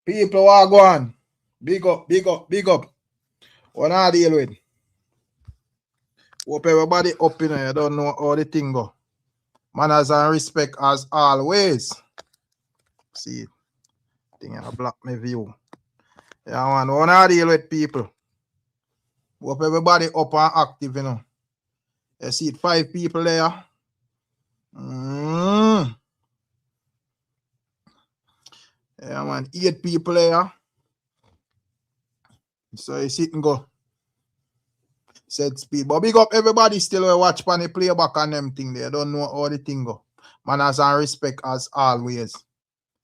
People are going. Big up, big up, big up. What I deal with? Hope everybody up in here. You don't know how the thing go. Manners and respect as always. See, thing I block my view. Yeah, man. What I deal with people. Hope everybody up and active, you know. You see it, 5 people there. Yeah, man. 8 people there. So you sit and go. Set speed. But big up everybody still will watch pan the playback and them thing there. Don't know how the thing go. Manners and respect as always.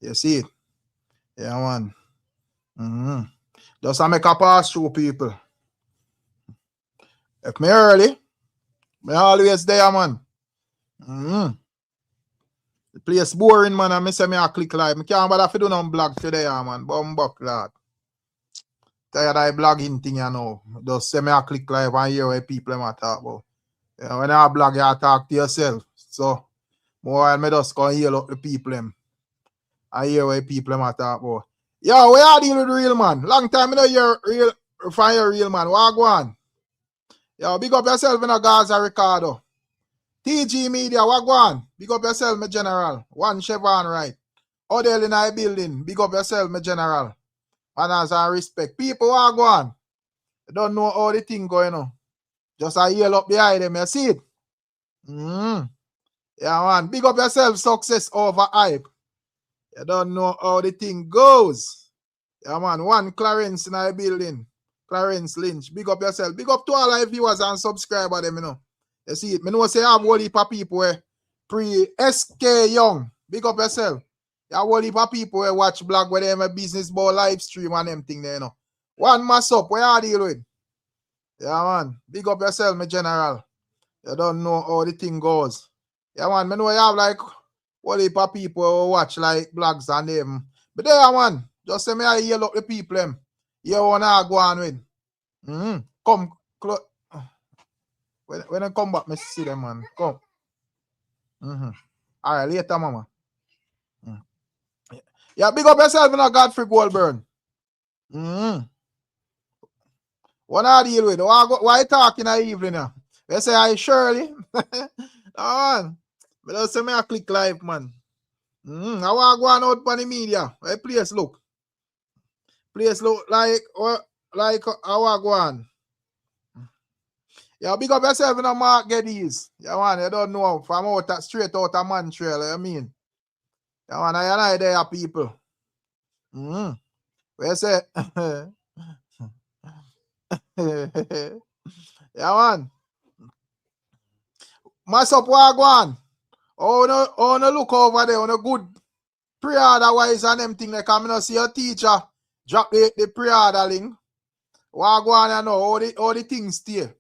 You see it? Yeah, man. Just to make a pass through people. If me early, me always there, man. The place boring, man, and me say me a click live. Me can't bother if you do no blog today, man. Bumbuck, lad. Tired of blogging thing, you know. Just say me a click live and hear what people them talk about. You know, when I blog, you talk to yourself. So, more while me just go hear up the people them. I hear what people them talk about. Yo, we are dealing with real man. Long time me no hear real, find a real man. What go on? Yo, big up yourself in a Gaza, Ricardo. TG Media, what go on? Big up yourself, my general. One Chevron, right? Odell in our building. Big up yourself, my general. Manners and respect. People, what go on? You don't know how the thing going on. Just a yell up behind them, you see it? Yeah, man. Big up yourself, success over hype. You don't know how the thing goes. Yeah, man. One Clarence in our building. Clarence Lynch. Big up yourself. Big up to all our viewers and subscribers, them, you know. You see it? I know say I have a whole heap of people where pre-SK Young. Big up yourself. You have a whole heap of people where watch blog where they have a business ball live stream and them thing there, you know. One mass up, where you deal with? Yeah, man. Big up yourself, my general. You don't know how the thing goes. Yeah, man. I know you have like a whole heap of people who watch like blogs and them. But there, man. Just say me I hear up the people them. You wanna go on with. Come close. When I come back, me see them, man. Come. All right, later, mama. Yeah, big up yourself in a Godfrey Goldburn. What I deal with? Why you talking in the evening now? They say I Shirley. Man, but don't say me I click live, man. I want to go on out on the media. Where place look? Place look like I want to go on. Yeah, big up yourself in a Mark Geddes. Yeah, man, you don't know from out straight out of Montreal, I mean. Yeah, man, I there people. Where you say? Yeah, man. Myself, what go on? Oh, no look over there on a good pre-order wise and them thing. Like, I'm not see a teacher drop the pre-order link. What go on, you know? All the things stay.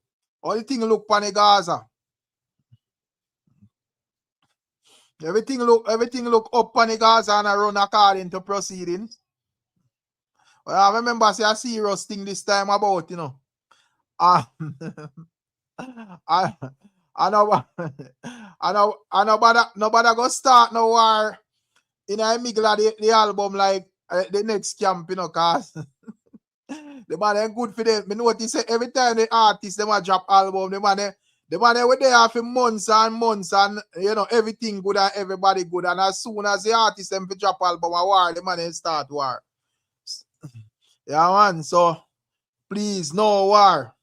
All the things look on the Gaza. Everything look up on the Gaza and I run according to proceedings. Well, I remember say a serious thing this time about, you know. Nobody go start no war in a middle of the album like the next camp, you know, cause the man ain't good for them. I notice every time the artists them a drop album, the man were there for months and months and you know everything good and everybody good. And as soon as the artists them for drop album a war, the man start war. Yeah, man. So please, no war.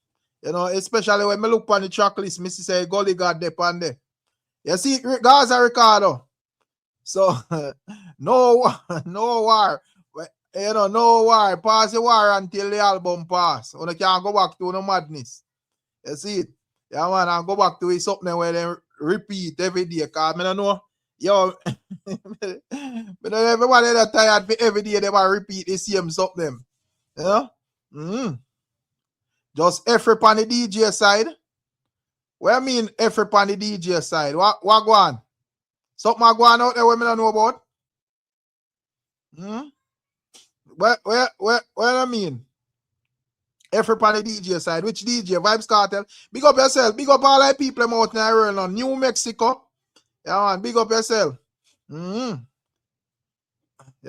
You know, especially when I look on the track list, I say Gully God there on there. You see, Gaza Ricardo. So no war. You know, no war. Pass the war until the album pass. You can't go back to no madness. You see it? Yeah, man, and go back to it something where they repeat every day. Because I don't know. Yo, but everybody that tired for every day they will repeat the same something. You know? Just effort on the DJ side. What I mean effort on the DJ side? What go on? Something go on out there we don't know about? What I mean? Effort on the DJ side. Which DJ? Vybz Kartel. Big up yourself. Big up all the people out in Ireland. New Mexico. Yeah, man. Big up yourself. You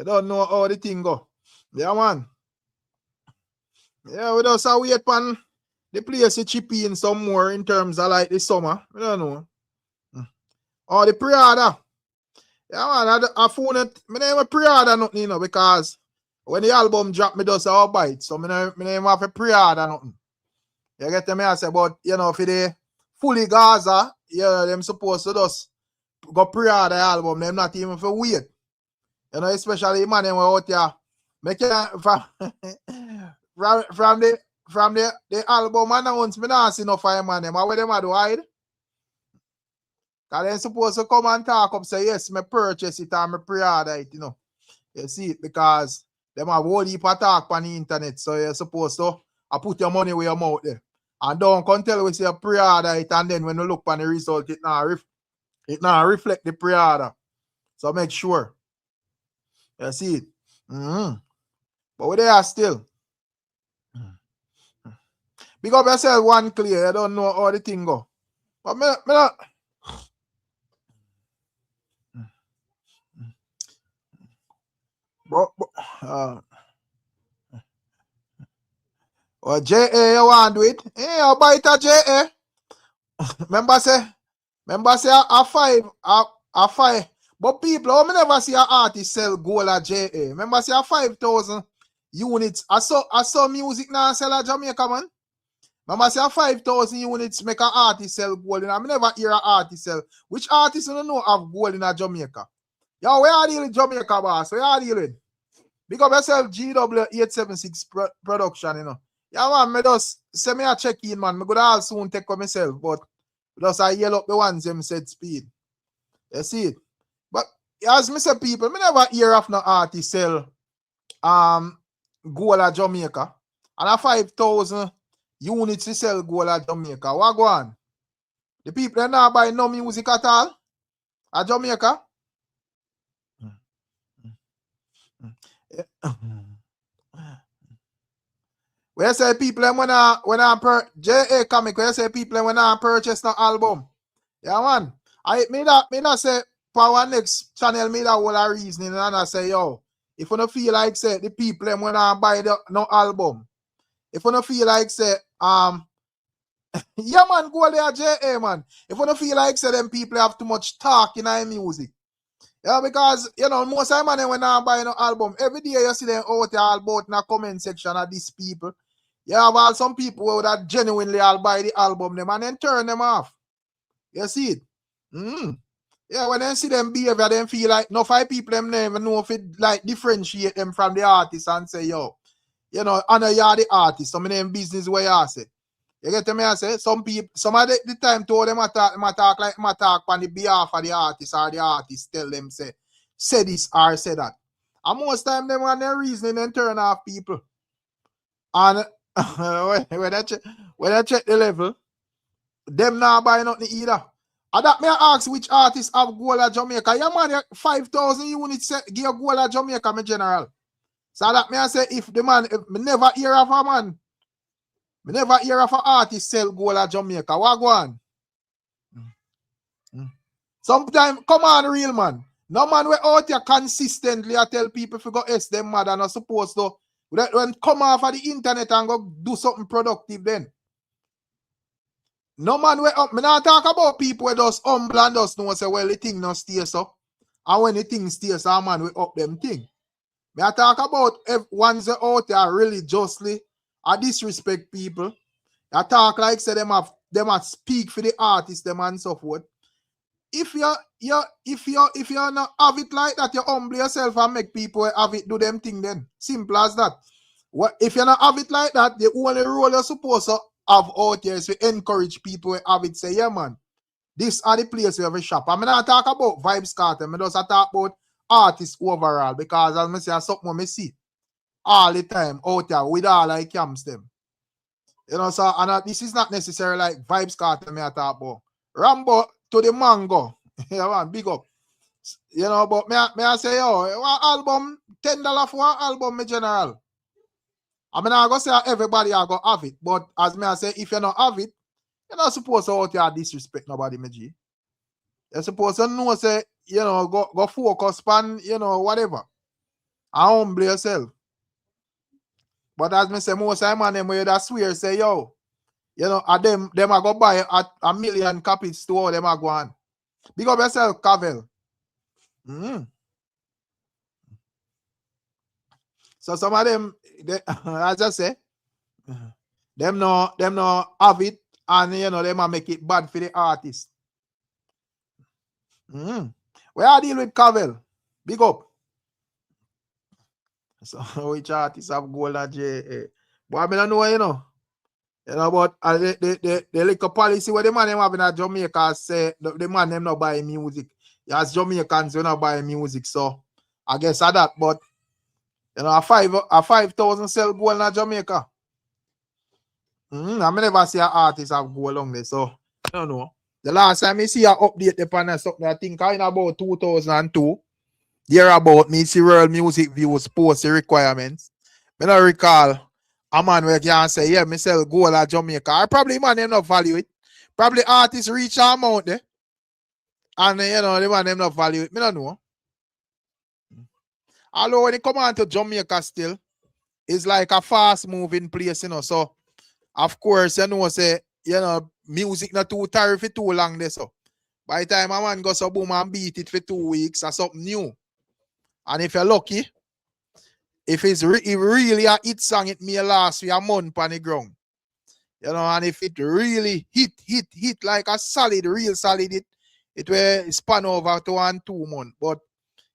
don't know how the thing go. Yeah, man. Yeah, we just wait upon the place to chip in some more in terms of like the summer. I don't know. Or the pre-order. Yeah, man, I phone it. I never pre-order nothing, you know, because when the album drop, me just all buy it. So I never have a pre-order nothing. You get me? I say, but you know, for the fully Gaza, yeah, them supposed to just go pre-order the album. Them not even for wait. You know, especially man them out here. Make it from the album announcement, me not see no fire man them. What them a do hide? Cause they supposed to come and talk up, say yes, me purchase it and me pre-order it, you know. You see it because them have whole heap of talk on the internet. So you're supposed to put your money where your mouth there. And don't come tell we say a pre-order it and then when you look on the result, it now reflect the pre-order. So make sure. You see it. But we there still. Big up yourself one clear. You don't know how the thing go. But me not. JA you want to do it? Hey, you buy it a JA. Remember say a five. But people, I never see an artist sell gold at JA. Remember say a 5,000 units. I saw music now sell at Jamaica, man. Remember say a 5,000 units make an artist sell gold. I never hear an artist sell. Which artist you don't know have gold in Jamaica? Yo, where are you in Jamaica, boss? Where are you in? Big up yourself, GW876 production, you know. Yeah, man, me just send me a check-in, man. Me go all soon take for myself, but just I yell up the ones them said speed. You see it? But as me say people, me never hear of no artist sell gold at Jamaica. And a 5,000 units to sell gold at Jamaica. What go on? The people are not buy no music at all at Jamaica. Where say people when I JA comic, where say people when I purchase the album. Yeah, man. Me not say power next channel me that whole reasoning and I say, yo, if you don't feel like say the people when I buy the no album, if you don't feel like say yeah man, go there JA man. If you don't feel like say them people have too much talk in their music. Yeah, because you know most of them when I buy no album, every day you see them out there all about in a comment section of these people. You have all some people who that genuinely all buy the album them and then turn them off. You see it? Yeah, when they see them behavior, they feel like no 5 people them never know if it like differentiate them from the artist and say, yo, you know, honor you are the artist. Some of them business where you say. You get to me? I say some people, some of the time to them talk like talk on the behalf of the artist or the artist tell them say this or say that. And most time them on their reasoning and turn off people. And when I check the level, them not buy nothing either. And that may I ask which artists have gold at Jamaica. Yeah, man, 5,000 units give gold at Jamaica, my general. So that may I say if the man, if me never hear of a man, me never hear of an artist sell gold at Jamaica. What go on? Sometimes, come on, real man. No man we out here consistently I tell people if you go S them mad and not supposed to when come off of the internet and go do something productive then. No man we up. Me not talk about people who just humble and just know say well the thing not stay so. And when the thing stays so man we up them thing. Me I talk about if ones out there really justly I disrespect people. I talk like say them have speak for the artists them and so forth. If you're not have it like that, you humble yourself and make people have it do them thing then. Simple as that. What if you not have it like that, the only role you're supposed to have out here is to encourage people to have it say, yeah man, this are the place we have a shop. I'm not talk about Vybz Kartel, I just talk about artists overall because as I say something I see all the time out there with all like camps them. You know, so and this is not necessarily like Vybz Kartel me I talk about. Rambo to the mango. Yeah, man, big up. You know, but me I say, yo, one album, $10 for one album, my general. I mean, I go say everybody I go have it, but as me I say, if you don't have it, you're not supposed to out here disrespect nobody, my G. You're supposed to know, say, you know, go focus on, you know, whatever. And humble yourself. But as me say, most of them man them where that swear say, yo, you know, them are go buy a million copies to all them are going. Big up yourself, Kartel. So some of them, as I say, them no have it, and you know, them a make it bad for the artist. Where I deal with Kartel? Big up. So which artists have gold and J? But I don't know, you know. You know, but the little policy where the man them have in Jamaica say the man them not buy music. As Jamaicans you not buy music, so I guess at that. But you know, a 5,000 sell gold in Jamaica. I never see an artist have gold along there, so I don't know. The last time I see a update upon something, I think in about 2002. There about me see World Music Views post the requirements. I don't recall a man where can say, yeah, me sell gold at Jamaica. Or probably man them not value it. Probably artists reach an amount there. And you know, the man them not value it. I don't know. Although when it come on to Jamaica still, it's like a fast moving place, you know. So of course, you know, say, you know, music not too tired for too long there. So by the time a man goes so boom and beat it for 2 weeks or something new. And if you're lucky, if it's really a hit song, it may last for a month on the ground. You know, and if it really hit like a solid, real solid hit, it will span over to 1 2 months. But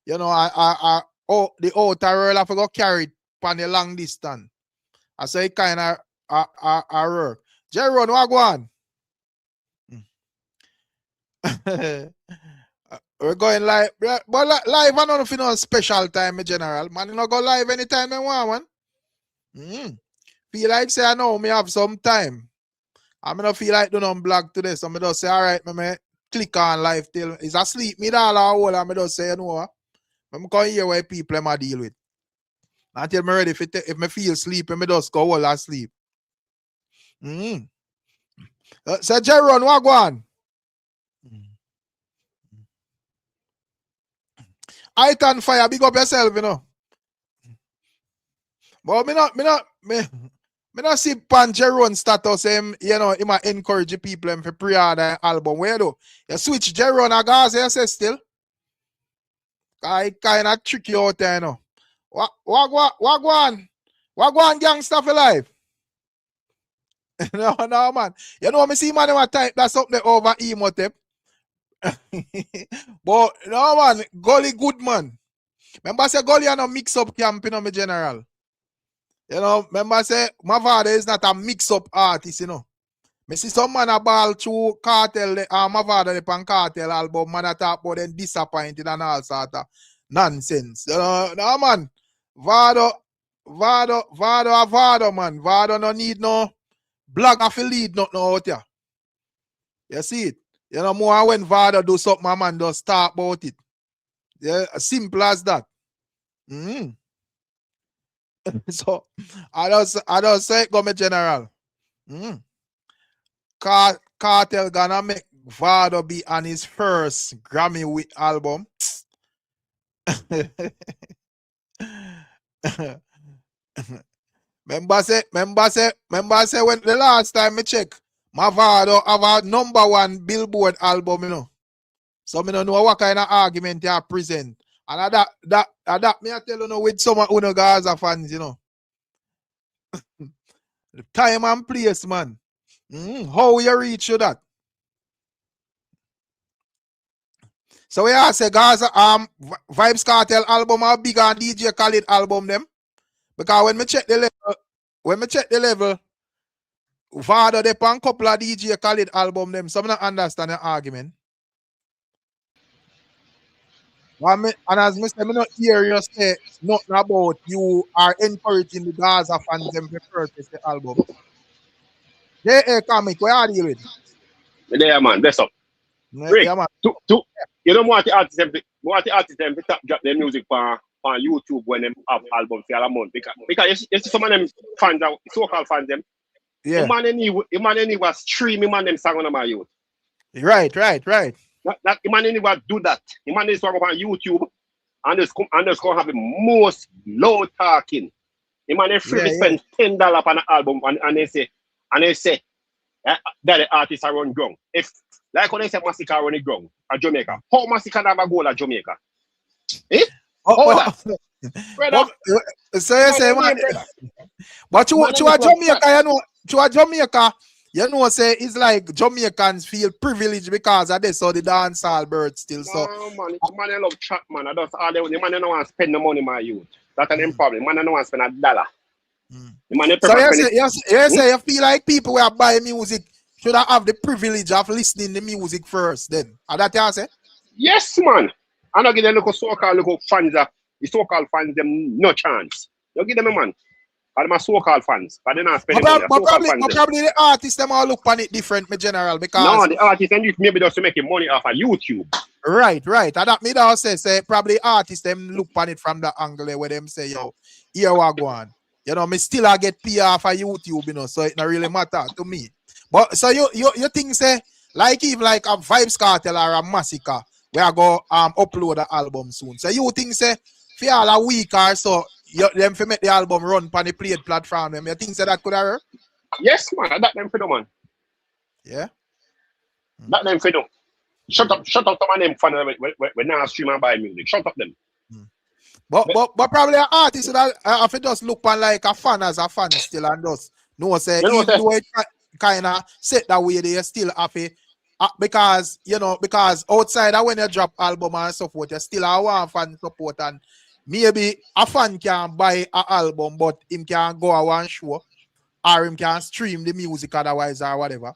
you know, the outer world have to go carry it on the long distance. I say it kind of work. Jeron, what go on? We're going live, but live and nothing no special time in general. Man, you know go live anytime I want, man. Feel like say I know me have some time. I not feel like doing on blog today, so I just say alright, me click on live till is asleep. Me all whole and I just say you know. I'm going here where people I deal with. Until me ready if me feel sleepy, me just go all asleep. So Jeron, what go on? I can fire, big up yourself, you know. But me not see Pan Jeron status you know, he might encourage people to pre-order album. Where do? You switch Jeron a Gaza, you say still? I kind of trick you out there, you know. What go on? What go on, gangster for life? No, man. You know, me see man who type that something over emo tape. But no man, Gully good man. Remember say Gully are no mix up camp, you know, me general. You know, remember say Mavado is not a mix up artist, you know. Me see some man a ball through Kartel, Mavado the pan Kartel album, man a talk about them disappointed and all sort of nonsense. You know, no man. Vado, man. Vado no need no blog affiliate nothing out here. You see it? You know, more when Vado do something, my man just talk about it. Yeah, simple as that. So I don't say it go me general. Kartel gonna make Vado be on his first Grammy album. Remember say when the last time I check, Mavado have a #1 Billboard album, you know. So I don't know what kind of argument you present. And that me I tell you know with some of Uno Gaza fans, you know. Time and place, man. How you reach you that? So we are say Gaza Vybz Kartel album or bigger than DJ Khaled album them. Because when me check the level, Vado they pan couple of DJ Khaled album them, so I don't understand the argument. And as I say, I not hear you say nothing about you are encouraging the Gaza fans them to purchase the album. They comic, where are you with? There, man, bless up. Rick, man. You don't want the artists them to drop their music on YouTube when they have albums for a month. Because you see some of them fans, so-called fans them, yeah. The man was streaming man them song on my youth. Right. That the man was do that. The man is talk on YouTube and just go have the most low talking The man they free spend $10 on an album and they say that the artists are run ground. If like when they say Massacre run the ground at Jamaica, how Massacre never go at Jamaica? Eh? Brother. So you say, man, but you are Jamaica, Jamaica, say it's like Jamaicans feel privileged because of this, so the dancehall bird still. So no, man, I love chat, man. That's all the man don't want to spend the money, my youth. That's an problem. Man don't want to spend $1. So you say you feel like people who are buying music should have the privilege of listening to music first, then? Are that you say? Yes, man. I'm not giving the so-called fans, the so-called fans, them no chance. You give them a man. And my so-called fans. But they're not spending money. Probably the artists, them all look on it different, my general, because... No, the artists and youth maybe just making money off of YouTube. Right. And that me that say probably artists, them look on it from the angle where them say, yo, here we go on. You know, me still I get PR for YouTube, you know, so it not really matter to me. But so you think say, like even like a Vybz Kartel or a Massacre, we are go upload the album soon. So you think say for all a week or so, them for make the album run on the played platform, them you think say that could have? Yes, man, that them for do, man. Yeah. That them for do. Shut up to my name fan when now stream and buy music. Shut up them. But probably an artist that if it just look on like a fan as a fan still and just no say even though it kind of set that way they still have it because outside of when you drop album and so forth you still have one fan support and maybe a fan can buy an album but him can go a one show or him can stream the music otherwise or whatever.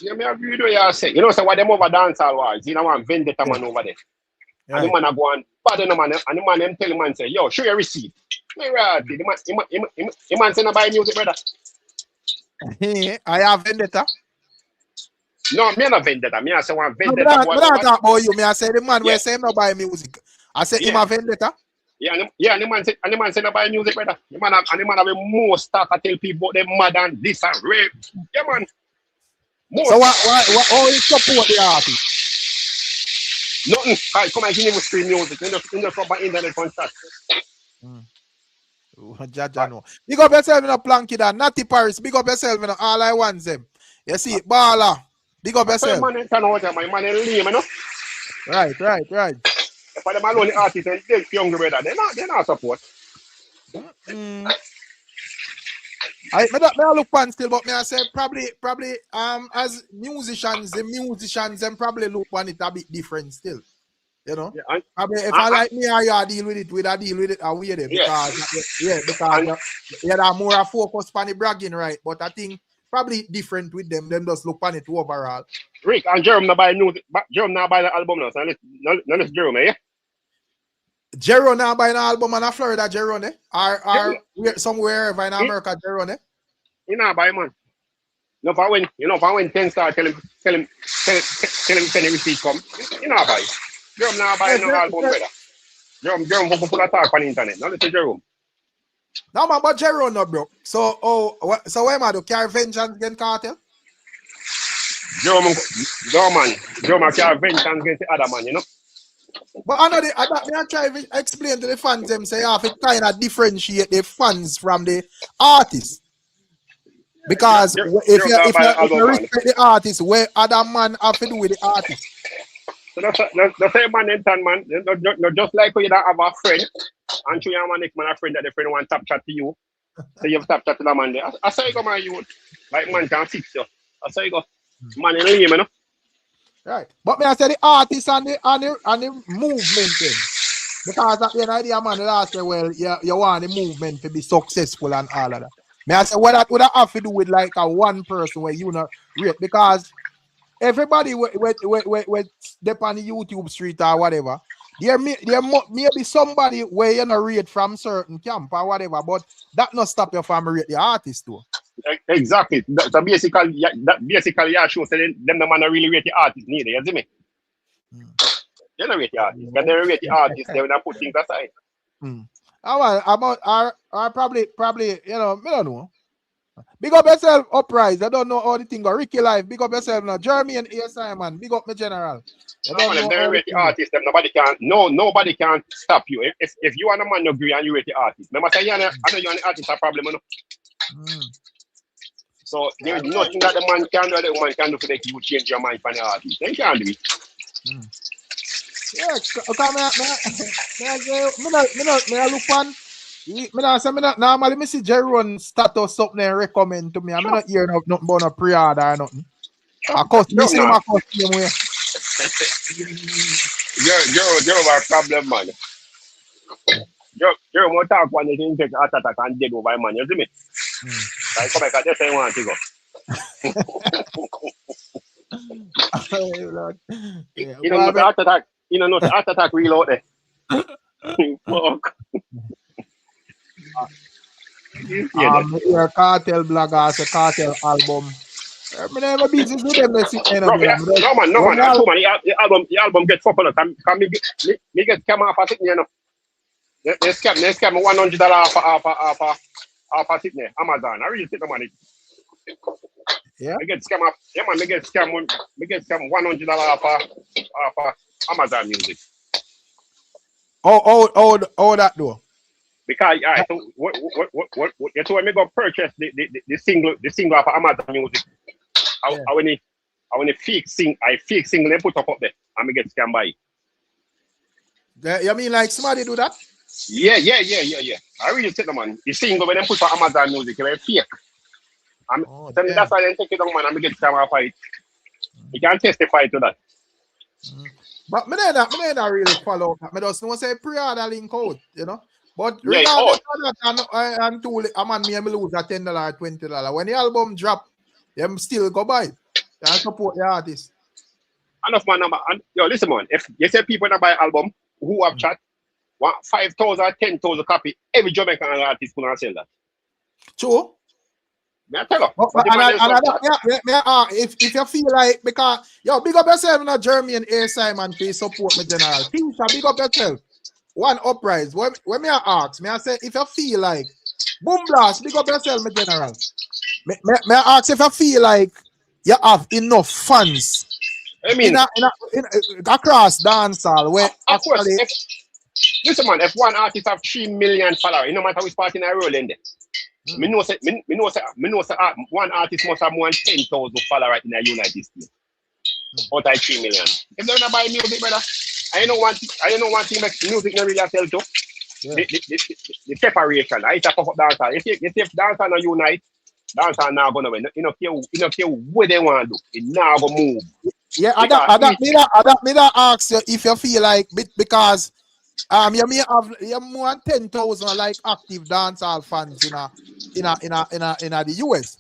Yeah, me agree with what you say. You know, so what them over dancehall was, you know, one vendetta man over there. Right. And the man are going, pardon the man, and the man them tell the man say, yo, show your receipt. The man say no buy music, brother. I have vendetta. No, me not vendetta. Me I say one vendetta. No, I don't talk about you. Me I say the man where say no buy music. I say him a vendetta. Yeah, and the man say no buy music, brother. The man have the most talk I tell people them mad and this and rape. Yeah, man. So why you support the artist? Nothing. Come and give me stream music. In the proper internet contract. No. Big up yourself in a planky that Natty Paris. Big up yourself in all I want them. You see, Bala. Big up yourself. My man is lame, you know? Right. If I'm alone the artist and they young brother, they're not support. I look pan still, but me I say probably as musicians, the musicians them probably look on it a bit different still. You know? Yeah, probably if I like me or you deal with it away there because you have more focus on the bragging, right? But I think probably different with them just look on it overall. Rick and Jerome now buy the album now, so let's Jerome, eh? Jerome now buy an album in Florida, Jerome, eh? Or somewhere in America, Jerome, eh? You know, buy man. If I win 10 star, tell him send the receipt come. You know, buy. Jerome now buy no album, brother. Jerome will put a talk on the internet. Now let's Jerome. No man, but Jerome no bro. So where am I do? Carry vengeance against Kartel? Jerome carry vengeance against the other man, you know. But I know I try to explain to the fans them say if it kind of differentiate the fans from the artists. Because if you respect the artist, where other man have to do with the artist. So the same man in turn, man. No, just like when you don't have a friend, and you have a friend that the friend want to tap chat to you. So you have tap chat to the man there. I say you go, man, you like man can fix you. I say you go, man in the name, you know. Right. But me I say the artist and the movement thing. Because at the end of the day, man, they say, well, you want the movement to be successful and all of that. Me I say, what that would have to do with like a one person where you know rate, because everybody with step on the YouTube street or whatever, there may be somebody where you know rate from certain camp or whatever, but that not stop you from rate the artist too. Exactly. So basically, yeah, show so them the man really rate the artist neither, you see me? They don't rate the artist. When they rate the artist, they will not put things aside. I probably, you know, I don't know. Big up yourself, Uprise. I don't know how the thing go. Ricky Life, big up yourself now. Jeremy and ASI, man. Big up my general. I don't know They how rate the artist. Them nobody can stop you. If you and a man agree and you rate the artist. Remember, say I know you're an artist a problem, you know? So there is nothing that the man can do that the woman can do for that you change your mind for the artist. They can't do it. Yeah, I look on. Normally, I see Jerry run status something and recommend to me. I'm not hearing of nothing about a pre-order or nothing. I cost me same way. You're a problem, man. You're more talk when you think take heart attack and dead over man. You see me? Like come back, I just say want to go. You know the heart attack. You know the heart attack real out there. Fuck. Your Kartel blogger, a Kartel album. I never business with them. No man. The album gets popular. Can me get scam off a sitting, you know. They scam $100 off a sitting there. Amazon. I really take the money. Yeah. Me get scam off. Yeah man, me get scam $100 off Amazon music. Oh that though. Because so what you told me go purchase the single off of Amazon music. I when a fake single they put up there and me get scam by it. You mean like somebody do that? Yeah. I really take the man. The single when they put for Amazon music, they fake. That's why they take it down man and me get scam off of it. You can testify to that. But me not really follow. Me just know say pre-order link out, you know. But regardless of that, and me lose a $10 or $20. When the album drop, them still go buy and support the artist. Enough man number. And yo, listen man, if you say people that buy album who have chat, want 5,000 or 10,000 copy, every Jamaican artist gonna sell that. True. I tell you. If you feel like because big up yourself in Jeremy and ASI man to support me general. Tisha, big up yourself. One Uprise. When me ask, I say if you feel like Boom Blast, big up yourself, my general. Me ask if you feel like you have enough fans. I mean, in across dancehall where of course, listen man, if one artist have 3 million followers, no matter which part in a role in there. Me know say one artist must have more than 10,000 followers in the United States. Out of 3 million. If they're not buying music, brother, I don't want thing make music not really sell to. Yeah. The separation. I talk about dancehall. If dancehall not unite, dancehall now gonna win. You know care what they want to do. It now go move. Yeah, I me that ask you if you feel like because you may have more than 10,000 like active dancehall fans in the US.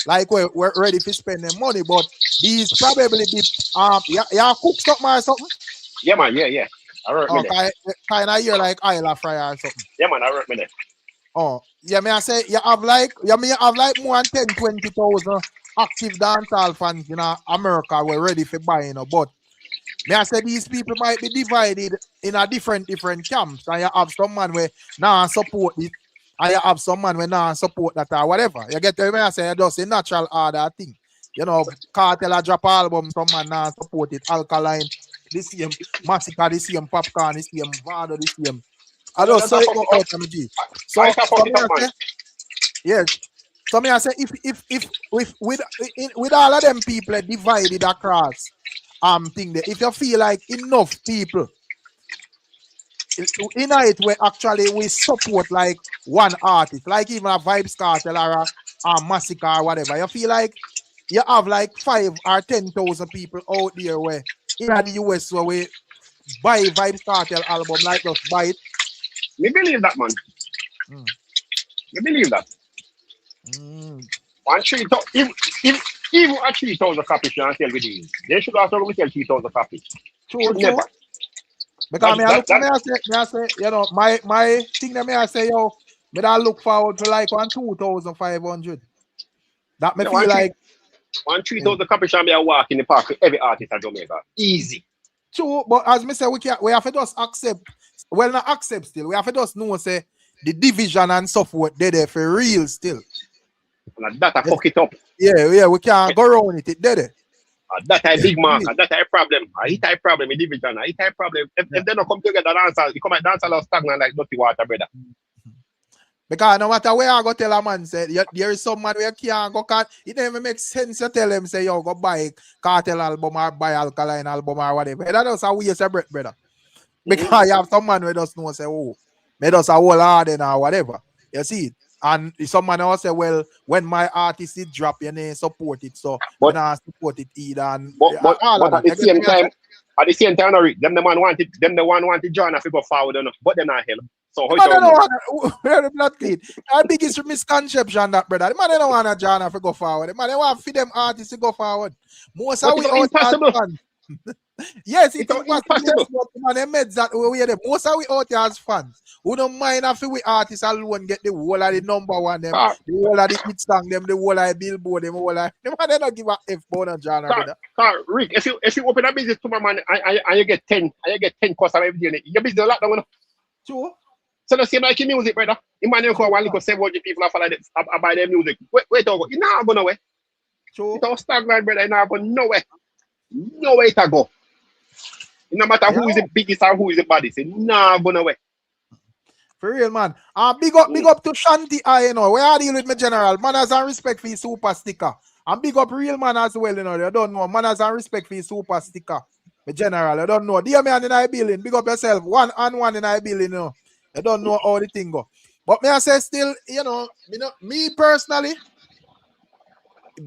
Like we're ready to spend their money, but these probably be cook something or something. Yeah man, yeah. I work with it. Kind of hear like Isla Fryer or something. Yeah man, I work with it. Oh, yeah, me I say you may have like more than 10,000-20,000 active dancehall fans in America. We're ready for buying, but may I say these people might be divided in a different camps, and you have some man where support it, and you have some man where support that or whatever. You get me? I say it's just a natural order thing. You know, Kartel a drop album, some man support it. Alkaline, the same. Massacre, the same. Popcorn, the same. Mavado, the same. I just say it out of G. So yes. So me I say if with all of them people divided across thing there, if you feel like enough people in it where actually we support like one artist, like even a Vybz Kartel or a Massacre or whatever, you feel like you have like 5,000 or 10,000 people out there where in the US where we buy Vybz Kartel album like us buy it. Me believe that man. Me believe that. 3,000 even a 3,000 copies you can sell with these. They should also sell 3,000 copies. True. Because I say, you know, my thing that I say, me that look forward to like 2,500. That me feel like 3,000 copies should be a walk in the park for every artist in Jamaica. Easy. True, but as me say, we have to just accept. Well, not accept still. We have to just know say the division and so forth they're there for real still. And that I fuck it up. Yeah, we can't go around it. It did it. That a big marker. That a problem. It a problem in division. It a problem. If they don't come together, you come at dancer or stagnant like dirty water, brother. Because no matter where I go tell a man, say, there is some man where can't go, it never makes sense to tell him, say, yo, go buy Kartel album or buy Alkaline album or whatever. That is a waste of breath, brother. Because you have some man who just know, say, oh, me just a whole harden or whatever. You see it? And some man also say, well, when my artist is drop, you need support it. So, when I support it either. And but at the same time, them the man wanted, John to go forward, but they're not help. So how don't want not clean. Our biggest misconception that, brother. The man don't want John to go forward. The man they want for them artists to go forward. Most of we out as fans. Yes, it's impossible. Man, they made that we the most of we out as fans. We don't mind if we artists alone get the whole of the number one, them, the whole of the hit song, them, the whole of the billboard, them, whole of the man they don't give a F bone on John, brother. Rick, if you open a business tomorrow, man, and you get 10 customers every day, your business a lot down. Sure. So the same like your music, brother. Imagine for 700 people are buy their music. Wait, you're not going nowhere. Sure. It's all stagnant, brother. You're not going nowhere. Nowhere to go. No matter who is the biggest or who is the baddest, it's not going nowhere. For real, man. Big up to Shanti, you know. Where are you with me, general? Manners and respect for his super sticker. And big up real man as well, you know. You don't know. Manners and respect for his super sticker. Me general, you don't know. Dear man in I building. Big up yourself. One in I building, you know. You don't know how the thing go. But me I say still, you know, me personally,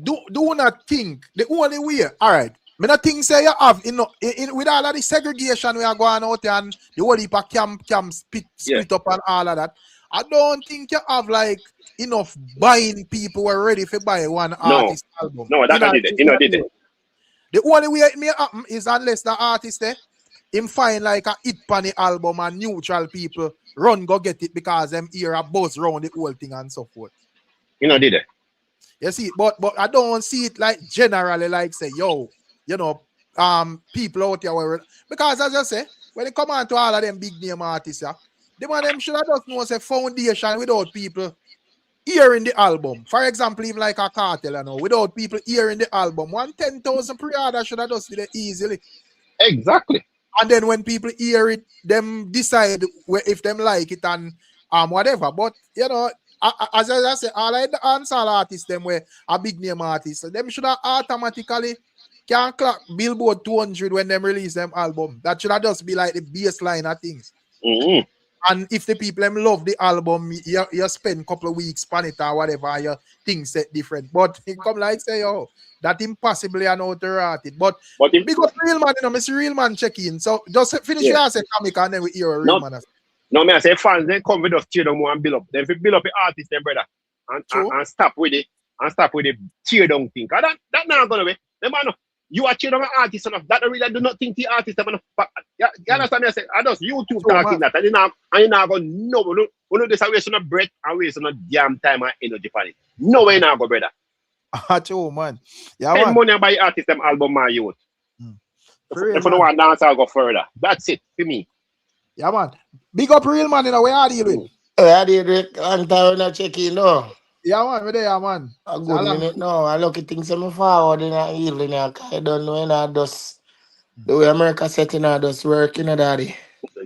do not think the only way. All right. Me not think say you have, you know, with all of the segregation we are going out there and the whole heap of camp split up and all of that. I don't think you have like enough buying people who are ready to buy one artist album. No, that did it. The only way it may happen is unless the artist him find like a hit on the album and neutral people run go get it because them hear a buzz round the whole thing and so forth. Did it. You see, but I don't see it like generally like say, yo, you know, people out here where, because as I say, when it come on to all of them big name artists, the man them should have just know say foundation without people hearing the album. For example, even like a Kartel, you know, without people hearing the album, 10,000 pre-order should have just did it easily. Exactly. And then when people hear it, them decide if them like it and whatever. But you know, as I say, all of the dancehall artists, them were a big name artists, so them should have automatically can clock Billboard 200 when them release them album. That should have just be like the baseline of things. Mm-hmm. And if the people them love the album, you spend a couple of weeks on it or whatever, your things set different. But it come like say, oh, that impossibly an authority. But big up real man, you know, Mr. Real Man check in. So just finish your say comic and then we hear a real man. No, me I say fans then come with us cheer them and build up. Then if you build up the artist, then brother, and stop with it, and stop with the tear down thing. That not gonna be. Them man, you are cheering on an artist enough. That really do not think the artist enough. You understand me? I say I just YouTube talking that. And you not gonna know. We know this a waste of breath and waste of damn time and energy for it. No way now go, brother. True, man. Yeah, spend money buy artist them album my youth. If you don't want to dance, I'll go further. That's it for me. Yeah, man. Big up real man, you know, where are you with? I did it and not checking, no. Yeah, man, we're there, man. A good minute, no. I look at things I'm forward in the evening. I don't know when I just the way America setting I just working, daddy.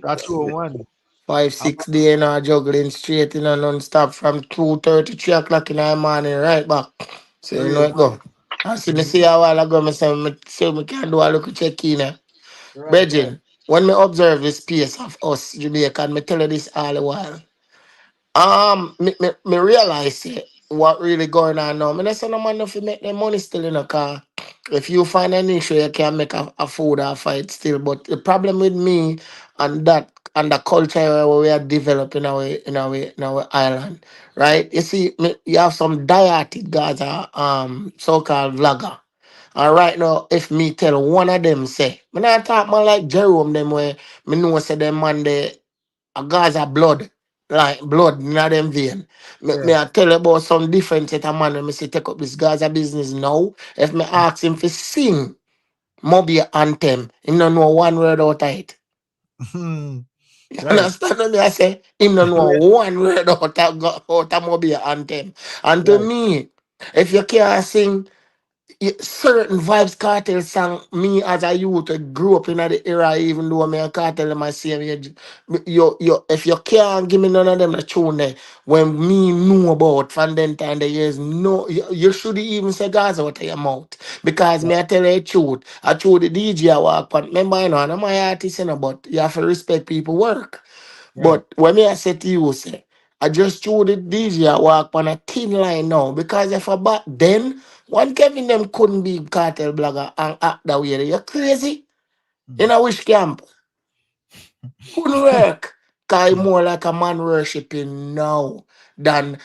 That's true, man. 5-6 days now juggling straight in and non-stop from 2:30, 3 o'clock in the morning, right back. So you know it go. I see a while ago, I say we can do a little check-in. Bridging, when me observe the space of us Jamaican, me tell you this all the while. Me realize what really going on now. Me not say no man if you make the money still in a car. If you find an issue, you can make a food or fight still. But the problem with me and that and the culture where we are developing in our island, right? You see, you have some dieted guys, so-called vlogger. And right now, if me tell one of them say, me not talk man like Jerome them where me know say them man they a Gaza blood, like blood in them vein. Me I tell you about some different set of man when me say take up this Gaza business now. If me ask him to sing Obeah anthem, he don't know one word out of it. You understand what I say? He don't know one word out of Obeah anthem. And to me, If you can't sing certain Vybz Kartel song, me as a youth grew up in the era, even though me and Kartel in my same age, if you can't give me none of them the tune there, when me know about from then time the years, no, you should even say Gaza out of your mouth. Because me I tell you the truth, I told the DJ I walk on, remember I know, I'm my artist, you know, but you have to respect people work. Right. But when me I say to you, say, I just told the DJ I walk on a thin line now. Because if I back then, one Kevin them couldn't be cartel blogger and act that way. You're crazy. In a wish camp. Couldn't work. Cause more like a man worshiping now than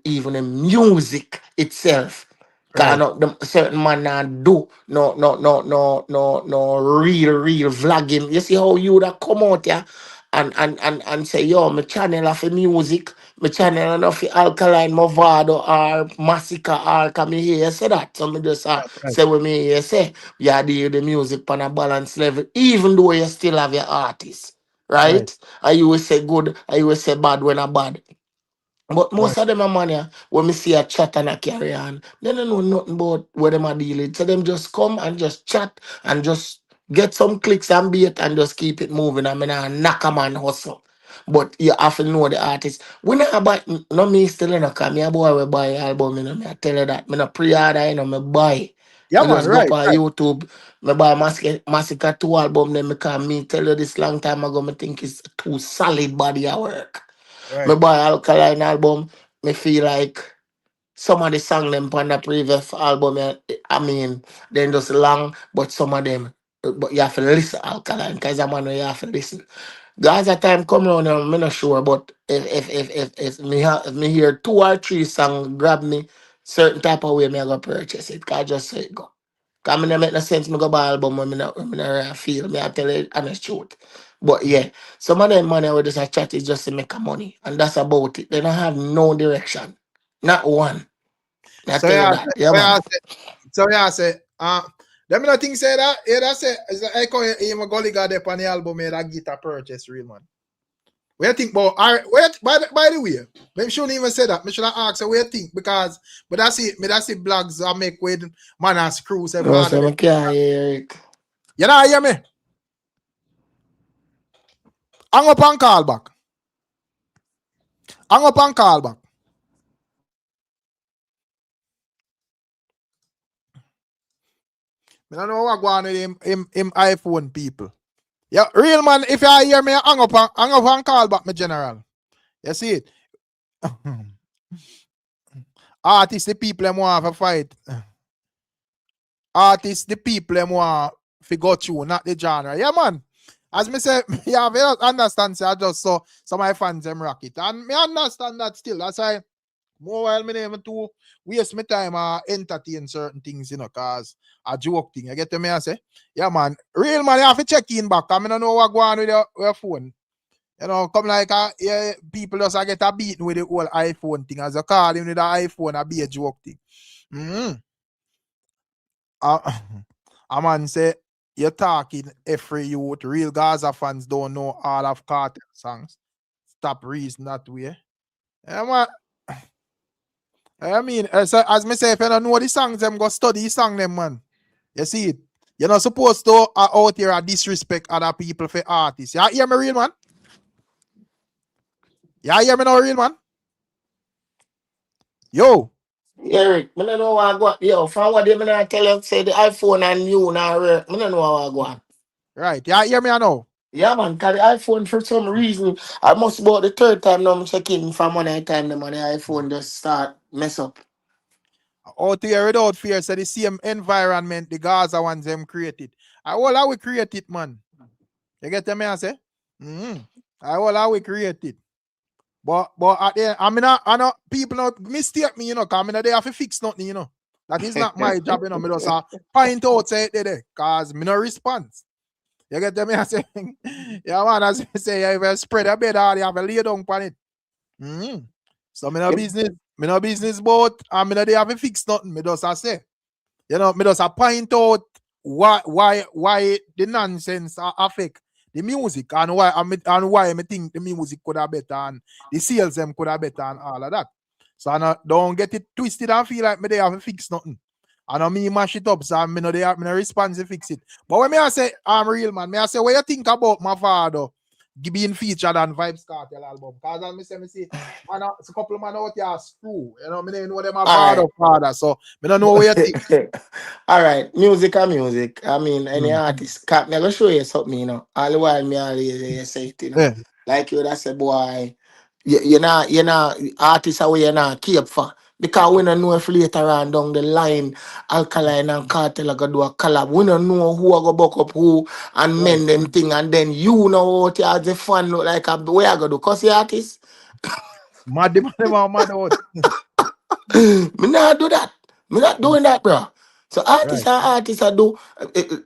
even the music itself. Cause Right. no, the certain man not do no real vlogging. You see how you that come out here and say, yo, my channel of music, my channel enough for alkaline Mavado or massacre or come here you say that. So me just Right. say what me here say. You do the music on a balance level, even though you still have your artist. Right. Right? I you will say good, I you will say bad when I bad. But most Right. of them are man here, when me see a chat and a carry on, they don't know nothing about what them are dealing. So them just come and just chat and just get some clicks and bait and just keep it moving. I mean, I knock a man hustle. But you have to know the artist. We not buy, no me still in a car. Me a boy will buy album, you know, me I tell you that. Me no pre-order, you know, me buy. Yeah, Me man. just go Right. on Right. YouTube, me buy Massacre 2 album, then me can me tell you this long time ago, me think it's too solid body of work. Me Right. buy Alkaline album, me feel like some of the song them on the previous album, I mean, then just long, but some of them, but you have to listen Alkaline, because I'm on you have to listen. Gaza time come around, I'm not sure, but if me hear 2 or 3 songs grab me certain type of way, me I go purchase it. Cause I just say it go. Cause me not make no sense. Me go buy album when me not really feel. Me I tell you honest truth. But yeah, some of them money with just a chat is just to make a money, and that's about it. They don't have no direction, not one. I So tell you yeah, that. Yeah, so man. yeah, so yeah, say, them not think say that, yeah, that say, is I call him a gully god up on the album made a guitar purchase, real man. What you think about, wait, by the way, maybe shouldn't even say that, me should have asked, what you think, because, but that's it blogs I make with man and screws and No, mad so of them. I can't hear it. You know, hear me? Hang up and call back. Hang up and call back. I don't know what going on with him iPhone people. Yeah, real man, if you hear me, hang up and call back, my general. You see it? Artists, the people them want to fight. Artists, the people them want to go through, not the genre. Yeah, man. As me say, yeah, I understand. Say I just saw some of my fans them rock it, and me understand that still. That's why more while me name to waste my time entertain certain things, you know, cause a joke thing. You get to me? I say, yeah, man. Real man, you have to check in back. I mean, I know what go on with your phone. You know, come like yeah, people just get a beating with the whole iPhone thing. As you call him with the iPhone, I be a joke thing. Mm-hmm. A man say, you're talking every youth. Real Gaza fans don't know all of Kartel songs. Stop reason that way. Yeah, man. I mean, as me say, if you don't know the songs, them go study the song them, man. You see it? You're not supposed to out here disrespect other people for artists. You hear me, real man? You hear me now, real man? Yo. Eric, I don't know what I got. Yo, from what they I tell you, say the iPhone and you now work. I don't know what I got. Right. You hear me now? Yeah, man, because the iPhone, for some reason, I must about the third time now I'm checking from one time, the money iPhone just start mess up. Out here without fear, so the same environment the Gaza ones them created. I all how we create it, man. You get me, I say? Mm-hmm. I all how we create it. But at the end, I know people not mistake me, you know, because I mean they have to fix nothing, you know. That is not my job, you know. Me just point out say it there, because me no response. You get me? I say, yeah, man, as I say, if you spread a bed out, you have to lay down on it. Mm-hmm. So me no business about, and me no they have to fix nothing. Me just I say, you know, me just I point out why the nonsense affect the music and why I think the music could have better and the sales them could have better and all of that. So I don't get it twisted and feel like me they have to fix nothing. I know me mash it up, so me no they have me no response to fix it. But when me I say I'm real man, me I say what you think about Mavado being featured on Vybz Kartel album? Cause as me see, man, it's a couple of man out here screw. You know, me don't know them Mavado father, so me don't know what you think. All right, music and music. I mean, any artist can't never show you something, you know. All the while me always say it, you know. Yeah. Like you that say, boy, you're not artists are where you're not keep for. Because we don't know if later on down the line, Alkaline and Kartel are going to do a collab. We don't know who are going to buck up who and mend them thing. And then you know what you as a fan look like. Where you going to do? Cause the artist? Mad out. Me not do that. Me not doing that, bro. So artists Right. and artists are do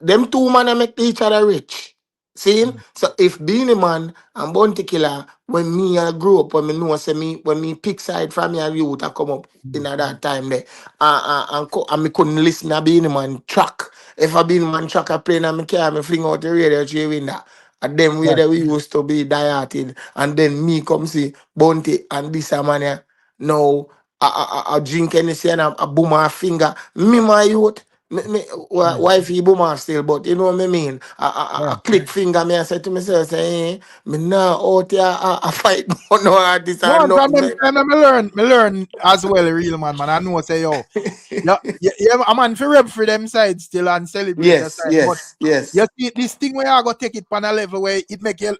them two man make each other rich. See him? So if Beanie Man and Bounty Killer, when me I grew up, when me know say me when me pick side from me and youth I come up in at that time there, and me couldn't listen to Beanie Man track. If a Beanie Man track I play in my car, me fling out the radio through window. And then we Right. that we used to be dieted, and then me come see Bounty and this a man here. Now I drink anything and I boom my finger. Me my youth. Wifey boom her still, but you know what I mean? I click finger me and say to myself, say, me now out here I fight no artist No, or and from them nothing. time me learn as well, real man. I know say yo, yeah, a man for rep for them side still and celebrate your Yes, side. But yes. you see this thing where I go take it on a level where it make you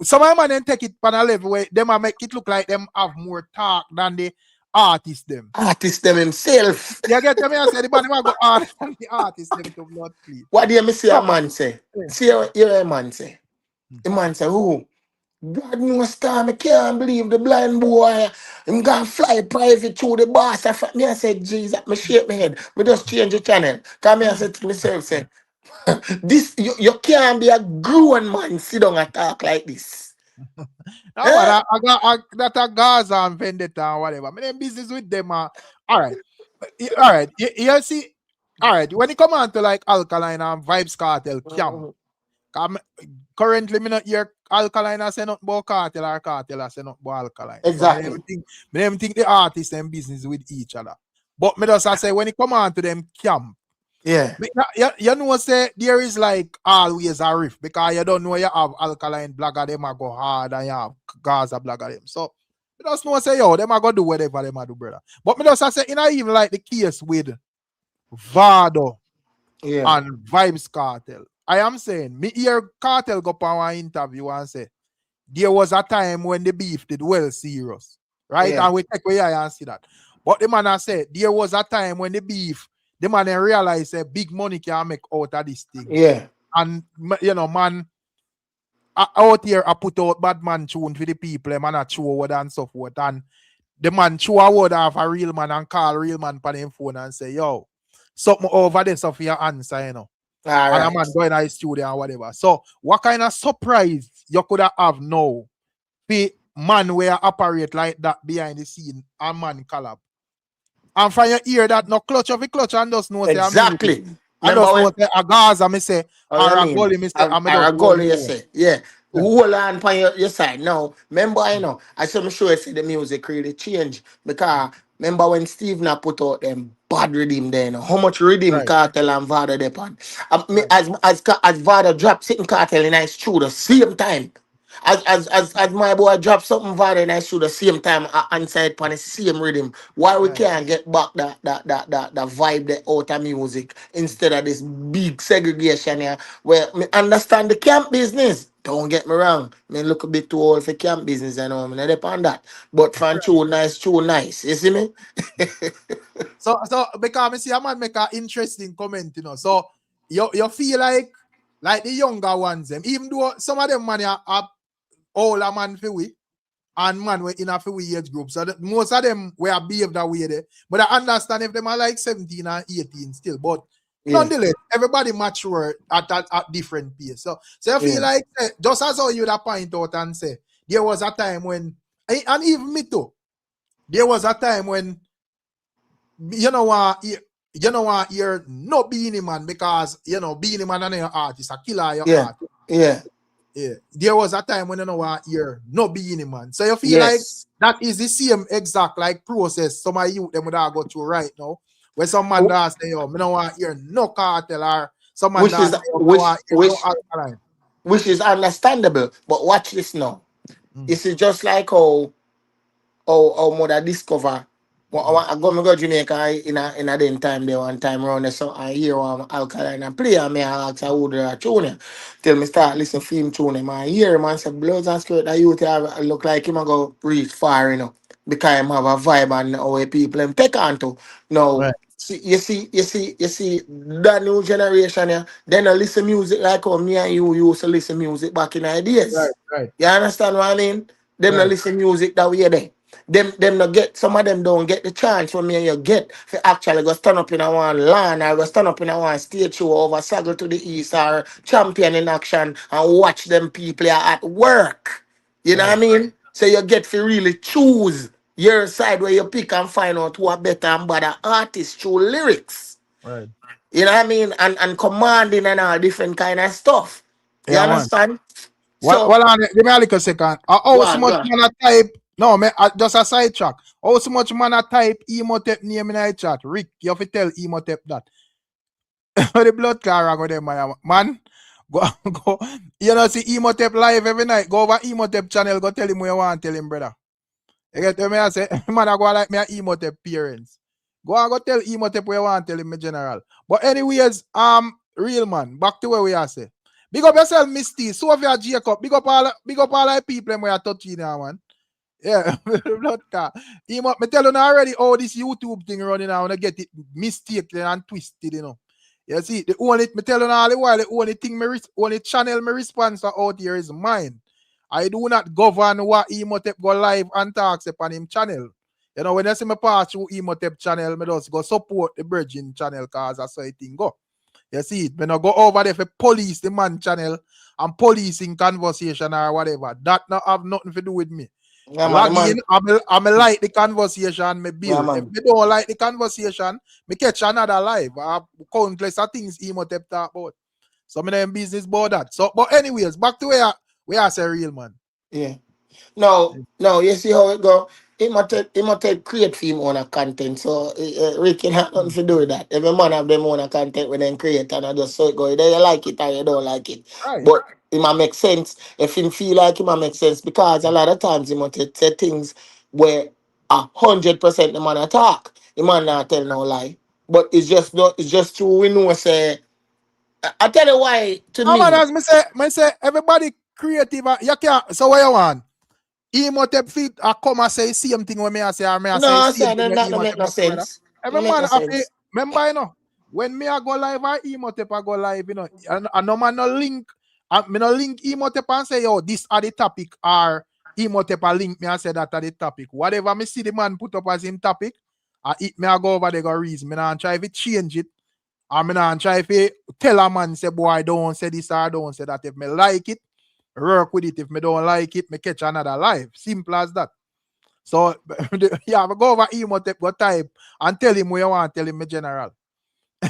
some of man then take it on a level where them a make it look like them have more talk than the artist them. Artist them himself. You get me? I say the man go hard than the artist them to blood clean. What do you see So, a man say? See a man say. The man say, who? God knows time, I can't believe the blind boy. I'm gonna fly private through the boss. I said, Jesus, I shake my head. I just change the channel. Come here, I said to myself, say, this you can't be a grown man sit down and talk like this. no, but I that a Gaza and Vendetta and whatever. I mean, business with them. All right. All right. You see, all right. When it come on to like Alkaline and Vybz Kartel, currently, me not hear Alkaline I say not about Kartel or Kartel I say not about Alkaline. Exactly. So me never think the artists and business with each other. But me just I say when it come on to them camp, yeah. You know say there is like always a riff because you don't know you have Alkaline blogger them a go hard and you have Gaza blogger them. So me just know say yo them a go do whatever them a do, brother. But me just I say even like the case with Vado and Vybz Kartel. I am saying, me hear Kartel go on an interview and say, there was a time when the beef did well serious. Right? Yeah. And we take away and see that. But the man has said, there was a time when the beef, the man realized that big money can make out of this thing. Yeah. And, you know, man, out here, I put out bad man tune for the people, man, a chew word and so forth. And the man chew a word off a real man and call real man on him phone and say, yo, something over there, so for your answer, you know. All and a man going to the studio and whatever. So, what kind of surprise you could have now? The man where operate like that behind the scene and man collab. And from your ear that no clutch of a clutch and just know exactly. I just know say a Gaza me say or a goalie me say or a goalie you say. Yeah. Hold on for your side. Now, remember, you know, I saw me sure you see the music really change because remember when Steve Na put out them bad rhythm there, you know, how much rhythm Kartel and Vado depend. As Vado dropped sitting Kartel in his studio same time. As my boy drop something Vado in his studio same time inside on the same rhythm. Why we can't get back that vibe that out of music instead of this big segregation here where me understand the camp business. Don't get me wrong. Me look a bit too old for camp business, I know. I not depend that. But fan too nice. You see me? so because I see a man make an interesting comment, you know. So you feel like the younger ones, them, even though some of them man are older man for we and man we in a for we age group. So most of them were behave that way there. But I understand if them are like 17 and 18 still. But nonetheless, everybody mature at different pace. So I feel like just as how you would point out and say there was a time when, and even me too, there was a time when you know what you're not Beanie Man because you know Beanie Man and your artist a killer your artist. Yeah. There was a time when you know what you're not Beanie Man. So you feel like that is the same exact like process some of you them would have go through right now. Where some man that say, yo, me no want hear no cartel or some man which that is say, yo, me no want hear no alkaline. which is understandable. But watch this now. Mm, This is just like how mother discover. Well, mm, I go Jamaica in a den time there one time around there, so I hear one alkaline and play and me I ask who the tune him. Till me start listen to him tune him. I hear him and say Bloods and Skirt that youth have look like him a go reach far, because him have a vibe and how people him take on to. Now right, you see that new generation here, they don't listen music like how me and you used to listen music back in the right, days. right, You understand what I mean? Them not right, listen music that way there. Them not get some of them don't get the chance from me and you get for actually go stand up in a one land or go stand up in a one stage show over Saddle to the East or Champion in action and watch them people are at work. You know what right, I mean? So you get to really choose your side where you pick and find out who are better and better artists through lyrics. right. You know what I mean? And commanding and all different kind of stuff. You Yeah, man. understand? Well, So well, give me a little second. go How so on, go much on. man a type? No, me, just a side track. How so much man a type Emotep name in the chat? Rick, you have to tell Emotep that. The blood car go there, man. Go, go. You know, see Emotep live every night. Go over Emotep channel. Go tell him what you want. Tell him, brother. You get me? I say, man, I go like me a Emotep parents. Go and go tell Emotep what you want. Tell him, me general. But anyways, real man. Back to where we are say. Big up yourself, Misty. Sophia Jacob. Big up all the people we are touching now, man. Yeah, blood car. Me tell you now already how this YouTube thing running now. I want to get it mistaken and twisted, You see, the only me tell you now all the while, the only thing only channel me response to out here is mine. I do not govern what Emotep go live and talks upon him channel. You know, when I see me pass through Emotep channel, me just go support the Virgin channel cause that's how it thing go. You see it? When I go over there for police the man channel and policing conversation or whatever. That not have nothing to do with me. Yeah, man, Log man. in, I'm like the conversation, me Yeah, build. If man. me don't like the conversation, me catch another live. I have countless of things Emotep talk about. Some of them business about that. So, but anyways, back to where I say real man. Yeah. No, you see how it go? He might create for him own a content. So Rick have nothing Mm. to do with that. Every man have them own a content when they create and I just so it go. Either you like it or you don't like it. Right. But it might make sense. If him feel like it might make sense because a lot of times he might say things where 100% the man attack. The man not tell no lie. But it's just true we know say I tell you why to No man, me. as me say everybody creative. You can't. So what you want? Emotep fit I come and say same thing when me I say or me I say No, same sir, thing when that don't make Emotep no I say brother. sense. Every Don't make man no have to sense. remember when me I go live or Emotep I go live, and no man no link. Me no link Emotep and say yo this are the topic or Emotep a link me and say that are the topic. Whatever me see the man put up as him topic, me I go over there go reason. Me not try to change it. I mean, I try to tell a man, say, boy, don't say this or don't say that. If me like it, work with it. If me don't like it, me catch another life. Simple as that. So, yeah, I go over Emotep, go type, and tell him what you want, tell him me general.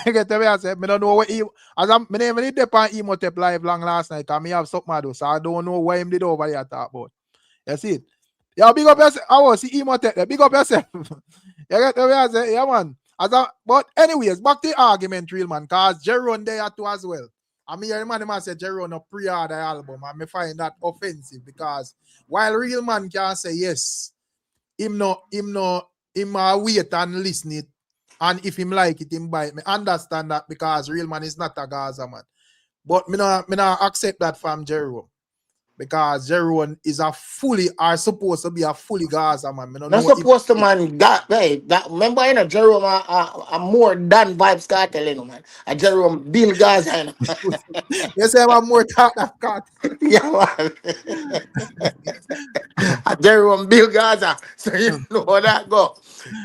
Get me, I say, me don't know what as I'm, me never did dep on Emotep live long last night, because me have something to do, so I don't know what him did over here talk about. You see it? Yeah, big up yourself. I want to see Emotep there. Big up yourself. You get me, I say, yeah, man. But anyways, back to the argument, real man, because Jerron there too as well. I mean, your man say Jerron no pre-order album, and me find that offensive because while real man can say yes, him wait and listen it, and if him like it, him buy it. Me understand that because real man is not a Gaza man, but me not accept that from Jerron because Jerron is supposed to be a fully Gaza man. Me don't Not know if supposed to man that remember Jerome a more than Vybz Kartel, man. A Jerome Bill Gaza, you say I'm more talk that cat. yeah, man. A Jerome Bill Gaza. So you know how that go.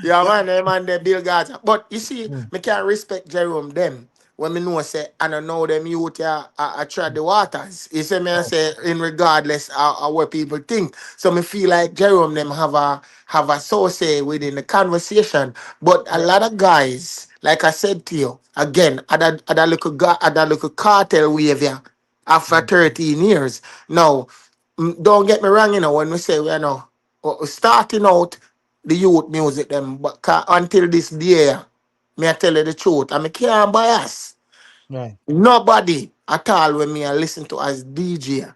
Yeah, Yeah. man, man, they Bill Gaza. But you see, Mm. me can respect Jerome them. When me know say I don't know them youth I tread the waters. You see me I Right. say in regardless of what people think. So me feel like Jerome them have a so say within the conversation. But a Yeah. lot of guys, like I said to you, again, at that look cartel wave here after Mm. 13 years. Now, don't get me wrong, when we say we know. starting out the youth music them, but until this day, me I tell you the truth, I can't bias. Right. Nobody at all when me I listen to as DJ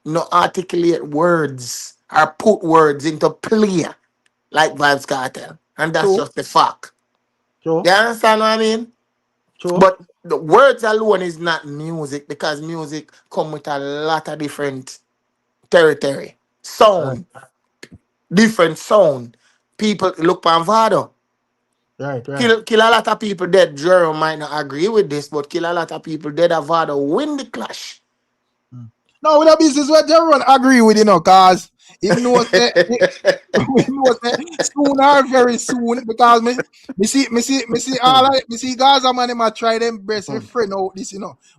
no articulate words or put words into play like Vybz Kartel. And that's True. just the fact. True. You understand what I mean? True. But the words alone is not music because music come with a lot of different territory. Right. Sound, different sound. People look on Vado. Right. Right. Kill a lot of people dead. Jerome might not agree with this, but kill a lot of people dead of Vado win the clash. No, with the business what everyone agree with, cause him knows that him knows that soon or very soon because me see all of me see Gaza man them a try them best we friend out this,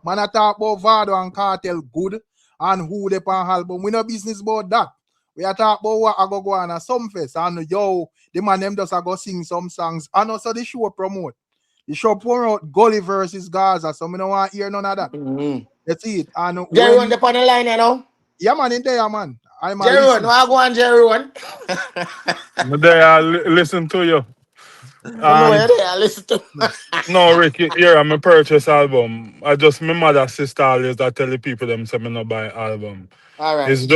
Man I talk about Vado and Kartel good and who they pan album. We no business about that. We are talk about what I go on a some fest and the man them just a go sing some songs and also the show promote. The show promote Gully versus Gaza, so me no want hear none of that. Mm-hmm. That's it. And Jerry on when the line, yeah, man, in there, man. I'm a Jerry on, listen. I go on Jerry on. But there I listen to you. I know you're there. Listen to. No, Rick, here I'm a purchase album. I just my mother sister always that tell the people them say me no buy album. All right. It's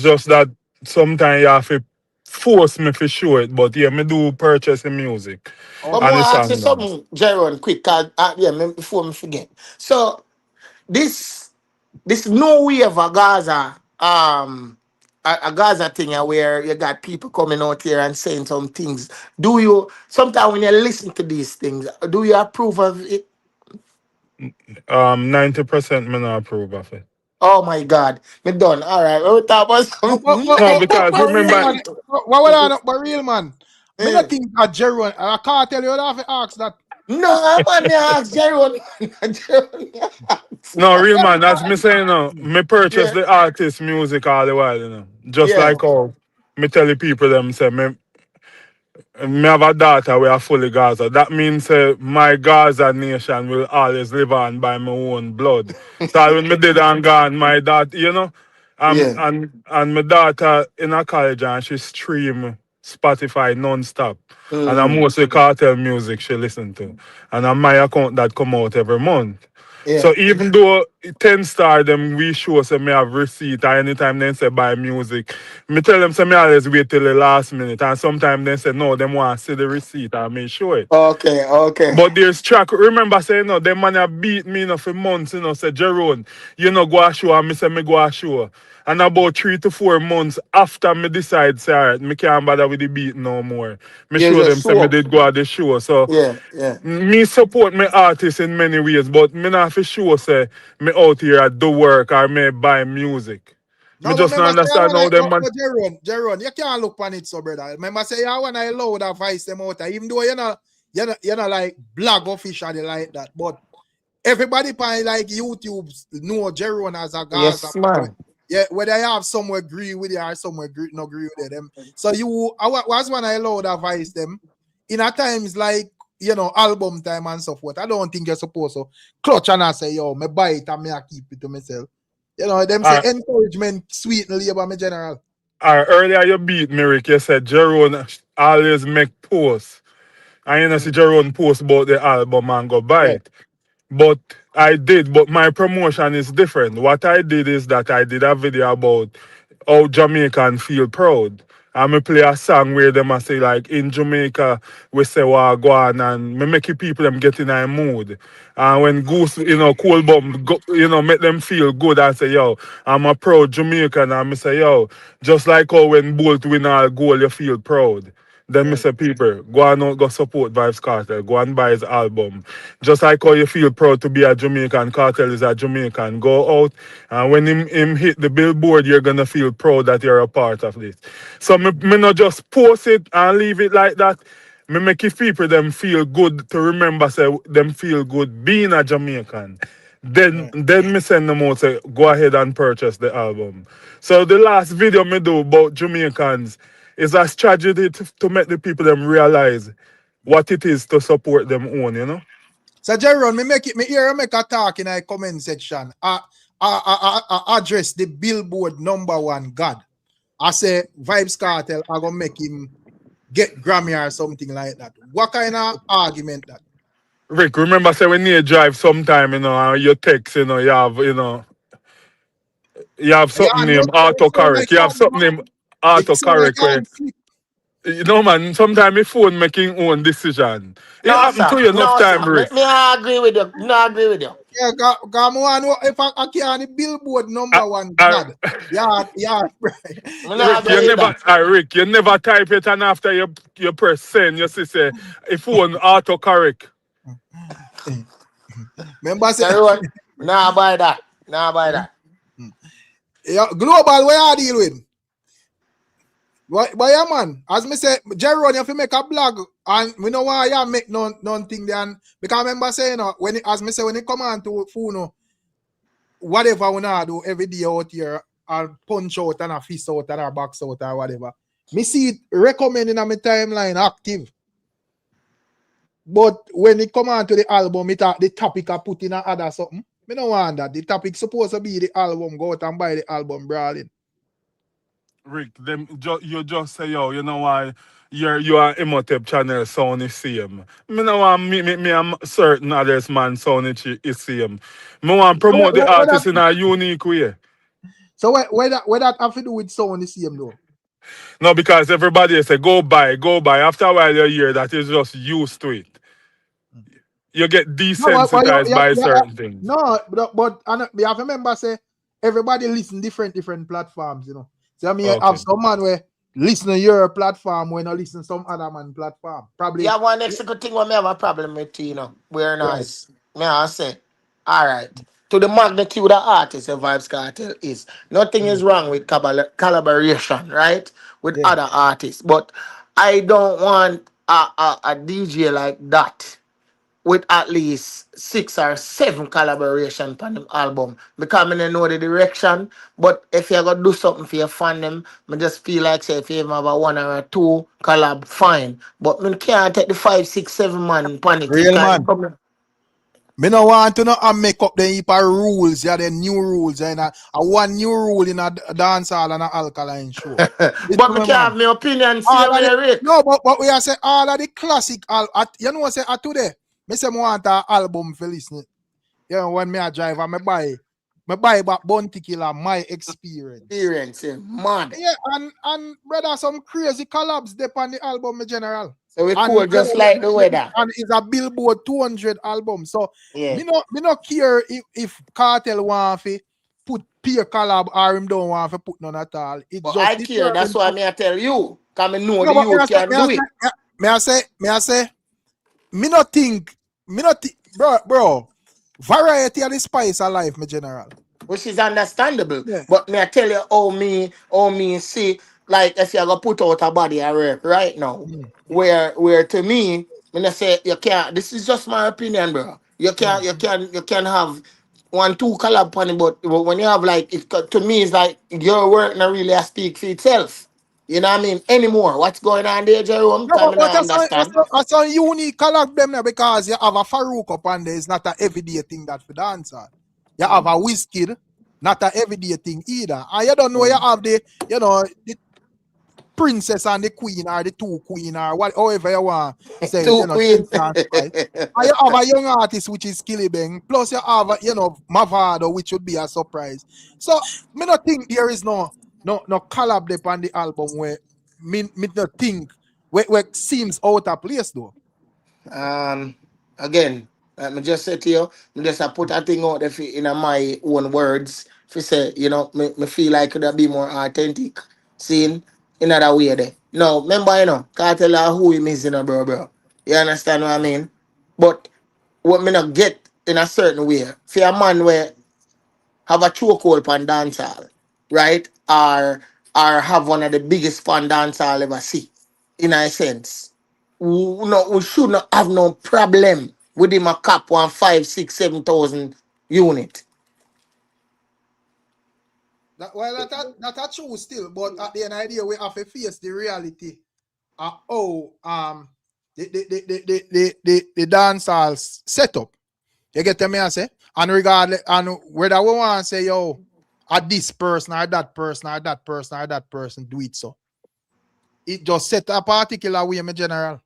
just that sometimes you have to force me to show it, but yeah, me do purchase the music But Okay. and more the ask you song them. something, Jerry, quick, cause before me forget. So this no way of a Gaza a Gaza thing where you got people coming out here and saying some things. Do you sometimes when you listen to these things, do you approve of it? 90% me not approve of it. Oh my God, me done. All right, we'll talk about But, something but, but, No, but, but, because but real remember, man, what would I know? But real man, me Eh. not think that Jerry, I can't tell you. I have to ask that. No, man, me ask Jerry. Jerry, no, real man, that's me saying no. Me purchase yeah, the artist music all the while, Just yeah. like how me tell the people them say me have a daughter we are fully Gaza. That means my Gaza nation will always live on by my own blood. So when me did and gone, my daughter, Yeah. and my daughter in a college and she stream Spotify non-stop. And I'm Mm-hmm. mostly cartel music she listen to. And on my account that come out every month. Yeah. So even though 10 star them we show say me have receipt or anytime they say buy music, me tell them say me always wait till the last minute and sometimes they say no, them want to see the receipt and me show it. Okay. Okay. But there's track. Remember saying no, them man have beat me for months, say Jerome, go a show and me say me go a show. And about 3 to 4 months after me decide say alright, me can't bother with the beat no more. Me Yeah. show them Just say me show up. did go at the show. So Yeah. Yeah. me support my artists in many ways, but me not for sure say me out here at do work or me buy music. Me No, but just not remember, say I understand want how them man. but Jerome, you can't look on it, so brother. Remember, say I want to allow that voice them out, even though you're not like blog officially like that, but everybody by like YouTube know Jerome as a Gaza. Yes, man. Yeah, whether I have some agree with you or some no agree with them. So I was when I allow that voice them in a times like album time and so forth. I don't think you're supposed to clutch and I say, yo, me buy it and me I keep it to myself. Them say Uh, encouragement sweeten labor, me general. Earlier you beat me, Rick. You said Jerome always make posts. I ain't see Jerome post about the album and go buy Right. it. But I did, but my promotion is different. What I did is that I did a video about how Jamaican feel proud. And me play a song where them a say like in Jamaica we say wagwan and me make the people them get in a mood. And when Goose, cool bomb, make them feel good and say, yo, I'm a proud Jamaican and me say, yo, just like how when Bolt win all goal you feel proud. Then Right. Mr. People, go and out, go support Vybz Kartel. Go and buy his album. Just like how you feel proud to be a Jamaican, Kartel is a Jamaican. Go out and when him hit the billboard, you're gonna feel proud that you're a part of this. So me not just post it and leave it like that. Me make if people them feel good to remember say them feel good being a Jamaican. Then Right. then me send them out say go ahead and purchase the album. So the last video me do about Jamaicans is a strategy to make the people them realize what it is to support them own. So Jerome, me here make a talk in a comment section. I address the billboard number one God. I say Vybz Kartel are gonna make him get Grammy or something like that. What kind of argument that? Rick, remember say when you drive sometime, you know, and you text, you have Yeah, something and named it sound like autocorrect. You have something named it sound like autocorrect where flip. you know man, sometimes my phone making own decision. It No, happened sir. to you enough No, time, sir. Rick. Me I agree with you. No, I agree with you. Yeah, if I can the Billboard I, #1 I, God. Yeah, yeah, Me yeah, not Rick, agree you with never that. Rick, you never type it and after you press send, you see say if phone autocorrect. Remember say Carry on. Nah, buy that. Nah, buy that. yeah, global where I deal with. But yeah, man, as me say, Jerry, you have to make a blog, and we know why you make none thing then. Because I remember saying, when it, as me say, when it come on to phone, whatever we now do every day out here, I'll punch out and a fist out and a box out or whatever. Me see it recommending on my timeline active. But when it come on to the album, the topic I put in a other something. Me no want that. The topic supposed to be the album. Go out and buy the album, brawling. Rick, you just say yo, you know why you are Imhotep channel sound is same. Me no want me and certain others man sound is same. Me want So promote the what that, artist in a unique way. so where that have to do with sound the same though? No, because everybody say go buy, go buy. After a while you hear that is just used to it. You get No, desensitized by certain things. no, but you have to remember say everybody listen different platforms, you know. So I mean have Okay. some man where listen to your platform when I listen to some other man platform. Probably Yeah, one extra good thing when me have a problem with, you know. We're right. nice. Me I say, all right. To the magnitude of artists a Vybz Cartel is, nothing is wrong with collaboration, right? With Yeah. other artists. But I don't want a DJ like that with at least 6 or 7 collaboration on the album. Because I don't know the direction. But if you're gonna do something for your fan them, I just feel like say if you even have a 1 or 2 collab, fine. But me can't take the 5, 6, 7 man panic. It Real can't man. come. Me no want to know and make up the heap of rules, yeah, the new rules, and a one new rule in a dance hall and a alkaline show. But Listen, me me can man. have my opinion All same of way, the, Rick. no, but we are say all of the classic you know what say today. Me say me want a album for listening. You know, when me a drive and me buy back Bounty Killer, my experience. Experience, yeah, mad. Yeah, and brother, some crazy collabs dep on the album in general. So we And cool just like the weather. and it's a Billboard 200 album. So Yeah. me no care if Kartel want to put peer collab or him don't want to put none at all. It's But just I care. That's determined. why me I tell you. Because I know No, the but youth can do it. me I say, me not think, bro, variety of the spice of life, me general. Which is understandable. Yeah. But may I tell you how me see, like if you're gonna put out a body of work right now, Mm, where to me, when I say you can't, this is just my opinion, bro. mm. You can have 1, 2 collab on it, but when you have like it to me it's like your work not really a speak for itself. You know what I mean? Anymore. What's going on there, Jerome? No, Come and but I understand. that's a unique collab them now because you have a Farouk up and there is not a everyday thing that for dancer. You have a Whiskey, not a everyday thing either. And you don't know you have the the princess and the queen or the two queen or what however you want say it, Two queen. Chelsea and Spice. And you have a young artist which is Skillibeng, plus you have Mavado, which would be a surprise. So me not think there is no collab there on the album where me not think where seems out of place though. Um, again, let me just say to you, me just put a thing out there in my own words. If you say, me feel like could have be more authentic, seeing in other way there. No, remember, can't tell her who him is, bro. You understand what I mean? But what me not get in a certain way, for a man where have a chokehold on dancehall, right? Or have one of the biggest fan dancehall ever see, in a sense. We should not have no problem with him a cap 1, 5, 6, 7 thousand unit. That's true still, but at the end of the day, we have to face the reality of how the dance halls set up. You get me I say? And regardless, and whether we want to say, yo, this person or that person or that person or that person do it so. It just set a particular way, my general.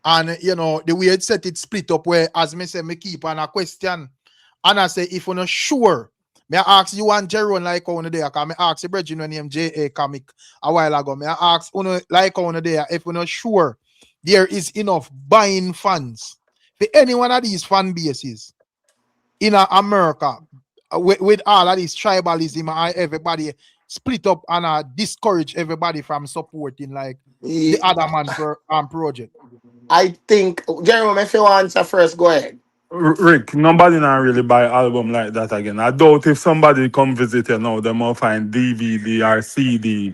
And you know, the way it set it split up where as me say me keep on a question. And I say if you're not sure, may I ask you and Jerome like on there, because I ask the brethren when name J.A. comic a while ago. May I ask you like on there if you're not sure there is enough buying fans for any one of these fan bases in America with all of this tribalism and everybody split up and discourage everybody from supporting like the other man project. I think, Jerome, if you want to answer first, go ahead. Rick, nobody not really buy album like that again. I doubt if somebody come visit you now, they might find DVD or CD,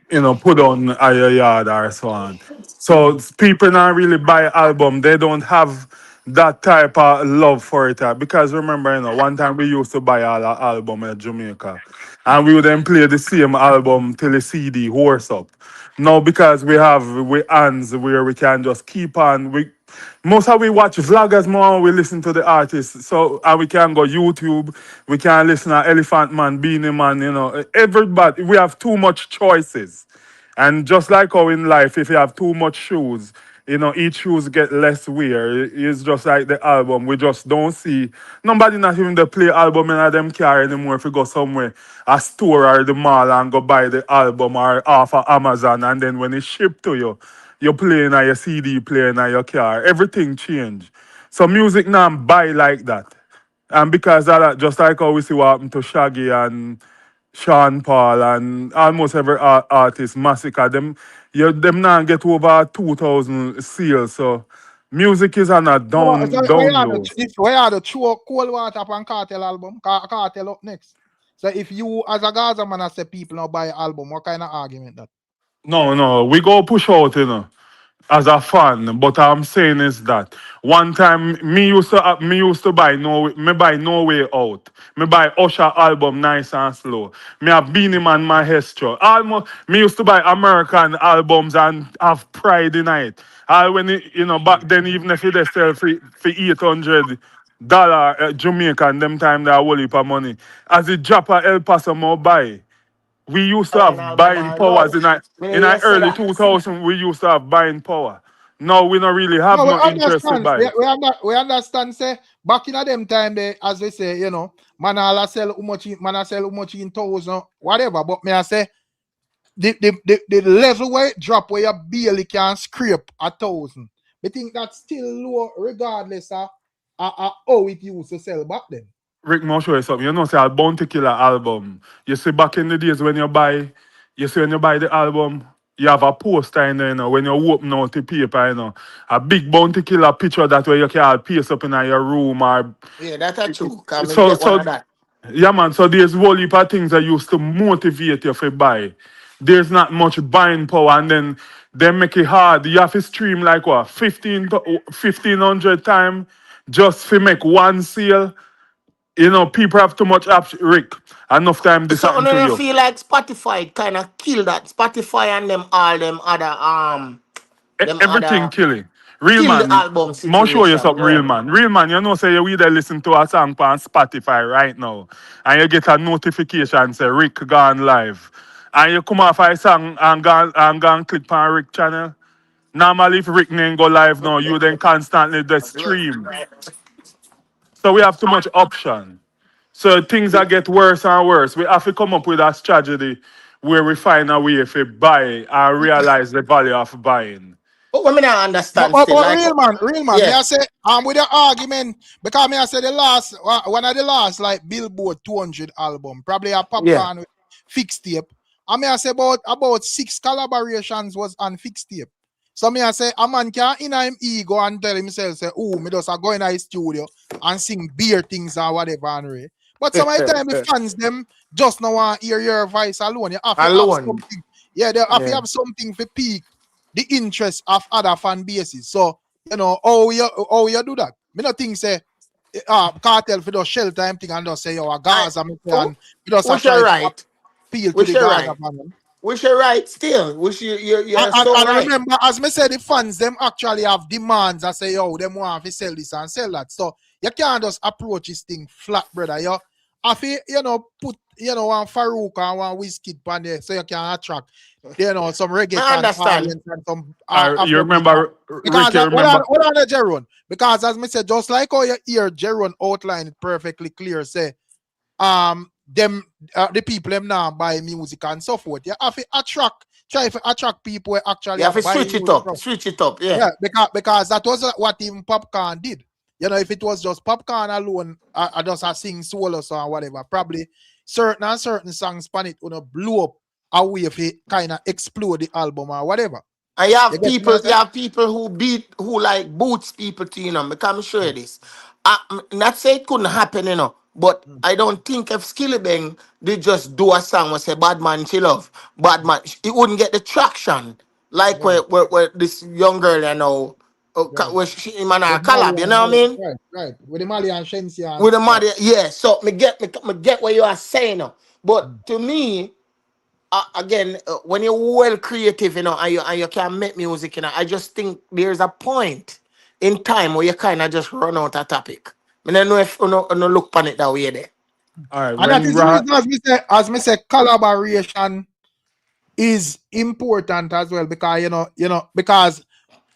put on at your yard or so on. So people not really buy album. They don't have that type of love for it. Because remember, one time we used to buy all our album in Jamaica. And we would then play the same album till the CD horse up. Now because we have hands where we can just keep on most of we watch vloggers more we listen to the artists. So and we can go YouTube, we can listen to Elephant Man, Beanie Man, everybody we have too much choices. And just like how in life, if you have too much shoes, each shoes get less wear. It's just like the album. We just don't see nobody not even the play album in them car anymore. If you go somewhere, a store or the mall and go buy the album or off of Amazon, and then when it's shipped to you, you're playing on your CD playing on your car. Everything changed. So music now buy like that. And because of that, just like how we see what happened to Shaggy and Sean Paul and almost every artist, Massacre, them now get over 2,000 sales. So music is on a No, so down low. where are the true cold water upon Kartel album? Kartel up next. So if you as a Gaza man say people now buy album, what kind of argument that? No, we go push out, as a fan, but I'm saying is that one time me used to buy no way out. Me buy Usher album nice and slow. Me have Beanie Man Maestro. Almost me used to buy American albums and have pride in it. When back then even if they sell for $800 Jamaican them time they a whole heap of money. As it drop a El Paso more buy. We used to have buying powers in our early 2000. We used to have buying power. Now we don't really have no interest to buy. We understand. Say back in them time, they as they say, man, I sell how much in thousand, whatever. But me I say the level where it drop where you barely can scrape 1,000. I think that's still low, regardless of how it used to sell back then. Rick, I'll show you something. Say a Bounty Killer album. You see back in the days when you buy the album, you have a poster in there, when you open out the paper, a big Bounty Killer picture that way you can paste up in your room or. Yeah, that's true. Yeah, man. So there's whole heap of things that used to motivate you to buy. There's not much buying power, and then they make it hard. You have to stream like what 1,500 times just to make one sale. People have too much apps, Rick. Enough time this happen to you. Feel like Spotify kind of kill that. Spotify and all them other everything killing. Real man. I'll show you something, real man. Real man, say you either listen to a song on Spotify right now, and you get a notification say Rick gone live, and you come off a song and go click on Rick channel. Normally, if Rick name go live now, you then constantly the stream. So we have too much option. So things that get worse and worse. We have to come up with a strategy where we find a way to buy and realize the value of buying. But women don't understand. But real man. Yeah. Me I say with the argument because me I say one of the last like Billboard 200 album, probably a popcorn with fixed tape. I mean I say about 6 collaborations was on fixed tape. So me I say a man can in him ego and tell himself say, oh, me just go in his studio and sing beer things or whatever and but some of the time the fans them just now want to hear your voice alone. You have to have something. Yeah, they have to have something for peak the interest of other fan bases. So how you do that? Me not think say Kartel for the shell time thing and just say a Gaza and just right. Appeal to the Gaza fan. Which you're right still. Which you're so and right. Remember, as me said, the fans them actually have demands and say, them want to sell this and sell that. So you can't just approach this thing flat, brother. You have to, put one Farouk and one Wizkid pan there, so you can attract, some I reggaeton understand. audience and some You Afrobeat. remember, Because Rick, you remember? what are the Jeron? Because as me said, just like how you hear Jeron outline it perfectly clear, say them the people them now buy music and so forth. You have to try to attract people who actually You have are to buying switch it music. up. Switch it up, yeah. Yeah, because that was what even Popcorn did. If it was just Popcorn alone, I just a sing solo song or whatever, probably certain songs pan it blew up a way if it kind of explode the album or whatever. And you You have get what people, I'm saying? who like boots people to, because I'm sure this. Not say it couldn't happen, but Mm, I don't think if Skillibeng did just do a song where say bad man she love, bad mm. man, it wouldn't get the traction like Right, where this young girl, right. where she him and her With Mali collab, you and know what I mean? right, right. With the Mali and Shensia and With the stuff. mother, yeah. So me get what you are saying, but Mm. to me, again, when you're well creative, and you can make music, I just think there's a point in time where you kind of just run out of topic. I don't know if you no look on it that way there. All right, And that when is the reason, as me say, collaboration is important as well because because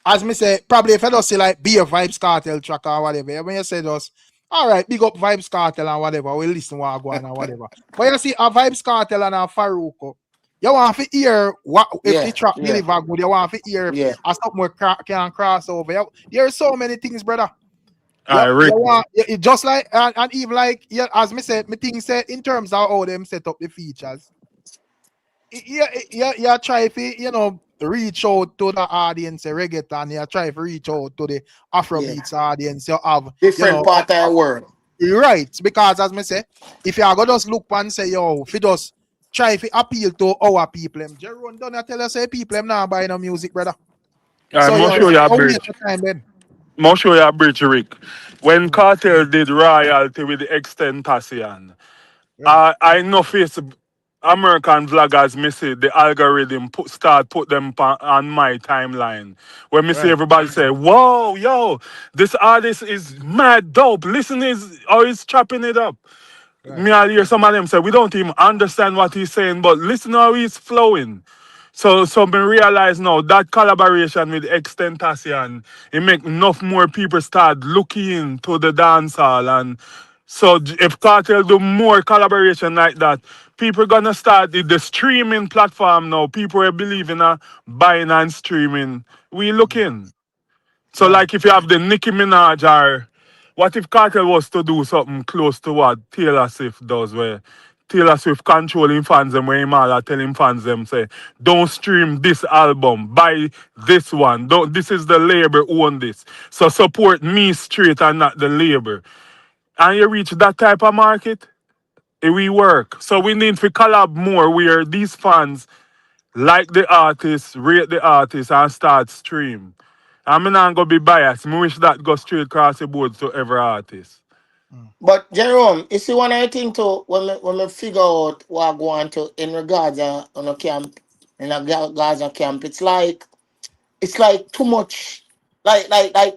as me say, probably if I just say like be a Vybz Kartel track or whatever, when you say just all right, big up Vybz Kartel and whatever, we listen what go on or whatever. But you see a Vybz Kartel and a Farouk, you want to hear what if the Yeah, track yeah, deliver good, you want to hear if yeah. a something can cross over. There's so many things, brother. all right, You Rick. want just like and even like as me said, me thing said in terms of how them set up the features. You try to reach out to the audience, reggaeton. You try to reach out to the Yeah. Afrobeats audience. You have Different part of the world. right because as me say, if you are gonna just look and say yo, if you just try to appeal to our people, Jerome don't tell us say people them now buy no music, brother. I'm So gonna yo, show you a don't waste bridge. your time then. I'm gonna show you a bridge, Rick. When Mm, Cartel did royalty with the Extentacion, right, I know face American vloggers me say the algorithm put them on my timeline. When me see right, everybody say, whoa, yo, this artist is mad dope. Listen is how he's chopping it up. right. Me I hear some of them say we don't even understand what he's saying, but listen how he's flowing. So me realize now that collaboration with Extentacion, it make enough more people start looking to the dancehall. And so if Cartel do more collaboration like that, people gonna start the streaming platform now. People are believing buying and streaming. We looking. So Right. like if you have the Nicki Minaj or what if Cartel was to do something close to what Taylor Swift does where Taylor Swift controlling fans and where him all are telling fans them say, don't stream this album, buy this one. Don't this is the label own this. So support me straight and not the label. And you reach that type of market, it will work. So we need to collab more where these fans like the artist, rate the artist, and start stream. I'm not gonna be biased. I wish that go straight across the board to every artist. Mm, But Jerome, you see one I think to when we figure out what I go on to in regards on a camp in a Gaza camp, it's like too much. Like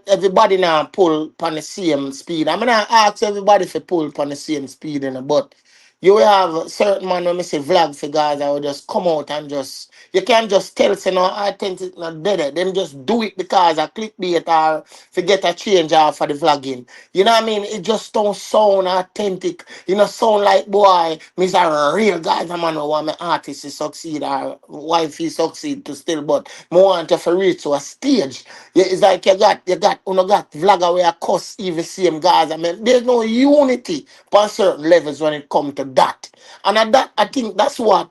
everybody now pull on the same speed. I'm gonna ask everybody to pull on the same speed, but you will have certain man when me say vlog for guys that will just come out and just you can't just tell say no authentic not dead. Them just do it because a clickbait or forget a change off for the vlogging. You know what I mean? It just don't sound authentic. You know, sound like boy, me's a real guys. I'm man who want my artist to succeed or wife he succeed to still, but more want to reach to a stage. Yeah, it's like you got vlogger where cuss even same guys. I mean, there's no unity on certain levels when it comes to that. And at that, I think that's what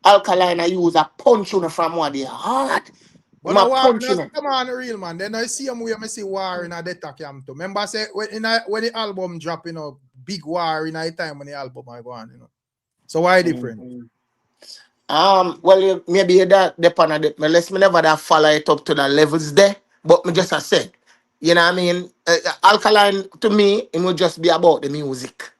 Alkaline I use a punch you from what they heart. but My no war, punch no, you. come on, real man. Then I see him where I see war in a data camp too. Remember, I say when the album drop, big war in a time when the album I go on. So why different? Well, maybe that depend on it. Let's me never that follow it up to the levels there. But me just I said, you know what I mean? Alkaline to me, it would just be about the music.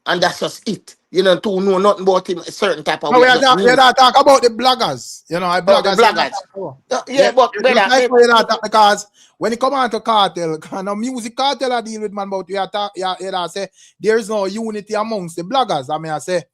And that's just it. You know, to know nothing about him a certain type of No, way. we are Just we music. are talk about the bloggers. You know, I Oh, the bloggers. You know, blackguards. yeah, Yeah, but just brother, like we are talk because when it come on to cartel, kind of music cartel I deal with, man, but we are talk, yeah, say there is no unity amongst the bloggers. I mean, I say,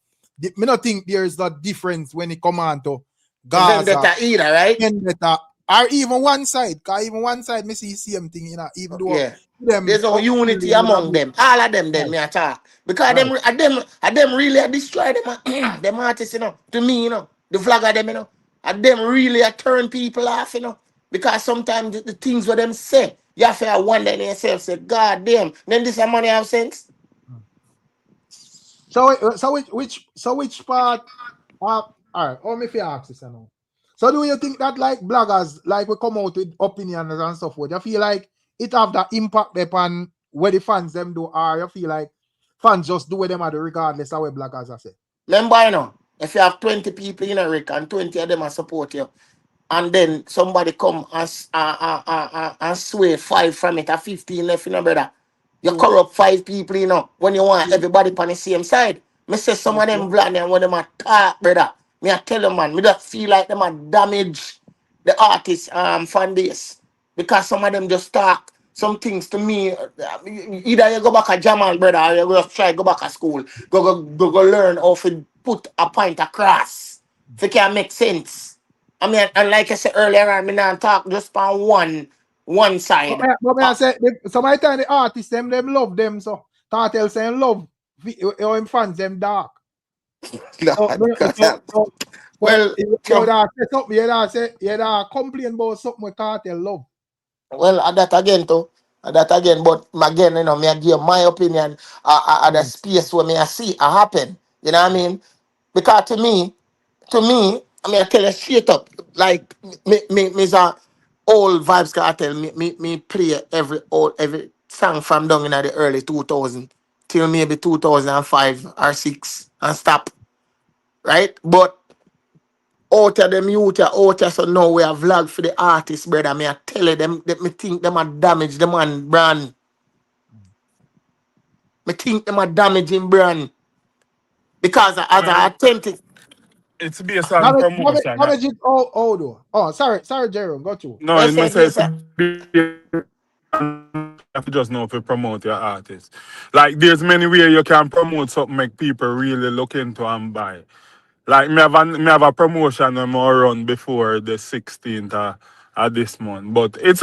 me not think there is no difference when it come on to Gaza, vendetta either, right? vendetta, or even one side. Cause even one side, me see same thing, you know, even though Yeah. them There's no unity upbuilding with a among them. All of them, right, me attack. Because right. them really destroy them, them artists, you know. To me, you know, the flag of them, you know. And them really turn people off, you know. Because sometimes the things what them say, you have to wonder in yourself, say, God damn, then this a money have sense. So which part? All right. How me fi ask this now? So do you think that like bloggers like we come out with opinions and so forth? You feel like it have that impact upon where the fans them do, or you feel like fans just do what them are do regardless of what bloggers are say? Remember, you know, if you have 20 people in a Rick and 20 of them are support you, and then somebody come and sway 5 from it, a 15 left, you know, brother. You True. corrupt 5 people, you know, when you want True. everybody on the same side. Me say some of them Okay. black and when them a talk, brother. Me I tell them, man, me just feel like them a damage the artist fan base. Because some of them just talk some things to me. Either you go back a Jamal, brother, or you just try go back to school. Go learn how to put a point across. If it can make sense. I mean, and like I said earlier, I mean, I talk just on one But side. I say somebody tell the artists them love them so Kartel saying love him fans them dark. So, Well, you da say something, you da complain about something with Kartel love. well, that again too. That again, but again, you know, me I give my opinion at the space where me I see it happen. You know what I mean? Because I mean, I tell you straight up, like me's a old Vybz Kartel. Me play every song from down in the early 2000 till maybe 2005 or 6 and stop. Right? But out of them youth out of so now we have vlog for the artist, brother. Me I tell you them that me think them are damage the man brand. Me think them are damaging brand. Because as Well, an authentic. it's based on promotion. Damage it though. Oh, sorry, Jerome, got you. No, Well it said, must say yes, it's sir. you have to just know if you promote your artist. Like there's many ways you can promote something make people really look into and buy. Like me have a promotion I'm gonna run before the 16th of this month. But it's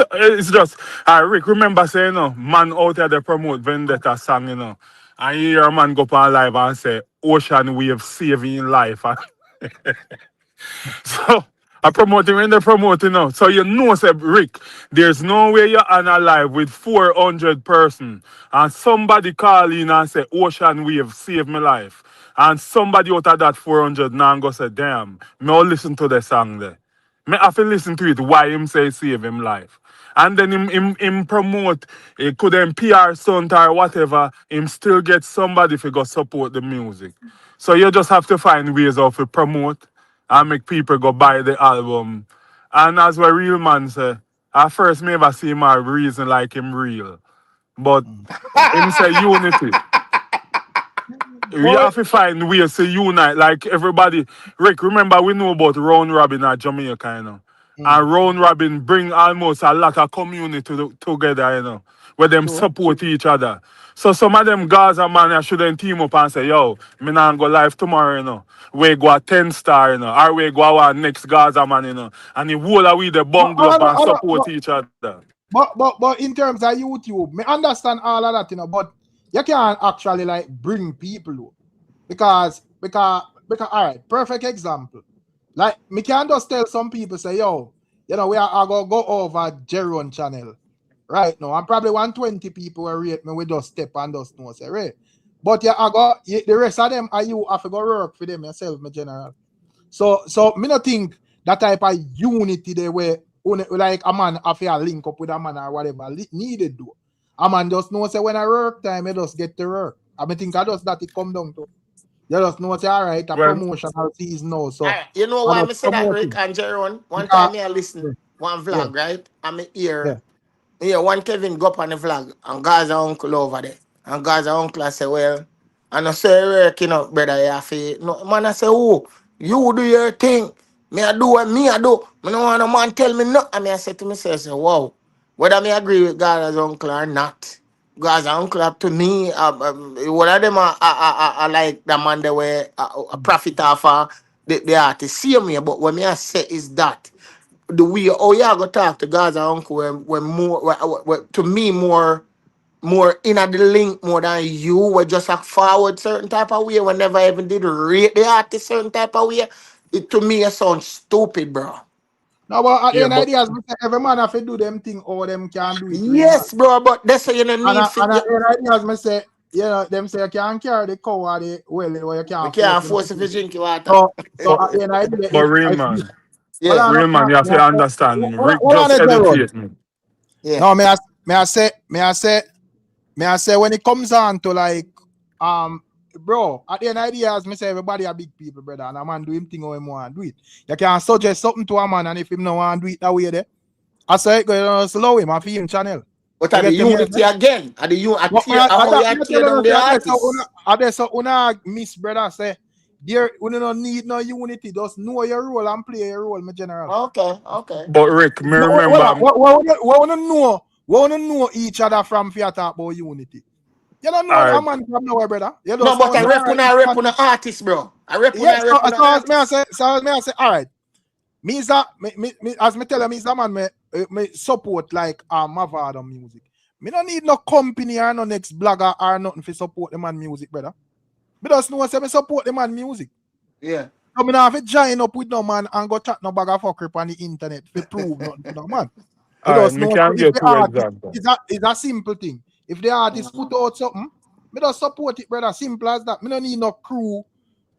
just Rick, remember saying man out there they promote Vendetta song, and you hear a man go on live and say Ocean Wave saving life. So I promoting when they promoting now. So you know, say Rick, there's no way you're on a live with 400 person and somebody call in and say Ocean Wave saved my life. And somebody out of that 400 now go say, damn, me all listen to the song there. Me have to listen to it why him say save him life. And then him promote, it could him PR stunt or whatever, him still get somebody to go support the music. So you just have to find ways of to promote and make people go buy the album. And as what real man say, at first me ever see my reason like him real. But him say unity. We But have to find ways to unite, like everybody. Rick, remember we know about round robin at Jamaica, And round robin bring almost a lot of community together, where them true. support each other. So some of them Gaza man I shouldn't team up and say, yo, me not go live tomorrow, We go a 10-star, Or we go our next Gaza man, And the whole of we the bungle up and support each other. But in terms of YouTube, me understand all of that, but you can't actually like bring people though. Because all right, perfect example. Like me can just tell some people say, yo, we are gonna go over Jeron channel right now. And probably 120 people will rate me, we just step and just know say right. But the rest of them are you have to go work for them yourself, my general. So me not think that type of unity they were like a man have to link up with a man or whatever needed do. A man just know say when I work time, I just get to work. I mean think I just that it come down to. You just know say all right, a Well, promotional season now. So Alright, you know I why I just say that, promote Rick him. and Jeron? One Because, time me I listen one yeah, vlog, right? I'm yeah. here one Kevin go up on the vlog and Gaza uncle over there. And Gaza uncle I say, well, And I say, working out, brother, you have to, no, man, I say, oh, you do your thing. Me, I do what me, I do. Me no want a man tell me no. I mean, I say to myself, I say, wow, whether me agree with God as uncle or not, God's uncle up to me, one of them are like the man that were a profit off the artist, see me, but what me I say is that the way, oh, yeah, I go talk to God's uncle when more, to me, more in the link more than you were just like forward certain type of way when never even did rate the artist certain type of way. It to me it sounds stupid, bro. No, but at the Yeah, end of but the day, as me say, every man have to do them thing or them can do it way back. Yes, bro, but that's why you don't And need at figure. the end of the day, as me say, you know, them say you can't carry the cow or the well, or you We can't force can't them force to if you drink. drink your water. So but at the end of the day, but real if man, hold Yeah, on, real man, you have may I to say, understand. Rick hold on, just Jerome. educate me. yeah. No, may I say when it comes on to like bro, at the end of the day, as me say, everybody are big people, brother, and a man do him thing how him want do it. You can suggest something to a man, and if him no want do it that way there, I say go slow him and him channel. But You at the get me? unity again, at the I But tear how you me tear tell down you, the say, artist. there's so una miss brother say, there we don't need no unity. Just know your role and play your role, my general. Okay, okay. But Rick, me No, remember. what wanna know? What wanna know each other from fear talk about unity? You don't know a Alright, man from nowhere, brother. You No, just know but say, all right, I this rep man. on the artist, bro. I rep on Yes, I rep on the artist. so may I say, all right. Me is a me as me tell you, me is a man me support like Mavado music. Me don't need no company or no next blogger or nothing for support the man music, brother. Me just know say me support the man music. Yeah. So me not have to join up with no man and go chat no bag of fucker on the internet to prove nothing to no man. Me alright, just me know can if get the two artist examples. is a simple thing. If the artist put out something, me just support it, brother. Simple as that. Me don't need no crew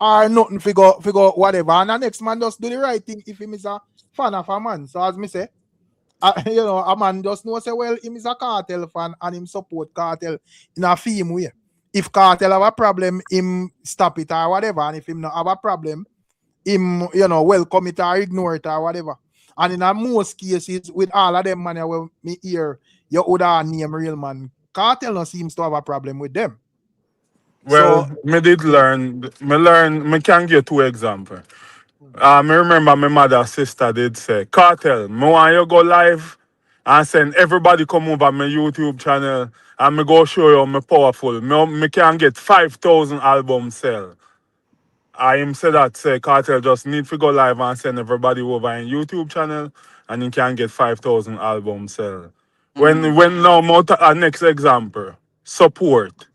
or nothing figure whatever. And the next man just do the right thing if him is a fan of a man. So as me say, you know, a man just know say, well, him is a Kartel fan and him support Kartel in a theme way. If Kartel have a problem, him stop it or whatever. And if him not have a problem, him, you know, welcome it or ignore it or whatever. And in a most cases, with all of them man where me hear, you would have name real man. Kartel no seems to have a problem with them. Well, So me did learn, me can give two examples. Me remember my mother sister did say, Kartel, me want you go live and send everybody come over my YouTube channel and me go show you me powerful. Me can get 5,000 albums sell. I him say that say Kartel just need to go live and send everybody over in YouTube channel and he can get 5,000 albums sell. When now next example, support.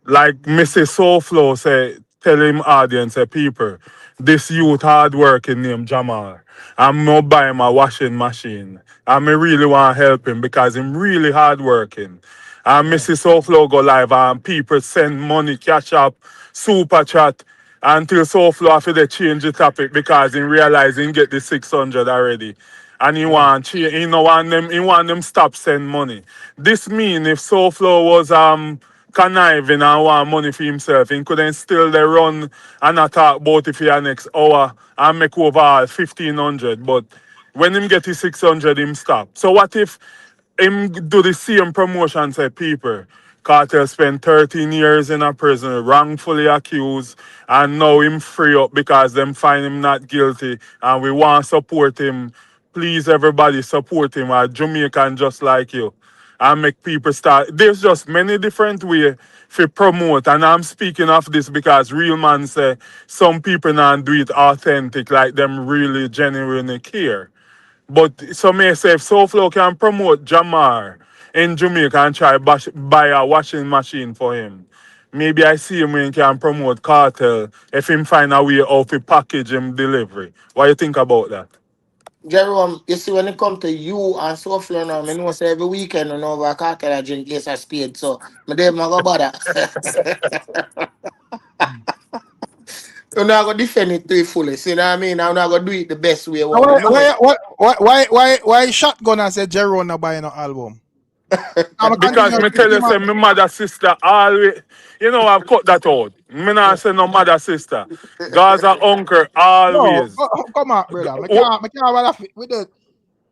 Like Mrs. Soulflow say, tell him audience, say people, this youth hard working named Jamal. I'm not buying my washing machine. And me really want to help him because him really hard working. And Mrs. Soulflow go live and people send money, cash up, super chat until Soulflow after they change the topic because he realize he get the 600 already. And he want them stop send money. This mean if Soulflow was conniving and want money for himself, he couldn't still they run and not talk about it for the next hour and make over 1,500. But when him get his 600, him stop. So what if him do the same promotion, say people? Cartel spent 13 years in a prison, wrongfully accused, and now him free up because them find him not guilty, and we want to support him. Please, everybody, support him. A Jamaican just like you, and make people start. There's just many different ways to promote, and I'm speaking of this because real man say some people not do it authentic, like them really genuinely care. But some may say if Soulflow can promote Jamar in Jamaica and try buy a washing machine for him, maybe I see him when he can promote Cartel if him find a way how to package him delivery. What you think about that? Jerome, you see when it come to you and so flow now, I know say every weekend and over a cartel I drink yes I spade. So my day my go bother. You're not gonna defend it to the fullest, you know what I mean? I'm not gonna do it the best way what we know it. why shotgun and say Jerome not buying no album? I'm Because continue me to tell you, him say my mother sister always, I've cut that out. Me not say no mother sister. Gaza uncle no, always. come on, brother. Wh- Me can't with the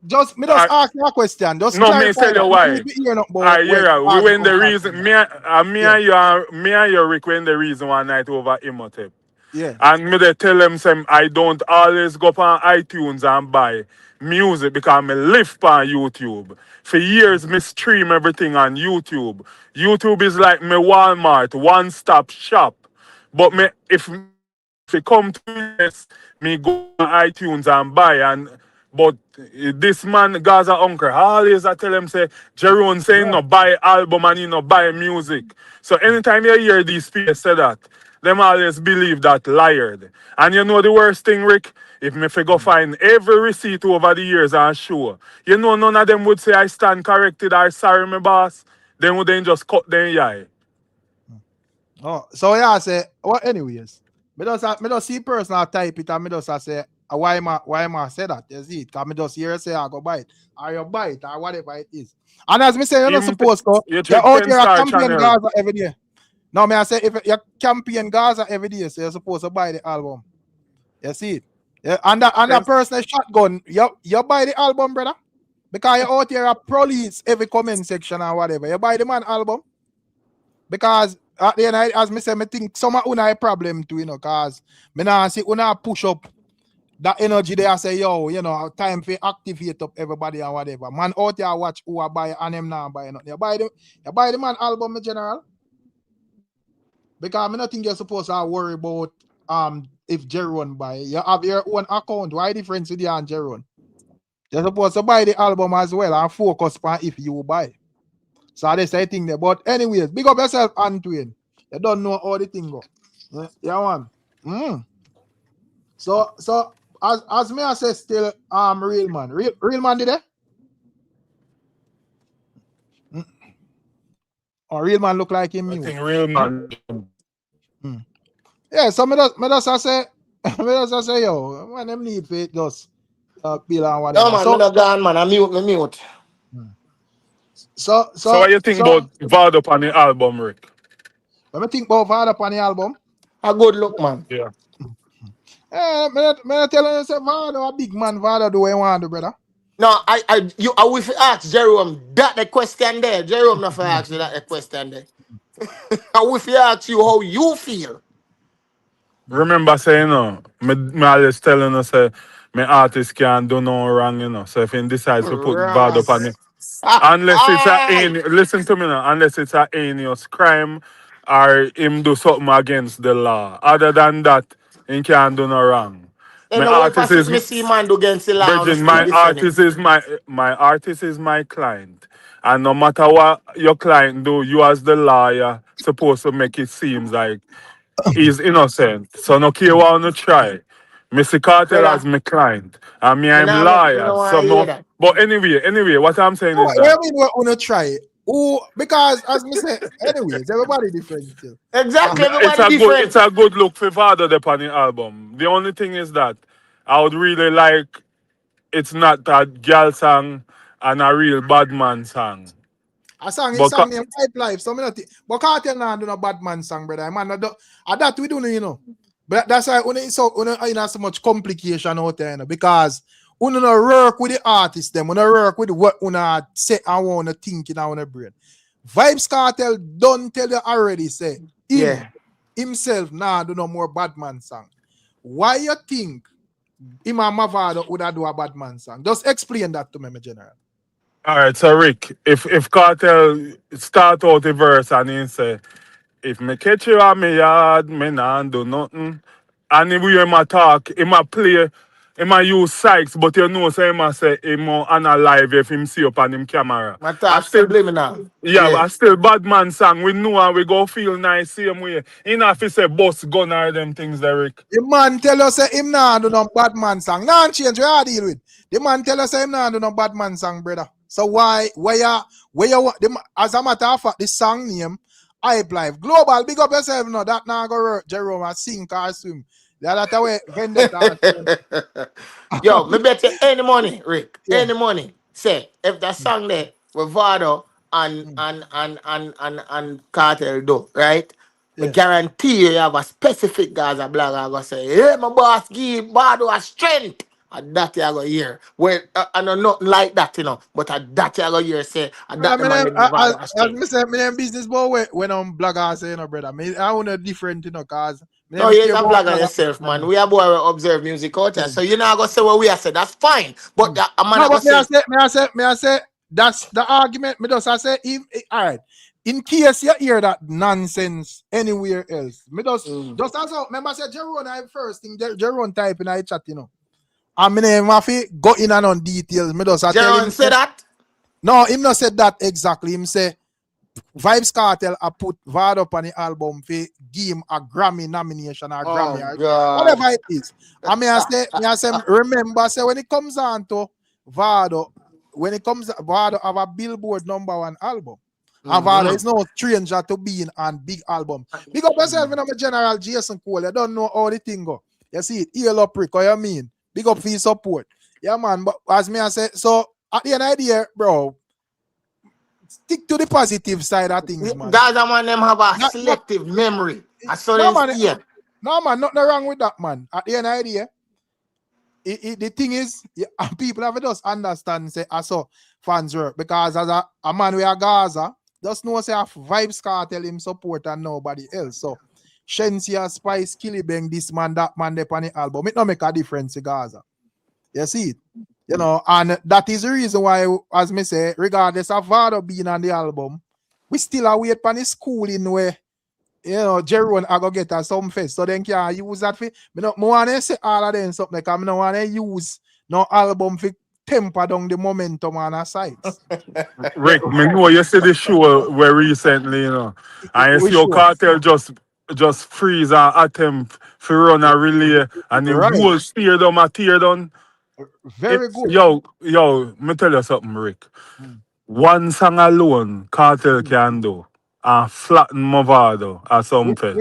just me just ask you a question. Just No, me clarify tell that. you No need why. to hear nothing I about hear when ya. We Vybz win the come back. reason. Yeah, Me and you, Rick, win the reason one night over Imhotep. yeah. And me they tell them some I don't always go on iTunes and buy music because me live on YouTube. For years me stream everything on YouTube. YouTube is like me Walmart, one-stop shop. But me if it come to yes, me go on iTunes and buy and but this man Gaza Uncle always I tell him say Jerome saying Bro. no buy album and he no buy music. So anytime you hear these people say that, them always believe that liar. And you know the worst thing, Rick? If me fi go find every receipt over the years and show, you know none of them would say I stand corrected or sorry me boss. Then would then just cut them eye. Oh, so yeah, I say, well, anyways, me just see personal type it and me just say, why am I say that? You see it? Cause me just hear say I go buy it, or you buy it, or whatever it is. And as me say, you're not Even supposed to. you You're check out 10 here a star campaign channel. Gaza every day. No, me I say if you campaign Gaza every day, so you're supposed to buy the album. You see it? Yeah, and that personal shotgun, you buy the album, brother. Because you're out here a police every comment section or whatever. You buy the man album. Because at the end, as me say, me think some of una a problem too, cause me now see una push up that energy there say, yo, time for activate up everybody and whatever. Man out here watch who I buy and them now buy nothing. You buy the man album in general. Because I don't think you're supposed to worry about if Jeron buy. You have your own account. Why difference with you and Jeron? You're supposed to buy the album as well and focus on if you buy. So that's the thing there. But anyways, big up yourself, Antoine. You don't know how the thing go. Yeah, man. So as me I say still real man. Real man did it? Or real man look like him I mute. think real man. Yeah, so me just say yo, when them need for it just bill and whatever. No man, So me not gone man. I mute. So So what you think about Vybz on the album, Rick? when I think about Vybz on the album, A good look, man. Yeah. me tell you say Vybz a big man, Vybz do what you want to do, brother. No, I will ask Jerome that the question there. Jerome not for ask you that the question there. I will ask you how you feel. Remember saying, me always telling us, say, my artist can't do no wrong, So if he decides to put Vybz on it, unless it's listen to me now, unless it's a heinous crime or him do something against the law. Other than that, he can't do no wrong. You My know what artist if me is see man do against the law and Virgin, still defend it? my artist is my client. And no matter what your client do, you as the lawyer supposed to make it seem like he's innocent. So no care what you try. Mr. Kartel as Brother, my client. And me me I'm lawyer. no want So to hear no, that. but anyway, what I'm saying is What that mean what wanna try? Oh, because as me say, anyways, everybody different still. Exactly, everybody it's different. a good look for Vado upon the album. The only thing is that I would really like it's not a girl song and a real bad man song. A song But named Pipe Life. So me not but Kartel now do no bad man song, brother. Man, that we do. But that's why una so much complication out there, because una no work with the artist them, una work with what una say and wanna think in our brain. Vybz Kartel don't tell you already say himself now do no more bad man song. Why you think him and Mavado would do a bad man song? Just explain that to me, my general. all right, so Rick, if Kartel start out the verse and he say, if me catch you on me yard, me nah do nothing. And if we hear him talk, he might play, he might use Sykes, but you know, so he might say he more alive if him see up on him camera. My talk subliminal. Yeah, but still bad man song. We know and we go feel nice same way. Enough if say boss gun or them things, Derek. The man tell us say him nah do no bad man song. Nah change where I deal with. The man tell us say him nah do no bad man song, brother. So where you as a matter of fact, the song name Hype Life. Global, big up yourself now. That now go work, Jerome, and sink or swim. That way, vendetta. Yo, me bet you any money, Rick. Any money. Say, if that song there with Vado and Kartel do, right? I guarantee you have a specific Gaza blogger gonna say, hey, my boss give Vado a strength And that you go hear. Well, I know nothing like that, but that you go hear say, and Brother, that the man in Mavado has as changed. me say, me name business boy when I'm blogger say, brother. I want a different, cause me No, never you're care a about blogger blogger. yourself, man. We are boy we observe music culture. So you're not gonna say what we are say, that's fine. But a man No, I go but say, me I say, that's the argument. Me just I say, all right. In case you hear that nonsense anywhere else, me just as well. Remember, I said Jerome, I first thing Jerome type in I chat, I mean, if I go in and on details, me just I tell him. Jaron say that? No, him not said that exactly. Him say Vybz Kartel I put Vado up on the album for give him a Grammy nomination or Oh Grammy or God. whatever it is. I mean, I say, remember, say when it comes on to Vado, when it comes Vado have a Billboard #1 album. And Vado is no stranger to being on big album. Big up yourself, I'm a General Jason Cole. You don't know how the thing go. You see it, heel up Rick, what you mean? Big up for your support. Yeah, man. But as me I say, so at the end of the year, bro, stick to the positive side of things, man. Guys, a man them have a selective memory. I saw No, them man. here. No, man, nothing wrong with that, man. At the end of the day, the thing is, people have to just understand, say, I saw fans work. Because as a man with a Gaza, just know, say, Vybz Kartel him support and nobody else. So, Shensia, Spice, Killy this man, that man, they on the album. It don't make a difference in Gaza. You see it? And that is the reason why, as me say, regardless of Vado being on the album, we still await for the schooling where Jerome I go get us some fest. So then can use that for me want to say all of them something like I don't want to use no album for temper down the momentum on our sites. Rick, me know you see the show where recently, and you see your Kartel just freeze and attempt to run a relay and the whole steer down a tear down. Very good. Yo, me tell you something, Rick. One song alone Kartel can do and flatten Mavado or something.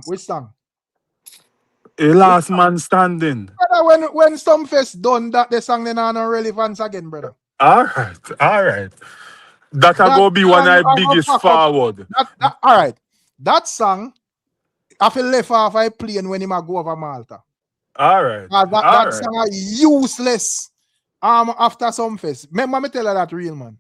Which song? A last man standing. Brother, when some fest done that the song then are no relevance again, brother. All right. That go be one of the biggest forward. All right. That song, I feel left off I playing when him go over Malta. All right. That song is useless after some fest. Remember me tell her that real man.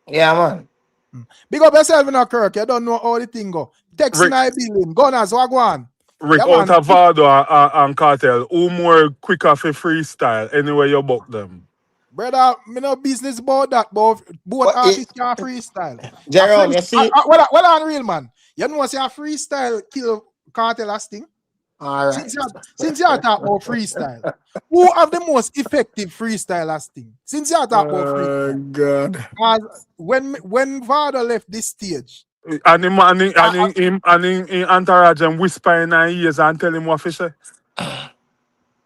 Yeah, man. Big up yourself in a Kirk. You don't know how the thing go. Text in I building. Gunners, what go on? Rick, out of Vado and Kartel, who more quicker for freestyle anyway you book them? Brother, me no business about that, but both artists can freestyle. Jerome, you see? Well, on real man. You know what say a freestyle kill Kartel last thing? All right. Since you talk about freestyle, who have the most effective freestylers thing? Since you talk about freestyle, God. because when Vado left this stage, and him entourage and whisper in his ears and tell him what to say.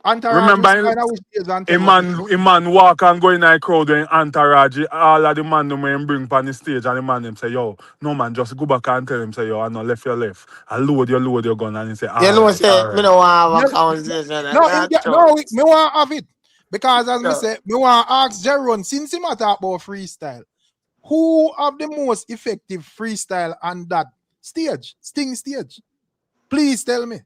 Remember, a man walk and go in a crowd and entourage all of the man them bring on the stage and the man them say, yo, no man, just go back and tell him, say, yo, I know left your left. I load your gun and he say, you know what say, me no want have a conversation. No, me want have it. Because as me say, me want to ask Jerome, since him talk about freestyle, who have the most effective freestyle on that stage? Sting stage. Please tell me.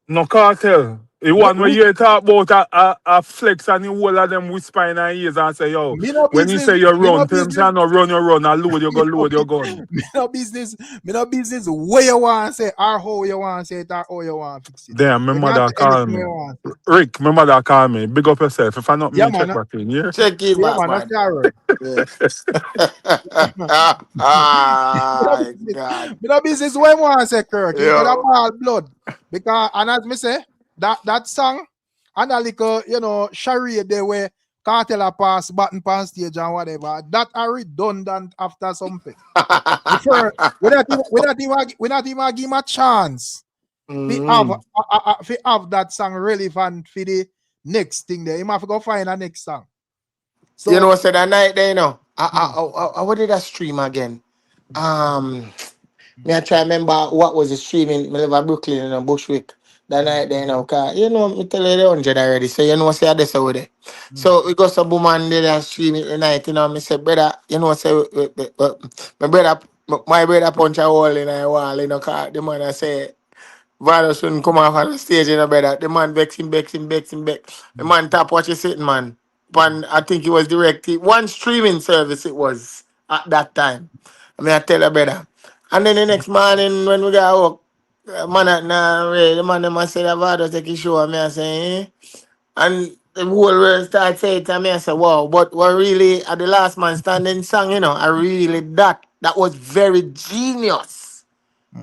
No Kartel. The one where you talk about a flex and the whole of them whisper in our ears and say, yo, when you say you run, tell them say no run, and load your gun. Me no business where you want to say or how you want to say it or how you want to fix it. Damn, my mother call me. Rick, my mother call me. Big up yourself. If I not me, check back in, yeah? Check it back, man. God. Me no business where you want to say, Kirk. You get a ball blood. Because, and as me say, that song and a little, charade there where Kartel pass button pan stage and whatever, that are redundant after something. We not even give him a chance to have that song relevant for the next thing there. He have to go find a next song. So, you know what said that night there, what did I stream again? Me I try remember what was the streaming. Me live in Brooklyn in Bushwick. That night there, me tell you the 100 already. So you know say this over there. So we go some woman there and streaming the night. Me say brother, say my brother punch a hole in a wall. The man I say Vybz shouldn't come off on the stage, you know, brother. The man vex him. The man tap what you sitting, man. One, I think it was directly one streaming service it was at that time. I mean, I tell you, brother. And then the next morning when we got work, man at the man them say that Vybz take his show, and me I say, and the whole world start saying to me, I say, wow, but what really at the last man standing song, you know, I really that was very genius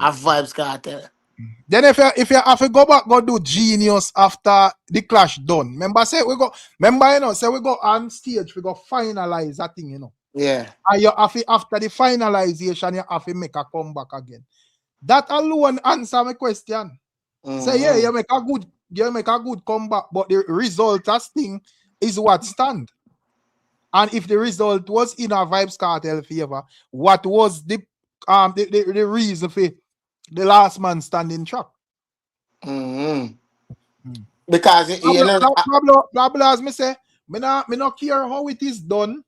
of Vybz Kartel. Then if you have to go back, go do Genius after the clash done. Remember, say we go on stage, we go finalize that thing, you know. Yeah. And you have to, after the finalization, you have to make a comeback again. That alone answer my question. Say yeah, you make a good comeback, but the result as thing is what stand. And if the result was in a Vybz Kartel favor, what was the reason for the last man standing track? Because Pablo, as me say, me not care how it is done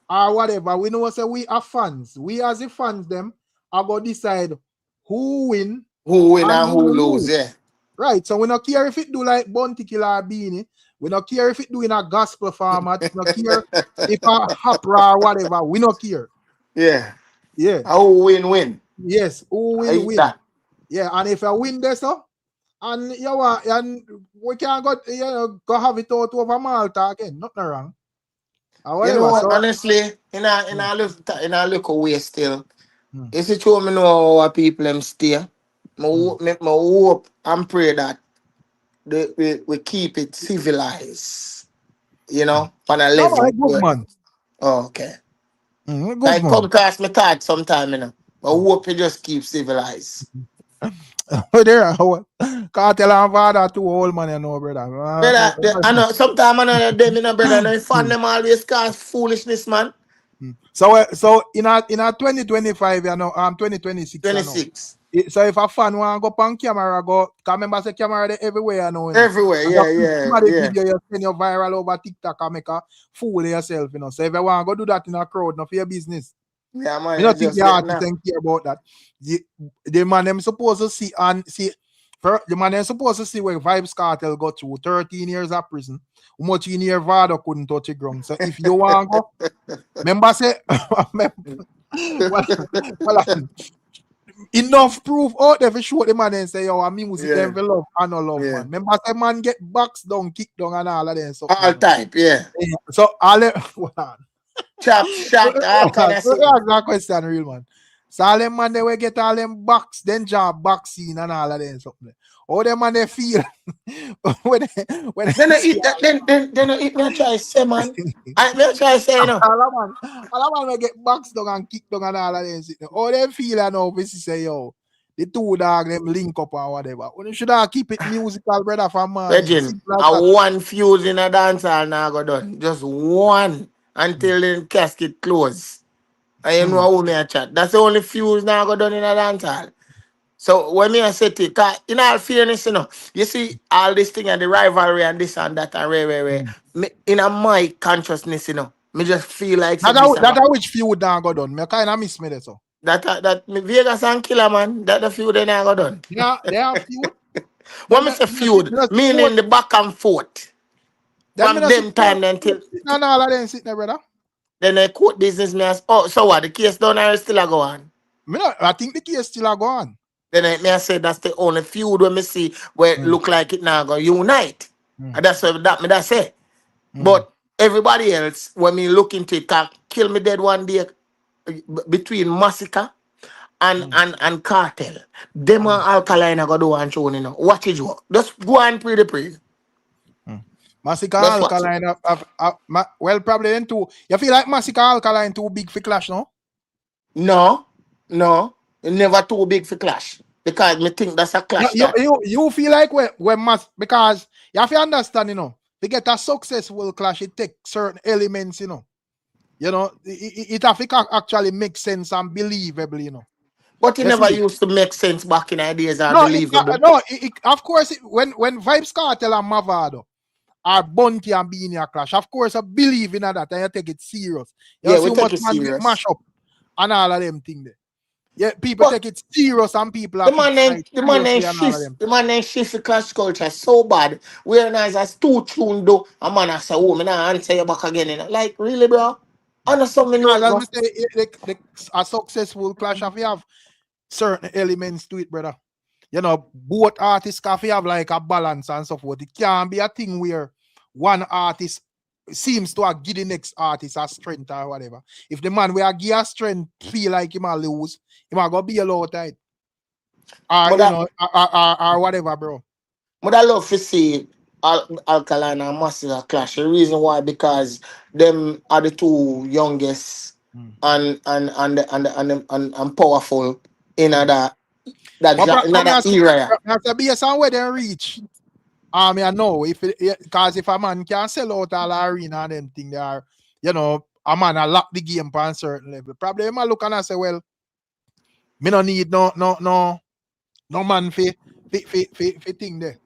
or whatever. We know say we are fans. We as the fans them are going to decide who win and who lose. Yeah. Right. So we not care if it do like Bounty Killer Beanie. We not care if it do in a gospel format. We not care if a opera or whatever. We not care. Yeah. Yeah. Who win? Yes. Who win? That. Yeah. And if I win this, and you know, and we can go have it out over Malta again. Nothing wrong. You know what? Honestly, in a local way still. It's a show me know how people them stay. My hope and pray that we keep it civilized. You know, on a level. Good man. Oh, okay. Good like man. come across my thought sometime, you know. I hope you just keep civilized. There, Kartel and Mavado too old man, you know, brother. I know sometimes I know them, you know, brother. And I find them always cause foolishness, man. So in a 2025, you know, 2026. 26. You know, so if a fan want to go on camera, cause remember say camera they everywhere, you know. Everywhere, yeah. Video you send you viral over TikTok and make a fool of yourself, you know. So if you want to go do that in a crowd, not for your business. Yeah, man. You don't think the artist don't care about that. The man them supposed to see the man them supposed to see where Vybz Kartel got through 13 years of prison. How much in year Vado couldn't touch the ground. So if you want to go, remember say enough proof out there for show the man and say, yo, our music them for love and no love, man. Remember say man get boxed down, kicked down and all of them. So all type, yeah. So all them chop, shot, all kind of stuff. That's that question, real man. So all them man they will get all them box, then job boxing and all of them something. All them man they feel when then I eat that, then I eat my try say, man. I try say, you know. All the man will get boxed down and kicked down and all of them. All them feel and now this say, yo, the two dog them link up or whatever. When you should have keep it musical, brother, for man. Legend, one fuse in a dance hall now go done. Just one until the casket close. And you know how me a chat. That's the only fuse now go done in a dance hall. So when me I say it, in all fairness, you know, you see all this thing and the rivalry and this and that and rare. In my consciousness, you know, me just feel like that which feud now go done. Me kind of miss me there, so. That Vegas and Killer, man, that the feud they now go done. Yeah, they are feud. What me say feud? Meaning the back and forth. From them time until no, all of them sitting there, brother. Then they quote business me as so what the case done or still a go on? I think the case still a go on. Then I say that's the only feud when me see where it look like it now go unite. And that's what that say. But everybody else, when me look into it, can kill me dead one day between Massacre and Kartel. Them and Alkaline go do and show, you know. Watch it you. Just go and pray. Massacre Alkaline well, probably then too. You feel like Massacre Alkaline too big for clash, no? No. It's never too big for clash. Because me think that's a clash. You feel like when because you have to understand, you know, to get a successful clash, it takes certain elements, you know. You know, it have to actually make sense and believable, you know. But it never used to make sense back in the days and believable. Of course, when Vybz Kartel and Mavado are Bunty and Beanie a clash, of course, I believe in that and you take it serious. You we take it serious. Mash up and all of them things there. Yeah, people But take it serious and people the have to man named fight seriously and all of shift. them. The man named shift for clash culture so bad. Where nice as two tune do a man I say, oh, me nah answer you back again. Like, really, bro? I know something Because like as bro. me say, a successful clash of you have certain elements to it, brother. You know, both artists have to have like a balance and so forth. It can't be a thing where one artist seems to have give the next artist a strength or whatever. If the man will give a strength feel like he might lose, he might go be a low tight. Or But you I, know, or whatever, bro. but I love to see Alkaline and Massive clash. The reason why because them are the two youngest Mm. and powerful in But me that as era. based on where they reach. I know if because if a man can sell out all the arena and them thing, they are, you know, a man a lock the game for a certain level. Probably him a look and I say, well, me no need no man for thing there.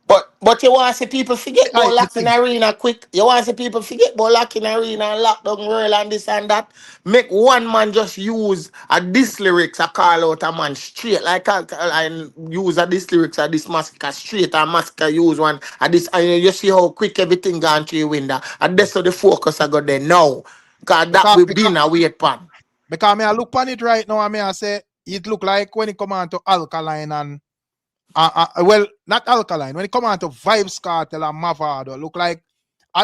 But you want to see people forget about Hype the locking thing. arena quick. You want to see people forget about locking arena and lock down world and this and that. Make one man just use a this lyrics a call out a man straight. Like and use a this lyrics a this massacre straight and massacre use one a this and you see how quick everything gone through your window. And that's how the focus I got there now. Cause that Because will be in a wait pan. because me I look on it right now and me I say it look like when it come on to Alkaline and well, not Alkaline. When it come on to Vybz Kartel and Mavado, look like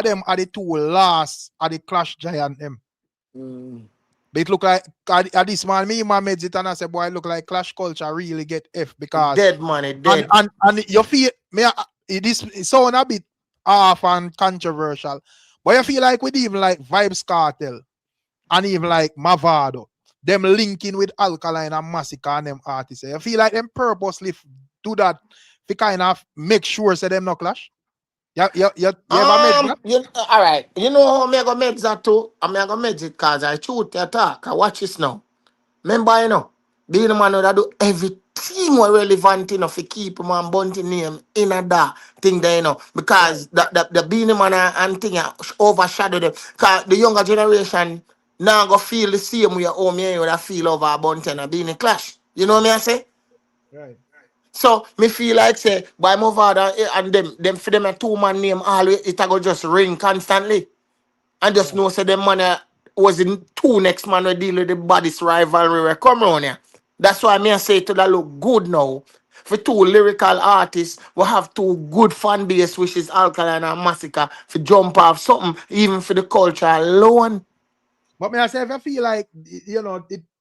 them are the two last are the clash giant them. Mm. But it look like at this man, me my meds it and I say, boy, it look like clash culture really get F It because dead man, it dead. and you feel me it sound a bit off and controversial, but you feel like with even like Vybz Kartel and even like Mavado, them linking with Alkaline and Massacre and them artists. You feel like them purposely do that to kind of make sure say them no clash. You ever made that? All right. You know how me I go make that too? I go make it because I shoot the attack. I watch this now. Remember, being a man that do everything what relevant enough to keep man bunty name in a that thing there, because the being a man and thing overshadow them. Cause the younger generation now go feel the same way oh me would feel over a bunty and being a clash. You know what I say? Right. So me feel like say by Mavado and them for them a two man name always it a go just ring constantly. And just Yeah. know say them man was in two next man we deal with the baddest rivalry we come around here. That's why me I say to that look good now. For two lyrical artists, we have two good fan base, which is Alkaline and Massacre, for jump off something, even for the culture alone. But me I say if I feel like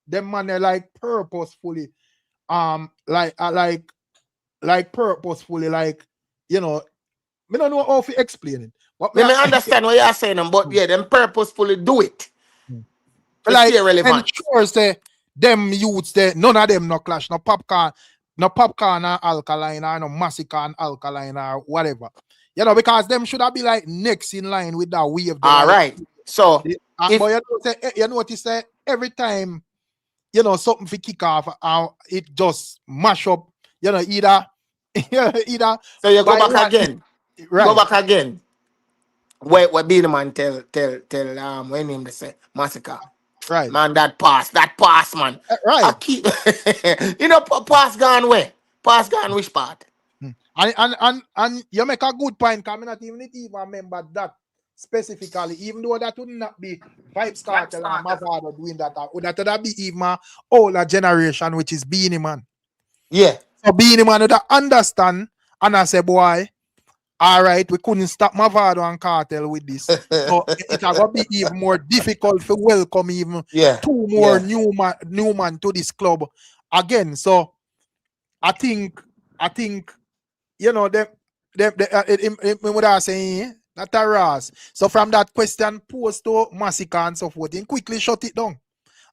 them man they like purposefully like purposefully like me don't know how to explain it. But me Me understand what you're saying, but yeah, them purposefully do it to like stay relevant. ensure say them youths there, none of them no clash, no popcorn or Alkaline or no Massacre and Alkaline or whatever. Because them should have be like next in line with that wave there. All Like right. So if but you notice that every time something for kick off, it just mash up, either either so you go by back one, again. Go right, back again. Where be the man tell when him they say Massacre. right, Man, that pass, man. I right. keep pass gone where? Pass gone which part? And you make a good point, because I not even remember that specifically, even though that would not be Vybz Kartel and Mavado doing that, that would be even a older generation, which is Beanie Man. Yeah. So Beanie Man would understand, and I say, boy, all right, we couldn't stop Mavado and Kartel with this. So it's going to be even more difficult to welcome even Yeah. two more new man to this club again. So I think them what I saying not a Ras. So from that question posed to Massacre and so forth, he quickly shut it down.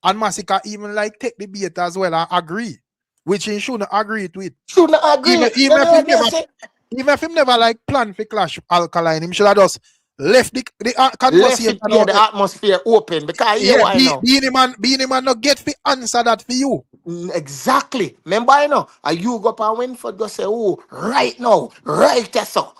And Massacre even like take the bait as well and agree, which he shouldn't agree to it. Shouldn't agree. Even if him never like plan for clash Alkaline, him should have just left the conversation. The atmosphere open because why now? Beanie man not get the answer that for you. Exactly. Remember, and you go up and Winford go say, oh, right now, right there, so.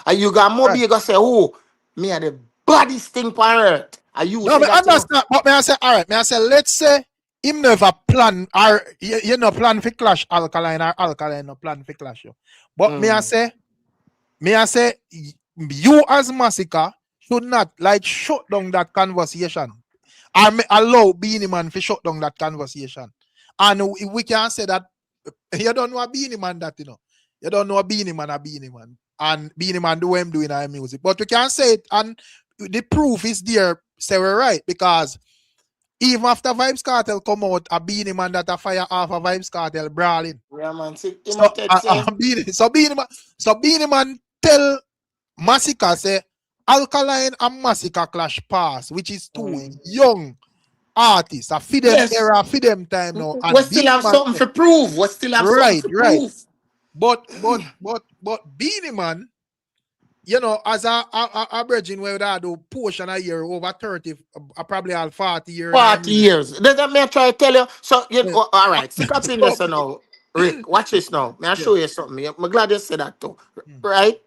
And you got Moby go say, oh, me are the baddest thing on earth. And you No, say but that. understand. But may I say, all right, may I say, let's say him never plan or you know plan for clash Alkaline or Alkaline no plan for clash you. But me I say you as Massacre should not like shut down that conversation. Or allow Beanie Man to shut down that conversation. And we can say that you don't know a Beanie Man that, you know. You don't know a Beanie Man. And Beanie Man do what him doing our music. But we can say it, and the proof is there, say we're right, because even after Vybz Kartel come out, a Beanie Man that a fire off a Vybz Kartel brawling. Yeah, man. See, So, Beanie Man tell Massacre say Alkaline and Massacre clash pass, which is two young artists. A feed them era, feed them time now. We still have something to prove. We still have something to prove. But Beanie Man, you know, as a virgin where they do portion a year over 30, probably all 40 years. 40 years. That may I try to tell you. So all right, stick up in this now. Rick, watch this now. May I show you something? I'm glad you said that too. Right?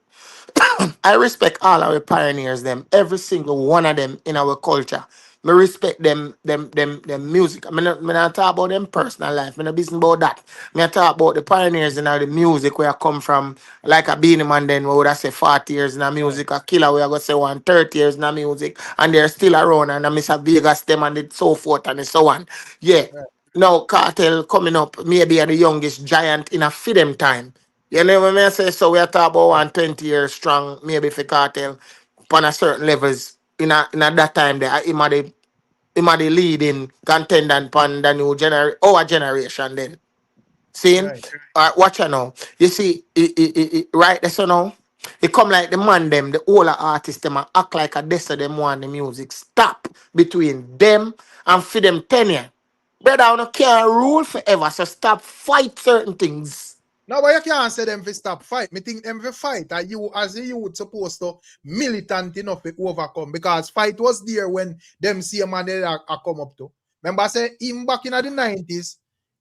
I respect all our pioneers, them, every single one of them in our culture. Me respect them music. I mean, not talk about them personal life. Me not business about that. Me talk about the pioneers in the music where I come from. Like a Beanie Man then, we would have say 40 years in the music. A Killer, we are going to say 130 years in the music. And they're still around. And I miss a Vegas them and so forth and so on. Yeah. Now, Kartel coming up, maybe the youngest giant in a freedom time. You know what I say? So we are talking about 120 years strong, maybe for Kartel, on a certain levels. In that time, there, him are the leading contendant on the new our generation then. See? Right. Watch out now. You see, right there so now, it come like the man them, the older artists them and act like a dessa them want the music. Stop between them and for them tenure. Brother, I can't rule forever, so stop fight certain things. No, but you can't say them to stop fight. Me think them to fight. Are you as a youth supposed to militant enough to overcome? Because fight was there when them see a man that come up to. Remember I say even back in the 90s,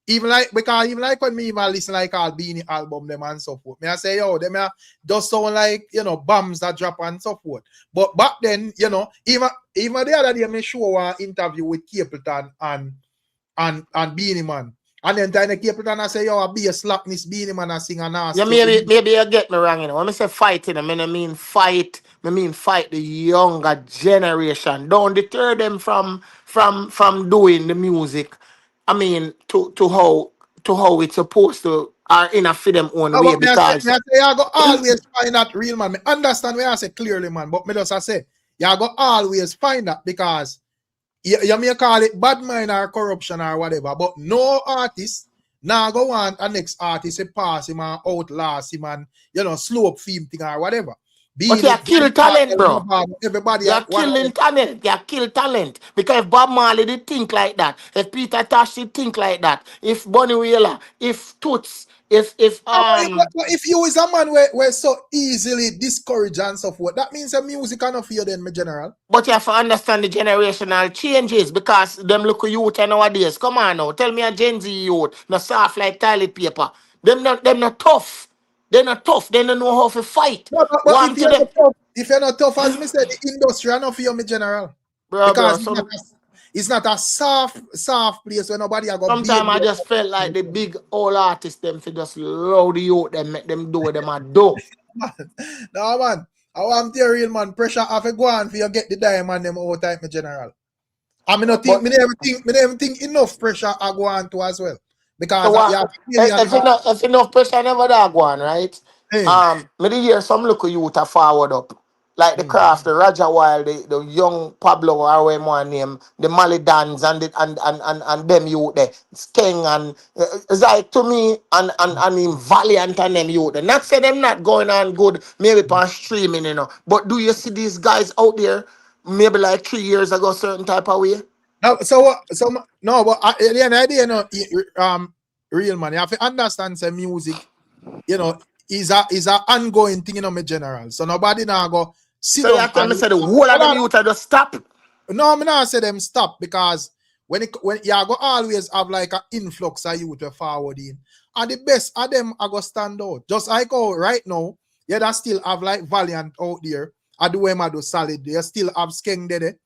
even like when me even listen like all Beanie album them and so forth. Me I say, yo, them just sound like, you know, bombs that drop and so forth. But back then, you know, even the other day me show an interview with Capleton and Beanie Man. And then time the Capleton I say, yo, I be a slackness Beanie Man and sing a nasty. Yeah, maybe you get me wrong, you know. When I say fighting, I mean fight the younger generation. Don't deter them from doing the music. I mean to how it's supposed to are in a for them own way because I say I go always find that real man. I understand what I say clearly, man, but me just I say you go always find that because you may call it bad mind or corruption or whatever, but no artist now go on a next artist to pass him and outlast him and, you know, slow up theme thing or whatever. But you kill talent, bro. Everybody you're killing talent. You kill talent. Because if Bob Marley did think like that, if Peter Tosh did think like that, if Bonnie Wheeler, if Toots, if you is a man where so easily discouraged and so forth, that means the music cannot feel then, my general. But you have to understand the generational changes because them look at youth nowadays. Come on now, tell me a Gen Z youth, not soft like toilet paper. Them not tough. They're not tough. They don't know how to fight. But if you're not tough, as me said, the industry are not for you, my general. Because it's not a soft place where nobody are going to sometimes I just felt like the big old artists them to just load the youth and make them do what them are do. No, man. I want the real man. Pressure have to go on for you get the diamond them all time, my general. I mean, me never think enough pressure I go on to as well. Because if enough pressure never that go on, right? Hey. Me hear some local youth are forward up. Like the Craft, the Raja Wild, the young Pablo, or whatever name, the Mali Dans and them youth there. Skeng and it's like to me and him Valiant and them youth there. Not say them not going on good, maybe on streaming, you know. But do you see these guys out there maybe like 3 years ago certain type of way? No, but the idea, you know, real man, you have to understand say music, you know, is a ongoing thing, you know, my general. So nobody now go sit so down. So you say the whole of the youth just stop? No, I'm not say them stop because when you go always have like an influx of youth to forward in. And the best of them are go stand out. Just like right now, yeah, that still have like Valiant out there. I do solid. They still have Skeng there.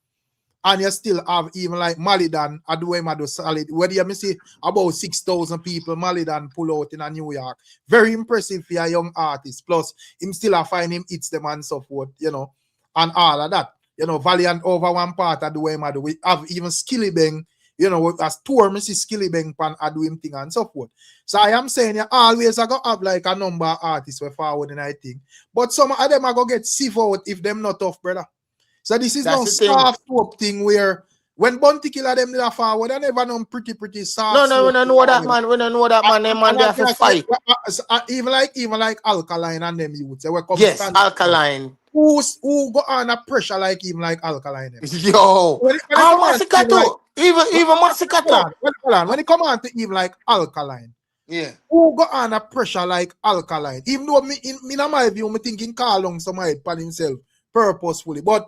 and you still have even like Malidan, Aduemado solid. Whether you see about 6,000 people, Malidan pull out in a New York. Very impressive for a young artist. Plus, him still a find him hits them and so forth, and all of that. Valiant over one part of Aduemado. We have even Skilly Bang, as tour, me see Skilly Bang pan do him thing and so forth. So I am saying you always are gonna have like a number of artists we forward and I think. But some of them are gonna get sieve out if them not tough, brother. So this is no soft soap thing where when Bounty Killer them did forward, I never know pretty soft. No, we don't know that man. We don't know that man. Them man there for fight. Even like Alkaline and them youths. Yes, Alkaline. Who go on a pressure like even like Alkaline? Yo, Massacre too. Even Massacre too. When it come on to even like Alkaline, yeah. Who go on a pressure like Alkaline? Even though me in my view, me thinking Carl Long some head pan himself purposefully. But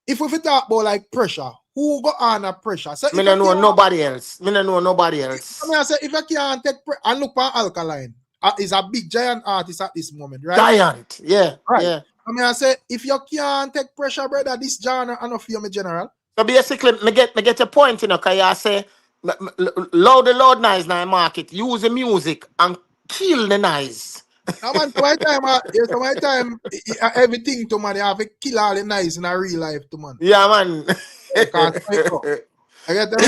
if we talk about like pressure, who go on a pressure? So me don't know nobody else. I mean, I say if I can't take and look for Alkaline, is a big giant artist at this moment, right? Giant, yeah, right. Yeah. I mean, I say if you can't take pressure, brother, this genre enough for you, me general. So basically, me get your point, cause you say loud nice in the market, use the music and kill the nice. Now, man, my time, everything to man, you have to kill all the nice in a real life, to man. Yeah, man. I get the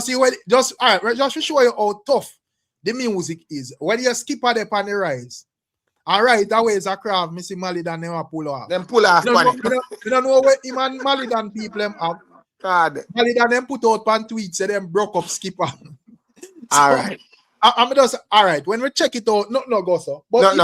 see what just all right, just to show you how tough the music is. When you skip at the on the rise, all right, that way is a craft. Missy Malidan never pull off. Them pull off, man. You don't know what Iman Malidan people them have. God. Malidan them put out on tweets, say them broke up skipper. All right. I'm just all right. When we check it out, no go so. But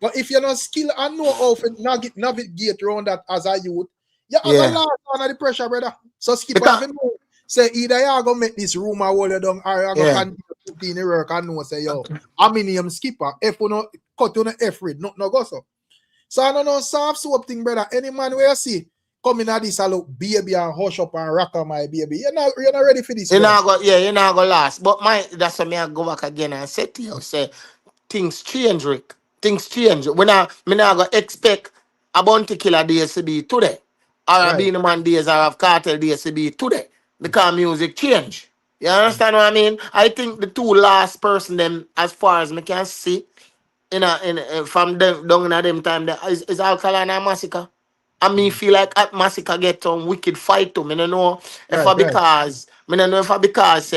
But if you're not skilled and know how to navigate around that as a youth, you have a lot under the pressure, brother. So skip off and say either you're gonna make this room or hold you down, or you're gonna continue to put in the work and know say yo, I'm in him skipper. If you not cut on the F read, no go so. So I don't know soft soap thing, brother. Any man where you see coming at this, I look baby and hush up and rock on my baby. You're not ready for this. You're not gonna last. But that's why I go back again and say to you, say things change, Rick. Things change. Me not gonna expect a Bounty Killer days to be today. Or a Beenie Man days or a Kartel days to be today. Because music change. You understand what I mean? I think the two last person them, as far as me can see, from them down in them time, is Alkaline and Massacre. I mean, feel like at Massacre get some wicked fight to me. I don't know if because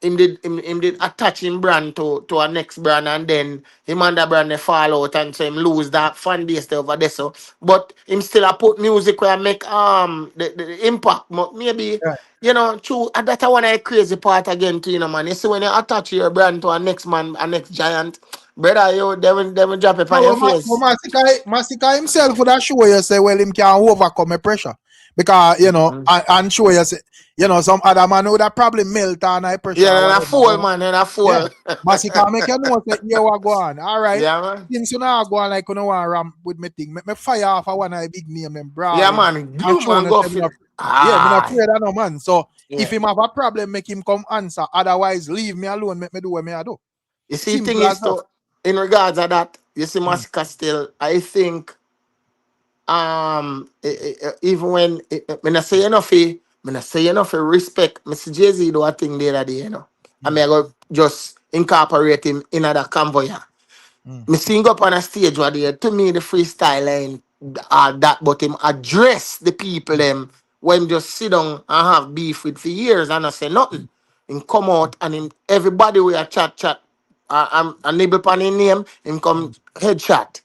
him did attach him brand to a next brand and then him and that brand they fall out and so him lose that fan base over there. So but him still a put music where make the impact. But maybe true that's one of the crazy part again to man. You see when you attach your brand to a next man, a next giant, brother, they will drop it on your face. Massacre himself would have show you say well him can overcome a pressure. Because and show you say some other man would have probably melt on high pressure. Yeah, and a fool, man, and a fool. Yeah. Massacre make you know that you are going. All right. Yeah, man. Things you know go on like you know want ramp with me thing. Me fire off a one of the big name them bro. Yeah, man. Go for it. I'm not afraid of no man. So if him have a problem, make him come answer. Otherwise, leave me alone, make me do what me I do. You see, thing is to, in regards to that, you see Massacre still, I think even when when I say enough respect, Mr. Jay-Z do a thing the other day, I mean I go just incorporate him in that convoy. Me sing up on a stage where they to me the freestyle ain't that, but him address the people them when just sit down and have beef with for years and I say nothing. Him come out and him everybody we a chat and nibble upon his name, him come headshot.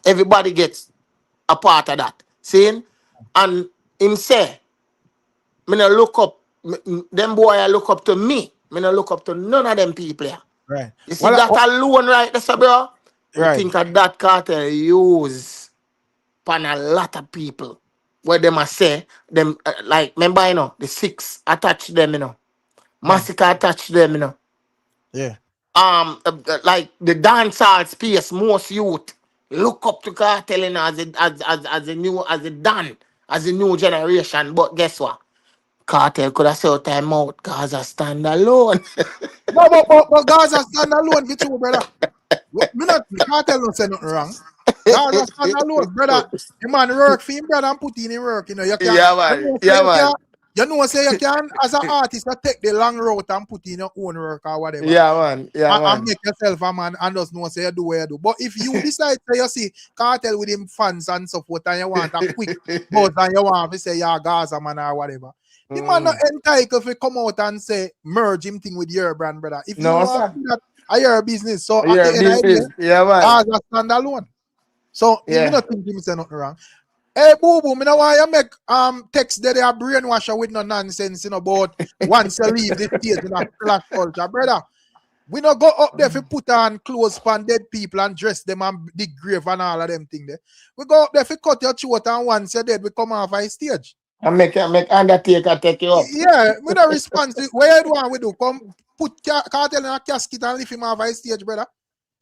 Everybody gets a part of that. See? And him say, me no look up, them boy I look up to me. Me no look up to none of them people here. Right. You see that alone right there, bro? Right. I think of that Kartel use upon a lot of people. Where them a say, them like, remember, the 6 attach them, Massacre attach them, Yeah. Like the dancehall space, most youth look up to Kartel as a new generation. But guess what? Kartel could have said time out. Gaza stand alone. No, but Gaza stand alone with you, brother. Kartel don't say nothing wrong. Gaza stand alone, brother. The man work for him, brother, and put in work. You know, you can. Yeah, man. Yeah, man. You know, say you can, as an artist, you take the long route and put in your own work or whatever. Yeah, man. Yeah, and man. make yourself a man and just know say you do what you do. But if you decide to you see Kartel with him fans and so forth and you want a quick buzz and you want to say you're Gaza man or whatever, the man not entitled to come out and say merge him thing with your brand, brother. If No, you want to do that, I your business. So Yeah, at the end of the business. day, Yeah, man. Gaza stand alone. So Yeah. you not think him say nothing wrong. Hey, boo boo, me know why you make text that they are brainwasher with no nonsense, you know, about once you leave the stage in a flash culture, brother. We not go up there for put on clothes for dead people and dress them and dig grave and all of them thing there. We go up there for cut your throat and once you're dead, we come off a stage. And make Undertaker take you up. Yeah, we don't respond to where you want we do. Come put Kartel in a casket and leave him off a stage, brother.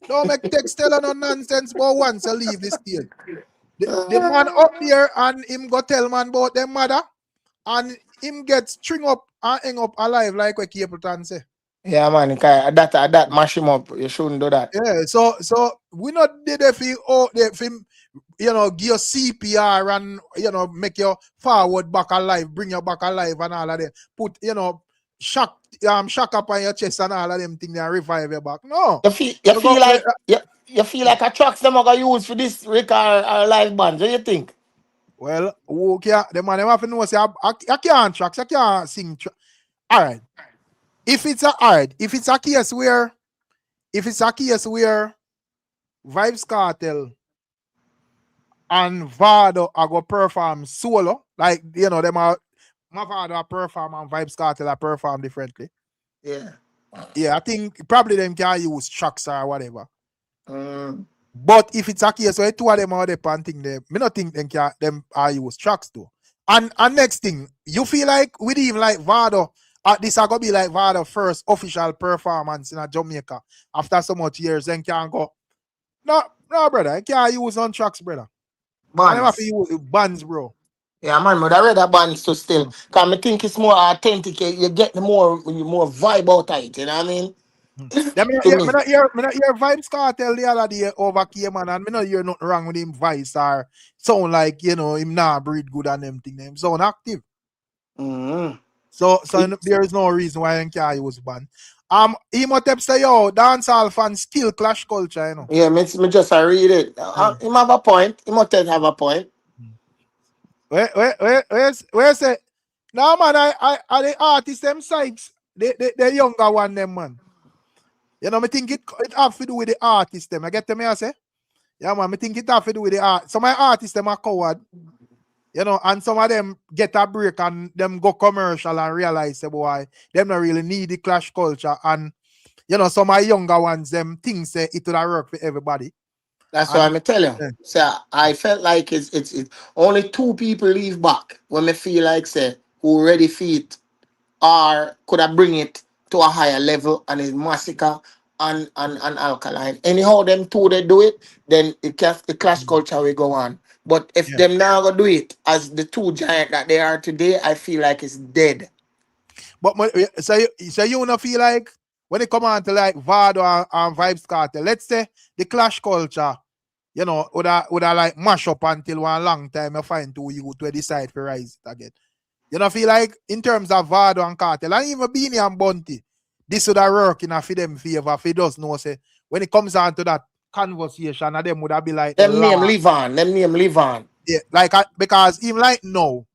Don't make text tell no nonsense but once you leave the stage. The man up there and him go tell man about them mother and him get string up and hang up alive like what Capleton say. Yeah, man. That mash him up. You shouldn't do that. Yeah, so we not did if he you know, give your CPR and you know make your forward back alive, bring you back alive and all of that. Put you know shock up on your chest and all of them things and revive your back. No. You feel like a tracks them are gonna use for this record or live band. What do you think? Well, okay, the man have to know say I can't tracks, I can't sing. All right. If it's a case where Vybz Kartel and Vado are go perform solo, like you know, them are Mavado perform and Vybz Kartel are perform differently. Yeah. Yeah, I think probably them can use tracks or whatever. But if it's a case where two of them are the panting them, me not think them are use tracks too. And next thing, you feel like with him like Vado, this are gonna be like Vado first official performance in a Jamaica after so much years, then can go. No, brother, I can't use on tracks, brother. I never have to use bands, bro. Yeah, man, but I read that bands to still. Because I think it's more authentic. You get more vibe out of it, you know what I mean? Yeah, me not hear Vybz Kartel the other day over here, man, and me not hear nothing wrong with him voice or sound like, you know, him nah breathe good and them thing. Him sound active. So there is no reason why he can't use band. Imhotep say, yo, dancehall fans still clash culture, you know. Yeah, me just read it. Him have a point. Imhotep have a point. Where say? No, man, I the artists them sides, the younger one them, man. You know, I think it have to do with the artists them. I get them here, I say? Yeah, man, I think it have to do with the art. Some of my artists them are coward. You know, and some of them get a break and them go commercial and realize, boy, them not really need the clash culture. And, you know, some of my younger ones, them things say it will work for everybody. That's what I'm telling you. So I felt like it's only two people leave back when me feel like, say, who ready for it or could have bring it to a higher level and is Massacre and Alkaline. Anyhow, them two they do it, then the clash culture will go on. But if them now go do it as the two giant that they are today, I feel like it's dead. But so you don't feel like when it come on to like Vado and Vybz Kartel, let's say the clash culture, you know, would I like mash up until one long time you find two youth where decide to rise it again. You know, feel like in terms of Vado and Kartel, and even Beanie and Bunty, this would have worked in a for them favor. If it does know, say when it comes on to that conversation, and them would have be like them name live on. Yeah, like because even like no,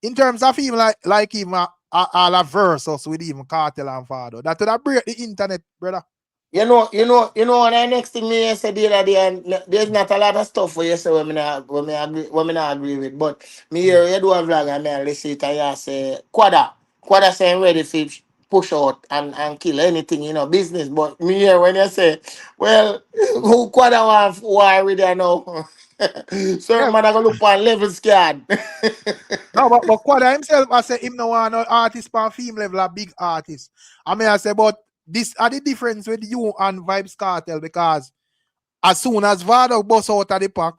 in terms of even like even all a versus with even Kartel and Vado, that would have break the internet, brother. You know, and the next thing me said the other day, and there's not a lot of stuff where you say when I agree with, but me hear you do a vlog and I listen it and you say Quada saying ready for push out and kill anything, you know, business. But me hear when you say, well, who Quada want war with you now? So man I gonna look for a level scared. No, but Quada himself I say him no want no artist for film level a big artist. I mean I say but this are the difference with you and Vybz Kartel because as soon as Vado bust out of the pack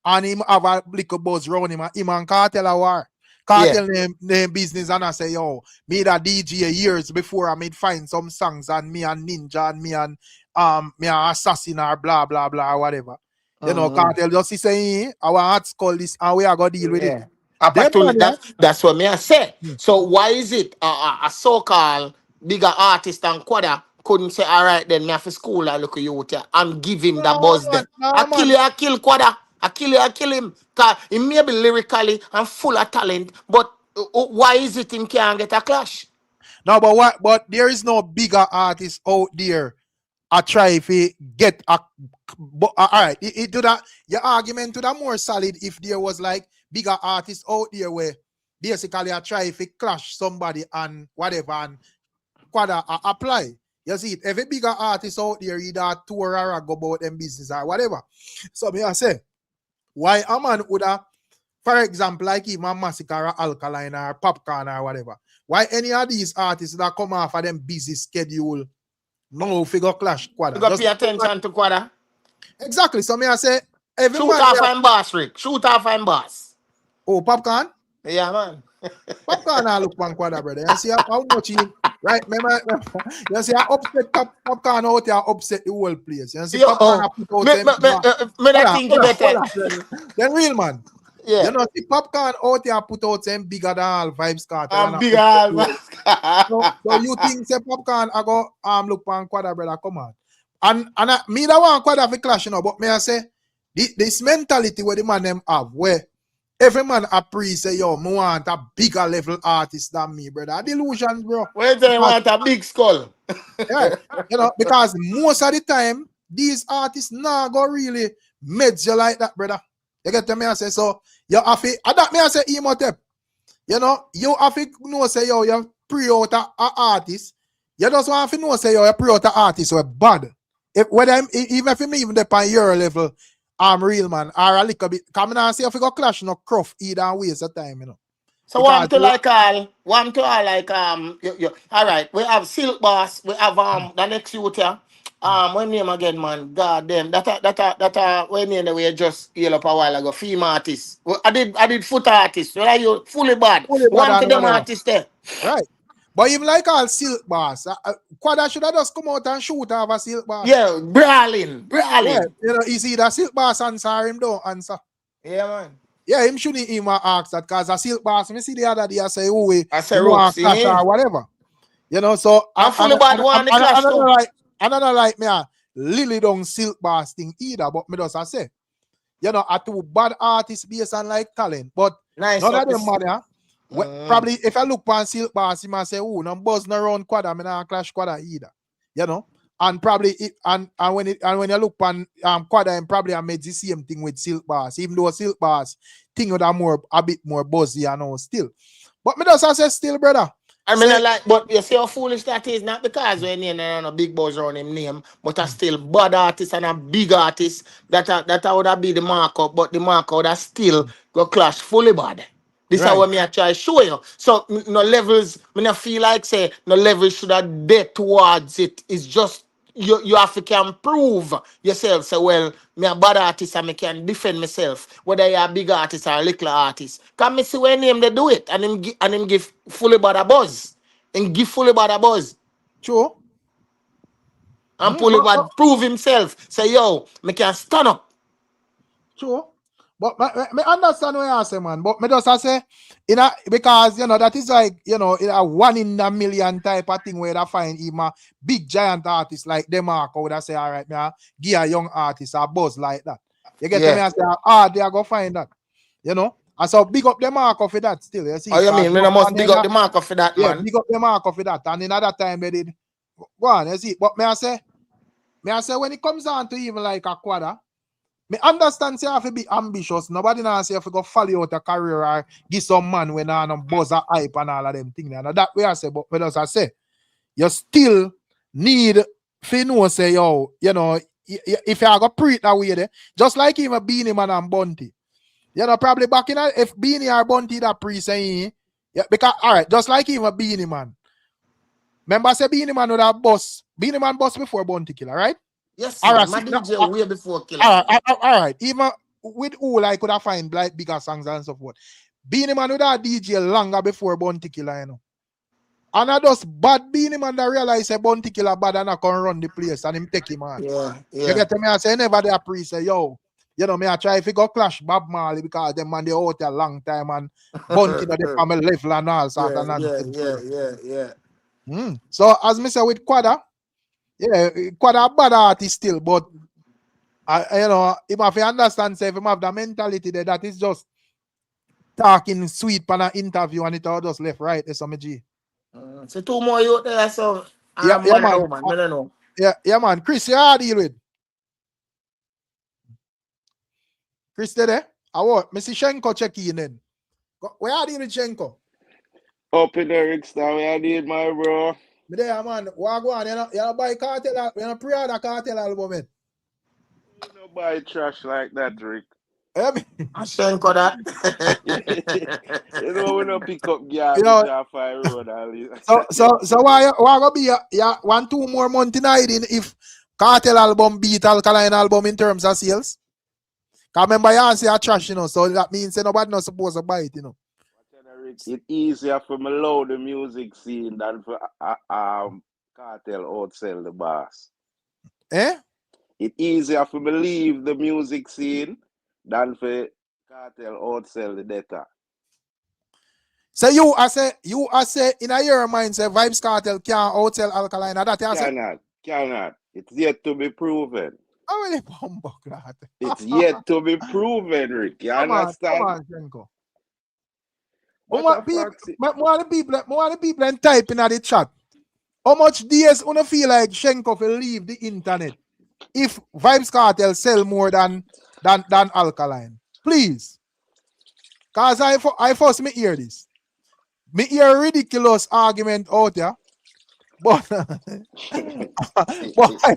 and him have a little buzz round him and Kartel are war. Kartel name business and I say, yo, me that DJ years before I made find some songs and me and Ninja and me and Assassin or blah blah blah or whatever. You know, Kartel just saying, our hearts call this and we are going to deal with it. That's what me I say. So why is it a so-called bigger artist than Quada couldn't say, all right, then me have to school and look at you and give him the buzz there. I kill Quada. I kill him. Cause he may be lyrically and full of talent, but why is it him can't get a clash? No, but there is no bigger artist out there. I try if he get a but all right, it do that. Your argument to that more solid if there was like bigger artists out there where basically I try if it clash somebody and whatever and Quada apply. You see it, every bigger artist out there either tour or go about them business or whatever. So me I say, why a man would have, for example, like even Massacre or Alkaline or Popcorn or whatever, why any of these artists that come off of them busy schedule no figure clash Quada? You got to pay attention to Quada. Exactly. So me I say every shoot off and boss, Rick. Shoot off and boss. Oh, Popcorn? Yeah, man. Popcorn I look one Quada, brother. You see how much he right? Remember, you see how upset Popcorn out here upset the whole place. You see Popcorn put out then real man. Yeah. You know, see Popcorn out here put out them bigger than all Vybz Kartel. So you think say Popcorn I go look one Quada, brother, come on. And me that one Quada for clash, you know, but me I say this mentality where the man them have where every man say, yo, me want a bigger level artist than me, brother. A delusion, bro. Where they want a big skull? Yeah, you know, because most of the time, these artists now go really meds you like that, brother. You get to me, I say, so you have to, that me I say, Emotep. You know, you have to know, say, yo, you pre-out a artist. You just want to know, say, yo, you pre-out a artist who bad. Even if you even on your level, I'm real man, or a little bit. Come and say if you go clash no cruff either waste of time, you know. So want to like all right, we have Silk Boss, we have the next youth here. What name again, man? God damn, that when name we just yell up a while ago, female artist. I did foot artist. Where are you fully bad? One to them artists there. Right. But even like all Silk Boss, Quada should have just come out and shoot off a Silk Boss. Yeah, brawling. Yeah, you know, you see that Silk Boss answer him, don't answer. Yeah, man. Yeah, him shouldn't even ask that because a Silk Boss, me see the other day I say, oh, we I say, clash or whatever. You know, so I'm fully bad one the clash too. Another like me, Lily don't Silk Boss thing either, but me just I say, you know, are two bad artists based on like talent, but nice none of them matter. Probably if I look on Silk Boss, he might say, oh, no buzz no around Quada, me not clash Quada either. You know? And probably and when you look on Quada, and probably I made the same thing with Silk Boss, even though Silk Boss thing with a bit more buzzy, you know, still. But me just I say still, brother. I mean, but you see how foolish that is, not because we ain't a big buzz around him name, but a still bad artist and a big artist that would have be the markup, but the markup would have still go clash fully bad. This is what me I try to show you. So no levels, me not feel like say no levels should have dead towards it. It's just you have to can prove yourself. Say, well, me a bad artist and me can defend myself, whether you're a big artist or a little artist. Can me see when name they do it and him give fully bad a buzz. And give fully bad a buzz. True. And fully bad prove himself. Say, yo, me can stand up. True. But me understand what you say, man. But me just say, because, you know, that is like, you know, a 1 in a million type of thing where I find even a big giant artist like DeMarco would I say, all right, me give a young artist a buzz like that. You get to me and say, they are going to find that. You know? And so big up DeMarco for that still. You see? Oh, you mean, me must big up DeMarco for that, man. Yeah, big up DeMarco for that. And in other time, they did. Go on, you see? But me I say, when it comes down to even like a Quada, me understand say you have to be ambitious. Nobody now say you have to go follow out a career or give some man when on buzz a hype and all of them things. And that way I say, but as I say, you still need to know say, yo, you know, if you are going to pre it that way there, just like even Beanie Man and Bunty. You know, probably back in if Beanie or Bunty that pre saying, yeah, because all right, just like even Beanie Man. Remember say Beanie Man would have boss. Beanie Man boss before Bunty Killer, right? Yes, all right, my DJ way before Killer. All right, even with all I could have find like bigger songs and so forth. Beanie Man would have DJ longer before Bunty Killer, you know. And I just bad Beanie Man that realize say Bunty Killer bad and I can run the place and him take him on. Yeah. You get to me, I say never there pre say, yo, you know, me I try if you go clash Bob Marley because them man they out a long time and bunting of the family level and all sort of nonsense. Yeah. So as me say with Quada, yeah, Quada bad artist still, but you know, if I understand, say if him have the mentality there, that is just talking sweet for an interview and it all just left right. That's some G. So 2 more you there, so Yeah, man. man. Woman, I don't know. Yeah, man. Chris, you how deal with? Chris, there? I what? Missy Shenko check in then. Where are you with Shenko? Up in the Rick Star, where I did my bro. Me there, man. What go on? You know buy Kartel, you know pre-order Kartel album, man. You don't buy trash like that, Rick. I Shenko that. You know we don't pick up garbage off our road. So why gonna be 1-2 more months in hiding if Kartel album beat Alkaline album in terms of sales? Cause remember you say a trash, you know, so that means nobody not supposed to buy it, you know. It's easier for me load the music scene than for Kartel outsell the boss. It's easier for me leave the music scene than for Kartel outsell the data. So you are say in a your mind say Vybz Kartel can't outsell Alkaline. That you say? Cannot. It's yet to be proven. How really bumbuck that? It's yet to be proven, Rick. You understand? Come on, Shenko. More the people and type in the chat. How much days you feel like Shenko will leave the internet if Vybz Kartel sell more than Alkaline? Please. Cause I first me hear this. Me hear a ridiculous argument out there. But I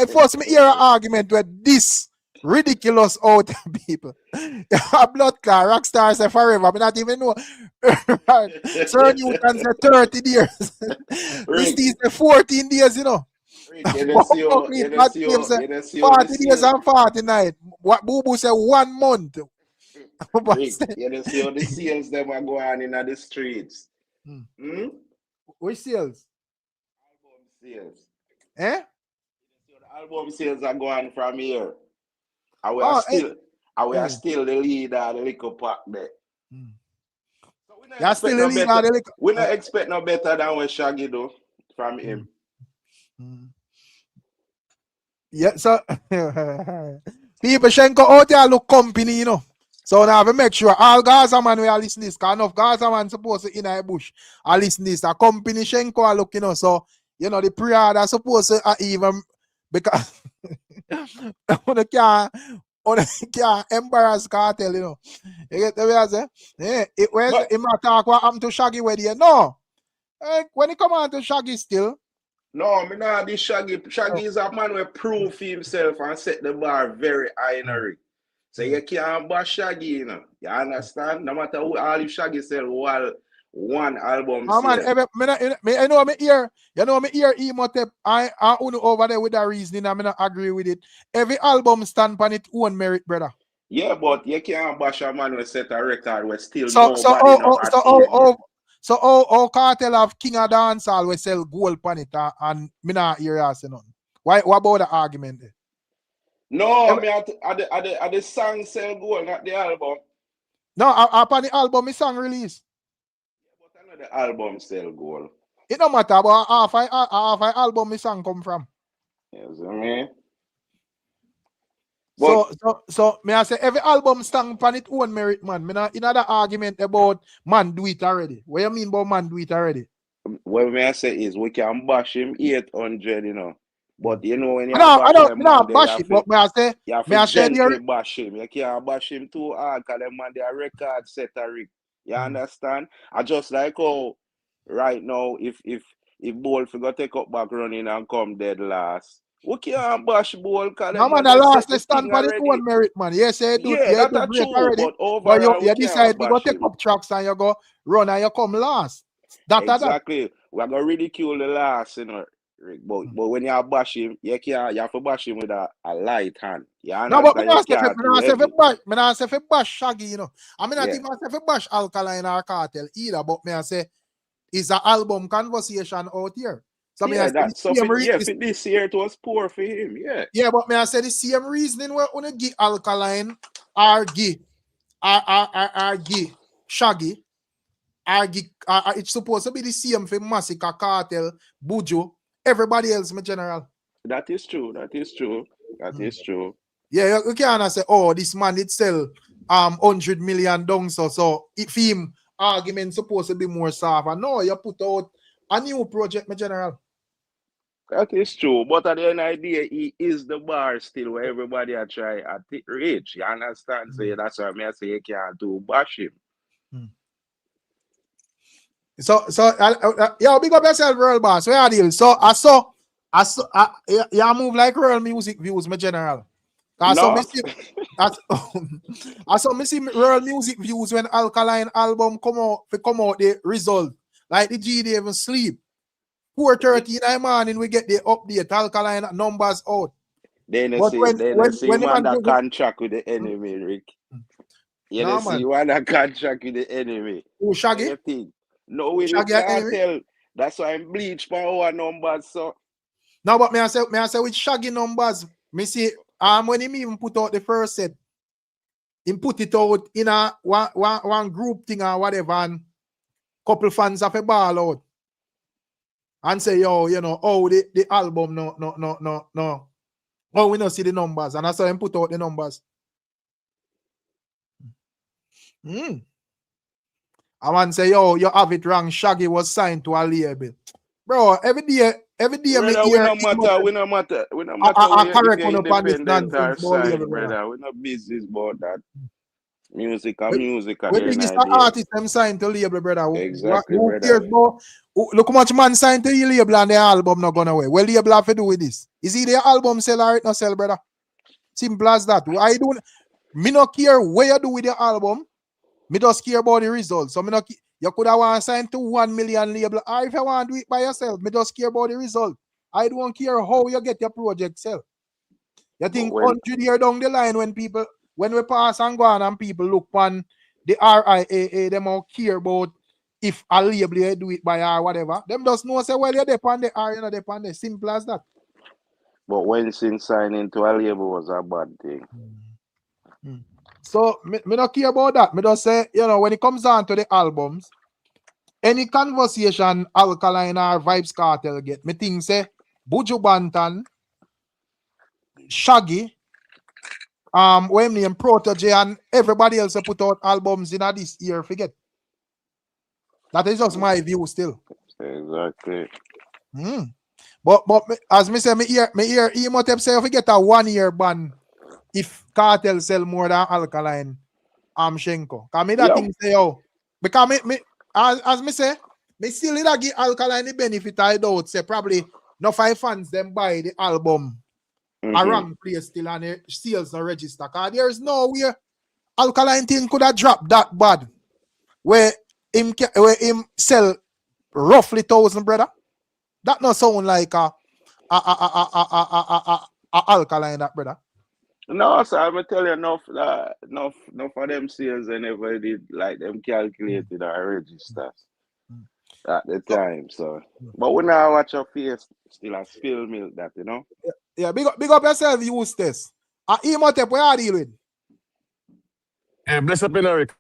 first me hear an argument with this ridiculous out there people. A blood clot, rock stars say forever. I not even know. Sir Newton said 30 years. This is the 14 days, you know. 40 days and 49. What Boo Boo said 1 month. You see how the sales them are going in the streets. Which sales? Album sales. The album sales are going from here. And we are still the leader of the liquor pack there. So we don't expect no better than what Shaggy do from him. Yeah, so people Shenko out there look company, you know. So now we make sure all Gaza man we are listening this, because enough Gaza man supposed to in a bush are listening this. A company Shenko are looking, you know. So you know the pre-order supposed to even because on can't embarrass Kartel, you know. You get the way I say? Yeah, it might talk what happened to Shaggy where you no. When it come on to Shaggy still. No, me not this Shaggy. Shaggy is a man who prove himself and set the bar very high in a ring. So you can't bash Shaggy, you know. You understand? No matter who all if Shaggy sell one album. Man, I know me hear Emotep I over there with that reasoning. I not agree with it. Every album stand on its own merit, brother. Yeah, but you can't bash a man who set a record where still So Kartel have King of Dancehall we sell gold on it and me not hear you say nothing. What about the argument there? No, the song sell gold, not the album. No, upon the album, the song release. But I know the album sell gold. It don't matter about half a album the song come from. Yes, I mean. So may I say every album stand on its own merit, man. Me not in other argument about man do it already. What you mean about man do it already? What may I say is we can bash him 800, you know. But you know when you I don't bash it, but may I say gently bash him. You can't bash him too hard because them man their record set a rig. You understand? I just like how right now if Ball figure take up back running and come dead last. We can't bash Ball because no man the last they stand for the one merit, man. Yes, you do that's great true, already. but overall you decide to go take up tracks and you go run and you come last. Exactly. We're gonna ridicule the last, you know. But when you bash him, you have to bash him with a light hand. No, but I say if bash Shaggy, you know. I mean, not even say if bash Alkaline or Kartel either, but me I say it's an album conversation out here. So yeah, that so for this year it was poor for him. Yeah. Yeah, but me I say the same reasoning where when you give Alkaline or give Shaggy or give it's supposed to be the same for Massacre, Kartel, Buju, everybody else, my general. That is true. That is true. That is true. Yeah, you can't say, oh, this man did sell 100 million dongs so if him argument supposed to be more soft. And no, you put out a new project, my general. That is true, but at the end of the day, he is the bar still where everybody are trying at reach. You understand? So that's why I say you can't do bash him. So yeah, big up yourself, Royal Boss. Where are you? So I saw you move like Royal Music Views, my general. I saw me see Royal Music Views when Alkaline album come out the result. Like the G they even sleep. 4:30 in the morning we get the update Alkaline numbers out. Then you see you under contract with the enemy, Rick. You see you under contract with the enemy. Who Shaggy? No, we the Kartel. That's why I'm bleached for our numbers. So no, but may I say with Shaggy numbers, me see when him even put out the first set, he put it out in a one group thing or whatever, and couple fans have a ball out. And say, yo, you know, oh, the album, no. Oh, we don't see the numbers. And I saw him put out the numbers. I want to say, yo, you have it wrong. Shaggy was signed to a label. Bro, every day, we no matter. I correct on the independent or sign, brother. We're not business about that. Music. When biggest artist them signed to label, brother. Exactly, who cares, bro? Look how much man signed to the label and the album not gonna away. Well, label have to do with this. Is it the album sell or it not sell, brother? Simple as that. Me not care where you do with the album. Me just care about the results. So me not you could have want to sign to 1 million label. Or if you want to do it by yourself, me just care about the result. I don't care how you get your project sell. You think 100 years down the line when we pass and go on and people look on the RIAA, them all care about if a label you do it by or whatever. Them just know say, well, you're depend the R, you're not depend the simple as that. But when signing to a label was a bad thing. So me not care about that. Me just say, you know, when it comes down to the albums, any conversation Alkaline or Vybz Kartel get, me think say Buju Banton, Shaggy, when name Protege and everybody else put out albums in this year, forget. That is just my view still. Exactly. But as me say, me hear Emotep say if we get a 1 year ban if Kartel sell more than Alkaline, Shenko. Cause me that thing say because me as me say, me still need to give Alkaline the benefit I doubt say probably no 5 fans them buy the album around place still and the sales no register. Cause there is no way Alkaline thing could have dropped that bad where him sell roughly 1,000, brother. That not sound like a Alkaline, that, brother. No, sir, I'm tell you enough of them sales they never did like them calculated or registers at the time. So but when I watch your face still a spill milk that, you know. Yeah, big up yourself, Eustace. Emotep, where are you with? Yeah, bless up in Eric.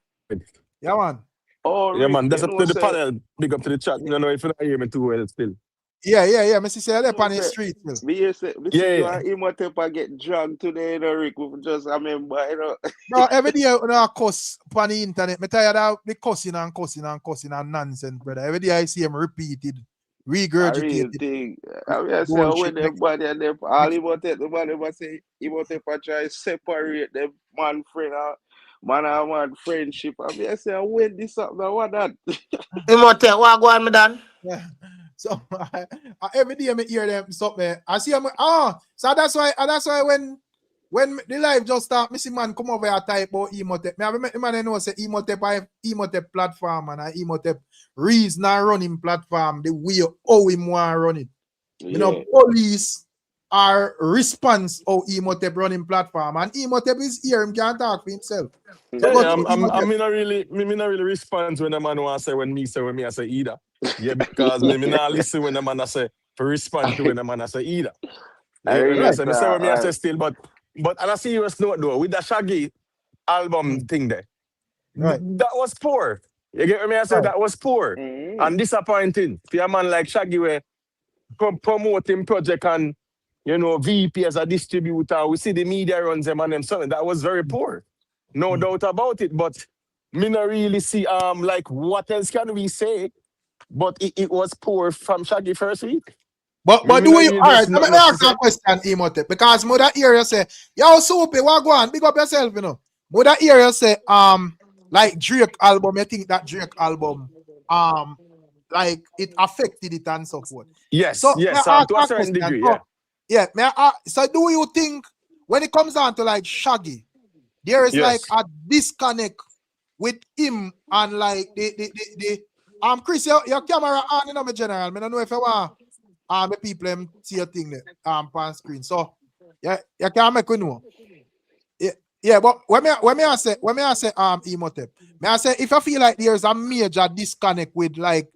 Yeah, man. Oh, yeah, Rick, man. That's up to the panel. Big up to the chat. I don't know if you don't hear me too well still. Yeah. Mr. say they're on the street. Me see you and Emotep get drunk today, Rick. We just remember, you know. Bro, every day you know, cuss on the internet. Me tired of the cussing and nonsense, brother. Every day I see him repeated, regurgitated. Thing. I say when them body and them all Emotep, the man ever say Emotep try separate them man friend. Man and man friendship. I say, when this up now, what that? Emotep, what go on, me done? Yeah. So every day I hear them something. I see them. So that's why when the live just start, me see man come over here type about Emotep. Me man know say Emotep platform and Emotep reason and running platform the way how him want run it. You know, police are response of Emotep running platform, and Emotep is here. Him can't talk for himself. Yeah, I'm not really respond when a man want to say when me say I say either. Yeah, because me not listen when a man say to respond to when the man I say either. I Yeah, really I say what me I say still, but on a serious note though, with the Shaggy album thing there, that was poor. You get what me I say? That was poor and disappointing for a man like Shaggy where promoting project and VP as a distributor. We see the media runs them and them something. That was very poor. No doubt about it. But me not really see like what else can we say? But it was poor from Shaggy first week. But do you alright? Let me ask you a question, Emote, because mother hear you say, yo, Soapy, what go on? Big up yourself, Mother hear you say, like Drake album, I think that Drake album, like it affected it and so forth. Yes, so yes, to a certain degree, yeah. So do you think when it comes down to like Shaggy, there is like a disconnect with him and like the Chris, your camera on, my general. I don't know if you want the people see your thing there on screen. So yeah, you can make you know. Yeah, but when I say Emote, may I say if I feel like there's a major disconnect with like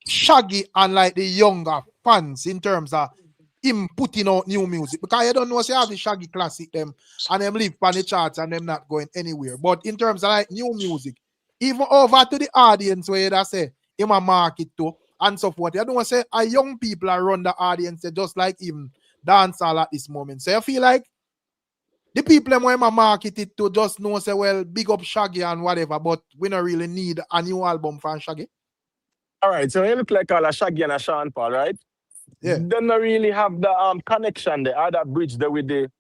Shaggy and like the younger fans in terms of him putting out new music, because you don't know say have the Shaggy classic them and them live on the charts and them not going anywhere. But in terms of like new music, even over to the audience where they say him a market to and so forth. You don't say a young people are run the audience just like him dance all at this moment. So you feel like the people them when market it to just know say well big up Shaggy and whatever, but we don't really need a new album from Shaggy. All right, so you look like all a Shaggy and a Sean Paul, right? Yeah. They don't really have the connection there, or that bridge there with the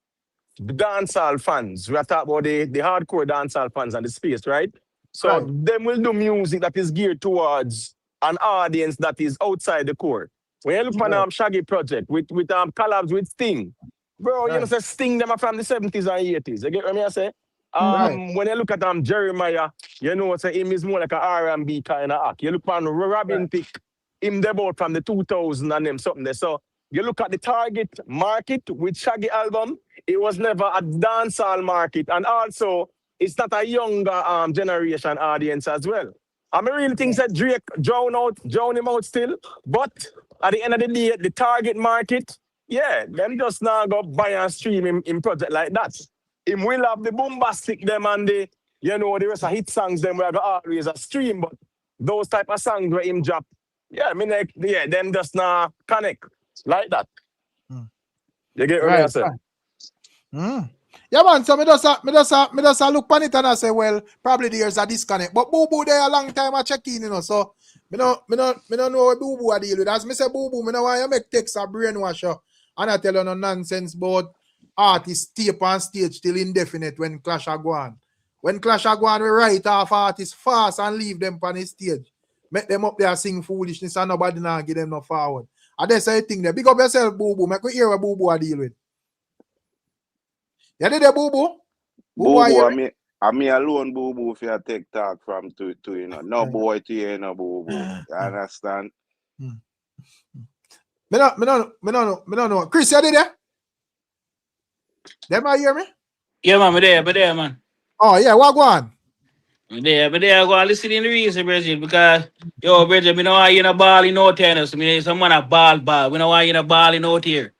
dancehall fans. We are talking about the hardcore dancehall fans and the space, right? So them will do music that is geared towards an audience that is outside the core. When you look on Shaggy project with collabs with Sting, bro, you know say Sting them are from the 70s and 80s. You get what I say? When you look at Jeremiah, you know say him is more like an R&B kind of act. You look on Robin Thicke, him they both from the 2000s and them something there. So you look at the target market with Shaggy album, it was never a dancehall market, and also it's not a younger generation audience as well. I mean, really think that Drake drown him out still, but at the end of the day, the target market, them just now go buy and stream in project like that. Him will have the bombastic them and the the rest of hit songs them where always a stream, but those type of songs where him drop, them just now connect like that. You get what I say? Yeah, man. So me just look on it and I say, well, probably there's a disconnect. But Boo Boo there a long time I check in, So me don't know what Boo Boo I deal with. As me say Boo Boo, me know why you make text a brainwash you and I tell you no nonsense about artists stay up on stage till indefinite when clash are go on. When clash are go on, we write off artists fast and leave them on the stage. Make them up there sing foolishness and nobody now give them no forward. And that's the thing there. Big up yourself, Boo Boo. Make we hear what Boo Boo I deal with. You did the Boo Boo? Boo, I me alone, Boo Boo, if you take talk from to no boy to you, no Boo Boo. You understand? Me no know. Chris, you did that? Them I hear me? Yeah, man, me there, man. Oh yeah, what go on? Me there, go and listen in the reason, Bridget, because Bridget, me know why you in a ball in out here. So me some man a ball. We know why you in a ball in out here.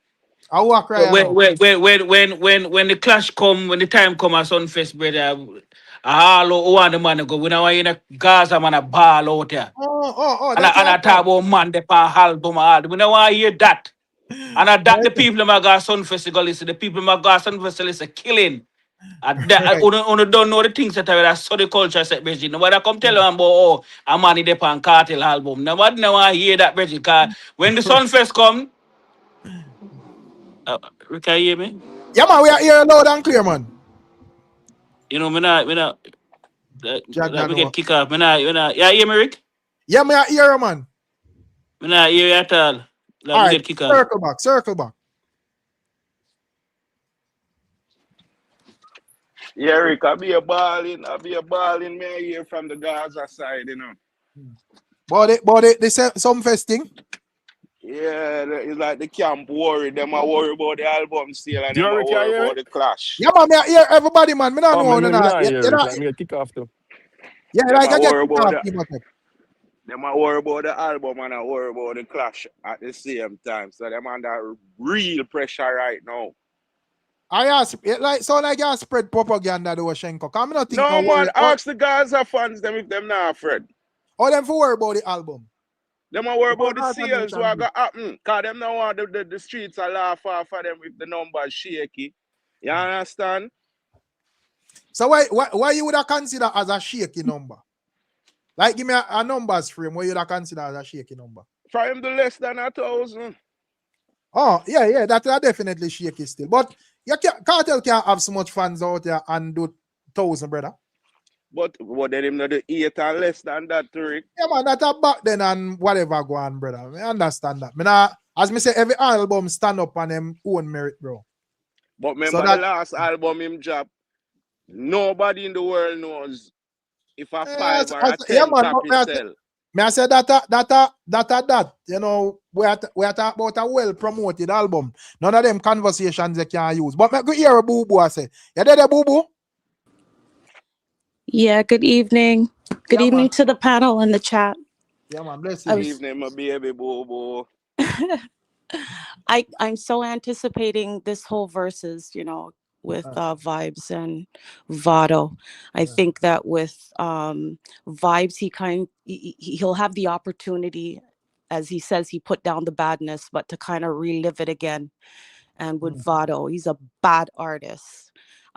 I walk right when the clash come, when the time come at Sunfest, brother, all want the man to go. We know why you in a Gaza man a ball out here. And I talk about man the album. We know why you hear that. And that the people in my God Sunfest go listen. The people in my God Sunfest listen killing. And that don't know the things that I saw the culture set, Bridget. Nobody come tell you about a man in the Kartel album. Nobody know why hear that, Bridget. Because when the Sunfest come, can you hear me? Yeah, man, we are here loud and clear, man. Me not, we get kick off. Yeah, hear me, Rick? Yeah, me are here, man. Me not hear you at all. All right, circle back. Yeah, Rick, I'll be a balling, me I hear from the Gaza side, But they say some festing. Yeah, it's like the camp worry. Them are worry about the album sale and them are worry about the clash. Yeah, man, me are here everybody, man. Me don't know. I'm going to kick off though. Yeah, like I get kick off. Them are worry about the album and I worry about the clash at the same time. So them under real pressure right now. I ask, like, so like you spread propaganda though, Shenko. Come not think no man, worry. ask the Gaza fans them if them not afraid. Or them for worry about the album. Them are worry about the sales what got happen. Cause them now want the streets are laugh off for them if the numbers shaky. You understand? So why you would have consider as a shaky number? Like give me a numbers frame where you would have consider as a shaky number. For him the less than 1,000. Oh, yeah, that's definitely shaky still. But Kartel can't have so much fans out there and do 1,000, brother. But what then him not the 8 and less than that, Rick? Yeah, man, that's back then and whatever go on, brother. I understand that. As me say, every album stand up on them own merit, bro. But remember the last album him drop, nobody in the world knows if a 5 or a 10 copy sell. I said that, you know, we are talking about a well-promoted album. None of them conversations they can use. But I go hear a boo-boo, I say. You there, boo-boo? Yeah, good evening. Good evening to the panel and the chat. Yeah, man, bless you. Good evening, my baby boo-boo. I'm so anticipating this whole verses, you know, with Vybz and Vado. I think that with Vybz, he'll have the opportunity, as he says, he put down the badness, but to kind of relive it again. And with Vado, he's a bad artist.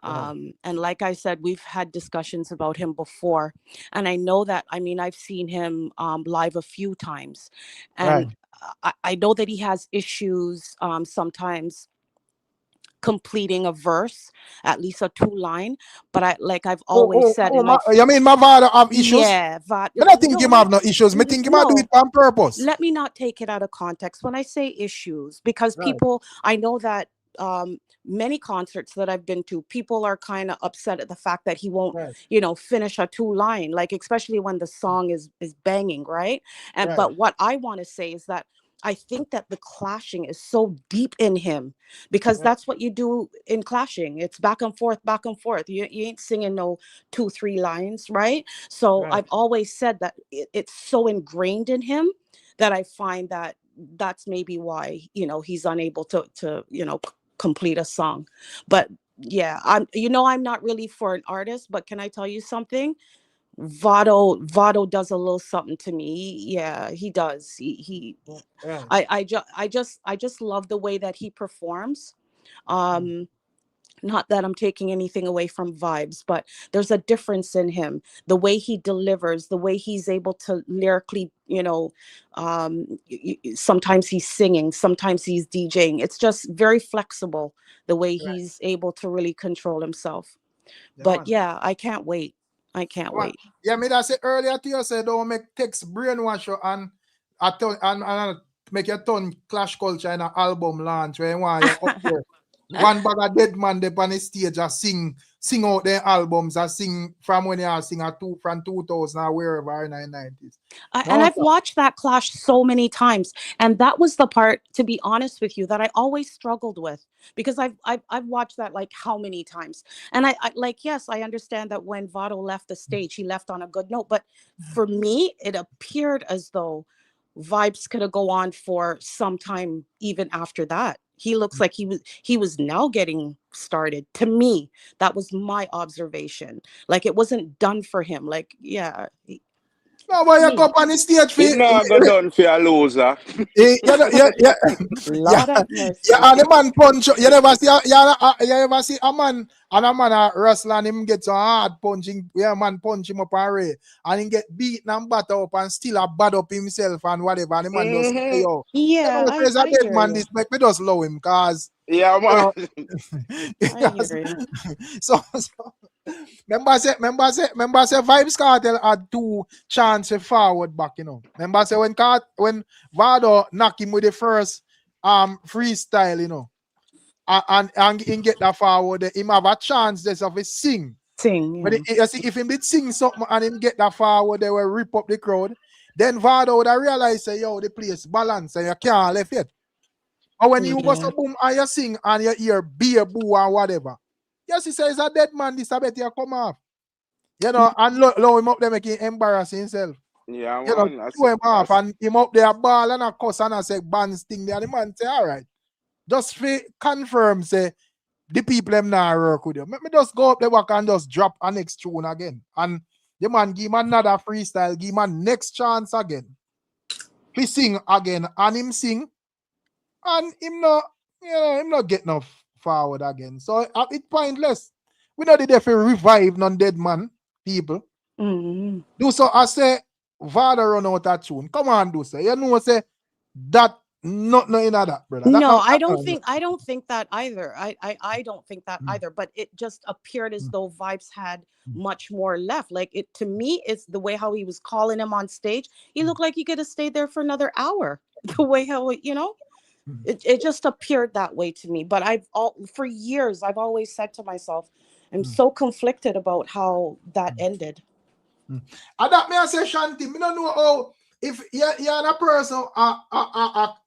And like I said, we've had discussions about him before. And I know that, I mean, I've seen him live a few times. And I know that he has issues sometimes completing a verse, at least a 2-line. But I've always said, you mean Mavado have issues? Yeah, I don't think him have no issues. Me think him do it on purpose. Let me not take it out of context when I say issues, because people, I know that many concerts that I've been to, people are kind of upset at the fact that he won't, you know, finish a 2-line, like especially when the song is banging, right? And but what I want to say is that I think that the clashing is so deep in him, because that's what you do in clashing. It's back and forth, back and forth. You ain't singing no 2-3 lines, right? So I've always said that it's so ingrained in him that I find that that's maybe why, you know, he's unable to you know, complete a song. But yeah, I'm not really for an artist, but can I tell you something? Vado does a little something to me. Yeah, he does. I just love the way that he performs. Not that I'm taking anything away from Vybz, but there's a difference in him, the way he delivers, the way he's able to lyrically, you know, sometimes he's singing, sometimes he's DJing. It's just very flexible, the way he's able to really control himself. But yeah, I can't wait. I can't wait. Yeah, me that say earlier to you, say don't make text brainwash you and make your turn clash culture in an album launch where you want you up there. One bag of dead man there on the stage and sing out their albums and sing from when you sing from 2000 or wherever in the 90s. And I've watched that clash so many times, and that was the part, to be honest with you, that I always struggled with, because I've watched that like how many times, and I like, yes, I understand that when Vado left the stage, he left on a good note, but for me, it appeared as though Vybz could have go on for some time even after that. He looks like he was now getting started. To me, that was my observation. Like it wasn't done for him. Like, yeah. No, but you come on the stage for he's not go done for a loser. Yeah. And the man punch. You never see a man and a man wrestling him get so hard punching. Yeah, man punch him up and he get beaten and batter up and still a bad up himself and whatever. And the man just say, yo, yeah, you know, there's a dead man. This but we just love him cause yeah, man. So remember say Vybz Kartel had 2 chances forward back, you know. Remember say when Vado knock him with the first freestyle, you know, and he get that forward, him have a chance just of a sing. But if him did sing something and him get that forward, they will rip up the crowd. Then Vado would realize say, yo, the place balance and you can't left it. Or when you go so boom and you sing and you hear beer boo or whatever. Yes, he says a dead man, this a better come off. You know, and low him up there making embarrass himself. Yeah, You know, man. throw him off and him up there ball and a cuss and I say bands thing there. The man say, all right. Just confirm, say, the people them now work with you. Let me just go up the back and just drop a next tune again. And the man give him another freestyle, give him a next chance again. He sing again and him sing. And him not, him not get enough forward again. So it's pointless. We know the there for revive non-dead man, people. Mm-hmm. Do so I say Vybz run out of tune. Come on, do so. You know say that not in that, brother. No, I don't think that either. I don't think that either. But it just appeared as though Vybz had much more left. Like it to me, it's the way how he was calling him on stage. He looked like he could have stayed there for another hour. The way how it just appeared that way to me. But for years I've always said to myself, I'm so conflicted about how that ended. And that me I say Shanti, me don't know how if you're a person,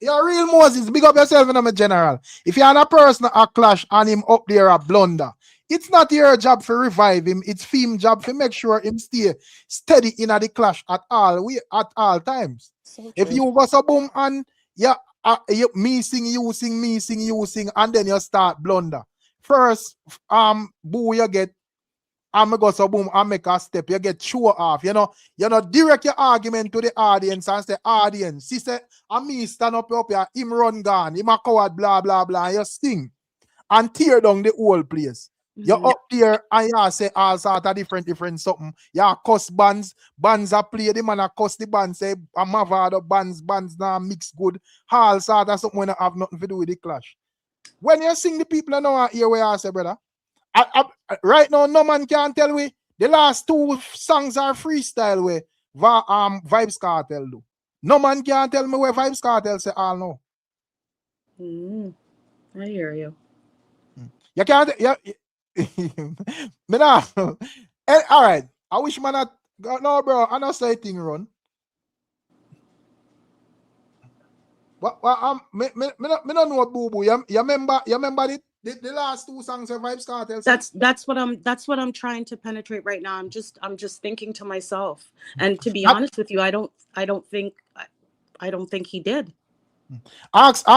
you're a real Moses, big up yourself in a general. If you're a person a clash and him up there a blunder, it's not your job to revive him, it's him job to make sure him stay steady in the clash at all times. So if you go so boom and me sing, you sing, me sing, you sing, and then you start blunder. First, boo you get. I'm go so boom and make a step. You get show off. You know, direct your argument to the audience and say, audience, she said, and me stand up here, him run gone, him a coward, blah, blah, blah. You sing and tear down the whole place. You're up there and you say all sort of different something. You cuss bands are play, the man a cuss the band, say a Mavado bands now mix good. All sort of something when I have nothing to do with the clash. When you sing, the people know hear where I say, brother. Right now, no man can tell me the last two songs are freestyle where Vybz Kartel do. No man can tell me where Vybz Kartel say all no. I hear you. You can't. Me nah. All right. I wish man not. No, bro. I not say thing run. Me don't know what boo boo. You remember the last two songs of Vybz Kartel? That's what I'm trying to penetrate right now. I'm just thinking to myself, and to be honest with you, I don't think he did. Ask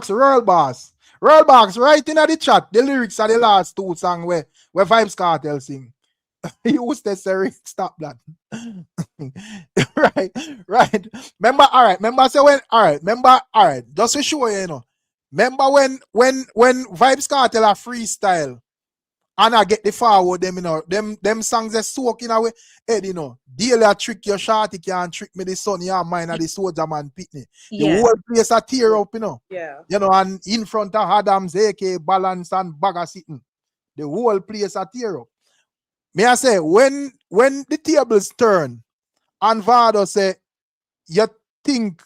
Royal Boss. Royal Boss, right in the chat, the lyrics of the last two songs where Vybz Kartel sing. You used to say stop that. right. Remember, just to show you, remember when Vybz Kartel a freestyle and I get the forward them, them songs are soaking away. Head, daily a trick your shorty can't trick me the son, your mind of the soldier man pitney. The whole place a tear up, Yeah. And in front of Adams, AK, Balance and Bagger sitting. The whole place a tear up. May I say, when the tables turn and Vado say, you think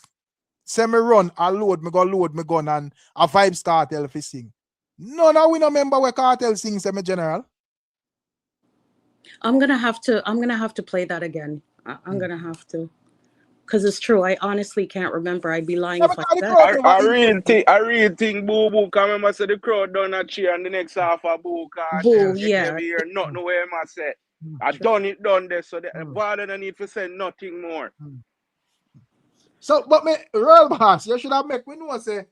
say me run a load me gun and a Vybz Kartel fi sing. No, we don't remember where Kartel sings, me general. I'm gonna have to play that again. I'm gonna have to, because it's true. I honestly can't remember. I'd be lying if I said. I really think Boo Boo can remember say the crowd done a cheer and the next half of Boo Kartel. You never hear nothing where I say. I done this, so the Vado don't need to say nothing more. So, but me, Royal Boss, you should have make we know say,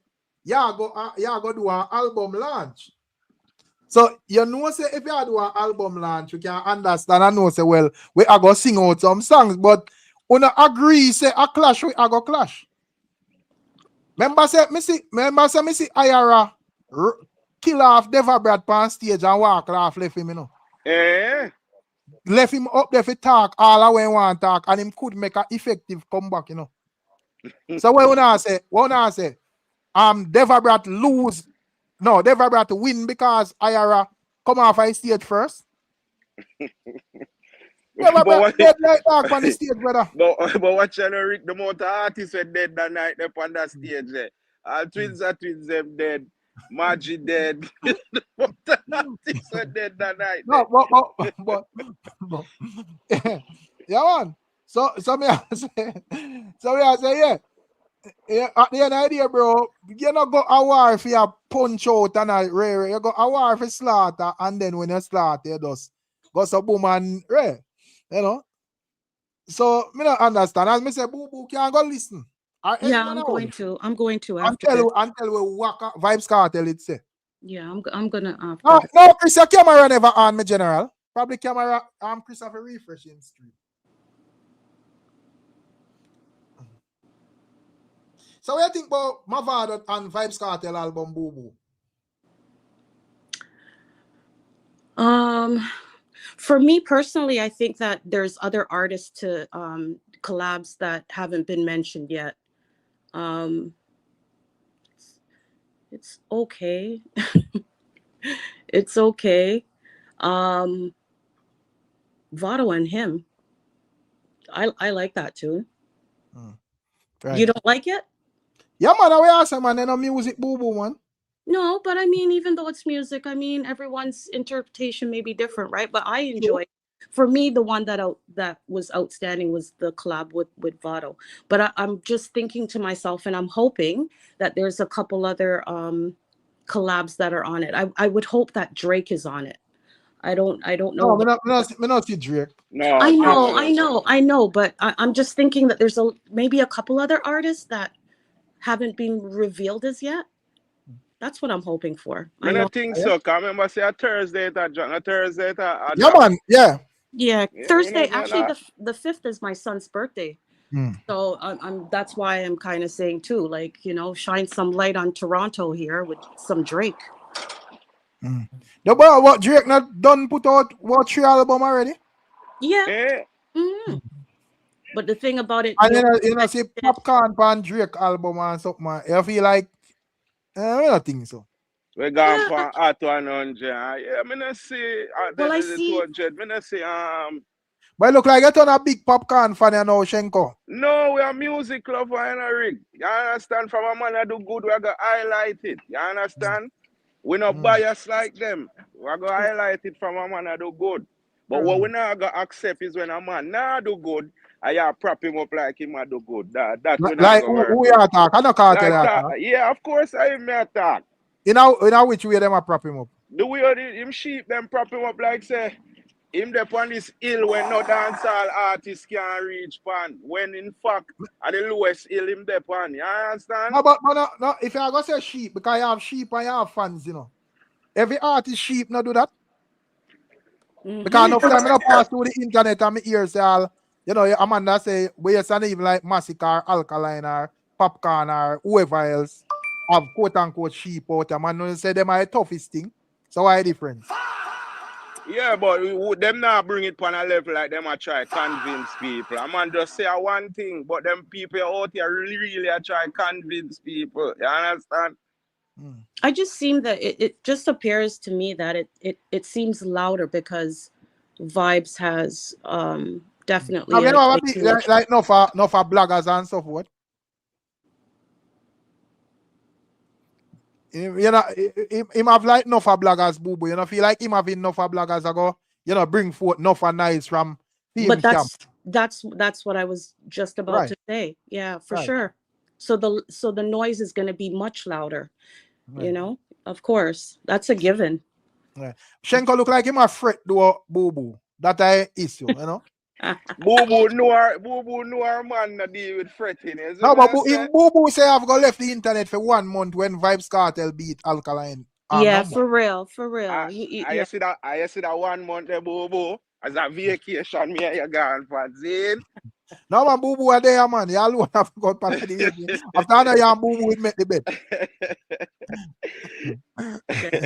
go do an album launch. So you know say if you do an album launch, you can understand and know say well, we are gonna sing out some songs, but we not agree say a clash, we are gonna clash. Remember say me see Ayara kill off Deva Brad on stage and walk off left him, Left him up there for talk all the way want talk and him could make an effective comeback, So what I say? Deva Brad lose. No, Deva Brad win because Ayara come off a stage first. Deva Brad dead like talk on the stage, brother. But what you know, Rick, the motor artists were dead that night up on that stage there. All twins them dead. Maggie dead. The motor artists were dead that night. No, but yeah, man. So me I say, yeah, at the end of the day, bro, you not go a war for your punch out and a rare. You go a war for slaughter, and then when you slaughter, you just go so boom and rare. So me not understand. As me say, Boo Boo can't go listen. Yeah, I'm going to after this. Until we walk up Vybz Kartel it say. Yeah, I'm gonna after this. No, Chris, your camera never on me, General. Probably camera Chris have a refreshing stream. So what do you think about Mavado and Vybz Kartel album Boo Boo? For me personally, I think that there's other artists to collabs that haven't been mentioned yet. It's okay. It's okay. Vado and him. I like that too. Right. You don't like it? Yeah, man, I will ask man, no music Boo Boo, man. No, but I mean, even though it's music, I mean, everyone's interpretation may be different, right? But I enjoy. For me, the one that was outstanding was the collab with Vado. But I'm just thinking to myself, and I'm hoping that there's a couple other collabs that are on it. I would hope that Drake is on it. I don't know. No, me not see Drake. No, I know, but I'm just thinking that there's maybe a couple other artists that haven't been revealed as yet. That's what I'm hoping for. I don't think so. Cause I remember say a Thursday that yeah, man. Yeah, Thursday. Actually, the 5th is my son's birthday. So that's why I'm kind of saying too, like, you know, shine some light on Toronto here with some Drake. No, but what Drake not done put out what 3 album already? Yeah. But the thing about it, and you know, see Popcorn pan Drake album and something, man. You feel like I don't think so. We gone for at 100. Yeah, I not see. Well, I see. 200. I not see. But it look like you're a big Popcorn fan, you know, Shenko. No, we are music lover in a rig. You understand? From a man that do good, we are going to highlight it. You understand? We not biased like them. We are going to highlight it from a man that do good. But what we not going to accept is when a man not do good, I prop him up like him do good. That like who you attack? I know Kartel attack. Yeah, of course I may attack. You know which way them a prop him up? The way him sheep them prop him up like say him dey on this hill when no dancehall artist can reach pan. When in fact at the lowest hill him dey on. You understand? No, but no, if you go say sheep, because you have sheep and you have fans, you know. Every artist sheep not do that. Because no time I pass through the internet and my ears all, you know, Amanda say we just not even like Massacre, Alkaline or Popcorn or whoever else have quote unquote sheep out there. Man, say them are the toughest thing. So why difference? Yeah, but them not bring it on a level like them a try convince people. I man just say one thing, but them people out here really try convince people. You understand? I just seem that it just appears to me that it seems louder because Vybz has definitely. I mean, like no for bloggers and so forth. You know, him have like enough for bloggers, Boo Boo. You know, feel like him having enough for bloggers ago. You know, bring forth enough for nice from. But that's what I was just about to say. Yeah, for sure. So the noise is going to be much louder. You know, of course, that's a given. Shenko look like him a fret do Boo Boo. That I issue, you know. Boo Boo know our man that deal with fretting. No, but Boo Boo say I've got left the internet for 1 month when Vybz Kartel beat Alkaline. Yeah, for real. I see that 1 month there, Boo Boo. As a vacation, me and you gone for Zane. No, man, Boo Boo are there, man. You alone have got past the age. After that, you Boo Boo would make the bed.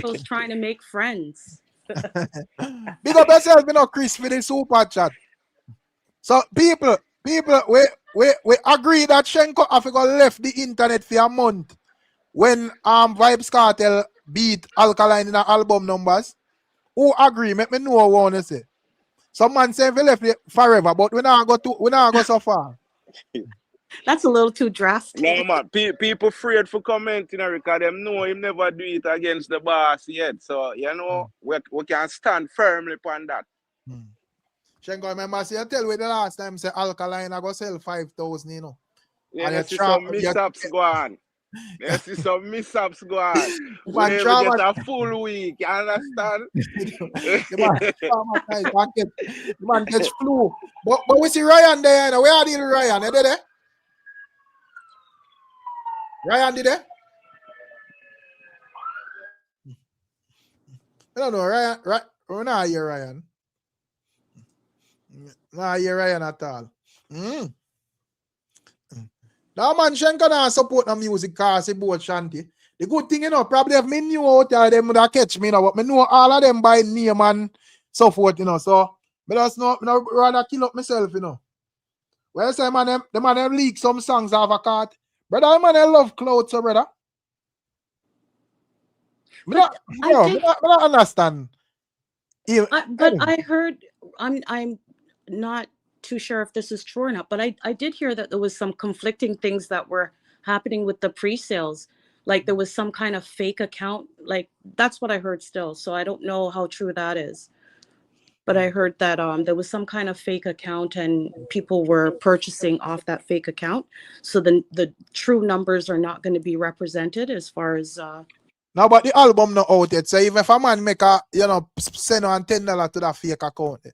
Just trying to make friends. Big up yourself, you know, Chris, for the super chat. So people, we agree that Shenko Africa left the internet for a month when Vybz Kartel beat Alkaline in the album numbers. Who agree? Make me know what I want to say. Some man say we left it forever, but we not go so far. That's a little too drastic. No, man. People afraid for commenting because them know him never do it against the boss yet. So, you know, we can stand firmly upon that. Shenko, remember, see, I tell you the last time, say Alkaline, I go sell 5,000, you know. Yeah, and see some mishaps go on. Let's see some mishaps go on. We Man, never get a full week, you understand? The man gets flu. But we see Ryan there, and where are the Ryan? Are they there? Ryan did there? I don't know, Ryan. We're not here, Ryan. Not here, Ryan at all. Now, man, Shenka not support the music cause he both shanty. The good thing, probably if me knew out there, them would catch me, but me know all of them by name and so forth, so me just know, me rather kill up myself, Well, say, man, the man leak some songs off a cart. Brother, the man love clothes, so brother. I don't understand. But I heard, I'm not too sure if this is true or not, but I did hear that there was some conflicting things that were happening with the pre-sales. Like there was some kind of fake account. Like that's what I heard still. So I don't know how true that is. But I heard that there was some kind of fake account and people were purchasing off that fake account. So the true numbers are not going to be represented as far as now, but the album not out yet. So if a man make a send on $10 to that fake account,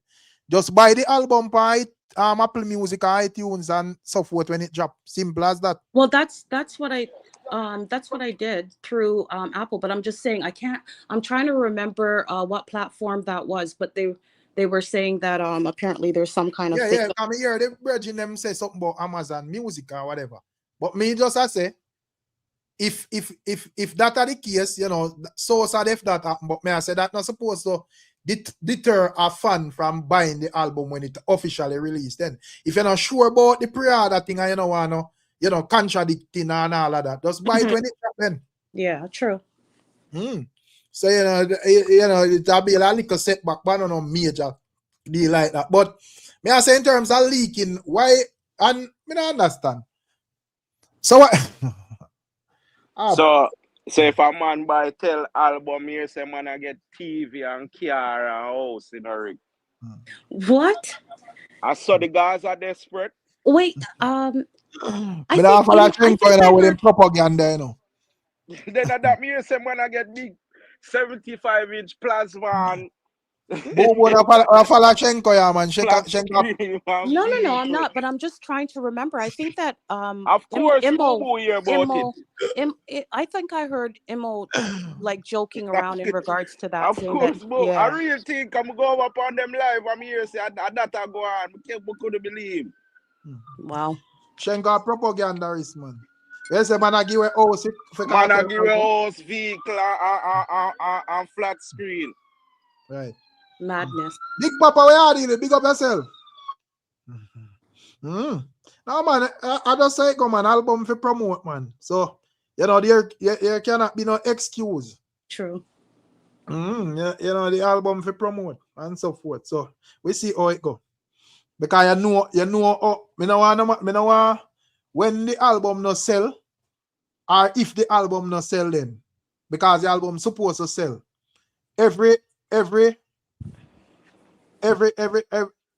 just buy the album by Apple Music, iTunes, and so forth when it drop. Simple as that. Well, that's what I did through Apple. But I'm just saying I'm trying to remember what platform that was, but they were saying that apparently there's some kind of fake. I mean, the virgin them say something about Amazon Music or whatever. But me just I say, if that are the case, so sad if that happen, but me I say that not supposed to deter a fan from buying the album when it officially released. Then if you're not sure about the pre-order thing and you don't want to, contradicting and all of that, just buy it when it happens. Yeah, true. So it'll be a little setback, but no major deal like that. But me I say in terms of leaking, why and me don't understand. So what? So if a man buy tell album here, say man I get TV and car and house in a rig. What? I saw the guys are desperate. Wait, I think with them propaganda, Then that me say man I get big 75-inch plasma and No, I'm not, but I'm just trying to remember. I think that of course I think I heard Immo like joking around in regards to that. Of course, but I really think I'm going up on them live. I'm here say that I go on. I couldn't believe. Wow. Shenka propaganda is man. Yes, man, I give a house. Man, I give a house, vehicle, and flat screen. Right. Madness. Big Papa, where are you? Big up yourself. No, man, I just say, come on, album for promote, man. So, there cannot be no excuse. True. The album for promote and so forth. So, we see how it go. Because me no want when the album no sell, or if the album no sell then. Because the album supposed to sell. Every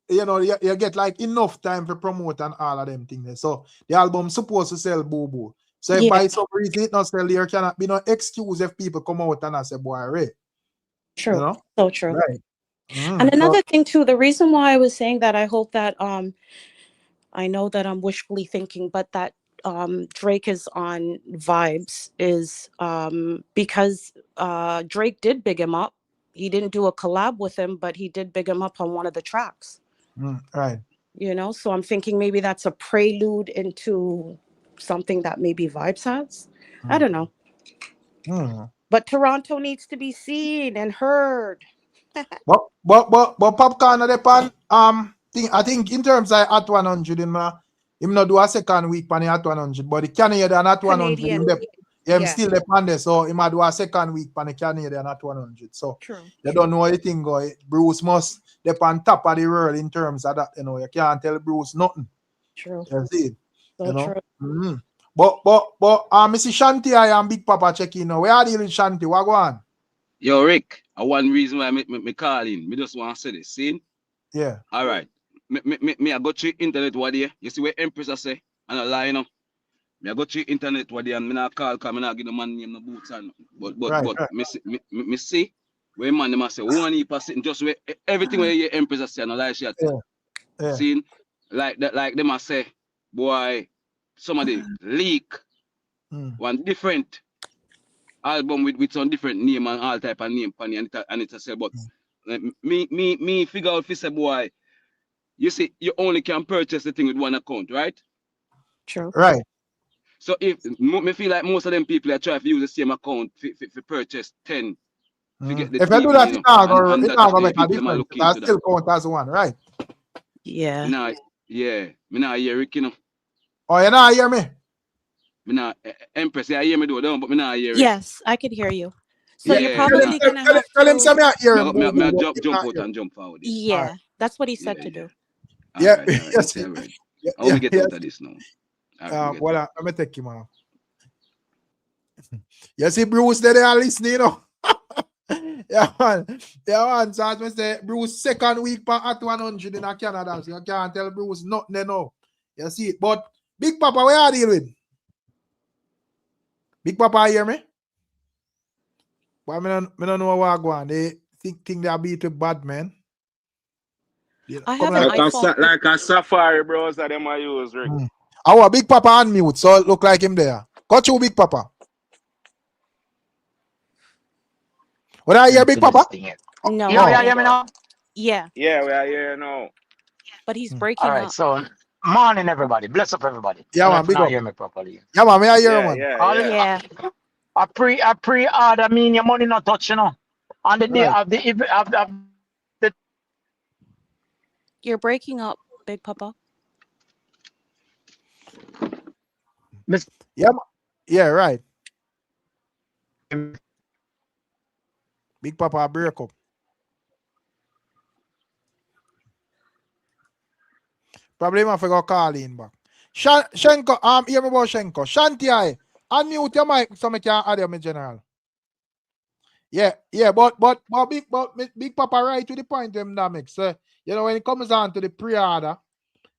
you get like enough time for promote and all of them things. So the album supposed to sell boo. So if by some reason it not sell, there cannot be no excuse if people come out and I say, boy, Ray. True. So true. Right. And another thing too, the reason why I was saying that, I hope that I know that I'm wishfully thinking, but that Drake is on Vybz is because Drake did big him up. He didn't do a collab with him, but he did big him up on one of the tracks. Right. So I'm thinking maybe that's a prelude into something that maybe Vybz has. I don't know. But Toronto needs to be seen and heard. but Popcorn at the I think in terms of at 100, him not do a second week pan at 100, but the Canadian at 100. Him still the pan so he might do a second week pan the Canadian at 100. So you don't know anything go. Bruce must depend top of the world in terms of that. You can't tell Bruce nothing. True. You see, so true. But Mr. Shanti, I am Big Papa checking now. Where are you, Shanti? What go on? Yo, Rick, one reason why me call in, me just want to say this. See? Yeah. All right. Me I go to internet what there. You see what Empress I say? And I lie, I go to internet what they and me not call because me not give the man name no boots and but me see where man them say one heap of sitting just where everything where your Empress say no lie she tell. Seen like that like them say boy somebody leak one different album with some different name and all type of name and it say but me figure out if say boy you see you only can purchase the thing with one account, right? True. Right. So if me feel like most of them people are trying to use the same account for purchase 10 to get the if TV, I do that, it's not and gonna make a people difference. looking I to still that. count as one, right? Yeah. Me now hear Rick, you know. Oh, you not hear me? Me now Empress, I hear me do but me now hear it. Yes, I could hear you. So you're probably gonna have tell him say me not hear him. Me jump out and jump forward. Yeah, that's what he said to do. All right. How we get out of this now? Well, let me take him off. You see Bruce there, they are listening, you know. Yeah, man. So as I say, Bruce second week per at 100 in Canada. So you can't tell Bruce nothing, you know. You see it. But Big Papa, where are you deal with? Big Papa, hear me? But I don't know what I'm going. They think they are beat with bad, man. I have an iPhone. Like a Safari browser them I use, Rick. Our Big Papa on mute, so it look like him there. Got you, Big Papa. What are you, Big Papa? No. You hear me now? Yeah. Yeah, we are here now. But he's breaking All right, up. so morning, everybody. Bless up, everybody. Yeah, man. Big up. Hear me properly. Yeah, man. May I hear man? Yeah. I pre-order mean your money not touch, you know. On the day of the You're breaking up, Big Papa. Yeah, right. Big Papa break up. Probably I forgot call in back. Shenko, hear me about Shenko. Shanti, unmute your mic so I can add you, general. Yeah, but Big Papa right to the point them dynamics. You know, when it comes down to the pre-order,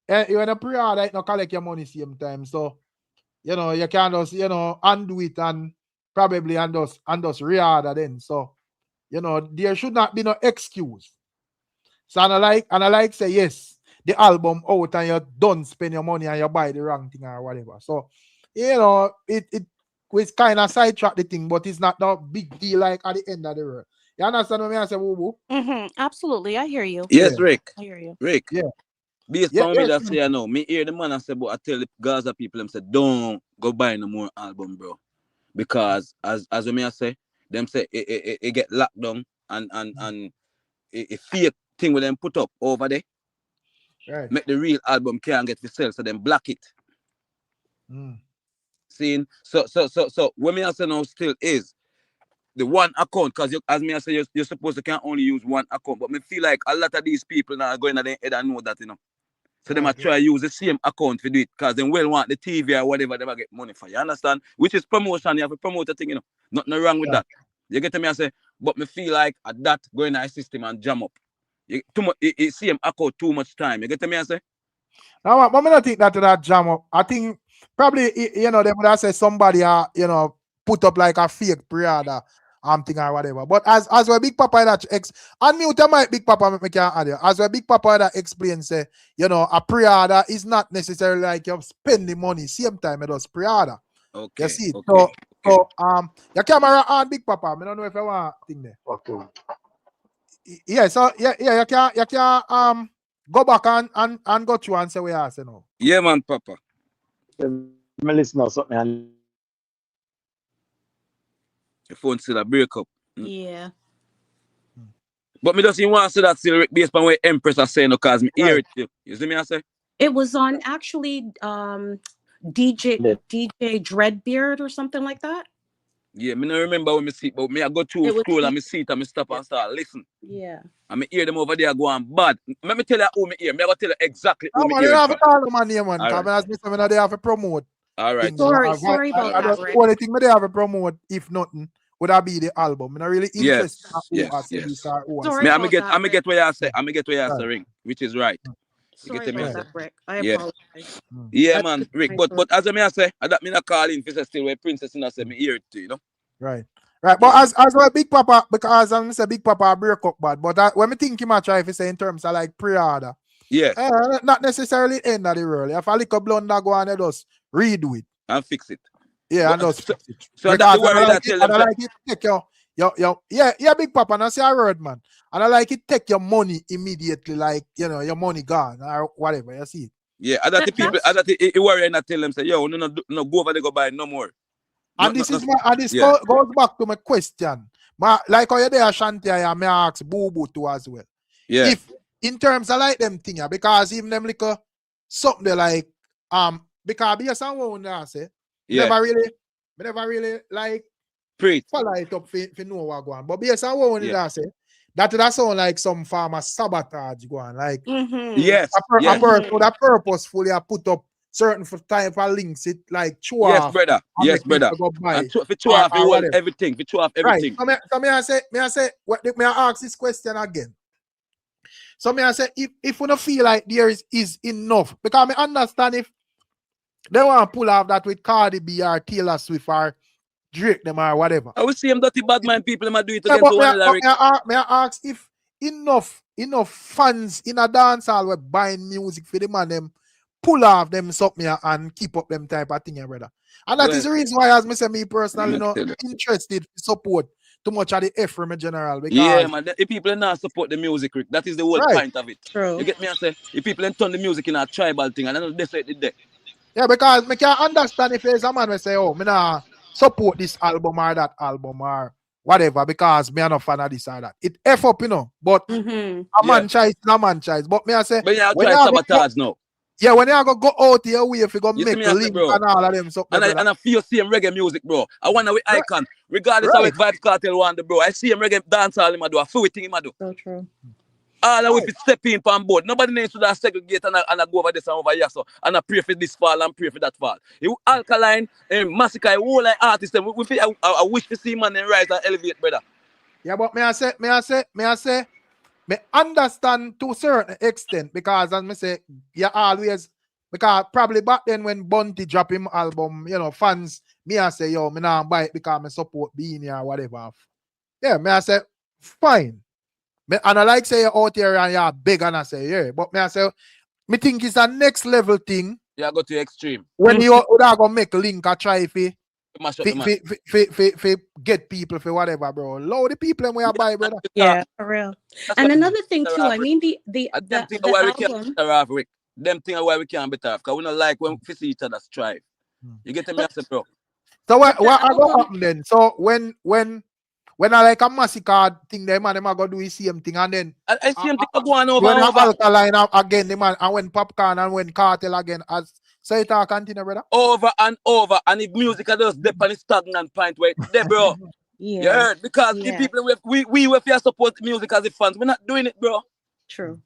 when a pre-order, it not collect your money same time. So, you know, you can just, you know, undo it and probably and just reorder then. So, you know, there should not be no excuse. So and I like say yes, the album out and you don't spend your money and you buy the wrong thing or whatever. So, you know, it was kind of sidetrack the thing, but it's not no big deal like at the end of the road. You understand what I say, Boo? Absolutely, I hear you. Yes, Rick. I hear you. Rick. Yeah. Based on me that say I know. Me hear the man and say, but I tell the Gaza people them say, don't go buy no more album, bro. Because as me I say, them say it get locked down and a fake thing with them put up over there. Right. Make the real album can't get for sale, so them block it. Seeing so what me I say now still is the one account, because as me I say you're supposed to can only use one account, but me feel like a lot of these people now are going to their head and know that, you know. So they might try to use the same account to do it because they will want the TV or whatever they might get money for. You understand? Which is promotion. You have to promote a thing, you know. Nothing wrong with that. You get to me? I say, but me feel like at that going to a system and jam up. Too much. It same account too much time. You get to me? I say. No, but I don't think that jam up. I think probably you know they would have said somebody you know put up like a fake pre-order thing or whatever. But as well Big Papa that unmute your mic, Big Papa, me can add you. As well Big Papa that explains say, you know, a pre-order is not necessarily like you spend the money same time it does pre-order. Okay. You see, so your camera on, Big Papa. I don't know if you want thing there. Okay. Yeah, so you can go back and go through and say what you say now. Yeah, man, Papa. Me listen or something. And the phone still a break up. Yeah. But me just even want to say that still based on what Empress are saying, because me hear it too. You see me I say? It was on actually DJ Dreadbeard or something like that. Yeah, me don't remember when me see, but me I go through scroll and me see it and me stop and start listen. Yeah. And me hear them over there going bad. Let me tell you who me hear. Me I go tell you exactly who me Man, hear. you have to call them on name, man. All Because as they have to promote. All right. Sorry about that, Rick. The only thing they have to promote, if nothing, would that be the album. I'm not really interested Yes. in Sorry Me I about get that, what you say. I get what you say, Ring, which is right. Sorry about that, Rick. I apologize. Yeah, man, Rick. But as I say, I don't mean I call in for still where Princess and I say me hear it too, you know. Right. But as well, Big Papa, because I'm say Big Papa break up bad. But when me think him, I try if say in terms of like pre-order. Yes. Not necessarily end of the world. If I lick a blunder, go and just redo it and fix it. Yeah, and just fix it. So that's the worry that tell them. I like it take your Big Papa, and I say a word, man. And I like it take your money immediately, like your money gone or whatever. You see it. Yeah, other people, it worry and I tell them say, yo, no, go over there, go buy no more. And this goes back to my question. Like how you there, Shanti, I may ask Boo Boo too as well. Yeah. If in terms of like them thing, because even them like something they like because be a someone I say, never really like follow it up for know what go on. But be a someone I say that sound like some farmer sabotage go on. Like yes, a person that purposefully put up certain type of links, it like show off. Brother. Yes, brother. And for show off everything. For show off everything. Right. So may I say, may I ask this question again? So may I say, if we don't feel like there is enough, because I understand if they want to pull off that with Cardi B or Taylor Swift or Drake them or whatever. I will see them dirty bad mind people might do it against one another. May I ask if enough fans in a dance hall were buying music for them and them pull off them something and keep up them type of thing, brother. And that is the reason why, as me personally, interested to support too much of the Ephraim in general. Because man, if people not support the music, Rick, that is the whole point of it. True. You get me? I say, if people turn the music in a tribal thing, and I know they say it there. Yeah, because I can understand if there's a man who say, oh, me not support this album or that album or whatever, because me not a fan of this or that. It F up, but a man choice, no man choice. But me I say, but you try sabotage now. Yeah, when you go out your way, if you go make a link and all of them something. And I feel same reggae music, bro. I wanna with Icon, regardless of what Vybz Kartel want, bro. I see him reggae dance all him do, I feel thing him do. So true. All of it step in on board. Nobody needs to that segregate and I go over this and over here, so and I pray for this fall and pray for that fall. You Alkaline and Massacre, all like artists, I wish to see man and rise and elevate, brother. Yeah, but may I say, me understand to a certain extent, because as me say, you always, because probably back then when Bunty drop him album, fans, me I say, yo, me nah buy it because me support Beanie or whatever. Yeah, me I say, fine. And I like say you're out here and you're big and I say, yeah, but me I say, me think it's a next level thing. Yeah, go to extreme. When you are gonna make a link or try for get people for whatever, bro. Load the people when you buy, brother. Yeah, for real. And another thing too, I mean the album. Them things why we can't be tough, because we don't like when we see each other strive. You get me, bro? So what I go happen then? So when I like a massacre thing, them are gonna do the same thing, and then I see them go on over when and over. Alkaline again, the man, and when Popcorn and when Kartel again, as so it all continue, brother. Over and over, and if music are just dip on the stagnant point where there, bro. Yeah. You heard? Because the people we support music as the fans, we're not doing it, bro. True.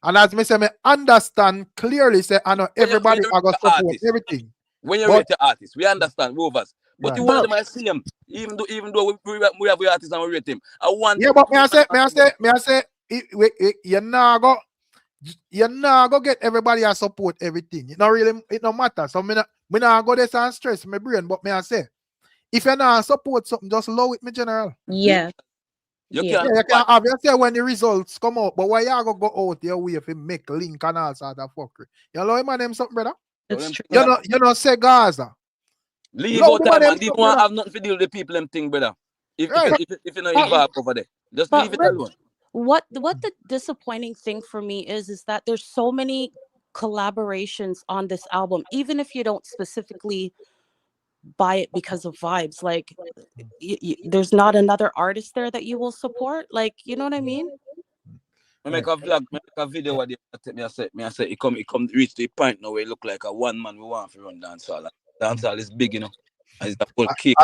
And as me say, me understand clearly, say I know everybody are gonna support everything. When you rate the artists, we understand movers. But you want them to see him, even though we have the artists and we rate him. I want. Yeah, but may I say, you're not go get everybody to support everything. It no matter. So me not go there and stress my brain. But may I say, if you not support something, just low it, me general. Yeah. You can obviously when the results come out, but why you go out your way if you make link and all sort of fuckery? You know my name something, brother? It's true. You know say Gaza. Leave out time and you don't have nothing to deal with the people them thing, brother. If you know involved over there. Just leave it alone. What the disappointing thing for me is that there's so many collaborations on this album, even if you don't specifically buy it because of Vybz, like there's not another artist there that you will support, like, you know what I mean? I make a vlog, make a video what me I say it come reach the point now where it look like a one man we want to run dancehall. Dancehall is big, and it's a full kick.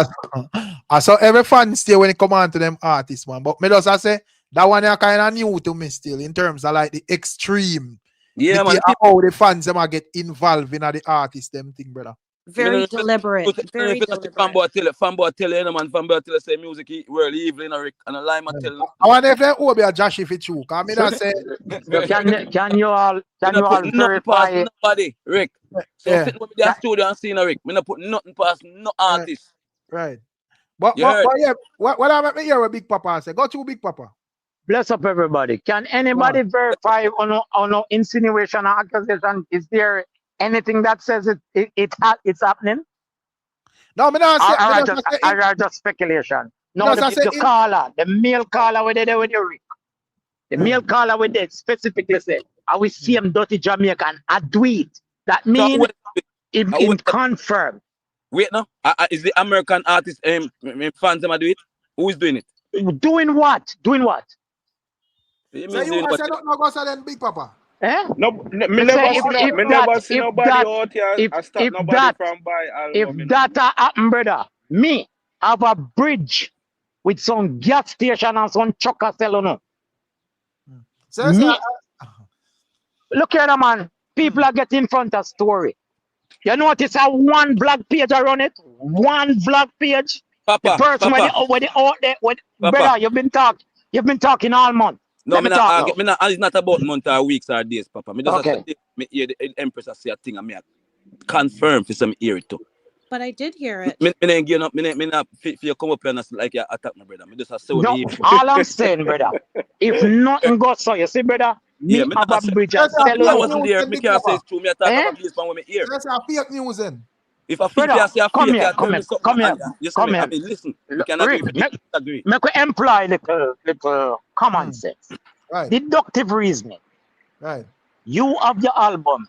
I saw every fan still when it come on to them artists, man. But me just I say that one is kind of new to me still in terms of like the extreme. Yeah, man. How the fans them get involved in the artist them thing, brother. Very deliberate. Very deliberate. Fanboy tell you, man. Fanboy tell you say music world evil in a Rick and a lie. I wonder if they Obeah Jashii for you. Cause me not say. So can you all verify nobody, Rick? So sit with the studio and see Rick. Me not put nothing past no artist. Right. But yeah, what I make me hear what Big Papa say? Go to Big Papa. Bless up everybody. Can anybody verify on no insinuation or accusation? Is there anything that says it's happening? No, me not say. I just speculation. No, the caller, the male caller with there with you, Rick. The male caller with it specifically said, "I will see him dirty Jamaican. I do it." That means it confirmed. Wait now, is the American artist fans them do it? Who is doing it? Doing what? Doing what? So you I said don't go say then Big Papa. Eh? No, me never see nobody out here. I stop nobody from buy album. If that happen, brother, me have a bridge with some gas station and some chucker sell on. Look here, man. People are getting in front of story. You notice how one blog page I run it? One blog page. Papa, the person brother, you've been talking all month. No, it's not about months or weeks or days, Papa. Me just hear the Empress say a thing and me confirm for some hear it too. But I did hear it. Me ain't give up. Me not for you come up here and like you attack my brother. Me just say all I'm saying, brother. If nothing goes so, you see, brother. Me have a bridge and sell. I wasn't there. Me can't say it's true. Me attack about this one when me hear. That's a fake news then. If I feel I say a come fake, here. I mean, listen. You can agree. Make we employ little common sense. Right. Deductive reasoning. Right. You have your album.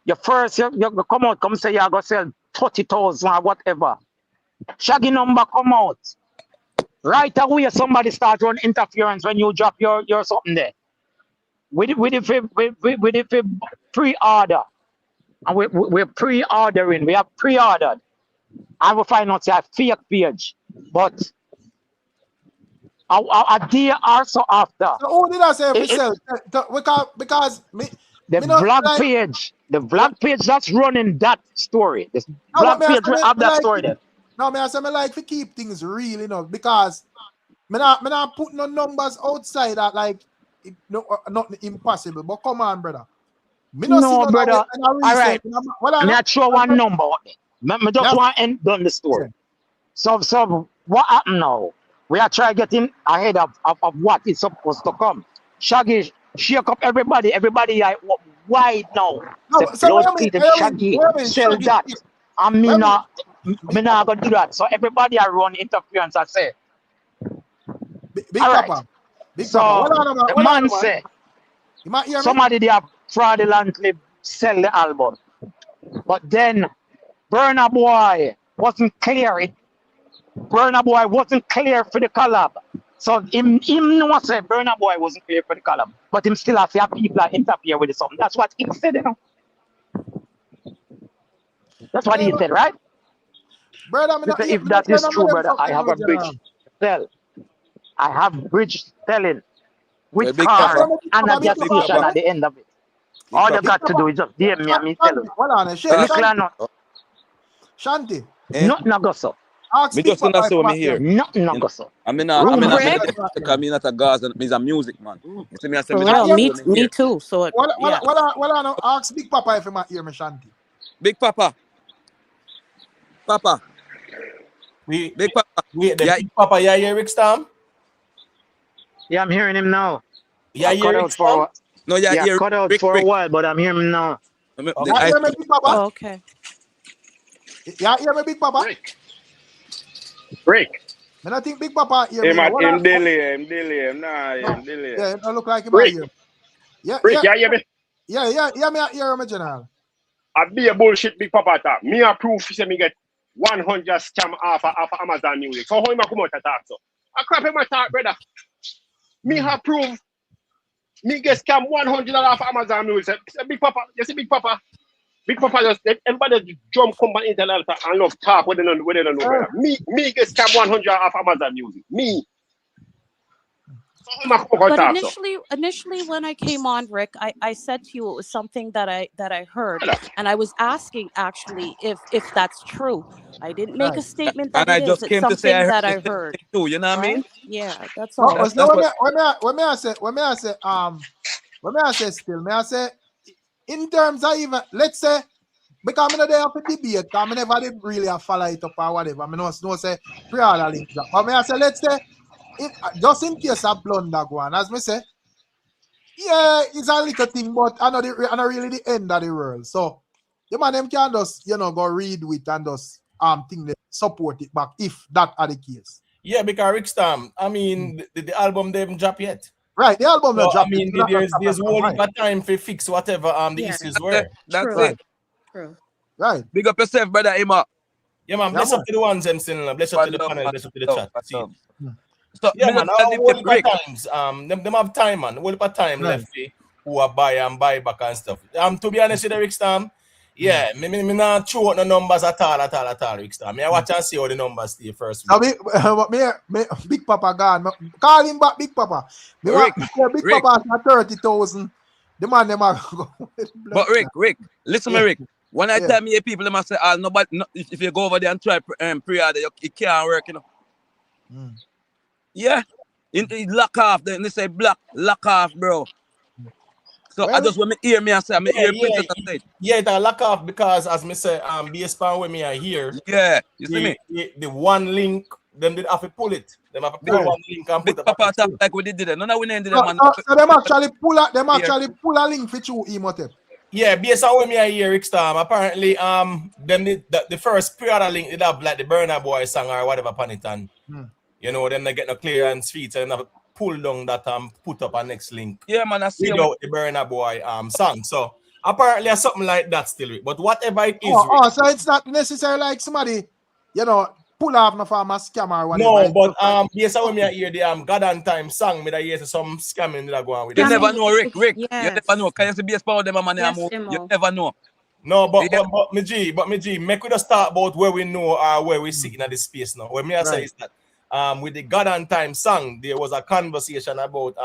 Your first, you come out, come say you're going to sell 30,000 or whatever. Shaggy number come out. Right away, somebody start running interference when you drop your something there. With the pre-order. And we're pre-ordering. We have pre-ordered. And we find out it's a fake page. But a day or so after. So who did I say we sell? Because the vlog page that's running that story. The vlog page will have that story there. No, I say me like to keep things real, you know, because me not put no numbers outside that like not impossible. But come on, brother. No, brother. All right. I throw one number. Me just want to end done the story. So what happened now? We are trying getting ahead of what is supposed to come. Shaggy shake up everybody. Everybody wide now. Shaggy sell that. And me not gonna do that. So everybody are run interference. I say. Big Papa. So the man say somebody they have fraudulently sell the album. But then Burna Boy wasn't clear. Burna Boy wasn't clear for the collab. So him no say Burna Boy wasn't clear for the collab. But him still have to have people that interfere with something. That's what he said, you know. That's what he said, right? Brother, if that is true, brother, I have a bridge sell. I have bridge selling with car and a gas station at the end of it. All you got to do is just DM me and me tell you. Hold on, Shanti. Nothing go so. Me just not say what me hear. Nothing go so. I mean not a Gaza, means a music man. You see me I say me too. So well, ask Big Papa if he might hear me, Shanti. Big Papa. Big Papa. Big Papa, you hear Rick Storm? Yeah, I'm hearing him now. Yeah, you hear Rick Storm? No, yeah, cut out for a while, but I'm hearing him now. Okay. Yeah, hear me, Big Papa? Rick. And I think Big Papa hear me. Him delay. Nah, him delay. Yeah, it look like him here. Yeah, Rick, yeah, hear me? Yeah, me hear him, General. I be a bullshit Big Papa talk. Me approve say me get 100 scam off Amazon Music. So how him come out to talk so? I crap him talk, brother. Me approve. Me get scam $100 off Amazon Music. Big Papa, you see Big Papa? Big Papa just everybody jump come on internet and love talk where they don't know, brother. Me get scam $100 off Amazon Music. Me. But initially when I came on, Rick, I said to you it was something that I heard, and I was asking actually if that's true. I didn't make a statement that and it I just is. It's came to say something I heard that the I same heard. thing too. You know what I mean? Yeah, that's all. When I say in terms of even, let's say, because I'm not there for debate, because I never did really follow it up or whatever. I mean, no say pre-order link. But I say, let's say, if, just in case I blunder go on, as me say, yeah, it's a little thing, but I know really the end of the world. So the man them can just, go read with and just think they support it back if that are the case. Yeah, because Rick Stam, I mean, the album they haven't dropped yet. Right, the album not dropped. I mean, there's only time for fix whatever the issues were. That's it. True. Right. Big up yourself, brother Emma. Yeah, man. Bless up to the ones them still. Bless up to the panel. Bless up to the chat. So yeah, man. All times. Them have time, man. All time left who are buy back and stuff. To be honest with the Rick Stam, yeah, me not throw out no numbers at all, Rick Stam. Me I watch and see how the numbers stay first. Me, Big Papa gone. Call him back, Big Papa. Me Rick, Big Papa at 30,000. The man them are go. But Rick, listen me, Rick. When I tell me people, they must say, if you go over there and try pre-order, it can't work, you know. Yeah. It lock off, then they say lock off, bro. So I just want me hear me and say, yeah, it lock off because as me say, based on when me are here. Yeah, you see me? The one link, them did have to pull it. Them have to pull one link and put it Papa talk like we did it. None of we did it, man. So them actually pull a link for you emotive. Yeah, based on when me are here, Rick Stam, apparently them the first pre-order link did have like the Burna Boy song or whatever upon it, and you know, then they get no clearance feet and have pull down that put up a next link. Yeah, man, I see without the Burna Boy song. So apparently something like that still, but whatever it is. So it's not necessarily like somebody, pull off no farm a scam or whatever. No, but yes, I when me hear the God and Time song, me that hear some scamming that go on with you it. never know, Rick. You never know. Can you see base power them man you never know. No, but me G, make we just start about where we know or where we sit in this space now. What me I say is that with the God and Time song, there was a conversation about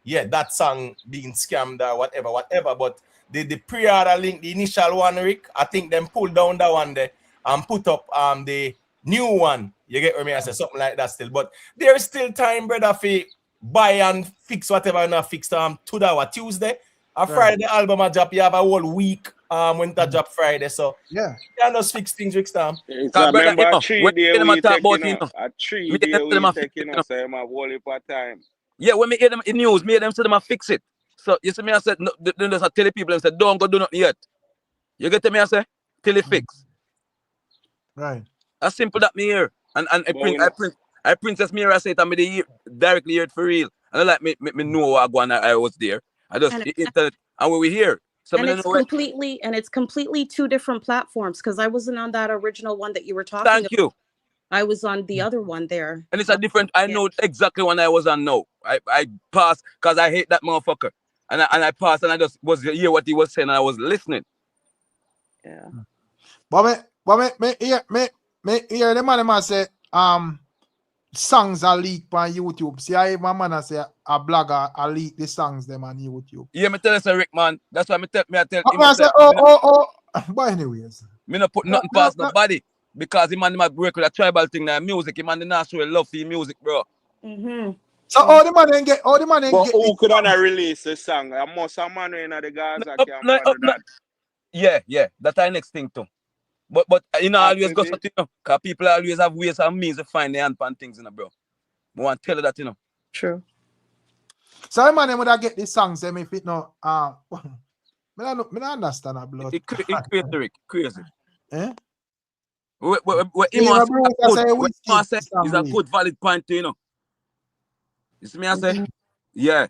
that song being scammed or whatever. But the pre-order link, the initial one, Rick, I think them pulled down that one there and put up the new one. You get what me I say, something like that still. But there is still time, brother, for buy and fix whatever not fixed to that Tuesday. A Friday the album a drop, you have a whole week when that drop Friday. So you can just fix things, Rick Stam. Remember a 3 day we taking a 3 day we taking us a whole heap of time. Yeah, when me hear them in news, me hear them say them fix it. So you see me I said then just tell the people and say don't go do nothing yet. You get to me I say till it fix. Right. As simple that me here. And I Princess Mira said that me directly heard for real. And I like me know what I was there. I just and when we here. So and it's completely two different platforms because I wasn't on that original one that you were talking about. Thank you. I was on the other one there. And it's a different, I know exactly when I was on now. I passed because I hate that motherfucker. And I passed and I just was hear what he was saying and I was listening. Yeah. But me hear the man say songs are leaked on YouTube. See, my man say a blogger a leak the songs them on YouTube. Yeah, me tell you, sir, Rick, man. That's why me tell him. I say, but anyways. Me not put nothing past nobody because the man might break with a tribal thing like music. The man did not show love for music, bro. So all the man ain't get. Who could not release the song? I must have man in the Gaza camp do that. Yeah. That's our next thing too. But you know, always go something, because people always have ways and means to find their hand on things, bro. I want to tell you that, True. So man, would I get these songs? If it no, I don't understand that blood. It's crazy, Rick. Crazy. Eh? What is a good valid point, You see me, I say? Yeah.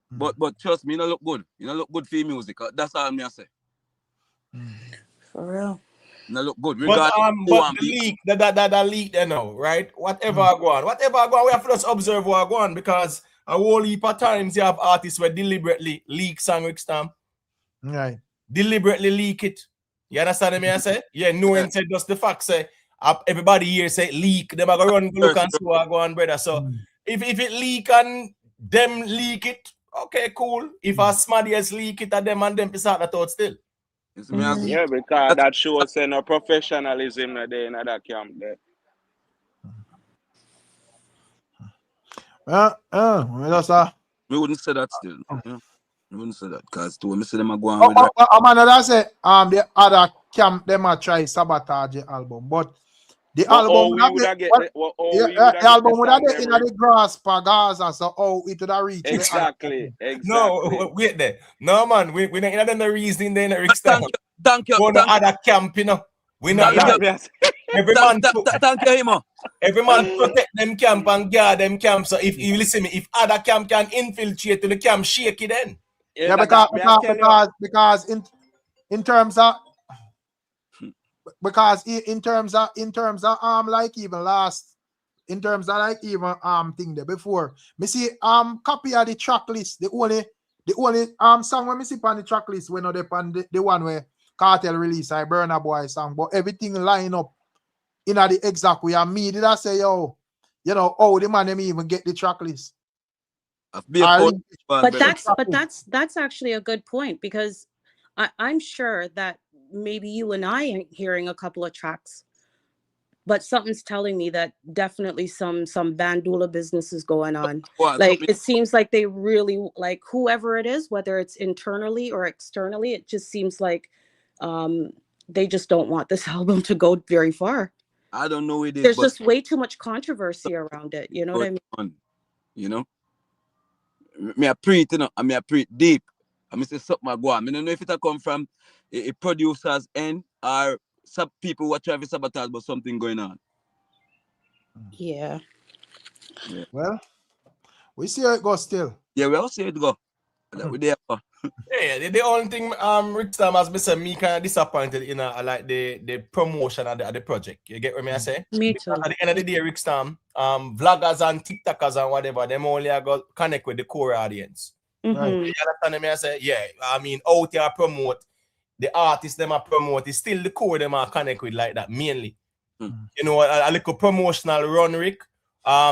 But trust me, you don't look good. You don't look good for your music. That's all I say. For real. No look good. But the leak, that leak there now, right? Whatever I go on, we have to just observe what I go on because a whole heap of times you have artists where deliberately leak song, Rick Stam. Right. Deliberately leak it. You understand me? I say? Yeah, no one said just the fact say everybody here say leak. Them are gonna run look and see what I go on, brother. So if it leak and them leak it, okay, cool. If a Smaddy else leak it at them and them start the thought still. Yeah, because that shows no professionalism there in that camp there. We wouldn't say that still. Yeah. We wouldn't say that because to me say them go on with man, that's it. The other camp them a try sabotage the album, but the album would have the album would have in the grass for Gaza, so it would have reached exactly. No, wait there. No man, we not in the reason then Rick Star. Thank you. Go to other camp, you know. We not every man thank you, Himo. Every man protect them camp and guard them camp. So if you listen me, if other camp can infiltrate to the camp, shake it then. Yeah, because in terms of like even last in terms of like even thing there before me see copy of the track list, the only song when me see on the track list when they on the one where Kartel release I Burna Boy song, but everything line up in the exact way. And me did I say the man them even get the track list. But that's actually a good point, because I'm sure that maybe you and I ain't hearing a couple of tracks, but something's telling me that definitely some bandula business is going on. Like it seems like they really like whoever it is, whether it's internally or externally, it just seems like they just don't want this album to go very far. I don't know it is. There's just way too much controversy around it. You know what I mean? You know, me a pre it, you know, I mean a pre it deep. I mean say something I go on. I don't know if it come from a producer's end or some people who are trying to sabotage, but something going on. Yeah. Well, we see how it goes still. Yeah, we all see it go. We there. Yeah, the only thing Rick Stam has been saying, me kind of disappointed in like the promotion of the project. You get what I say? Me too. At the end of the day, Rick Stam, vloggers and TikTokers and whatever, them only got connect with the core audience. Right. You understand me? I say, yeah, I mean, out here promote the artists them are promote is still the core them are connect with like that mainly. You know, a little promotional run, Rick.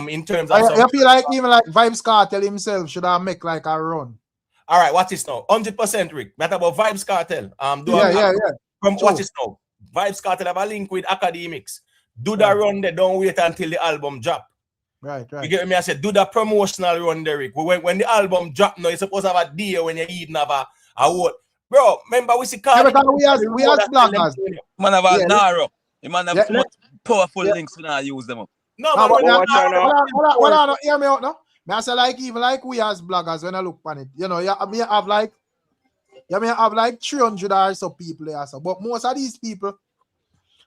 In terms of I feel like even like Vybz Kartel himself should have make like a run. All right, watch this now. 100% Rick. That about Vybz Kartel. From watch this now. Vybz Kartel have a link with academics. Do that run there, don't wait until the album drop. Right. You get me? I said, do the promotional run there, Rick. When the album drop now, you're supposed to have a day when you even have a what? Bro, remember we see Kartel. We have bloggers. Man have a narrow. The man have much powerful links when I use them up. No, man, hear me out now. I say like even like we as bloggers when I look on it, you know, you may have like 300 or so people there, so but most of these people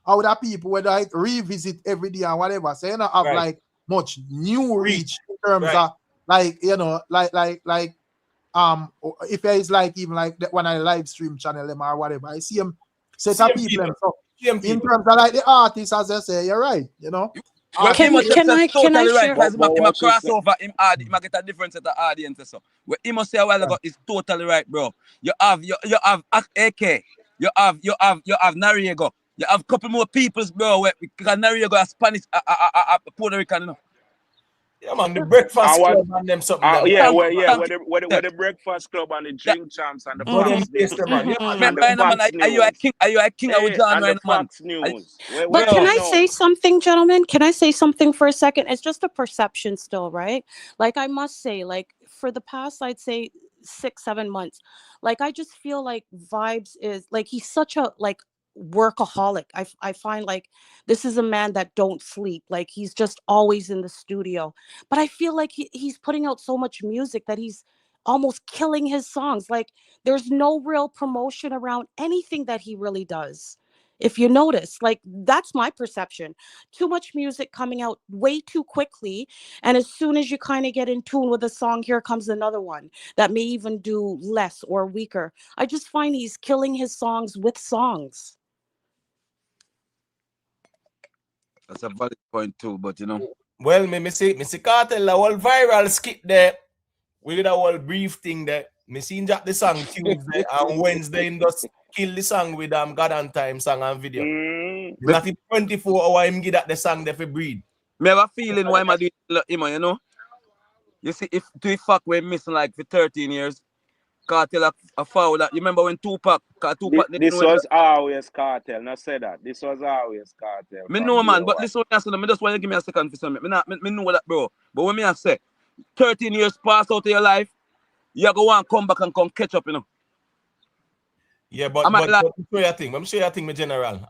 are the people where like revisit every day and whatever. So you know have like much new reach in terms of like you know like if there is like even like when I live stream channel them or whatever, I see them set up people them. So in terms of like the artists, as I say, you're right, you know. Can I share? Him crossover, him get a different set of audiences. So what he must say a while ago is totally right, bro. You have AK, you have Noriega, you have a couple more peoples, bro. Because Noriega is Spanish, Puerto Rican, you know. Yeah, man, the Breakfast Club and them something. Where the Breakfast Club and the Drink Champs and the Are you a king of John right now, man? News. But can I say something, gentlemen? Can I say something for a second? It's just a perception still, right? Like I must say, like for the past, I'd say 6-7 months, like I just feel like Vybz is like he's such a like workaholic. I find like this is a man that don't sleep, like he's just always in the studio, but I feel like he's putting out so much music that he's almost killing his songs. Like there's no real promotion around anything that he really does. If you notice, like that's my perception. Too much music coming out way too quickly, and as soon as you kind of get in tune with a song, here comes another one that may even do less or weaker. I just find he's killing his songs with songs. That's a valid point too, but you know. Well, me see Kartel, the whole viral skit there. We did a whole brief thing there. Me seen Jack the song Tuesday and Wednesday in just kill the song with God and Time song and video. Not in 24 hours him give that the song there for breed. Me have a feeling why am I doing him, you know? You see, if Tupac were missing like for 13 years, Kartel a foul that. You remember when Tupac this was always Kartel. Not say that. This was always Kartel. Me know, man, but this one I say, me just want to give me a second for something. Me know that, bro. But when me I say 13 years pass out of your life, you go and come back and come catch up, you know. Yeah, but let me show you a thing. Let me show you a thing, my general.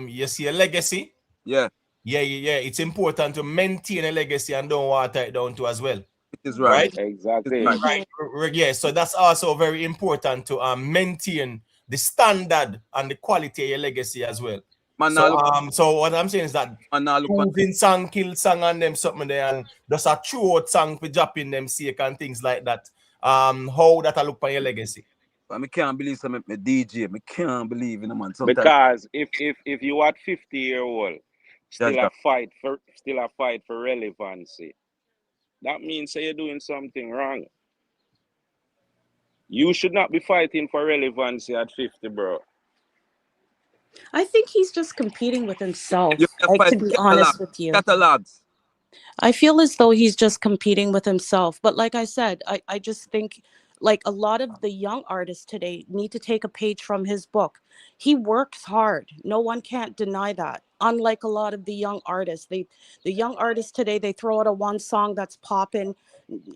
You see a legacy. Yeah. It's important to maintain a legacy and don't water it down too as well. It is right. Exactly. Right. Yeah. So that's also very important to maintain the standard and the quality of your legacy as well. Man, so what I'm saying is that using song, kill song, and them something there, and just a true song for dropping them sake and things like that. How that I look on your legacy. I can't believe some DJ. I can't believe in a man. Sometimes. Because if you are 50-year-old, still a fight for relevancy. That means you're doing something wrong. You should not be fighting for relevancy at 50, bro. I think he's just competing with himself. Like, to be honest with you. Catalogs. I feel as though he's just competing with himself. But like I said, I just think like a lot of the young artists today need to take a page from his book. He works hard. No one can't deny that. Unlike a lot of the young artists, the young artists today, they throw out a one song that's popping.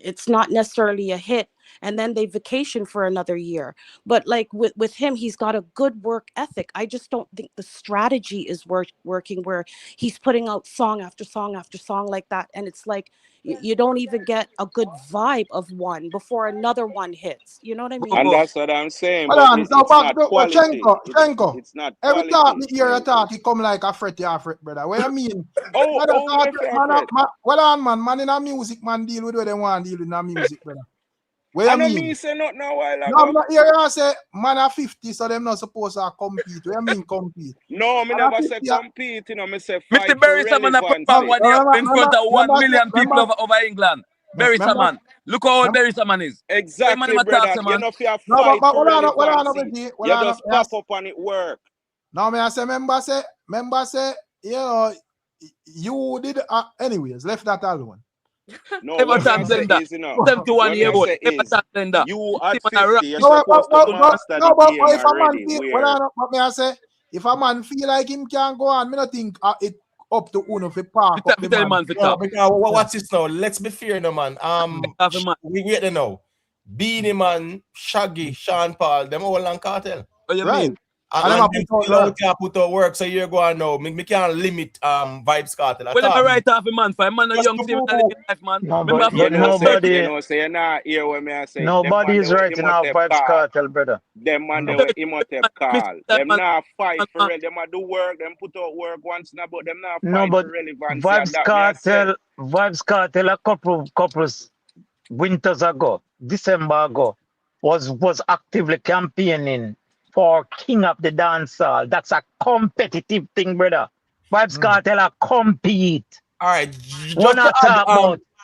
It's not necessarily a hit, and then they vacation for another year. But like with him, he's got a good work ethic. I just don't think the strategy is working where he's putting out song after song after song like that, and it's like you don't even get a good vibe of one before another one hits. You know what I mean? And that's what I'm saying. Hold on, it's not quality. Chenko. It's not every time me hear a talk, he come like a fret, brother. What you mean? Well on, man in a music, man, deal with what they want to deal with in a music, brother. What you mean? Me say nothing a while ago. No, I'm not here to say man are 50, so them not supposed to compete. What you mean compete? No, me never say compete, you know, me say fight Mr. Bury someone in front of 1 million people over England. Bury someone. Look how old Bury someone is. Exactly, brother. You know, if you fight for relevancy, you just pop up and it work. No, me I say, member say, you know, you did, anyways, left that alone. No, what I'm saying is, you know, 71 years old. You at 50, you're supposed to master the game already. But me I say, if a man feel like him can go on, me not think it up to Uno for park. What's this now? Let's be fair, no man. We wait now. Beanie Man, Shaggy, Sean Paul, them all on Kartel. What you mean? And can't put out work, so you're going now. Me can't limit Vybz Kartel. Well, I'm right off a man. For a man, a young team, life, man. Nobody is writing off Vybz Kartel, brother. Them man, they were Imhotep call. Them not fight for real. Them do work. Them put out work once now, but them not fight for relevance. Vybz Kartel, a couple winters ago, December ago, was actively campaigning for King of the Dancehall. That's a competitive thing, brother. Vybz Kartel a compete. All right.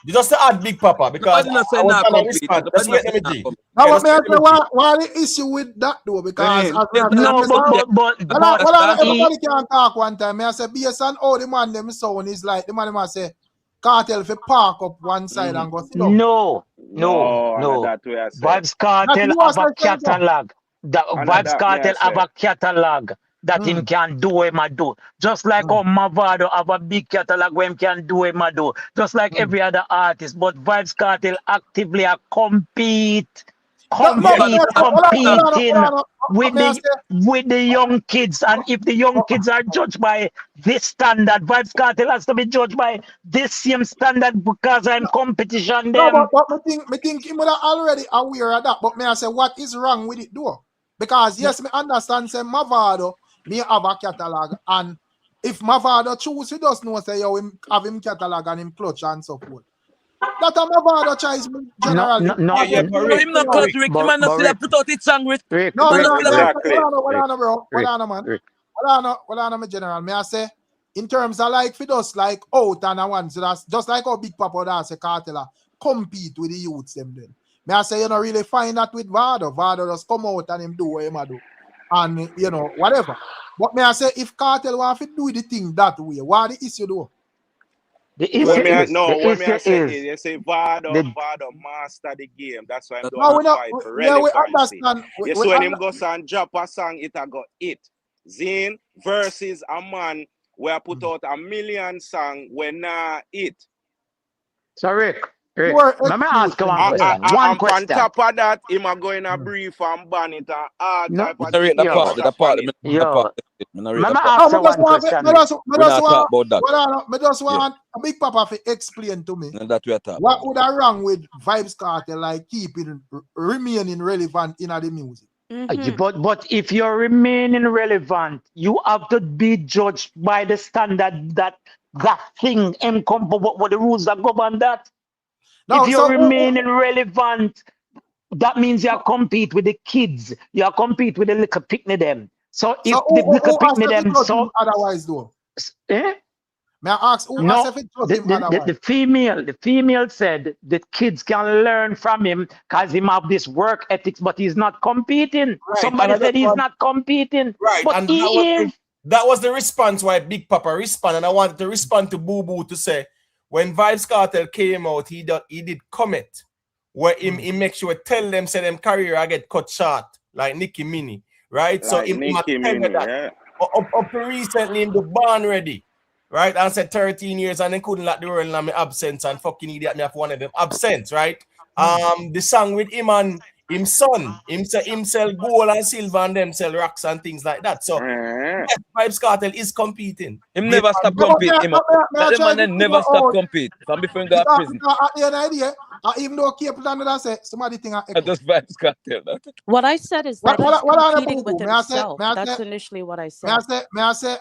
Just to add Big Papa, because I was going to respond. Let's get MG. Now, why the issue with that, though? Because everybody can talk one time. I say, based on all the man them sound is like, the man must say, Kartel for park up one side and go sit down. No. Vybz Kartel have a catalog. Vybz Kartel have a catalog that him can do him a do. Just like Mavado have a big catalog where him can do him a do. Just like every other artist. But Vybz Kartel actively competing with the young kids. And if the young kids are judged by this standard, Vybz Kartel has to be judged by this same standard because I'm competition them. No, but me think him already aware of that. But me I say, what is wrong with it though? Because yes, me understand say Mavado me have a catalog, and if Mavado choose, he does know say him have him catalog and him clutch and so forth. That a Mavado choice generally. No, him not clutch Rick. Him not still put out it song with. No, bro. Hold on, my general. May I say, in terms of like, for us like out and one, so that's just like how Big Papa does a Kartel compete with the youths them then. May I say, you don't really find that with Vado. Vado just come out and him do what him do. And, you know, whatever. But may I say, if Kartel want to do the thing that way, what the issue do? The issue is, you say Vado master the game. That's why I'm doing fight for relevancy. Yes, when him goes and drop a song, it a got it. Zine versus a man where put out 1 million song when it. So Rick, let me ask you one question. One question. On top of that, him a going a brief and ban it and all type of things. Let me ask you one question. I just want a Big Papa to explain to me what would have wrong with Vybz Kartel, like keeping remaining relevant in the music. But if you're remaining relevant, you have to be judged by the standard that thing what the rules that govern that. No, if you're remaining relevant, that means you compete with the kids. You compete with the little picnic them. So if the little picnic them, so otherwise though. May I ask who the female said the kids can learn from him because he have this work ethics, but he's not competing. Right. Somebody said he's not competing. Right, but and that was the response why Big Papa responded. And I wanted to respond to Boo Boo to say, when Vybz Kartel came out, he did comment where he make sure tell them say them career I get cut short like Nicki Minnie, right? Like so he might tell you that up to recently in the barn ready, right? And said 13 years and they couldn't let the world in my absence and fucking idiot me have one of them absence, right? The song with him and him son, him sell gold and silver and them sell rocks and things like that. So Vybz Kartel is competing. Him never stop competing. That man never stop compete. From before he got prison. Even though Capleton say somebody think just Vybz Kartel. What I said is that he's competing with himself. That's initially what I said. May I say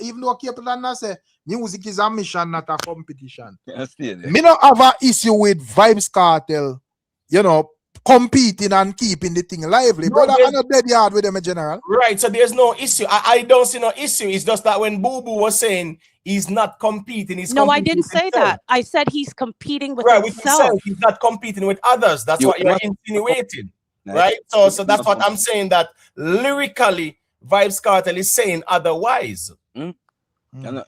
even though Capleton say music is a mission, not a competition. Me not have an issue with Vybz Kartel, you know, competing and keeping the thing lively. Brother, I'm not dead yard with them in general. Right, so there's no issue. I don't see no issue. It's just that when Boo Boo was saying he's not competing, I didn't say that. I said he's competing with himself. He's not competing with others. That's what you're insinuating. Right? So that's what I'm saying, that lyrically, Vybz Kartel is saying otherwise. But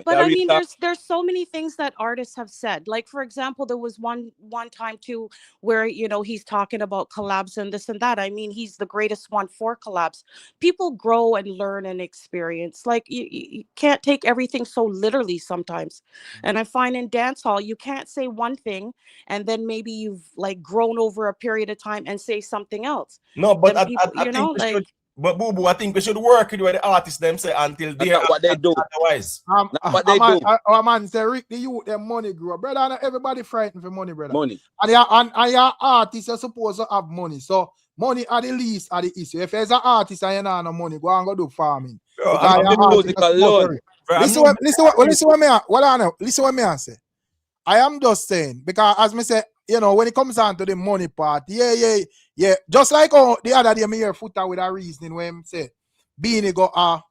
I mean, there's so many things that artists have said. Like, for example, there was one time too where, you know, he's talking about collabs and this and that. I mean, he's the greatest one for collabs. People grow and learn and experience. Like, you can't take everything so literally sometimes. And I find in dancehall, you can't say one thing and then maybe you've like grown over a period of time and say something else. No, but I think we should. But Boo Boo, I think we should work with what the artists them say until they what they do. Otherwise, what they do. Our man say, Rick, the youth, their money grow, brother. Everybody frightened for money, brother. Money. And your artists are supposed to have money. So money are the least of the issue. If there's an artist and you don't have no money, go and go do farming. Listen what me say. I am just saying, because as me say, you know, when it comes down to the money part, yeah. Just like the other day, me hear Footer with a reasoning where him say, Beanie got a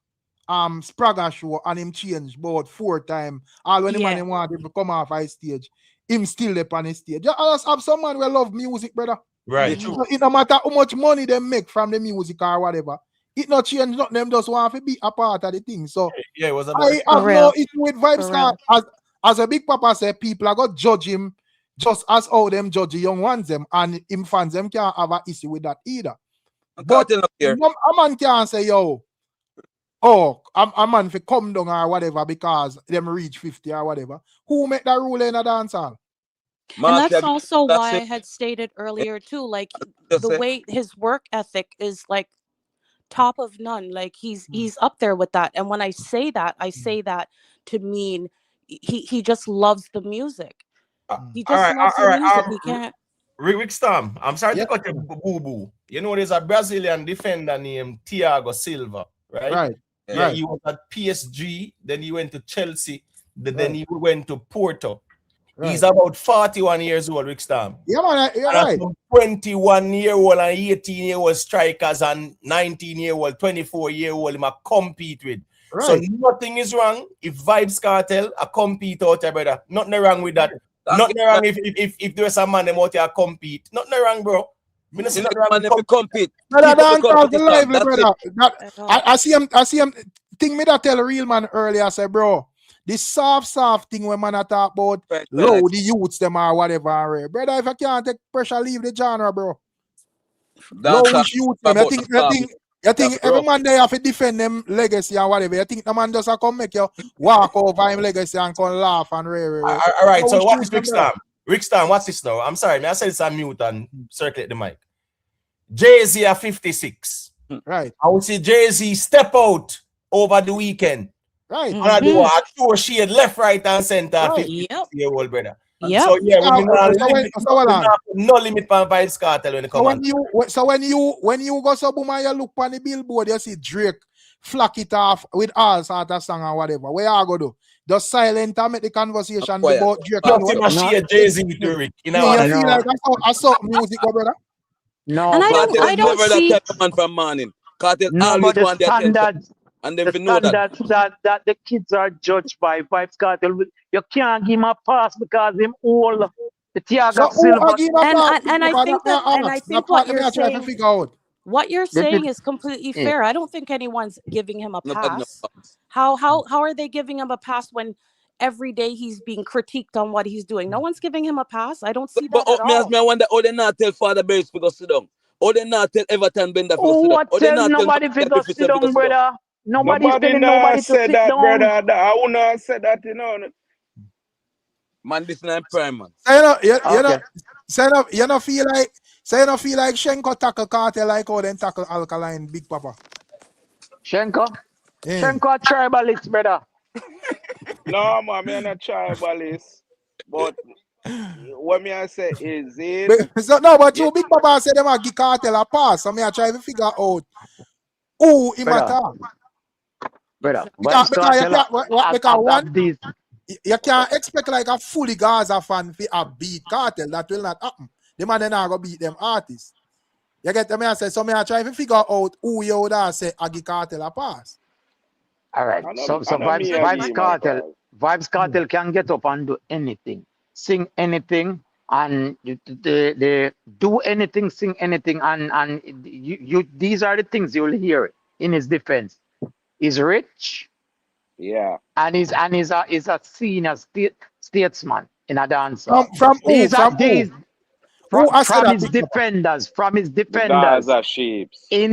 Spragga show and him change about 4 times. All when the man want him to come off his stage, him still up on his stage. You just have someone who love music, brother. Right. It no matter how much money they make from the music or whatever. It not change, not them just want to be a part of the thing. So it was I have no issue with Vybz Kartel. As a Big Papa said, people are going to judge him just as how them judge the young ones them, and him fans them can't have an issue with that either. But a man can't say, yo, a man for come down or whatever because them reach 50 or whatever. Who make that rule in a dance hall? And that's also why I had stated earlier too, like the way his work ethic is like top of none. Like he's up there with that. And when I say that, I say that to mean he just loves the music. He just loves the music. He can't. Rick Storm, I'm sorry to cut you, Boo Boo. You know, there's a Brazilian defender named Thiago Silva, right? Right. Yeah, he was at PSG, then he went to Chelsea, then he went to Porto. Right. He's about 41 years old, Rick Storm. Yeah, man, you're right. 21-year-old and 18-year-old strikers and 19-year-old, 24-year-old him compete with. Right. So nothing is wrong if Vybz Kartel compete out there, brother. Nothing wrong with that. Nothing wrong if there's a man them out there compete. Nothing wrong, bro. Man if compete. Brother, lively, brother. I see him. Think me that tell a real man earlier. I say, bro, This soft thing when man talk about low the youths them or whatever. Brother, if I can't take pressure, leave the genre, bro. Lowish youth them. You think every man they have to defend them legacy and whatever. You think the man just come make you walk over him legacy and come laugh and All right, so what is Rick Stam? Rick Stam, what's this now? I'm sorry, I said it's on mute and circulate the mic. Jay-Z at 56. Right. I would see Jay-Z step out over the weekend. Right. And I do a tour shade left, right, and center. Right. 50-year-old brother. Yep. So yeah, no limit on Vybz Kartel when it comes. So when you go so boom and you look on the billboard, you see Drake flock it off with all sort of song or whatever. Where you go do? Just silent and make the conversation about Drake. Jay-Z with Rick. You know, you feel like I saw music, brother. No, and I don't see. Man from morning. Kartel but the standard. And then the standards that the kids are judged by Vybz Kartel. You can't give him a pass because him all the Tiago Silva. And I think that, and I think what you're saying is completely fair. I don't think anyone's giving him a pass. How are they giving him a pass when every day he's being critiqued on what he's doing? No one's giving him a pass. I don't see that at all. I wonder how they not tell Father Bates to go sit down. How they not tell Everton Bender to go sit down. Tell nobody to go sit down, brother. Nobody's telling nobody to sit down. Brother. I would not say that, you know. Man, this is prime, man. You don't feel like Shenko tackle Kartel like how then tackle Alkaline, Big Papa. Shenko a tribalist, brother. No, man, I'm not tribalist. But what me I say is it. But you Big Papa said them a give Kartel a pass. So me I try to figure out who he matter. Brother, because you can't expect like a fully Gaza fan to beat Kartel. That will not happen. The man then go beat them artists. You get me? I say so. Me I try to figure out who you would say a give Kartel a pass. All right. So Vybz Kartel can get up and do anything, sing anything, and they do anything, sing anything, and you these are the things you'll hear in his defense. He's rich, yeah, and he's a senior statesman in a dance. From his defenders. Gaza sheeps. But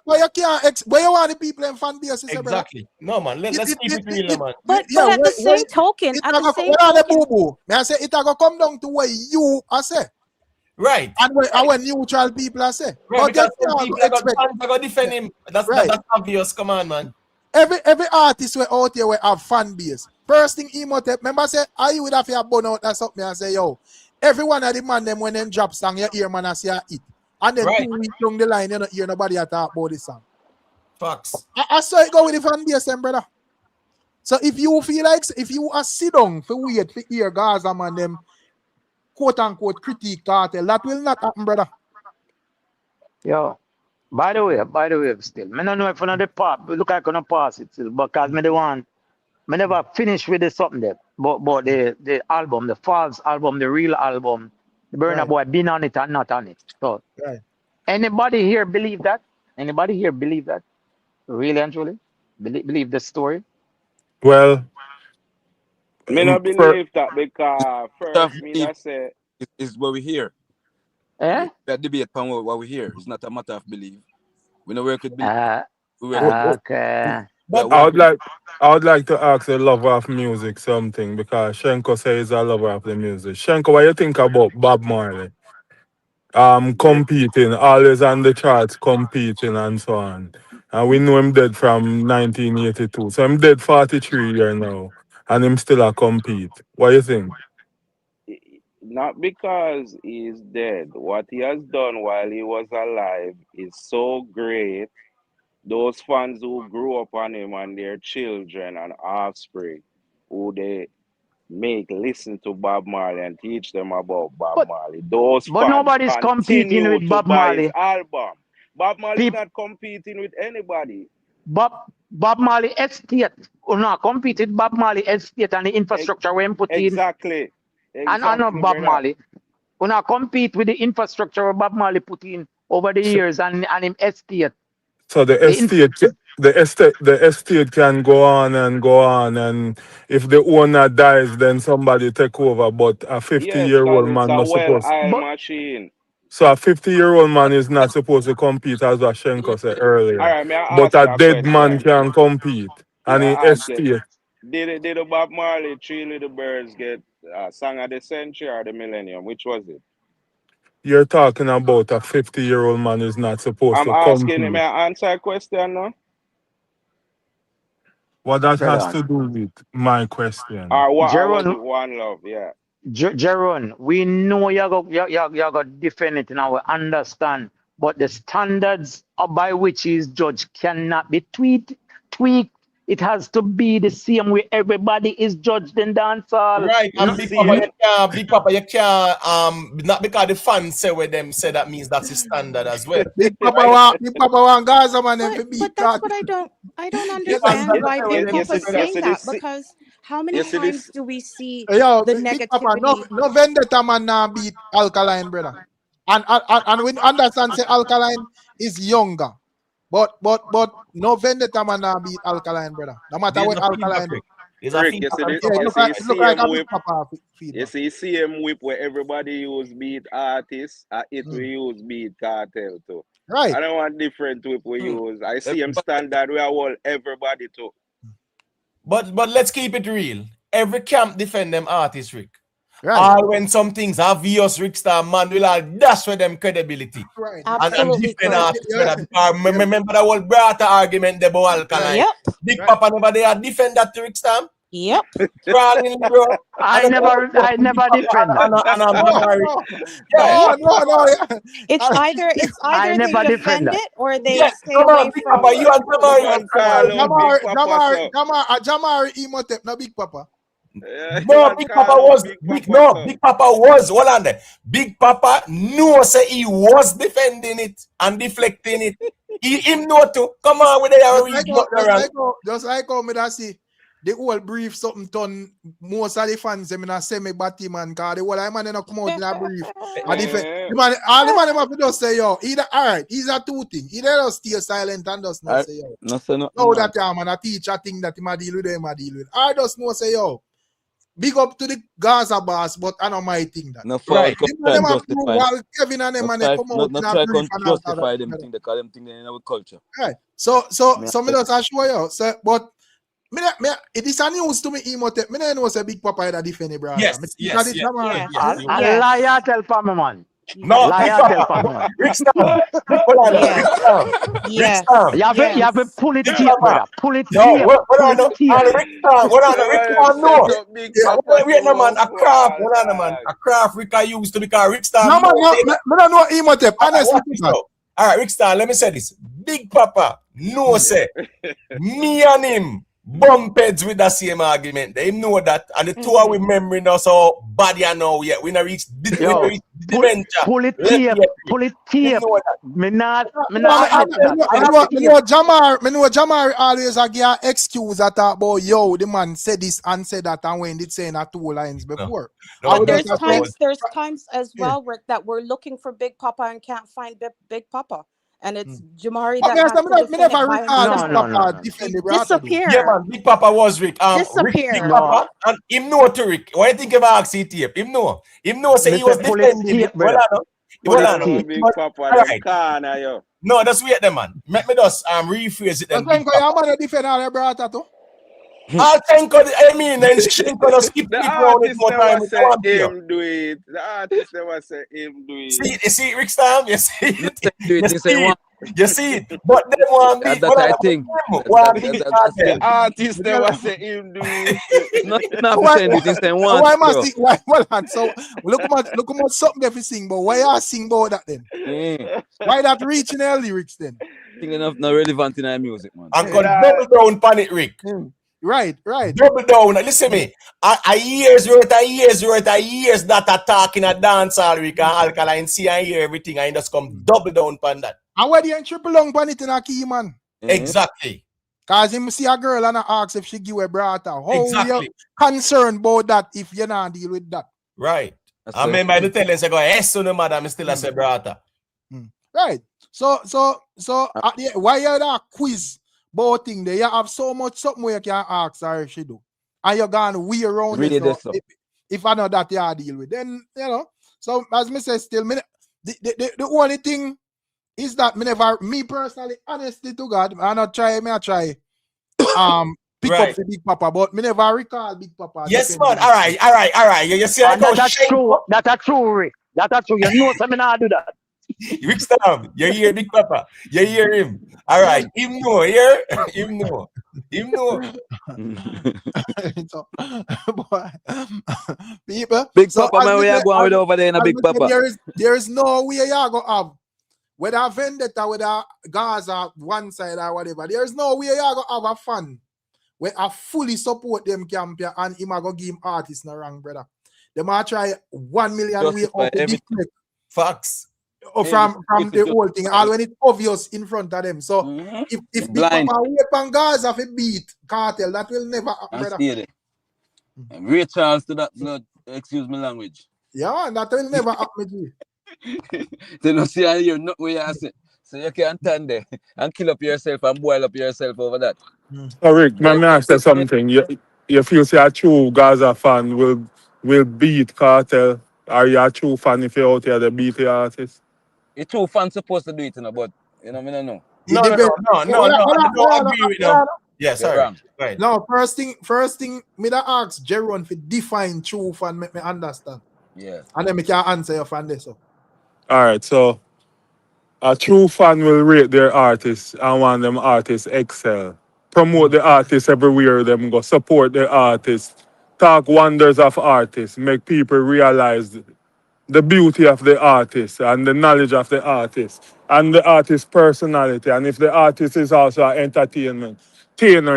you can't. Where you want the people in fan base? Exactly. No man. Let's keep it real, man. But at the same token, I say it go come down to where you are say. Right. And when neutral people are say. Right, because people are going to defend him. That's obvious. Come on, man. Every artist we out here we have fan base. First thing he must remember say, are you would have your bun out or something and say, yo, everyone of the man them when them drop song, you hear man and say it. And then 2 weeks down the line, you don't hear nobody talk about this song. Facts. I saw it go with the fan base, brother. So if you feel like if you are sit down for wait for hear Gaza man them quote unquote critique Kartel, that will not happen, brother. Yo, by the way, still, I don't know if another part, look like I'm gonna pass it still, because I never finished with the something there. But the album, the false album, the real album, the Burna Boy been on it and not on it. So anybody here believe that? Anybody here believe that? Really and truly? Believe the story? Well, me not believe that because first me I say is what we hear. Eh? That debate upon what we hear. It's not a matter of belief. We know where it could be. Okay. But I would like to ask a lover of music something, because Shenko says he's a lover of the music. Shenko, what you think about Bob Marley? Competing, always on the charts, competing and so on. And we know him dead from 1982. So I'm dead 43 years now. And him still a compete. What do you think? Not because he's dead. What he has done while he was alive is so great. Those fans who grew up on him and their children and offspring, who they make listen to Bob Marley and teach them about Bob Marley. Those fans nobody's competing with Bob Marley. Album. Bob Marley is not competing with anybody. Bob Marley estate. No, competed Bob Marley estate and the infrastructure we put in. Exactly. And I know Bob Marley. We not compete with the infrastructure Bob Marley put in over the years and him estate. So the estate the estate can go on, and if the owner dies, then somebody take over. But a Yes, because 50-year-old it's man a not supposed. well-oiled machine. So a 50-year-old man is not supposed to compete, as Washenko said All earlier. right, may I But ask a you a dead man question? can compete, May and in I ask you, estate. did the Bob Marley Three Little Birds get Song of the Century or the Millennium? Which was it? You're talking about a 50-year-old man is not supposed I'm to asking, may compete. I answer a question now? What that has Brother. to do with my question? Or what? Or was Jeron, it One Love? Yeah. Jeron, we know you're going to defend it and we understand, but the standards by which he is judged cannot be tweaked. It has to be the same way everybody is judged in dancehall. Right, and Big Papa, you can't not because the fans say what them say that means that's his standard as well. Big Papa want Gaza man and But beat that's Kartel. what I don't Yes, understand why Big Yes, Papa's saying that, because how many yes, it is. times do we see Yo, the Big Papa, no negativity? vendetta man now beat Alkaline, brother. And we understand say Alkaline is younger. But no vendetta man now beat Alkaline, brother. No matter There's what a Alkaline feedback, do. Rick. There's a Rick, feedback. It look like a Big Papa You feedback. see CM whip where everybody use beat artists, it we use beat Kartel too. Right. I don't want different whip we use. I see him standard we are all everybody too. But let's keep it real. Every camp defend them artists, Rick. Right. All when some things obvious, Rick Star man will all dash for them credibility. Right. Absolutely and correct. remember that whole Brata argument the Alkaline. Yep. Big Papa never they defend that to Rick Star. Yep. Crawling, bro. I never defend that. No. It's either I they never defend defend that. it or they Yes, stay come away on, Big from Papa, it. you and Jamari. Jamari Imhotep, no Big Papa. No, Big Papa was Big Papa was hold on there. Big Papa knew say he was defending it and deflecting it. Him know too. Come on with just like how me that see the whole brief something done. Most of the fans them not say me batty man cause the whole man not come out in a brief. And all the man have to just say yo, either alright, these are two things. Either just stay silent and just not say yo. No that man a teacher thing that him a deal with them a deal with. I just know say yo. Big up to the Gaza boss, but I know my thing that. No, right. Kevin and them and they come out not try to justify them thing, they call them thing in our culture. Right. So me just assure you. So, but it is a news to me, Imhotep. Me know say Big Papa had a defend brother. Yes. I lie tell Pama man. No, Rick Star. Yeah. You have to pull it here, brother. Pull it here. No, Rick Star, no. Wait, no, man. A craft. Hold on, man. A craft Rick I used to because Rick Star. No, man. No, I know Imhotep. Honestly. All right, Rick Star, let me say this. Big Papa, no, say. Me and him bump heads with the same argument. They know that. And the two are we memory now, so bad you know yet. We not reach dementia. Pull it here. Me not Jamar always a give excuse that about yo, the man said this and said that and when it's saying that 2 lines before. But there's times as well, Rick, that we're looking for Big Papa and can't find Big Papa. And it's Jamari that has to disappear. Yeah, man. Big Papa was Rick. Disappear. Big Papa and him know to Rick. What do you think about Axie tape? Him know say he was defending it. Big Papa, no, that's weird, them man. Let me just rephrase it. I'll thank God. I mean, then Shenko just skip the it round it more time. Him do it. The artist never say him do it. You see, Rick Stam, you see it. You see it. But them want me. That I think. The artist never say him do it. Not saying it is saying one. Why must he? Well, so look at something if you sing, but why you sing about that then? Why that reaching the lyrics then? Thinking of not relevant in our music, man. I'm gonna double down pan it, Rick. Right. Double down. Listen me. A years worth that are talking a dance all week and Alkaline see and hear everything and just come double down pan that. And where you triple down pan it in a key, man? Exactly. Cause him see a girl and ask if she give a brata. How exactly. You concerned about that if you not deal with that? Right. I remember I tell them say go yes so no madam still a say brata. Right. So why you that quiz both thing there. You have so much something where you can ask her if she do. And you're going to weigh around Really it. So if I know that you deal with, then, you know. So, as me say, still, the only thing is that me personally, honestly to God, I try pick up the Big Papa, but me never recall Big Papa. Yes, man. All right. You see, that's true. That's true, Rick. That's true. You know, something I do that. Rick Stam, you hear Big Papa. You hear him. All right. Him know, hear? Him know. People. Big Papa, man, we are going with over there in a Big Papa. There is no way you are going to have, whether a vendetta, whether Gaza, one side or whatever, there is no way you are going to have a fan where I fully support them campaign and him are going to give him artists no wrong, brother. They might try 1 million way out to deflect facts from the whole thing, all when it's obvious in front of them. So if Big Papa wait on Gaza for beat Kartel, that will never happen, brother. Ray Charles to that blood, excuse me language. Yeah, that will never happen. They don't see and hear not where you say. So you can't stand there and kill up yourself and boil up yourself over that. So Rick, let me ask you something. You feel say a true Gaza fan will beat Kartel? Are you a true fan if you're out here to beat the artist? A true fan supposed to do it, but you know, I don't know. No, I don't agree with them. Yeah, sorry. Right. No, first thing, me da ask Jeron for define true fan, make me understand. Yeah. And then me can answer your fan this. So. All right, so a true fan will rate their artists and want them artists excel. Promote the artists everywhere them go. Support the artists. Talk wonders of artists. Make people realize the beauty of the artist and the knowledge of the artist and the artist's personality. And if the artist is also an entertainer,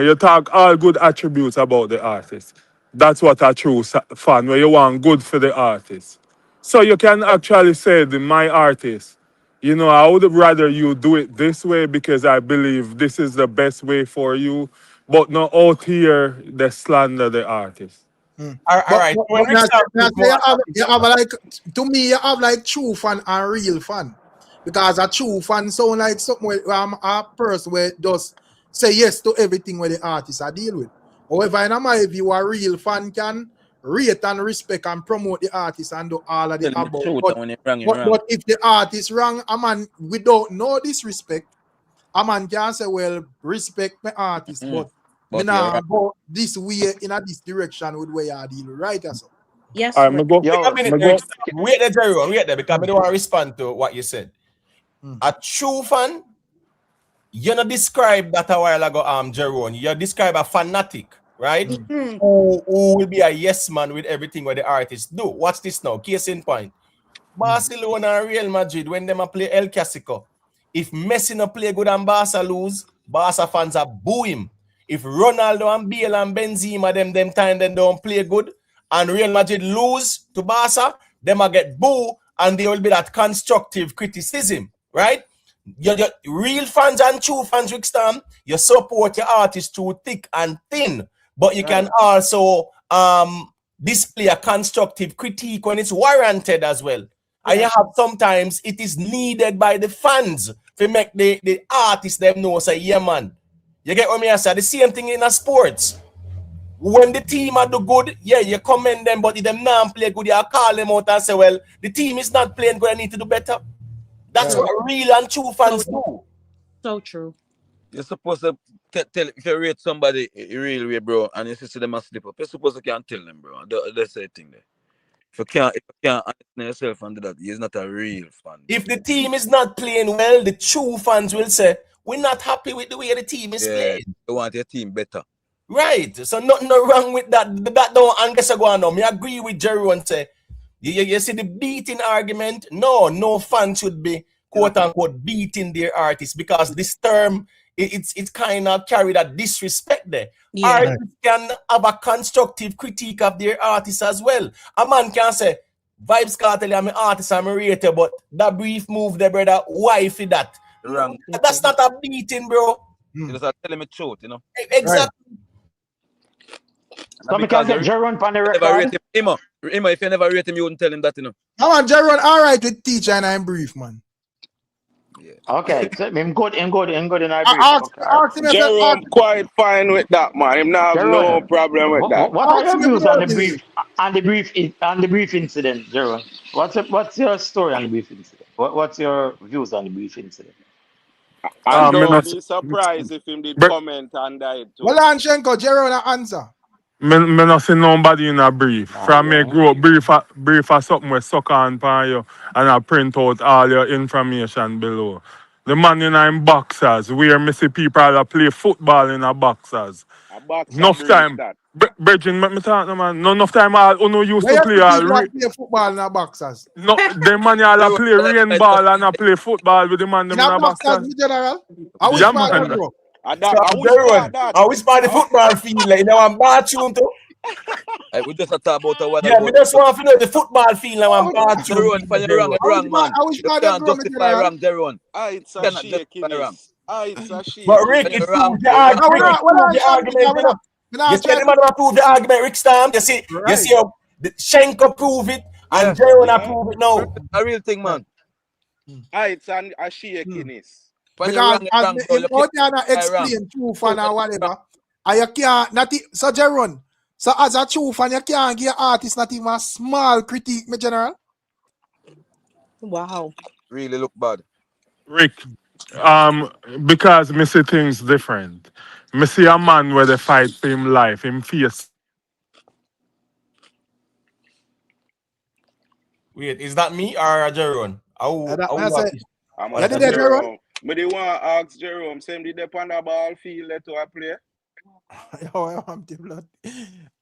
you talk all good attributes about the artist. That's what a true fan, where you want good for the artist. So you can actually say, my artist, you know, I would rather you do it this way because I believe this is the best way for you, but not out here they slander the artist. All right. You have like, to me, you have like true fan and real fan. Because a true fan sound like something where a person where just say yes to everything where the artists are deal with. However, in my view, a real fan can rate and respect and promote the artist and do all of the above. But if the artist wrong, a man without no disrespect, a man can say, well, respect my artist, but me now go this way in this direction with where you deal with, right? So. Yes. Wait there, Jerry. Wait there, because I don't want to respond to what you said. A true fan, you not describe that a while ago, Jerome. You describe a fanatic, right? Who will be a yes man with everything what the artists do. Watch this now. Case in point. Barcelona and Real Madrid, when them play El Clasico, if Messi no play good and Barca lose, Barca fans are boo him. If Ronaldo and Bale and Benzema them time they don't play good and Real Madrid lose to Barca, them a get boo and there will be that constructive criticism, right? Your real fans and true fans, Rick Stam, you support your artist through thick and thin, but you can also display a constructive critique when it's warranted as well. And you have sometimes it is needed by the fans to make the artists them know say, yeah man. You get what me I say? The same thing in a sports. When the team are do good, yeah, you commend them, but if them not play good, you call them out and say, well, the team is not playing good, I need to do better. That's what real and true fans do. So true. You're supposed to tell if you rate somebody real way, bro, and you see them a slip up, you're supposed to can't tell them, bro. That's the thing there. If you can't understand yourself and do that, he's not a real fan. If the team is not playing well, the true fans will say, we're not happy with the way the team is playing. You want your team better. Right. So nothing wrong with that. That don't angus go on. I agree with Jerry and say, you see the beating argument? No fan should be quote unquote beating their artists because this term it's kind of carry that disrespect there. Yeah. Artists can have a constructive critique of their artists as well. A man can say, Vybz Kartel, I'm an artist, I'm a rater, but that brief move there, brother, why for that? Wrong. That's not a beating, bro. You just tell him the truth, you know. Exactly. So because get Jeron on the record. If you never rate him, you wouldn't tell him that, you know. Come on, Jeron, all right with teacher and I'm brief, man. Yeah. Okay, so I'm good in our brief. Jerome quite fine with that, man. Him not have no problem with that. What are your views on the brief incident, Jerome? What's your story on the brief incident? What's your views on the brief incident? And don't be surprised if him did comment under it too. Well, Anshenko, Jerome, answer. Me not see nobody in a brief. From me grow up, brief for something with suck on pan you and I print out all your information below. The man in them boxers, where me see people that play football in a boxers. A boxer Enough time. Bridging, me talk no man. No enough time all who used to play all play football in a boxers. No, the man all play rain ball and I play football with the man them in a boxers. In general? Yeah, man. I wish by the football field, like, you know, I'm bathroom too. We just talk about what. Yeah, we just want to know the football field now. I'm bathroom. Wrong, man. You can't justify wrong, Deron. It's a shake. It's a shake. But Rick, it's proved the argument. You see the man who proved the argument, Rick Stam. You see how Shenko prove it and Deron prove it now. A real thing, man. It's a shakiness. Because if you explain true fan or whatever, and you can't not so Jeron. So as a true fan, you can't give artist not even a small critique, my general. Wow. Really look bad. Rick, because me see things different. Me see a man where they fight for him life, him face. Wait, is that me or Jeron? I'm a Jerome. But they want to ask Jerome, same did they on the ball field to a play?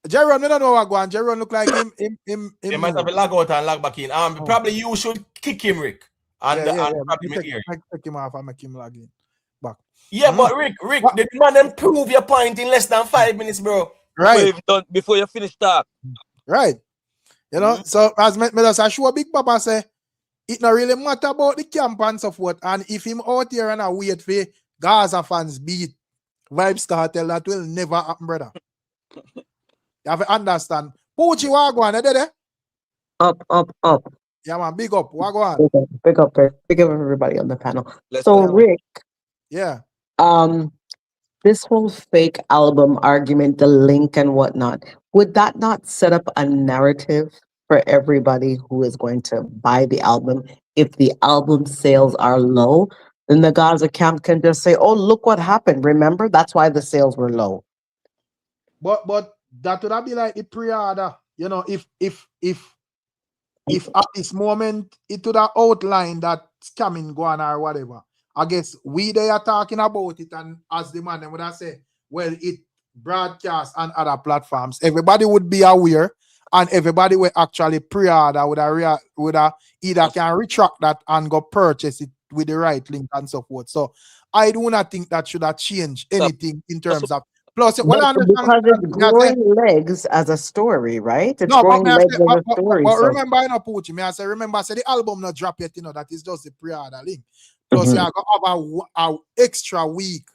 Jerome, I don't know what going. Jerome look like him. He might have a lag out and lag back in. Probably you should kick him, Rick. And probably take him off and make him lag in back. Yeah, but Rick, the man them prove your point in less than 5 minutes, bro. Right. Before you finish talk. Right. You know, so as me just show Big Papa say, it not really matter about the camp and so forth. And if him out here and I wait for Gaza fans beat Vybz Kartel, that will never happen, brother. You have to understand. Poochie, what go on? Up. Yeah, man, big up. What go on? Big up everybody on the panel. Rick. Yeah. This whole fake album argument, the link and whatnot, would that not set up a narrative for everybody who is going to buy the album? If the album sales are low, then the Gaza camp can just say, "Oh, look what happened. Remember, that's why the sales were low." But that would be like the pre-order. You know, if at this moment it would have outlined that scamming going or whatever. I guess they are talking about it, and as the man would have said, well, it broadcast on other platforms. Everybody would be aware, and everybody will actually pre-order would have either can retract that and go purchase it with the right link and so forth. So I do not think that should have changed anything in terms of. Plus, because it's growing legs as a story, right? It's growing legs as a story. But remember, I know Poochie, me I say the album not drop yet, that is just the pre-order link. Plus, you have a extra week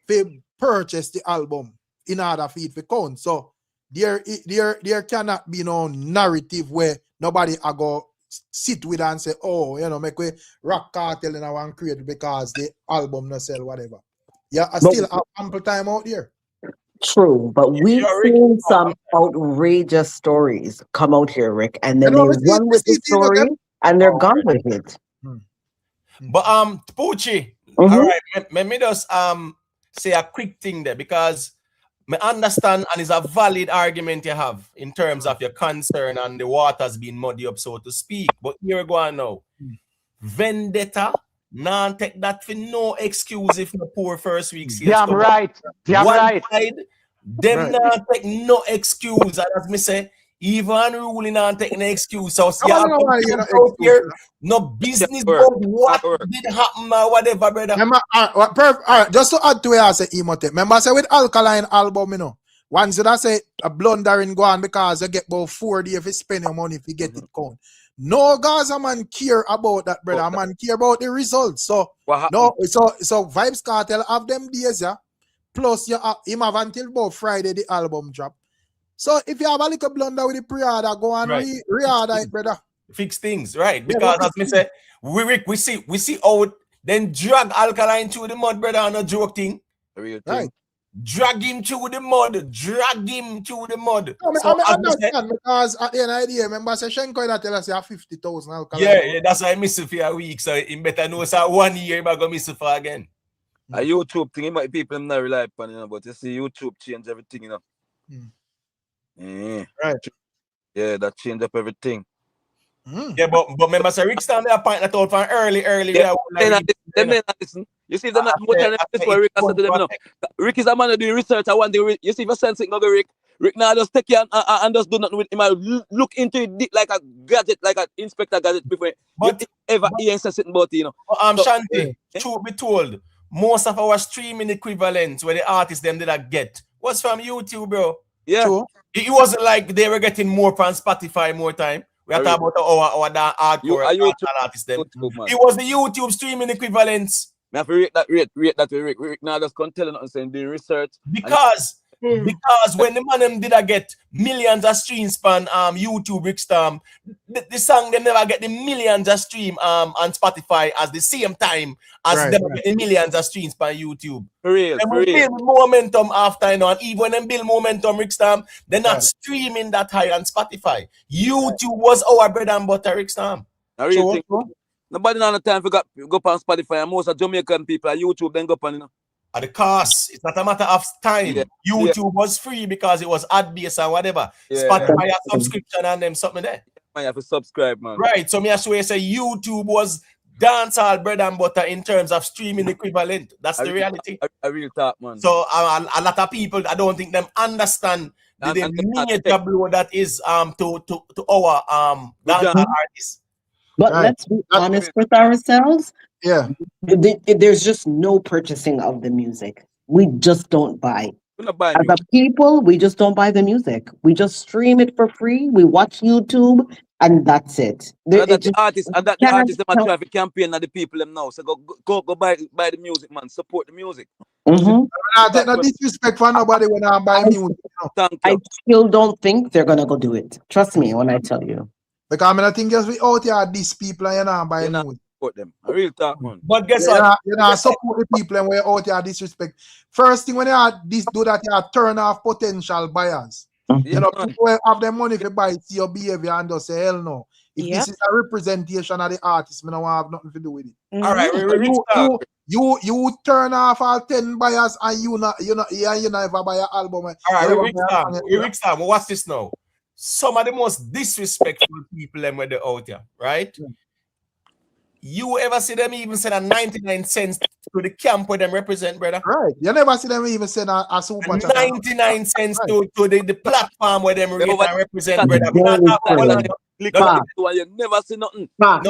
to purchase the album in order for it to count. So there cannot be no narrative where nobody I go sit with and say, oh, make we rock Kartel and I want to create because the album not sell whatever. Yeah, I still have ample time out there. True, but we've seen some outrageous stories come out here, Rick, and then they run with the story and they're gone with it. But Poochie, all right, let me just say a quick thing there, because I understand and it's a valid argument you have in terms of your concern and the waters being muddy up, so to speak. But here we go on now. Vendetta, take that for no excuse if you poor first week sales. Yeah, right. Yeah, right. Them not take no excuse. And as me say, even ruling not take no excuse. So no business about what did happen or whatever, brother. Just to add to it, I say emote. Remember, I say with Alkaline album, once you say a blundering go on because you get about 40 if you spend your money if you get it count. No Gaza man care about that, brother. Man care about the results. So so Vybz Kartel have them days, yeah. Plus you him have until about Friday the album drop. So if you have a little blunder with the pre-order, go and re-order it, brother. Fix things, right? Because as me say, we see out then drag Alkaline through the mud, brother, on a joke thing. Real thing. Right. Drag him through the mud. Drag him through the mud. No, So I as me say, understand because at the end of the day, remember, Shenko that tell us you have 50,000 Alkaline. yeah, that's why I miss it for a week. So he better know so 1 year I'm gonna miss it for again. A YouTube thing, might people not rely upon, you know, but you see YouTube change everything, you know. Yeah. Right. Yeah, that change up everything. Yeah, but remember, so Rick stand there point that out from early. Yeah, they may not listen. You see, they're not much on this where Rick has said to them, you know. Rick is a man doing research. I want the you see if you sense it, go Rick. Rick now just take you and just do nothing with him. I look into it like a gadget, like an inspector gadget before but ever he says something about it, you know. Shanti, truth be told, most of our streaming equivalents where the artists them did not get was from YouTube, bro. Yeah. True. It wasn't like they were getting more from Spotify more time. We are talking about our hardcore artists them. It was the YouTube streaming equivalents. I have to rate that Rick now just can't tell nothing saying doing research. Because when the man them did get millions of streams on YouTube, Rick Stam, the song they never get the millions of stream on Spotify as the same time as them get the millions of streams on YouTube. For real. Build momentum after, you know, and even when they build momentum, Rick Stam, they're not streaming that high on Spotify. YouTube was our bread and butter, Rick Stam. Nobody not have time to go on Spotify, and most of Jamaican people are YouTube, then go on, you know. At the cost, it's not a matter of time. YouTube was free because it was ad-based or whatever. Spotify has subscription and them something there. You have to subscribe, man. Right. So me I swear say YouTube was dancehall bread and butter in terms of streaming equivalent. That's the reality. I really thought, man. So a lot of people, I don't think them understand the major blow that is to our dancehall artists. But let's be honest with ourselves. Yeah. There's just no purchasing of the music. We just don't buy. We're not buying As a people, we just don't buy the music. We just stream it for free. We watch YouTube, and that's it. The artists them are trying to campaign and the people them now. So go buy the music, man. Support the music. I take no disrespect for nobody when I buy music. I still don't think they're gonna go do it. Trust me when I tell you. Because I think just we out here these people and you know buy music. Support them. I really talk, man. But guess what? You know, support the people and we're out here disrespect. First thing when you do that, you turn off potential buyers. You know, people have the money to buy, see your behavior and just say, hell no. If this is a representation of the artist, I don't have nothing to do with it. All right, you turn off all 10 buyers and you never buy an album. All right, Rick Stam, what's this now? Some of the most disrespectful people them where they're out here, right? You ever see them even send a 99 cents to the camp where them represent, brother? Right. You never see them even send a super 99 cents to the platform where them represent, brother. You never see nothing. No,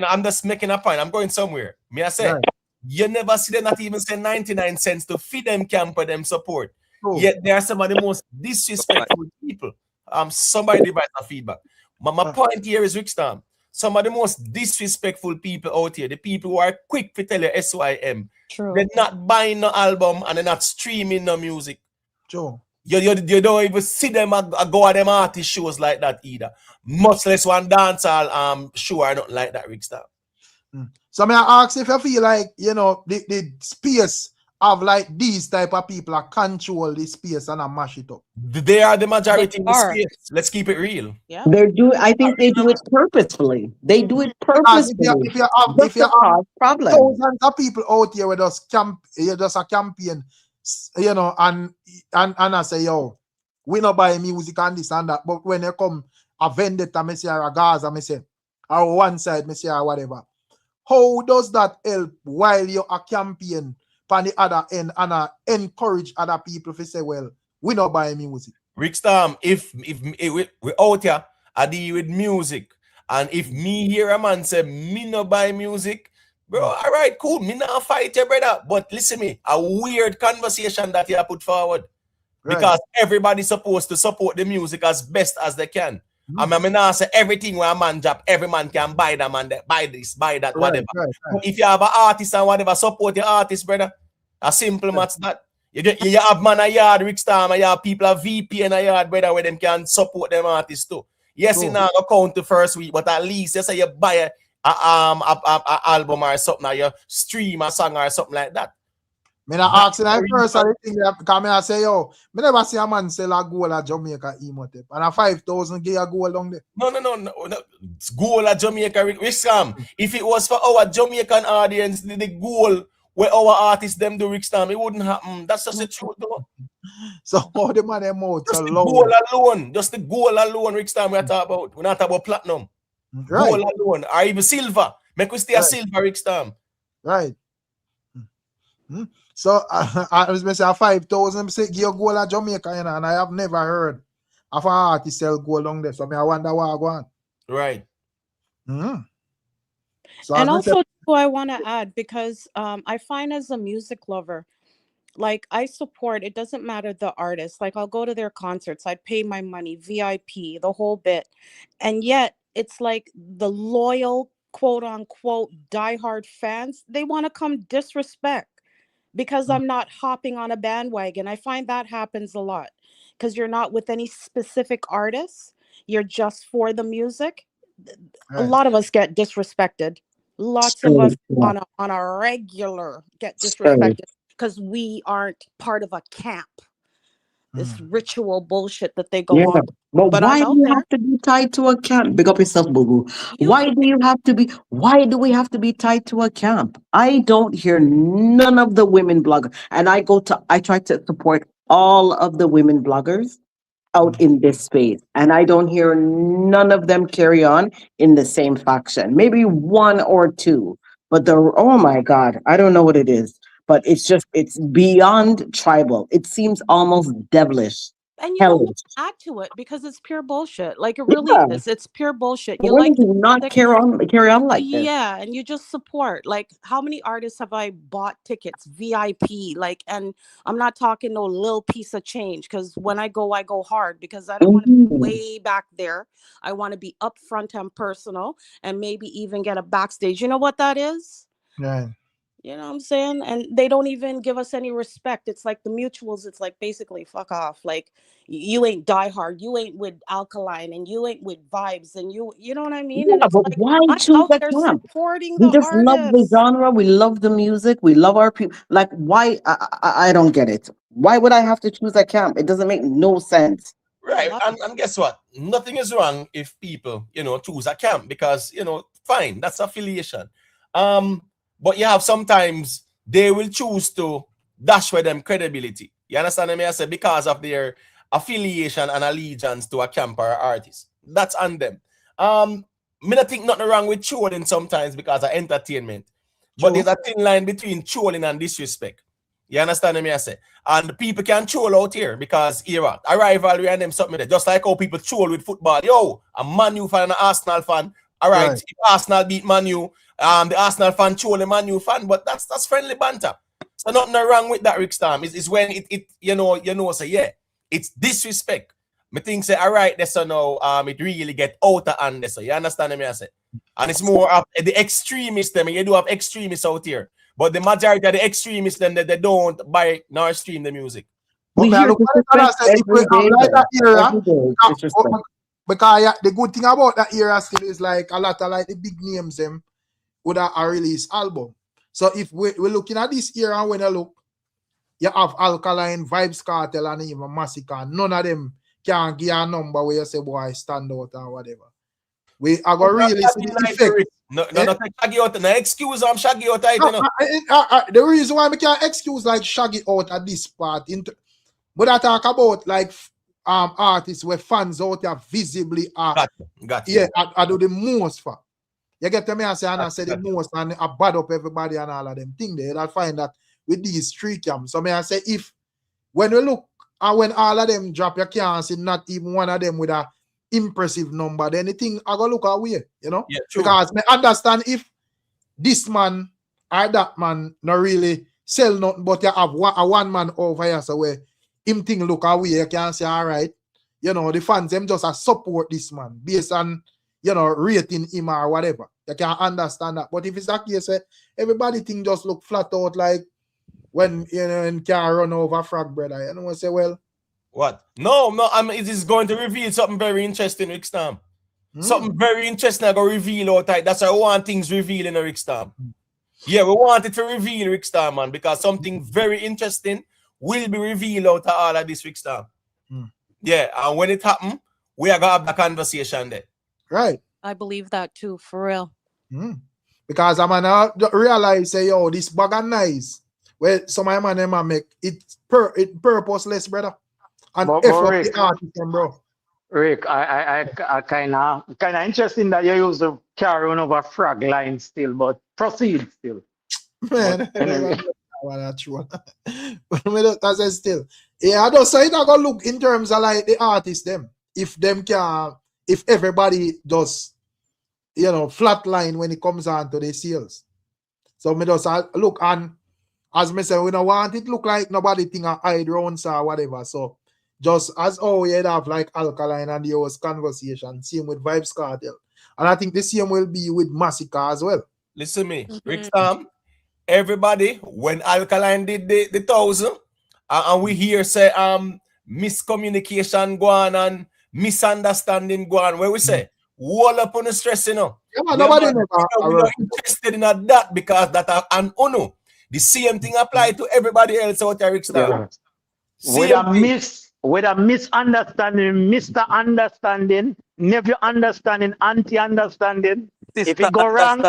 I'm just making a point. I'm going somewhere. Me I say, you never see them not even send 99 cents to feed them camp where them support. Yet they are some of the most disrespectful people. Somebody device a feedback. My point here is Rick Stam. Some of the most disrespectful people out here, the people who are quick to tell you SYM. True. They're not buying no album and they're not streaming no music. True. You don't even see them go at them artist shows like that either. Much less one dancehall show or nothing like that, Rick Stam. So may I ask if you feel like, you know, the space of like these type of people are control the space and mash it up. They are the majority in the space. Let's keep it real. Yeah. I think they do it purposefully. They do it purposefully. If you have thousands of people out here with us just a campaign, you know, and I say, yo, we not buy music and this and that. But when they come a vendetta, me say, or a Gaza, me say, or one side, me say, or whatever. How does that help while you're a campaign on the other end and encourage other people to say, well, we not buy music? Rick Stam, if we out here, I deal with music, and if me hear a man say me not buy music, bro, all right, cool, me not fight you, brother. But listen me, a weird conversation that you put forward. Right. Because everybody's supposed to support the music as best as they can. I mean, not say everything where a man drop, every man can buy that man, buy this, buy that, whatever. Right. If you have an artist and whatever, support your artist, brother. A simple match that. You have man a yard, Rick Stam, you have people a VP in a yard, brother, where them can support them artists too. Yes, you now count the first week, but at least you say you buy a album or something, or you stream a song or something like that. Me not asking that first thing that come I say, yo, me never see a man sell a goal at Jamaica emo tape. And a 5,000 get a goal down there. No. It's goal at Jamaica. Rick if it was for our Jamaican audience, the goal where our artists them do Rick Stam, it wouldn't happen. That's just the truth though. So all the man them out just the goal alone. Just the goal alone, Rick Stam we're talking about. We're not talking about platinum. Right. Goal alone. Or even silver. Make we stay a silver, Rick Stam. Right. So I was going to say 5,000 say give a goal at Jamaica, you know, and I have never heard of an artist sell goal down there. So I wonder what I want. Right. So and also I want to add, because I find as a music lover, like I support, it doesn't matter the artist. Like I'll go to their concerts, I pay my money, VIP, the whole bit. And yet it's like the loyal, quote unquote, diehard fans, they want to come disrespect because I'm not hopping on a bandwagon. I find that happens a lot because you're not with any specific artists. You're just for the music. Right. A lot of us get disrespected. Lots of us on a regular get disrespected because we aren't part of a camp. This ritual bullshit that they go on. But why do you have to be tied to a camp? Big up yourself, boo-boo. Why do we have to be tied to a camp? I don't hear none of the women bloggers. And I try to support all of the women bloggers out in this space. And I don't hear none of them carry on in the same faction. Maybe one or two. But oh my God, I don't know what it is. But it's beyond tribal. It seems almost devilish. And you don't add to it because it's pure bullshit. Like it really is. It's pure bullshit. You like do not carry on like this. Yeah, and you just support. Like how many artists have I bought tickets VIP? Like, and I'm not talking no little piece of change because when I go hard because I don't want to be way back there. I want to be upfront and personal and maybe even get a backstage. You know what that is? Yeah. You know what I'm saying? And they don't even give us any respect. It's like the mutuals. It's like basically fuck off. Like you ain't diehard. You ain't with Alkaline and you ain't with Vybz and you know what I mean? Yeah, and it's but like, why choose that camp? Supporting we the just artists. Love the genre. We love the music. We love our people. Like why? I don't get it. Why would I have to choose that camp? It doesn't make no sense. Right. And guess what? Nothing is wrong if people, choose a camp because, fine. That's affiliation. But you have sometimes they will choose to dash with them credibility. You understand what I say? Because of their affiliation and allegiance to a camp or artist. That's on them. Me not think nothing wrong with trolling sometimes because of entertainment. But there's a thin line between trolling and disrespect. You understand what I say? And people can troll out here because a rivalry and them something there. Just like how people troll with football. Yo, a Man U fan and an Arsenal fan. All right. If Arsenal beat Man U, the Arsenal fan troll the Man U fan, but that's friendly banter. So nothing wrong with that, Rick Stam. It's when it say yeah, it's disrespect. Me think say all right, that's so now it really get out of hand. So you understand me I say? And it's more of the extremists them. You do have extremists out here, but the majority of the extremists them they don't buy nor stream the music. We hear because the good thing about that era still is like a lot of like the big names them would have a release album. So if we're looking at this era and when you look, you have Alkaline, Vybz, Kartel, and even Massacre. None of them can give a number where you say boy stand out or whatever. We are going to really see the effect. No, Shaggy out. No excuse I'm Shaggy out. The reason why we can't excuse like Shaggy out at this part, but I talk about like artists where fans out there visibly are. Gotcha. Yeah, I do the most for. You get to me and say, and I say the most, and I bad up everybody and all of them thing there. I find that with these three camps. So I say, if when we look and when all of them drop, you can't see not even one of them with a impressive number, then the thing I go look away, Yeah, because I understand if this man or that man not really sell nothing, but you have a one man over here, so where him thing look away, you can say, all right, the fans them just support this man based on rating him or whatever. You can understand that. But if it's that case, everybody think just look flat out like when and can run over frog brother. Say, well, What? No. I mean, it is going to reveal something very interesting, Rick Stam. Something very interesting I go reveal out there. That's why I want things revealed in Rick Stam. Yeah, we want it to reveal Rick Stam, man, because something very interesting will be revealed out of all of this Rick Stam. Yeah, and when it happens, we are gonna have the conversation there. Right. I believe that too, for real. Because I'm gonna realize, say, yo, this bag of nice. Well, some of my man make it purposeless, brother. And effort Rick, the artist, bro. Rick, I kind of interesting that you use the carry on over frag line still, but proceed still. Man, that's true. That's still. Yeah, I don't say it. I go look in terms of like the artists, them. If everybody does, you know, flatline when it comes on to the sales. So me just look, and as me say, we don't want it look like nobody think a hide rounds or whatever. So just as you'd have like Alkaline and the host conversation, same with Vybz Kartel. And I think the same will be with Massacre as well. Listen me, Rick Stam, everybody, when Alkaline did the 1,000, and we hear say miscommunication go on and misunderstanding go on, where we say, wall up on the stress, you know. Yeah, nobody we're not interested in that because that an uno. The same thing apply to everybody else out there, Rick Stam. With a misunderstanding, Mr. Understanding, never understanding, anti-understanding. If it go wrong,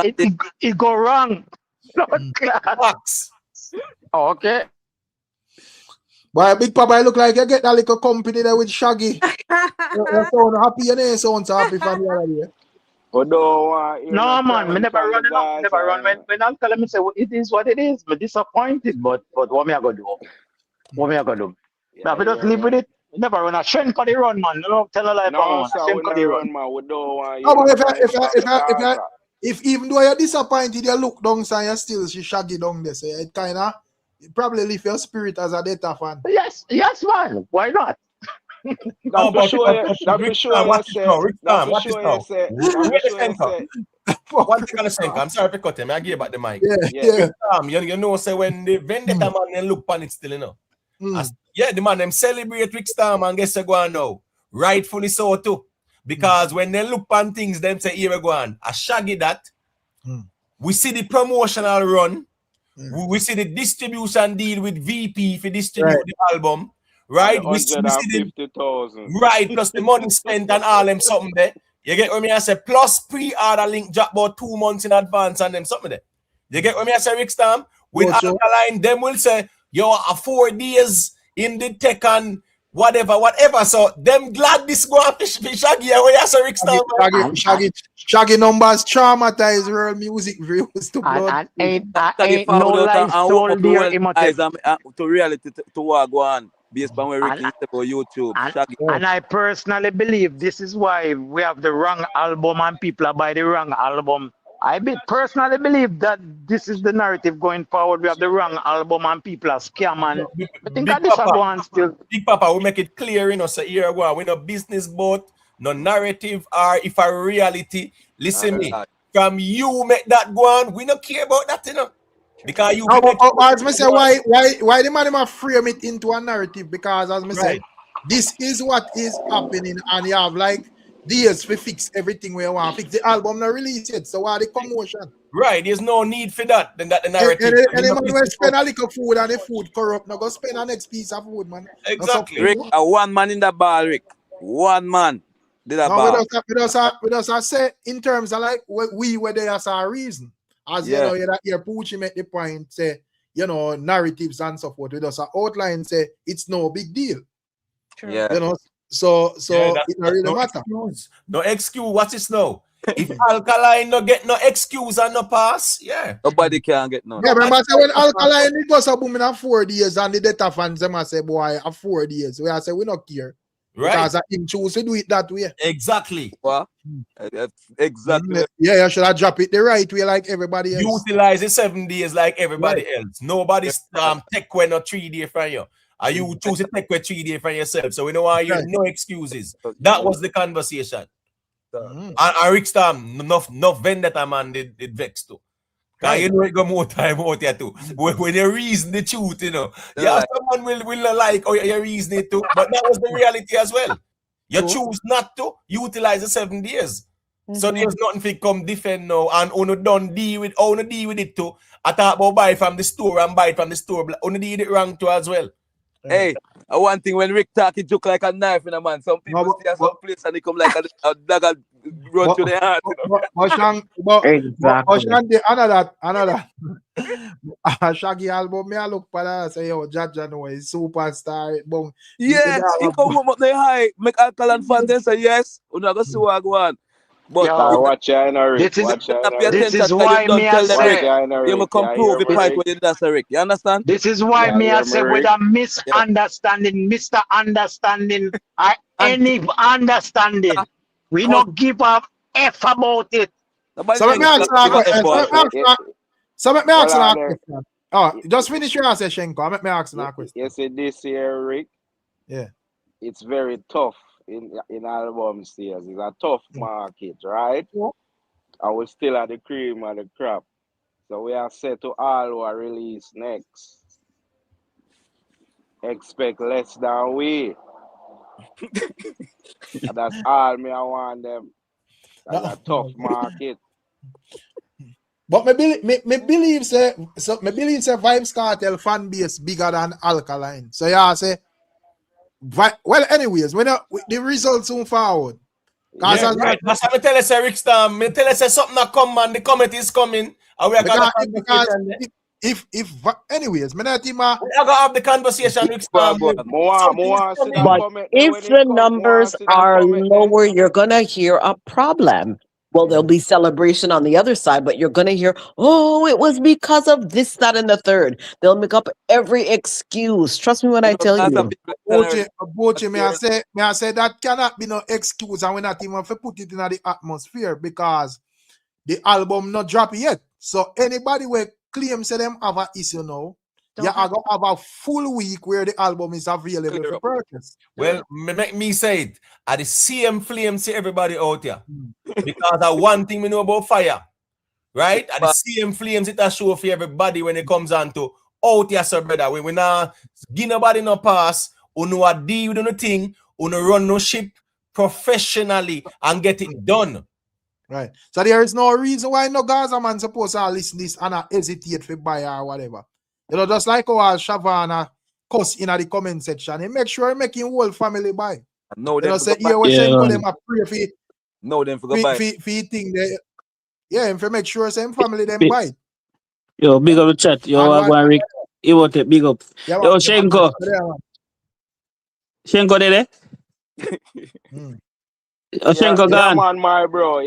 it go wrong. Okay. Boy, Big Papa, I look like you get that little company there with Shaggy. You're so happy, and you sound so happy from the other day. No, man, me never run enough. Never run. When Uncle let me say, well, it is what it is. Me disappointed, but what me I gonna do? What me I gonna do? Now, we just live with it. Never run a Shen for the run, man. No, tell a lie, man. Shen for the run, man. We don't want you. No, but if even though you're disappointed, you look down and you still see Shaggy down there. So it kind of probably lift your spirit as a data fan. Yes, man. Why not? No, but One thing I'm sorry to cut him. I give back the mic. Yeah. You know, say when the Vendetta man then look on it still, you know. Yeah, the man them celebrate Rick Stam and guess they go on now. Rightfully so too. Because when they look on things, them say here we go on. A Shaggy that. We see the promotional run. We see the distribution deal with VP for distribute the album. Right? We see the right, plus the money spent and all them something there. You get what me I say? Plus pre-order link drop about 2 months in advance and them something there. You get what me I say, Rick Stam? With Alkaline, them will say, yo, 4 days in the tech and whatever. So them glad this go on Shaggy where you say Rick Stam. Shaggy numbers traumatize world music views to blood. And ain't no life soul there to reality to what go on. Based on where Rick is about YouTube. And I personally believe this is why we have the wrong album and people are buying the wrong album. I personally believe that this is the narrative going forward. We have the wrong album and people are scamming. I think that this one still. Big Papa, we make it clear, you know, so here we no business boat, no narrative, or if a reality. Listen me, from you make that go on, we don't care about that, you know. Because you as me say, why the man frame it into a narrative? Because as me say, this is what is happening, and you have like days to fix everything where you want to fix. The album not released yet, so why the commotion? Right, there's no need for that. Then that the narrative. And the man will spend a little food and the food corrupt. Now go spend a next piece of food, man. Exactly. Rick, one man in the ball, Rick. One man did a ball. We just say in terms of like we were there as a reason. As you know, you're Poochie make the point, say, you know, narratives and so forth. We just outline, say, it's no big deal. True. You know, so it don't really matter. No excuse. What is now? If Alkaline no get no excuse and no pass, nobody can get no. Yeah, remember when Alkaline it goes a boom in 4 days and the data fans them say, boy, 4 days. We say we not care. Right. Because him choose to do it that way. Exactly. What? Exactly. Yeah, you should have dropped it the right way like everybody else. Utilize it 7 days like everybody else. Nobody's take away no 3 days from you. Are you choose to take away 3 days from yourself? So we know why you no excuses. That was the conversation. And Rick Stam, enough vendetta man did vex too. Because you know it got more time out there too. When you reason the truth, you know. Yeah, someone will like, oh, you reason it too. But that was the reality as well. You choose not to utilize the 7 days. So there's nothing to come defend now. And only don't deal with it too. I talk about buy from the store and buy it from the store. Only did it wrong too as well. Hey, one thing when Rick talk, it look like a knife in a man. Some people stay at some place and they come like a dagger run to their heart. Exactly. Another Shaggy album, me I look for that say, yo, Jaja know he's superstar. Boom. Yes, he come up there high, make alkaline fans say yes. We're not going to see what go on. But watch Rick. This is why me I say you must come prove the point with that's Rick. You understand? This is why me I say with a misunderstanding, Mr. Understanding, or any understanding, we not give up F about it. So let me ask that question. Oh, just finish your answer, Shenko. Let me ask that question. You see this year, Rick? Yeah. It's very tough in album sales. It's a tough market, right? Yeah. And we're still at the cream of the crop. So we are set to all who are released next. Expect less than we. And that's all me I want them. That's a tough market. But me believe say Vybz Kartel fan base bigger than Alkaline. So yeah, I say well, anyways, when the results soon forward. Yeah, right. That's how I tell us, Rick Stam. Me tell us something that come, man. The comment is coming, and we are gonna if anyways, we are gonna have the conversation, Rick Stam. But if the numbers are lower, you're gonna hear a problem. Well, there'll be celebration on the other side, but you're going to hear, oh, it was because of this, that, and the third. They'll make up every excuse. Trust me when I tell you. Boche, may I say that cannot be no excuse, and we're not even have to put it in the atmosphere because the album not drop yet. So anybody will claim say them have an issue now, you are going to have a full week where the album is available for purchase. Well, make me say it. At the same flame to everybody out here. Because I one thing we know about fire. Right? At the same flames it a show for everybody when it comes on to out here, sir, brother. We not give nobody no pass. We know a deal with no thing. We no run no ship professionally and get it done. Right. So there is no reason why no Gaza man supposed to listen this and not hesitate for buy or whatever. You know, just like our Shavana cuss in the comment section, he make sure he make his whole family buy. No, you know, say here we Shenko them a pray for. No, them for buy. Thing they, yeah, if you make sure same family them buy. Yo, big up the chat. Yo, Wagwan Rick. You want it big up. Yeah, yo, Shenko. Shenko there? Shenko gone. Yeah, man, my bro.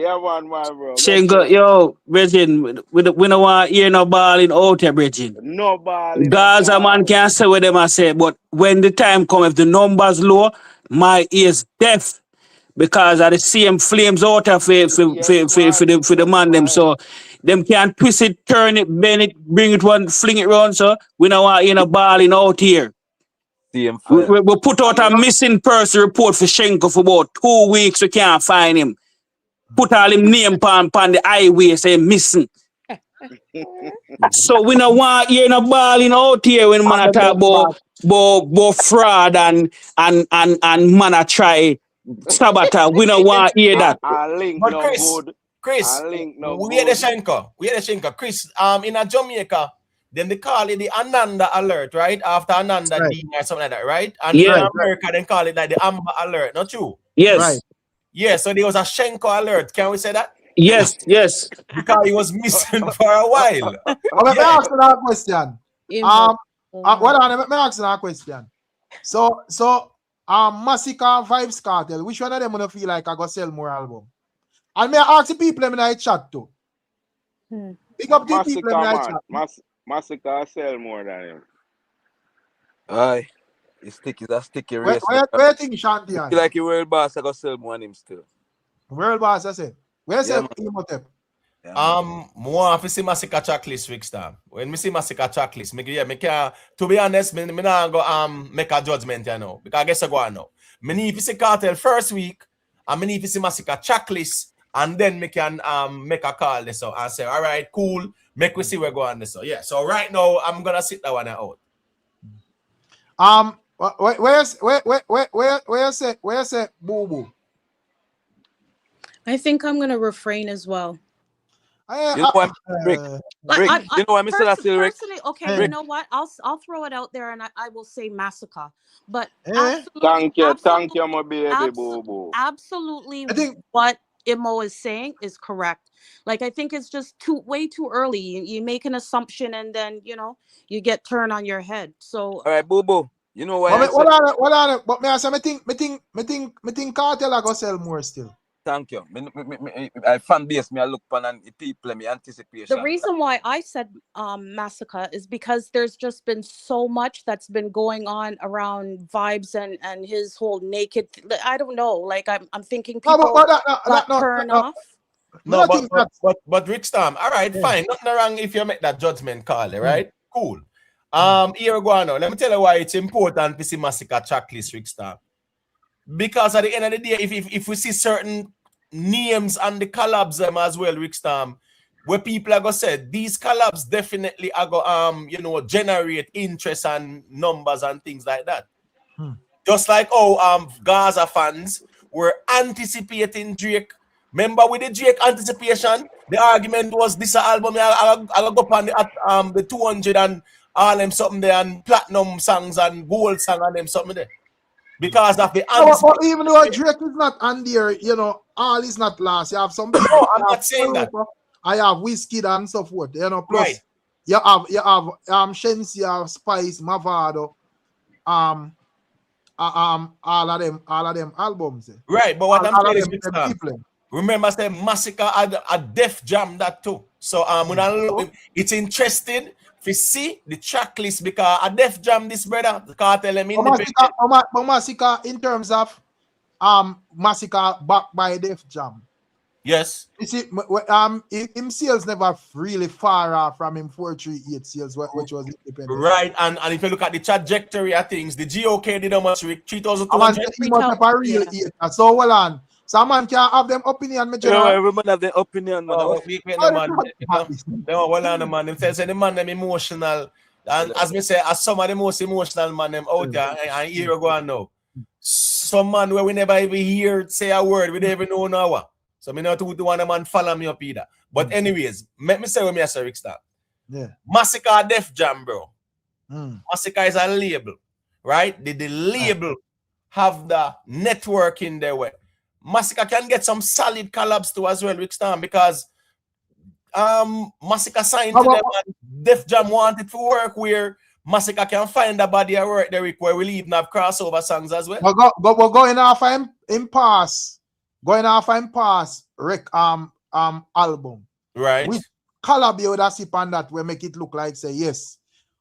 Shenko, yo, Bridgin, we don't want to hear no balling out here, Bridgin. No balling. Gaza man can't say what them I say, but when the time comes, if the numbers low, my ears deaf because of the same flames out here for the man them. So them can't twist it, turn it, bend it, bring it one, fling it round. So we don't want to hear no balling out here. We put out a missing person report for Shenko for about 2 weeks. We can't find him. Put all him name on the highway saying missing. So we don't want you no balling out here when man talk about fraud and man try sabotage. We don't want to hear that. Chris, we had a Shenko. Chris, in a Jamaica. Then they call it the Ananda alert, right? After Ananda D or something like that, right? And in America, they call it like the Amber alert, not true? Yes. Right. Yeah, so there was a Shenko alert. Can we say that? Yes. Because he was missing for a while. Let me ask you that question. Let me ask you that question. So, Massacre and Vybz Kartel, which one of them would feel like I got sell more album? And may I ask the people in the chat too? Pick up the people in the chat. Massacre sell more than him. Aye. It's a sticky race. Where you think Shanti? I feel like a world boss, I got sell more than him still. World boss, I say. Where is it? More if you see Massacre checklist, Rick Star. When we see Massacre checklist, to be honest, me not go make a judgment, you know. Because I guess I go on now. Me need to see Kartel first week, and me need to see Massacre checklist and then we can make a call this out and say, all right, cool, make we see where go on this. So yeah, so right now I'm gonna sit that one out. Where's Boo Boo? I think I'm gonna refrain as well. You know what, Rick? Rick, you know what, Mr. Lassil, Rick? Okay, Rick. You know what? I'll throw it out there, and I will say Massacre. But thank you, my baby Boo Boo. Absolutely, I think what Imo is saying is correct. Like, I think it's just way too early. You make an assumption, and then you get turned on your head. So all right, Boo Boo. You know what? What on it? But me think Kartel I go sell more still. Thank you. I fan base me I look pan and people me anticipation. The reason why I said Massacre is because there's just been so much that's been going on around Vybz and his whole naked. I don't know. Like I'm thinking people got turned off. No, but Rick Storm. All right, fine. Nothing wrong if you make that judgment call, right? Cool. Here we go now. Let me tell you why it's important to see Massacre checklist, Rick Storm. Because at the end of the day, if we see certain names and the collabs as well, Rick Storm, where people are gonna say these collabs definitely are gonna generate interest and numbers and things like that. Just like Gaza fans were anticipating Drake. Remember with the Drake anticipation, the argument was this album I'll go on the 200 and all them something there and platinum songs and gold song and them something there. Because of the but even though Drake is not on there, all is not last. You have some people. No, I'm not saying that. I have Whiskey and so forth. Plus you have Shensi, you have Spice, Mavado, all of them albums. Right, but what I'm saying is remember saying Massacre had a Def Jam that too. So it's interesting to see the track list because a Def Jam this brother, the Kartel but Massacre in terms of Massacre backed by Def Jam. Yes. You see, him sales never really far off from him 438 sales, which was independent. Right, and if you look at the trajectory of things, the GOK did how much? 3,200. He must have a real eat. So hold on. Some man can have them opinion, everyone have their opinion, man. Man. Them say the man them emotional. And as me say, as some of the most emotional man them out there, and here you go on now. Some man where we never even hear say a word, we don't even know now. So me not to want a man follow me up either. But anyways, let me say what me say, Rick Star. Yeah. Massacre Def Jam, bro. Massacre is a label, right? The label have the network in their way. Massacre can get some solid collabs too as well, Rick Storm, because Massacre signed to them and Def Jam wanted to work where Massacre can find a body of work there, where we even have crossover songs as well. We're going off him pass. Going off him pass album. Right. With collab you would have sip on that will make it look like say yes,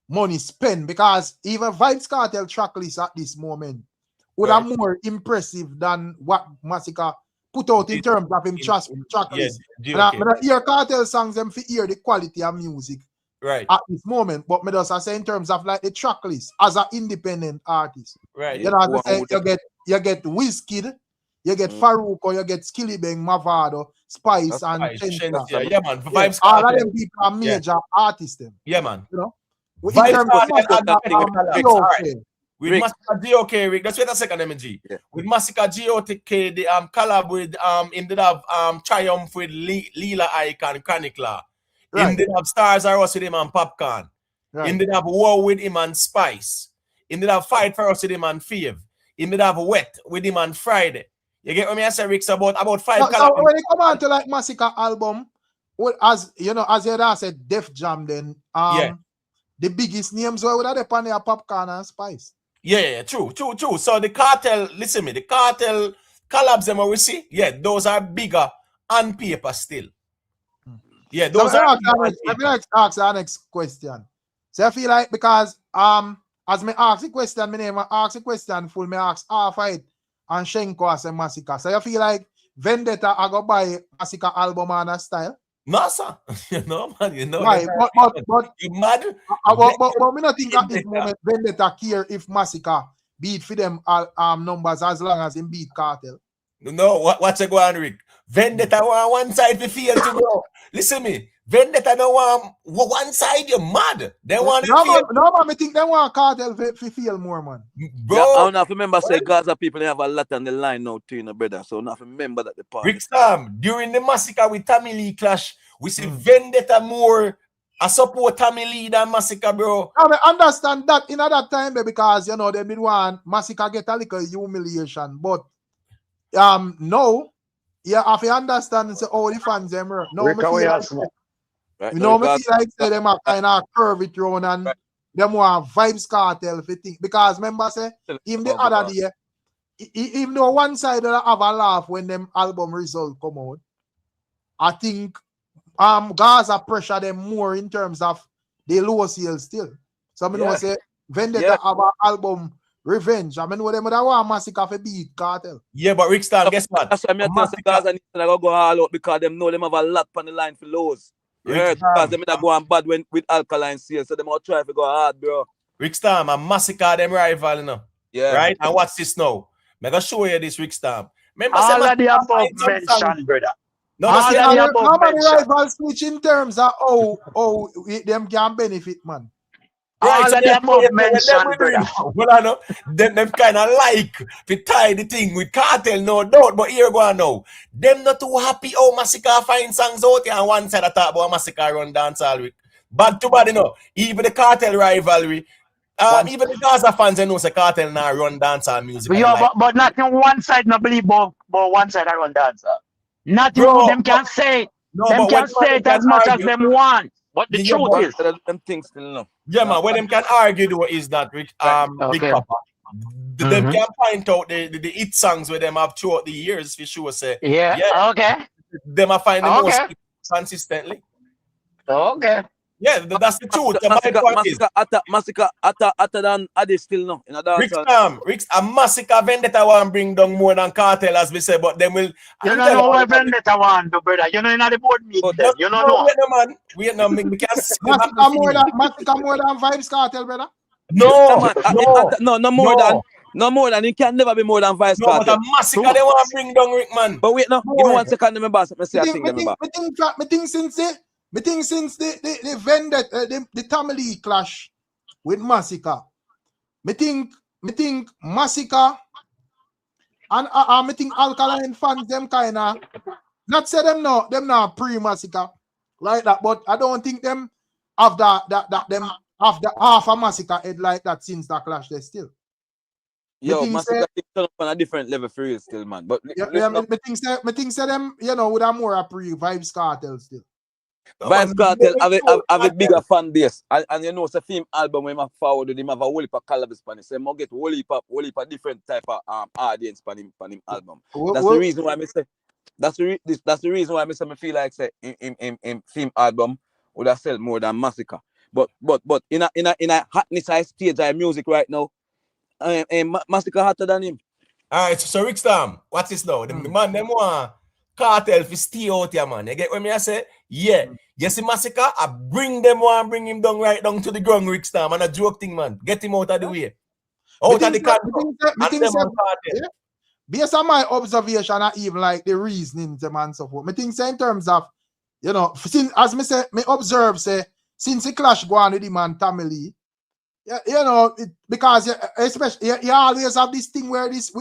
money spent, because even Vybz Kartel track list at this moment would have more impressive than what Massacre put out in terms of him track list. I hear Kartel songs them for hear the quality of music at this moment, but me just say in terms of like the track list as an independent artist. Right. You know, as I say, you get Wizkid, you get Faruko, you get Skillibeng, Mavado, Spice, and Shensia. Yeah, man. For Vybz all of them people are major artists. Them. Yeah, man. You know? Vybz Kartel with Massacre GOK, Rick. Just wait a second, MG. Yeah. With Massacre GOK, the collab with ended up Triumph with Lila Icon, Chronicler. Ended up Stars Are Us with him and Popcorn. Ended up War with him and Spice. Ended up Fight For Us with him and Fave. Ended up Wet with him on Friday. You get what me I say, Rick? About 5 collabs. So when it come on to like Massacre album, well, as you know, as you said, Def Jam, then the biggest names were with the pan Popcorn and Spice. Yeah, true. So the Kartel, listen me, the Kartel collabs them we see, those are bigger on paper still. Yeah, those are. Let me ask the next question. So I feel like because as me ask the question, me name ask the question full, me ask half it and Shenko as a Massacre. So you feel like Vendetta I go buy Massacre album and a style? No, sir. You know, man. You know. Right, but you mad? But me not think at this moment Vendetta care if Massacre beat for them numbers as long as him beat Kartel. No, what's a go on, Rick? Vendetta want one side to feel to bro. Listen me. Vendetta don't want one side, you're mad. They want to feel. No, man, I think they want Kartel to feel more, man. Bro. Yeah, I don't have to remember say Gaza people have a lot on the line now too, you know, brother. So I don't have to remember that the part. Rick Sam, during the massacre with Tommy Lee clash, we see Vendetta more I support Tommy Lee than Massacre, bro. I understand that in that time because you know they did want Massacre get a little humiliation, but no, yeah, if you understand, say all the fans them no, me feel like, right, you know, me feel like say them are kind of curve it round and them want Vybz Kartel for thing because remember say even the other day, even though one side will have a laugh when them album result come out, I think Gaza pressure them more in terms of the low sales still. So I know say Vendetta have an album Revenge. I mean what them would want Massacre for beat Kartel. Yeah, but Rick Star, guess what? That's why I'm telling Gaza need to go all out because them know them have a lot on the line for lows. Yeah, because them go on bad when with alkaline sales, so them all try to go hard, bro. Rick Star, and Massacre them rival, you know. Yeah. Right? And what's this now? I'm gonna show you this Rick Star. Remember all of the above mentioned, brother. No, nobody rival switch in terms of how them can benefit, man. Right, all of the above mentioned, brother. Well, I know them kind of like to tie the thing with Kartel, no doubt. But here go on now. Them not too happy. Oh, Massacre find songs out here, and one side I talk about Massacre run dance all week. Bad to bad, you know. Even the Kartel rivalry. Even the Gaza fans, they know say Kartel now run dancehall music. But not on one side, not believe but one side I run dancehall. Not you, them can say it. No, them can say it as much as them want. But the truth is, them things still know. Yeah, man. What them can argue though is that Big Papa, them can point out the hit songs where them have throughout the years for sure. Say okay. Them are finding most consistently. Okay. Yeah, that's the truth. Massacre after than Adi still no. Rick, a Massacre Vendetta want bring down more than Kartel as we say, but them will. You don't know what Vendetta want, brother. You know in the board meeting. You don't know. Wait, no, man. We can't. Massacre more than Vybz Kartel, brother. No more than. It can never be more than Vybz Kartel. No, but a Massacre they want bring down Rick, man. But wait, no. Give me 1 second. Let me boss. Let me say a thing. Me think since the Vendetta, the Tommy Lee clash with Massacre, me think Massacre and me think Alkaline fans them kinda not say them not pre-Massacre like that, but I don't think them have that them have the half a Massacre head like that since that clash they still. Yo, Massacre turn up on a different level for real still, man. But me think say them, you know, with a more a pre-Vybz Kartel still. Vybz Kartel have a bigger fan base, and you know, it's a film album when I forward him have a whole heap of collabs on it. So I get whole heap of different type of audience on him album. That's the reason why I say. That's the reason why I feel like say in film album would have sell more than Massacre. But in a hotness high stage high music right now, Massacre hotter than him. All right, so Rick Stam, what's this now? The man them want Kartel for stay out here, man. You get what I say? Yeah. You see Massacre, I bring him down right down to the ground, Rick Stam, and a joke thing, man. Get him out of the way. Out of the country. Based on my observation and even like the reasoning and so forth, I think say in terms of, you know, since as me say, me observe say since the clash go on with him and Tommy Lee, you know, because especially you always have this thing where this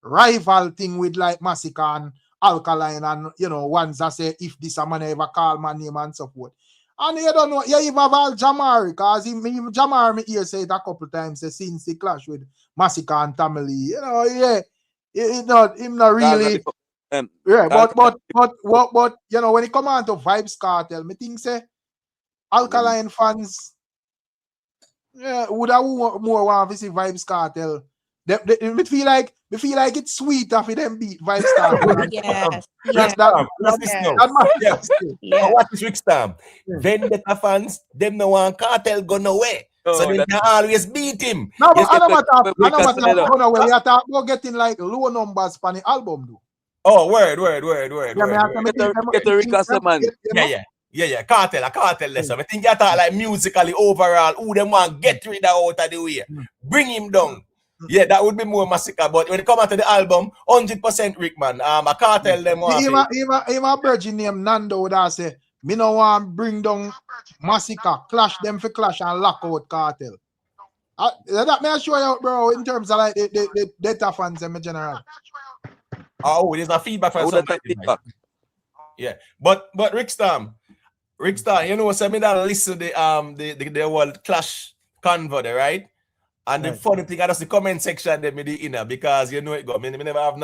rival thing with like Massacre and Alkaline and you know ones that say if this a man ever call my name and so forth. And you don't know, you even have all Jamari, because Jamari me here say it a couple times say since the clash with Massacre and Tommy Lee, you know, him not really but you know when it come on to Vybz Kartel, me think say Alkaline fans would have more want to see Vybz Kartel. Me feel like it's sweet after them beat Vybz Kartel. Yes. What is Rick Stam? Vendetta fans, them no want Kartel go nowhere. So they can always beat him. No, but I don't matter go nowhere. We are talking about getting like low numbers for the album though. Oh, word. Get the Rick man. Yeah. Kartel lesson. I think you talk like musically overall. Who them want get rid of out of the way. Bring him down. Yeah, that would be more massacre. But when it come out to the album, 100% Rick, man. A Kartel them Him a virgin named Nando would have say, me no want bring down massacre, clash them for clash and lock out Kartel. That may I show you, bro, in terms of like the data fans in general. Oh, there's a feedback from somebody. Feedback. Yeah, but Rick Star, you know, so me that listen to the whole clash convo there, right? And the funny thing, I just the comment section there me the inner because you know it go. Me never have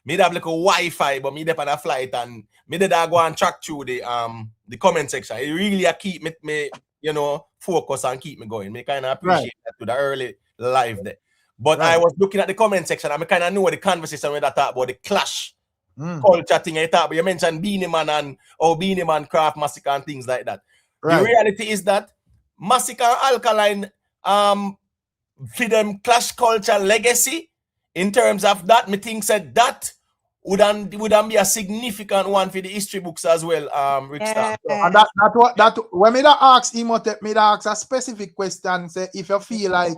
me have like a Wi-Fi, but me dep on a flight and me did go and track through the comment section. It really keep me you know focus and keep me going. Me kind of appreciate that to the early live there. But I was looking at the comment section and I kind of know the conversation when I talk about the clash culture thing. I talk about you mentioned Beanie Man and Beanie Man Craft Massacre and things like that. The reality is that Massacre and Alkaline for them clash culture legacy in terms of that, me think said that would be a significant one for the history books as well, Rick Star. And that when me ask him me ask a specific question, say if you feel like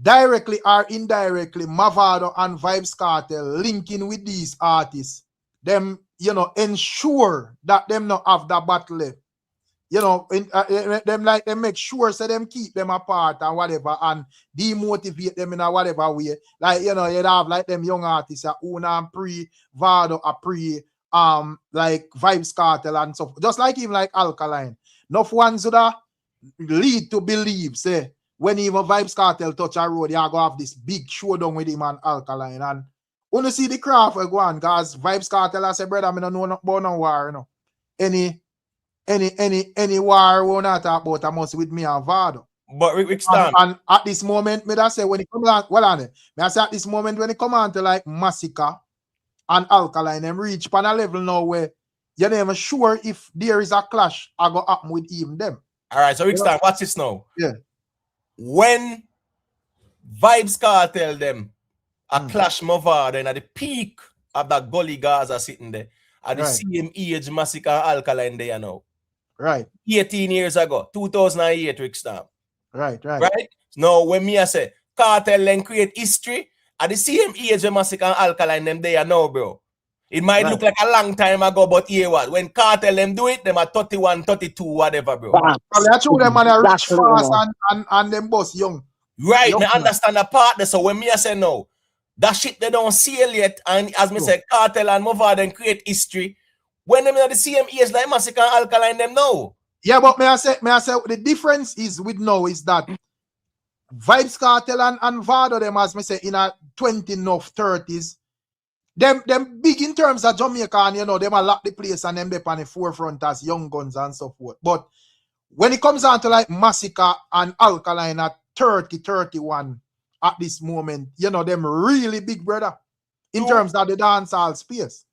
directly or indirectly Mavado and Vybz Kartel linking with these artists, them you know ensure that them not have that battle. You know, them make sure so them keep them apart and whatever and demotivate them in a whatever way. Like, you know, you'd have like them young artists Una and Pre, Vado a Pre, like Vybz Kartel and stuff. Just like even like Alkaline. Enough ones that lead to believe, say, when even Vybz Kartel touch a road, you go have this big showdown with him and Alkaline. And when you see the craft go on, because Vybz Kartel I say, brother, I don't know about no war, you know. Any war we not talk about I must with me and Vado. But Rick Star. And at this moment, me that say when it come on, well on it. Me I say at this moment when it come on to like Massacre and Alkaline, them reach on a level now where you're not even sure if there is a clash I go happen with even them. All right, so Rick Star, watch this now. Yeah. When Vybz Kartel them a clash Mavado and at the peak of that gully Gaza sitting there at the same age Massacre and Alkaline there now. Right. 18 years ago, 2008, Rick Star. Right. Now, when me I say Kartel and create history at the same age of Massacre and Alkaline them there now, bro. It might look like a long time ago, but here what? When Kartel them do it, them are 31, 32, whatever, bro. That's true, them man are rich fast and them boss young. Right, I understand the part there. So when me I say no, that shit they don't seal yet, and as me say, Kartel and Mavado and create history. When them in the same age like Massacre and Alkaline them know. Yeah, but may I say the difference is with now is that Vybz Kartel and Vado them as me say in a 20 enough 30s. Them big in terms of Jamaica and you know them a lock the place and them they on the forefront as young guns and so forth. But when it comes down to like Massacre and Alkaline at 30, 31 at this moment, you know them really big brother in terms of the dancehall space.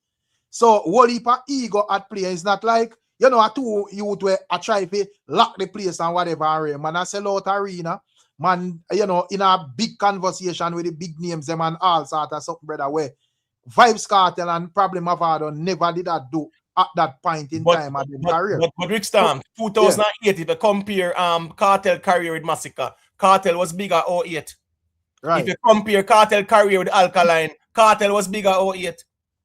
So whole heap of ego at play. It's not like, you know, a two youth where I try to lock the place and whatever. Man, I sell out arena. Man, you know, in a big conversation with the big names, them and all sort of something, brother, where Vybz Kartel and probably Mavado never did that do at that point in time of their career. But Rick Star, 2008, if you compare Kartel career with Massacre, Kartel was bigger 08. Right. If you compare Kartel career with Alkaline, Kartel was bigger 08.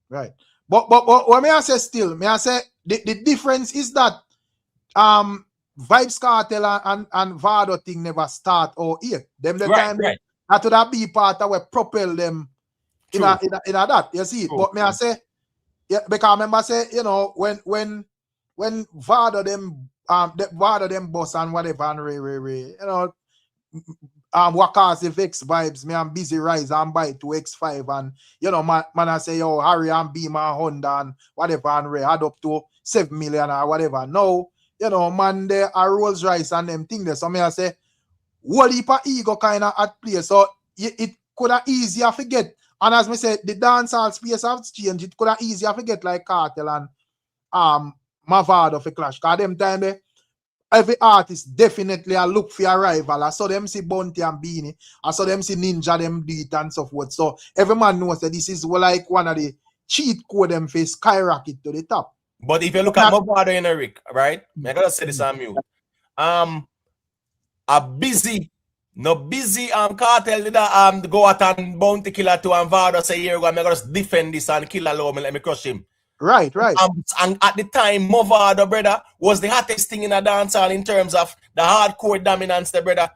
Right. But what may I say still? May I say the difference is that Vybz Kartel and Vado thing never start or here. Them the time that would be part of what propel them in that. You see it. But may I say, yeah, because I remember say, you know, when Vado them boss and whatever and you know. What cause the Vex vibes, me I'm busy rise and buy to X5 and you know man I say yo Harry and Beamer and Honda and whatever and Ray add up to 7 million or whatever. No, you know man there are Rolls Royce and them thing there. So me I say what heap of ego kind of at play. So it could have easier forget. And as me said, the dancehall space have changed. It could have easier forget like Kartel and Mavado for clash. Cause them time there. Every artist definitely a look for a rival. I saw them see Bounty and Beanie. I saw them see Ninja them do it and so forth. So every man knows that this is like one of the cheat code them for skyrocket to the top. But if you look at Mavado and Eric, right? I gotta say this on mute. A busy No busy Kartel did go out and bounty killer to Mavado say here I'm gonna just defend this and kill alone and let me crush him. Right. And at the time, Mavado, brother, was the hottest thing in a dancehall in terms of the hardcore dominance, the brother.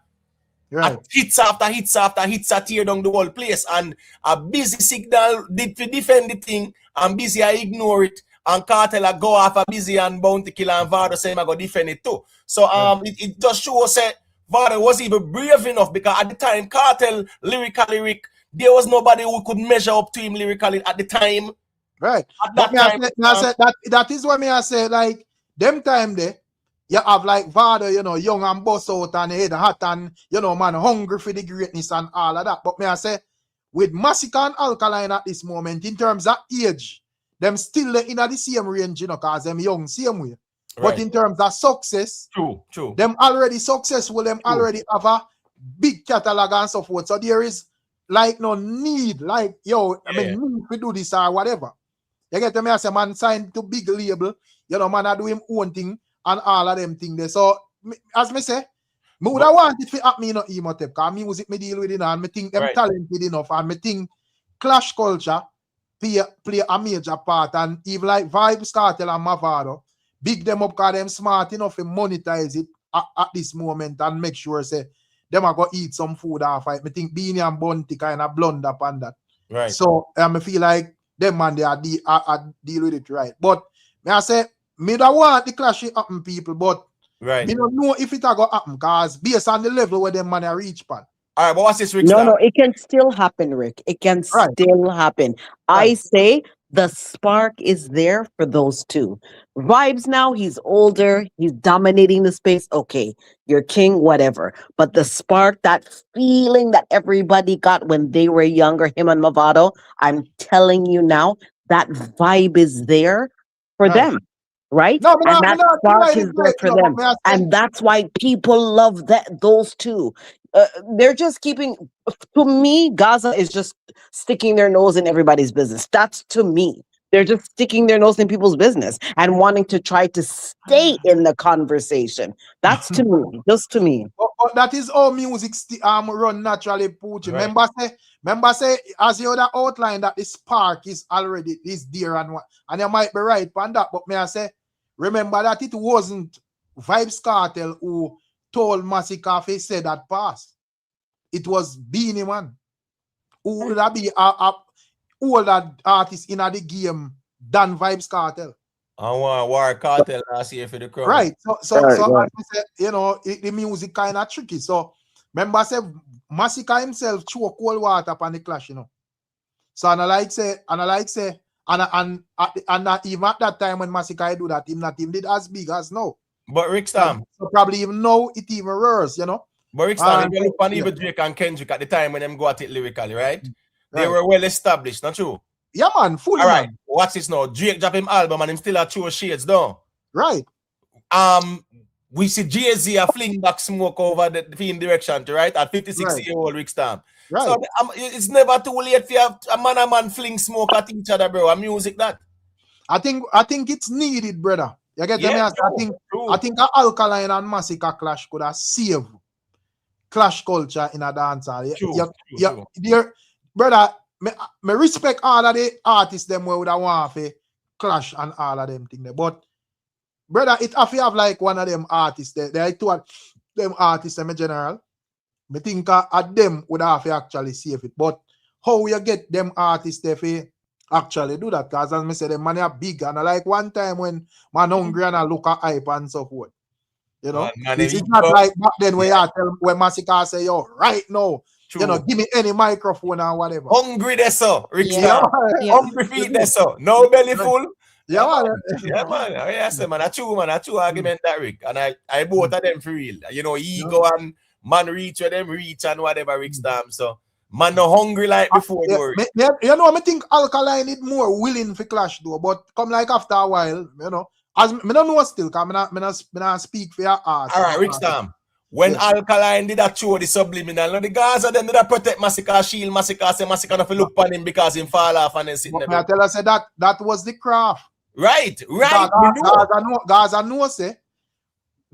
Right. Hits after hits after hits that tear down the whole place. And a busy signal did to defend the thing, and busy I ignore it. And Kartel go off a busy and bounty killer and Vado say I go defend it too. So it just shows that Vado was even brave enough because at the time, Kartel lyrically, there was nobody who could measure up to him lyrically at the time. Right. At that time, that is what me I say, like, them time there, you have like Vado, you know, young and boss out and head hot and, you know, man, hungry for the greatness and all of that. But me I say, with Massacre and Alkaline at this moment, in terms of age, them still in the same range, you know, because them young, same way. Right. But in terms of success, true. Them already successful, them already have a big catalog and so forth. So there is like no need, like, yo, I mean, need to do this or whatever. You get me? I say, man, signed to big label, you know, man, I do him own thing and all of them things there. So, as me say, me would have wanted to at me, you know, emo tape, because music me deal with it and me think them talented enough and me think clash culture play a major part, and even like Vybz, Kartel and Mavado, big them up because them smart enough to monetize it at this moment and make sure say them are going to eat some food off it. I think Beanie and Bunty kind of blunder upon that. Right. So I feel like them man they are deal with it right. But may I say, me don't want the clash it happen, people, but me don't know if it are going to happen because based on the level where them man are reach pan. All right, but what's this, Rick? No, it can still happen, Rick. It can still happen. I say the spark is there for those two. Vybz now, he's older, he's dominating the space. Okay, you're king, whatever. But the spark, that feeling that everybody got when they were younger, him and Mavado, I'm telling you now, that vibe is there for them. Right? No, and that spark is there for them. And that's why people love those two. They're just keeping, to me, Gaza is just sticking their nose in everybody's business. That's to me. They're just sticking their nose in people's business and wanting to try to stay in the conversation. That's to me, just to me. But that is all music run naturally, Poochie. Right. Remember say, as you other outline that the spark is already there and you might be right on that, but may I say, remember that it wasn't Vybz Kartel who told Massacre he said that pass. It was Beanie Man who would be a older artist in the game than Vybz Kartel. I want War Kartel last year for the crowd. Right. So as I said, you know, the music kind of tricky. So remember I said Massacre himself threw cold water upon the clash, you know. So and I like say, and even at that time when Massacre do that, him did as big as now. But Rick Stam. So probably even now it even worse, you know. But Rick Stam, if you look on even Drake and Kendrick at the time when them go at it lyrically, right? They were well established, not true? Yeah, man, fully. All right, watch this now. Drake drop him album and him still a true shades down. Right. We see Jay-Z a fling back smoke over the film direction, right? At 56-year-old Rick Stam. Right. So it's never too late for a man fling smoke at each other, bro. And music that. I think it's needed, brother. You get me? I think Alkaline and Massacre clash could have saved clash culture in a dancehall. True. Brother, me respect all of the artists them where would have want to clash and all of them things there. But brother, it have to have like one of them artists there. There are two of them artists in general. I think them would have to actually save it. But how you get them artists there for actually do that? Because as I said, the money are big. And I like one time when man hungry and I look at hype and so forth. You know? It's not like back then where you tell when Massacre say, yo, right now, true. You know, give me any microphone or whatever. Hungry there, so. Rick Hungry feet there, so. No belly full. Yeah, man. Yeah, man. Yes, man. A true argument that, Rick. And I both of them for real. You know, ego and man reach where them reach and whatever, Rick Stam. So, man no hungry like before. You know, I think Alkaline is more willing for clash though. But come like after a while, you know, as me don't know still, because I not speak for your art. All right, Rick Stam. When Alkaline did that show the subliminal, now the Gaza them did that protect Massacre, shield Massacre, say Massacre not look on him because him fall off and then sitting there. I tell us that was the craft. Right. Gaza know say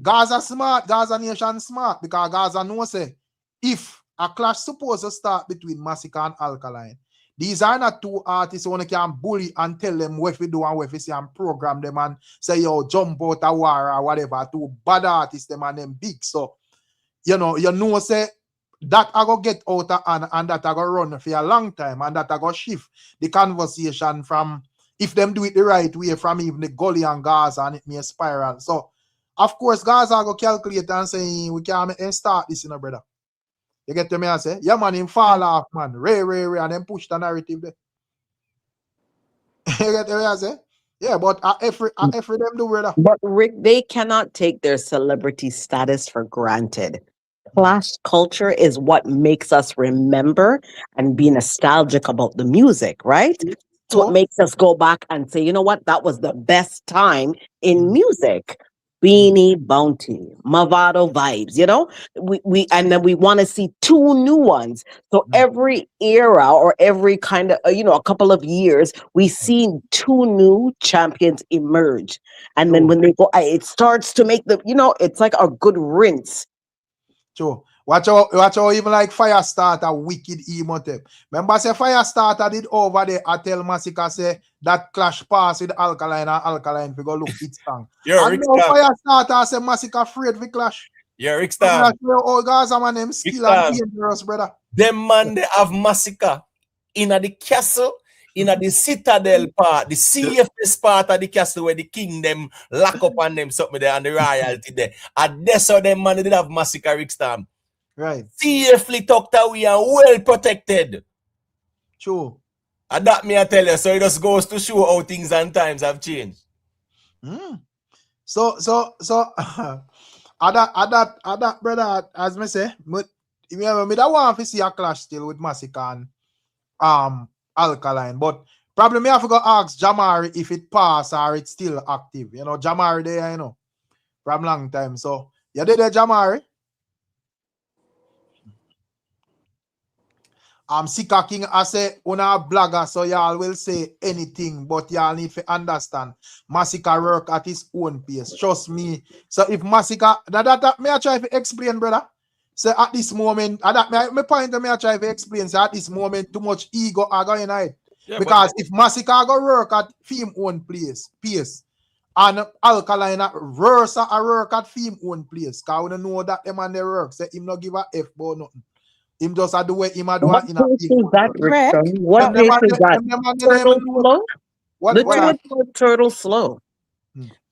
Gaza smart, Gaza nation smart, because Gaza know say if a clash supposed to start between Massacre and Alkaline, these are not two artists who can bully and tell them what we do and what we say and program them and say, yo, jump out a war or whatever. Two bad artists, them and them big. So, say that I go get out of and that I go run for a long time and that I go shift the conversation from, if them do it the right way, from even the gully and Gaza and it may spiral. So, of course, Gaza go calculate and say, we can't start this, brother. You get to me, I say? Yeah, man, him fall off, man. Ray, and then push the narrative there. You get to me, I say? Yeah, but every them do, brother. But Rick, they cannot take their celebrity status for granted. Clash culture is what makes us remember and be nostalgic about the music, right? It's what makes us go back and say, you know what, that was the best time in music. Beanie Bounty, Mavado Vybz, we and then we want to see two new ones. So every era or every kind of, a couple of years, we see two new champions emerge. And then when they go, it starts to make it's like a good rinse. True. Watch out, even like Firestarter, wicked emotive. Remember, say Firestarter did over there. I tell Massacre say that clash pass with Alkaline and Alkaline we go look it song. And now Firestarter say Massacre afraid we clash. Yeah, Rick Stam. Oh, guys, I'm them skill and dangerous, brother. Them man they have Massacre in the castle, in the citadel part, the CFS part of the castle where the kingdom lock up on them something there and the royalty there. And that's how them man they did have Massacre, Rick Stam. Right. Safely tucked away and well protected. True. And that me I tell you, so it just goes to show how things and times have changed. So that brother, as me say, me that want to see a clash still with Massacre and Alkaline, but probably me have to go ask Jamari if it pass or it's still active. Jamari there, from long time. So you did there, Jamari? Sika King, I say, una blogger, so y'all will say anything, but y'all need to understand. Massacre work at his own pace. Trust me. So if Massacre, that may I try to explain, brother? So at this moment, my point may I try to explain, so at this moment, too much ego are going on. Yeah, because if Massacre go work at film own pace, and Alkaline worse work at film own place, because we don't know that them and they work, so him not give a F about nothing. Him just do what him do in a team. What pace is that? Turtle slow? What turtle slow?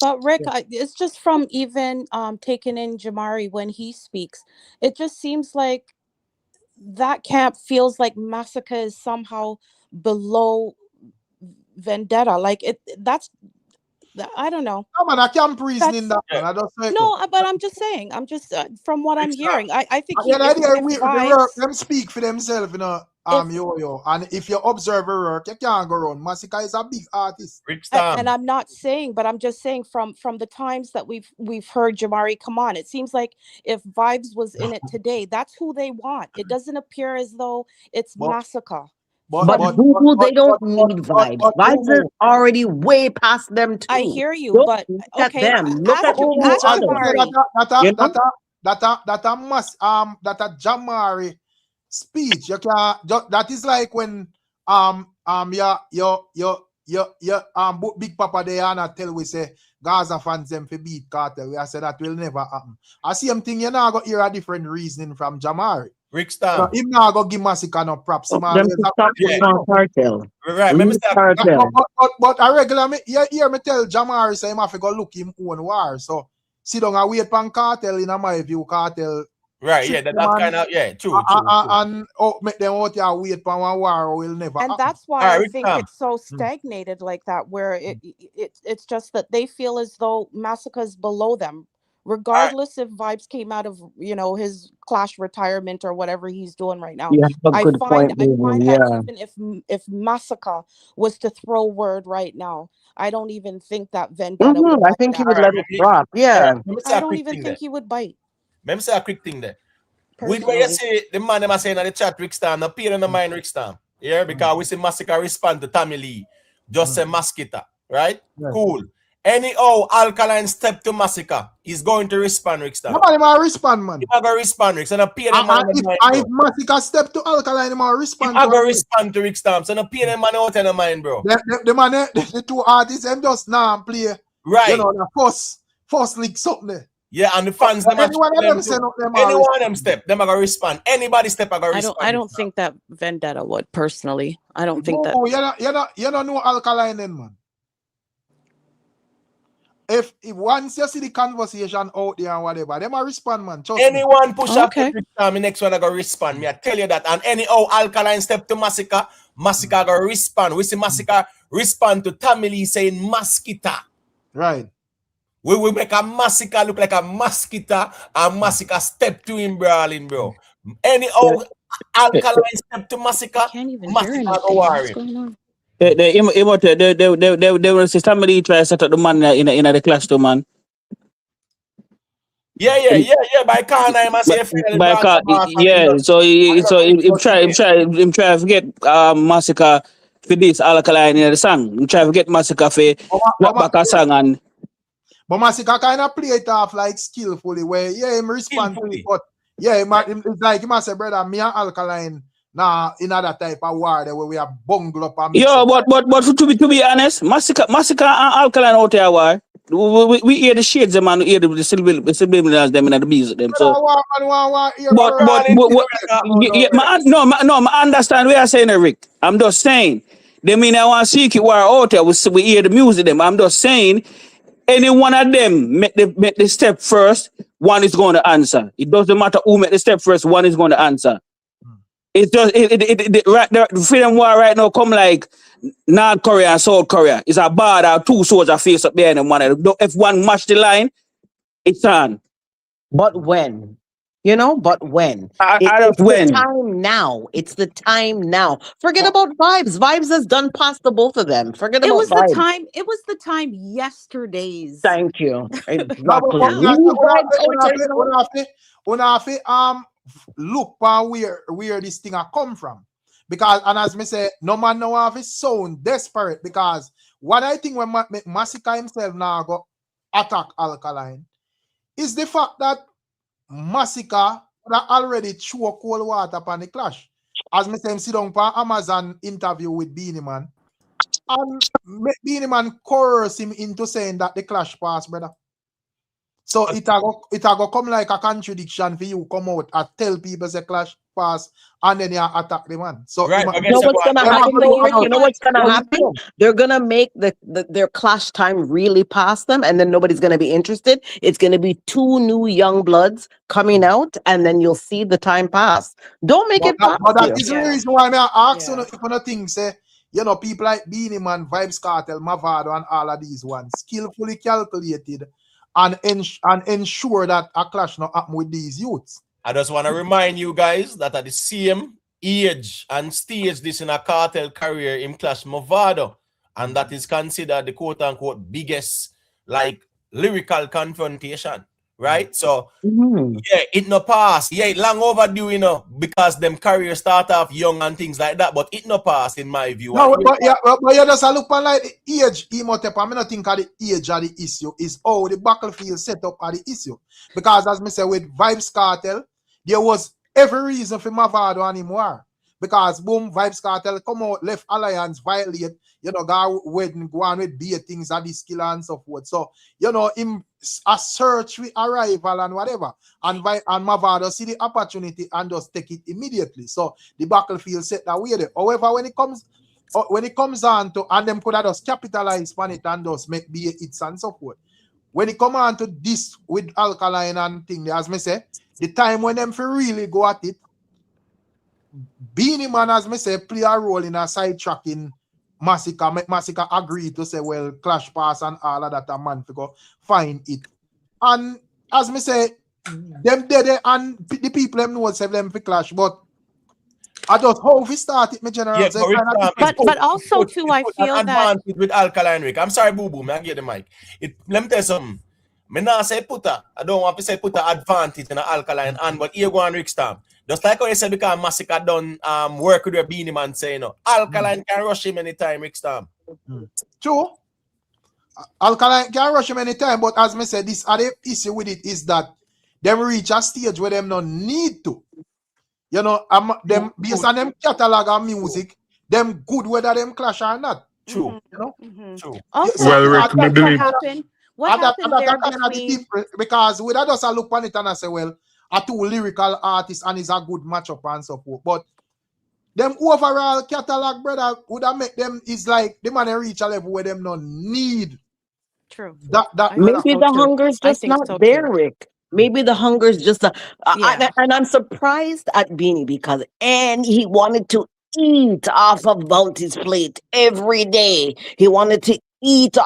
But Rick, it's just from even taking in Jamari when he speaks. It just seems like that camp feels like Massacre is somehow below Vendetta. Like I don't know. No, man, I can't reason that. I don't say no, but I'm just saying. I'm just from what I'm hearing. I think them speak for themselves, and if you observe her work, you can't go wrong. Massacre is a big artist. And I'm not saying, but I'm just saying from the times that we've heard Jamari come on, it seems like if Vybz was in it today, that's who they want. It doesn't appear as though it's Massacre. But they don't need Vybz. Vybz is already way past them too. I hear you, Look but at them. Look at each other. That a Jamari speech. You can that is like when Big Papa Diana tell we say Gaza fans them for beat Kartel. We say that will never happen. I see him thing you now got hear a different reasoning from Jamari. Rick Stam. Him now go give Massacre no props. Them to stop Kartel. Right, but a regular you hear me tell Jamari say him have to go look him own war. So sit down and wait for Kartel in my view. Kartel. Right, yeah, that's kind of true. And make them out here wait for one war will never and happen. That's why I think it's so stagnated like that, where it's just that they feel as though Massacre's below them. Regardless if Vybz came out of his Clash retirement or whatever he's doing right now, I find that even if Massacre was to throw word right now, I don't even think that Vendetta would I think he would let it drop. Yeah, I don't even think he would bite. Let me say a quick thing there. With what you say, the man them are saying in the chat, Rick Stam, appear in the mind, Rick Stam. Yeah, because we see Massacre respond to Tommy Lee, just say Masquita, right? Cool. Anyhow, Alkaline step to Massacre. He's going to respond, Rick Stam. Nobody might respond, man. He's going to respond, Rick. So no pay them money. If Massacre step to Alkaline, he might respond. He's going to respond to Rick Stam. So no pay them money out in the mind, bro. The man, the two artists, them just now play. Right. You know, the first league something there. Yeah, and the fans, them anyone of them step, them are going to respond. Anybody step, are going to respond. I don't think that Vendetta would, personally. I don't think that. You don't know Alkaline then, man. If once you see the conversation out there and whatever, they might respond, man. Anyone push up every time, the next one I go respond. Me, I tell you that. And anyhow, Alkaline step to Massacre, Massacre go respond. We see Massacre respond to Tommy Lee saying Mosquito. Right. We will make a Massacre look like a mosquito, and Massacre step to him brawling, bro. Anyhow, Alkaline step to Massacre, Massacre go worry. They will say somebody try to set up the man in the clash too, man. Yeah. By car name, I say by car, yeah. So he try to forget Massacre for this Alkaline in the song. He try to forget Massacre for drop back a song and. But Massacre kind of play it off like skillfully, where him respond to it, but it's like he must say, brother, me and Alkaline. Nah, in other type of war where we are bungled up and but to be honest, Massacre and Alkaline out there war. We hear the shades, man. We hear the subliminals them and the bees them. So, I understand what you're saying, Rick. I'm just saying. They mean I want to see it war out there. We hear the music them. I'm just saying. Any one of them make the step first. One is going to answer. It doesn't matter who make the step first. One is going to answer. It's just the freedom war right now come like North Korea and South Korea. It's a border, two soldiers face up there and one. If one match the line, it's on. But when? You know, but when? It's the time now. It's the time now. Forget about Vybz. Vybz has done past the both of them. Forget about Vybz. It was the time yesterday's. Thank you. Exactly. Look where this thing a come from, because and as me say, no man know have his sound desperate, because what I think when Massacre himself now go attack Alkaline is the fact that Massacre already threw a cold water upon the clash. As me say, him sit down for Amazon interview with Beanie Man, and Beanie Man coerce him into saying that the clash pass, brother. So it go come like a contradiction for you come out and tell people the clash pass and then you attack the man. So you know what's gonna happen? You know what's gonna happen? They're gonna make their clash time really pass them, and then nobody's gonna be interested. It's gonna be two new young bloods coming out, and then you'll see the time pass. Don't make it pass. But that is the reason why I ask you if you think say, you know, people like Beanie Man, Vybz Kartel, Mavado, and all of these ones skillfully calculated and ensure that a clash not happen with these youths. I just want to remind you guys that at the same age and stage this in a Kartel career in clash Mavado, and that is considered the quote-unquote biggest like lyrical confrontation, right? So yeah, it no pass. Yeah, it long overdue, you know, because them career start off young and things like that, but it no pass in my view. No, but you just look on like the age, I don't think of the age of the issue is how the battlefield set up at the issue. Because as me say with Vybz Kartel, there was every reason for Mavado and him war. Because boom, Vybz Kartel come out, left alliance, violate, you know, go on with beer things and the skill and so forth. So, you know, him a search with arrival and whatever. And Mavado see the opportunity and just take it immediately. So the battlefield set that way there. However, when it comes on to, and them could have just capitalize on it and just make beer hits and so forth. When it come on to this with Alkaline and thing, as me say, the time when them for really go at it, Beanie Man, as me say, play a role in a sidetracking Massacre. Make Massacre agree to say, well, clash pass and all of that, a man to go find it. And as me say, them dead and the people them know say them for clash, but I just how we started, my general. Yeah, but also too, I feel that with Alkaline Rick. I'm sorry, boo boo, man, get the mic. Let me tell you something. Me not say I don't want to say put an advantage in the Alkaline and but here go on Rick Stamp. Just like how you said, because Massacre done work with your Beanie Man say, you know, Alkaline can rush him anytime, Rick Stamp. True. Alkaline can rush him anytime, but as me said, this other issue with it is that them reach a stage where them don't need to. You know, them based on them catalog of music, them good whether them clash or not. True. You know? True. Also, Well, Rick, me believe. what happened there between... Because we just look on it and I say, well, a two lyrical artist and is a good matchup and so forth. But them overall catalog, brother, would have make them is like the man reach a level where them don't need. True. Maybe the hunger is just not there, Rick. Maybe the hunger is just and I'm surprised at Beanie because he wanted to eat off of Bounty's plate every day. He wanted to eat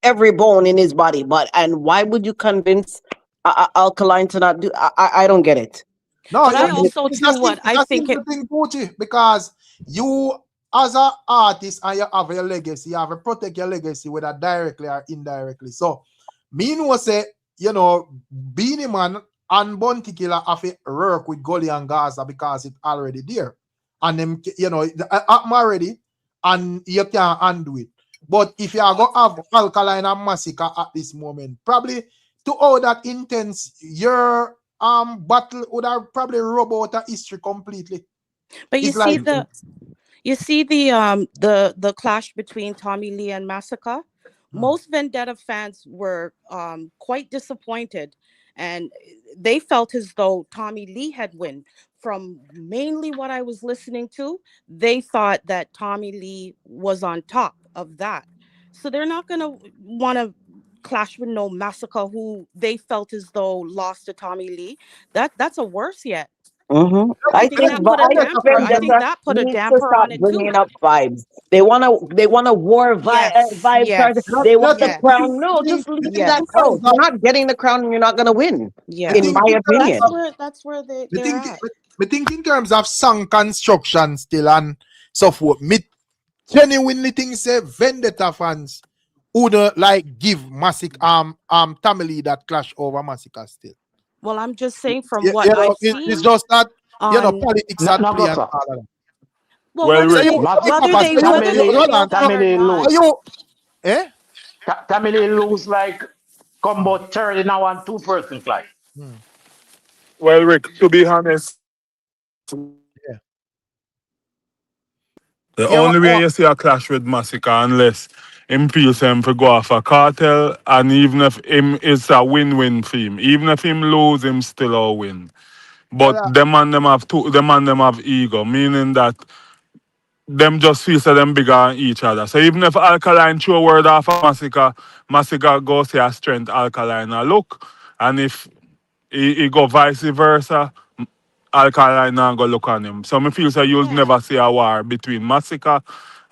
every bone in his body. And why would you convince Alkaline to not do? I don't get it. No, but I also too what I think it thing, Gucci, because you as an artist and you have your legacy, you have to protect your legacy whether directly or indirectly. So me know say, you know, Beanie Man and Bounty Killer have to work with Gully and Gaza because it's already there. And them, you know, I'm already and you can't undo it. But if you are going to have Alkaline and Massacre at this moment, probably to all that intense, your battle would have probably rub out a history completely. But you see the clash between Tommy Lee and Massacre. Most Vendetta fans were quite disappointed, and they felt as though Tommy Lee had won. From mainly what I was listening to, they thought that Tommy Lee was on top of that. So they're not going to want to clash with no Massacre, who they felt as though lost to Tommy Lee. That's a worse yet. I think that put a damper on it bringing up vibes. They want a war vibe. Yes. They want the crown. No, just leave that crown. You're not getting the crown, and you're not gonna win. Yeah, in my opinion. That's where they're at. I think in terms of song construction still and so forth, me genuinely think say Vendetta fans would like give Massacre Tommy Lee that clash over Massacre still. Well, I'm just saying from what I've seen. It's just that, you know, politics at play and all of that. Tommy Lee lose like combo 30 now and 2-person fight. Well, Rick, to be honest, the only way you see a clash with Massacre unless him feels him for go off a Kartel, and even if him is a win-win for him, even if him lose, him still a win. But them and them have ego, meaning that them just feel so them bigger than each other. So even if Alkaline throw a word off a Massacre go see a strength Alkaline a look, and if he go vice versa, Alkaline now go look on him. So me feel so you'll never see a war between Massacre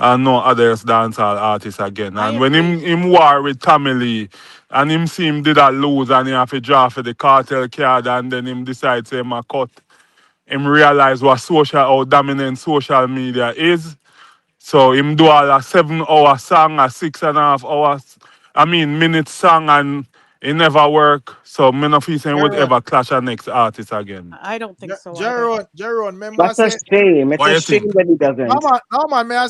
and no others dancehall artists again. And when him war with Tommy Lee and him see him did a lose and he have to draw for the Kartel card and then him decide say him a cut, him realize how dominant social media is. So him do all a 7-hour song, a 6.5 hours, minute song, and it never work. So me no feel saying would ever clash a next artist again. I don't think so. Jeron, remember that's a shame. It's a shame that he doesn't. No man, may I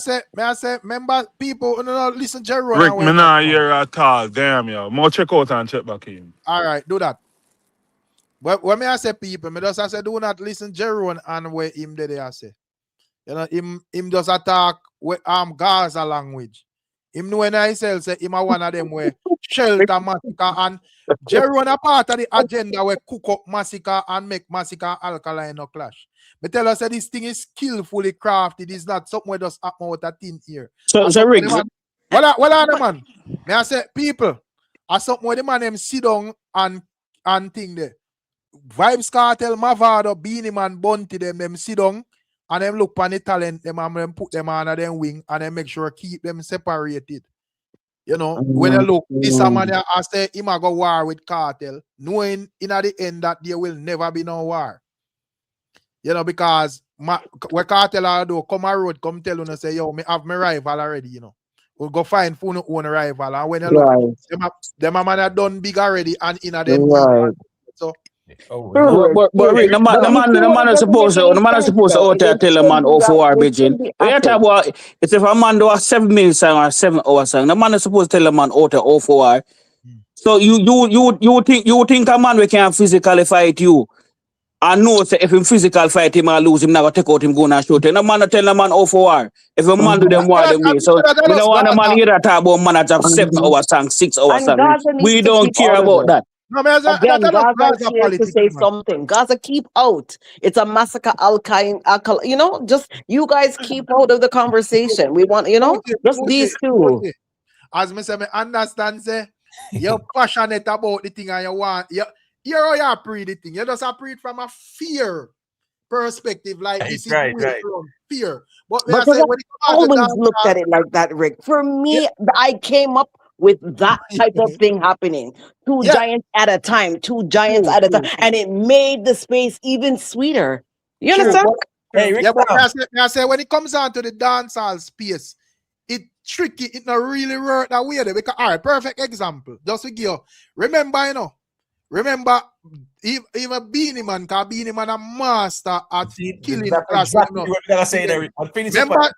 say, remember people no listen Jeron. Rick, me not hear at all. Damn yo. More check out and check back in. All right, do that. But when I say people, me just say do not listen Jeron and where him did I say. You know, him just attack with Gaza language. Him know when I say him a one of them where shelter Massacre and Jeron a part of the agenda where cook up Massacre and make Massacre Alkaline no clash. But tell us that this thing is skillfully crafted. It's not something where just happen out a thin here. So Rick, well, man. May I say people, as something where the man them sit down and thing there. Vybz, Kartel, Mavado, Beanie Man, Bounty them sit down and them look on the talent them and them put them under them wing and then make sure keep them separated. You know, when you look, this man I say him a go war with Kartel, knowing in at the end that there will never be no war. You know, because where Kartel do come a road, come tell you say, yo, me have my rival already, you know. We'll go find for own rival. And when you look, them a man are done big already and in a them. So But Rick, the man is supposed to out there tell a man off for bitching. We are talking about it's if a man do a 7 minute song or 7 hour song, the man is supposed to tell a man out there off for. So you think a man we can physically fight you? I know say if him physical fight him or lose him, not gonna take out him gun and shoot him. No man tell a man off for war. If a man do them war them way. So we don't want a man here to talk about man that have 7 hour song, 6 hour song. We don't care about that. No, again, Gaza here to say something. Gaza, keep out. It's a massacre alkaline, you know, just you guys keep out of the conversation. We want, you know, just these two. As me say, me understand, say, you're passionate about the thing and you want, you're all pre the thing. You just pre it from a fear perspective, like this is from fear. But I say, when I always looked at it like that, Rick. For me, I came up with that type of thing happening. Two giants at a time, and it made the space even sweeter. You understand? Hey, Rick, but I say when it comes down to the dancehall space, it tricky, it not really work that way. Because all right, perfect example. Just to give you, remember even Beanie Man, because Beanie Man a master at killing clash. Exactly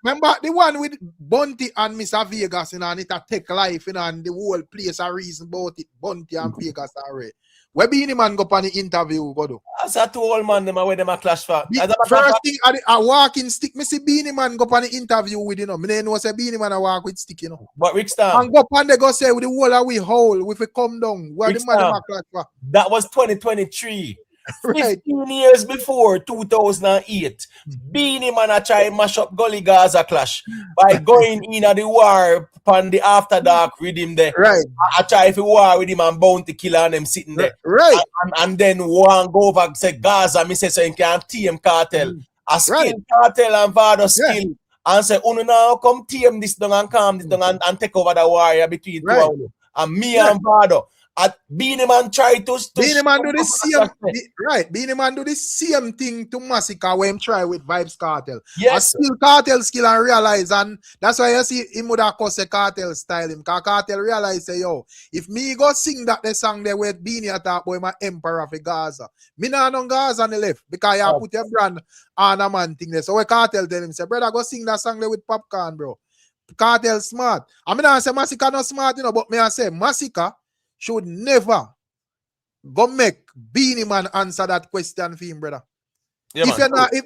remember the one with Bunty and Mr. Vegas, you know, and it a take life, you know, and the whole place a reason about it. Bunty and Vegas already. Where Beanie Man go on the interview, go do? That's a two old man, them where them a clash for. First thing, a walking stick, me see Beanie Man go on the interview with, you know. Me know say Beanie Man a walk with stick, you know. But Rick Star. And go on they go say with the whole of we hole, if we come down, where the man a clash for? That was 2023. Right. 15 years before 2008, Beanie Man a try mash up Gully Gaza clash by going in at the war on the after dark with him there. Right. I try to war with him and Bounty Killer and them sitting there. Right. And then one go over and say Gaza, me say so you can team Kartel. I skill Kartel and Vybz skill. And say, Uno now come team this down and calm this down and take over the warrior between two of them. And me and Vybz. At Beanie Man try to Beanie Man do the same Beanie Man do the same thing to Massacre when him try with Vybz Kartel. Yes. Skill Kartel skill and realize, and that's why you see him would have cause a Kartel style him. Because Kartel realize say, yo, if me go sing that the song there with Beanie attack boy my emperor for Gaza. Me not on Gaza on the left because you put your brand on a man thing there. So when Kartel tell him say, brother, go sing that song there with Popcorn, bro. Kartel smart. I mean I say Massacre not smart, you know, but me I say Massacre should never go make Beanie Man answer that question for him, brother. Yeah, if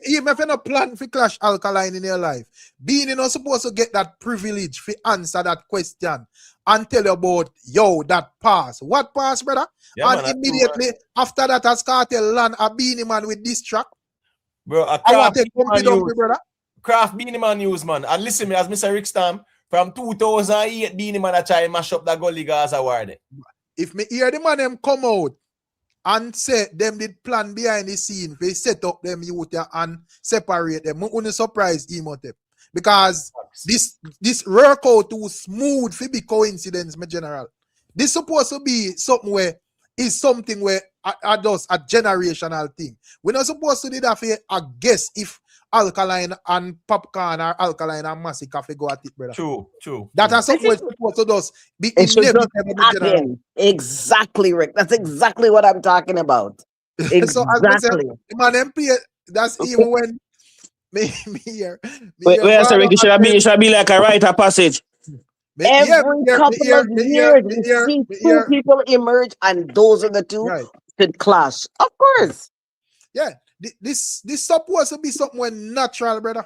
you're not plan for clash alkaline in your life, Beanie not supposed to get that privilege to answer that question and tell you about, yo, that pass. What pass, brother? Yeah, and man, immediately after that, as Kartel land a Beanie Man with this track. Bro, I want to take brother. Craft Beanie Man news, man. And listen me, as Mr. Rick Stam, from 2008, Beanie Man a try and mash up that Gully Gaza war there. If me hear the man them come out and say them did plan behind the scene, they set up them youth and separate them, I'm only surprised him out them. Because this work out too smooth for be coincidence, my general. This supposed to be something where is something where I does a generational thing. We're not supposed to do that for a guess if Alkaline and Popcorn or Alkaline and Massacre go at it, brother. True. That is something we're supposed to do. It should just happen. Exactly, Rick. That's exactly what I'm talking about. Exactly. So as I said, man, MP, that's even when me here. Wait, Rick, it should be like a rite of passage. Every couple of years, we see two people emerge, and those are the two that clash. Of course. Yeah. This supposed to be something natural, brother.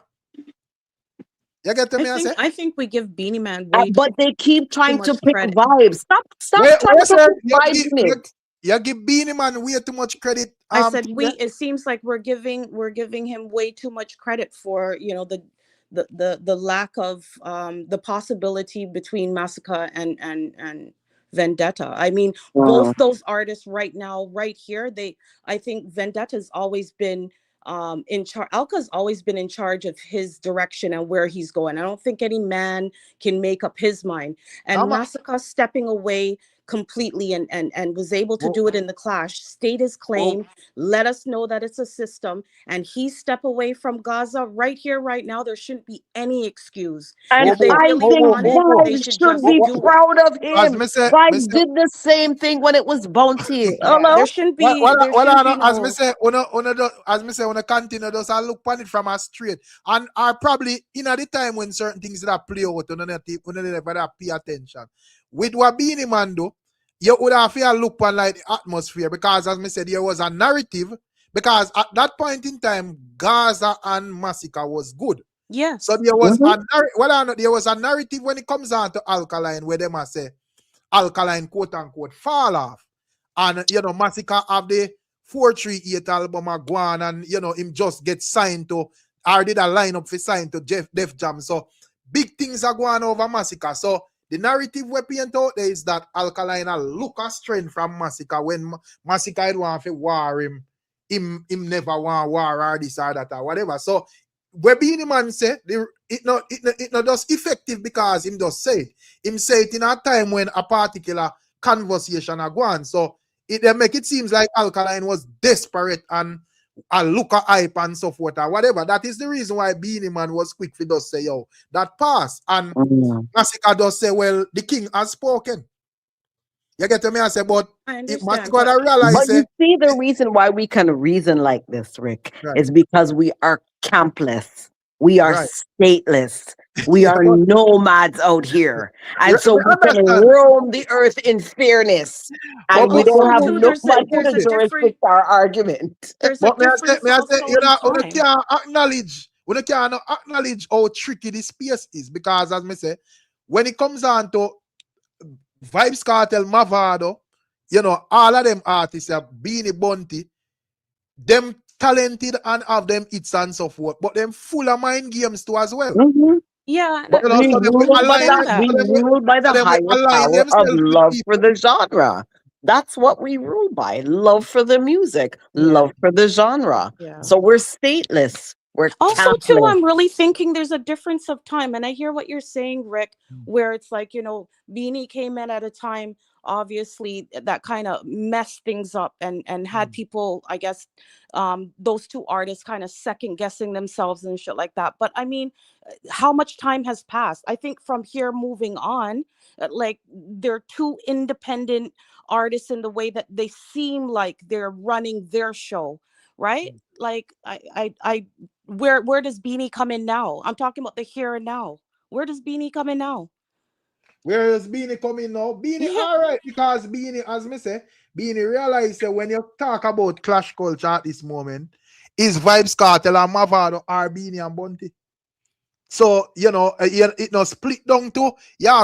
You get me? I think we give Beanie Man way but they keep trying to pick vibes. Stop trying to pick vibes. You give Beanie Man way too much credit. I said it seems like we're giving him way too much credit for, you know, the lack of the possibility between Massacre and Vendetta. I mean, both those artists right now, right here, I think Vendetta's always been in charge. Alka's always been in charge of his direction and where he's going. I don't think any man can make up his mind. And Massacre stepping away completely and was able to do it in the clash, state his claim, let us know that it's a system, and he step away from Gaza right here, right now, there shouldn't be any excuse. And If they I really think want it, they Vybz should should just be do it. proud of him. Vybz did the same thing when it was Bounty. Yeah, there shouldn't be as me no. say, as me say, when continue does I look on it from a straight, and I probably in at the time when certain things that play out, when they never pay attention. With what Beenie Man do, you would have to look on like the atmosphere, because as me said, there was a narrative, because at that point in time, Gaza and massacre was good. Yes. So there was there was a narrative when it comes down to Alkaline, where they must say Alkaline quote unquote fall off. And Massacre have the 438 album a go on, and him just get signed to, or did a lineup for sign to Def Jam. So big things are going over Massacre. So the narrative we paint out there is that Alkaline look a strength from Massacre when Massacre want to war him. Him never want war or this or that or whatever. So where Beenie Man say it not just effective because him just say it. Him say it in a time when a particular conversation are going. So it make it seems like Alkaline was desperate and look at hype and so forth or whatever. That is the reason why Beenie Man was quick to just say, yo, that pass. And Massacre does say, well, the king has spoken. You get to me? I say, but it must go to realize. But you see, the reason why we can reason like this, Rick, is because we are campless. We are stateless. We are nomads out here. And so we can roam the earth in fairness. And we don't have nobody to restrict our argument. But may I say, we can't acknowledge how tricky this space is, because as me say, when it comes on to Vybz Kartel, Mavado, all of them artists have Beenie Bounty, them talented and have them hits and so forth, but them full of mind games too as well. Yeah, but we ruled by the higher power of love for the genre. That's what we rule by. Love for the music, love for the genre. So we're stateless. We're also too, I'm really thinking there's a difference of time, and I hear what you're saying, Rick, where it's like, Beenie came in at a time, obviously, that kind of messed things up and had people, I guess, those two artists kind of second guessing themselves and shit like that. But I mean, how much time has passed? I think from here moving on, like, they're two independent artists in the way that they seem like they're running their show, right? Like, I where does Beenie come in now? I'm talking about the here and now. Where does Beenie come in now? Where does Beenie come in now? Beenie, all right, because Beenie, as me say, Beenie realize that when you talk about clash culture at this moment, is Vybz Kartel and Mavado are Beenie and Bounty. So, it not split down to,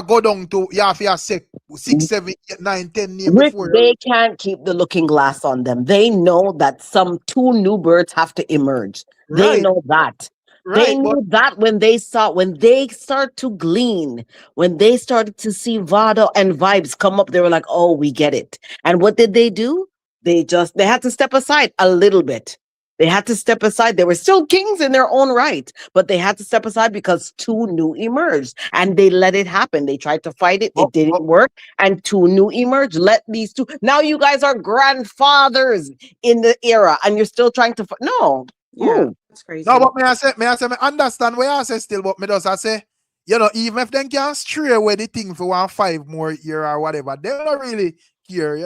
go down to, have your 6, 7, 8, 9, 10 names Rick, before. they can't keep the looking glass on them. They know that some two new birds have to emerge. They know that. They knew that when they start to glean, when they started to see Vado and Vybz come up, they were like, oh, we get it. And what did they do? They had to step aside a little bit. They had to step aside. They were still kings in their own right, but they had to step aside because two new emerged, and they let it happen. They tried to fight it. It didn't work, and two new emerged. Let these two. Now you guys are grandfathers in the era, and you're still trying to. No. Yeah, that's crazy. No, but may I say, me understand what I say still, but me does I say, even if they can stray away the thing for 5 more year or whatever, they don't really care,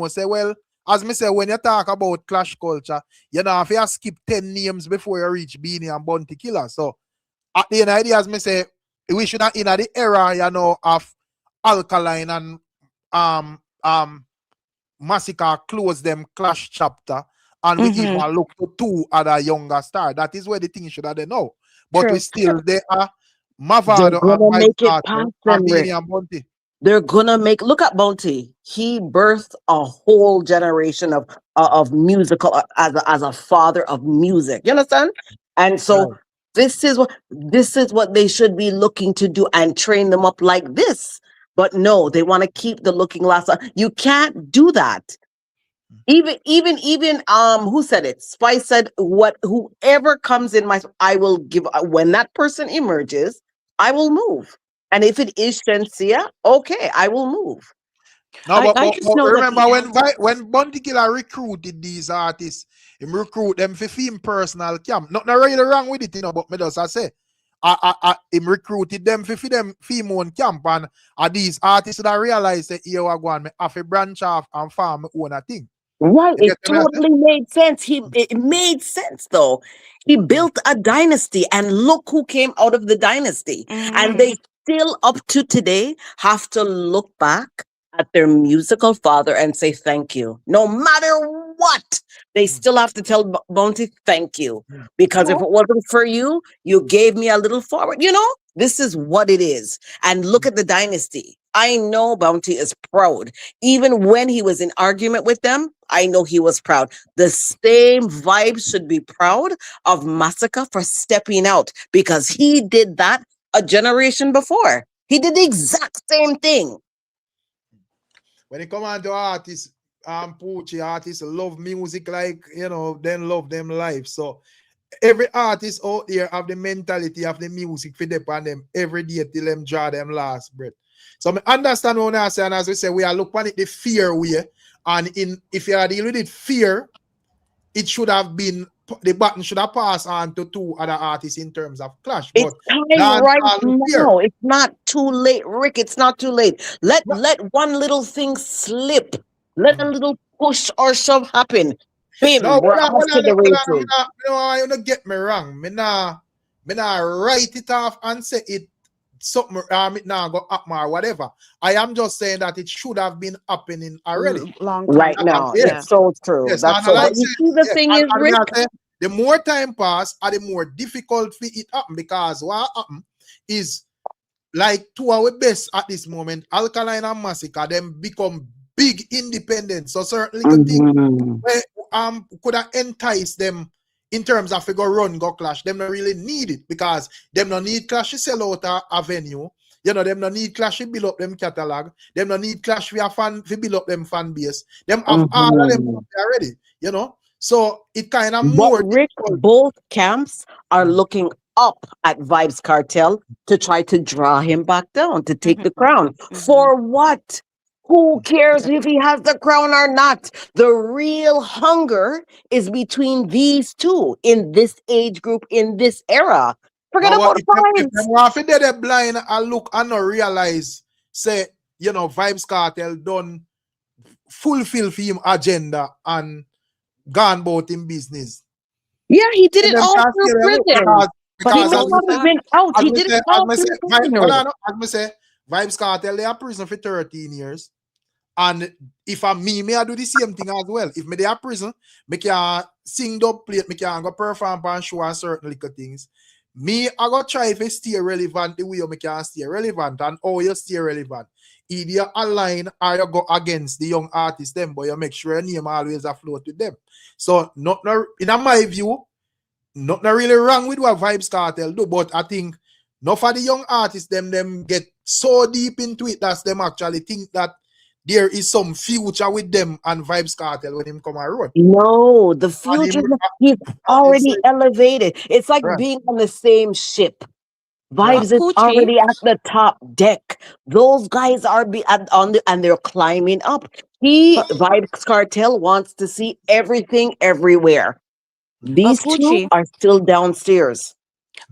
say, well, as me say, when you talk about clash culture, if you skip 10 names before you reach Beenie and Bounty Killer. So at the end of the day, as me say, we should not in the era, of Alkaline and Massacre close them clash chapter. And we even look to 2 other younger stars. That is where the thing should have done now. But we still, they are Mavado and Vybz Kartel and Beenie and Bounty. They're gonna look at Bounty. He birthed a whole generation of musical as a father of music. You understand? And so this is what they should be looking to do and train them up like this. But no, they want to keep the looking glass on. You can't do that. Even who said it? Spice said, whoever comes in I will give, when that person emerges, I will move. And if it is Shensia, okay, I will move. No, but just know that remember when Bounty Killer recruited these artists, him recruit them for film personal camp. Nothing really wrong with it, you know, but me just I say, him recruited them for them film own camp, and these artists that realize that here I go and me have to branch off and farm my own thing. Right, it totally made sense. It made sense though. He built a dynasty, and look who came out of the dynasty. And they still, up to today, have to look back at their musical father and say thank you. No matter what, they still have to tell Bounty thank you. Because if it wasn't for you, you gave me a little forward. You know, this is what it is. And look at the dynasty. I know Bounty is proud. Even when he was in argument with them, I know he was proud. The same Vybz should be proud of Massacre for stepping out, because he did that a generation before. He did the exact same thing. When it comes on to artists, Poochie artists love music like, you know, then love them live. So every artist out there have the mentality of the music for them and them every day till them draw them last breath. So I understand what I say, and as we say, we are looking at it the fear way. And if you are dealing with fear, it should have been, the button should have passed on to two other artists in terms of clash. It's time right now. It's not too late, Rick. It's not too late. Let one little thing slip. Let a little push or shove happen. Bim, we're off to the races. You don't get me wrong. Me nah write it off and say it something it now go up or whatever. I am just saying that it should have been happening already. Long time. Right now. Yes. So true. Yes, that's so. But you see, the thing is, Rick, the more time pass, the more difficult for it happen, because what happen is, like, two our best at this moment, Alkaline and Massacre, them become big independent. So certainly thing where could have enticed them in terms of go run, go clash. Them not really need it, because them not need clash to sell out a venue. You know, them not need clash to build up them catalog. Them not need clash to build up them fan base. Them have all of them already, you know. So it kind of more. Rick, both camps are looking up at Vybz Kartel to try to draw him back down, to take the crown. For what? Who cares if he has the crown or not? The real hunger is between these two in this age group, in this era. Forget about the points. If they're blind, I look and not realize, say, you know, Vybz Kartel done fulfill him agenda and gone about in business. Yeah, he did it all through prison. But he may not have been out. He did it all through prison. As I say, Vybz Kartel, they are prison for 13 years. And if I'm me, I do the same thing as well. If me they are prison, me can sing the plate, me can go perform and show and certain little things. Me, I go try to stay relevant the way you can stay relevant, and how you stay relevant. Either you align or you go against the young artists them, but you make sure your name always afloat with them. So not in my view, not really wrong with what Vybz Kartel do, but I think not for the young artists them get so deep into it that them actually think that there is some future with them and Vybz Kartel when him come around. No, the future is already elevated. It's like being on the same ship. Vybz is already at the top deck. Those guys are and they're climbing up. Vybz Kartel wants to see everything everywhere. These two are still downstairs.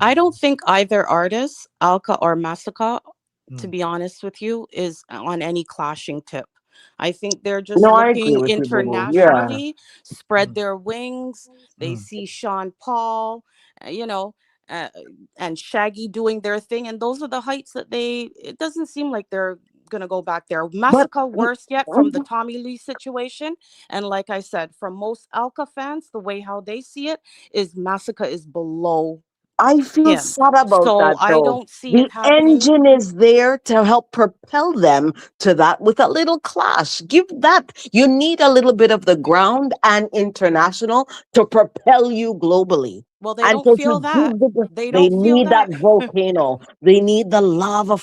I don't think either artist, Alka or Massacre, to be honest with you, is on any clashing tip. I think they're just looking internationally, spread their wings. They see Sean Paul, you know, and Shaggy doing their thing. And those are the heights that it doesn't seem like they're going to go back there. Massacre, worse yet, from the Tommy Lee situation. And like I said, from most Alka fans, the way how they see it is Massacre is below. I feel sad about that, though. I don't see it happening. The engine is there to help propel them to that with a little clash. Give that. You need a little bit of the ground and international to propel you globally. Well, they don't feel that. They need that volcano. They need the lava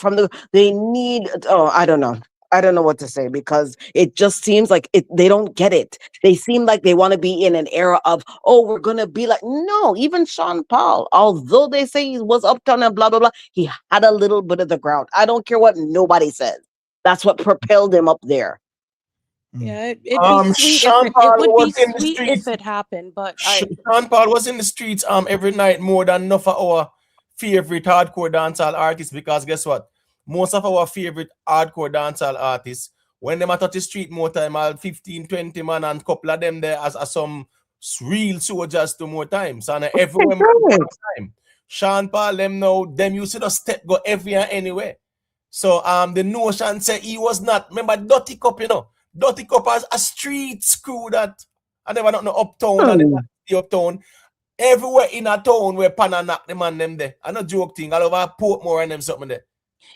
they need, I don't know. I don't know what to say, because it just seems like they don't get it. They seem like they want to be in an era of, we're going to be like, no, even Sean Paul, although they say he was uptown and blah, blah, blah, he had a little bit of the ground. I don't care what nobody says. That's what propelled him up there. Yeah, it'd be sweet if it happened, but Sean Paul was in the streets every night more than enough of our favorite hardcore dancehall artists, because guess what? Most of our favorite hardcore dancehall artists, when they touch the street more time, all 15, 20 man and couple of them there as some real soldiers to more times. And everywhere more time. Sean Paul, them used to just step go everywhere anywhere. So the notion say he was not, remember Dirty Cup, Dirty Cup has a street screw that I never not know uptown and the uptown. Everywhere in a town where Pana knock them and them there. I no joke thing. All over Portmore and them something there.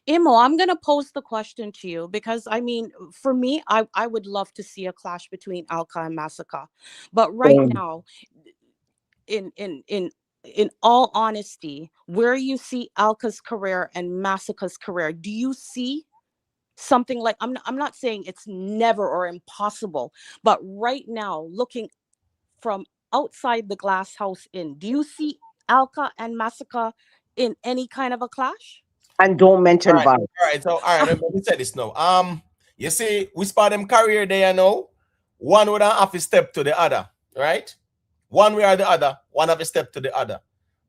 Imo, I'm gonna pose the question to you because I mean, for me, I would love to see a clash between Alka and Massacre. But right now, in all honesty, where you see Alka's career and Massacre's career, do you see something like, I'm not saying it's never or impossible, but right now, looking from outside the glass house in, do you see Alka and Massacre in any kind of a clash? And don't mention Vybz. All right, so let me say this now. You see, we spot them career there, one would have to step to the other, right? One way or the other, one have a step to the other.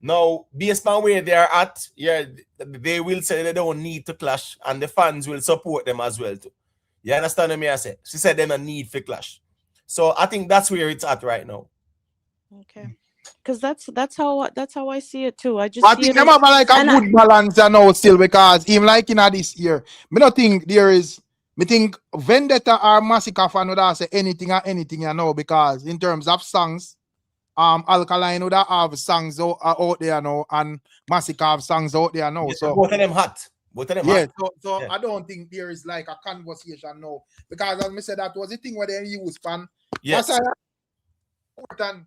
Now, based on where they are at, yeah, they will say they don't need to clash, and the fans will support them as well too. You understand what I say? She said they don't need for clash. So I think that's where it's at right now. Okay, because that's how I see it too. I think them have like a good balance now still, because even like in this year, me not think there is. Me think Vendetta or Massacre fan would say anything, because in terms of songs, Alkaline would have songs out there now, and Massacre have songs out there now. So both of them hot. So I don't think there is like a conversation now, because as I said, that was the thing where they use fan. Yes. That's important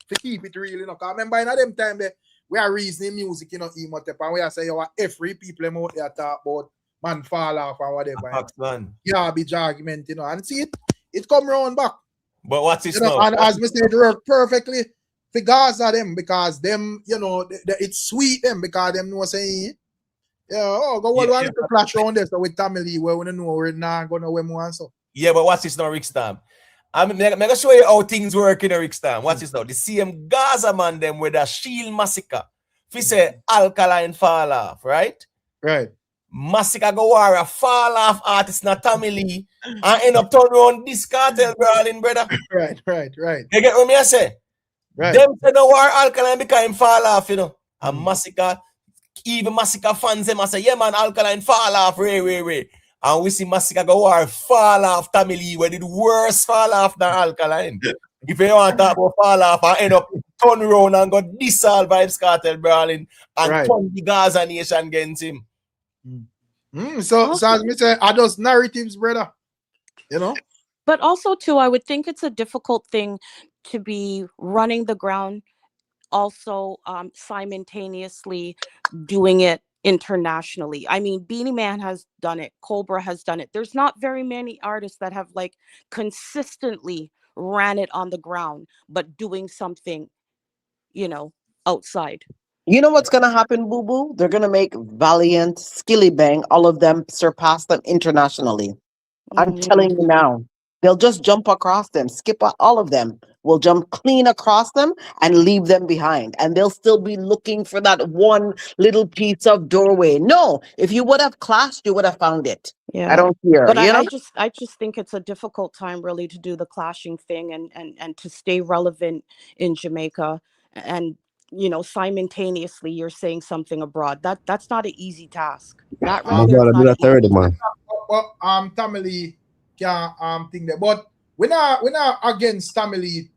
to keep it real, because remember in them time we are reasoning music, and we are saying every people out there talk about man fall off or whatever. Yeah, be argument, and see it come round back. But what's this now? And as I said, it work perfectly for Gaza them, because them, it's sweet them, because them know saying, go one to flash around this with Tamili where we know we're not gonna win more and so. Yeah, but what's this now, Rick Stam? I'm gonna show you how things work in Rick Stam. What's this now? The same Gaza man them with a Shield Massacre. If you say Alkaline fall off, right? Right. Massacre go war a fall off artist na Tamili and end up turn around this Kartel brawling, brother. Right. You get what me I say? Right. Them say no war Alkaline because him fall off, And Massacre, even Massacre fans them I say, yeah man, Alkaline fall off, Ray. And we see Massacre go war fall off Tamili, where did worse fall off than Alkaline. If you want to talk about fall off and end up turn around and go dissolve Vybz Kartel brawling and turn the Gaza nation against him. So as me say, are those narratives, brother? But also too, I would think it's a difficult thing to be running the ground, also simultaneously doing it internationally. I mean, Beanie Man has done it, Cobra has done it. There's not very many artists that have like consistently ran it on the ground, but doing something, outside. You know what's going to happen, Boo Boo? They're going to make Valiant, Skilly Bang, all of them surpass them internationally. I'm telling you now. They'll just jump across them, skip all of them. Will jump clean across them and leave them behind. And they'll still be looking for that one little piece of doorway. No, if you would have clashed, you would have found it. Yeah. I don't care. But I just think it's a difficult time really to do the clashing thing and to stay relevant in Jamaica. And simultaneously you're saying something abroad. That's not an easy task. That right there is not an easy task. Tamili can think that, but we're not against Tamili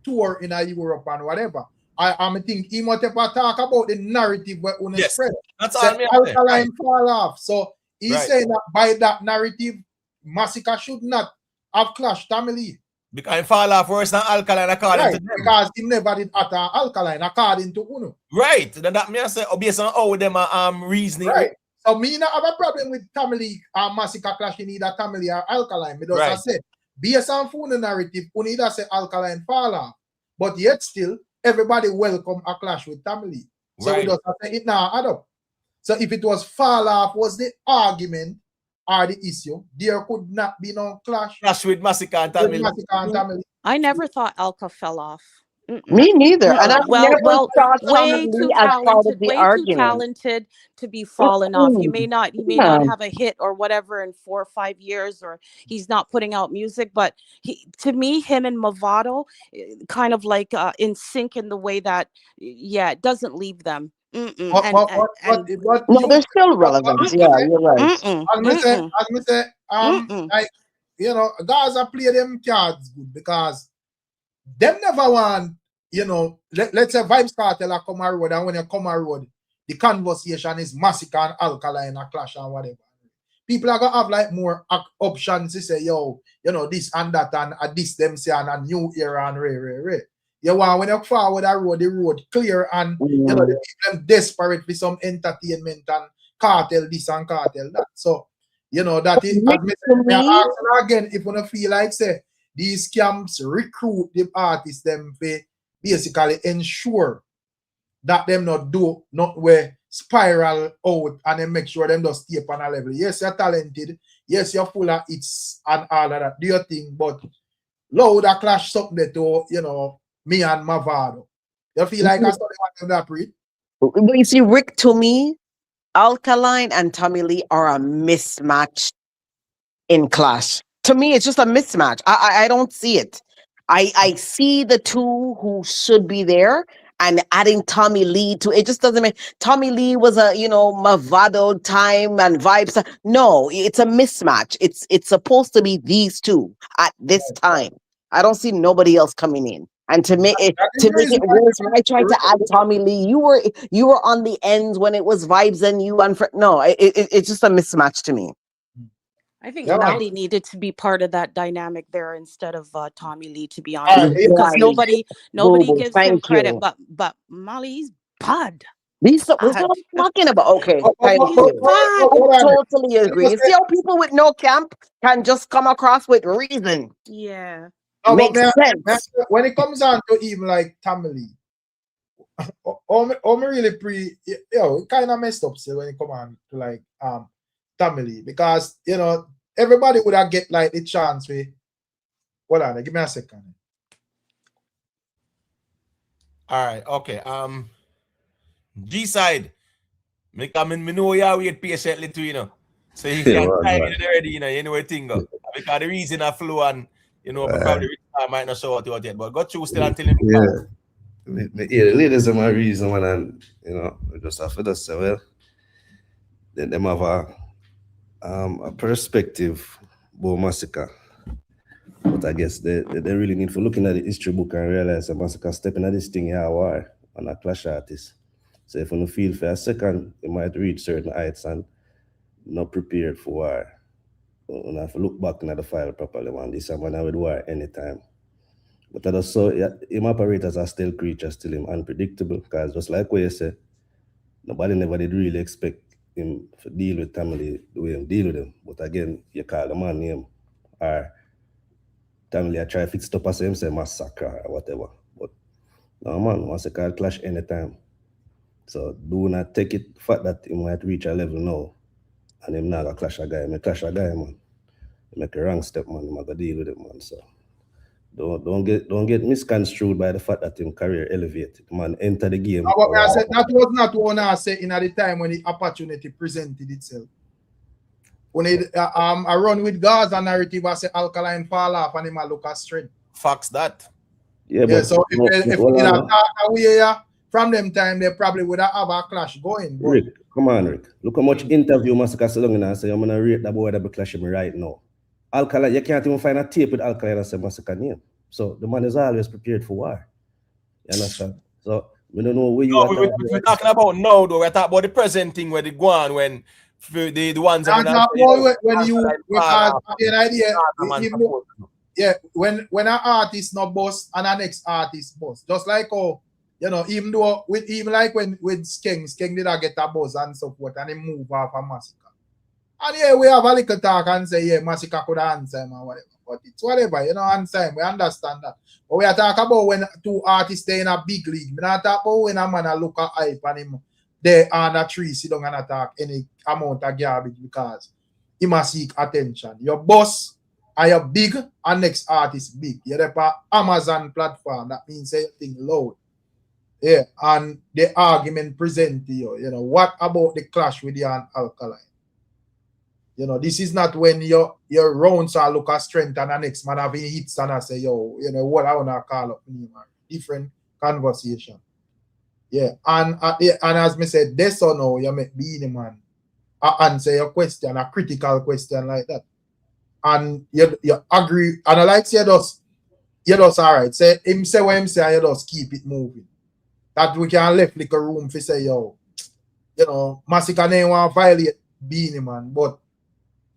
tour in Europe and whatever. I think he might have talk about the narrative where on the spread. That's all Alkaline fall off. So he's saying that by that narrative, Massacre should not have clashed Tamili. Because he fall off worse than Alkaline according to them. Because he never did utter Alkaline according to Uno. Right. Then that means based on how them are reasoning. Right. So me not have a problem with Tamili and Massacre clashing either Tamili or Alkaline. Because I said, based on Uno narrative, Uno either say Alkaline fall off. But yet still, everybody welcome a clash with Tamili. So we just say it now add up. So if it was fall off was the argument, are the issue. There could not be no clash. Clash with Massacre and Tamale. I never thought Alka fell off. Me neither. And I never saw Tommy way Lee too as part of talented, the way too argument. talented to be falling off. He may not have a hit or whatever in 4 or 5 years, or he's not putting out music. But to me, him and Mavado, kind of like in sync in the way that, it doesn't leave them. No, they're still relevant. Yeah, you're right. As me say, like, you know, Gaza play them cards good because them never want, you know, let's say Vybz Kartel come a road, and when you come a road, the conversation is Massacre and Alkaline a clash and whatever. People are gonna have like more options to say, yo, you know, this and that and this them say and a new era and re. You want when you forward a road, the road clear and you know the people desperate for some entertainment and cartel this and cartel that. So you know that is again, if you don't feel like say these camps recruit the artists them for basically ensure that them not where spiral out and then make sure them just stay up on a level. Yes, you're talented. Yes, you're full of hits and all of that. Do your thing, but loud a clash something that to, you know, me and Mavado. You feel like that's what that pre? But you see, Rick, to me, Alkaline and Tommy Lee are a mismatch in clash. To me, it's just a mismatch. I don't see it. I see the two who should be there, and adding Tommy Lee to it just doesn't make. Tommy Lee was a, you know, Mavado time and Vybz. No, it's a mismatch. It's supposed to be these two at this time. I don't see nobody else coming in. And to make it worse, when I tried to add Tommy Lee, you were on the ends when it was Vybz and you and it's just a mismatch to me. I think Mally needed to be part of that dynamic there instead of Tommy Lee, to be honest, because nobody gives him credit, but Molly's bad. That's what I'm talking about. Okay, I totally agree. You see how people with no camp can just come across with reason. Yeah. Makes sense. When it comes down to even like Tamale, really it kind of messed up still when it come on to like Tamale, because you know everybody would have get like the chance with. Hold on, give me a second. All right, okay. G side, me know you wait patiently too, you know. So you can time it already, you know what thing go. Because the reason I flew and you know, probably I might not show out yet, but got through still until him the ladies are my reason when I'm, you know, just after that say, well, then them have a perspective about Massacre. But I guess they really need for looking at the history book and realize that Massacre stepping at this thing here war on a clash artist. So if you feel for a second, you might reach certain heights and not prepared for war. And I have to look back into the file properly, man. This someone I would war anytime. But that also, him operators are still creatures, still him unpredictable. Because just like what you said, nobody never did really expect him to deal with Tamale the way him deal with him. But again, you call the man name or Tamale I try to fix it up as him say Massacre or whatever. But no man, Massacre clash anytime. So do not take it fact that he might reach a level now and him not gonna clash a guy. I clash a guy, man. He make a wrong step, man. I'm gonna deal with it, man. So don't get misconstrued by the fact that him career elevated. Man, enter the game. I said that was not what I said in at the time when the opportunity presented itself. When it I run with Gaza narrative, I say Alkaline fall off and him a look at strength. Facts that. Yeah, but so if in a talk away from them time, they probably would have a clash going. But Rick, come on, Rick. Look how much interview Massacre so long and say I'm gonna rate that boy that be clashing me right now. Alkaline, you can't even find a tape with Alkaline and say Massacre name. So the man is always prepared for war. You understand? So we don't know where you are. We're talking about now, though. We're talking about the present thing where they go on when the ones when you an idea. Yeah, when an artist not boss and an next artist boss, just like you know, even like when with Skeng did I get a buzz and so forth, and he move off a Massacre. And yeah, we have a little talk and say, yeah, Massacre could answer him or whatever. But it's whatever, you know, answer him. We understand that. But we are talking about when two artists stay in a big league. We not talk about when a man look at hype and him there on a tree, sit down and attack any amount of garbage because he must seek attention. Your boss and you're big and next artist big. You're the Amazon platform. That means say thing loud. Yeah, and the argument present to you. You know, what about the clash with you and Alkaline? You know, this is not when your rounds are look at strength and the next man having hits and I say, yo, you know, what I want to call up me, man. Different conversation. Yeah, and as me said, this or no, you make Beenie Man answer your question, a critical question like that. And you agree, and I like say you just all right. Say him say what him say, you just keep it moving. That we can left like a room for say, yo, you know, Massacre name want violate Beenie Man, but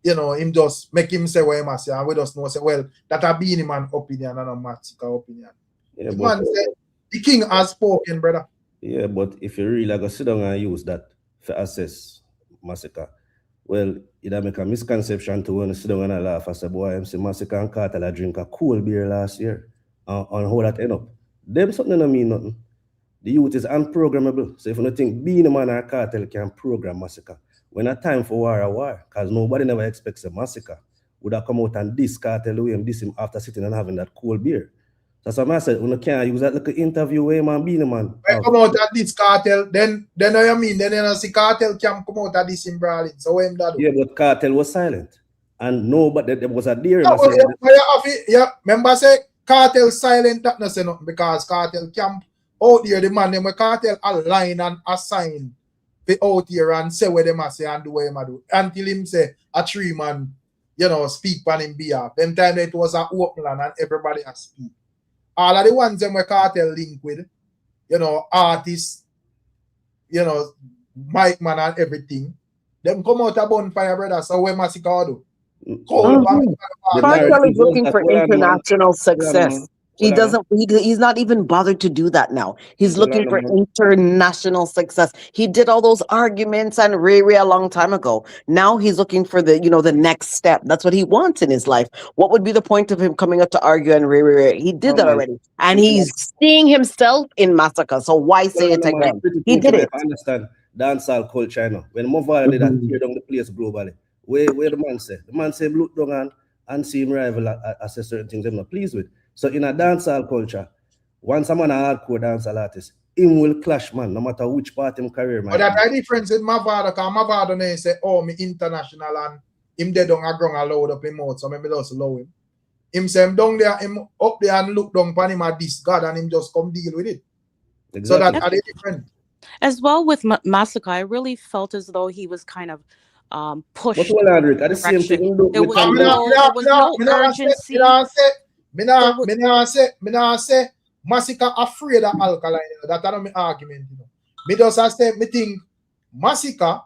you know, him just make him say what him say, and we just know say, well, that a Beenie Man opinion and a Massacre opinion. Yeah, the man say the king has spoken, brother. Yeah, but if you really go sit down and use that for assess Massacre, well, it make a misconception to when you sit down and laugh and say, boy, I'm say Massacre and Kartel drink a cool beer last year and how that end up. Them something don't mean nothing. The youth is unprogrammable. So if you think Beenie Man or Kartel can program Massacre, when a time for war, because nobody never expects a Massacre would have come out and diss Kartel and diss him after sitting and having that cool beer. That's what I said. When you can't use that like an interview where man Beenie Man. When come out at this Kartel, then you mean then you see Kartel can come out at this in brawling. So when that yeah, but Kartel was silent. And nobody there was a deer. Yeah, remember say Kartel silent that no say nothing because Kartel camp out here the man them Kartel align and assign the out here and say what them say and do what them do. Until him say a 3 man, you know, speak on him behalf. Them time it was a open land and everybody has speak. All of the ones them where Kartel link with, you know, artists, you know, Mike Man and everything, them come out a bonfire, brother. So where Massacre do? Kartel is looking for international success. He doesn't. He's not even bothered to do that now. He's looking for international success. He did all those arguments and Ray a long time ago. Now he's looking for the the next step. That's what he wants in his life. What would be the point of him coming up to argue and Ray? He did that already, and he's seeing himself in Massacre. So why say it again? He did it. I understand dancehall culture, you know. When Mavado did that, tear down the place globally. Where the man say? The man say look down and see him rival at certain things I'm not pleased with. So in a dancehall culture, once a man a hardcore dancehall artist, him will clash, man, no matter which part of his career, man. But that's the difference in Mavado, because Mavado they say, oh, me international and him dead on a ground loud up him out, so me just allow him. Him say him down there, him up there and look down upon him at this God and him just come deal with it. Exactly. So that's the difference. As well with Massacre, I really felt as though he was kind of pushed. But well, Andrick, at the same thing, there was no urgency. Me not say Massacre afraid of Alkaline. That's not my argument. You know. Me just say me think Massacre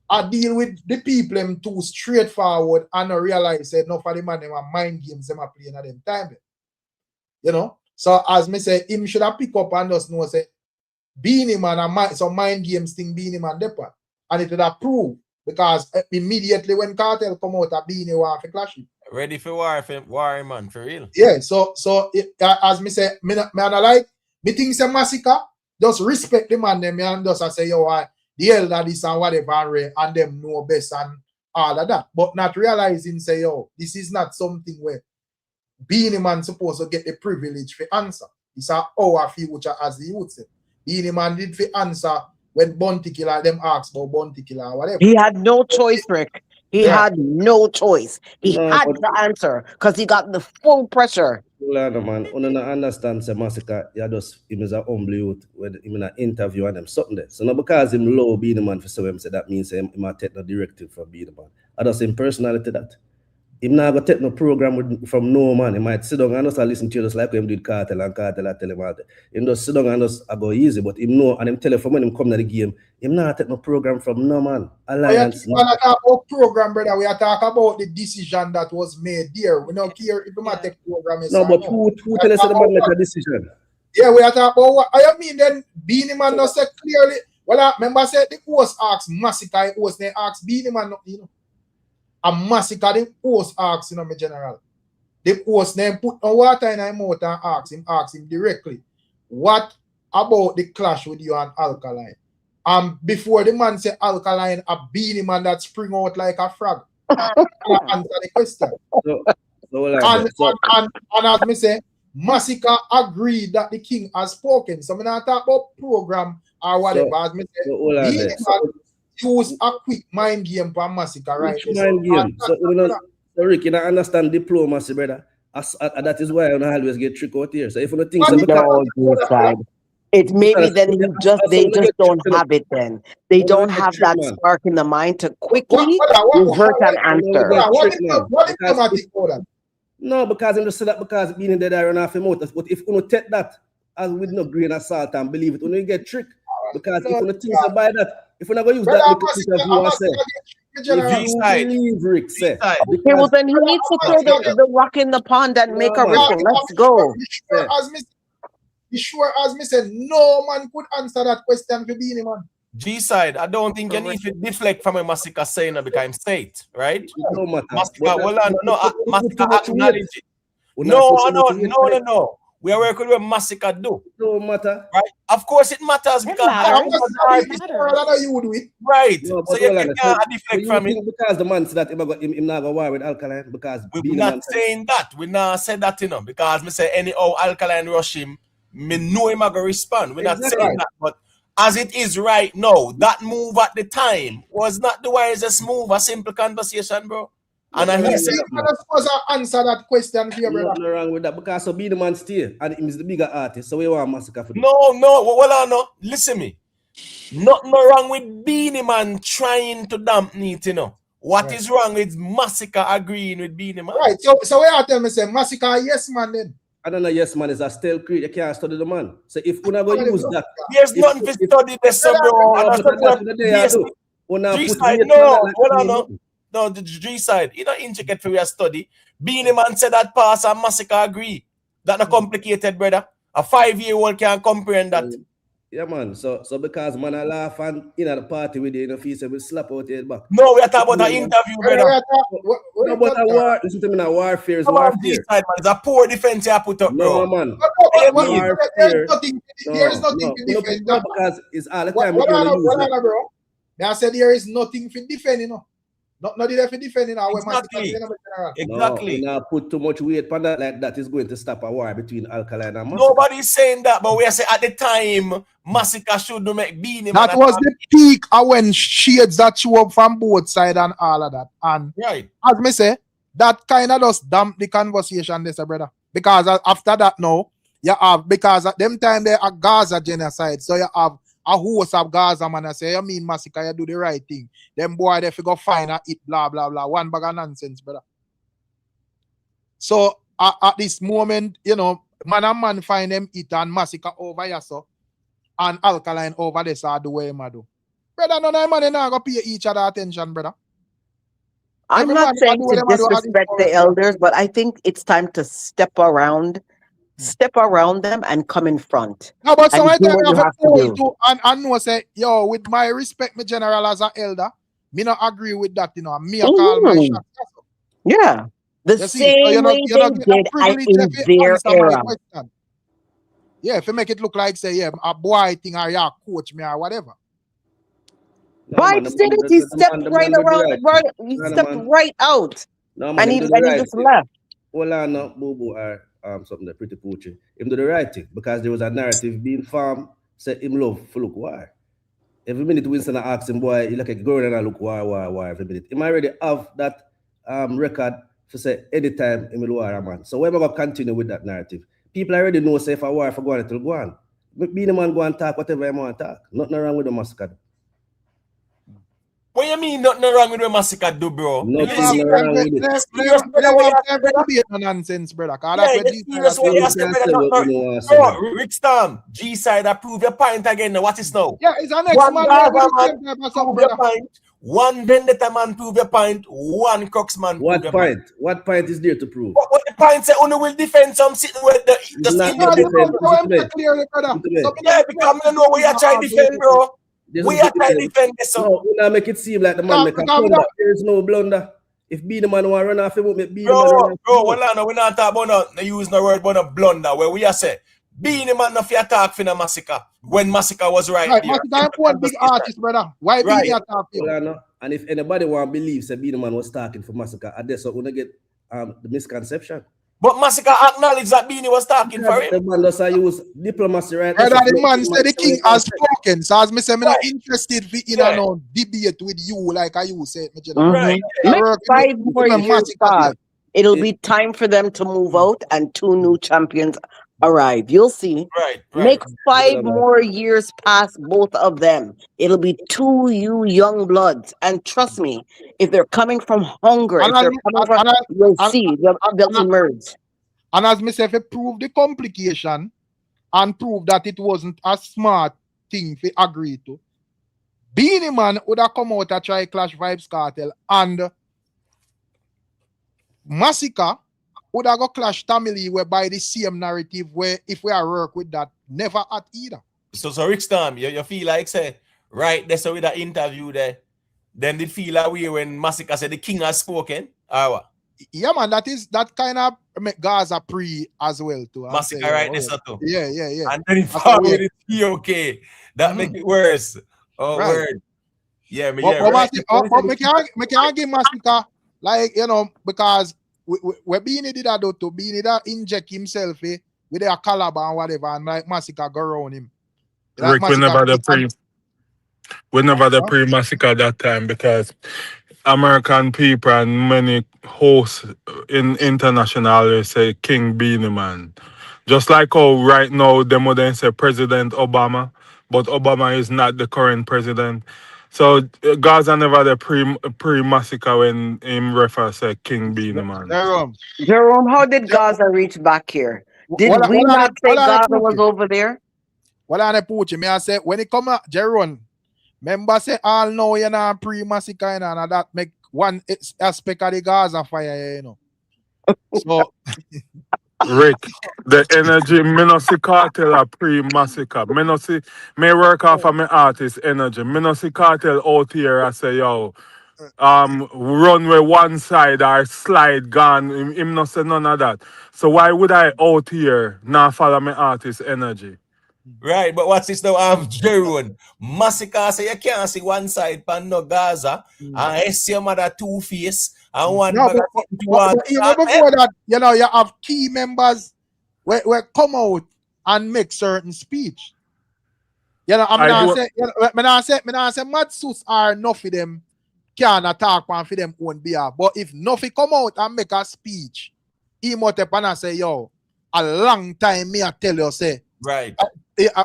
I deal with the people them too straightforward and I realize that enough of the man them are mind games them are playing at them time. You know? So as me say, him should have pick up and just know say Beenie Man and some mind games thing Beenie Man depart. And it would have proved because immediately when Kartel come out a Beenie war for clash. Ready for war, man, for real. Yeah, so as me say, me like me think say Massacre, just respect the man them and just say yo the elder this and whatever and them know best and all of that. But not realizing say yo, this is not something where Beenie Man supposed to get the privilege for answer. It's our future as the youth say. Beenie Man did for answer when Bounty Killer them asked about Bounty Killer or whatever. He had no choice, Rick. He had no choice. He had to answer because he got the full pressure. Well, man, I don't understand say Massacre, him is a humble youth when him in an interview and them something there. So not because him low Beenie Man for so him say that means him might take no directive from Beenie Man. I just him personality that. Him not go take no program from no man. He might sit down and just listen to you just like him did Kartel and Kartel tell him all that. Him just sit down and just go easy, but him know and him tell you from when him come to the game, him not take no program from no man. Alliance. We are not talk about program, brother. We are talking about the decision that was made there. We don't care if you might take program. No, but who tell us the man make a decision? Yeah, we are talking about what I mean then Beenie Man not say clearly. Well, I remember said the host asked Massacre, host they asked Beenie Man, you know. A Massacre, the host asks, you know, my general. The host name put no water in his mouth and ask him directly, what about the clash with you and Alkaline? Before the man say Alkaline, a Beenie Man that spring out like a frog. answer the question. And as me say, Massacre agreed that the king has spoken. So I'm not talk about program or whatever. As me say, use a quick mind game for Massacre, right? Mind game. So Rick, you don't understand diplomacy, brother. That is why I don't always get tricked out here. So if you don't think so, it maybe then they just don't have it then. They don't have that spark in the mind to quickly revert an answer. What diplomatic order? No, because I'm just saying that because being in the there run off your mouth. But if you take that as with no grain of salt and believe it, you get tricked. Because if you think about that, if you're not going to use that as you want to say, if you believe Rick say, okay, well then he needs to throw the rock in the pond and make a ripple. Let's go. Be sure as me said, no man could answer that question for being man. G-side, I don't think you need to deflect from a Massacre saying it because I'm state, right? No matter. Massacre, Massacre acknowledge it. No. We are working with Massacre do. No matter. Right? Of course it matters because you would do it. Right. No, so you can't deflect from it. Because the man said that him not go war with Alkaline because we're not saying that. We not said that, you know, because me say anyhow Alkaline rush him, me know him gonna respond. We're not saying that, but as it is right now, that move at the time was not the wisest move. A simple conversation, bro. And I said, answer that question for your brother. Nothing wrong with that because so be the man stay and he's the bigger artist. So we want Massacre for no. Listen me. Nothing wrong with Beanie Man trying to damp it, you know. What is wrong with Massacre agreeing with Beanie Man? Right. So where I tell me say Massacre yes man then. I don't know, yes man is a stale creed. You can't study the man. So if you're not going to use that. There's nothing to study this, bro. No, the G side, you know, intricate for your study. Beanie Man said that pass and Massacre agree. That not complicated, brother. A 5-year-old can comprehend that. Yeah, man. So because man I laugh and in the party with you, in the face and we slap out your back. No, we are talking about an interview, brother. What about a war? Listen to me now, warfare is warfare. Side, man. It's a poor defense you put up, bro. No, man. There is nothing to defend. Because it's all the time. Bro. I said there is nothing to defend, you know. Not there for defending our Exactly. Now put too much weight on that like that is going to stop a war between Alkaline and Massacre. Nobody's saying that, but we are saying at the time Massacre should make Beanie Man. That was the peak of when shades that show up from both sides and all of that. And as me say, that kind of just damp the conversation, this brother. Because after that now, you have because at them time they are Gaza genocide, so you have a host of Gaza man I say, you mean Massacre, you do the right thing. Them boy they figure fine and eat blah blah blah. One bag of nonsense, brother. So at this moment, you know, man and man find them eat and Massacre over here so and Alkaline over there so the way I do. Brother, none of them man not gonna pay each other attention, brother. I'm not saying to disrespect the elders, but I think it's time to step around them and come in front. No, but so I know say, yo, with my respect, me general as an elder, me not agree with that, you know. Me call my shot. Yeah. The same way they did in their era. Yeah, if you make it look like, say, yeah, a boy thing or yeah, coach me or whatever. Vybz did it. He stepped right around, he stepped right out. And he just left. Well, I know, boo something that pretty poetry. Him do the right thing because there was a narrative being formed. Say him love for look why. Every minute Winston asks him, boy, you like a girl and I look why every minute. Him already have that record for say anytime him will war a man. So we're gonna continue with that narrative. People already know say if I war for go on, it will go on. But being a man go and talk whatever I want to talk. Nothing wrong with the Massacre. What you mean nothing wrong with the Massacre do, bro? Nothing wrong with it. Nonsense, brother. Rick Storm, G side, approve your point again. What is now? Yeah, it's an next man. Prove your point. One vendetta man prove your point. One crux man prove your point. What point is there to prove? What the point say? Only will defend some sitting with the yeah, because I know where you try to defend, bro. We are trying to defend this. No, we not make it seem like the man make a blunder. There is no blunder. If be the man who run off, he won't make be the man. Bro, we're not talking about no use no word about a blunder. Where we are say, be the man of your attack for the Massacre when Massacre was right there. Massacre one big artist, brother. Why be the attack? And if anybody want to believe say Beenie Man was talking for Massacre, I guess so gonna get the misconception. But Massacre acknowledged that Beenie was talking for him. The man does use diplomacy, right? Brother, the man said the king has spoken. So as me say, I'm not interested in a no debate with you like I you said. Right. Next 5 more years pass. It'll be time for them to move out and 2 new champions arrive. You'll see. Right. Make 5 more years pass both of them. It'll be 2 young bloods. And trust me, if they're coming from hunger, you'll see, they'll emerge. And as me say, if it prove the complication and prove that it wasn't a smart thing to agree to, Beenie Man would have come out and try clash Vybz Kartel, and Massacre would have go clash Tamili whereby the same narrative where if we are work with that, never at either. So Rick Storm, you feel like say, right, that's with that interview there, then they feel that way when Massacre said the king has spoken, or what? Yeah, man, that kind of make Gaza pre as well too. Massacre right this too. Yeah. And then if okay, that make it worse. Oh, right. Word. Yeah, me can't give Massacre, like, because we Beenie did that though, to Beenie that inject himself with a caliber and whatever, and like Massacre go around him. Rick, we never the pre-Massacre that time because American people and many hosts in international say King Beenie Man. Just like how right now them would then say President Obama, but Obama is not the current president. So Gaza never the pre-Massacre when him refer say King Beenie Man. Jerome, how did Gaza reach back here? Did we not say Gaza was over there? Well, I put you. Me I say when it come out, Jerome, remember say all know you know pre-Massacre and that make one aspect of the Gaza fire, So Rick, the energy, me no see Kartel a pre-Massacre. Me no see, me work off of my artist energy. Me no see Kartel out here I say, yo, run with one side or slide gone. Him no say none of that. So why would I out here not follow my artist energy? Right, but what's this now? Jerome, Massacre say you can't see one side pan no Gaza, and I see your mother two face and one bag even before that, you have key members where come out and make certain speech. I say Mad Sus are enough for them can attack one for them own behalf. But if nothing come out and make a speech, he might and say, yo, a long time me I tell you say. Right.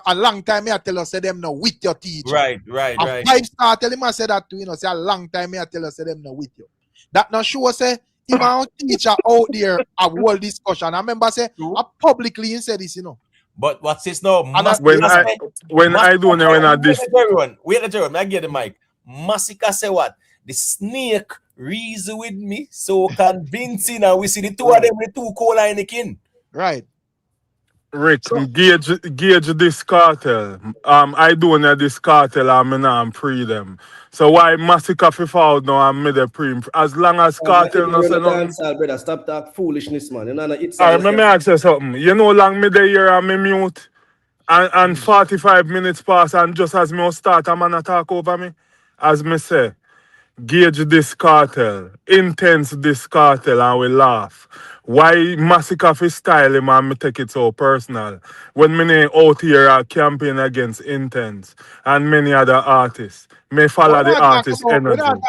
A long time me I tell you say them no with your teacher. Right. Vybz Kartel him I say that to say a long time me I tell you say them no with you. That not sure say if a teacher out there a whole discussion. I remember say I publicly said this, But what's this now? When I do this. Wait, Jerome, I get the mic. Massacre say what? The snake reason with me so convincing, and we see the two of them with 2 cola in the kin. Right. Rick, gauge this Kartel. I do this Kartel and I'm pre them. So why Massacre fi forward now and me the pre? As long as Kartel no say nothing. Brother, stop that foolishness, man. Let me ask you something. You know long me the here and me mute and 45 minutes pass and just as me start a man attack over me. As me say, gauge this Kartel, intense this Kartel and we laugh. Why Massacre fi style him and me take it so personal? When me out here are campaign against Intense and many other artists. May follow the artist energy. We don't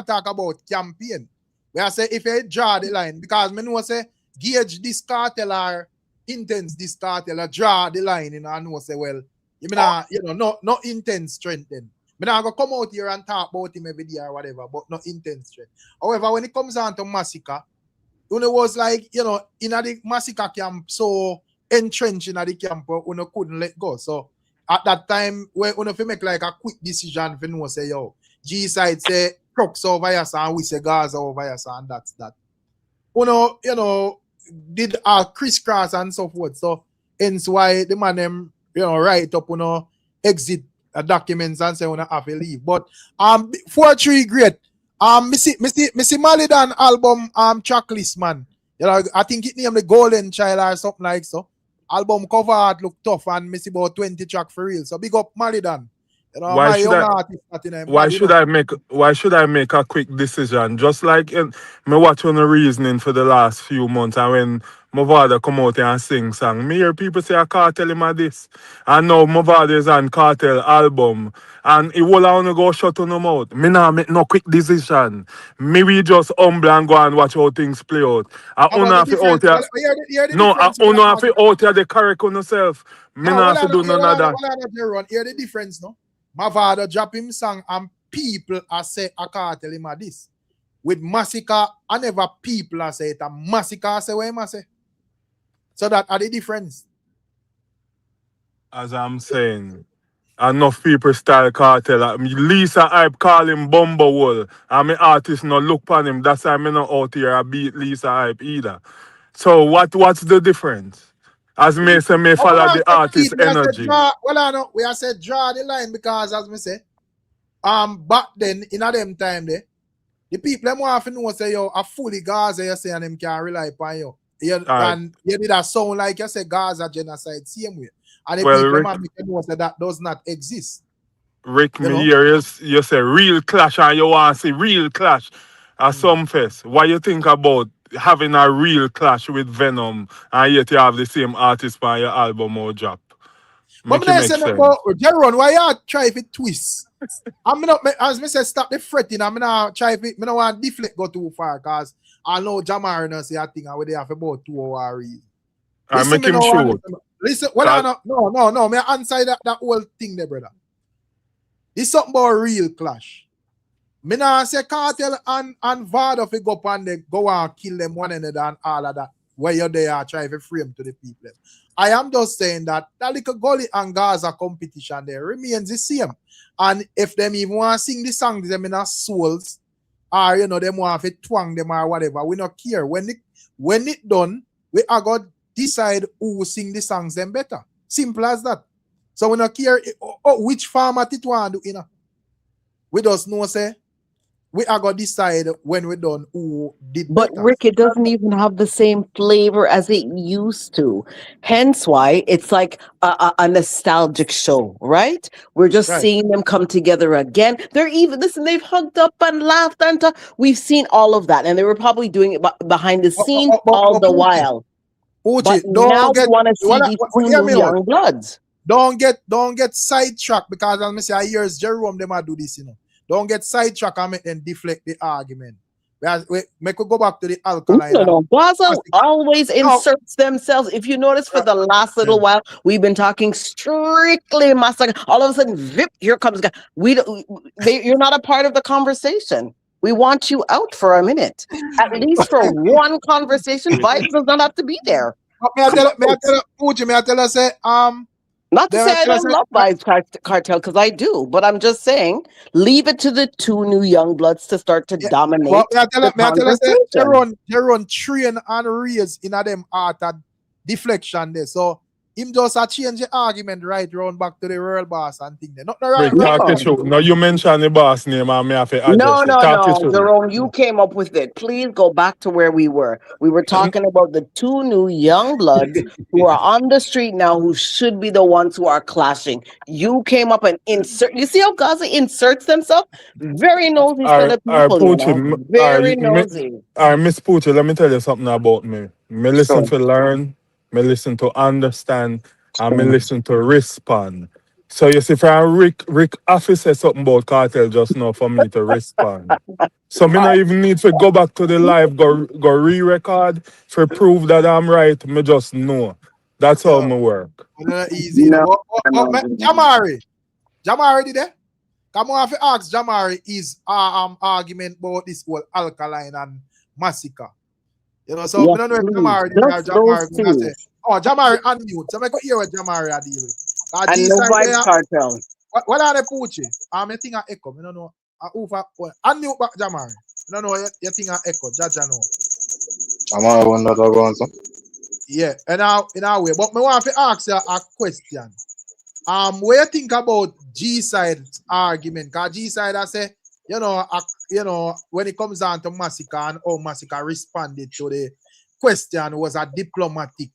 talk about campaign. We are say if you draw the line, because me know say gauge this Kartel or Intense this Kartel or draw the line, and I know say well, no Intense strength then. Me not go come out here and talk about him every day or whatever, but no Intense strength. However, when it comes down to Massacre, it was like, in the Massacre camp, so entrenched in the camp, couldn't let go. So at that time, when you make like a quick decision, you say, yo, G side say Crux over here, and we say Gaza over here, and that's that. Did crisscross and so forth. So hence why the man them, write up, exit documents and say have to leave. But 4-3 great. Missy Malidan album track list, man. I think it named the Golden Child or something like so. Album cover art look tough and Missy about 20 track for real. So big up Malidan. You know, my young artist why should I make a quick decision? Just like me watch on the reasoning for the last few months, and when Mavado come out and sing song, me hear people say a Kartel him a this. And now Mavado is on Kartel album, and it will only go shut on them out. Me nah make no quick decision. Me we just humble and go and watch how things play out. I only have to out here. No, I only have to out here the correct on yourself. Me nah have to do none of that. Hear the difference, no? Mavado drop him song and people are say a Kartel him a this. With Massacre, I never people are say it a Massacre say what him say. So that are the difference. As I'm saying, enough people style Kartel. Lisa Hype call him Bumblewall. And my artist no look upon him. That's why I'm not out here I beat Lisa Hype either. So what's the difference? As me say, me follow the artist energy. We have said draw the line because as me say, back then in a them time there, the people them want to know say yo a fully Gaza you say and them can rely upon you. And you did a sound like you say Gaza genocide same way. And the people Rick, make you know say that does not exist. Rick, me hear you say real clash and you want to see real clash at some fest. What you think about having a real clash with Venom and yet you have the same artist by your album or drop? But I say Jeron, why you try to twist? I'm not as me say stop the fretting. I'm not try to me no want deflect go too far because I know Jamar no say I think I would have about 2 hours. I make him shoot. Listen, well, no, me answer that whole thing there, brother. This something about real clash. Me nah say Kartel and Vybz fi go up and they go and kill them one another and all of that. Where you're there try to frame to the people. I am just saying that little Gully and Gaza competition there remains the same. And if them even want to sing the songs them in our souls, or you know, them want to twang them or whatever, we not care. When it done, we are going to decide who sing the songs them better. Simple as that. So we not care which format it want to do, you know. We just know say we are going to decide when we done who did but better. Rick, it doesn't even have the same flavor as it used to. Hence why it's like a nostalgic show, right? We're just seeing them come together again. They've hugged up and laughed and talked. We've seen all of that, and they were probably doing it behind the scenes all the while. But now we want to see these two young bloods. Don't get sidetracked because as I say, I hear Jerome them do this, you know. Don't get sidetracked and make them deflect the argument. We could go back to the alkaline. No. Gaza always inserts themselves. If you notice, for the last little while, we've been talking strictly Massacre. All of a sudden, vip, here comes. You're not a part of the conversation. We want you out for a minute, at least for one conversation. Vybz does not have to be there. May I tell us, not to say I don't love Vybz Kartel, because I do, but I'm just saying, leave it to the two new young bloods to start to dominate the conversation. Jeron train and raise in a them art at deflection there. So him just a change the argument right round back to the real boss and thing there. Not right. No, you mentioned the boss name and me have to address No, Jerome, you came up with it. Please go back to where we were. We were talking about the two new young bloods who are on the street now who should be the ones who are clashing. You came up and insert. You see how Gaza inserts themselves? Very nosy set of people. Very nosy. Miss Poochie, let me tell you something about me. Me listen to learn. Me listen to understand, and me listen to respond. So you see, from Rick Office said something about Kartel just now for me to respond. So me not even need to go back to the live, go re-record for prove that I'm right. Me just know. That's how me work. Easy. Jamari did it? Come on, if you ask Jamari his argument about this whole alkaline and massacre. You know, so we don't know if Jamari say, Jamari unmute. So I could hear what Jamari are dealing with. And no Vybz Kartel. What are they Poochie? I think I echo. I don't know. Unmute back Jamari. I don't know you think I echo. Jaja know. Jamari want that around some. Yeah, in our way. But I want to ask you a question. What you think about G-Side's argument? Because G-Side I say, you know, when it comes down to Massacre and how Massacre responded to the question was a diplomatic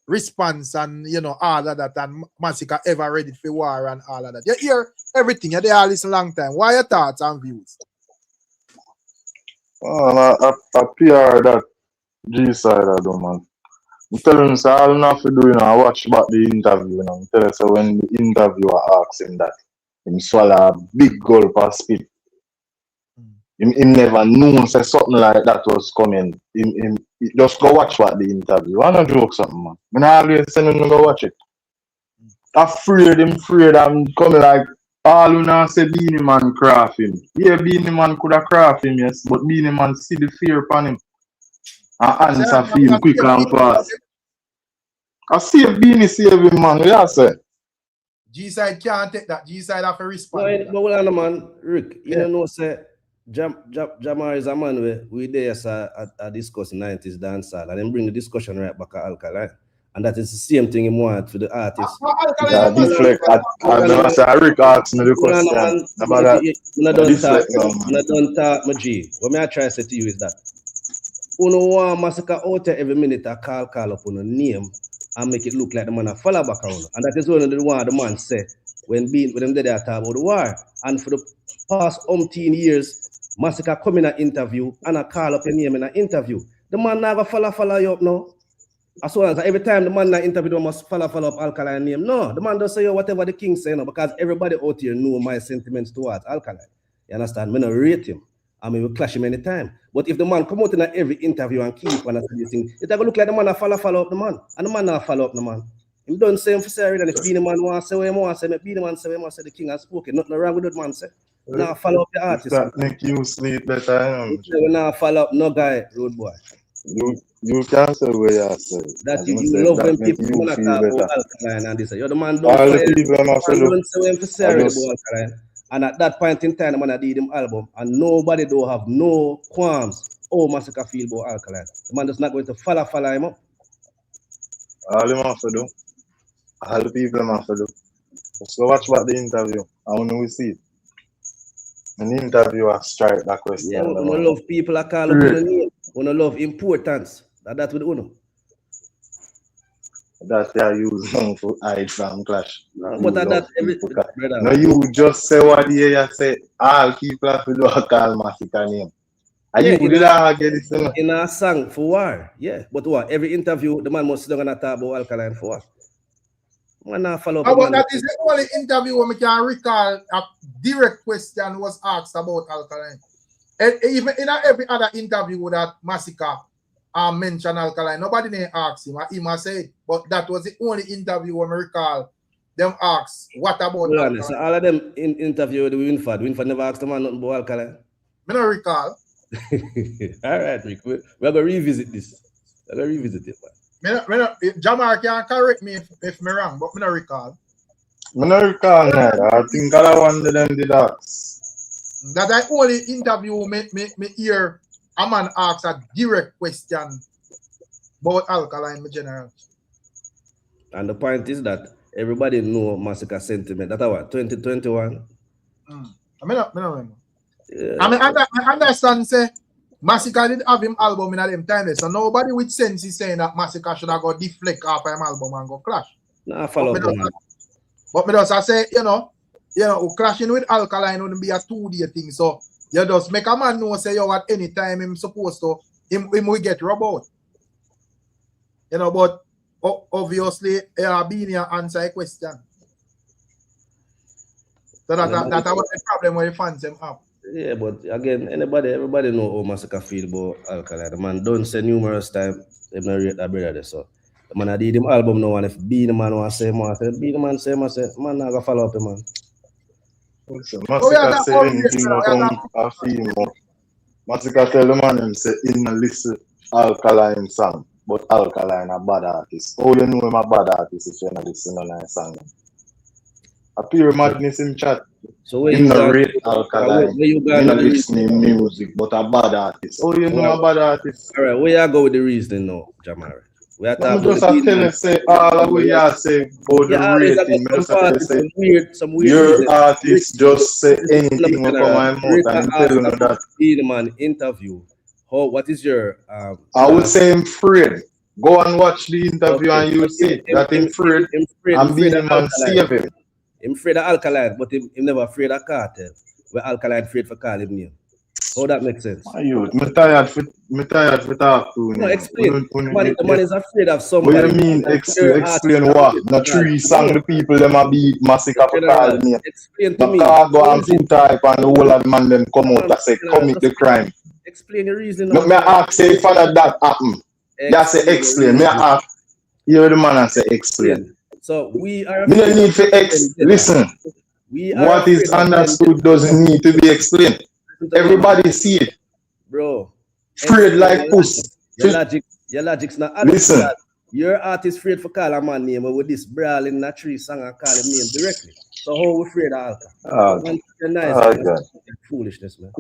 response and, you know, all of that, and Massacre ever ready for war and all of that. You hear everything. You're there all this long time. What are your thoughts and views? I PR that G side I do, man. I'm telling him, so all you have to do, I watch back the interview, I'm telling you, so when the interviewer asks him that, him swallow a big gulp of spit. He never knew say something like that was coming. Him just go watch what the interview. I don't joke something, man. I always send him to go watch it. Afraid I'm coming like all you know say Beanie Man craft him. Yeah, Beanie Man could have craft him, yes, but Beanie Man see the fear upon him. And answer for him quick and fast. I see a Beanie save him, man. Yeah, say. G-side can't take that. G-side have to respond. No, but hold on, man. Rick, you know, say Jamar is a man we there discuss 90s dancehall and then bring the discussion right back at Alkaline. And that is the same thing he want for the artist. Yeah, deflect. I don't say Rick asked me the question about that. Don't talk, my G. What I try to say to you is that you want massacre out there every minute I call up on a name and make it look like the man a follow back on. And that is one of the one the man said when them there talk about the war. And for the past 18 years, massacre come in an interview and I call up your name in an interview. The man never follow you up now. As well as every time the man that interview must follow up Alkaline name. No, the man does say whatever the king say, no, because everybody out here know my sentiments towards Alkaline. You understand? Me not rate him. I mean, we clash him anytime. But if the man come out in every interview and keep on this thing, it's going to look like the man that follow up the man. And the man not follow up the man. He don't say him for say, and if Beanie Man wants to say what he wants to say, Beanie Man say what he wants to say, the king has spoken. Nothing wrong with that man say. Now follow up the artist. That make you sleep better. We now follow up no guy, road boy. You can't say what you say. That you love when people want to talk about Alkaline and this. You're the man all the people don't say him for say about Alkaline. And at that point in time, the man did him album, and nobody don't have no qualms. Oh, Massacre feel about Alkaline. The man is not going to follow him up. All him have to do. All the people have to do. Just go watch about the interview. I want to see it. An interviewer strike that question. Yeah, we don't love people that call up the name. We don't love importance. That's what we do. That they are using to hide from clash. But that every no, you just say what you say. All people have to do a call Massacre name. And you did not get this in a song for war. Yeah, but what? Every interview, the man must sit down and talk about Alkaline for war. But that is the only interview where we can recall a direct question was asked about Alkaline. And even in every other interview that Massacre mentioned Alkaline, nobody didn't ask him. He must say it. But that was the only interview where we recall them asked what about Alkaline. So all of them in interview with Winford. Winford never asked the man nothing about Alkaline. I don't recall. All right, Rick. We're going to revisit this. We're going to revisit it, man. Jamar can correct me if I'm wrong, but I don't recall. I don't recall neither. I think I one of them did ask. That I only interview me hear a man ask a direct question about Alkaline in general. And the point is that everybody know Massacre sentiment. That's what, 2021? I don't remember. Yeah. I understand, say, Massacre did have him album in them time, so nobody with sense is saying that Massacre should have got deflect off him album and go clash. Nah, follow up. But me just say, clashing with Alkaline wouldn't be a 2-day thing. So you just make a man know say at any time him supposed to him will get robbed out. But obviously Beanie answer a question. So that was the problem where the fans them up. Yeah, but again, everybody know how Massacre feel about Alkaline. The man don't say numerous times, they not rate that brother there. So the man did him album now, and if Beanie Man want to say more, Beanie Man say more, man not gonna follow up him, man. Massacre say anything about a female. Massacre tell the man him say in a listen Alkaline song, but Alkaline a bad artist. Oh, you know him a bad artist if you not listen to a song. A pure madness in chat. So where you not rate Alkaline, you not listening music, but a bad artist. Oh, you know a bad artist. All right, where you go with the reasoning now, Jamari? We are talking just tell you say all of what you say about the rating. Some weird your artist just say anything from my mouth and tell you that. The man interview. What is your I would say I'm afraid. Go and watch the interview and you see that I'm afraid. And Beanie Man save him. Him afraid of Alkaline, but him never afraid of Kartel. Where Alkaline afraid for call him name. How that makes sense? Me tired for talk to No, explain. The man is afraid of somebody. What you mean explain what? The three song the people them a beat massacre for call me. Explain to me. Go and two type and the whole of the man them come out and say commit the crime. Explain the reason. No, me ask say if that happen. You say explain. Me ask hear the man and say explain. So we are. Me don't need to listen. What is understood doesn't need to be explained. Everybody see it. Bro. Afraid like puss. Your logic's not. Listen. Your artist afraid for call a man name with this brawling in that tree song and call him name directly. So how we afraid of Alka? God. Foolishness, man.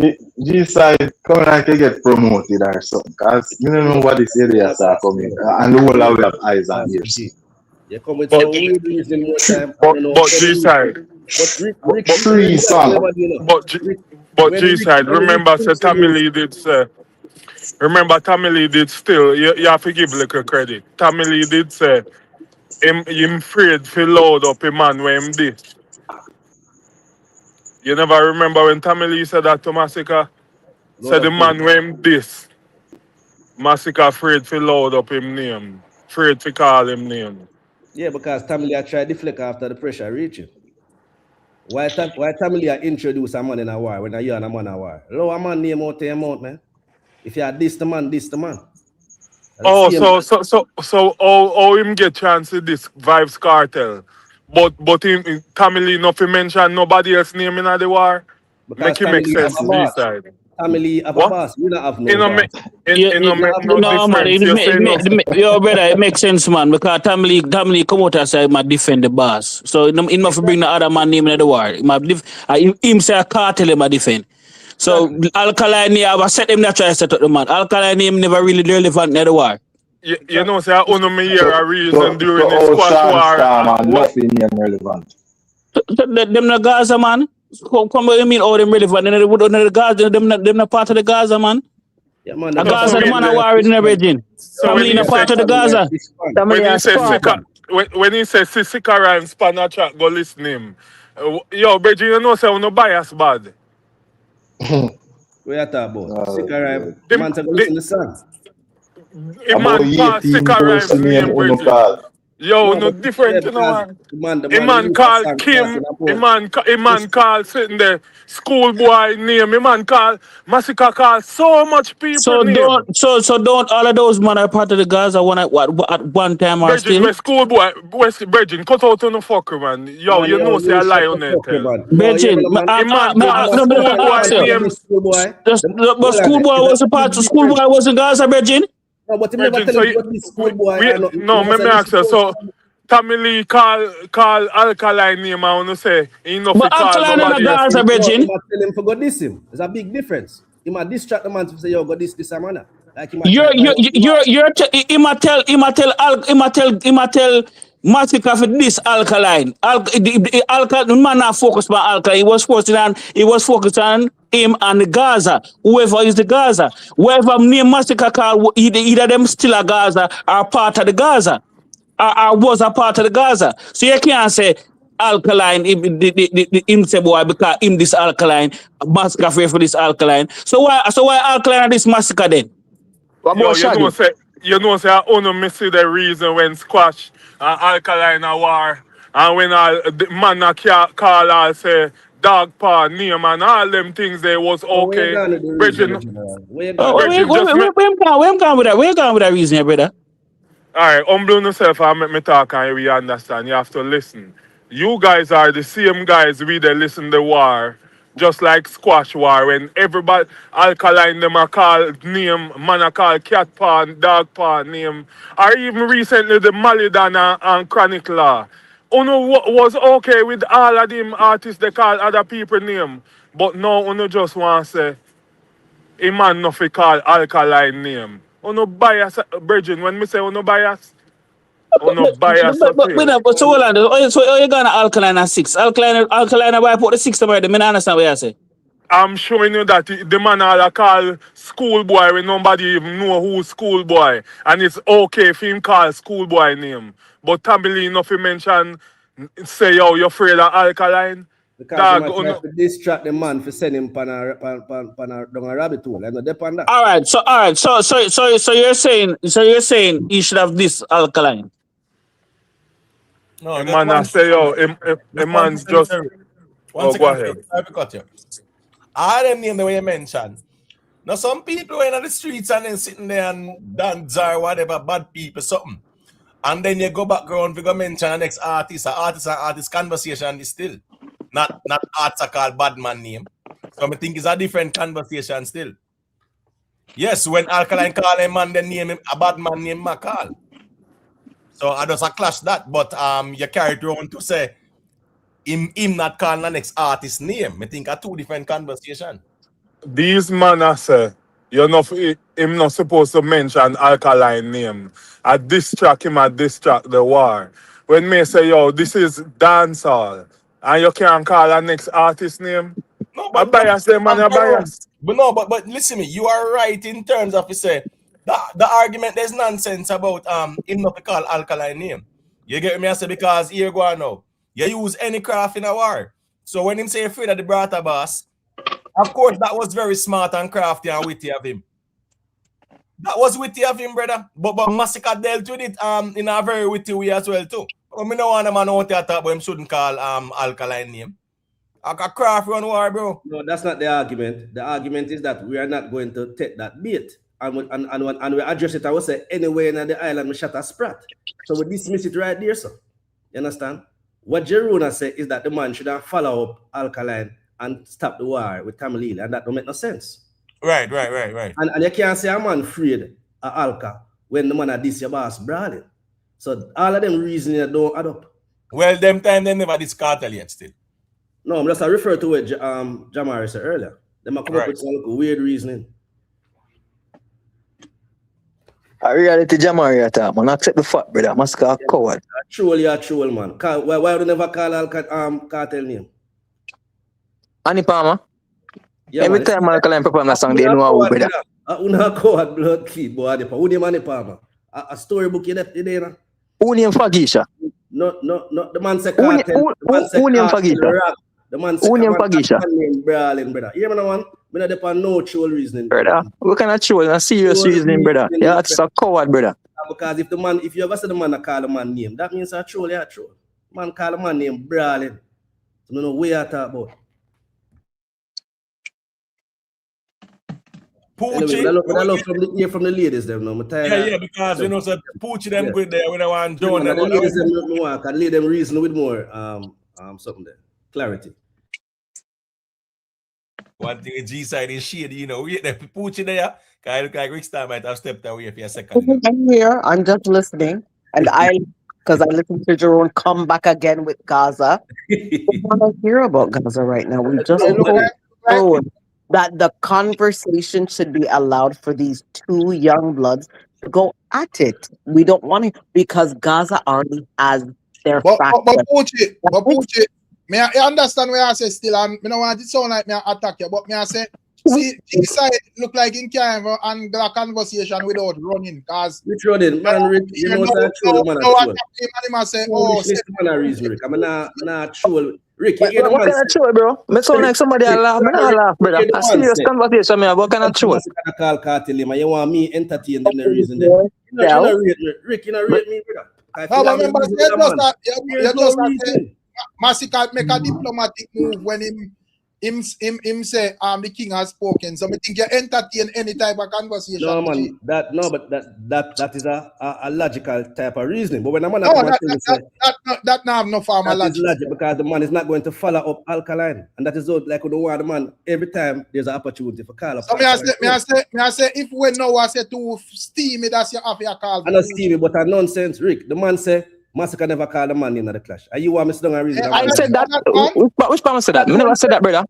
G-side coming like to get promoted or something. Cause you don't know what this areas are coming. And the whole of we have eyes and ears. You come with some weird reason more time. But G-side. Tree song. But G-side, remember Tommy Lee did say. Remember, Tommy Lee did still, you have to give little credit. Tommy Lee did say, him afraid to load up a man when him did. You never remember when Tommy Lee said that to Massacre? Said the man when him this. Massacre afraid to load up him name. Afraid to call him name. Yeah, because Tommy Lee tried to deflect after the pressure reaching. Why Tommy Lee introduce a man in a war when you and a man in a war? Low a man name out the amount, man. If you are this the man. Oh, so him get chance to this Vybz Kartel. But him Tommy Lee nothing mention nobody else name in the war. Make it make sense to this side. Tommy Lee have a boss. We don't have no boss. No, man. Yo, brother, it makes sense, man. Because Tommy Lee come out and say he defend the boss. So he must bring the other man name in the war. Him say a Kartel him defend. So Alkaline I set him that try to set up the man. Alkaline name never really relevant in the war. You know, say I only me hear a reason during the squash war. Nothing relevant. Them the Gaza, man. Come what you mean all them relevant? And they would under the Gaza, them not part of the Gaza, man. Yeah, man. The Gaza, the man are worried in everything. So when you part of the Gaza. When he says Sikara and Spanner chat, go listen him. Yo, Bridget, you know, say no bias bad. What you talk about? Sikara, the man to go listen to the song. A man call Sikara's name, Bridget. Yo, no different, you know, man. A man call Kim, a man call sitting there, schoolboy name, a man call Massacre call so much people so name. Don't all of those man are part of the Gaza at one time or still? West schoolboy, West Bridget, cut out on the fucker, man. Yo, you know say I lie on it. Bridget, but schoolboy was a part of schoolboy was in Gaza, Bridget? No, but never tell him this schoolboy. No, me ask you. So Tommy Lee call Alkaline name and want say he no fit call nobody else. Gaza, Bridget. Tell him for go this him. There's a big difference. He might distract the man to say yo go this manner. Like he tell Massacre for this Alkaline. The man not focused on Alkaline. He was focused on him and the Gaza. Whoever is the Gaza. Whoever name Massacre call, either them still a Gaza or part of the Gaza. Or was a part of the Gaza. So you can't say Alkaline, him say boy because him this Alkaline, Massacre for this Alkaline. So why Alkaline and this Massacre then? You know, say I only see the reason when Squash and Alkaline a war, and when the man call and say dog paw name and all them things they was okay. Where you going with that reason, brother? Alright, humble yourself and make me talk and we understand. You have to listen. You guys are the same guys we they listen to war. Just like squash war, when everybody Alkaline them a call name, man a call cat paw, dog paw name, or even recently the Malidan and Chronic Law. Uno was okay with all of them artists they call other people name, but now Uno just want to say, a man no fi call Alkaline name. Uno bias, Bridget, when me say uno bias, uno bias. But so hold on. So you gonna Alkaline at 6? Alkaline why put the 6 already? Me not understand what you say. I'm showing you that the man all call schoolboy when nobody even know who schoolboy, and it's okay if him call schoolboy name. But Tommy Lee nothing mention Say, yo, you're afraid of alkaline? Because Dog, they try to distract the man for sending him down a rabbit hole. And depend that. All right, so you're saying he should have this alkaline. No, man, I say, yo, a man's just. One go second, ahead. I have to cut you. All them name the way you mentioned. Now, some people are in the streets and then sitting there and dance or whatever, bad people, something. And then you go background, we go mention the next artist, artist conversation is still. Not arts are called bad man name. So I think it's a different conversation still. Yes, when Alkaline call a man, then name him a bad man name Macall. So I just a clash that, but you carry it around to say him not calling the next artist name. I think are two different conversations. These man I say, him not supposed to mention alkaline name. I distract him, I distract the war. When me say, yo, this is dancehall, and you can't call a next artist name. No, but bias them man, bias. But no, but listen me, you are right in terms of you say the argument there's nonsense about him not to call alkaline name. You get me? I say because here go on now. You use any craft in a war. So when him say afraid of the brata boss, of course that was very smart and crafty and witty of him. That was witty of him, brother. But Massacre dealt with it in a very witty way as well too. But me no want a man out there talk about him shouldn't call alkaline name. A craft run war, bro. No, that's not the argument. The argument is that we are not going to take that bait. And we address it, I would say, anywhere in the island, we shot a sprat. So we dismiss it right there, sir. You understand? What Jeruna said is that the man should have follow up alkaline and stop the war with Tamilila, and that don't make no sense. Right. And you can't say a man afraid of alka when the man at this your boss brawling. So all of them reasoning don't add up. Well, them time they never this Kartel yet still. No, I'm just refer to what Jamari said earlier. They might come up with some weird reasoning. I reality Jamari attack, man. Accept the fact, brother. Must call coward. Truly a troll, man. Why would you never call Kartel name? Annie Palmer? Yeah, every time Alkaline perform that song, they know how, brother. Una coward blood clean, boy. Who name Annie Palmer? A storybook you left there? Who name Fagisha? No. The man said Kartel. Who name Fagisha? The man said Fagisha. Brother. You remember one? We not depend no troll reasoning. Brother, what kind of troll? A serious reasoning, brother. Yeah, that's a coward, brother. Because if you ever see the man that call a man name, that means a troll, yeah, troll. Man call a man name brawling. So no way I talk about. Poochie. Anyway, I love from the ladies them now. Yeah, because we know so Poochie them good there. We don't want John them. The ladies them more can lead them reason with more something there. Clarity. One thing G side is shady, you know. We the Poochie there. I look like Rick Star might have stepped away for a second. I'm here. I'm just listening, and because I listened to Jerome come back again with Gaza. I want to hear about Gaza right now. We just told that the conversation should be allowed for these two young bloods to go at it. We don't want to because Gaza already has their factor. But Poochie, I understand where I say still, and I don't want it to sound like me attack you, but I say, see, this side look like in kind of and the conversation without running, because which running, man, Rick, you know that troll, man, I say, oh, man, reason, Rick, I'm not troll. Rick, what kind of troll, bro? Me sound like somebody I laugh. I laugh, brother. A serious conversation, man. What kind of troll? Call Kartel, man. You want me entertain them the reason there. You not rate me. Rick, you not rate me, brother. No, but remember, you just say, Massacre make a diplomatic move when him say the king has spoken. So I think you entertain any type of conversation. No man, that is a logical type of reasoning. But when a man that now have no formal logic because the man is not going to follow up alkaline, and that is like we don't want the man every time there's an opportunity for call up. So me I say if we know I say too steamy, that's your after your call. I know steamy, but a nonsense, Rick. The man say Massacre never call the man in the clash. Are you want me to do a reason? I said that. Which man said that? I never said that, brother.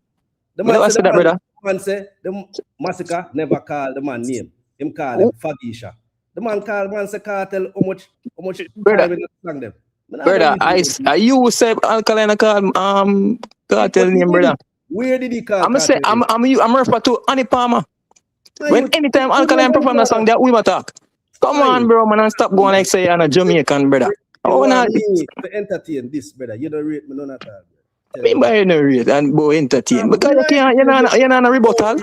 The man said that, brother. The man said the Massacre never call the man name. Him call him Fagisha. The man call man say Kartel how much brother. Them. Brother, you say alkaline call Kartel name, brother. Where did he call? I'm say I'm referring to Annie Palmer. When anytime alkaline perform that song, that we talk. Come on, bro, man, and stop going like say you're a Jamaican, brother. You want me to entertain this, brother. You don't rate me none at all. Me by no rate and go entertain. Because you're not a rebuttal.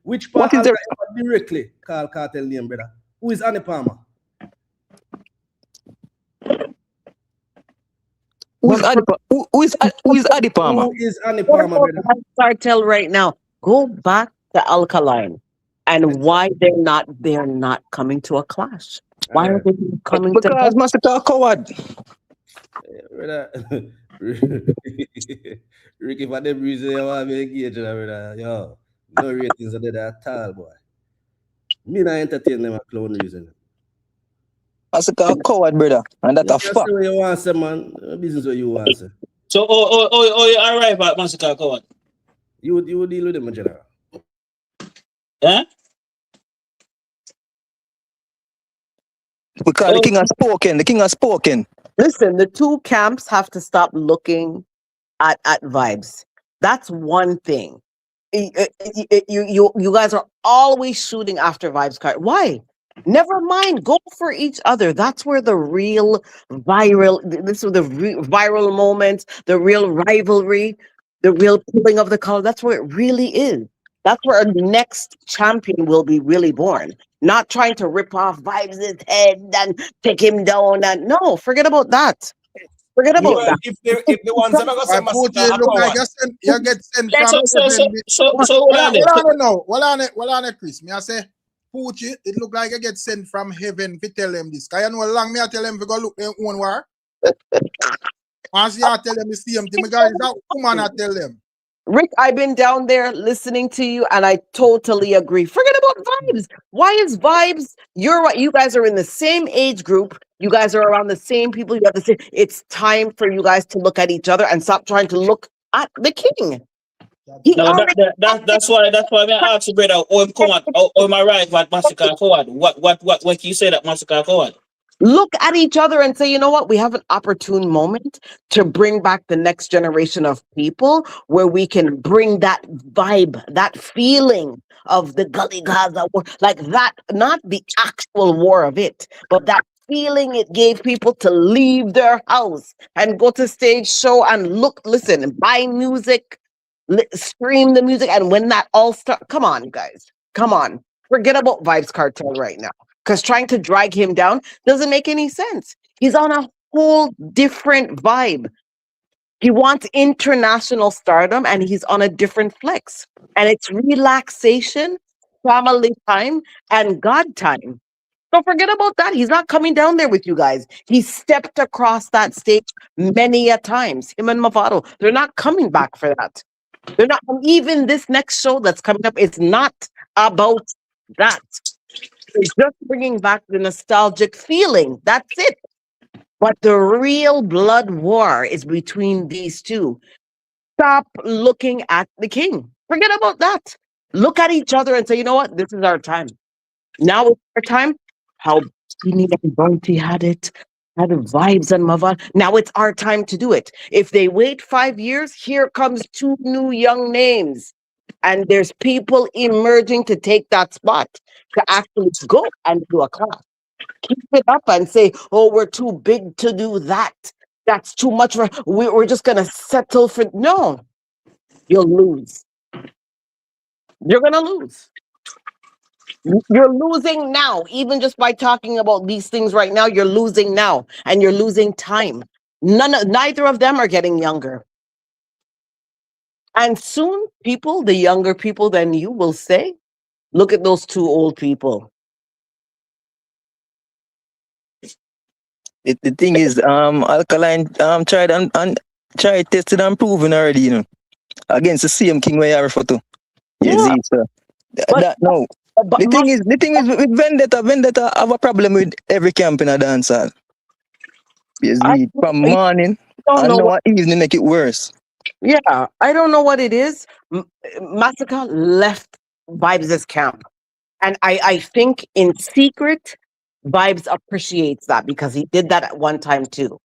Which part ever directly call Kartel name, brother? Who is Annie Palmer? Who is Adi Palmer? Who is Annie Palmer, brother? Kartel right now. Go back to Alkaline and why they're not coming to a clash. Why are they coming to? Because Massacre coward. Brother. Ricky, for them reason you want me engage, brother. Yo, no ratings are there at all, boy. Me not entertain them a clown reason. Massacre coward, brother. And that's a fact. Say what you want, say, man. Business what you want, say. So, you arrive at Massacre coward? You deal with them, in general. Yeah? Because the king has spoken. The king has spoken. Listen, the two camps have to stop looking at Vybz. That's one thing. You guys are always shooting after Vybz card. Why? Never mind. Go for each other. That's where the real viral moments, the real rivalry, the real pulling of the color. That's where it really is. That's where our next champion will be really born. Not trying to rip off Vybz' head and take him down. And no, forget about that. Forget about that. If the ones that are going to say Massacre look like you get sent from heaven. Chris. Me I say, Poochie, it look like you get sent from heaven to tell them this. Because you know how long me I tell them to go look their own war. Once you tell them the same thing, because that woman I tell them. Rick, I've been down there listening to you, and I totally agree. Forget about Vybz. Why is Vybz? You're right. You guys are in the same age group. You guys are around the same people. You have the same. It's time for you guys to look at each other and stop trying to look at the king. That's why I asked you, brother. Come on. Am I right? What Massacre forward? What you say that Massacre forward? Look at each other and say, you know what? We have an opportune moment to bring back the next generation of people where we can bring that vibe, that feeling of the Gully Gaza war, like that, not the actual war of it, but that feeling it gave people to leave their house and go to stage show and listen, buy music, stream the music. And when that all starts, come on, guys, come on. Forget about Vybz Kartel right now. Because trying to drag him down doesn't make any sense. He's on a whole different vibe. He wants international stardom and he's on a different flex. And it's relaxation, family time, and God time. Don't forget about that. He's not coming down there with you guys. He stepped across that stage many a times. Him and Mavado, they're not coming back for that. They're not. Even this next show that's coming up, it's not about that. It's just bringing back the nostalgic feeling. That's it. But the real blood war is between these two. Stop looking at the king. Forget about that. Look at each other and say, you know what? This is our time. Now it's our time. How Beanie and Bunty had it. Had Vybz and Mavado. Now it's our time to do it. If they wait 5 years, here comes 2 new young names. And there's people emerging to take that spot to actually go and do a class. Keep it up and say, oh, we're too big to do that. That's too much. We're just going to settle for... No, you'll lose. You're going to lose. You're losing now. Even just by talking about these things right now, you're losing now. And you're losing time. Neither of them are getting younger. And soon, people, the younger people than you will say, look at those 2 old people. The thing is, Alkaline tried and tried tested and proven already, you know, against the same king where you refer to. Yeah. No. The thing is with Vendetta have a problem with every camp in a dancehall. Yes, from morning and now evening make it worse. Yeah, I don't know what it is. Massacre left Vybz' camp. And I think in secret, Vybz appreciates that because he did that at one time too.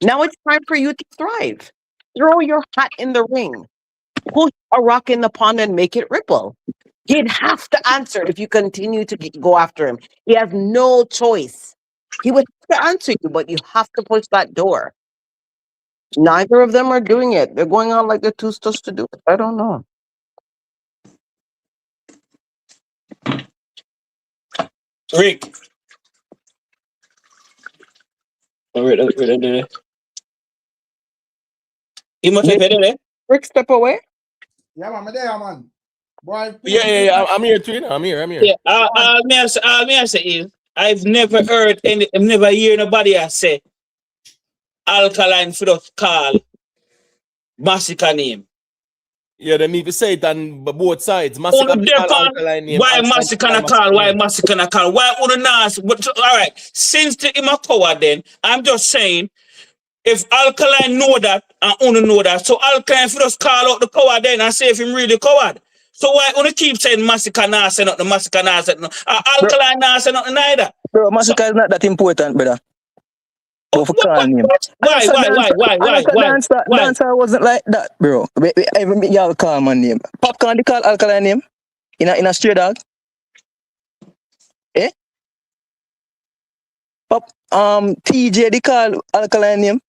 Now it's time for you to thrive. Throw your hat in the ring. Push a rock in the pond and make it ripple. He'd have to answer if you continue to go after him. He has no choice. He would to answer you, but you have to push that door. Neither of them are doing it. They're going on like they're too stush to do it. I don't know. Rick. Wait. You must have better. Rick, step away. Yeah, man, I'm there, man. Boy, yeah, I'm here too. I'm here. Yeah, all me I say is I've never heard I've never heard nobody say Alkaline for the call Massacre name. Yeah, they need to say it on both sides. Massacre call Alkaline name. Why Massacre call? Why Massacre call? Why would not? But all right, since the him a coward, then I'm just saying. If Alkaline know that and Uno know that, so Alkaline for just call out the coward then and say if him really coward. So why Uno keep saying Massacre nah say nothing, Massacre nah say nothing. Alkaline nah say nothing neither. Bro, Massacre is not that important, brother. Why? Dancer wasn't like that, bro. Y'all call my name. Popcorn, they call Alkaline name in a Stray Dog. Eh? TJ, they call Alkaline name.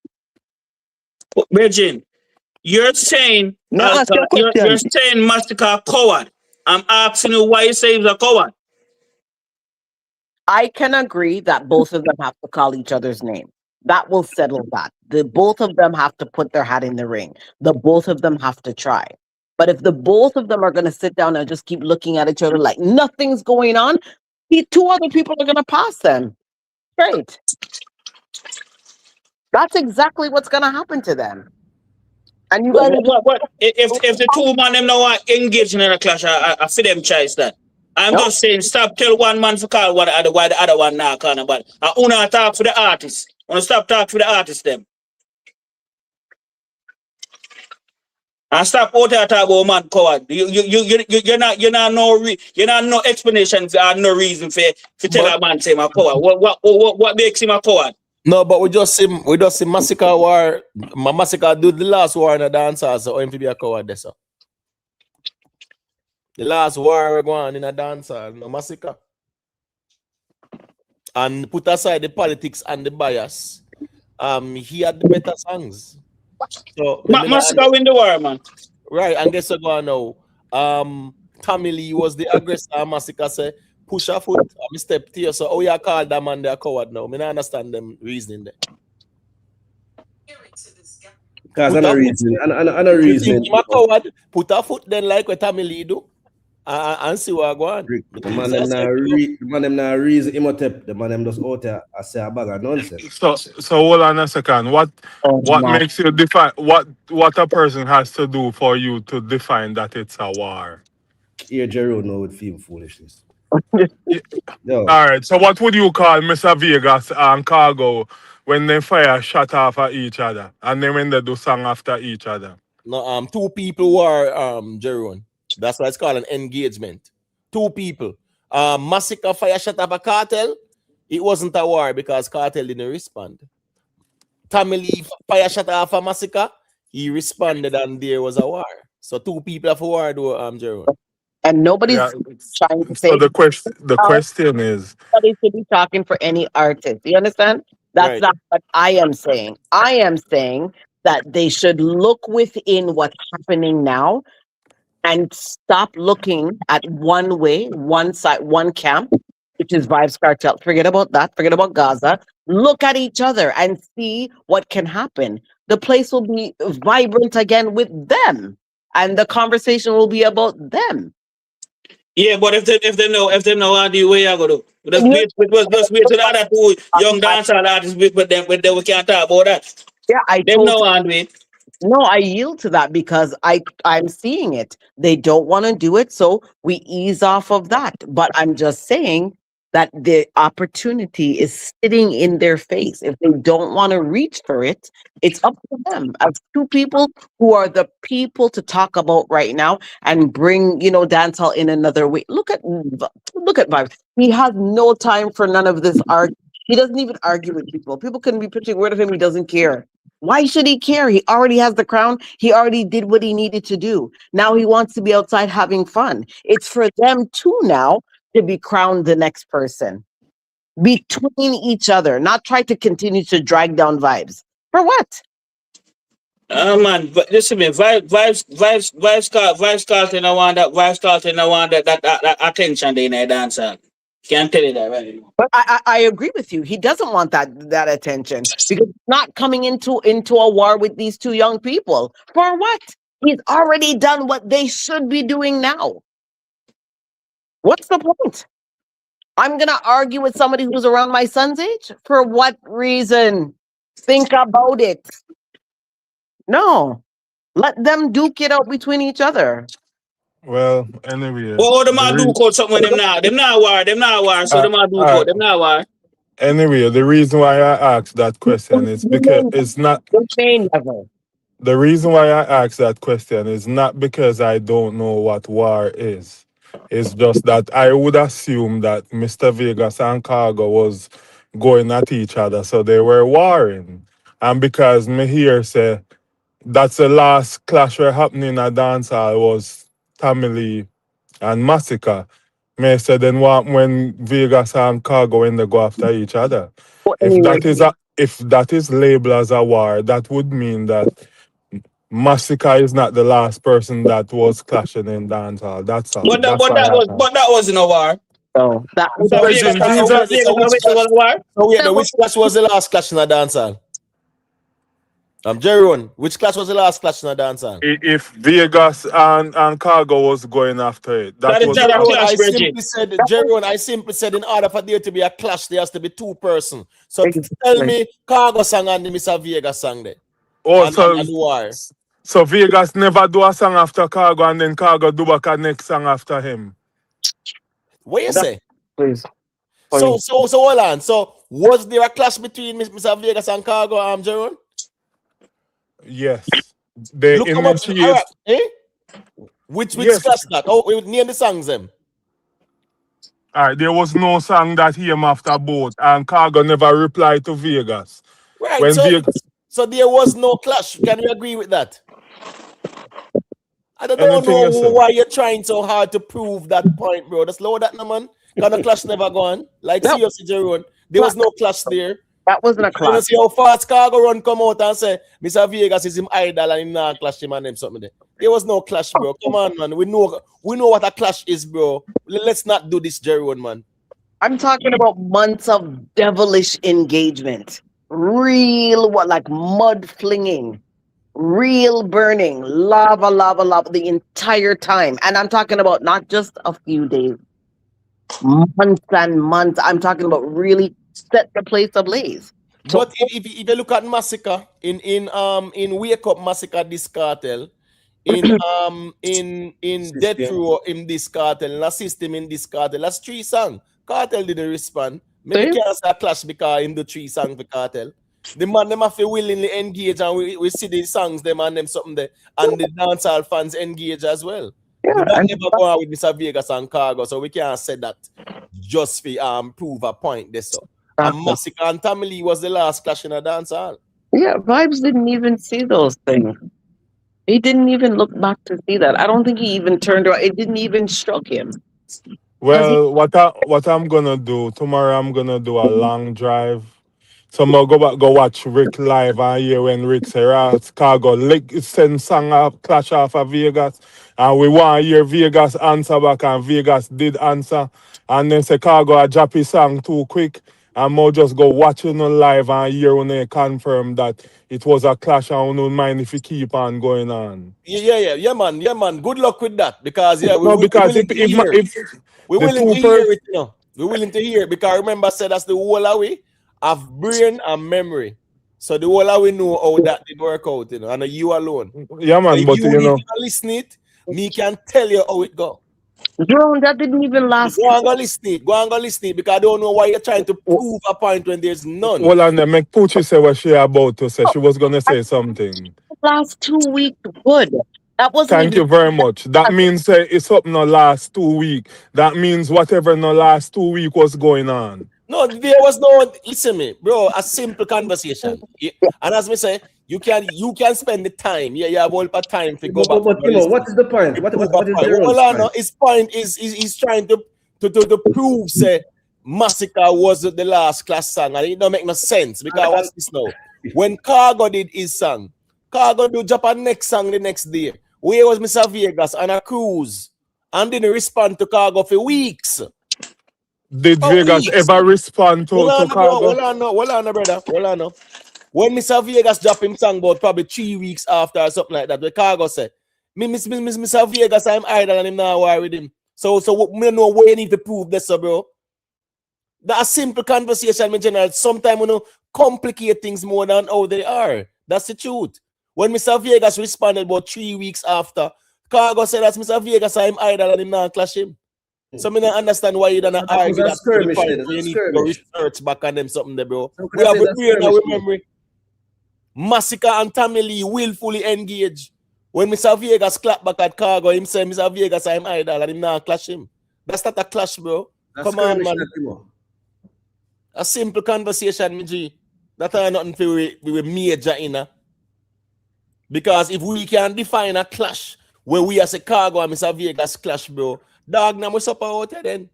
Virgin, you're saying you're saying Massacre coward. I'm asking you why you say he's a coward. I can agree that both of them have to call each other's name. That will settle that. The both of them have to put their hat in the ring. The both of them have to try. But if the both of them are going to sit down and just keep looking at each other like nothing's going on, the two other people are going to pass them. Great. That's exactly what's going to happen to them. And you guys, what if the two man them now are engaging in a clash, I feel them choice that. I'm just saying, stop tell one man to call one other why the other one not calling about. I wanna talk for the artists. I wanna stop talking for the artists them. And stop out there talk about man coward. You're not no explanation for no reason for tell a man say my coward. What makes him a coward? No, but we just see Massacre war. Massacre do the last war in a dancer, so him to be a coward there, so. The last war we're going in a dancer, no Massacre. And put aside the politics and the bias. He had the better songs. So Massacre win the war, man. Right, and guess what going now? Tommy Lee was the aggressor. Massacre say push a foot, I'm step to you. So you call that man the coward now? I don't understand them reasoning there. Because I'm a reason. You think him a coward? Put a foot then like what Tommy Lee do. And see what go on. The man them not reason him up. The man them just out there I say a bag of nonsense. So hold on a second. What makes you define what a person has to do for you to define that it's a war? Here Jerome know with film foolishness. All right. So what would you call Mr. Vegas and Cargo when they fire shot off at each other and then when they do song after each other? No, two people who are Jerome. That's why it's called an engagement. Two people. Massacre fire shot off a Kartel. It wasn't a war because Kartel didn't respond. Tommy Lee fire shot off a Massacre. He responded and there was a war. So two people have a war though, Jerome. And nobody's trying to say. So the question is, nobody should be talking for any artist. You understand? That's not what I am saying. I am saying that they should look within what's happening now and stop looking at one way, one side, one camp, which is Vybz Kartel. Forget about that. Forget about Gaza. Look at each other and see what can happen. The place will be vibrant again with them, and the conversation will be about them. Yeah, but if they know how the way I go do. Let's wait to the other two young dancer artists with them we can't talk about that. Yeah, No, I yield to that because I'm seeing it. They don't want to do it, so we ease off of that. But I'm just saying that the opportunity is sitting in their face. If they don't want to reach for it, it's up to them. As two people who are the people to talk about right now and bring, dancehall in another way. Look at Vybz. He has no time for none of this art. He doesn't even argue with people. People can be pitching word of him. He doesn't care. Why should he care? He already has the crown. He already did what he needed to do. Now he wants to be outside having fun. It's for them too now to be crowned the next person. between each other, not try to continue to drag down Vybz. For what? Man, but listen me, Vybz Kartel, I want that Vybz Kartel, I want that attention in the dancer. Can't tell you that right now. But I agree with you. He doesn't want that attention because he's not coming into a war with these two young people. For what? He's already done what they should be doing now. What's the point? I'm gonna argue with somebody who's around my son's age? For what reason? Think about it. No. Let them duke it out between each other. Well, anyway. Well, them all do code something with them now. Them not war, so them all do code. Them not war. Anyway, the reason why I asked that question is because it's not... The reason why I asked that question is not because I don't know what war is. It's just that I would assume that Mr. Vegas and Cargo was going at each other, so they were warring. And because me here say that's the last clash were happening at dancehall was Tamale and Massacre. May say then what when Vegas and Cargo when they go after each other. If that is labeled as a war, that would mean that Massacre is not the last person that was clashing in dancehall. That's all. But that wasn't a war. Oh, that was which clash was the last clash in a dancehall? Jerry, which clash was the last clash in a dancehall? If Vegas and Cargo was going after it, that was I simply said in order for there to be a clash, there has to be two persons. So tell me Cargo sang and Mr. Vegas sang there. So Vegas never do a song after Cargo and then Cargo do back a next song after him. What you say? Please. So hold on. So was there a clash between Mr. Vegas and Cargo, Jeron? Yes. They initiate. Which clash that? Oh, we name the songs them. Alright, there was no song that came after both, and Cargo never replied to Vegas. Right. So there was no clash. Can you agree with that? I don't know why you're trying so hard to prove that point, bro. Just lower that, no, man. Can the clash never go on? Like, seriously, Jerome, there was no clash there. That wasn't a clash. You see how fast Cargo run come out and say, Mr. Vegas is him idol and him not clash him and him something there. There was no clash, bro. Come on, man. We know what a clash is, bro. Let's not do this, Jerome, man. I'm talking about months of devilish engagement. Real, like mud flinging. Real burning, lava the entire time. And I'm talking about not just a few days, months and months. I'm talking about really set the place ablaze. But if you look at Massacre in Wake Up Massacre, this Kartel, in Death Row in this Kartel, in a system in this Kartel, that's 3 songs. Kartel didn't respond. Maybe can't say a clash because in the 3 songs for Kartel. The man them have to willingly engage, and we see the songs them and them something there, and the dancehall fans engage as well. Yeah, we never go out with Mr. Vegas and Cargo, so we can't say that just for prove a point there. So and Massacre and Tamale was the last clash in a dancehall. Yeah, Vybz didn't even see those things. He didn't even look back to see that. I don't think he even turned around. It didn't even struck him. Well, what I'm gonna do tomorrow, I'm gonna do a long drive. So I'm gonna go watch Rick live and hear when Rick says Cargo send song up clash off of Vegas, and we want to hear Vegas answer back, and Vegas did answer, and then say Cargo a Jashii song too quick, and more just go watch it on live and hear when they confirm that it was a clash, and we don't mind if you keep on going on. Yeah, man. Good luck with that, because we're willing to hear it, you know. We're willing to hear it, because remember I said that's the whole away. Have brain and memory, so the whole we know how that did work out, you know, and you alone. Yeah, man, so but you know, listen it, me can tell you how it go. Jerome, that didn't even last. Go and go listen it, because I don't know why you're trying to prove a point when there's none. Well, and then make Poochie say what she about to say. She was gonna say something. Last 2 weeks, good. That wasn't. Thank you very much. That means it's up in the last 2 weeks. That means whatever in the last 2 weeks was going on. No, there was no, listen me, bro, a simple conversation. And as we say, you can spend the time. Yeah, you have all the time to go back. But you know, what is the point? What is the point? His point is he's trying to prove, say, Massacre was the last clash song, and it don't make no sense because what's this now? When Cargo did his song, Cargo do Japan next song the next day. Where was Mr. Vegas on a cruise and didn't respond to Cargo for weeks? Did Vegas ever respond to Cargo? Hold on, brother. Hold on. When Mr. Vegas dropped him song about probably 3 weeks after or something like that, the Cargo said, Mr. Vegas, I'm idle and him now war with him. So we know where you need to prove this, bro. That's a simple conversation, in general. Sometimes we know complicate things more than how they are. That's the truth. When Mr. Vegas responded about 3 weeks after, Cargo said that's Mr. Vegas, I'm idle and him now clash him. So I don't understand why you don't argue that to the point where you need to go research back on them something there, bro. We have a real now memory. Massacre and Tommy Lee willfully engaged. When Mr. Vegas clap back at Cargo, him say Mr. Vegas, I'm idle and him now clash him. That's not a clash, bro. Come on, man. A simple conversation, my G. That ain't nothing for we major in. Because if we can define a clash where we as a Cargo and Mr. Vegas clash, bro, dog, now we suffer out here then.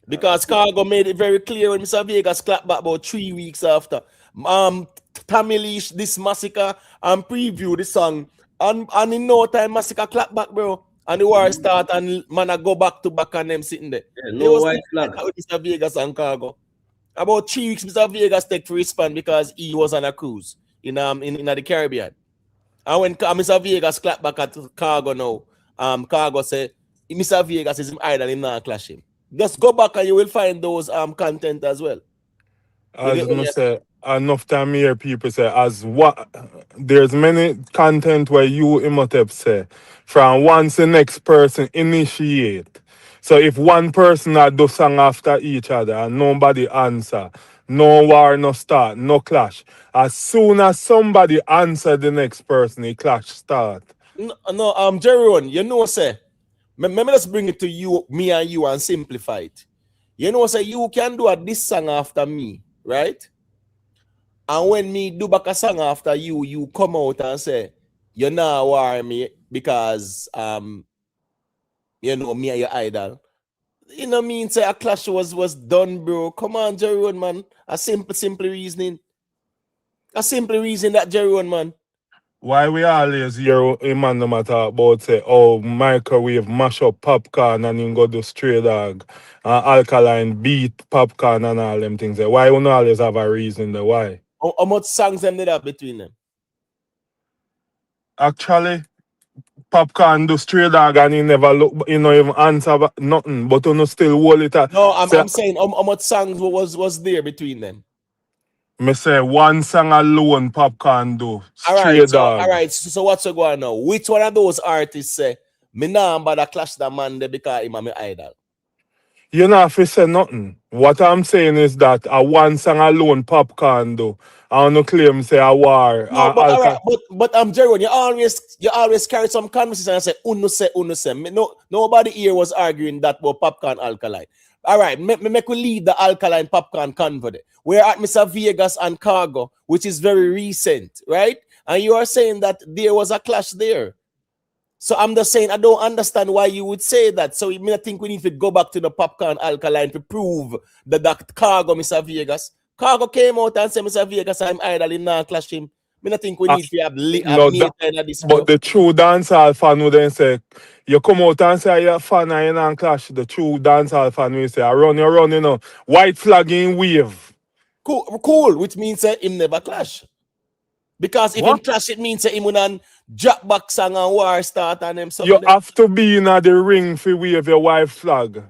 Because Cargo made it very clear when Mr. Vegas clapped back about 3 weeks after. Tommy Lee, this Massacre, and preview the song. And in no time, Massacre clap back, bro. And the war start and man I go back to back and them sitting there. Yeah, no white flag. Mr. Vegas and Cargo. About 3 weeks, Mr. Vegas take to respond because he was on a cruise in the Caribbean. And when Mr. Vegas clap back at Cargo now, Cargo say Mr. Vegas is him idle, him not clash him. Just go back and you will find those content as well. As I say, enough time here people say there's many content where you Imhotep say from once the next person initiate. So if one person do song after each other and nobody answer, no war, no start, no clash. As soon as somebody answer the next person, the clash start. No, Jerry, you know, say, let's bring it to you, me and you, and simplify it. You know, say you can do this song after me, right? And when me do back a song after you, you come out and say, you now war me because you know me and your idol. You know mean say a clash was done, bro. Come on, Jerry, man. A simple reasoning. A simple reason that Jerry, man. Why we always hear a man no matter about say, oh, microwave mash up popcorn and you go do stray dog alkaline beat popcorn and all them things there. Why you not always have a reason there? Why? How much songs them did have between them? Actually, popcorn do stray dog and he never look, you know, even answer nothing, but you still hold it. No, I'm saying how much songs was there between them? Me say one song alone popcorn do. Stray dog. All right, so what's going on now? Which one of those artists say, me nah bother clash the man there because he's my idol? You know if you say nothing. What I'm saying is that a one song alone popcorn do. I don't claim say a war. No, but all right, but Jerry, you always carry some conversation and say uno say. Nobody here was arguing that about popcorn alkaline. All right, make we leave the alkaline popcorn convo. We're at Mr. Vegas and Cargo, which is very recent, right? And you are saying that there was a clash there. So I'm just saying I don't understand why you would say that. So I think we need to go back to the popcorn alkaline to prove that Cargo, Mr. Vegas. Cargo came out and said, Mr. Vegas, I'm idle in now clash him. I think we need to have this. But the true dancehall fan would then say, you come out and say you're a fan and you don't clash. The true dancehall fan will say, I run, you know. White flag in wave. Cool, which means him never clash. Because if him clash, it means him will drop back song and war start and them something. You have to be in the ring for wave your white flag.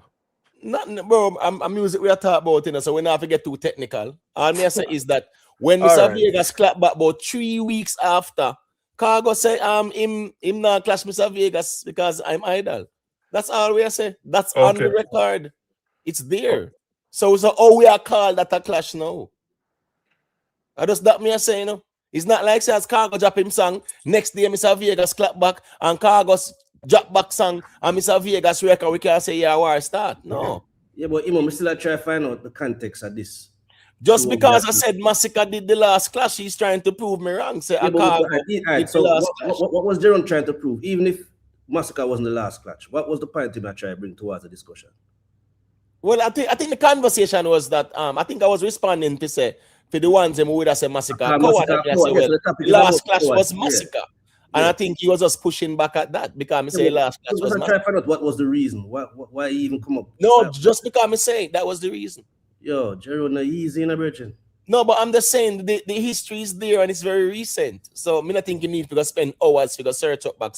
Nothing, bro. I'm music we are talking about, you know, so we not to get too technical. All me say is that when Mr. Vegas clap back about 3 weeks after, Cargo say him not clash Mr. Vegas because I'm idle. That's all we are say. That's on the record. It's there. So we are called that a clash now. I just that me say, you know. It's not like says Cargo drop him song, next day Mr. Vegas clap back and Cargo's drop back song and Mr. Vegas record we can say yeah war start. No. Yeah, but we still try to find out the context of this. Just because I said Massacre did the last clash, he's trying to prove me wrong. Say so what was Jerome trying to prove? Even if Massacre wasn't the last clash, what was the point he trying to bring towards the discussion? Well, I think the conversation was that I think I was responding to say for the ones who would have said massacre coward. I say, well, the last clash was massacre. And I think he was just pushing back at that because I say last clash was massacre. Trying to find out what was the reason. Why he even come up? No, just because I'm saying that was the reason. Yo, Jerry, no easy in a virgin. No, but I'm just saying the history is there and it's very recent. So I think you need to spend hours to search up back.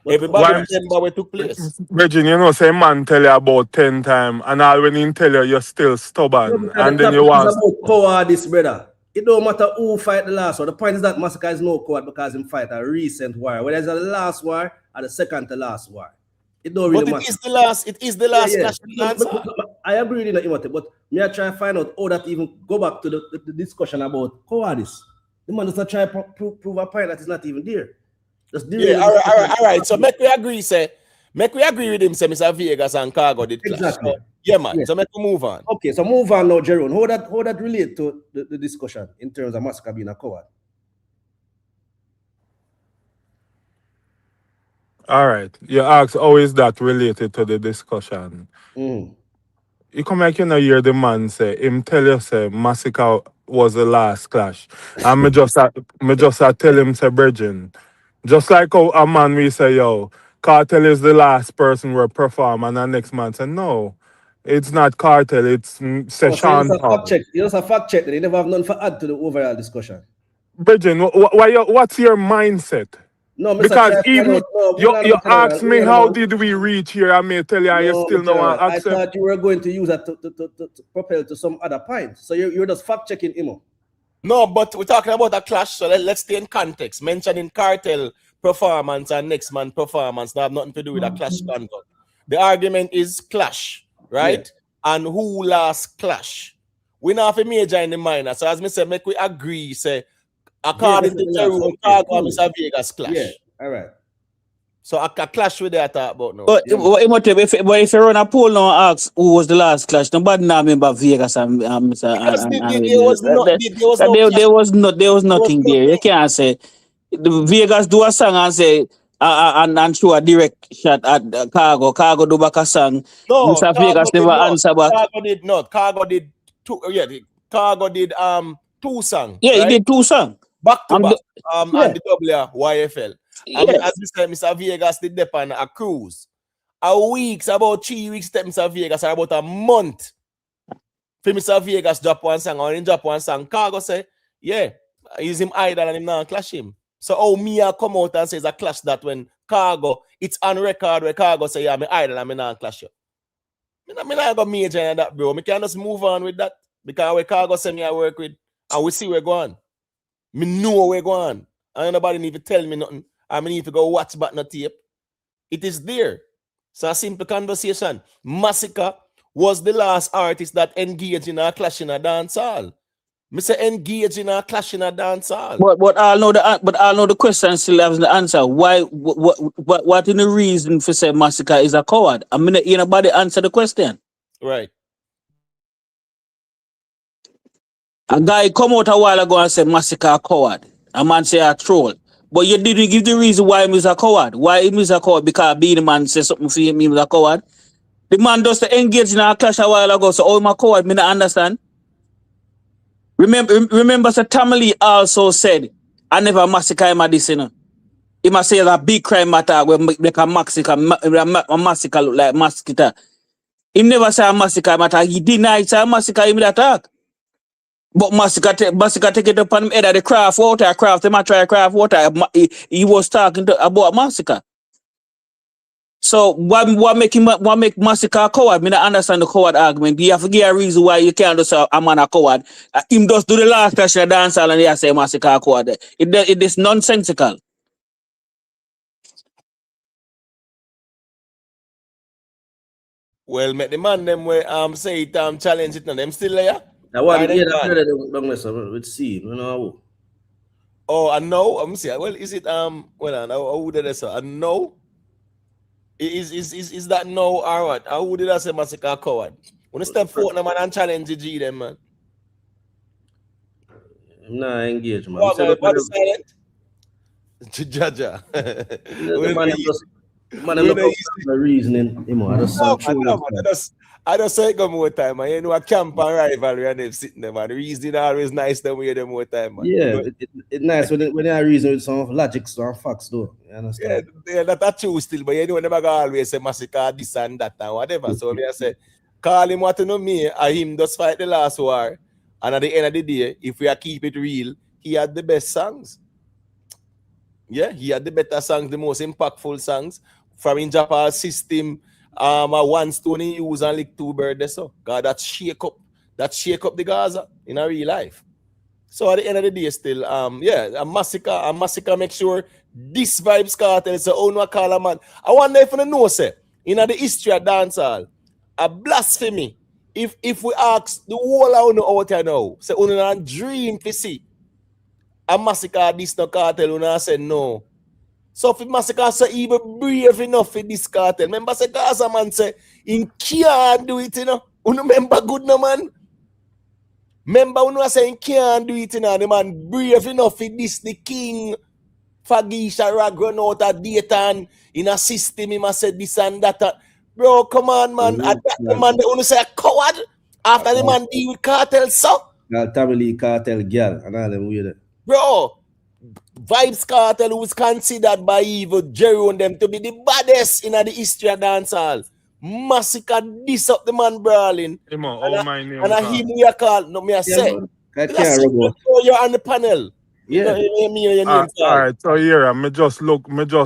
Everybody remember what took place. Virgin, you know, say man tell you about 10 times, and all when he tell you, you're still stubborn. No, and then you want. It's about cowardice, brother. It don't matter who fight the last war. The point is that Massacre is no coward because he fight a recent war. Whether it's the last war or the second to last war. It don't really matter. It is the last clash. I agree with you, but me I try to find out how that even go back to the discussion about cowardice. The man does not try to prove a point that is not even there. All right. So make we agree with him, say Mr. Vegas and Cargo did clash. Exactly. Yeah, man. Yes. So make we move on. Okay, so move on now, Jerome. How that relate to the discussion in terms of Massacre being a coward? All right. You ask how is that related to the discussion? You come like you know hear the man say, him tell you say Massacre was the last clash. And me just tell him say Bridging. Just like how a man we say, yo, Kartel is the last person who perform, and the next man say, no, it's not Kartel, it's Sean. You just a fact check that you never have none for add to the overall discussion. Bridging, what's your mindset? No, because even you asked me how did we reach here, I may tell you you still know I accept. I thought you were going to use that to propel to some other point. So you're just fact checking him. No, but we're talking about a clash, so let's stay in context. Mentioning Kartel performance and next man performance now have nothing to do with a clash conduct. The argument is clash, right? Yeah. And who last clash? We not have a major in the minor. So as me say, make we agree, say, according to Jerome, Cargo and Mr. Vegas clash. Yeah, all right. So a clash with that talk about now. But if you run a poll now, ask who was the last clash. Nobody now remember Vegas and Mr. There was nothing there. You can't say the Vegas do a song and say and show a direct shot at Cargo. Cargo do back a song. No, Mr. Vegas never answer back. Cargo did not. Cargo did two. Yeah, Cargo did 2 songs. Yeah, right? He did 2 songs back to back. And the Obeah YFL. And as Mr. Vegas did dep on a cruise. About 3 weeks, Mr. Vegas, or about a month. For Mr. Vegas drop one song, or in drop one song, Cargo say, yeah, he's him idol and him now clash him. So how me come out and says a clash that when Cargo, it's on record where Cargo say, yeah, I'm idol and me now clash you. Me not got major in that, bro. Me can just move on with that. Because where Cargo say me I work with, and we see where going. Me know where going. And nobody need to tell me nothing. I need to go watch back no tape. It is there. So a simple conversation. Massacre was the last artist that engaged in a clash in a dance hall. Me say engage in a clash in a dance hall. But I know the question still has the answer. Why? What is the reason for say Massacre is a coward? I mean, nobody answer the question. Right. A guy come out a while ago and say Massacre a coward. A man say a troll. But you didn't give the reason why he is a coward. Why he is a coward? Because being the man say something for him, he is a coward. The man does to engage in a clash a while ago. So, I'm a coward, me not understand. Remember, Sir Tamale also said, I never massacre him at this, you know. He must say it's a big crime matter where make a massacre look like massacre. He never say a massacre matter. He denied say a massacre him attack. But Massacre take it upon him head of the craft water, they might try craft water. He was talking about Massacre. So what make Massacre a coward? Me not understand the coward argument. You have to give a reason why you can't just say a man a coward. Him just do the last clash in the dance hall and he say Massacre a coward. It is nonsensical. Well, make the man them way say it challenge it, and them still there. That one, don't mess up with C, you know. Oh, I know. I'm saying, well, is it well, how would I say? I know. Is that no or what? How would I say Massacre coward? When you step forward, man, and challenge the G them, man. I'm not engaged, man. What is silent? Jaja. Man, I look the reasoning. I just say it go more time, man. You know, a camp and rivalry and them sitting there, man. The reasoning always nice them way them more time, man. Yeah, it's nice when they are reason with some logic, some facts, though. You understand? Yeah, that's true still, but you know, never always say massacre this and that and whatever. So me I say, call him what to know me, and him just fight the last war. And at the end of the day, if we are keep it real, he had the best songs. Yeah, he had the better songs, the most impactful songs from in Japan system. A one stone he use and lick two birds. So God, that shake up the Gaza in a real life. So at the end of the day, still, a massacre make sure this Vybz Kartel is own what call a man. I wonder if you know, say, in the history of dancehall, a blasphemy. If we ask the whole out here now, say we don't dream to see a massacre this no cartel, we say no. So if massacre say even brave enough for this cartel, remember say Gaza man say in can't do it, you know. You remember good no man? Remember when I say can't do it, you know, the man brave enough for this the king Fagisha rag run out of data and in a system, he must say this and that. Bro, come on, man. The man they only say a coward after the man deal with cartel, so. Family cartel girl and all them weird. Bro, Vybz Kartel was considered by evil Jerry and them to be the baddest in the history of dancehall. Massacre this up the man brawling. And him we are called, no me I say. You're on the panel. Yeah. Alright, so here, me just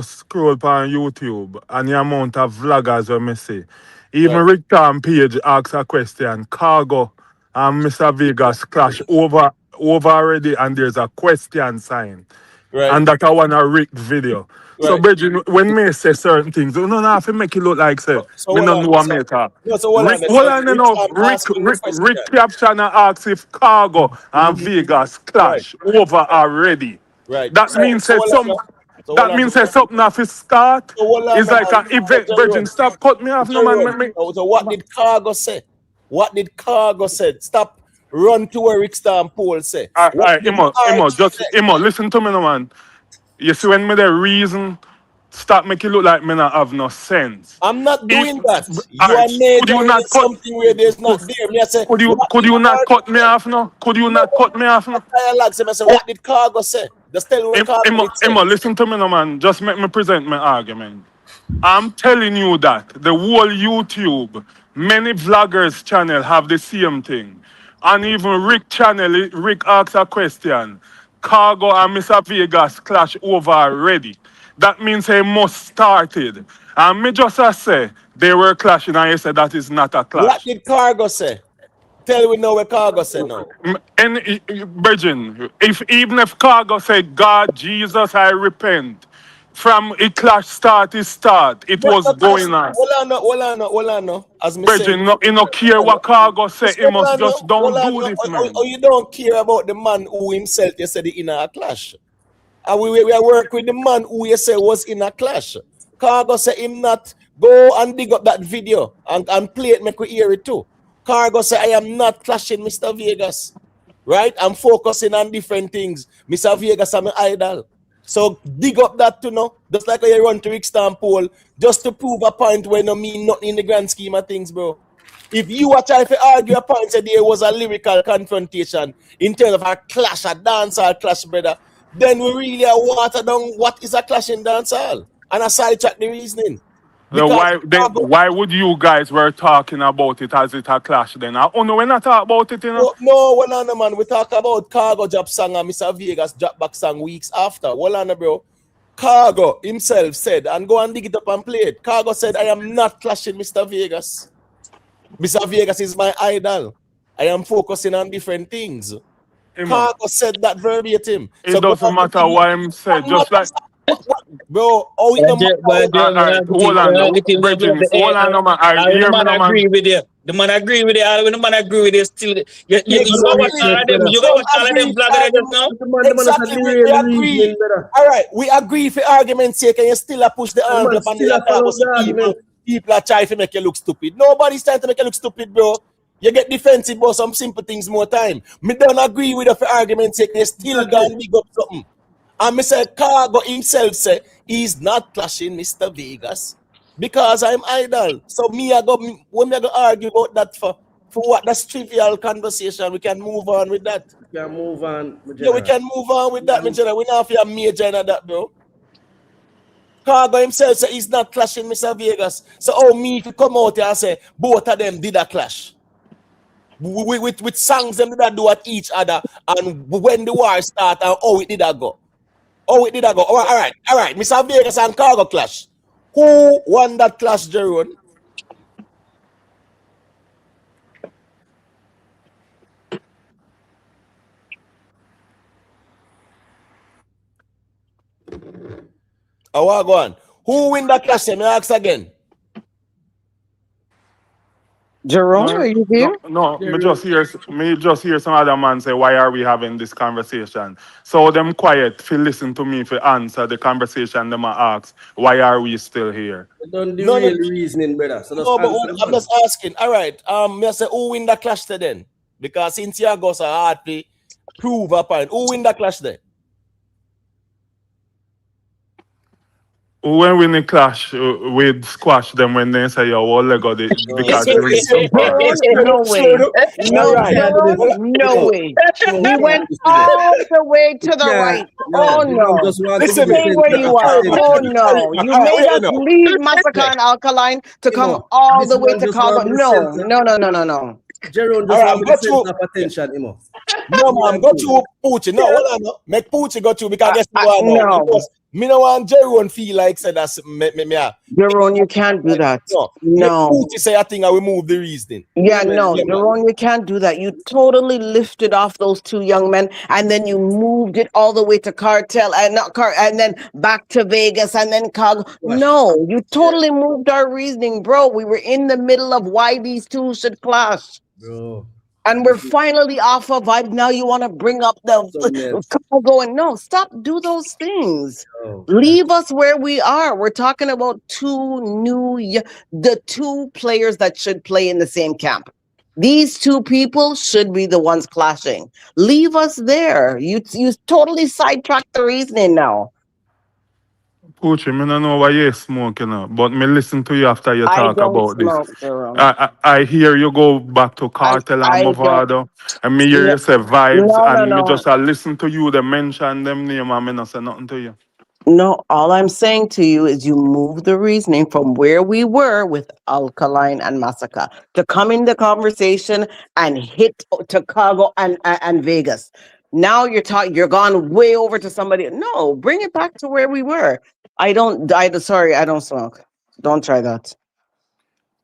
scroll on YouTube and the amount of vloggers when me see. Even Rick Tom Page asks a question, Cargo and Mr. Vegas clash over already and there's a question sign. Right. And that I want a Rick video. Right. So, Bridget, when me say certain things, you don't have to make it look like say, me don't know what maker. Rick caption and asks if Cargo and Vegas clash over already. Right. That means something have to start. It's like an event. Bridget, stop cut me off, no man. So what did Cargo say? What did Cargo say? Stop. Run to where Rick Star and Paul say. Imo, listen to me, no man. You see, when me the reason, stop making it look like me not have no sense. I'm not doing that. You are made something where there's not there. Me I say, could you not cut me off now? Could you not cut me off now? I say, what did Cargo say? Just tell me what Cargo say. Imo, listen to me, no man. Just make me present my argument. I'm telling you that the whole YouTube, many vloggers channel have the same thing. And even Rick asks a question. Cargo and Mr. Vegas clash over already. That means they must started. And me just say they were clashing and you said that is not a clash. What did Cargo say? Tell me now what Cargo say now. And Virgin, even if Cargo say God, Jesus, I repent. From a clash start, it was going on. Hold on. As me Bridget, you no care what Cargo say, he must just don't do this, man. You don't care about the man who himself you said in a clash. And we are work with the man who you say was in a clash. Cargo say him not go and dig up that video and play it, make we hear it too. Cargo say I am not clashing Mr. Vegas. Right? I'm focusing on different things. Mr. Vegas is my idol. So dig up that to know, just like when you run to Rick Paul, just to prove a point where no mean nothing in the grand scheme of things, bro. If you are trying to argue a point that there was a lyrical confrontation in terms of a clash, a dancehall clash, brother, then we really are water down what is a clash in dancehall and a sidetrack the reasoning. Why would you guys were talking about it as it a clash then? I don't know when I talk about it, you know? No, man. We talk about Cargo drop song and Mr. Vegas drop back song weeks after. Bro. Cargo himself said, and go and dig it up and play it. Cargo said, I am not clashing Mr. Vegas. Mr. Vegas is my idol. I am focusing on different things. Cargo said that verbatim. It doesn't matter what I'm saying, just like... Bro, hold on, man. I agree with you. The man agree with you. When the man agree with you, still you go watch all of them. You go watch all of them vloggers just now. Exactly, we agree. All right, we agree for argument's sake, and you still push the envelope and people are trying to make you look stupid. Nobody's trying to make you look stupid, bro. You get defensive about some simple things more time. Me don't agree with you for argument's sake, you still gonna dig up something. And Mr. Cargo himself say he's not clashing Mr. Vegas because I'm idle. So when me I go argue about that for what? That's trivial conversation. We can move on with that. We can move on. Yeah, we can move on with that, Major. We not have a major in that, bro. Cargo himself say he's not clashing Mr. Vegas. So me if you come out here and say both of them did a clash. With songs them did a do at each other and when the war start and how it did a go. All right. Mr. Vegas and Cargo clash. Who won that clash, Jerome? Oh, go on. Who win that clash? Let me ask again. Jerome, are you here? No, me just hear some other man say, why are we having this conversation? So them quiet, if listen to me, if answer the conversation, them ask, why are we still here? Don't do real reasoning, brother. So I'm just asking. All right. Me say who win the clash then? Because since you go so hard to prove a point, who win the clash then? When we clash with squash them when they say your whole leg of it because No way. No way. We went all the way to the right. Oh no. Stay where you are. Oh no. You made us leave Massacre and Alkaline to come all the way to Congo. No. Jerome just want to sense of attention, Imo. No, man, go to Poochie. No, make Poochie go to because guess what? No. Me no want Jerome feel like said that's me. Jerome, you can't do that. No. Poochie say I think I will move the reasoning. Yeah, no, Jerome, you can't do that. You totally lifted off those two young men, and then you moved it all the way to Kartel and then back to Vegas, and then Cog. No, you totally moved our reasoning, bro. We were in the middle of why these two should clash. Bro. And we're finally off of Vybz. Now you want to bring up the going. No, stop. Do those things. Leave us where we are. We're talking about the two players that should play in the same camp. These two people should be the ones clashing. Leave us there. You totally sidetracked the reasoning now. Poochie, I don't know why you smoke, but me listen to you after you talk about this. I hear you go back to Kartel and Mavado, and me hear you say Vybz, me just listen to you, they mention them name, and me not say nothing to you. No, all I'm saying to you is you move the reasoning from where we were with Alkaline and Massacre to come in the conversation and hit Chicago and Vegas. Now you're gone way over to somebody. No, bring it back to where we were. I don't smoke. Don't try that.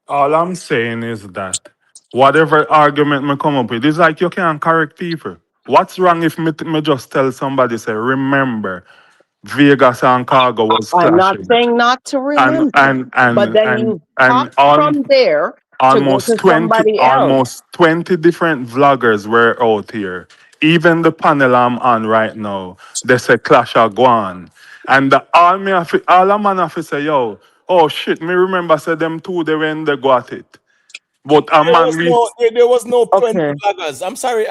All I'm saying is that whatever argument me come up with, it's like you can't correct people. What's wrong if me just tell somebody, say, remember, Vegas and Cargo was clashing. I'm not saying not to remember, but then you talk from there almost to go to 20 almost 20 different vloggers were out here. Even the panel I'm on right now, they say clash are gone. And all a man have to say, yo, oh shit, me remember say them two they when they got it. But there was no 20 vloggers. I'm sorry,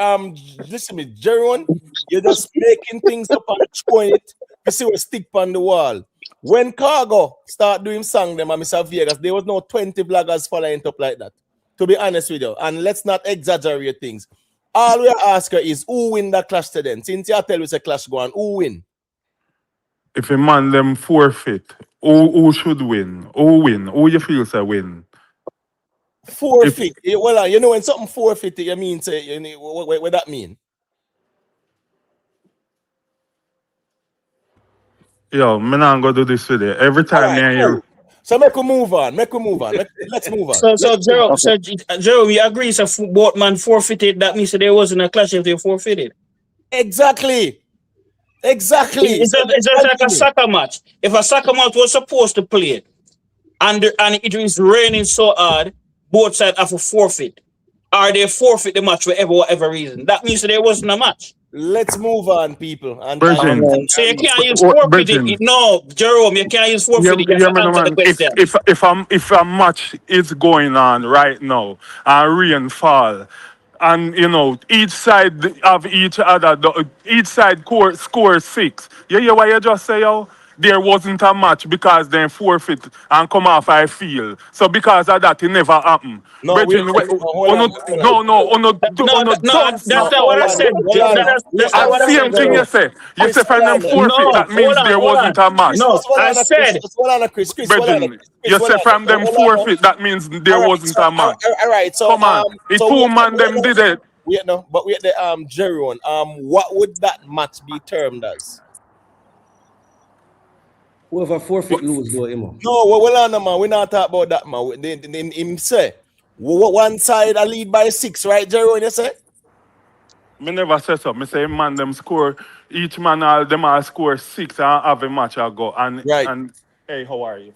listen to me, Jerome, you're just making things up and showing it. You see what stick on the wall. When Cargo start doing song them and Mr. Vegas, there was no 20 vloggers following up like that. To be honest with you. And let's not exaggerate things. All we ask her is who win that clash today? Since you tell us a clash go on, who win? If a man them forfeit, who should win? Who win? Who you feel say win? Forfeit. Well, you know when something forfeit, you mean say what that mean? Yo, me not gonna do this with you. Every time I hear. So make we move on. Let's move on. So Joe, we agree. So both man forfeited. That means that there wasn't a clash if they forfeited. Exactly. It's just like a soccer match. If a soccer match was supposed to play it, and it is raining so hard, both sides have to forfeit. Or they forfeit the match for whatever reason. That means that there wasn't a match. Let's move on, people. So you can't use forfeited. No, Jerome, you can't use forfeited. If a match is going on right now and rain fall, and each side of each other, each side scores 6. You hear what you just say, yo? there wasn't a match because they forfeit and come off, I feel. So because of that, it never happened. No, Brethren, hold on. don't. That's not what I said. That's not what I Same said, thing you Jerome. say. You Chris, say from them forfeit, No, that means there hold wasn't on. a match. No, I said. Chris, Brethren, you say from them forfeit, that means there wasn't a match. All right, so Come on, it two man them did it. But we at the Jeroen, what would that match be termed as? Whoever forfeit lose though, Imo. No, well on man, we not talk about that man. Him say one side a lead by 6, right, Jeroen? You say? Me never say so. Me say man them score, each man all them all score 6 and have a match I go. And right. And hey, how are you?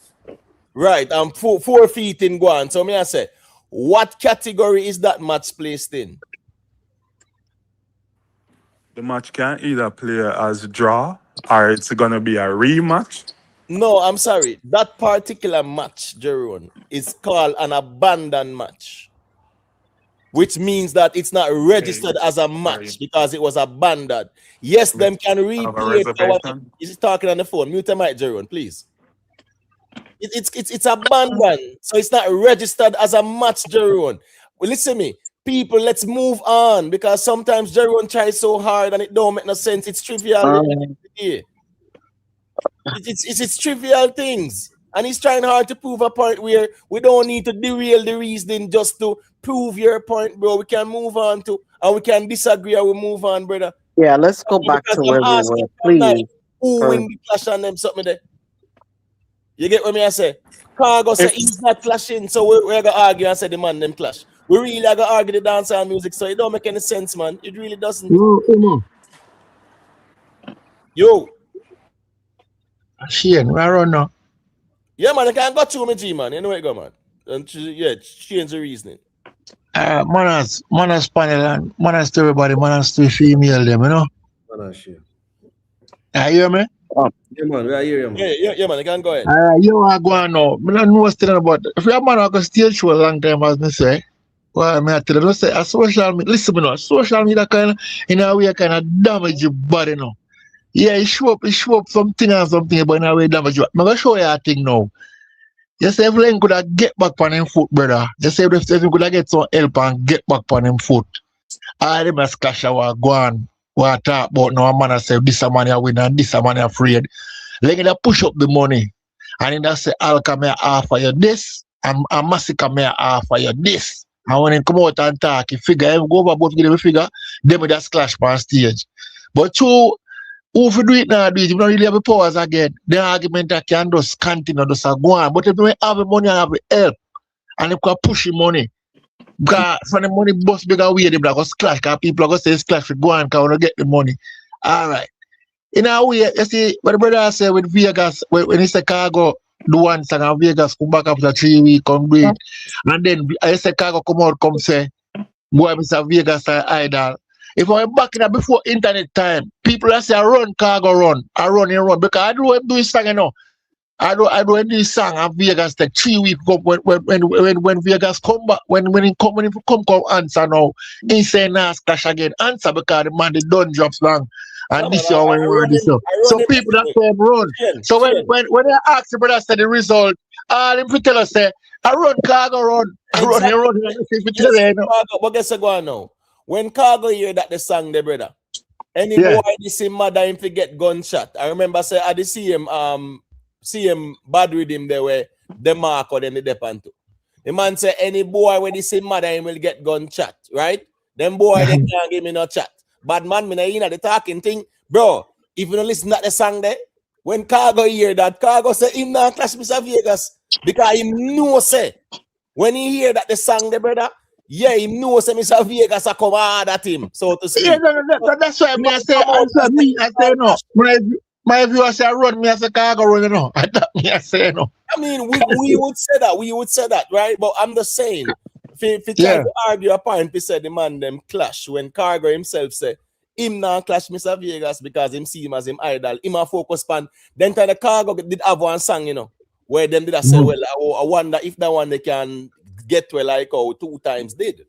Right, 4 feet in Guan. So me I say, what category is that match placed in? The match can either play as draw or it's gonna be a rematch. No, I'm sorry. That particular match, Jeroen, is called an abandoned match, which means that it's not registered as a match because it was abandoned. Yes, them can replay it. He's talking on the phone. Mute the mic, Jeroen, please. It's abandoned, so it's not registered as a match, Jeroen. Well, listen to me. People, let's move on because sometimes Jeroen tries so hard and it don't make no sense. It's trivial. It's trivial things, and he's trying hard to prove a point where we don't need to derail the reasoning just to prove your point, bro. We can move on to, and we can disagree and we move on, brother. Yeah, let's go back to where we were, please. Who win the clash on them something there? You get what me I say? Cargo say he's not clashing, so we're gonna argue and say the man them clash. We really are gonna argue the dancehall music, so it don't make any sense, man. It really doesn't. Yo. Shane, where are now? Yeah, man, I can't go through me, G, man. You know where it go, man. And yeah, change the reasoning. Manas panel and manas to everybody, manas to female them, you know? Manas, share. You hear me? Yeah, man, we are here, man. Yeah, man, I can go ahead. You are going now. I don't know still about it. If you have man who stage show a long time, as I say, well, I tell you, say a social media, listen, me social media kind of, in a way, kind of damage your body, you know. Yeah, it show up something and something, but in a way damage you. I'm going to show you a thing now. You say if Len could have get back on him foot, brother. You say if he could have get some help and get back on him foot. All them as clash our go on. What talk about now, a man say this a man a win and this a man afraid. Len they push up the money. And then say Alka may offer you this and Massacre may offer you this. And when he come out and talk, he figure him go over both give him a figure, then we just clash on stage. But two who if you do it now, do it. You don't really have the powers again. The argument that can just continue, just go on. But if you have the money and have the help, and you can push the money, because from the money bust bigger way, they go clash, because people are going to say it's clash for go on, because we get the money. All right. In a way, you see, what the brother say with Vegas, when he say Cargo do one song, and Vegas come back after 3 weeks, come do it. And then I say Cargo come out, come say, boy, Mr. Vegas are idol. If I back in before internet time, people are say I run Cargo run, because I don't do this song, you know. I don't do this song and Vegas take 3 weeks when Vegas come back, when he come answer now, he say nah clash again, answer because the man they don't drop long. And this year when we run this up. So people that say run. So when they ask the brother say the result, all them tell us say I run Cargo run. But guess what now? When Cargo hear that the song, the brother, any boy this him mother him to get gunshot. I remember say I did see him bad with him there where the mark or then the depend to. The man say any boy when this him mother him will get gunshot, right? Them boy they can't give me no chat. Bad man, me na the talking thing, bro. If you don't listen to the song there, when Cargo hear that, Cargo say him not clash Mr. Vegas because him know say when he hear that the song there, brother. Yeah, he knows Mr. Vegas are come hard at him, so to speak. Yeah, that's why I say no. My viewer say run, me as a Cargo run, you know. I say no. I mean, we would say that, right? But I'm just saying, if you try to argue a point, he said the man them clash when Cargo himself say him not clash Mr. Vegas because him see him as him idol. Him a focus pan. Then time the Cargo did have one song, you know, where them did say, well, I wonder if that one they can get well like how 2 times did.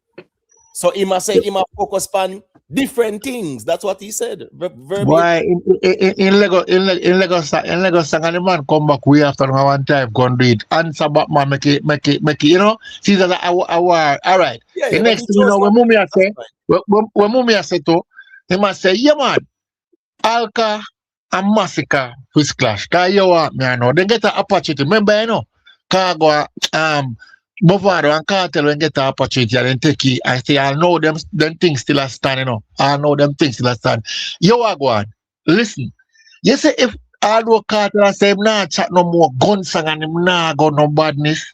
So he must say he must focus on different things. That's what he said. Why in Lagos, and the man come back way after one time, go and do it. Answer back, man, make it, you know. See that I all right. Yeah, The next thing you know, when Mummy say to, he must say, yeah, man, Alka and Massacre with clash. Cause you want me, I know. They get an opportunity. Remember, you know, Cargo, Mavado and Kartel when get an opportunity and then take it. I say, I know them things still are stand, you know. I know them things still are stand. You are going. Listen. You say if Aldo Kartel say him nah chat no more gun song and him nah go no badness.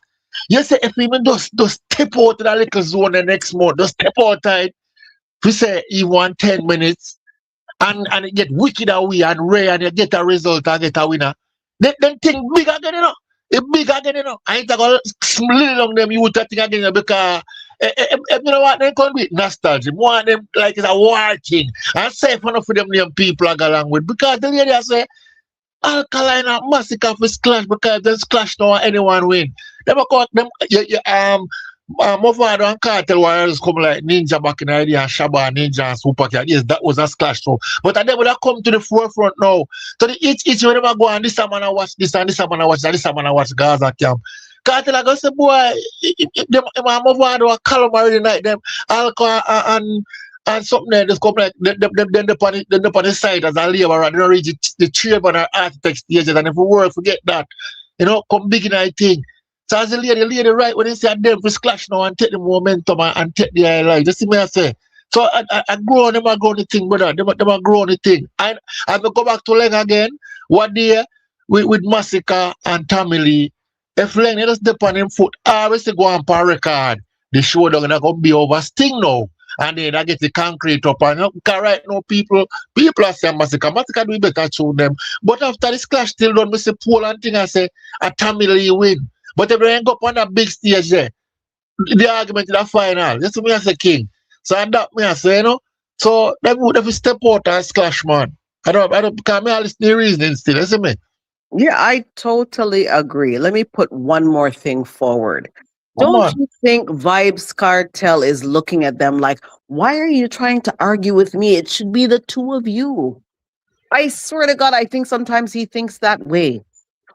You say if even just step out to that little zone the next month, just step outside. We say he want 10 minutes and it get wicked away and rare and you get a result and get a winner. Then thing big again, you know. It big again, you know. I ain't gonna little on them you would think again because you know what they can be nostalgia. More of them like it's a war thing. I say for enough of them people I go along with because the lady I say Alkaline and Massacre for clash because them clash now anyone win. Them call them Mavado and Kartel warriors come like Ninja back in the idea and Shabba Ninja and Super Cat. Yes, that was a clash so. But they would have come to the forefront now. So the each when they go and this time I watch this and this time I watch that, this time I watch Gaza camp. Kartel I go say boy them Mavado and Callum already like them Alka and something there just come like then upon the side as a labor and they don't reach the chairman or architect stages and if we work forget that. You know, come big in I think. So as the lady right when they say them for clash now and take the momentum and take the highlight. Just see me I say. So I grow on them I grow on the thing, brother. Them I grow on the thing. And I will go back to Leng again. What day with Massacre and Tommy Lee. If Leng they just dip on him foot, I always go on per record. The show down gonna be over Sting now. And then I get the concrete up and right now people are saying Massacre do better to them. But after this clash still done, I say Paul and thing I say a Tommy Lee win. But if they ain't go up on that big stage there, the argument in the final. That's what me I say King. So that me I say, you know. So they would step out and clash, man. I don't because me I listen the reasoning still, you see me? Yeah, I totally agree. Let me put one more thing forward. Don't you think Vybz Kartel is looking at them like, why are you trying to argue with me? It should be the two of you. I swear to God, I think sometimes he thinks that way.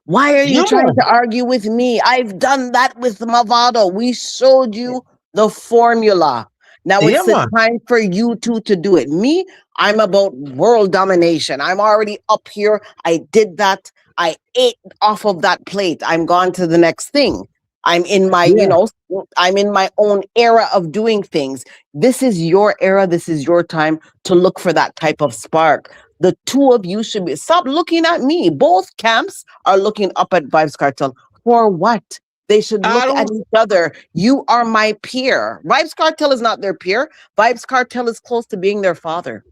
Why are you trying to argue with me? I've done that with Mavado. We showed you the formula. Now it's the time for you two to do it. Me, I'm about world domination. I'm already up here. I did that. I ate off of that plate. I'm gone to the next thing. I'm in my, I'm in my own era of doing things. This is your era. This is your time to look for that type of spark. The two of you should stop looking at me. Both camps are looking up at Vybz Kartel. For what? They should look at each other. You are my peer. Vybz Kartel is not their peer. Vybz Kartel is close to being their father,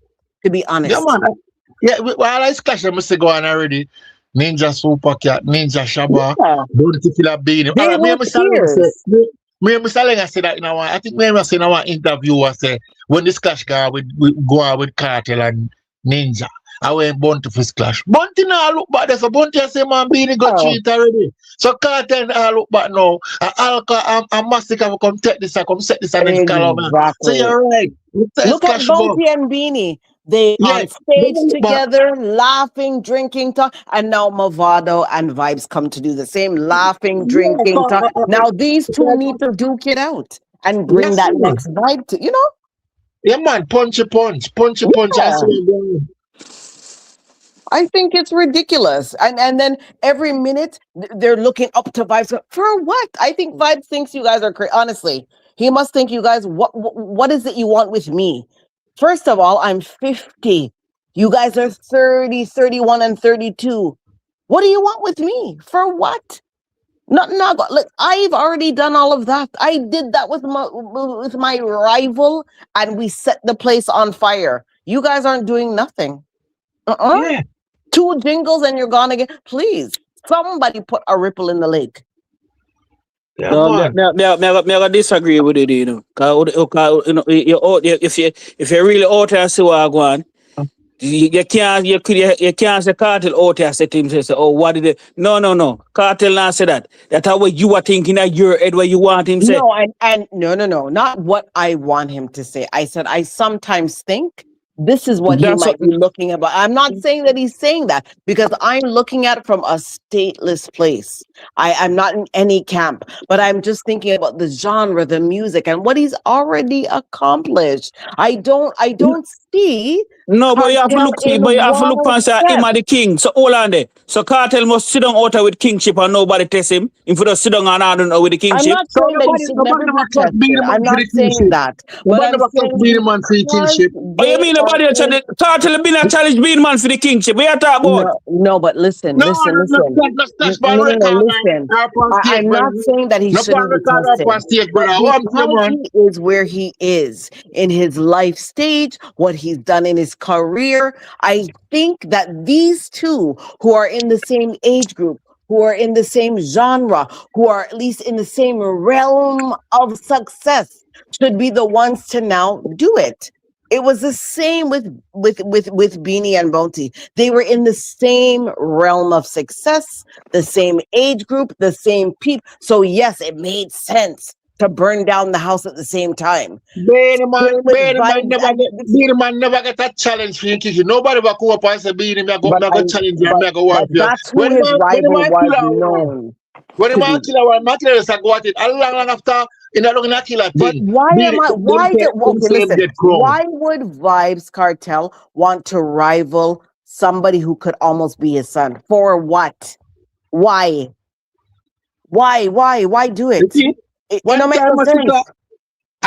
to be honest. Yeah, man. Yeah, while I clash them, I go on already. Ninja Super Cat, Ninja Shabba, don't feel a being. All right, me and Mr. Lenga said that in our, I think me and in our interview was when this clash go on with Kartel and Ninja. I went Bunty for clash. Bunty now look back there. So Bunty I say man being got cheat already. So Kartel I look back now. Alka and Massacre will come take this and come set this and then call man. So you're right. Look at Bunty and Beanie. They on stage together, laughing, drinking, talk, and now Mavado and Vybz come to do the same, laughing, drinking, talk. Now these two need to duke it out and bring that next vibe to, Yeah, man, punch. I think it's ridiculous. And then every minute they're looking up to Vybz. For what? I think Vybz thinks you guys are crazy. Honestly, he must think you guys, what is it you want with me? First of all, I'm 50. You guys are 30, 31, and 32. What do you want with me? For what? Nothing. Look, I've already done all of that. I did that with my rival, and we set the place on fire. You guys aren't doing nothing. Yeah. 2 jingles and you're gone again. Please, somebody put a ripple in the lake. Yeah, I disagree with it, Cause if you really out there see what I go on, You can't say Kartel out here say to him, say, oh, what did it? No. Kartel not say that. That's how you are thinking that your head where you want him say. No, and no, not what I want him to say. I said I sometimes think this is what he might be looking about. I'm not saying that he's saying that because I'm looking at it from a stateless place. I'm not in any camp, but I'm just thinking about the genre, the music, and what he's already accomplished. I don't see. No, but you have to look and say him are the king. So hold on there. So Kartel must sit down out with kingship and nobody test him. If you just sit down and I don't know with the kingship. I'm not saying that he should never be tested. I'm not saying that. But I'm saying Being man for the kingship. Oh, you mean nobody Kartel been a challenge being man for the kingship? What you talk about? No, but listen. No, listen. I'm not saying that he shouldn't be tested. Because he is where he is in his life stage, what he's done in his career. I think that these two who are in the same age group, who are in the same genre, who are at least in the same realm of success, should be the ones to now do it. It was the same with Beanie and Bounty. They were in the same realm of success, the same age group, the same people. So yes, it made sense to burn down the house at the same time. Beenie Man never get a challenge for you. Nobody will go up and say Beenie Man go challenge you and go work. That's who his rival was known. When the man killer was not killer, so go at it. Long after in a long killer thing. But why would Vybz Kartel want to rival somebody who could almost be his son? For what? Why do it? One time I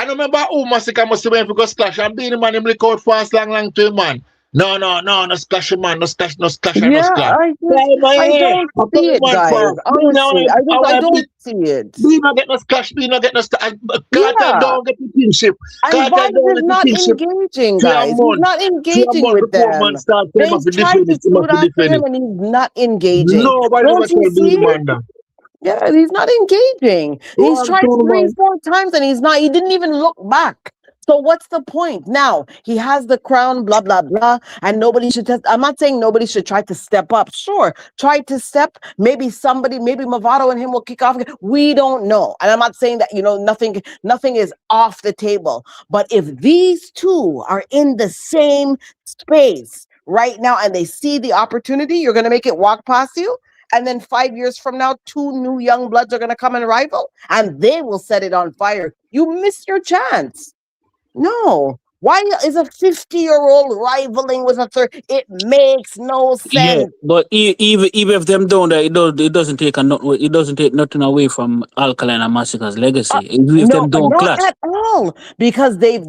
don't remember who Massacre must have been because Clash and Beenie Man him look out fast long to him, man. No splash man, no splash. I don't see it, guys. Honestly, I don't see it. Beenie not get no splash, Beenie not get no Kartel don't get the kingship. And Vybz is not engaging, guys. He's not engaging with them. They tried to shoot after him and he's not engaging. Nobody will tell Beenie Man that. Yeah, he's not engaging. He's tried 3-4 times and he didn't even look back. So what's the point? Now, he has the crown, blah, blah, blah, and nobody should test. I'm not saying nobody should try to step up. Sure, try to step. Maybe Mavado and him will kick off. We don't know. And I'm not saying that, nothing is off the table. But if these two are in the same space right now and they see the opportunity, you're going to make it walk past you. And then 5 years from now, 2 new young bloods are going to come and rival and they will set it on fire. You missed your chance. No. Why is a 50-year-old rivaling with a 30? It makes no sense. Yeah, but even if them don't, it doesn't take nothing away from Alkaline and Massacre's legacy. If them don't clash, not at all, because they've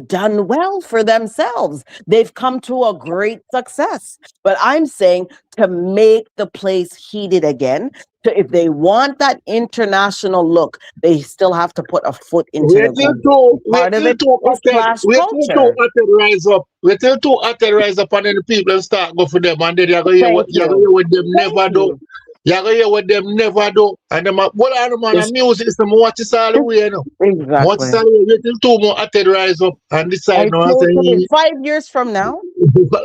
done well for themselves. They've come to a great success. But I'm saying to make the place heated again. If they want that international look, they still have to put a foot into the part of it. Wait till two rise up and then the people start go for them and then you're going to hear what them never do. You're going to hear what them never do. And them what are the man and music is them watch this all the way now. Exactly. Watch this all the way. Wait till two more rise up and decide now. 5 years from now.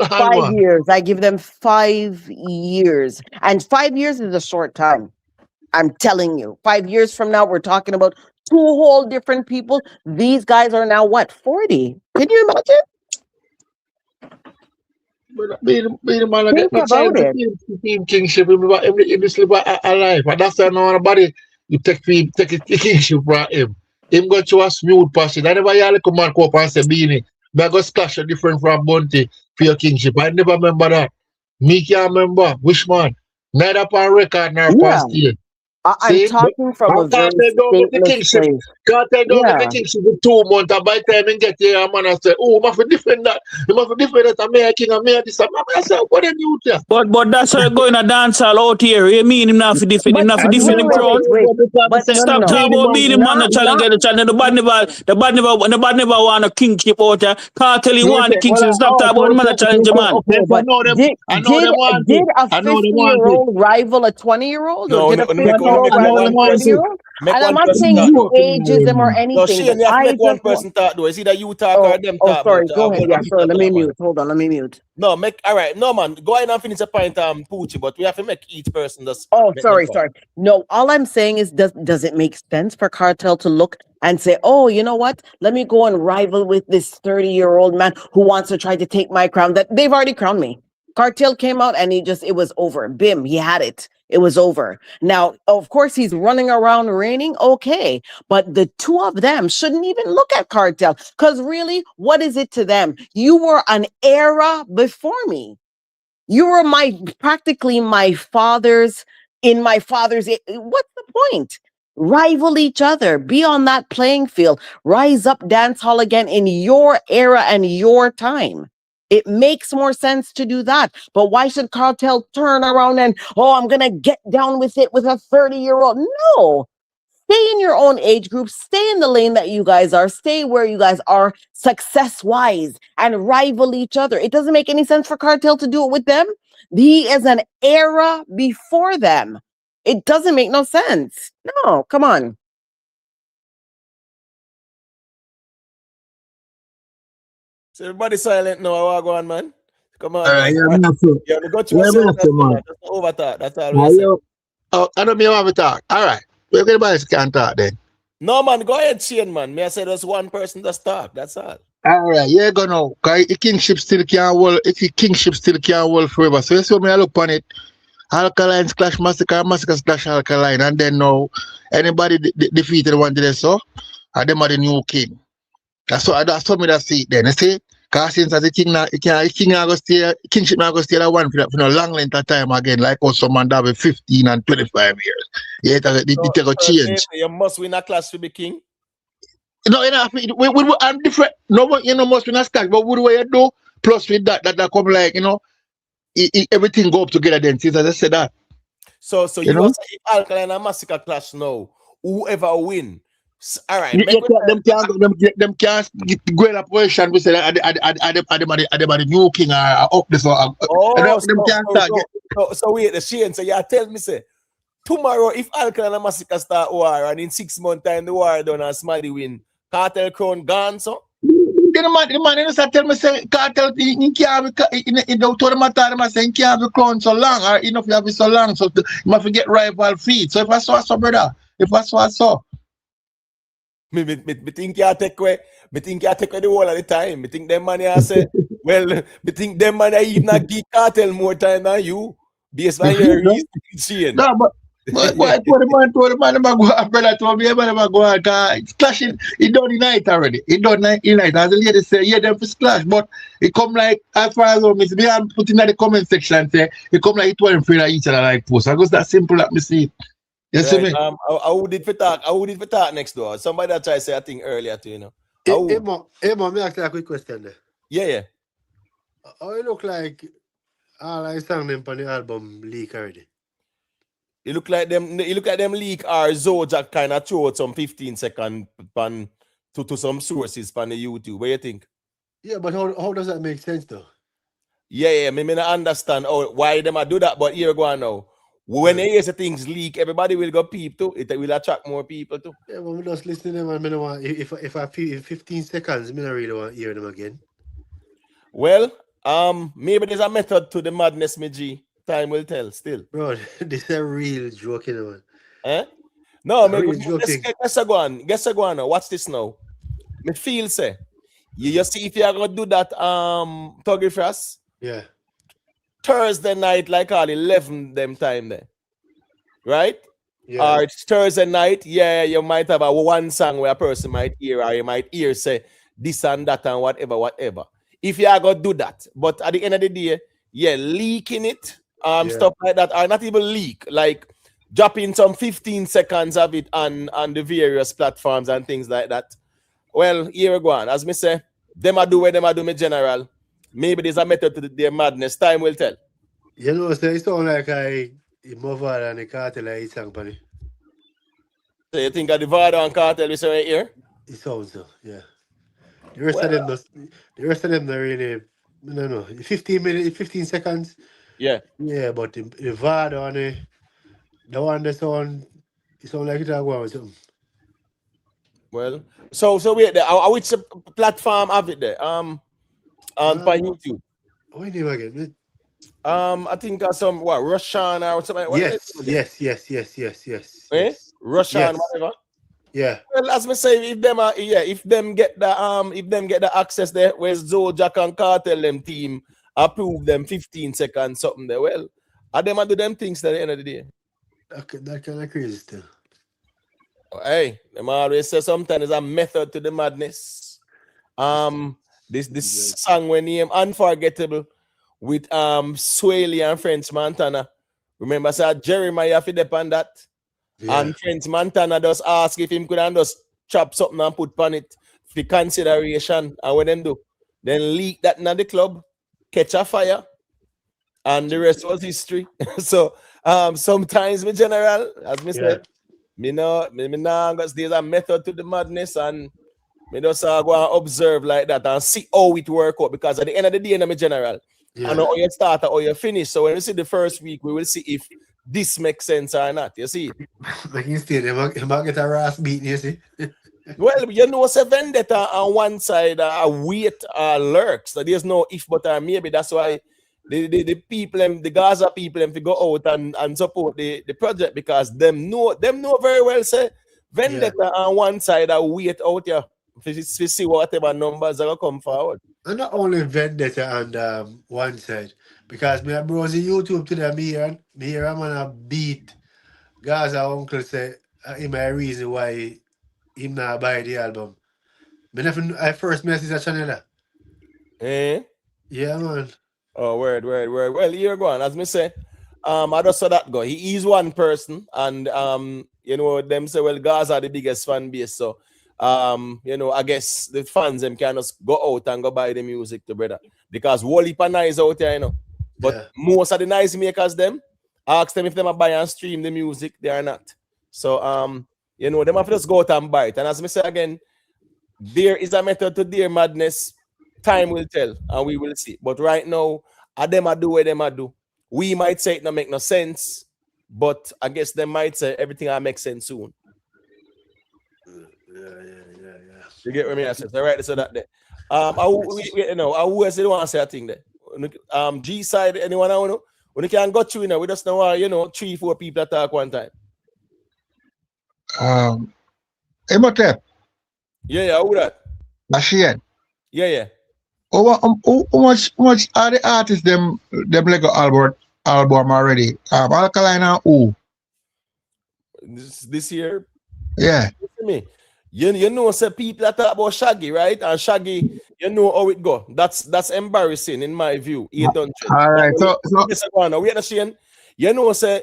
5 years. I give them 5 years. And 5 years is a short time. I'm telling you. 5 years from now, we're talking about 2 whole different people. These guys are now what? 40. Can you imagine? Beenie Man get no chance to team kingship in this alive. And that's why nobody you take the kingship from him. Him go to a smooth passage. I never hear a man come up and say Beenie, I go splash a different from Bounty for your kingship. I never remember that. Me can't remember. Which man? Neither upon record nor past year. I'm talking from a very stateless place. Kartel don't get the kingship in 2 months, and by the time he get here, a man say, oh, I must defend that. I must defend that. I'm a king, I'm a this. I say, what are you here? But that's how going to dance all out here. You mean him not for defend him, not for defend him crown? Stop talking about being him on the challenge, the bad never want a kingship out there. Kartel he want the kingship. Stop talking about him on the challenge, man. Did a 50-year-old rival a 20-year-old? Or did a 50-year-old rival a 20-year-old? Make I'm one not person saying talk you though. ageism or No, anything, but Shane, you have to I make one just want. person talk though. It's either you talk or Oh, them oh, talk, sorry. but Go ahead. hold Yeah, on, people sorry. Let go me on, man. mute. Hold on. Let me mute. No, all right. No, man. Go ahead and finish a point, Poochie, but we have to make each person just Oh, make them sorry. talk. No, all I'm saying is, does it make sense for Kartel to look and say, oh, you know what? Let me go and rival with this 30-year-old man who wants to try to take my crown. That they've already crowned me. Kartel came out and it was over. Bim, he had it. It was over. Now, of course, he's running around reigning. Okay. But the two of them shouldn't even look at Kartel. Because really, what is it to them? You were an era before me. You were practically my father's, what's the point? Rival each other, be on that playing field, rise up dance hall again in your era and your time. It makes more sense to do that. But why should Kartel turn around and, I'm going to get down with it with a 30-year-old? No. Stay in your own age group, stay in the lane that you guys are, stay where you guys are success-wise and rival each other. It doesn't make any sense for Kartel to do it with them. He is an era before them. It doesn't make no sense. No, come on. So everybody silent now. I go on, man. Come on, All right, man. yeah, me have to. Yeah, we go through Yeah, a me have to, man. that's over talk. That's all we say. I don't mean have to talk. All right. We're going to can't talk then. No, man, go ahead, Shane, man. Me I say there's one person that's talk. That's all. All right, yeah, go now. Cause the kingship still can't hold. If the kingship still can't hold forever. So you see when I look on it, Alkaline clash Massacre, Massacre clash Alkaline, and then now anybody defeated one today, so and them are the new king. That's what me that see it then. You see? Cause since as the king now, king now go stay, kingship now go stay that one for a long length of time again, like also man that with 15 and 25 years. Yeah, it go change. You must win a class to be king. No, you know, I'm different. No, you know, must be not scratch. But what do you do? Plus with that come like, you know, everything go up together then. Since I just said that. So you must say if Alkaline and Massacre clash now, whoever win. All right. Them can't go in a position. We say that the new king are up this. So wait, the Shane. So you tell me say tomorrow if Alkaline and Massacre start war and in 6 months time the war done and Smiley win, Kartel crown gone so. The man tell me say Kartel he can't be he can't be crown so long or enough you have it so long so you must get rival feet. So if I saw brother, Me think you take away the whole of the time. Me think them man here say, well, me think them man even not give Kartel more time than you. Based on your reason. No, but the man go brother told me man go on it's clashing it done in night already. It done in night. As the lady say, yeah, them for clash, but it come like as far as me I'm putting in the comment section and say it come like it wasn't afraid of each other like post. I guess that simple like me see it. You see me? I would it for talk next door. Somebody that try to say a thing earlier too, you know. Hey, man, me ask you a quick question there. Yeah. How it look like all I sang them on the album leak already? You look like them leak or Zojak kind of throw out some 15 second pan to some sources on the YouTube. What do you think? Yeah, but how does that make sense though? Yeah, me not understand why them do that, but here go on now. When they hear things leak, everybody will go peep too. It will attract more people too. Yeah, but we just listen to them and me don't want if I feel in 15 seconds, me don't really want to hear them again. Well, maybe there's a method to the madness, me G. Time will tell still. Bro, this is a real joke, you know, man. No, guess I go on now. Watch this now. Me feel say you see if you are gonna do that Tuggy Frost. Yeah. Thursday night, like all 11 them time there. Right? Yeah. Or it's Thursday night, yeah, you might have a one song where a person might hear, or you might hear say this and that and whatever. If you are gonna do that, but at the end of the day, yeah, leaking it, stuff like that, or not even leak, like dropping some 15 seconds of it on the various platforms and things like that. Well, here we go on. As me say, them I do where them I do me general. Maybe there's a method to their madness. Time will tell. You know, so it sounds like Mavado and the Kartel are each song, buddy. So you think of the Vybz and Kartel we say right here? It sounds so, yeah. The rest of them are really, no. 15 seconds. Yeah. Yeah, but the Vybz and the one that's on It sound like it talk about something. Well, so wait there. Which platform have it there? On YouTube. What name again? I think some Russian or something. Yes. Russian, whatever. Yeah. Well, as me say, if them get the access there, where's Jack and Kartel them team approve them 15 seconds something there. Well, are them do them things at the end of the day. That kind of crazy still. Hey, them always say sometimes there's a method to the madness. This song when name Unforgettable with Swaley and French Montana. Remember, sir, Jeremiah fit depend that. Yeah. And French Montana just ask if him could just chop something and put on it for consideration. And when them do, then leak that in the club, catch a fire, and the rest was history. So sometimes me general, as me said, me there's a method to the madness, and me just go and observe like that and see how it work out, because at the end of the day, in me general, I know how you start or you finish. So when we see the first week, we will see if this makes sense or not. You see? Like instead, you might get a ass beating, you see? Well, you know, it's a vendetta on one side, a weight lurks. So there's no if but or maybe. That's why the people, the Gaza people, to go out and support the project, because them know very well. Say vendetta on one side, a weight out here to see whatever numbers are gonna come forward. And not only vendetta on one side, because me browsing YouTube today, me hear a man a beat Gaza uncle say him a reason why him not buy the album. I first message that channel. Yeah, man. Oh, word. Well, here go on. As me say, I just saw that go. He is one person, and you know, them say, well, Gaza are the biggest fan base, so you know, I guess the fans them can just go out and go buy the music to brother, because whole heap of nice out there, you know. But most of the nice makers them ask them if they buy and stream the music, they are not. So you know, them have to just go out and buy it. And as I say again, there is a method to their madness. Time will tell, and we will see. But right now, them do what them do. We might say it not make no sense, but I guess they might say everything will make sense soon. Yeah. You get what I mean? I said, all right, so that there. Who else want to say a thing there? G side, anyone I want to? When you can go through, you know, we just know, 3-4 people talk one time. Emotep. Yeah, who that? Jashii. Yeah. How much are the artists them Lego album already? Alkaline and who? This year? Yeah. Me. You know, say people that talk about Shaggy, right? And Shaggy, you know how it go. That's embarrassing in my view. 800. All right. So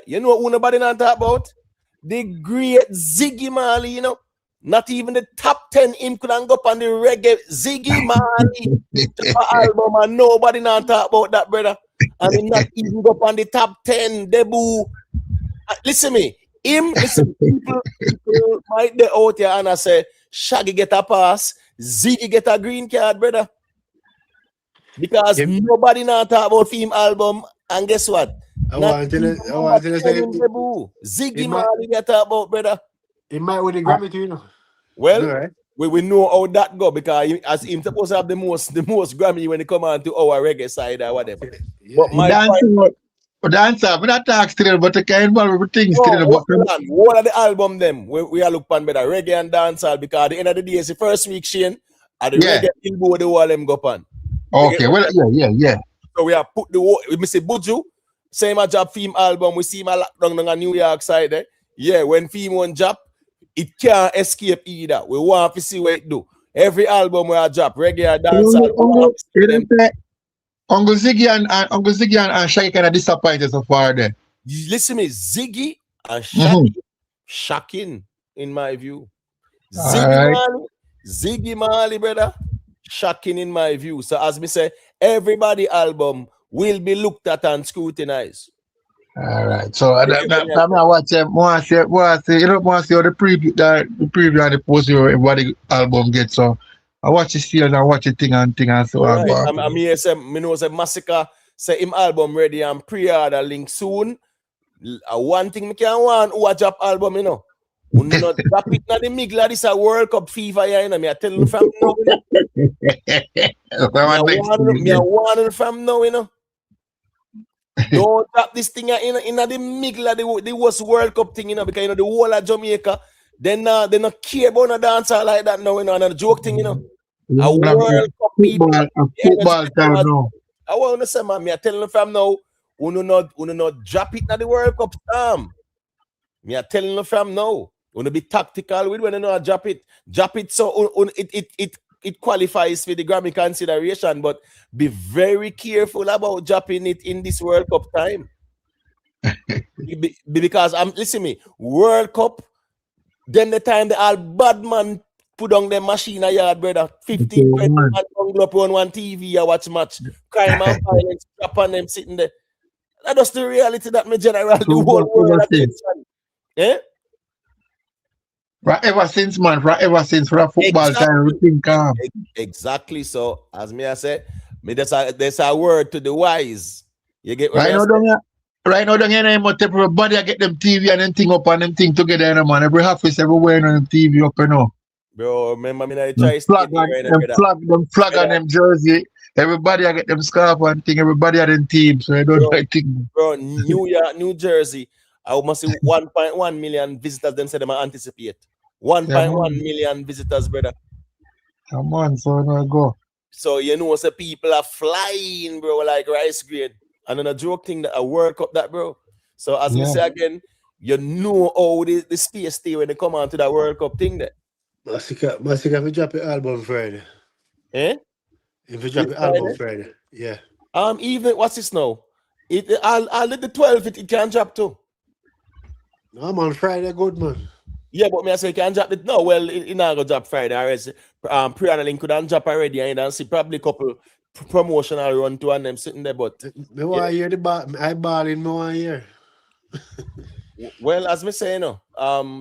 you know who nobody not talk about? The great Ziggy Marley, you know. Not even the top 10 him couldn't go up on the reggae Ziggy Marley album, and nobody not talk about that, brother. And he not even go up on the top 10 debut. Listen me. People might be out here and I say Shaggy get a pass, Ziggy get a green card, brother. Because nobody now talk about film album, and guess what? I want to say Ziggy Marley get talk about, brother. It might win the Grammy too, you know. Well, right. we know how that go, because as him supposed to have the most Grammy when he come on to our reggae side or whatever. But my dance up, not talk still, but the kind of things still. What are the album them? We are looking better reggae and dancehall, because at the end of the day, it's the first week, Shane, at the reggae billboard, the wall them go on. Okay, well, yeah. So we have put the wall, we say Buju, same a job theme album, we see my lockdown on New York side there. Yeah, when theme one job, it can't escape either. We want to see what it do. Every album we are drop, reggae or dancehall. Uncle Ziggy and Shaggy kind of disappointed so far there. Listen to me, Ziggy and Shaggy, shocking in my view. Ziggy Marley, brother, shocking in my view. So as me say, everybody album will be looked at and scrutinized. All right. So I watch them. Want to see the preview and the post what the album gets. So I watch the series and watch the thing and so on. Right. I know say Massacre say him album ready and pre-order link soon. One thing me can want who a drop album, you know. Who not drop it na the middle of this a World Cup fever here, you know. Me I tell you from now, you know. Me I warn you from now, you know. Don't drop this thing in the middle of the worst World Cup thing, you know, because you know the whole of Jamaica, they not care about a dancer like that now, you know, and a joke thing, you know. A World Cup people. Football time now. I want to say, man, me I tell you from now, uno not drop it na the World Cup time. Me I telling you from now. Uno be tactical with when you know I drop it. Drop it so it qualifies for the Grammy consideration, but be very careful about dropping it in this World Cup time. Because listen me, World Cup, then the time the all bad man put on the machine a yard, brother. 15, 20 man hung up on one TV, I watch match. Crime and violence, drop on them sitting there. That's the reality that me general the whole world attention. Eh? Right ever since for a football time, everything calm. Exactly. So, as me I said, there's a word to the wise. You get what right now, don't you everybody I get them TV and them thing up and them thing together, you know, man. Every office, everywhere on them TV up, you know. Bro, remember me I try flag and them jersey. Everybody I get them scarf and thing, everybody at them team. So I don't like thing. Bro, New York, New Jersey, I must see 1.1 million visitors. Them say them anticipate 1.1 million visitors, brother. Come on, so now go. So you know, so people are flying, bro, like rice grade. And then a joke thing that a World Cup that, bro. So as we say again, you know how the space stay when they come on to that World Cup thing there. Masika, if you drop your album Friday. Eh? If you drop your album Friday, yeah. Even what's this now? I'll let the 12 it can drop too. No, I'm on Friday, good man. Yeah, but me I say can drop it. No, well, it not go drop Friday. Already. Pre-analyzing could drop already, and then see probably a couple promotional run to and them sitting there. But me want to hear I ball in me want to hear. Well, as me say, you know,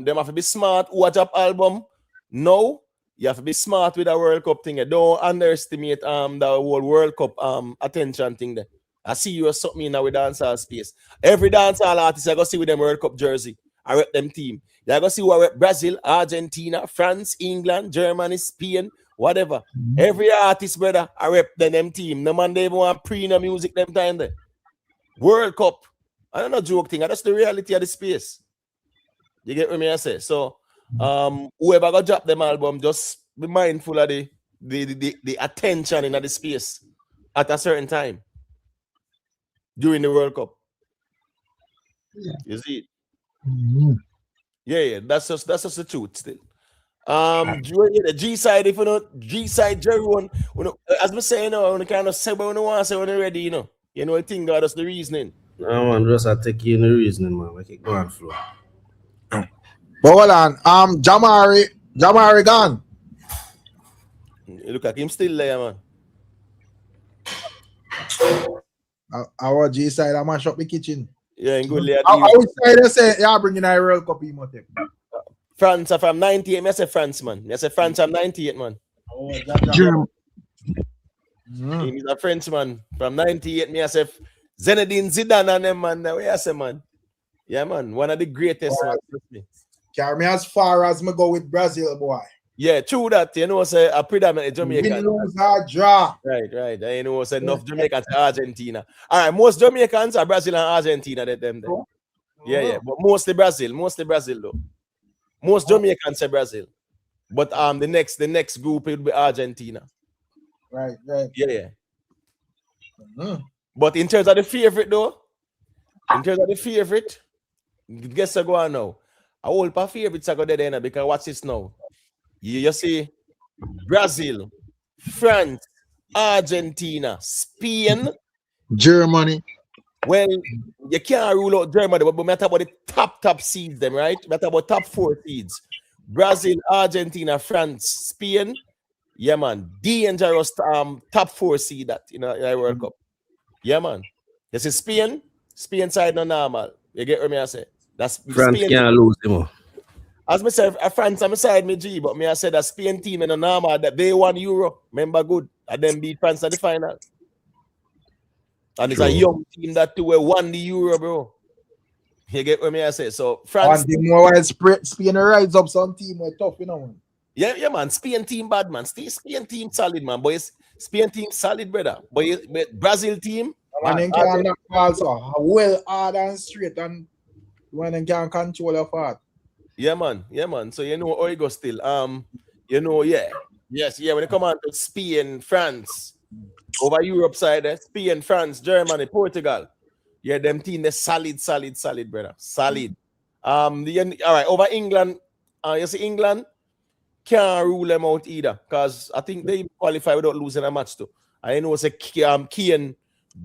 them have to be smart who a drop album. No, you have to be smart with a World Cup thing. Don't underestimate the whole World Cup attention thing there. I see you as something now with dancehall space. Every dancehall artist I go see with them World Cup jersey. I rep them team. You go see who I rep Brazil, Argentina, France, England, Germany, Spain, whatever. Every artist, brother, I rep them team. No man they even want pre-no music them time there. World Cup. I don't know joke thing. That's the reality of the space. You get what me I say? So whoever got drop them album, just be mindful of the attention in the space at a certain time during the World Cup. Yeah. You see it? Yeah, that's just the truth still. The G side, if you know G side, Jerry one, as me say, you know, when you kind of say what you want to say when you're ready, you know, I think that's the reasoning. No man, just I take you in the reasoning, man. Like it go on flow. But hold on, Jamari gone. You look at him still there, man. Our G side, I mash up the kitchen. Yeah, in good lady. Outside, they say, yeah, bringing a World Cup in Motek. France are from 98. I say France, man. I say France from 98, man. Oh, He's a Frenchman from 98. Me I say Zinedine Zidane and them, man. Where I say, man. Yeah, man. One of the greatest, man. Carry me as far as me go with Brazil, boy. Yeah, true that. You know, say a predominantly Jamaican. Win, lose, or draw. Right. You know, say enough Jamaicans to Argentina. All right, most Jamaicans are Brazil and Argentina. Them. Yeah. But mostly Brazil though. Most Jamaicans say Brazil. But the next group it will be Argentina. Right. Yeah. But in terms of the favorite though, guess I go on now. I hold my favorites I go there because watch this now. You see Brazil, France, Argentina, Spain, Germany. Well, you can't rule out Germany, but we matter about the top seeds, them, right? Matter about top 4 seeds. Brazil, Argentina, France, Spain. Yeah, man. Dangerous top 4 seed that in a World Cup. Yeah, man. You see Spain side no normal. You get what me I say? That's France Spain can't lose them. As me say, France on my side, me G, but me I said that Spain team in the normal that they won Euro. Remember good. And then beat France at the final. And it's a young team that too won the Euro, bro. You get what I say? So France. And the more Spain rides up some team were tough, you know, man. Yeah, man. Spain team bad, man. Spain team solid, man. Boys, Spain team solid, brother. But Brazil team. Man, they can knock balls well hard and straight, and when they can control your fart. Yeah, man. Yeah, man. So you know how it goes still. You know, yeah. Yes, yeah. When it come on to Spain, France, over Europe side, Spain, France, Germany, Portugal. Yeah, them team they're solid, brother. Solid. All right, over England, you see England can't rule them out either, because I think they qualify without losing a match too. I know it's a Kane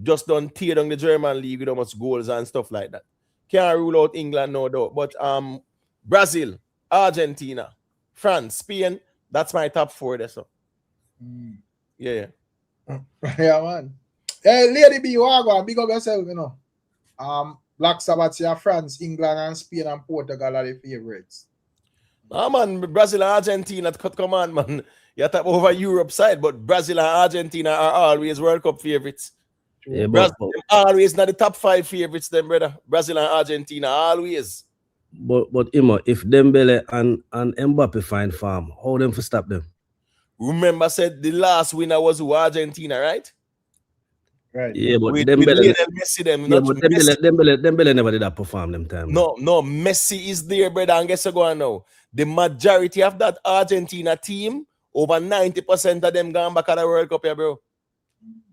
just done tear down the German league with how much goals and stuff like that. Can't rule out England, no doubt. But Brazil, Argentina, France, Spain, that's my top 4 there. So yeah. Yeah, man. Hey, Lady B, Wagwan, big up yourself, you know. Black Sabbath, France, England, and Spain and Portugal are the favorites. Man, Brazil and Argentina, come on, man. You're talking over Europe side, but Brazil and Argentina are always World Cup favorites. Yeah, Brazil always not the top 5 favorites, them, brother. Brazil and Argentina, always. But Imo, if Dembele and Mbappe find farm, how them for stop them? Remember, said the last winner was Argentina, right? Right. Yeah, but Dembele, Messi, them. Yeah, but Dembele never did that perform them time. No, Messi is there, brother. And guess what now? The majority of that Argentina team, over 90% of them gone back at the World Cup, yeah, bro.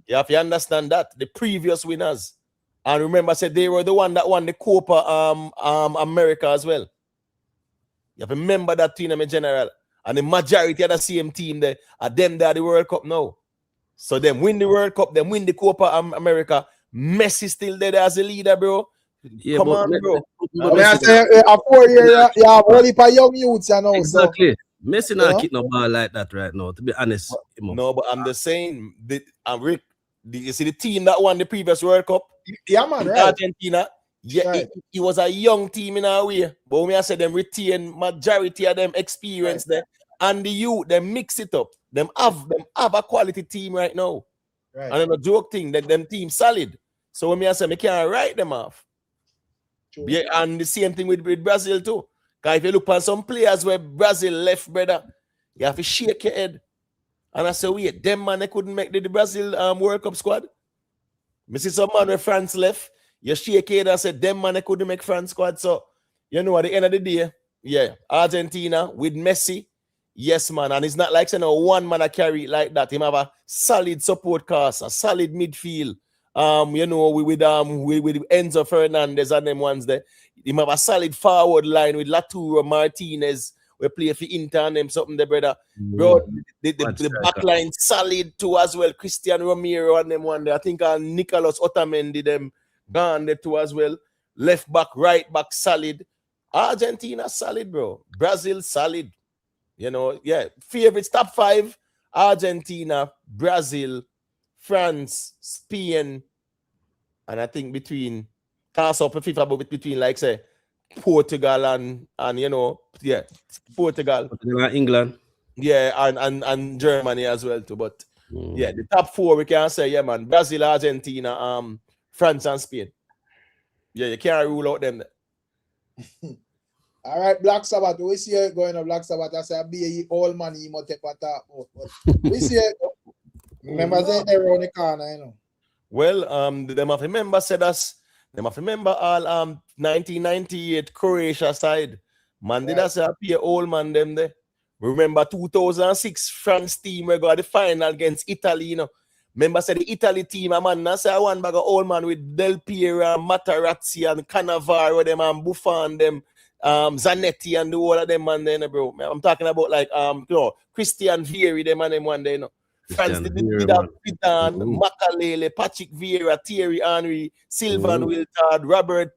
You have to understand that. The previous winners. And remember, said they were the one that won the Copa America as well. You have to remember that team in general. And the majority of the same team there are them that are the World Cup now. So them win the World Cup, them win the Copa America. Messi still there as a leader, bro. Yeah, come on, bro. I say a 4 year, yeah, only for young youths, you know. Exactly. So. Messi not keep no ball like that right now, to be honest. No, but I'm just saying, Rick, you see the team that won the previous World Cup? Yeah, man, right. Argentina. Yeah, right. It was a young team in our way. But when I say them retain majority of them experience there. And the youth, they mix it up. Them have a quality team right now. Right. And I'm a joke thing that them team solid. So when I say I can't write them off. True. Yeah, and the same thing with Brazil too. Because if you look at some players where Brazil left, brother, you have to shake your head. And I say, wait, them man, they couldn't make the Brazil World Cup squad. I see some man where France left. You shake your head and say, them man, they couldn't make France squad. So, you know, at the end of the day, yeah, Argentina with Messi, yes, man. And it's not like saying one man I carry it like that. He have a solid support cast, a solid midfield. You know, with Enzo Fernandez and them ones there. He have a solid forward line with Laturo Martinez. We play for Inter and them something there, brother. Bro, the back line solid too as well. Christian Romero and them one there. I think Nicolas Otamendi them gone there too as well. Left back, right back solid. Argentina solid, bro. Brazil solid. You know, yeah. Favorites top 5: Argentina, Brazil, France, Spain, and I think between FIFA, but between like say Portugal and you know, yeah, Portugal, England, yeah, and Germany as well too. But yeah, the top 4 we can say, yeah, man, Brazil, Argentina, France and Spain. Yeah, you can't rule out them there. All right, Black Sabbath. We see it going on Black Sabbath. I say, be all money, you must take a talk. We see it. Remember, they around the corner, you know. Well, them have remember said us. Them have remember all 1998 Croatia side. Man, did I say appear old man them there? Remember 2006 France team we got the final against Italy, you know. Remember said the Italy team, a man, I say one bag of old man with Del Piero, Materazzi and Cannavaro, them and Buffon, them. Zanetti and the whole of them man there, bro. I'm talking about like you know, Christian Vieri, them and them one day, you know. France did that Zidane, Makalele, Patrick Vieira, Thierry Henry, Sylvain Wiltord, Robert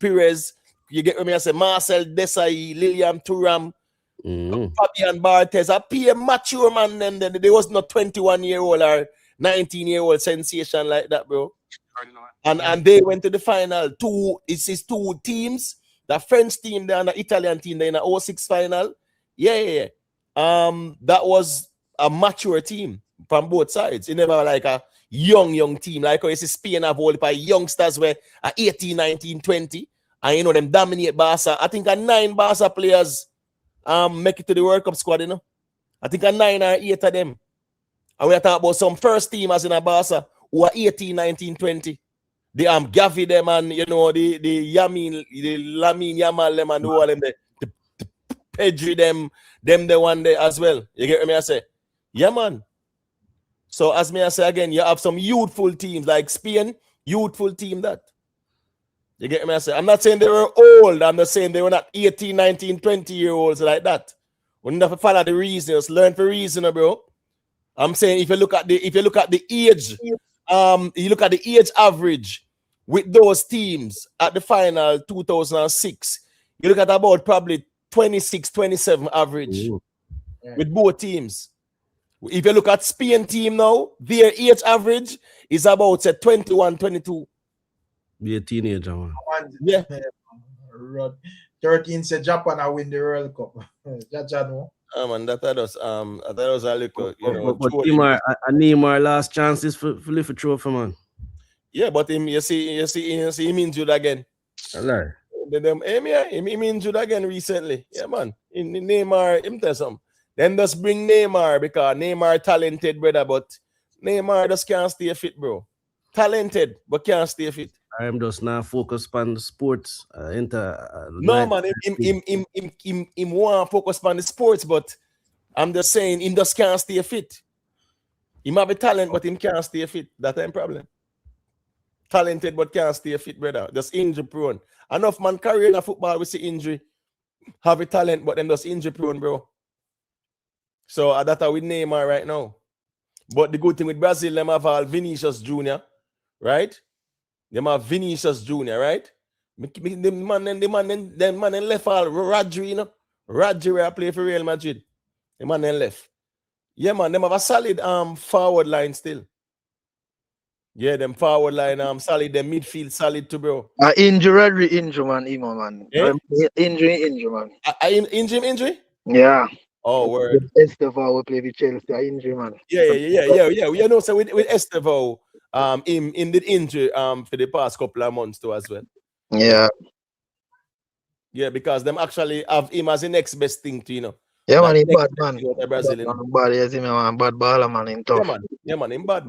Pires. You get me? I say Marcel Desailly, Lilian Thuram, Fabian Barthez. A peer mature man. Then there was not 21-year-old or 19-year-old sensation like that, bro. And they went to the final. It's 2 teams. The French team there and the Italian team there in the 06 final. Yeah. That was a mature team from both sides. It never like a young team. Like how you see Spain have all the youngsters where 18, 19, 20. And you know them dominate Barca. I think 9 Barca players make it to the World Cup squad, you know. I think 9 or 8 of them. And we are talking about some first teamers in a Barca who are 18, 19, 20. The Gavi them and you know the Lamine Yamal them and all them the Pedri them the one day as well. You get me? I say, yeah, man. So as me I say again, you have some youthful teams like Spain, youthful team that. You get me? I say, I'm not saying they were old. I'm not saying they were not 18, 19, 20-year-olds like that. We have to follow the reasons, learn for reason, bro. I'm saying if you look at the age, you look at the age average with those teams at the final 2006, you look at about probably 26, 27 average with both teams. If you look at Spain team now, their age average is about 21, 22. Be a teenager, man. Yeah. 13 said Japan I win the World Cup. No? Man, that was a little, you know. But Neymar last chances for live for trophy, man. Yeah, but him, you see him injured again. Hello. Him injured again recently. Yeah, man. In Neymar, him tell some. Then just bring Neymar because Neymar talented, brother, but Neymar just can't stay fit, bro. Talented, but can't stay fit. I am just now focused on the sports. No, man, him want to focus on the sports, but I'm just saying, him just can't stay fit. He might be talent, but him can't stay fit. That's a problem. Talented, but can't stay fit, brother. Just injury prone. Enough man career in football, we see injury. Have a talent, but then just injury prone, bro. So that's how we Neymar right now. But the good thing with Brazil, them have all Vinicius Jr., right? Them have Vinicius Jr., right? The man left all Rodri, you know. Rodri play for Real Madrid. The man then left. Yeah, man, them have a solid forward line still. Yeah, them forward line solid, them midfield solid too, bro. Injury, man, Emo, man. Yeah? Injury, man. Injury? Yeah. Oh, word. Estevao will play with Chelsea, injury, man. Yeah. You know, so with Estevao, in the injury for the past couple of months too as well. Yeah. Yeah, because them actually have him as the next best thing to, you know. Yeah, man, he's bad, man. Bad, yes, man, bad baller, man, in tough. Yeah, man, him bad.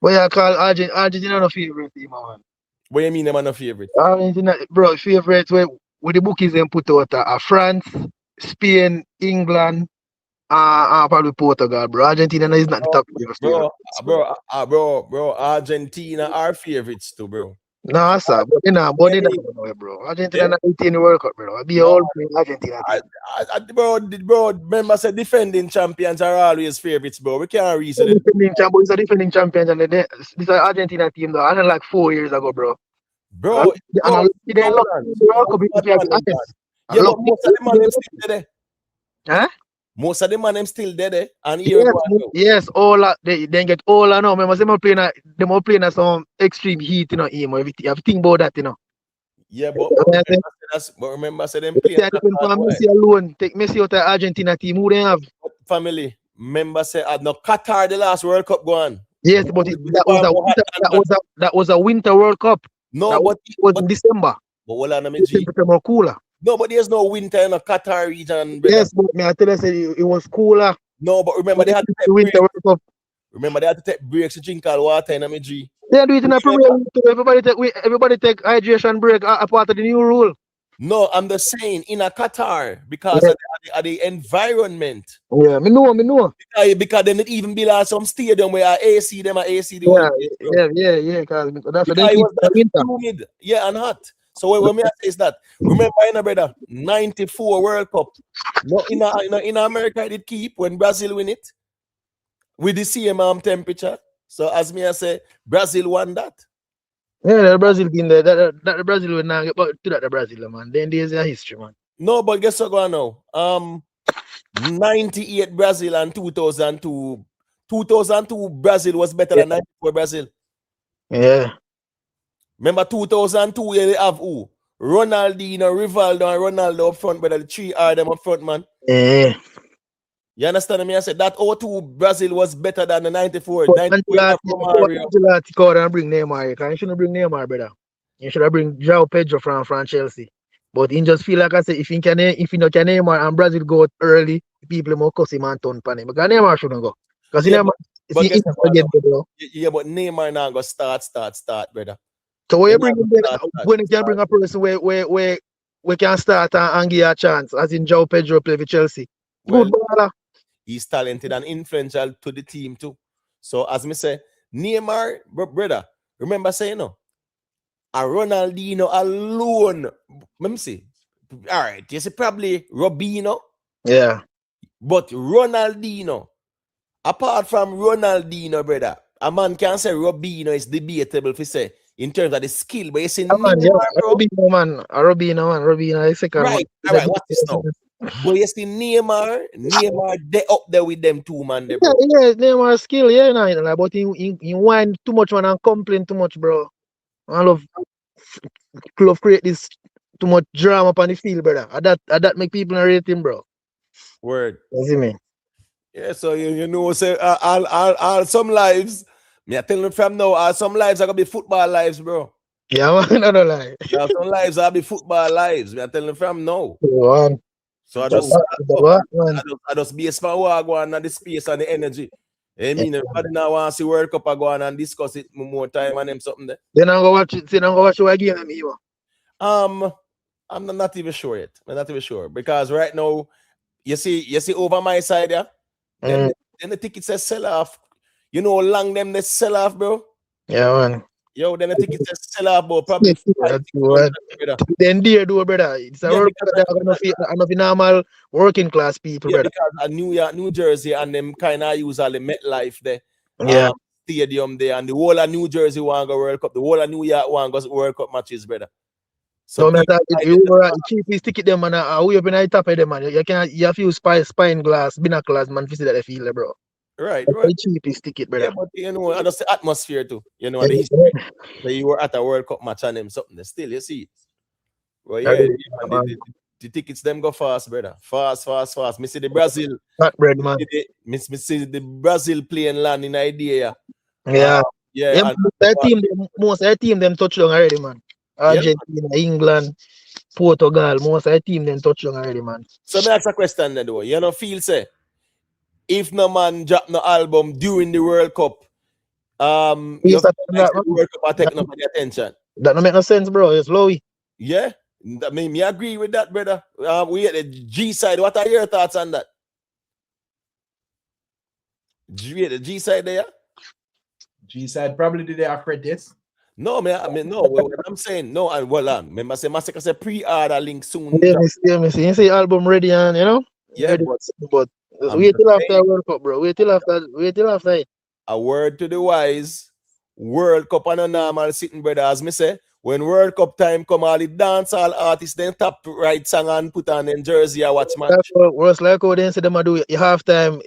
What you call Argentina no favorite team, man? What do you mean, man, no favorite? Argentina, bro, favorite where the bookies them put out France, Spain, England, probably Portugal, bro. Argentina is not the top bro. Argentina are favorites too, bro. No, sir, but bro. Argentina not 18 World Cup, bro. I'll be all Argentina. Bro, remember, say defending champions are always favorites, bro. We can't reason it. It's a defending champions, and this is an Argentina team, though. I don't like 4 years ago, bro. Bro, they lost the World Cup because yeah, but most of the man them still there. Huh? Most of the man them still there, and yes, all they get all I know. Remember, them all playing some extreme heat, you know. You have to think about that, you know. Yeah, but remember, say them playing. Messi alone, take Messi out of the Argentina team. Who they have? Family, remember, say no Qatar the last World Cup go on. Yes, but that was a winter World Cup. No, but it was in December. But hold on, December more cooler. No, but there's no winter in the Qatar region. Brother. Yes, but I tell you, it was cooler. No, but remember they had to take winter World Cup. Remember they had to take breaks to drink all water in G. They do it in a Premier League. Everybody take hydration break a part of the new rule. No, I'm just saying in a Qatar because of the environment. Yeah, me know. Because they not even build some stadium where AC them are AC. Yeah. Because that's what they humid, yeah, and hot. So what me say is that remember, brother, 94 World Cup. No, in America it did keep when Brazil win it with the same temperature. So as me I say, Brazil won that. Yeah, the Brazil been there. That Brazil will not get back to that Brazil, man. Then there's a history, man. No, but guess what going now? 98 Brazil and 2002. 2002 Brazil was better than 94 Brazil. Yeah. Remember 2002 they have who? Ronaldinho, Rivaldo, and Ronaldo up front, but the 3 are them up front, man. Yeah. You understand me? I said that 02 Brazil was better than the 94. But 94 and bring Neymar. You shouldn't bring Neymar, brother. You should have bring João Pedro from Chelsea. But he just feel like I say, if you can Neymar and Brazil go out early, people more cuss him and turn pan him. Because Neymar shouldn't go. Because Yeah, Neymar but guess what, bro. yeah, but Neymar now go start, brother. So when you bring him there, when you can bring a person where we can start and give a chance, as in João Pedro play for Chelsea. Well, Good baller. He's talented and influential to the team too. So as me say, Neymar, brother, remember saying no? A Ronaldinho alone. Let me see. All right, you see probably Robinho. Yeah. But Ronaldinho, apart from Ronaldinho, brother, a man can say Robinho is debatable for say in terms of the skill, but you see Neymar, bro. Robinho is second. Right, all right, what's this now? But you see Neymar, they up there with them two, man, bro. Yeah, Neymar skill, yeah, nah, but he whine too much, man, and complain too much, bro. I love create this too much drama on the field, brother. That make people rate him, bro. Word. You see me? Yeah, so you know, say all some lives. Me I tell them from now, some lives are gonna be football lives, bro. Yeah, man, no lie. Yeah, some lives are be football lives. Me I tell them from now. Man. So I just be a small go on the space and the energy. I mean, everybody now wants to see World Cup go on and discuss it more time and them something there. Then I'm gonna watch it. Then I'm gonna watch you again, amigo. I'm not even sure yet. I'm not even sure because right now, you see over my side, yeah. Then the tickets say sell off. You know how long them they sell off, bro? Yeah, man. Yo, then the tickets say sell off, bro. Probably then dear do, brother. It's a World Cup that are not normal working class people, yeah, brother. because New York, New Jersey, and them kind of use all the MetLife there. Yeah. Stadium there, and the whole of New Jersey want go World Cup. The whole of New York want go World Cup matches, brother. So you cheapest ticket them, man. We up in the top of them, man. You have to use spine glass, binoculars, man. To see that they feel it, bro. Right. The cheapest ticket, brother. Yeah, but you know, and that's the atmosphere too. You know, the history that you were at a World Cup match and them something. Still, you see. Well, yeah, the tickets them go fast, brother. Fast. Me see the Brazil. Fat bread, man. Me see the Brazil playing land in idea. Yeah. Yeah. Most of the team them touch down already, man. Argentina, England, Portugal, most of the team them touch down already, man. So me ask a question then, though. You know, feel say if no man drop no album during the World Cup, you the World Cup are taking up the attention. That don't make no sense, bro. It's lowy. Yeah, I mean, me agree with that, brother. We at the G side. What are your thoughts on that? The G side there. G side probably did they accredit. No, I mean, no. What I'm saying, no, and well, remember, say Massacre say pre-order link soon. Yeah, me see. You say album ready, and you know. Yeah, ready, but wait till after World Cup, bro. Wait till after it. A word to the wise. World Cup and a normal sitting, brother. As me say, when World Cup time come, all the dancehall artists then tap right song and put on in jersey and watch match. That's what like how they say them do your halftime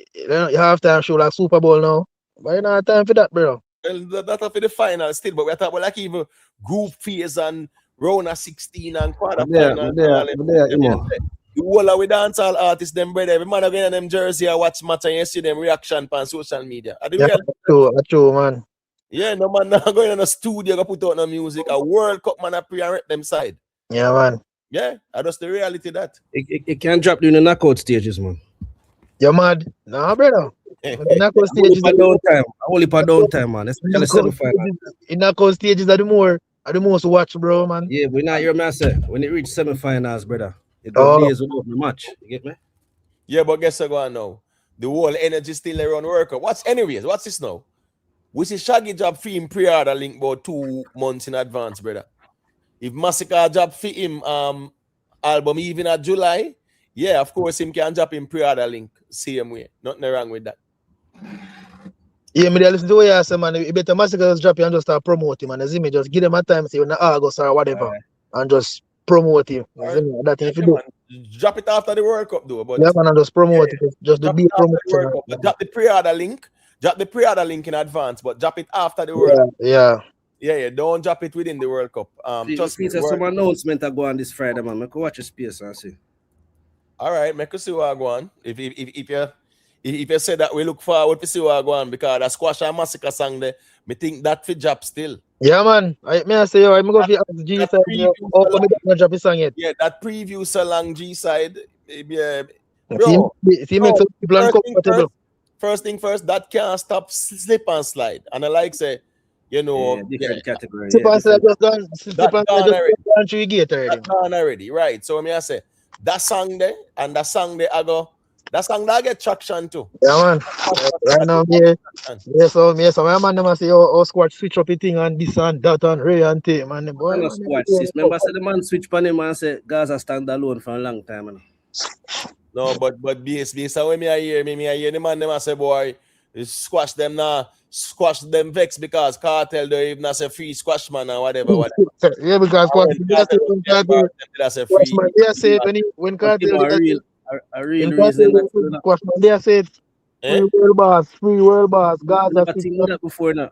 show like Super Bowl now. But you don't have time for that, bro. Well, that's for the final still, but we're talking about like even group phase and round of 16 and quarter final. The whole of we dancehall artists, them brother, every man again them jersey and watch match and you see them reaction on social media. True, man. Yeah, no man not going in the studio go put out no music. A World Cup man pre-rate them side. Yeah, man. Yeah, that's the reality that. It can't drop during the knockout stages, man. You're mad? Nah, brother. Knockout stages only for downtime, man. Especially semi-final. In knockout stages are the most watch, bro, man. Yeah, but now you're massive. When it reach semi-finals, brother, it days without the match. You get me? Yeah, but guess what going now? The whole energy still around World Cup. What's this now? We see Shaggy job for him pre-order link about 2 months in advance, brother. If Massacre job for him album even at July, yeah, of course him can drop him pre-order link same way. Nothing wrong with that. Yeah, me listen to what you say, man. You better Massacre just drop him and just start promoting, man. You see me, just give them a time, say in August or whatever, and just promote him. That thing if you do. Drop it after the World Cup though, but yeah, man, and just promote it. Just to be promotion. Drop the pre-order link. Drop the pre-order link in advance, but drop it after the World Cup. Yeah. Don't drop it within the World Cup. Just some announcement I go on this Friday, man. I can watch a space and see. All right, make us see what I go on. If you say that we look forward to see what I go on because the Squash and Massacre song there, me think that for job still. Yeah, man. I say, yo, I'm going to ask G side. How come I don't drop his song yet? Yeah, that preview so long G side. Yeah, See, bro. make some people uncomfortable. First thing first, that can't stop slip and slide. And I like say, you know, different category. Slip and slide just done. Slip and slide just done through gate already. That done already, right? So I say that song there and that song there, that song that get traction too. Yeah, man. Right now, so my man them say, oh, squad switch up the thing and this and that and Ray and tape, man. Boy, man, squad, sis. Remember, say the man switch pan him and say Gaza stand alone for a long time, man. No, but based on when I hear the man them I say, boy, squash them now, squash them vex because Kartel don't even say free squash man or whatever. Yeah, because that's a free. They say when Kartel a real reason squash man, they say free world boss, Gaza. I've seen that before now.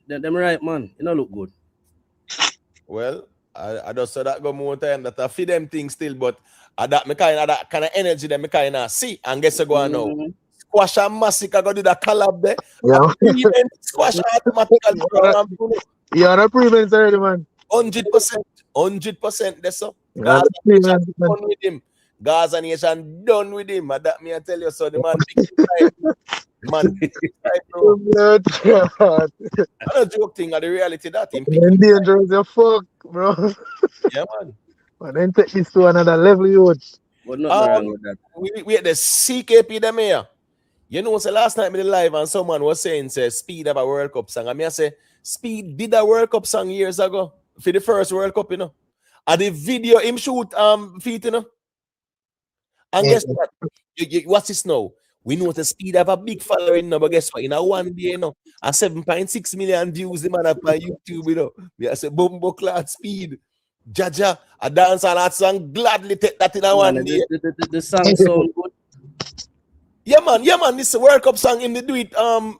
Them right, man. You know, look good. Well, I just saw that go more time that I feed them things still, but that kind of energy that me kind of see and guess I go on now. Squash and Massacre go do that collab there. Yeah. Squash automatically. Yeah, that prevents already, man. 100%. That's so. Gaza Nation done with him. Gaza Nation done with him. And that me I tell you, so the man big time. Man, bro. I don't joke thing of the reality that him. Dangerous as fuck, bro. Yeah, man. But then take this to another level, you. But not wrong with that. We had the CKP them here. You know, so last night in the live and someone was saying, say, Speed have a World Cup song. I say, Speed did a World Cup song years ago for the first World Cup, you know. And the video him shoot feet, you know. And guess what? What's this now? We know the Speed have a big following now, but guess what? In a one day, you know, a 7.6 million views the man up on YouTube, you know. I say, Bumbo Clad Speed. Jaja, a dance on that song, gladly take that in a one day. The song sound good. Yeah, man. This World Cup song him they do it for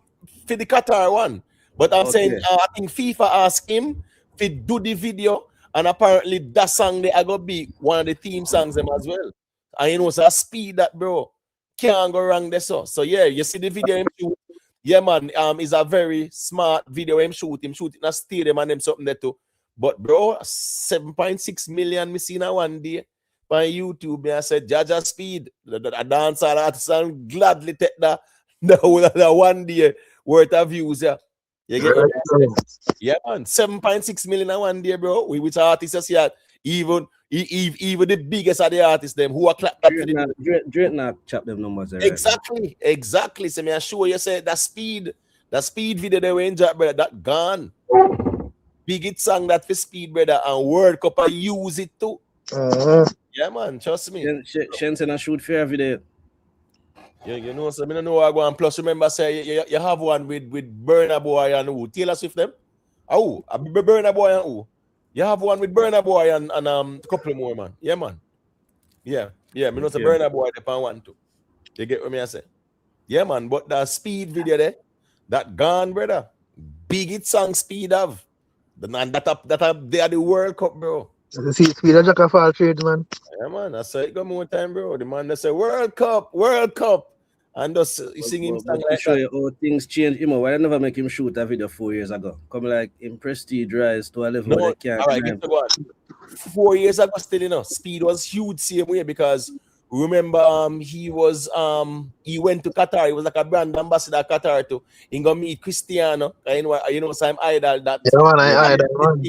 the Qatar one. But I'm saying I think FIFA asked him to do the video, and apparently that song they are gonna be one of the theme songs them as well. And you know, so Speed that bro can't go wrong there. So yeah, you see the video him shoot. Yeah, man, is a very smart video him shoot in a stadium and them something there too. But bro, 7.6 million me seen a one day on YouTube. I said, Jaja Speed, a dancer artist, and gladly take the whole of the one day worth of views. Yeah, you get what yeah, man, 7.6 million in one day, bro. We which artists here, even the biggest of the artists, them who are clapped back for the Drake not chop them numbers. Exactly. So me I show you say that speed video they were in Jack, brother, that gone. Big hit song that for Speed, brother, and World Cup I use it too. Yeah, man, trust me. Shenson I shoot fair video. You know, so I don't know what I go on. Plus, remember, say you have one with Burna Boy and who? Taylor Swift them? Oh, Burna Boy and who? You have one with Burna Boy and a couple more, man. Yeah, man. Yeah. Me know the Burna Boy they pan one too. You get what me I say? Yeah, man. But the Speed video there, that gone, brother. Big hit song Speed have. They are the World Cup, bro. See, Speed a jack of all trades, man. Yeah, man. I say it go more time, bro. The man that say World Cup, and just singing song like show you how things change. You know, why I never make him shoot a video 4 years ago? Come like in prestige rise to a level where they can't. All right, get to one. 4 years ago, still, you know, Speed was huge same way because remember, he went to Qatar. He was like a brand ambassador at Qatar too. He gonna meet Cristiano. You know, so I'm idol that. Yeah, man, I idol, man.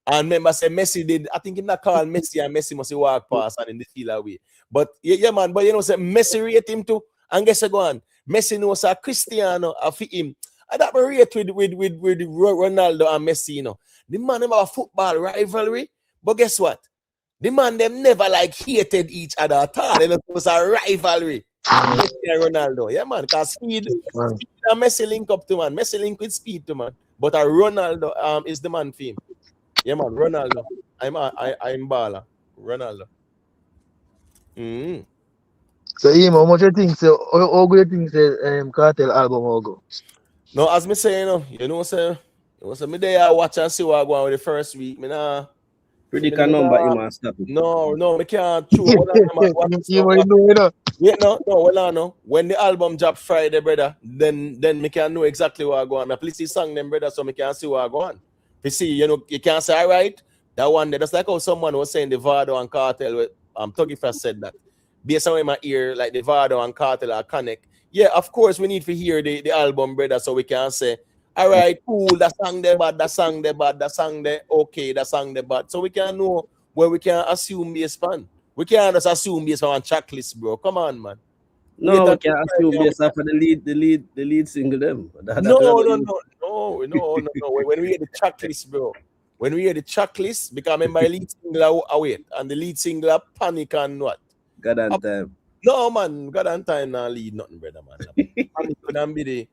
And remember, say Messi did. I think in that call Messi and Messi must walk past and in the field away. But yeah, man. But you know, say Messi rate him too. And guess what, go on. Messi knows a Cristiano fit him. And that rate with Ronaldo and Messi. You know, the man have a football rivalry. But guess what? The man them never like hated each other at all. It was a rivalry. Messi and Ronaldo. Yeah, man. Because Speed and Messi link up to man. Messi link with Speed to man. But a Ronaldo is the man for him. Yeah, man. Ronaldo. I'm baller. Ronaldo. So, how much you think? So, how good you think the Kartel album will go? No, as me say, you know, say me there watch and see what I go on with the first week. Me nah. Predict a number, you must stop it. No, me can't choose. No. When the album drop Friday, brother, then me can know exactly what I go on. I please see song them, brother, so me can see what I go on. You see, you can't say, all right, that one there. That's like how someone was saying the Vybz and Kartel. Tuggy first said that. Based on my ear, like the Vybz and Kartel are connect. Yeah, of course, we need to hear the album, brother, so we can say, all right, cool, that song there bad, that song there bad, that song there okay, that song there bad. So we can know where we can assume based on. We can't just assume based on checklist, bro. Come on, man. No, we can't assume based off of the lead single them. No. When we hear the checklist, bro. When we hear the checklist, because I remember the lead single await, and the lead single Panic and what? God and Time. No, man, God and Time not lead nothing, brother, man. Panic couldn't be the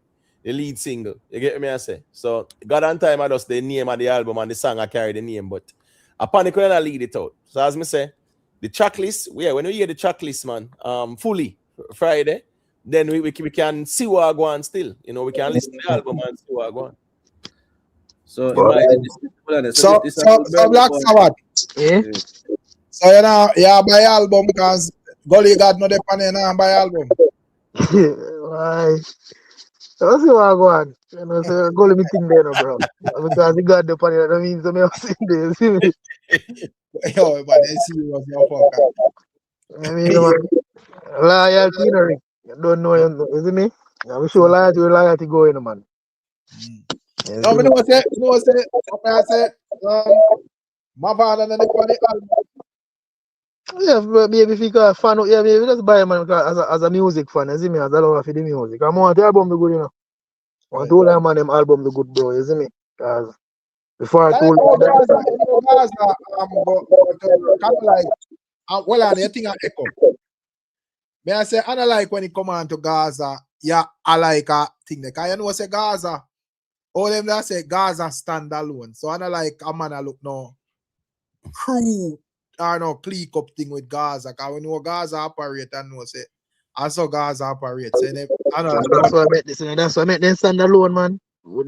lead single. You get me, I say? So God and Time are just the name of the album and the song I carry the name, but a Panic couldn't lead it out. So as me say, the checklist, when we hear the checklist, man, fully Friday, then we can see what I go on still. We can listen to the album and see what I go on. So, Black Sabbath. Yeah. So buy album because Gully got no depending on buy album. Why? So see what I go on. So Gully me thing there, no, bro. Because he got the money, that means I'm sitting there. See me? Yo, but they see you as your fucker. I mean, loyalty, Rick. You don't know him, isn't me? I'm sure loyalty going, man. No, I know what I say. Mavado and the album. Yeah, maybe if you can fan out, maybe just buy man as a music fan, you see me, as a lover for the music. I want the album to good, I want to all man them album to good, bro, you see me? Because before I told you Gaza, kind of like, I think I echo. May I say, I don't like when it come on to Gaza, I like a thing. Because you know what say Gaza, all them that say Gaza stand alone. So I don't like a man I look no crew or no clique up thing with Gaza. Because we know Gaza operate and know say, I saw Gaza operate. So that's why I make them stand alone, man. No,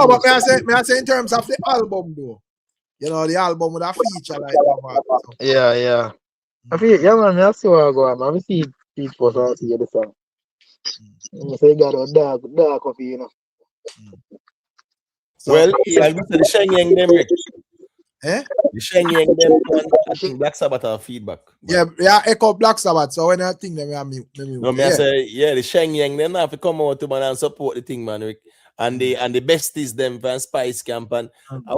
but may I say in terms of the album though. The album with a feature like that. So. Yeah. I feel, man, I see where I go, man. I see people so see the song. I say, God, dark coffee, So, well, I go to the Sheng Yang them, Rick. The Sheng Yang them, I think Black Sabbath have feedback. Yeah, echo Black Sabbath. So when I think them, I say, the Sheng Yang them have to come out to man and support the thing, man, Rick. And the besties them from Spice Camp and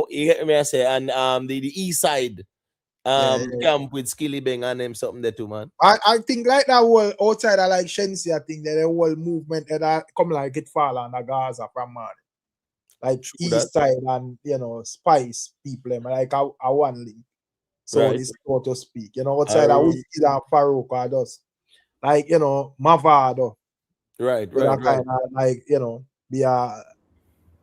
you get me, I say, and the East Side camp with Skilly Bang and them something there too, man. I think like that whole outside I like Shensi, I think that the whole movement that come like it fall on the Gaza from man. Like East Side and Spice people, like I one link. So this so to speak. Outside I Whiskey and Farouk are just like Mavado. Right. Kind of like be a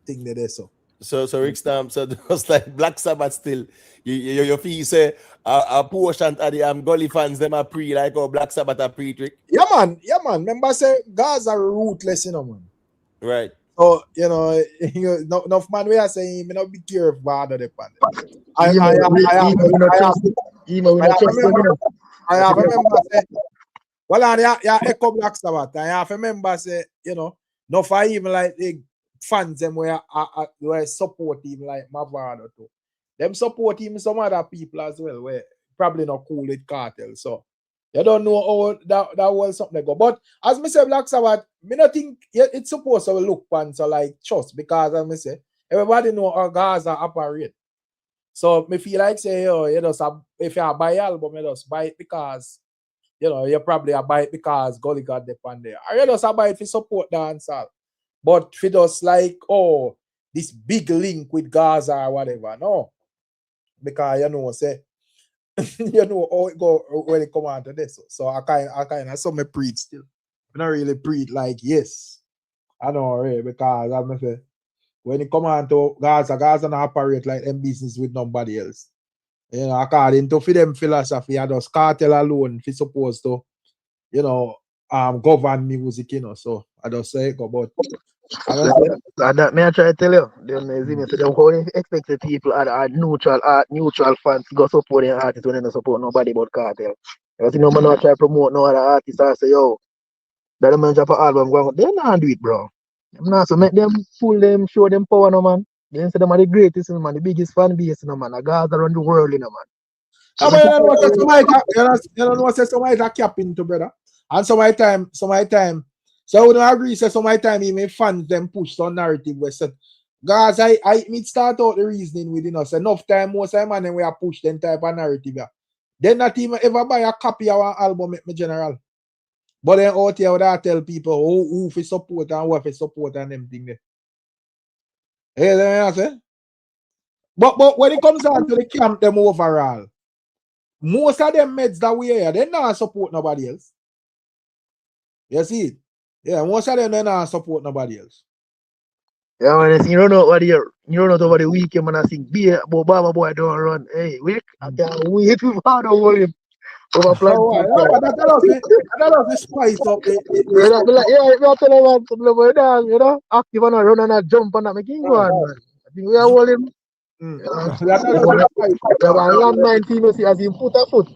thing that is so. So Rick Stamp, so just like Black Sabbath still, you feel say a portion of the Gully fans them are pre like how Black Sabbath are pre-trick. Yeah man. Remember say guys are ruthless, man. Right. So enough man we are saying me not be careful about the pan. I have remember say well echo Black Sabbath. I have remember say no for even like the fans them were support him like Mavado too. Them support him some other people as well where probably not cool with Kartel. So you don't know how that was something go. But as me say Black Sabbath, me not think it's supposed to look pan so like trust because as me say everybody know how Gaza operate. So me feel like say if you buy album, you just buy it because you probably buy it because Gully got the pan there. Or you just buy it for support dancehall. But for us like, this big link with Gaza or whatever, no. Because say, how it go when it come on to this. So I kind of me preach still. I don't really preach like yes. I know really because I say when it come on to Gaza don't operate like them business with nobody else. According to for them philosophy, I just Kartel alone if supposed to, govern music, So I just say go about that may I try to tell you. Them only expect the people are neutral fans go support their artists when they don't support nobody but Kartel. Because man not try to promote no other artists or say that the man drop an album going, they not do it, bro. Them not so make them fool them, show them power no man. They say them are the greatest, man, the biggest fan base, man. The guys around the world, man. So but you know what somebody that cap into, brother. And some of time, so I don't agree, so some of time even fans them push some narrative where said, guys, I me start out the reasoning within us. Enough time, most time and then we are push them type of narrative. Yeah. Then not even ever buy a copy of our album, me general. But then out here, I tell people who for support and what for support and them thing there. Hey, let me say. But when it comes down to the camp, them overall, most of them meds that we hear, they not support nobody else. You see it? Yeah, most of them they not support nobody else. Yeah, man, you don't know what you don't know over the weekend, man. I think beer, but Baba boy don't run. Hey, wait, I can't wait for Father William. Over plan. That allows the spice up. Yeah, I tell you, you know, active and run and jump and make him go on, man. I think we are holding. That 19, you see, as he put a foot.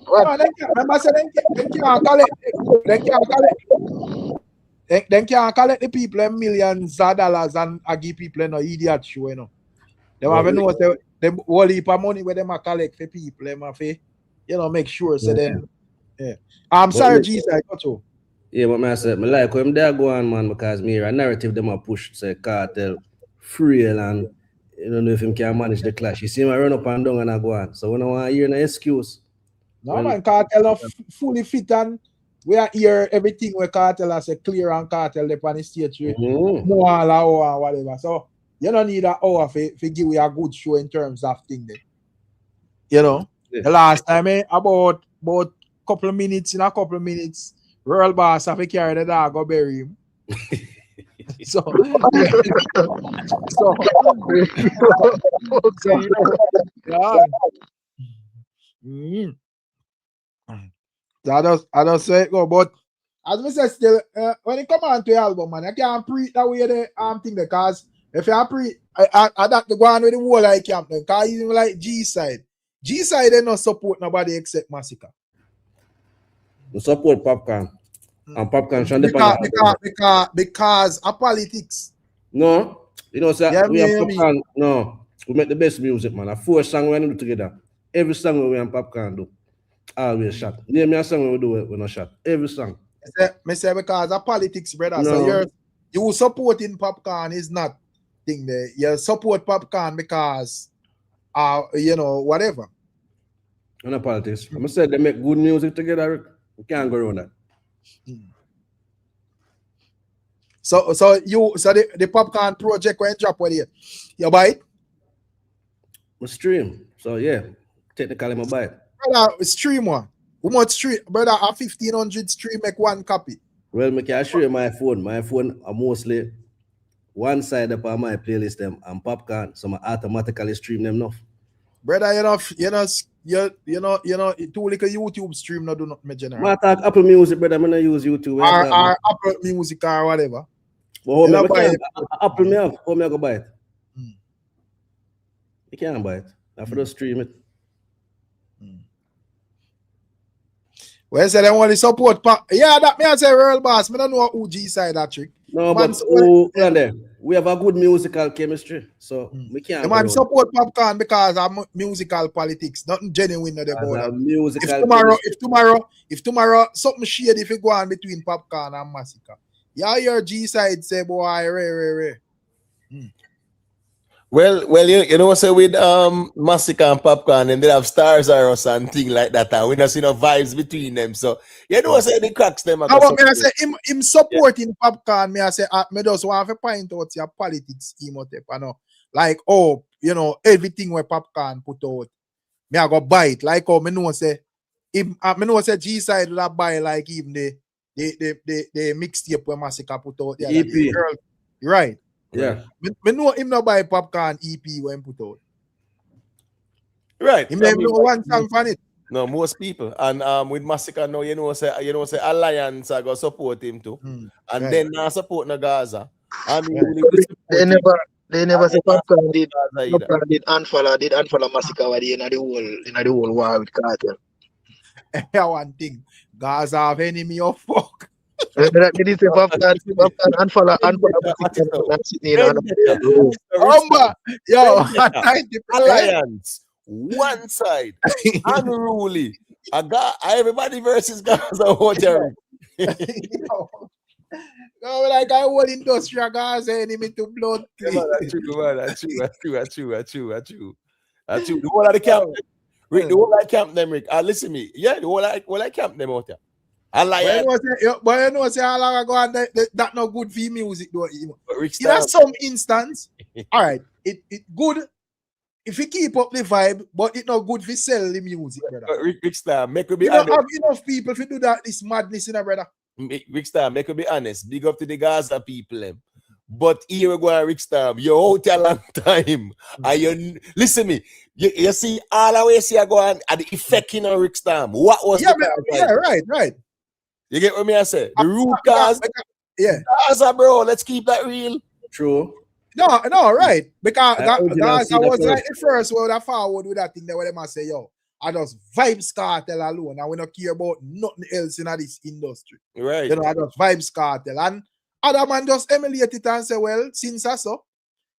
Remember, say they can't collect. They can't collect the people millions of dollars and give people no idiot show, you know. They have to know them whole heap of money where them collect for people. Them have to, you know, make sure. So then, yeah. I'm sorry, Jesus, I got you. Yeah, but I said, I like when they go on, man, because me a narrative them a push, say Kartel, frail, and you don't know if him can manage the clash. You see him run up and down and I go on. So when I want to hear an excuse. No, man, Kartel fully fit and we are here everything where Kartel has a clear and Kartel they on the stage more hour or whatever. So you don't need an hour for give you a good show in terms of thing there. You know, the last time about couple of minutes, in a couple of minutes, Royal Boss have to carry the dog go bury him. So I don't say it go, but as we said, still when it come on to the album, man, I can't pre that way the thing because if you pre I that the go on with the whole like camp then because even like G side they not support nobody except Massacre. The support Popcorn. And Popcorn because of politics. No, you know, sir, we have Popcorn. No, we make the best music, man. A 4 songs we do together. Every song we and Popcorn do. Always shot. Name me a song we do it when I shot. Every song. I say because of politics, brother. No. So you supporting Popcorn is not thing there. You support Popcorn because you know, whatever. No politics. I'm saying they make good music together. We can't go around that. So the Popcorn project when drop what you buy it? We stream. So yeah, technically I buy it. Brother, stream one. How much stream? Brother, a 1,500 stream make one copy. Well, I can show you my phone. My phone are mostly one side up on my playlist them and Popcorn, so I automatically stream them enough. Brother, you know, too little YouTube stream no do not me general. I talk Apple Music, brother. I'm gonna use YouTube. Or Apple Music or whatever. Well, Apple me have. How me go buy it? You can't buy it. I have to stream it. Well, say they want to support. Yeah, that me I say Royal Boss. I don't know who G side that trick. No, man, but we have a good musical chemistry, so we can't. The man support Popcorn because of musical politics, nothing genuine. If tomorrow something shady if it go on between Popcorn and Massacre, yeah, your G side say boy, ray. Well, you know, say with Massacre and Popcorn, and they have Stars or something like that, and we don't see no vibes between them. So you know, say the cracks them. I say him supporting Popcorn. Me I say me just want to point out your politics scheme out there, you know, like you know everything where Popcorn put out. Me I go buy it. Like me know say me know say G side will buy like even the mixtape where Massacre put out. Yeah, EP. Right. Yeah. Me know him not buy Popcorn EP when put out. Right. Him know one song for it. No, most people. And with Massacre now, you know, say Alliance are gonna support him too. And right. Then not support no Gaza. I mean, they never say Popcorn did unfollow Massacre in the whole war with Kartel. Yeah, one thing. Gaza have enemy of fuck. Did you say popcorn and follow Yo, Alliance, one side, unruly. Everybody versus Gaza Water. No, like I whole industry of Gaza enemy to blood. That's true. The whole of the camp, Rick, the whole of the camp them, Rick. Listen me. Yeah, the whole of camp them out there. Alliance. But you know, say how long ago and that not good for music though. In some instance, all right, it good if you keep up the vibe, but it not good for sell the music, brother. Rick Star, make me be you honest. Have enough people to do that. This madness, in a brother. Rick Star, make me be honest. Big up to the Gaza people. But here we go, Rick Star. You're out a long time. And you listen me. You see all the way see go on at the effect in Rick Star. What was right. You get what me I say? The root cause. Gaza, bro. Let's keep that real. True. No, right. Because Gaza was like the first one that forward with that thing that where they must say, yo, I just Vybz Kartel alone. And we don't care about nothing else in this industry. Right. You know, I just Vybz Kartel. And other man just emulate it and say, well, since I saw,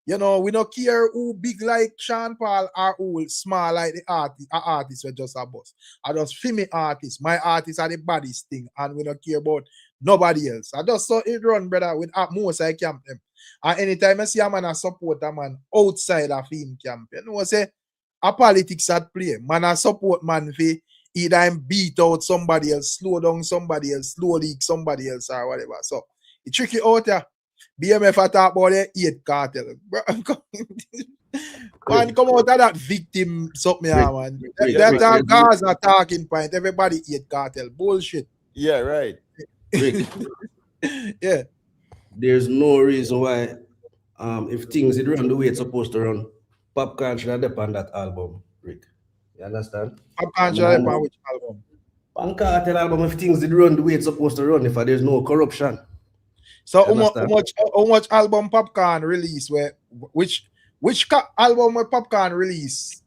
you know, we don't care who big like Sean Paul or who small like the artist were just a boss. I just film artists. My artists are the baddest thing, and we don't care about nobody else. I just saw it run, brother, with most I camp them. And anytime I see a man I support a man outside of him camp, you know, say a politics at play. Man I support man for either him beat out somebody else, slow down somebody else, slow leak somebody else or whatever. So it's tricky out there. BMF I talk about the 8 cartel. Man, come out of that victim something, man. That Gaza talking point. Everybody 8 cartel. Bullshit. Yeah, right. Yeah. There's no reason why if things it run the way it's supposed to run, Popcorn should have depend on that album, Rick. You understand? Popcorn should have depend on which album? Kartel album, if things did run the way it's supposed to run, if there's no corruption. So how much album Popcorn release which album where Popcorn release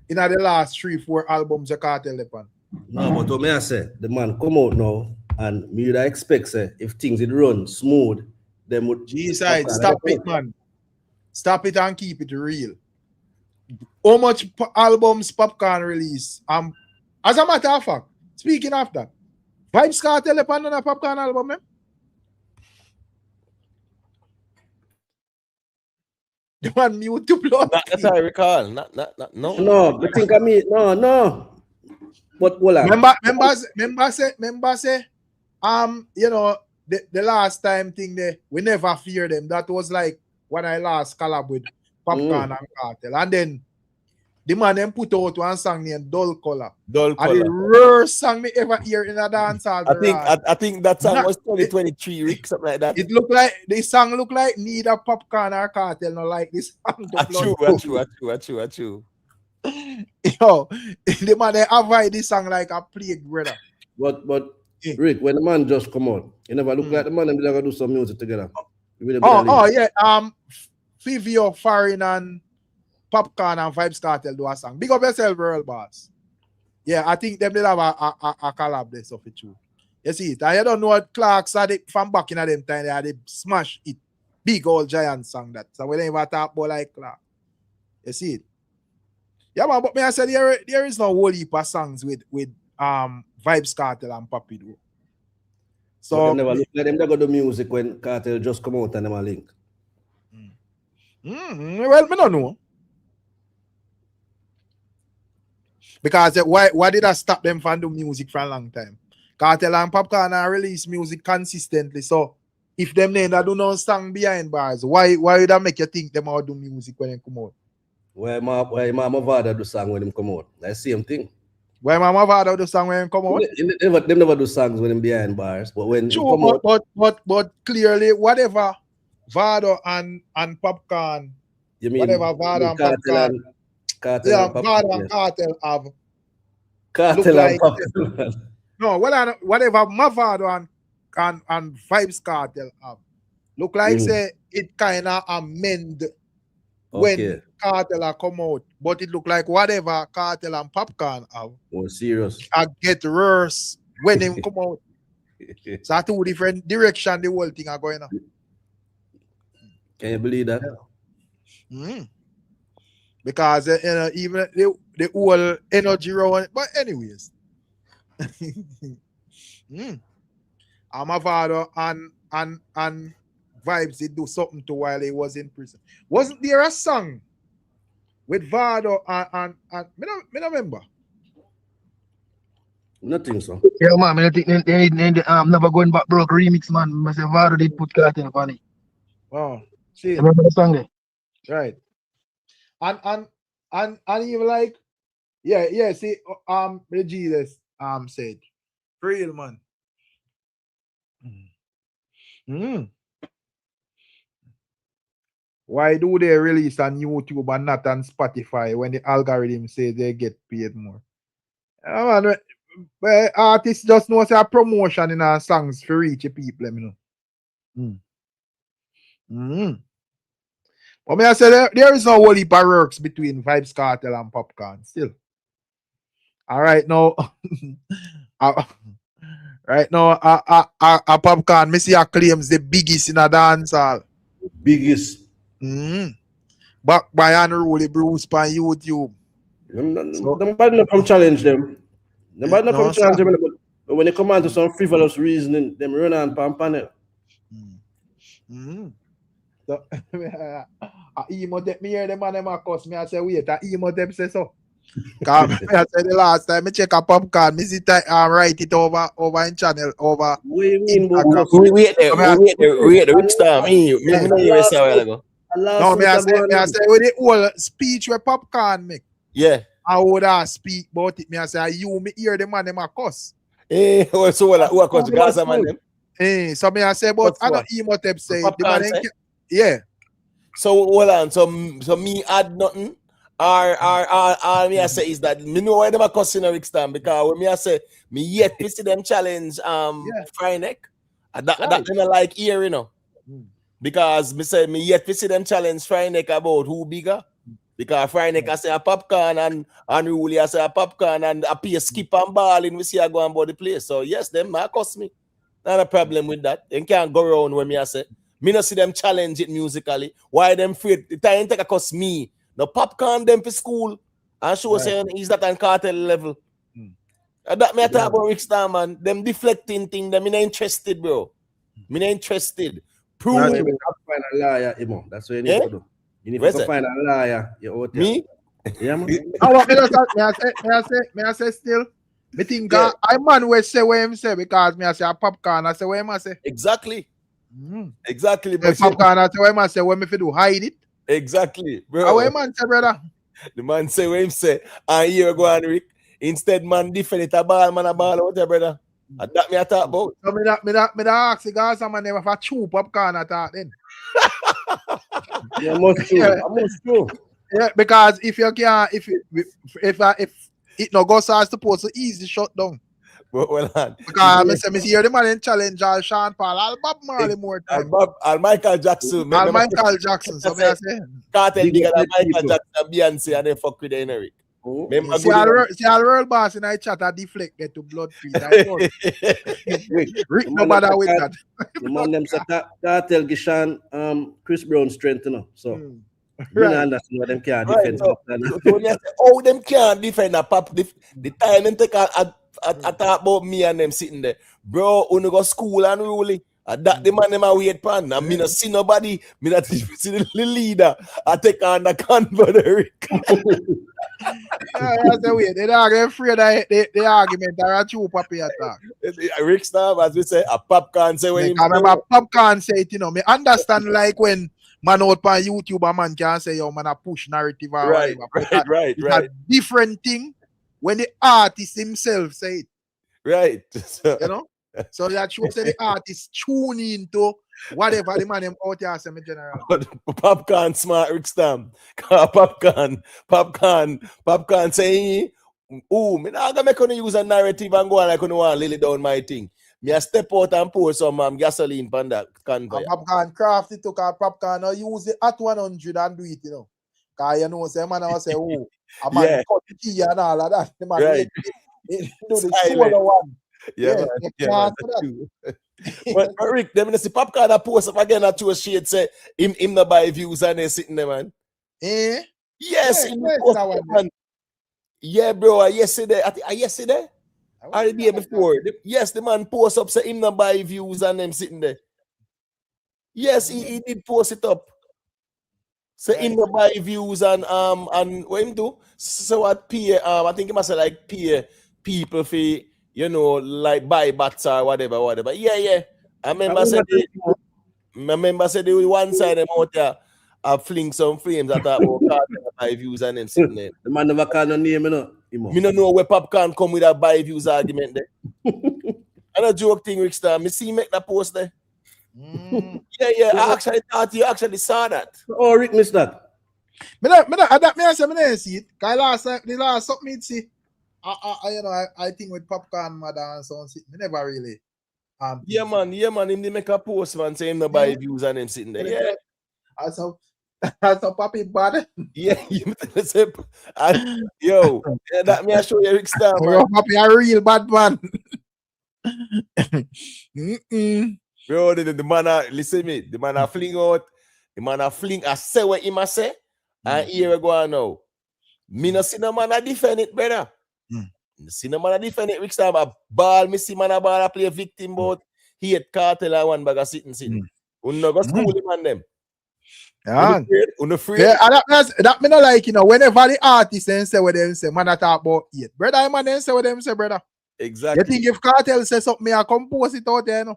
in the last 3-4 albums the Kartel depend? No, but what may I say, the man come out now and me would expect say if things did run smooth, then would stop it, man. Stop it and keep it real. How much albums Popcorn release? As a matter of fact, speaking of that, Vybz Kartel depend on a Popcorn album, man. The one mute to blood. That's how I recall. No. I think I mean no. But hold on. Remember say, you know, the last time thing there, we never fear them. That was like when I last collab with Popcorn and Kartel. And then the man them put out one song named Dull Color. And the worst song me ever hear in a dance hall. I think that song was 2023, Rick, something like that. It looked like the song looked like neither Popcorn or Kartel, not like this song. True. Yo, the man they avoid this song like a plague, brother. But Rick, when the man just come out, you never look like the man and they're gonna do some music together. Fivio, Farin and Popcorn and Vybz Kartel do a song. Big up yourself, world boss. Yeah, I think them will have a collab there, so for true. You see it. And you don't know what Clarks are from back in them time, they smash it. Big old giant song that. So we don't even talk about like Clark. You see it. Yeah, man, but me I said there is no whole heap of songs with Vybz Kartel and Papi do. So they never look like them, they got the music when Kartel just come out and them a link. Well, me don't know. Because why did I stop them from doing music for a long time? Kartel and Popcorn are release music consistently. So if them then do no song behind bars, why would that make you think them all do music when they come out? Why Mavado do song when them come out? That's the same thing. Why Mavado do song when them come out? They never do songs when them behind bars, but when true, but clearly whatever Vado and Popcorn, you mean whatever Vado and Popcorn, Vado and Kartel have. Kartel and Popcorn. No, whatever Mavado and Vybz Kartel have. Look like say it kind of amend when Kartel come out, but it look like whatever Kartel and Popcorn have. Oh, serious. I get worse when they come out. So two different direction the whole thing are going on. Can you believe that? Because even the whole energy around. But anyways, Mavado and Vybz did do something to while he was in prison. Wasn't there a song with Vado and me not remember? Nothing so. Yeah, man, I think they need Never Going Back Broke remix, man. I say Vado did put Kartel on it. Oh, see. Remember the song there? Right. And even like, yeah, see, the Jesus said, real man. Why do they release on YouTube and not on Spotify when the algorithm say they get paid more? But artists just know say a promotion in our songs for reach people, you know. But me I say there is no whole heap of works between Vybz Kartel and Popcorn still. All right now, right now, Popcorn, me see a claims the biggest in a dancehall. Biggest. Back by Unruly Bruce on YouTube. Nobody not come challenge them. Nobody not come challenge them. But when they come on to some frivolous reasoning, them run on panel. So, emo dep me hear them and them cuss me. I say wait, emo dep say so. Cause I said the last time I check a Popcorn, me see write it over in channel over. We wait the Rick Star. Me know you say a while ago. No, me I say with the whole speech where Popcorn make. Yeah. I would speak about it. Me I say you me hear the man them a cuss. So who a cuss Gaza man them? So me I say but I don't emo tep say the man yeah. So hold on. So me add nothing. Or me I say is that me know why them a cussing a Rick Star because when me I say me yet to see them challenge Fryneck. That them like here, you know. Because me say me yet to see them challenge Fryneck about who bigger. Because Fryneck I say a Popcorn and Unruly I say a Popcorn and a piece skip and ball in we see I go about the place. So yes, them might cost me. Not a problem with that. They can't go around when me I say. Me not see them challenge it musically. Why them afraid? The time take a cost me. No Popcorn them for school. And show saying is that on Kartel level. That me I talk about Rick Star, man. Them deflecting thing, them me not interested, bro. Me not interested. Prove you find a liar, Imo. That's what you need to do. You need to find a liar. Me? Yeah, man. May I say still? Me think I man will say what him say because me I say a Popcorn. I say what him I say. Exactly. Exactly. But Popcorn I say what him I say when me fi do hide it. Exactly, bro. What man say, brother? The man say what him say. And here go on, Rick. Instead, man, different it a ball, man, a ball out there, brother. And that me I talk about. So me da ask the guys some man never for chew Popcorn at that then. Yeah, must true. Yeah, because if you can, if it no goes as supposed to easy shut down. Well, because I hear the man in challenge all Sean Paul, all Bob Marley more time. All Michael Jackson. All Michael Jackson. So I say Kartel bigger than Michael Jackson, Beyonce, and they fuck with the Henry. See all world boss in I chat a deflect get to blood feed. No matter with that. The man them say Kartel Gishan Chris Brown strength, you know. So right. You understand what them can't defend. So them can't defend a pop the time them take I talk about me and them sitting there. Bro, when you go school and really that the man them a wait pan. And me not see nobody, me not see the leader. I take on the convert. They're not afraid of the argument that a true papi attack. Rick Star, as we say, a Popcorn say when I remember Popcorn say it, you know. Me understand like when man out on YouTube a man can say, yo, man a push narrative or whatever. Right. A different thing when the artist himself say it. Right. You know? So that shows that the artist tune into whatever the man them out here say in general. Popcorn smart Rick Stam. Popcorn saying, oh, me not gonna make you use a narrative and go on like you want to lay down my thing. Me a step out and pour some gasoline on that convoy. Popcorn craft it to Popcorn now use the at 100 and do it, you know. Cause you know, say man I say, oh, a man cut the key and all of that. The man do the solo one. Yeah, man. Yeah, man. But Rick, them see Popcorn that post up again at 2 shade say him not buy views and they sitting there, man. Eh? Yes, Where's that one, man? Yeah, bro. Yesterday, yesterday? Or the day before. Yes, the man post up say him not buy views and them sitting there. Yes, he did post it up. So him not buy views and what him do? So what pay I think he must say like pay people for like buy bats or whatever. Yeah. I remember said they were one side them out there I fling some frames that are about Kartel buy views and them sitting there. The man never call no name, you know. Me no know where Popcorn come with a buy views argument there. And a joke thing, Rick Star. Me see make that post there. Yeah. I actually thought you actually saw that. Oh, Rick missed that. Me didn't see it. Cause the last something me see. I think with Popcorn mother and so on, me never really. Yeah, man. Him they make a post, man, saying no buy views and him sitting there. Yeah. That's a puppy bad. Yeah, yo, that me I show you Rick Star, man. Your puppy a real bad man. Bro, the man listen me. The man fling out. The man fling. I say what him say. And here we go now. Me no see no man a defend it, brother. See no man a defend it. Rick Star a ball. Me see man a ball a play victim bout. He had Kartel and one bag of sitting. We no go school him and them. Yeah, that me not like, whenever the artist then say what them say, man I talk about it. Brother, man then say what them say, brother. Exactly. You think if Kartel say something, I compose it out there, I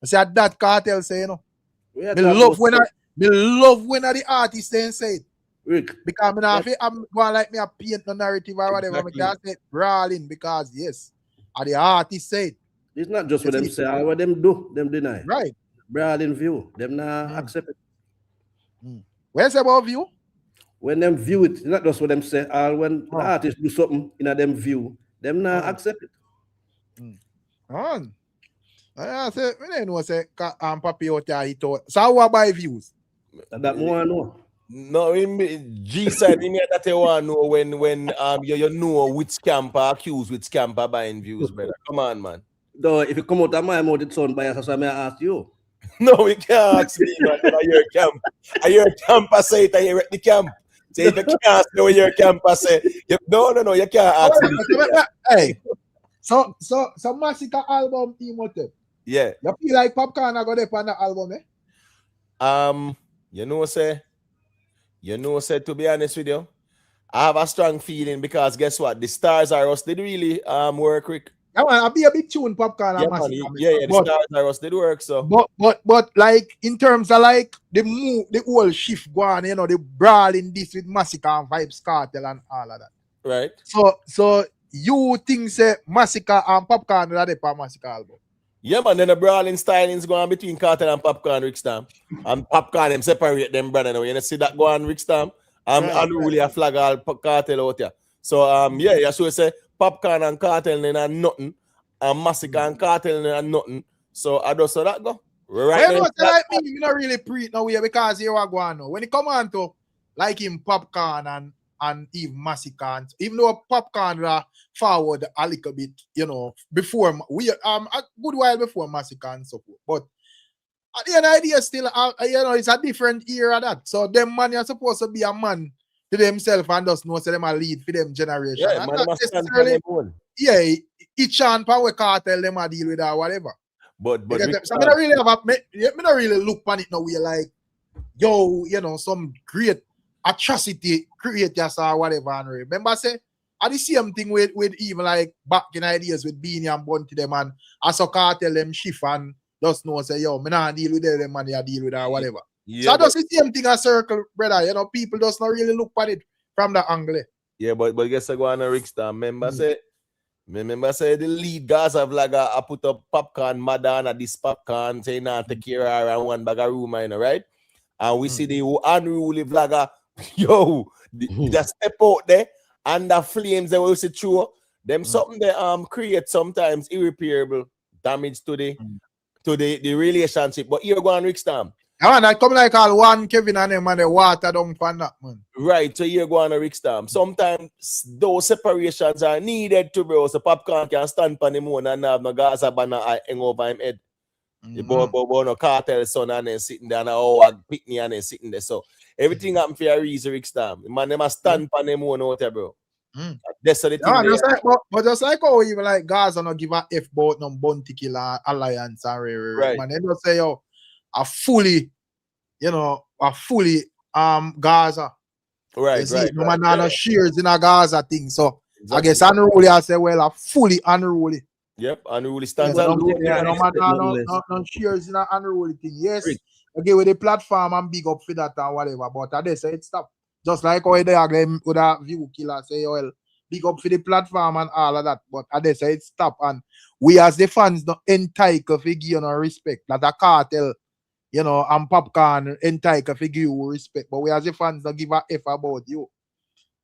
say that Kartel say, Me love when the artist then say it. Rick. Because I'm going like me a paint the narrative or whatever. I can't say brawling because yes, the artist say it. It's not just what them say, what them do, them deny. Right. Brawling view, them not accept it. Where's about view? When them view it, it's not just what them say, when the artists do something in a them view, them not accept it. I say, we don't know, say, Papi out there, he thought. So how about views? That more know. No, G said that you want to know when you know which scamper accused with scamper buying views, brother. Come on, man. No, if you come out of my mouth, it's on bias, so I may ask you. No, we can't ask me, man. I hear camper say it, I hear the camp. Say if you can't know your camper say, no, you can't ask me. Hey, so Massacre album team what? Yeah. You feel like Popcorn are gonna on the album, eh? Say to be honest with you, I have a strong feeling because guess what? The Stars Are Us did really work, Rick. Yeah, man, I'll be a big tune, Popcorn and Massacre. Man, the Stars Are Us did work, so. But like in terms of like the move, the whole shift going, the brawling this with Massacre and Vybz Kartel and all of that. Right. So you think say Massacre and Popcorn are the Massacre album? Yeah, man, then the brawling stylings going between Kartel and Popcorn, Rick Stam. And Popcorn them separate them, brother. Now you see that go on, Rick Stam. Unruly a flag all Kartel out here. So yeah, so say Popcorn and Kartel are nothing, and Massacre and Kartel are nothing. So I just saw that go. Right. Well, like me not really preach now because here I go on now. When it come on to like him Popcorn and even Massacre, even though Popcorn forward a little bit, before a good while before Massacre and so forth. But at the end of the day, still, it's a different era that. So them man are supposed to be a man to themselves and just know so them a lead for them generation. Yeah, and not necessarily, each and power Kartel them a deal with or whatever. But so me not really look on it now. We like, some great atrocity creators or whatever. And remember, say, I the same thing with even like back in ideas with Beanie and Bunty them and I saw Kartel them shift and just know say, me not deal with them and I deal with or whatever. Yeah, so that's the same thing a circle, brother. People just not really look at it from the angle. Yeah, but guess I go on a Rick Star. Remember say the lead Gaza vlogger I put up Popcorn Madonna this Popcorn saying not take care of her and one bag of room, right? And we see the unruly vlogger, the step out there and the flames that we see through them something they create sometimes irreparable damage to the relationship. But here go on Rick Stam. Man, I come like all one Kevin and them and the water down for that, man. Right, so you're going to Rick Stam. Sometimes those separations are needed to, bro. So Popcorn can stand on the moon and have no Gaza banner hang over him head. The boy no Kartel son and then sitting there and I pick me and then sitting there. So everything happen for a reason, Rick Stam. Man, they must stand on the moon out there, bro. That's the thing. Just like, but just like how even like Gaza not give a F about no bounty killer alliance and right. Man, they just say yo, a fully Gaza. Right, right. No man no shares in a Gaza thing. So exactly. I guess unruly I say well a fully unruly. Yep, unruly stands no man no shares in a unruly thing. Yes, okay with the platform and big up for that and whatever, but I say it stop. Just like how they agree with a view killer say, well, big up for the platform and all of that. But they say it stop. And we as the fans don't entitled to give respect. That a Kartel, and Popcorn entitled to give you respect. But we as the fans don't give a F about you.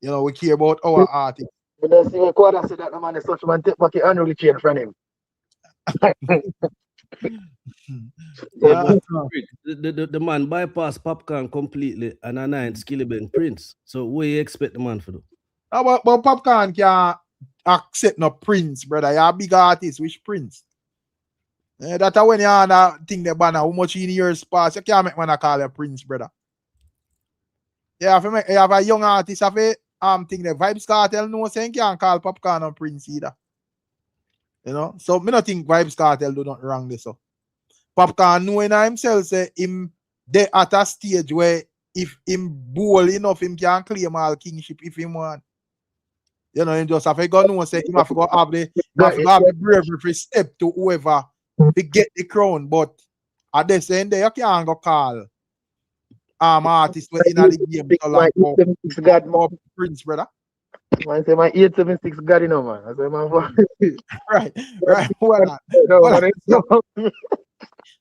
We care about our artists. But that's the quarter say that the man is such man take back the unruly chain from him. The man bypass Popcorn completely and a night Skillibeng Prince. So what you expect the man for do? But Popcorn can't accept no Prince, brother. You're a big artist, which Prince? That's when you think the banner, how much in years past, you can't make man call you Prince, brother. You have a young artist of it, think the Vybz Kartel no saying can't call Popcorn on Prince either. So me not think Vybz Kartel do not wrong this. So Popcorn knowing himself say him they at a stage where if him bold enough, him can claim all kingship if him want. Him just have to go know say him have to go have the bravery to step to whoever to get the crown. But at the same day, you can't go call artists in the game so like more Prince, brother. Man say my 876 got it, man. I say my right.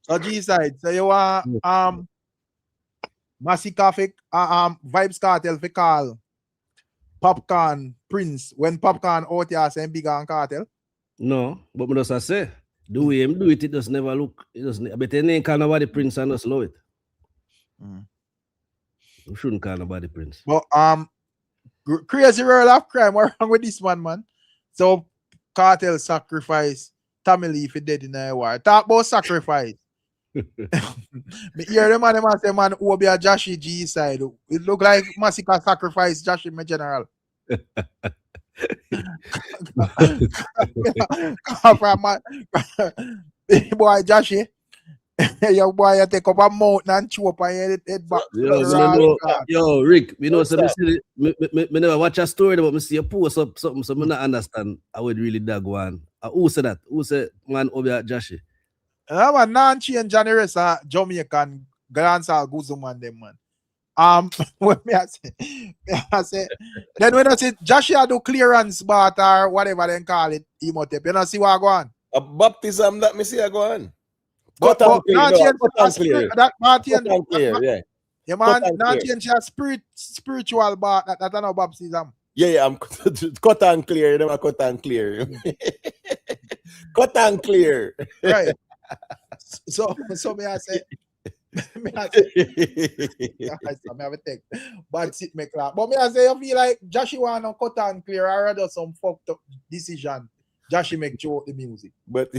So G side. So you want Massacre Vybz Kartel for call Popcorn Prince when Popcorn out here saying bigger and Kartel? No, but me just say the way him do it, it just never look. It just but then ain't call nobody Prince and just slow it. You shouldn't call nobody Prince. But crazy world of crime. What's wrong with this one, man? So Kartel sacrifice Tommy Lee for dead in the war. Talk about sacrifice. Me hear the man say man Obeah Jashii G side. It look like Massacre sacrifice Jashii my general. Boy Jashii. Your boy, you take up a mountain and chew up on your head back. Yo, Rick, me never watch a story, but me see a post up something, so me not understand. I would really dag one. Who said that? Who said man Obeah Jashii? Man, Nanchi and Johnny Rest are Jamaican glance all good man them man. When I say, then when I say Jashii do clearance but or whatever they call it, emotape. You know see what I go on? A baptism that me see I go on. But Nanchi spiritual but that no baptism. Yeah, I'm cut and clear. Them are cut and clear. Cut and clear. Right. So may I say, me have a take bad sit me clap. But me I say you feel like Jashii want to cut and clear or rather some fucked up decision. Jashii make through the music. But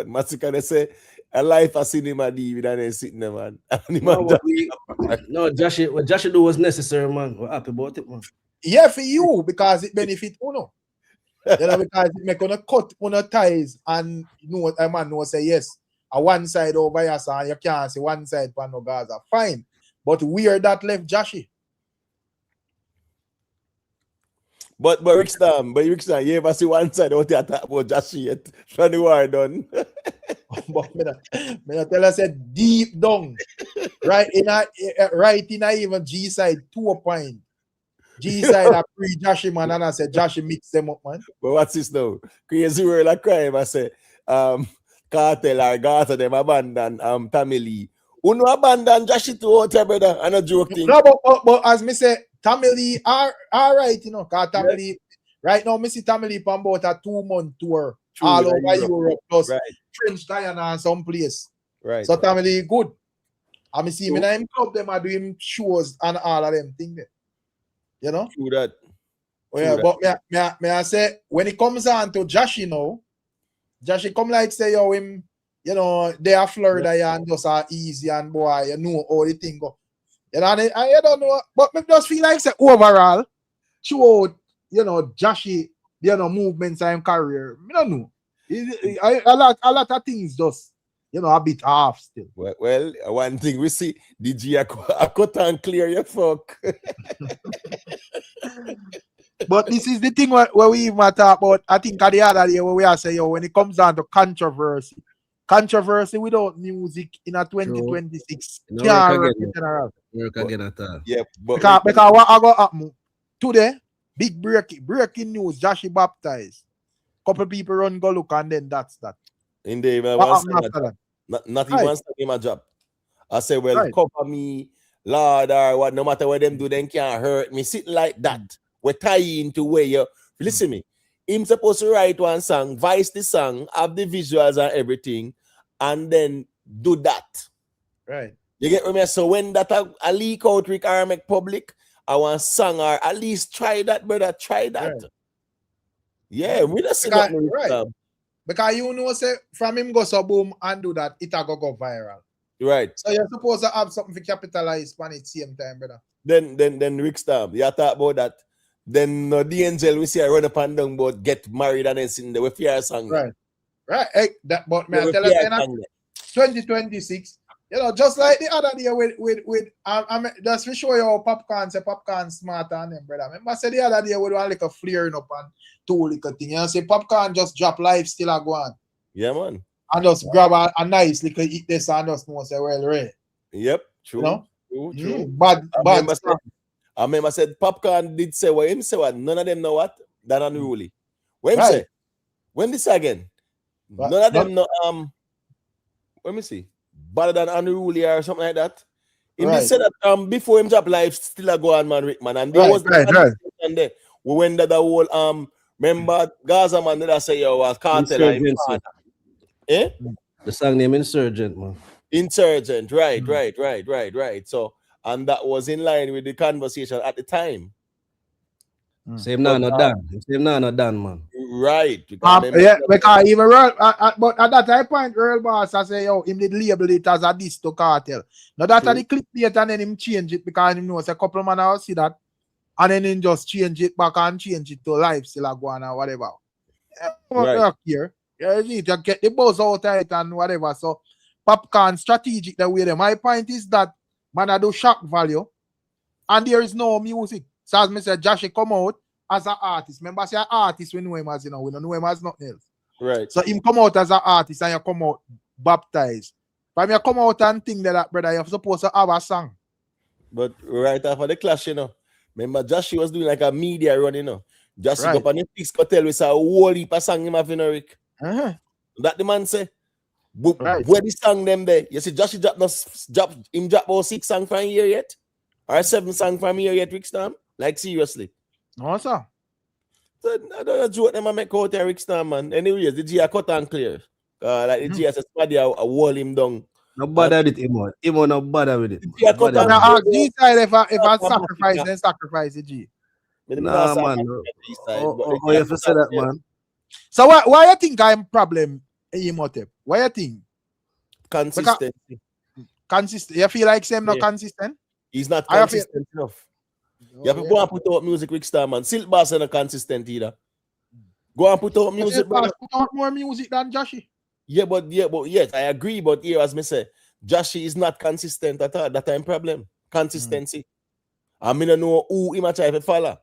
Massacre they say a life of cinema David and then sitting there, man. No, what Jashii do was necessary, man. We're happy about it, man. Yeah, for you, because it benefit uno. Because it make on a cut on a ties and a man no say yes. A one side over here, so you can't see one side for no Gaza. Fine. But where that left Jashii? But Rick Stam, you ever see one side out there talk about Jashii yet? From the war done. But me tell us deep down. Right in a even G side 2 point. G side a pre Jashii man and I said Jashii mix them up, man. But what's this now? Crazy world of crime. I say Kartel or Gaza them abandon Tommy Lee. Who no abandon Jashii to out here, brother? I'm not joking. No, but as me say, Tommy Lee are right, because Tommy Lee right now, me see Tommy Lee on about a 2-month tour all over Europe plus French Guyana and some place. Right. So Tommy Lee good. I mean, see him in him club, them are doing shows and all of them things. You know? True that. Oh, yeah, but may I say, when it comes on to Jashii now, Jashii come like say, yo, him, you know, they are Florida and just are easy and boy, you know all the thing go. You know, and I don't know, but me just feel like say overall, throughout, you know, Jashii, you know, movements and career, I don't know. A lot of things just, you know, a bit off still. Well, one thing we see, DJ I cut and clear your fuck. But this is the thing where we even talk about. I think at the other day where we are saying, yo, when it comes down to controversy without music in a 2026 can't work in general. Work again at all. Yeah, but because what I got happen today, big breaking news, Jashii baptized. Couple people run go look and then that's that. Indeed, not Right. even him a job. I say, well, cover me, Lord, or what, no matter what them do, then can't hurt me. Sit like that. We're tying to where you listen me. Him supposed to write one song, voice the song, have the visuals and everything, and then do that. Right. You get me? So when that a leak out, Rick, or make public, I want song or at least try that, brother. Try that. Right. Yeah, we just see that. Right. Because you know, say from him go so boom and do that, it go viral. Right. So you're supposed to have something to capitalize on it same time, brother. Then Rick Stam, you talk about that. Then the angel we see I run up and down but get married and then sing the fear song. Right. Right. Hey, that but man, I tell you 2026. You know, just like the other day with just to show you how popcorn smarter than them, brother. Remember I said the other day with one like a flaring up and two little thing. You know, say popcorn just drop live still a go on. Yeah, man. And just grab a nice little eat this and just know say well right. Yep, true. You know? True. Bad. I remember said popcorn did say what him say what none of them know what that unruly. What him say? When this again? None of them know let me see. Better than unruly or something like that. He did say that before him drop live still a go on, man, Rick, man. And there was there. We went to the whole remember Gaza man that say yo was Kartel. The song name Insurgent, man. Insurgent, right. So and that was in line with the conversation at the time. Same now not done. Same now not done, man. Right. Because even Earl, but at that time point, Earl Boss I say, yo, him did label it as a diss to Kartel. Now that the clip date and then him change it because him knows a couple of man will see that and then him just change it back and change it to live still go on or whatever. Here. You get the buzz out of it and whatever. So popcorn strategic the way. My point is that man I do shock value and there is no music. So as me said, Jashii come out as an artist. Remember, say an artist we know him as, you know, we don't know him as nothing else. Right. So him come out as an artist and you come out baptized. But you come out and think that, brother, you're supposed to have a song. But right after the clash, you know, remember Jashii was doing like a media run, you know. Jashii go up on the Fix Kartel with a whole heap of song him have, you know, Rick. That the man say. Where the song them there? You see Jashii drop about 6 songs from here yet? Or 7 songs from here yet, Rick Stam? Like seriously. No, sir. So I don't joke them and make out there, Rick Stam, man. Anyways, the G cut and clear. Like the G says somebody I wall him down. No bother with him, man. Him no bother with it. G side if I sacrifice, then sacrifice the G. Nah, man. Oh, you have to say that, man. So why you think I'm problem in Motep? Why you think? Consistency. Consistent. You feel like same not consistent? He's not consistent enough. You have to go and put out music, Rick Star, man. Silk Bass is not consistent either. Go and put out music, brother. Put out more music than Jashii. Yeah, but yes, I agree. But here, as me say, Jashii is not consistent at all. That's a problem. Consistency. I mean, I know who he might try to follow.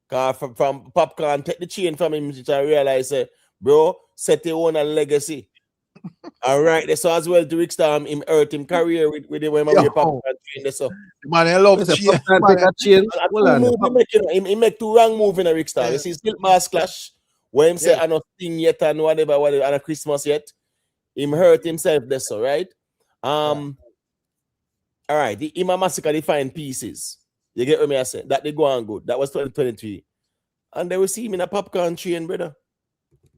Cause from popcorn, take the chain from him to realize, bro, set your own legacy. All right, so as well to Rick Star, him hurt him career with the way my popcorn chain. So man, I love chain. He make 2 wrong moves in a Rick Star. You see, Silk Bass clash. Where him say I not sing yet and whatever, and a Christmas yet. Him hurt himself there, so right. All right, the Ima Massacre defined pieces. You get what me I say? That they go on good. That was 2023. And they will see him in a popcorn chain, brother.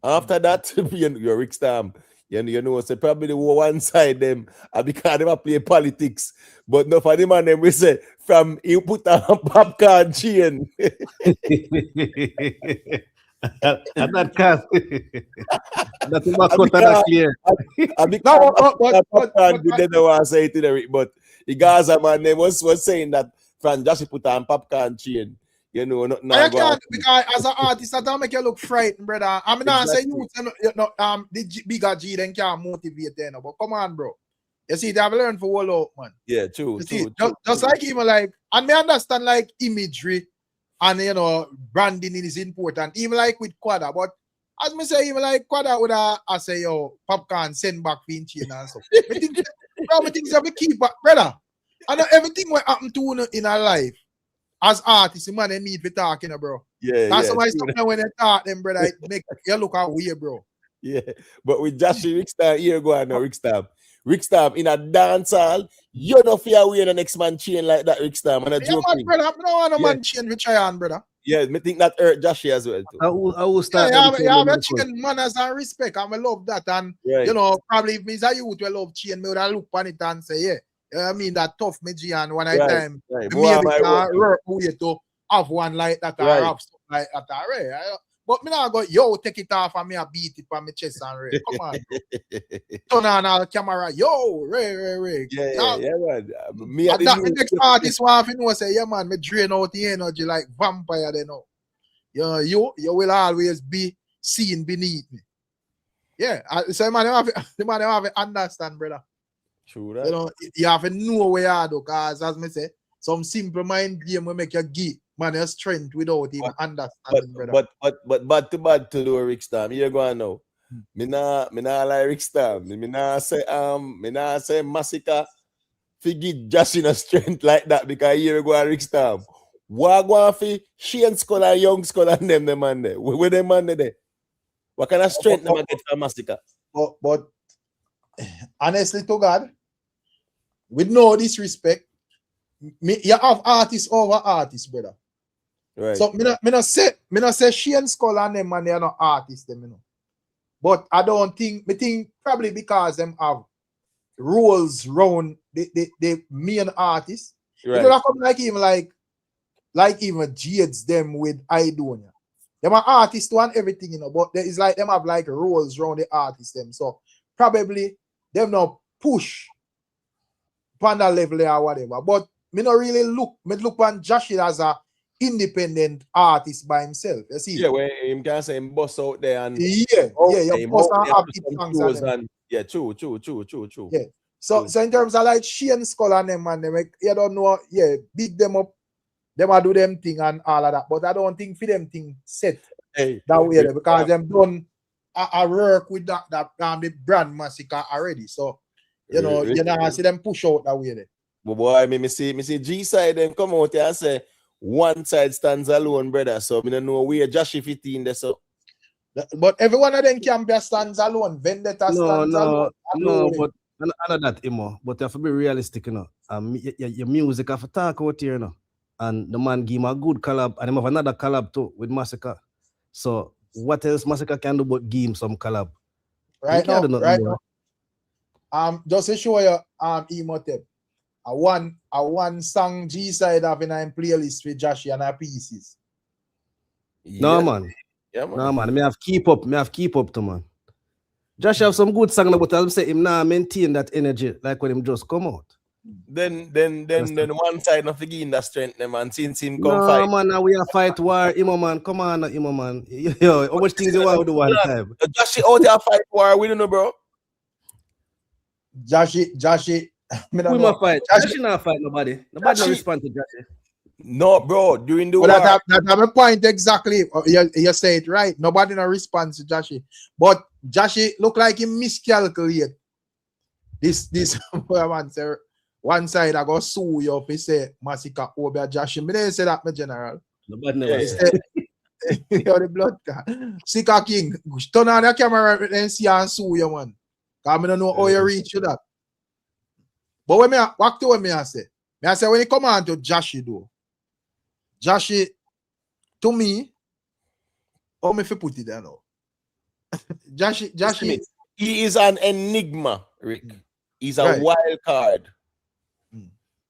After that, you're Rick Stam. You know, so probably the one side them because they play politics. But no for the man them we say from you put a popcorn chain. And that cast. That's about cut that clear. But they don't want to say it in the but the Gaza man they was saying that Fran Jashii put on popcorn chain. You know, not I can't because as an artist, that don't make you look frightened, brother. I'm not saying you the bigger G then can't motivate them, but come on, bro. You see, they have learned for all out, man. Yeah, true. Just like even like, and me understand like imagery and you know branding is important, even like with Quada. But as me say, even like Quada would I say yo popcorn send back for chain and stuff. I think things have to keep back, brother. I know everything what happen to in our life. As artists, man, they need to talk, you know, bro. Yeah, that's yeah. why sometimes when they talk, them, brother, it make you look out weird, bro. Yeah, but with Jashii Rickstar, here go on now, Rickstar in a dance hall, you don't fear wearing the next man chain like that, Rickstar. Man, yeah, man, brother, I don't want no man chain with try on, brother. Yeah, me think that hurt Jashii as well too. I will start. Yeah, I chain manners and respect, and I love that, and you know, probably if me a youth will love chain, me would have look on it and say, yeah. I mean that tough me G and one time maybe work way to have one like that or have something like that. Right? But me not go yo take it off and me a beat it on my chest and Ray. Come on. Turn on all camera. Yo, Ray. Yeah, man. Me and that next artist want to know say, yeah man, me drain out the energy like vampire they know. You will always be seen beneath me. Yeah. So man have to understand, brother. True that. You know, you have to know where you are, because as me say, some simple mind game will make you give man your strength without even understanding, brother. But bad to do Rickstar. Here go on now. Me nah like Rickstar. Me nah say Massacre forget Jashii no strength like that because here go on Rickstar. What go on for Shane Skull and Young Skull and them man there? Where them man there? What kind of strength them get from Massacre? But honestly to God, with no disrespect, you have artists over artists, brother. Right. So me not say Shane Skull and them and they are not artists, them, you know. But I don't think, me think probably because them have roles round the main artists. Right. It will come like even Jades them with Idonia. Them are artists too and everything, you know, but it's like them have like roles round the artists them. So probably them not push on that level or whatever. But me not really look on Jashii as a independent artist by himself. You see? Yeah, where him can say him boss out there and you boss and have songs and yeah, true. Yeah. So in terms of like Shane Skull and them and them, you don't know, big them up, them a do them thing and all of that. But I don't think for them thing set that way because them done I work with that the brand Massacre already. So you know, you know, see them push out that way there. But boy, me see G side them come out here and say one side stands alone, brother. So me don't know where Jashii fit in there. So but every one of them can be a stands alone. Vendetta stands alone. No, but I know that, Imo. But you have to be realistic, you know. Your music have to talk out here, you know. And the man give him a good collab, and him have another collab too with Massacre. So what else Massacre can do but give him some collab? Right now. Just to show you Emotive. A one song G side having a playlist with Jashii and her pieces. No man. Yeah, man. No man. Me have keep up to man. Jashii have some good song, but I'll say him now maintain that energy like when him just come out. Then one side not forgetting that strength, man. Since him come no, fight. Man, now we are fight war. Imo man, come on, Imo man. Yo, how much things you want to do one time? Jashii out there fight war, we don't know, bro. Jashii. We must fight. Jashii not fight nobody. Nobody not respond to Jashii. No, bro. During the war. That's my point exactly. You say it right. Nobody not respond to Jashii. But Jashii look like he miscalculate. This one side I go sue you if he say Massacre Obeah Jashii. Me didn't say that, my general. Nobody never say. You're the blood cat. Sika King. Turn on the camera and see and sue you, man. Because I don't know how you reach to that. But when back to what I say when it come on to Jashii though, Jashii, to me, how me fi put it there now? Jashii, He is an enigma, Rick. He's a wild card.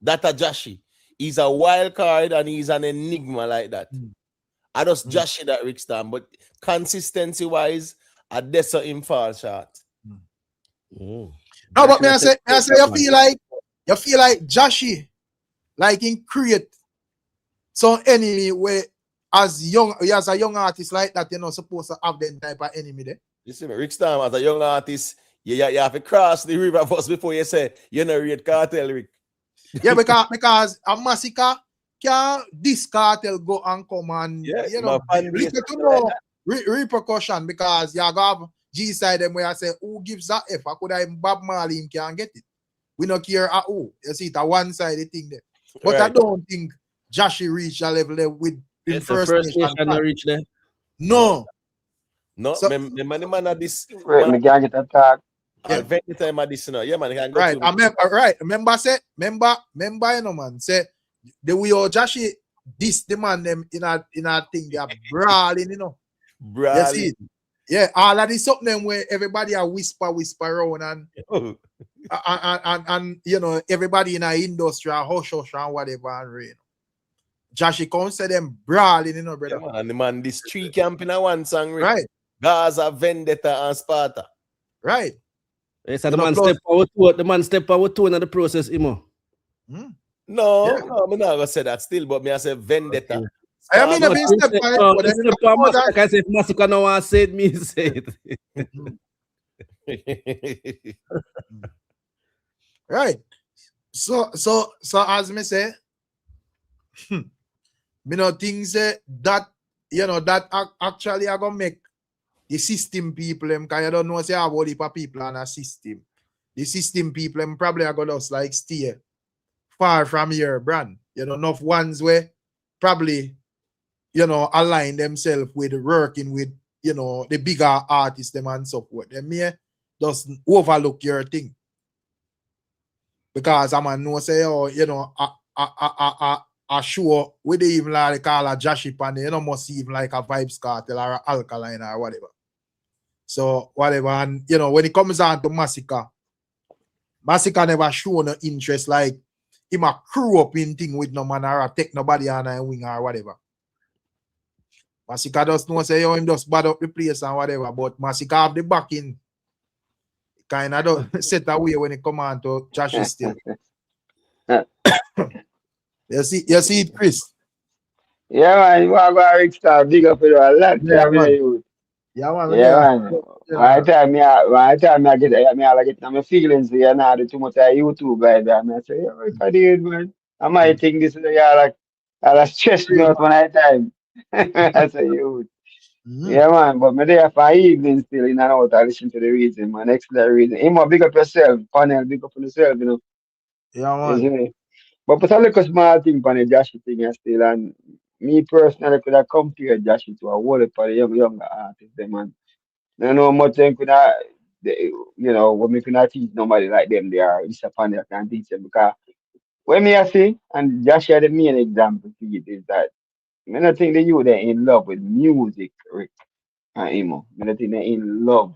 That a Jashii. He's a wild card and he's an enigma like that. I just Jashii that Rick stand, but consistency wise, I desert him fall short. No, but I say you feel like Jashii, like in create some enemy where as a young artist like that, you're not supposed to have that type of enemy there. Listen, Rick Stam, as a young artist, you have to cross the river first before you say you know read Kartel, Rick. Yeah, because a massacre can this Kartel go and come and you know listen to no repercussion because you have G side them where I say who gives that F? I could have Bob Marley can get it. We don't care at all. You see it a one-sided thing there. But I don't think Jashii reached a level there with in First Nation. Reach there. No. So, the man at this. Right, me can't get attacked. Every time at this, yeah, man. Can go right, Remember, you know, man. Say the way Jashii this the man them in a thing they are brawling, you know. Brawling. You see it? Yeah, all of this something where everybody are whisper around and you know everybody in our industry hush and whatever and rain. Jashii comes to them brawling, you know, brother. Yeah, and the man this tree camp in a one song, right? Gaza, Vendetta, and Sparta. Right. Yes, so the man step forward. The man step forward too in the process, Imo. No, I'm not gonna say that still, but me I say Vendetta. Okay. I mean, I step forward. I say if Massacre no one said me say it. Right. So as me say, me no think say that you know that actually are gonna make the system people because you don't know say how many people on a system. The system people probably are gonna just like stay far from your brand. You know, enough ones where probably you know align themselves with working with you know the bigger artists them and so forth. They may just overlook your thing. Because I'm a know say oh you know a show we they even like call a Jashii and you know must even like a Vybz Kartel or a Alkaline or whatever. So whatever, and you know when it comes down to Massacre never show no interest like him a crew up in thing with no man or take nobody on a wing or whatever. Massacre just know say him just bad up the place and whatever, but Massacre have the backing kind of don't set away when it come on to Jashii still. You see it, Chris? Yeah, man. You want to go Rick Star, big up for you a lot. Yeah, man. Yeah, man. By the time I get my feelings here now, too much YouTube guy there. I say, yo, Rick, I did, man. I might think this is like stress me out one time. I say, you. Yeah, man. But me there for evening still, you know, I listen to the reason, man. Excellent reason. You must big up yourself, panel, big up on yourself, you know. Yeah, man. But put a little small thing on the Jashii thing still, and me personally could have compared Jashii to a whole lot of younger artists, them, man. I know much them could have, you know, when me could not teach nobody like them, they are disappointed I can teach them because when me I see, and Jashii the main example to it is that I don't think the youth they're in love with music, Rick and Imo. I don't think they're in love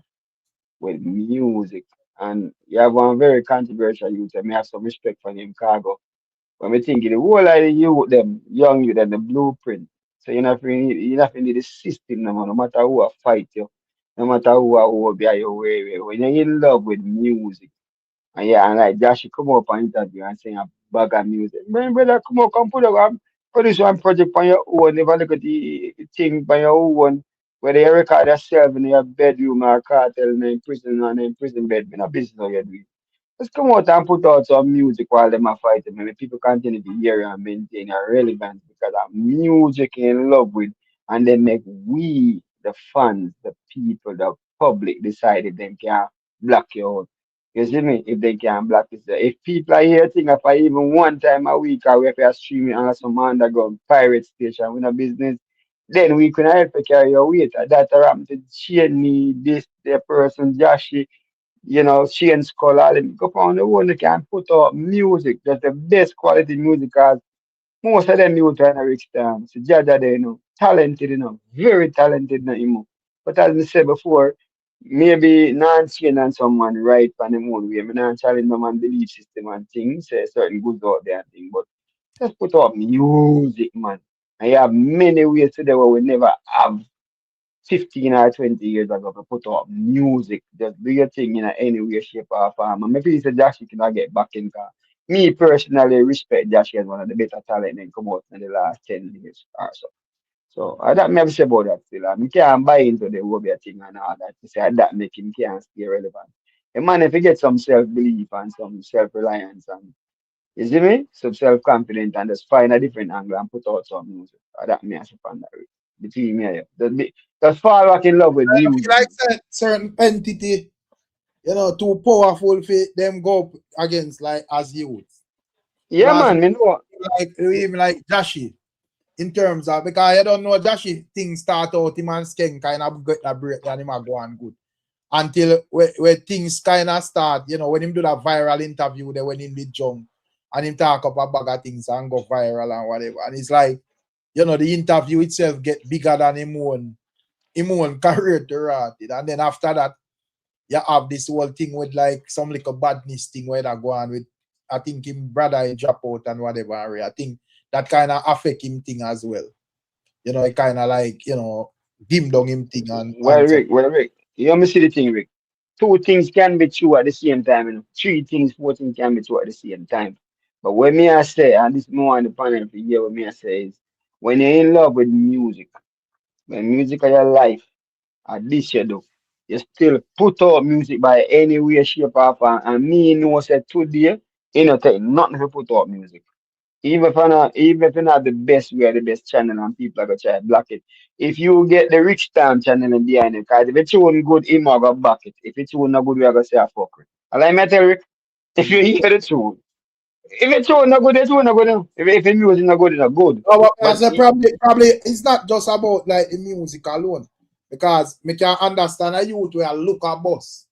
with music. And you have one very controversial youth, and I have some respect for him, Cargo. When we think the whole of the youth, them young youth, and the blueprint. So you not need the system, no matter who I fight you, no matter who I Obeah your way. When you're in love with music, and like Jashii come up and interview and sing a bag of music. Man, brother, come on, come put this one project on your own. Never look at the thing by your own. Whether you record yourself in your bedroom or Kartel in prison or in prison bed, no business how you do it. Just come out and put out some music while them are fighting. Maybe people continue to hear and maintain a relevance because of music in love with, and then make we, the fans, the people, the public decide if they can block you out. You see me? If they can block it. If people are here think if I even one time a week or if you're streaming on some underground pirate station with a business, then we can help you carry your weight. That's around to Cheney, this, the person, Jashii, you know, Shane Skull, all them go on the one they can put out music. That's the best quality music because most of them youth are in a rich town. So Jaja they you know, talented, you know, very talented, you know. But as we said before, maybe non-chain and someone right on them own way. I not challenge them and belief system and things, certain goods out there and thing, but just put up music, man. I have many ways today where we never have 15 or 20 years ago to put up music. Just do your thing in any way, shape, or form. And maybe it's a Jashii can get back in car. Me personally respect Jashii as one of the better talent that come out in the last 10 years or so. So I don't have to say about that still. I can't buy into the Obeah thing and all that. To say that make him can't stay relevant. A man if he get some self-belief and some self-reliance and you see me? Some self-confidence and just find a different angle and put out some music. That me as a fan that between me and you. Just fall back in love with I feel music. like certain entity, you know, too powerful for them go up against like as youth. Yeah, Because man, me know. like even like Jashii, in terms of because I don't know Jashii things start out him and Skeng kind of get a break and him a go on good. Until where things kind of start, you know, when him do that viral interview there when him did jump and him talk up a bag of things and go viral and whatever. And it's like, you know, the interview itself get bigger than him own career to rot it. And then after that, you have this whole thing with like some little badness thing where they go on with I think him brother he drop out and whatever. I think that kind of affect him thing as well. You know, it kind of like, you know, dim down him thing and so. Well, Rick, you me see the thing, Rick. Two things can be true at the same time, you know. Three things, four things can be true at the same time. But when me I say, and this more on the panel for you, what me I say is when you're in love with music, when music is your life, at this you do, you still put out music by any way, shape, or form. And me know say today, you know, take nothing to put out music. Even if you're not the best way or the best channel and people are gonna try to block it. If you get the rich time channel and behind it, because if it's tune good, him are gonna back it. If it's tune not good, we are gonna say a fuck it. And like me tell Rick, if you hear the tune, if it's tune not good, the tune not good. No. If the music not good, it's not good. No, but But I say probably it's not just about like the music alone. Because me can understand a youth where look at boss.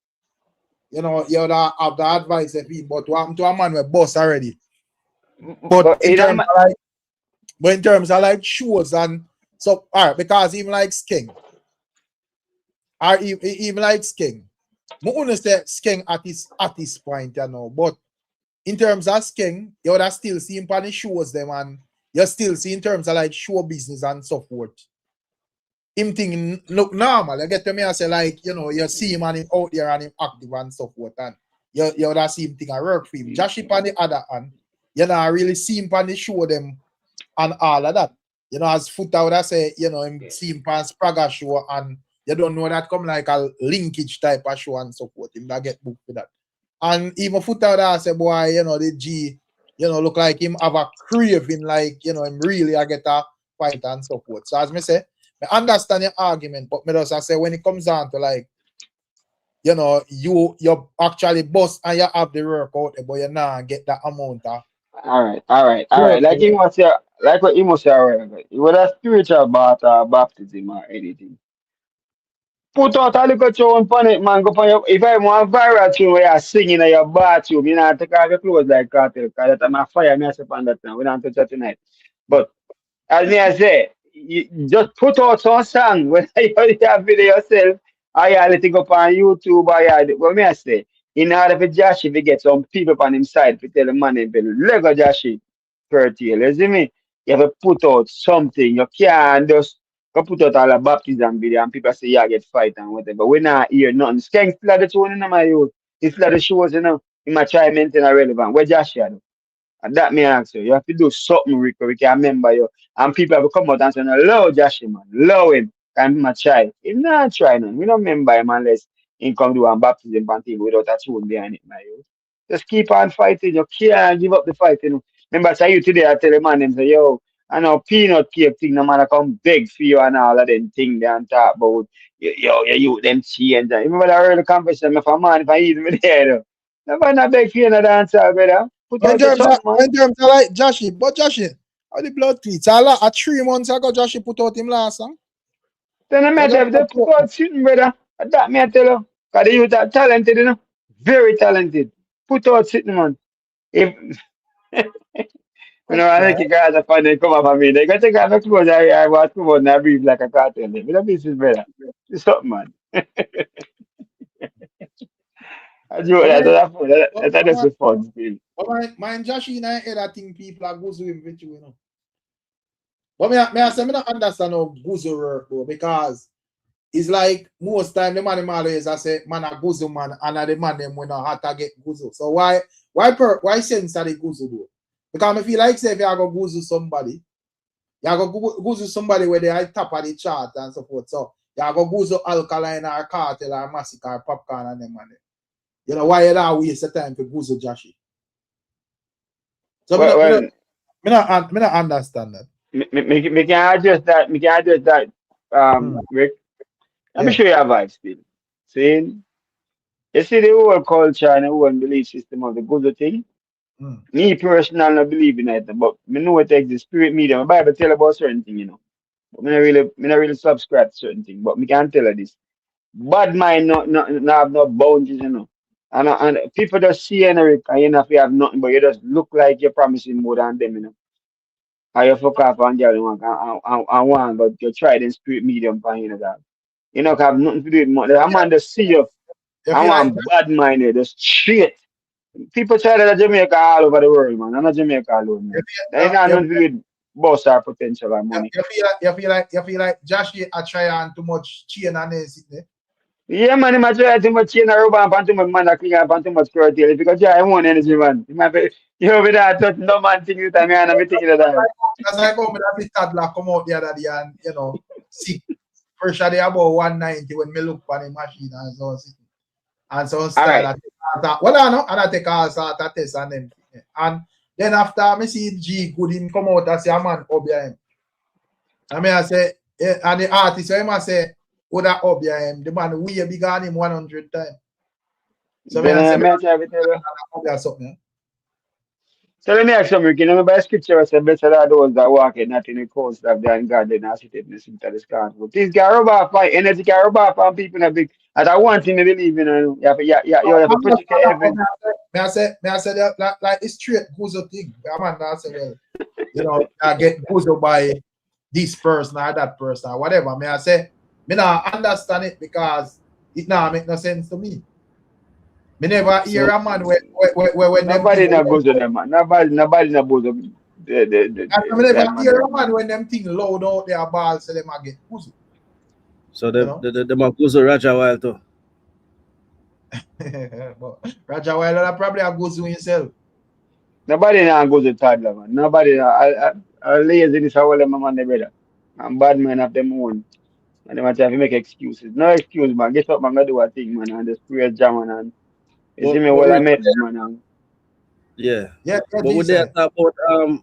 You know, you have the advice of him, but what to a man with boss already. But in terms of like shows and so all right, because even like Skeng, or even like Skeng, I understand Skeng at this point, you know, but in terms of Skeng, you would have still seen on the shows them and you still see in terms of like show business and so forth. Him thing look normal. You get to me I say like, you know, you see him and him out there and him active and so forth and you would have seen him thing I work for him. Jashii on the other hand, you know, I really see him on the show them and all of that. You know, as foot out, I say, you know, him see him on Spraga show and you don't know that come like a linkage type of show and so forth. Him that get booked for that. And even foot out, I say, boy, you know, the G, you know, look like him have a craving, like, you know, him really I get a fight and so forth. So as me say, I understand your argument, but me just I say when it comes down to like, you know, you actually boss and you have the work out there, but you not get that amount of all right. Like he must say, like what he must say, all right. Whether spiritual bath or baptism or anything. Put out a little tune on it, man. Go on your, if I want viral tune where you're singing in your bathroom, you know, take off your clothes like Kartel, because that's my fire, me I say on that now. We don't touch that tonight. But as me I say, you just put out some song when you have video yourself, or you let it go on YouTube, or what me I say, in order for Jashii to get some people on him side to tell the man him, Lego Jashii, Kartel, you see me? You have to put out something. You can't just go put out all the baptism video and people say, yeah, get fight and whatever. We not hear nothing. Skank still at the tune in my youth. It's still at the shows, you know. He might try maintain a relevant. Where Jashii do? And that me answer. You have to do something, Rico. We can remember you. And people have to come out and say, no, love Jashii, man. Love him. Can be my try. He not try none. We don't remember him unless he come do a baptism and thing without a tune behind it, my youth. Just keep on fighting. You can't give up the fight, you know. Remember, say you today, I tell the man, them say, yo, I know peanut cake thing, no man, I come beg for you and all of them thing they and talk about, you, them change. Remember that early conversation, if a man, if I eat me there, no man, I beg for you in the dancer, brother. Put in out your terms of something, man. like Jashii, but Jashii, how the blood cleats? A 3 months ago, Jashii put out him last song. Then I met them, they put out something, brother. That me I tell you. Because the youth are talented, you know. Very talented. Put out something, man. If you know, I think you guys are fun, they come up on me. They got to take off the clothes, I was come out and I breathe like a cartel. You know, this is better. It's something, man. That's a fun thing. But my Jashii in the head, I think people are gozo with you, you know. But me I say, me not understand how gozo work, though, because it's like most time the man always I say, man a gozo man, and the man them when not hard to get gozo. So why censor the gozo, though? Because I feel like say if you go gozo somebody, you go gozo somebody where they are top of the chart and so forth. So you go gozo Alkaline or Kartel or Massacre or Popcorn and them man. You know why you don't waste the time to gozo Jashii? So me not understand that. Me can adjust that. Me can adjust that. Rick. Let me show you a vibe still. See, you see the whole culture and the whole belief system of the good thing. Me personally not believe in it, but me know it exists. Spirit media, my Bible tell about certain thing, you know. But me not really subscribe to certain thing. But me can tell you this. Bad mind not have no boundaries, you know. And people just see Eric and you know if you have nothing, but you just look like you're promising more than them, you know. And you fuck off and get one, but you try the spirit medium for you know that. You know, have nothing to do with money. I'm on the see you. I want bad minded, just straight. People try that in Jamaica all over the world, man. I'm not Jamaica alone, man. They ain't got nothing to do with boss our potential and money. You feel like Jashii a try on too much chain and everything. Yeah, man, he might try too much chain and rubber and too much man that clean up and too much curtail because I want energy, man. You over there touch no man thing with me and I'm thinking of that. That's like how me that toddler come out the other day and you know sick. First day about 190 when me look on the machine and so sitting. And so style I take all sort of test and them. And then after me see G good him come out and say a man Obeah him. I mean I say and the artist him I say would that Obeah him the man way bigger than him 100 times. So then I try to tell you. Obeah something. So let me ask you, you know, by scripture, said, blessed are those that walk in not in the coast of the ungodly, not sit in the seat of the scornful. This guy rub off my energy, can rub off on people in a big, and I want him to believe in you. You have to protect your heaven. May I say that like it's straight Guzo thing. I say, well, you know, I get Guzo by this person or that person or whatever. May I say, me not understand it because it now make no sense to me. Me never hear a man where nobody not goes to them, man. Nobody not goes to them. I never hear a man when them things loud out their balls so them a get Guzo. So the Makuzo Raja Wild too. Raja Wild probably a Guzo himself. Nobody now goes to toddler, man. Nobody I lazy this how them man brother. And bad man have them own. And they might have to make excuses. No excuse, man. Get up, man, go do a thing, man, and just pray jam and you see me well I met man. Yeah. But would they talk about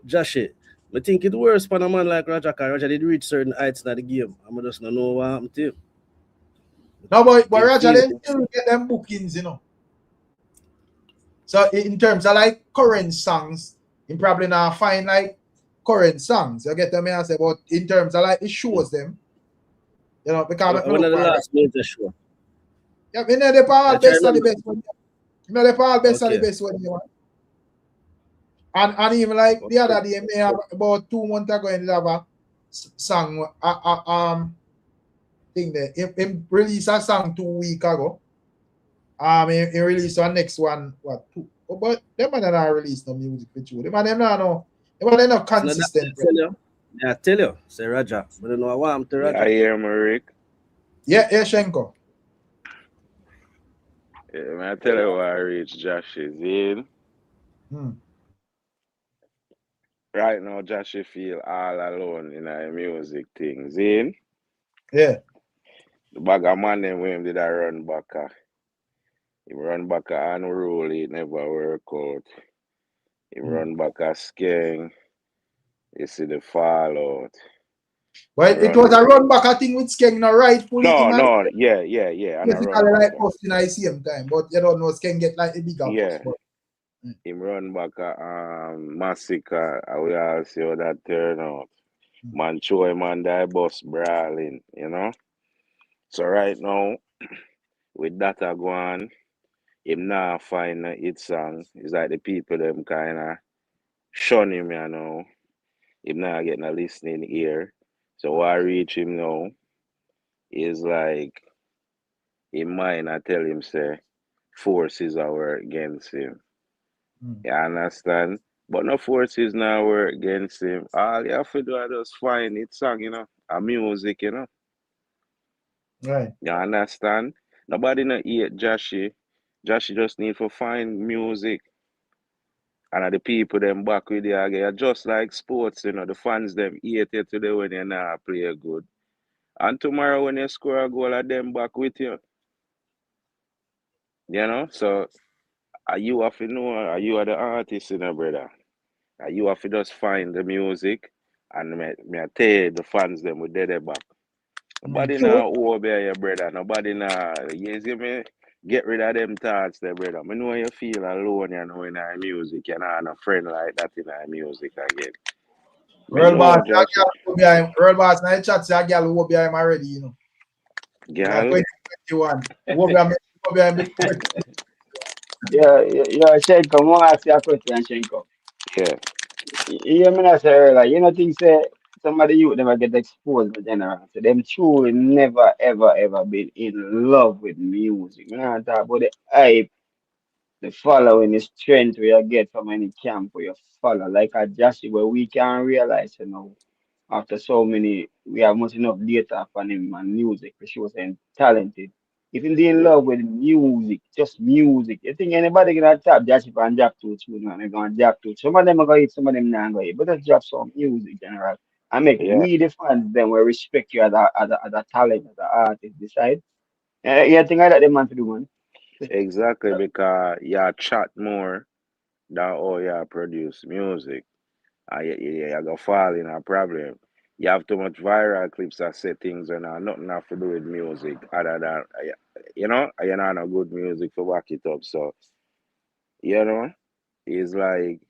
Jashii? I think it worse for a man like Raja, because Raja did reach certain heights in the game. I just don't know what happened to him. No, but Raja they still get them bookings, you know. So in terms of like current songs, you probably not find like current songs. You get them I say, but in terms of like it shows them, you know, because one of the last major show. Yeah, we know the Paul best of the best one. You know the Paul best of the best one you want. And even like the other day, may have about 2 months ago, and have a song thing there. He released a song 2 weeks ago. He released our next one, what 2? Oh, but them man not release no music for you. Them man them not not consistent. I tell you, say Raja. I don't know what I'm to Raja. I hear him, Rick. Yeah, Shenko. Yeah, man, I tell you what I reach Jashii in. Right now, Jashii feel all alone in our music things, in. Yeah. The bag of man them when did I run back. He run back unruly, it never work out. He run back a skeng. You see the fallout. Well, it was a run back, I think, with Skeng, not rightfully. No, yeah. And basically like posting at the same time, but you don't know Skeng get like a bigger post. But him run back a massacre. We all see how that turn out. Man, show him and die bus brawling, you know. So right now, with that go on, him now find a hit song. It's like the people them kind of shun him, you know. Him not getting a listening ear. So what I reach him now is like in mind I tell him say forces are work against him. You understand? But no forces now work against him. All you have to do is just find it song, a music, Right. You understand? Nobody no hate Jashii. Jashii just need to find music. And the people them back with you again. Just like sports, the fans them hate you today when you not play good. And tomorrow when you score a goal, them back with you. So you have to know, you are the artist, brother. You have to just find the music and me tell you the fans them with their back. Nobody now Obeah your brother. Nobody now, you see me? Get rid of them thoughts there, brother. I know you feel alone, in our music. You're not a friend like that in our music again. Real boss, real boss, now you chat say a girl who be him already, Girl? 2021. Obeah Yeah, Shenko, I want to ask you a question, Shenko. Yeah. You hear me not say earlier, think say somebody you never get exposed in general. So them truly never ever been in love with music. We not talk about the hype, the following, the strength we you get from any camp where you follow. Like a Jashii where we can realize, after so many, we have much enough data upon him and music, for sure, saying talented. If you in love with music, just music, you think anybody gonna tap Jashii and drop two tune and they're gonna drop two. Some of them are gonna hit, some of them not gonna hit, but just drop some music general. And make we the fans then will respect you as a talent, as an artist decide. You think like that the man to do, man. Exactly, because you chat more than how you produce music. And you go fall in a problem. You have too much viral clips that say things and nothing have to do with music other than, you're not no good music to back it up. So, it's like,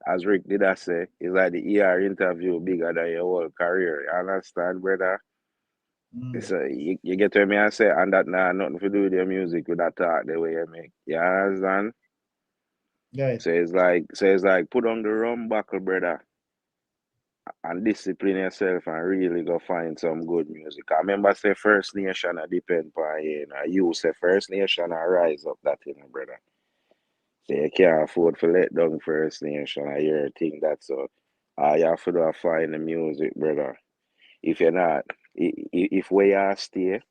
as Rick did I say, it's like the ER interview bigger than your whole career. You understand, brother? So you get what I say, and that nothing to do with your music with that talk the way you make. You understand? Right. So it's like put on the rum buckle, brother, and discipline yourself and really go find some good music. I remember say First Nation I depend on you say First Nation I rise up that brother. So you can't afford to let down First Nation I hear a thing that so you have to do find the music, brother. If you're not if where you stay,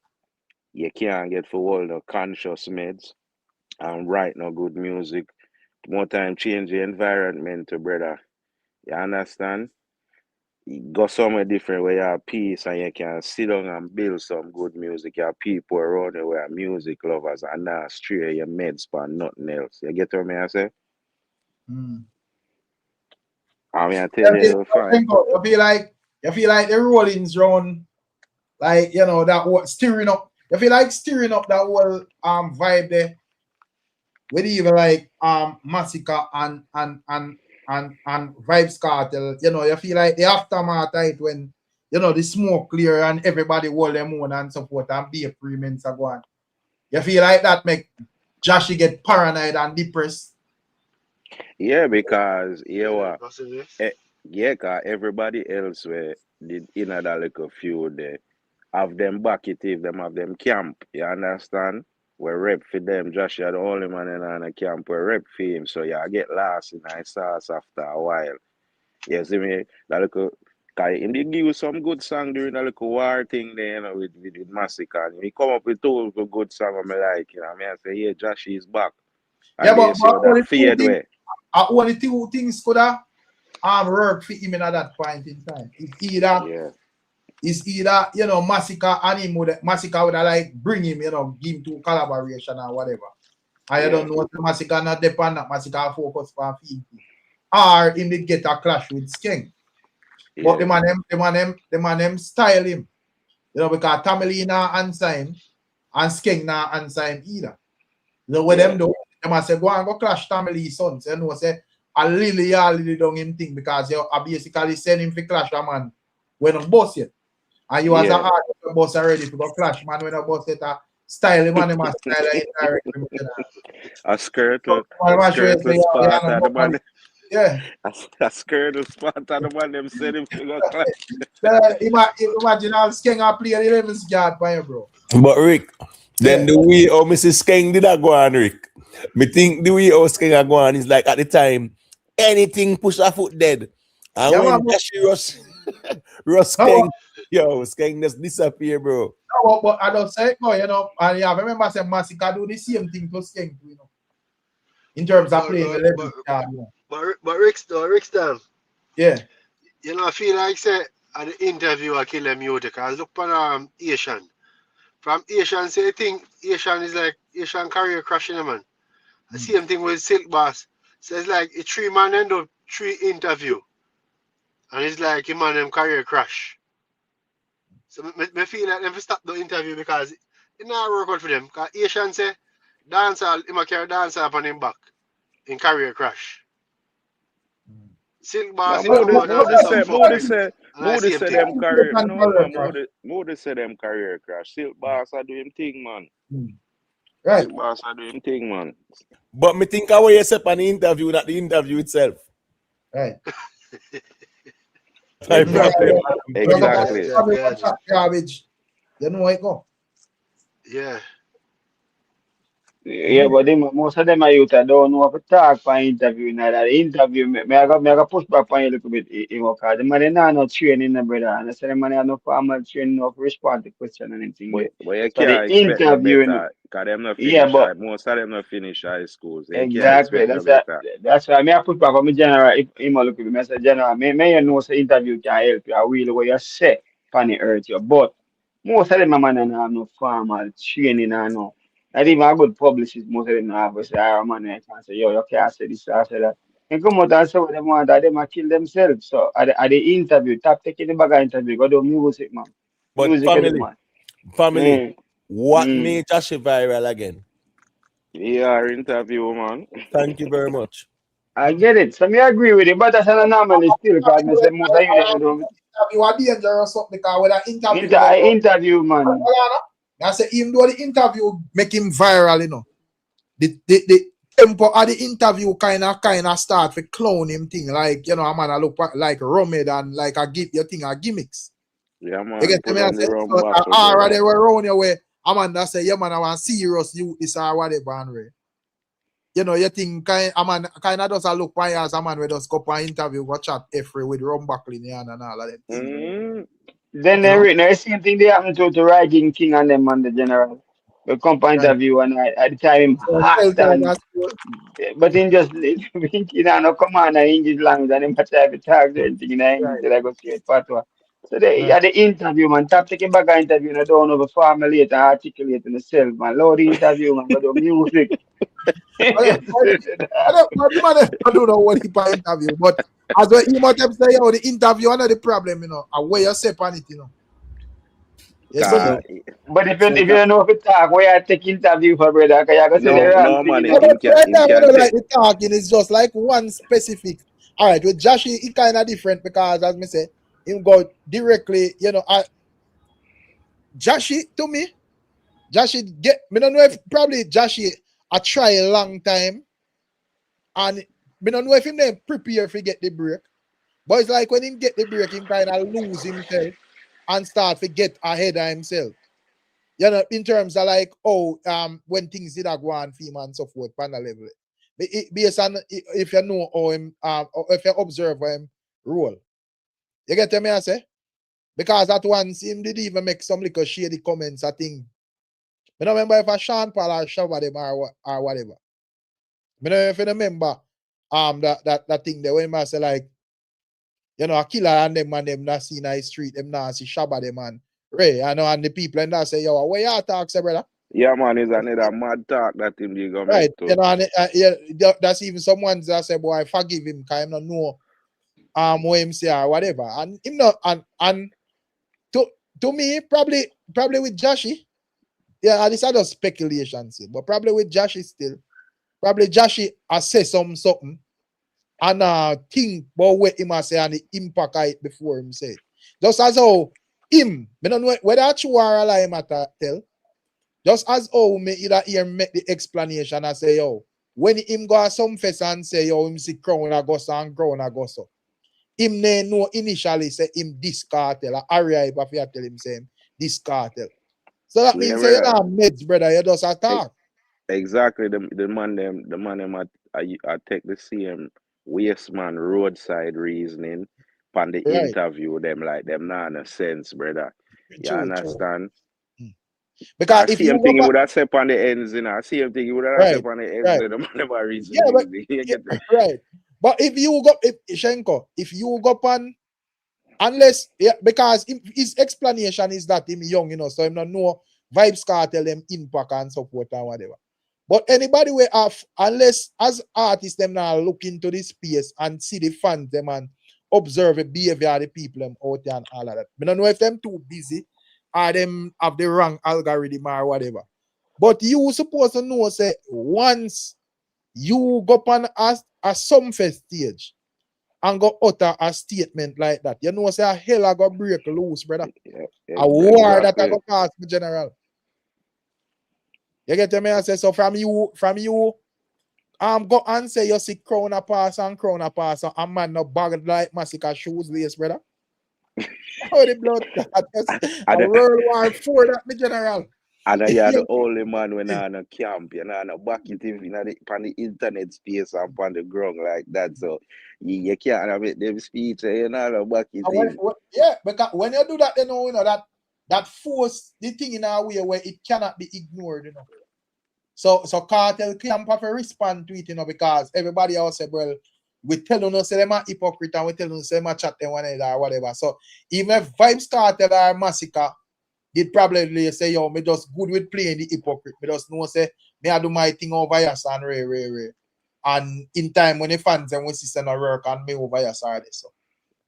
you can't get for all the conscious meds and write no good music. More time change the environment, brother. You understand? You go somewhere different where you have peace and you can sit down and build some good music. You have people around there where are music lovers and not stray your meds for nothing else. You get what I say? I mean, I tell you, fine. You feel like the rollings round, like that what stirring up. You feel like stirring up that whole vibe there. With even like Massacre and Vybz Kartel, you feel like the aftermath right when the smoke clear and everybody hold them on and support and be a premiums are going. You feel like that make Jashii get paranoid and depressed? Yeah, because cause everybody else where did that little few there have them back it if them have them camp. You understand? We rep for them. Jashii are the only man in a camp where rep for him. So yeah, I get lost in my sauce after a while. You see me? That little him did give you some good song during that little war thing there, with Massacre. And he come up with two good song I like, I say, yeah, Jashii is back. And Yeah, but that fade way. Only two things could have work for him at that point in time. It's either Massacre and him Massacre would have like bring him, give him to collaboration or whatever. I don't know what Massacre not depend that Massacre focus on film. Or him did get a clash with Skeng. But the man them style him. Because Tamale not answer him and Skeng not answer him either. What them do, them a say go and go clash Tamale's son. So say a Lily down him thing because you are basically send him for clash a man when a boss yet. And you as a artist boss already to go clash man when a boss yet a style him and him a style indirectly. A skirt spot and the man. Yeah. A skirt spot and the man them send him to go clash. Imagine how Skeng a play 11 yard by you, bro. But Rick, Then the way how Mrs. Skeng did that go on, Rick. Me think the way how Skeng go on is like at the time, anything push a foot dead. And when Jashii Russ Skeng, Skeng just disappear, bro. No, but I don't say no, and I remember saying Masika do the same thing to Skeng, in terms of playing the level. But Rickston. Yeah. I feel like say at the interview I kill them you because look on Asian. From Asian say think Asian is like Asian career crashing man. The same thing with Silk Boss. So it's like a 3-man end up 3 interview. And it's like a man them career crash. So me feel like them stop the interview because it not work out for them. Because Asian say dancehall, him carry dancehall upon him back in career crash. Silk Boss Moody said them career. No, man, Moody said them career crash. Silk Boss are doing thing, man. Right. Silk Boss are doing thing, man. But me think how you step on the interview, not the interview itself. Right. Exactly. Garbage. You know how it go. Yeah. Yeah, but most of them are youth that don't know how to talk for interview. Now that interview, me I got push back on you a little bit, because the man not no training, brother. And I say the man have no formal training, no respond to question and anything. But you so can't the interview, because them not finish most of them not finish high school. So exactly. That's why I push back on me general. If him look at me, I say general, me you know say interview can help you. I will what you say on the earth you. But most of them man don't have no formal training and no. Not even a good publicist, most of them have to say, man, I can't say, you can't say this, I say that. And come out and say what they want, that they might kill themselves. So at the interview, top taking the bag of interview, go do music, man. But music family, what made Jashii viral again? Yeah, interview, man. Thank you very much. I get it. So me agree with it, but that's an anomaly still, because I say most of you don't. You are dangerous because with an interview, man. I say even though the interview make him viral, the tempo of the interview kind of start to clown him thing, like a man I look like Romed and like I give your thing a gimmicks. Yeah, man. You get me? I say they were around your way. A man that say, yeah, man, I want serious you this or whatever, and you think kind of does a look by as a man where does go for an interview, go chat every with rum buckling and all of them. Then the same thing they happen to Riding King and them on the general. We come for interview and at the time hot and but in just thinking no come on in English language and him try to talk to anything in English that I go straight fatwa. So they at the interview, man, top taking back an interview and I don't know formulate and articulate themselves, man. Load the interview, man, go do music. I don't know what he for interview, but as well, you might have say, the interview, another problem, a way you say on it, Yes, but if you don't know if you talk, where I take interview for brother, because you go say the wrong man, like the talking is just like one specific. All right, with Jashii, it kind of different because, as me say, him go directly, Jashii, to me, Jashii me don't know if probably Jashii I try a long time, and me don't know if him then prepare to get the break. But it's like when him get the break, him kind of lose himself and start to get ahead of himself. In terms of like, when things did go on for him and so forth, on the level. Based on if you know how him, or if you observe him role. You get me, I say? Because at once him did even make some little shady comments, I think. I don't remember if I Sean Paul or shower them or whatever. I don't know if you remember that thing there when I say like, a killer and them not see in the street, them not see Shabba them and Ray, and the people and that say, yo, where you talk, say, brother? Yeah, man, it's another mad talk that him they go right, make and that's even someone that say, boy, forgive him, because him not know what him say or whatever. And him not and to me, probably with Jashii, yeah, this are just speculations, but probably with Jashii still, probably Jashii assess something and think about what him say and the impact of it before him say. Just as how him, I don't know whether true or a lie him tell. Just as how me either hear make the explanation and say, yo, when him go some fest and say, yo, him see crown a go so and crown a go so. Him ne know initially say him this Kartel, or Aria if I tell him say him this Kartel. So that means say you're not meds, brother. You just attack. Exactly. The man them I take the same waste man roadside reasoning on the interview them like them not no sense, brother. You understand? Because if same thing he would have said on the ends, you know. Same thing he would have said on the ends, the man never reason music. Right. But if you go if you go on unless because his explanation is that him young, you know, so him not know Vybz Kartel them impact and support and whatever. But anybody we have, unless as artists them now look into this space and see the fans them and observe the behavior of the people them out there and all of that. I don't know if them too busy or them have the wrong algorithm or whatever. But you supposed to know, say, once you go on a some stage and go utter a statement like that, you know, say a hell I go break loose, brother. A war that I go pass the general. You get me? I say so from you, go and say you see crown a pass and a man no bag like massacre shoes lace, brother. How the blood a World War IV that the general. And you're the only man when I'm on a camp, you know, no back it in the internet space and on the ground like that. So you can't make them speech, you know, no back it in. Yeah, because when you do that, you know that force the thing in a way where it cannot be ignored, you know. So Kartel camp have to respond to it, you know, because everybody else said, well, we tell you, say them are hypocrite and we tell you, say them are chat them one another or whatever. So even if Vybz Kartel or Massacre did probably say, yo, me just good with playing the hypocrite. Me just know say, me I do my thing over here and Ray. And in time when the fans and when sister no work and me over here so.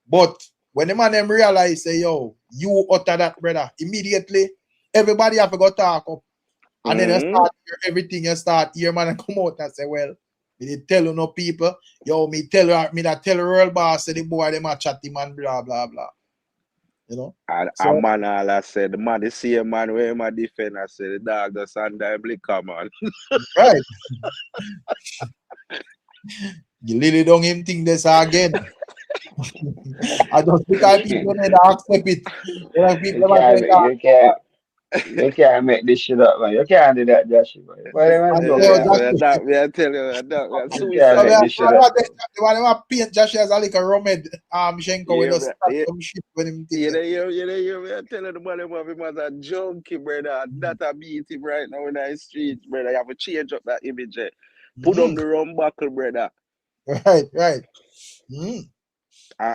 But when the man them realize say, yo, you utter that, brother, immediately everybody have to go talk up. And then you start hear everything, you start hear man and come out and say, well, me did tell you no people, yo, me that tell real boss say the boy them a chat him and blah blah blah. You know? And so, a man all I said, the man, the same man where him a defend, I said the dog the Sunday blicker, man. Right. You really don't even think this again. I just because people need to accept it. You can't make this shit up, man. You can't do that, Jashii. Why am I tell you, suicide. They want to paint Jashii as a little Romed Shenko with us some shit when him think. You know, tell the man him as a junkie, brother. That a beat him right now in the street, brother. You have to change up that image. Put on the rum buckle, brother. Right.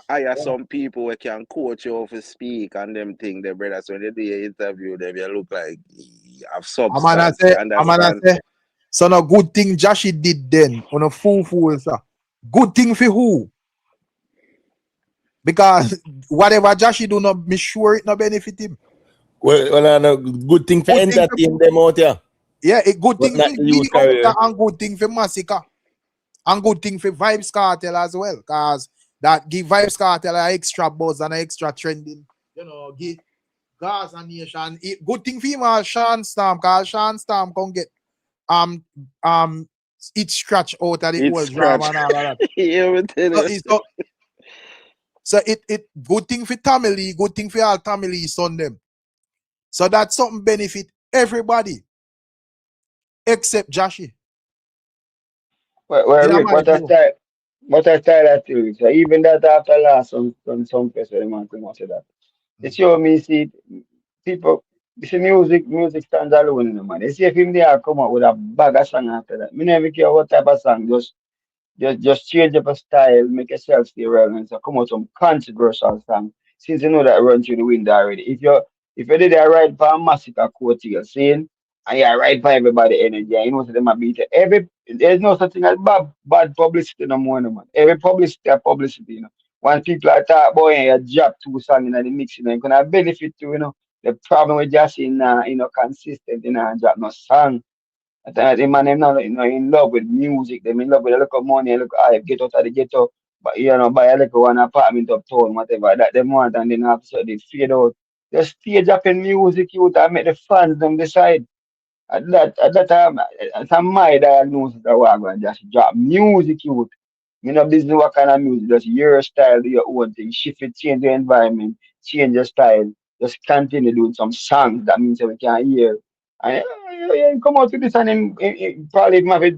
I have some people who can coach you how to speak and them thing, the brother. So when they do your interview, them you look like you have substance. I'm gonna say, so no good thing Jashii did then on a fool, sir. Good thing for who? Because whatever Jashii do not be sure it not benefit him. Well, no good thing for entertain them out here. Yeah, a good thing for me and good thing for Massacre. And good thing for Vybz Kartel as well. Because that give Vybz Kartel an extra buzz and an extra trending. You know, give Gaza Nation. Good thing for him Sean Storm, because Sean Storm can get it scratch out of the whole drama and all of that. So it good thing for Tamil, good thing for all Tamili's on them. So that's something benefit everybody except Jashii. Well, Rick, what I style that too. So even that after last some person them want to much of that. It show me see people it's music stands alone in the man. You see if him there come up with a bag of song after that. Me never care what type of song, just change up a style, make yourself stay relevant. So come out some controversial song. Since you know that run through the wind already. If you did that right for a massacre quote you're saying, and you're right for everybody energy, and you know so them a beat it. There's no such thing as bad publicity no more, no man. Every publicity is publicity, you know. When people are talking about you drop two songs in the mix, you know, you're gonna benefit too, you know. The problem with Jashii consistent, drop no song. The man them now, in love with music, them in love with a little money, a little hype, get out of the ghetto, but buy a little one apartment uptown, whatever that they want, and then after they fade out. Just stage up in music, you and make the fans them decide. At that time, that's my diagnosis that we're going to just drop music, youth. You know, business what kind of music, just your style, do your own thing, shift it, change the environment, change your style. just continue doing some songs. That means we can hear. And come out to this and then probably maybe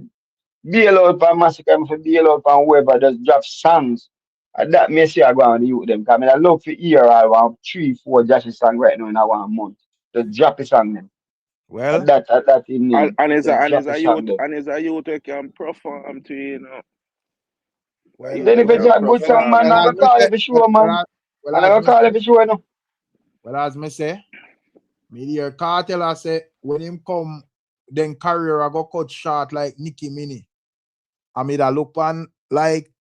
bail out for Massacre, maybe bail out for whoever just drop songs. And that may say I go on the youth them. Because I love to hear I want 3-4 Jashii songs right now in a 1 month. Just drop a song them. Well, that in me. and is Just a drop a song youth them. and is a youth who can perform to you know. Well, Then if it's a good song, man, I'm as gonna me call say, it for sure, man. well, And I'm as gonna me call say, it for sure, no. well, as me say, me hear Kartel I say when him come, then career I go cut short like Nicki Minnie. I mean that look on like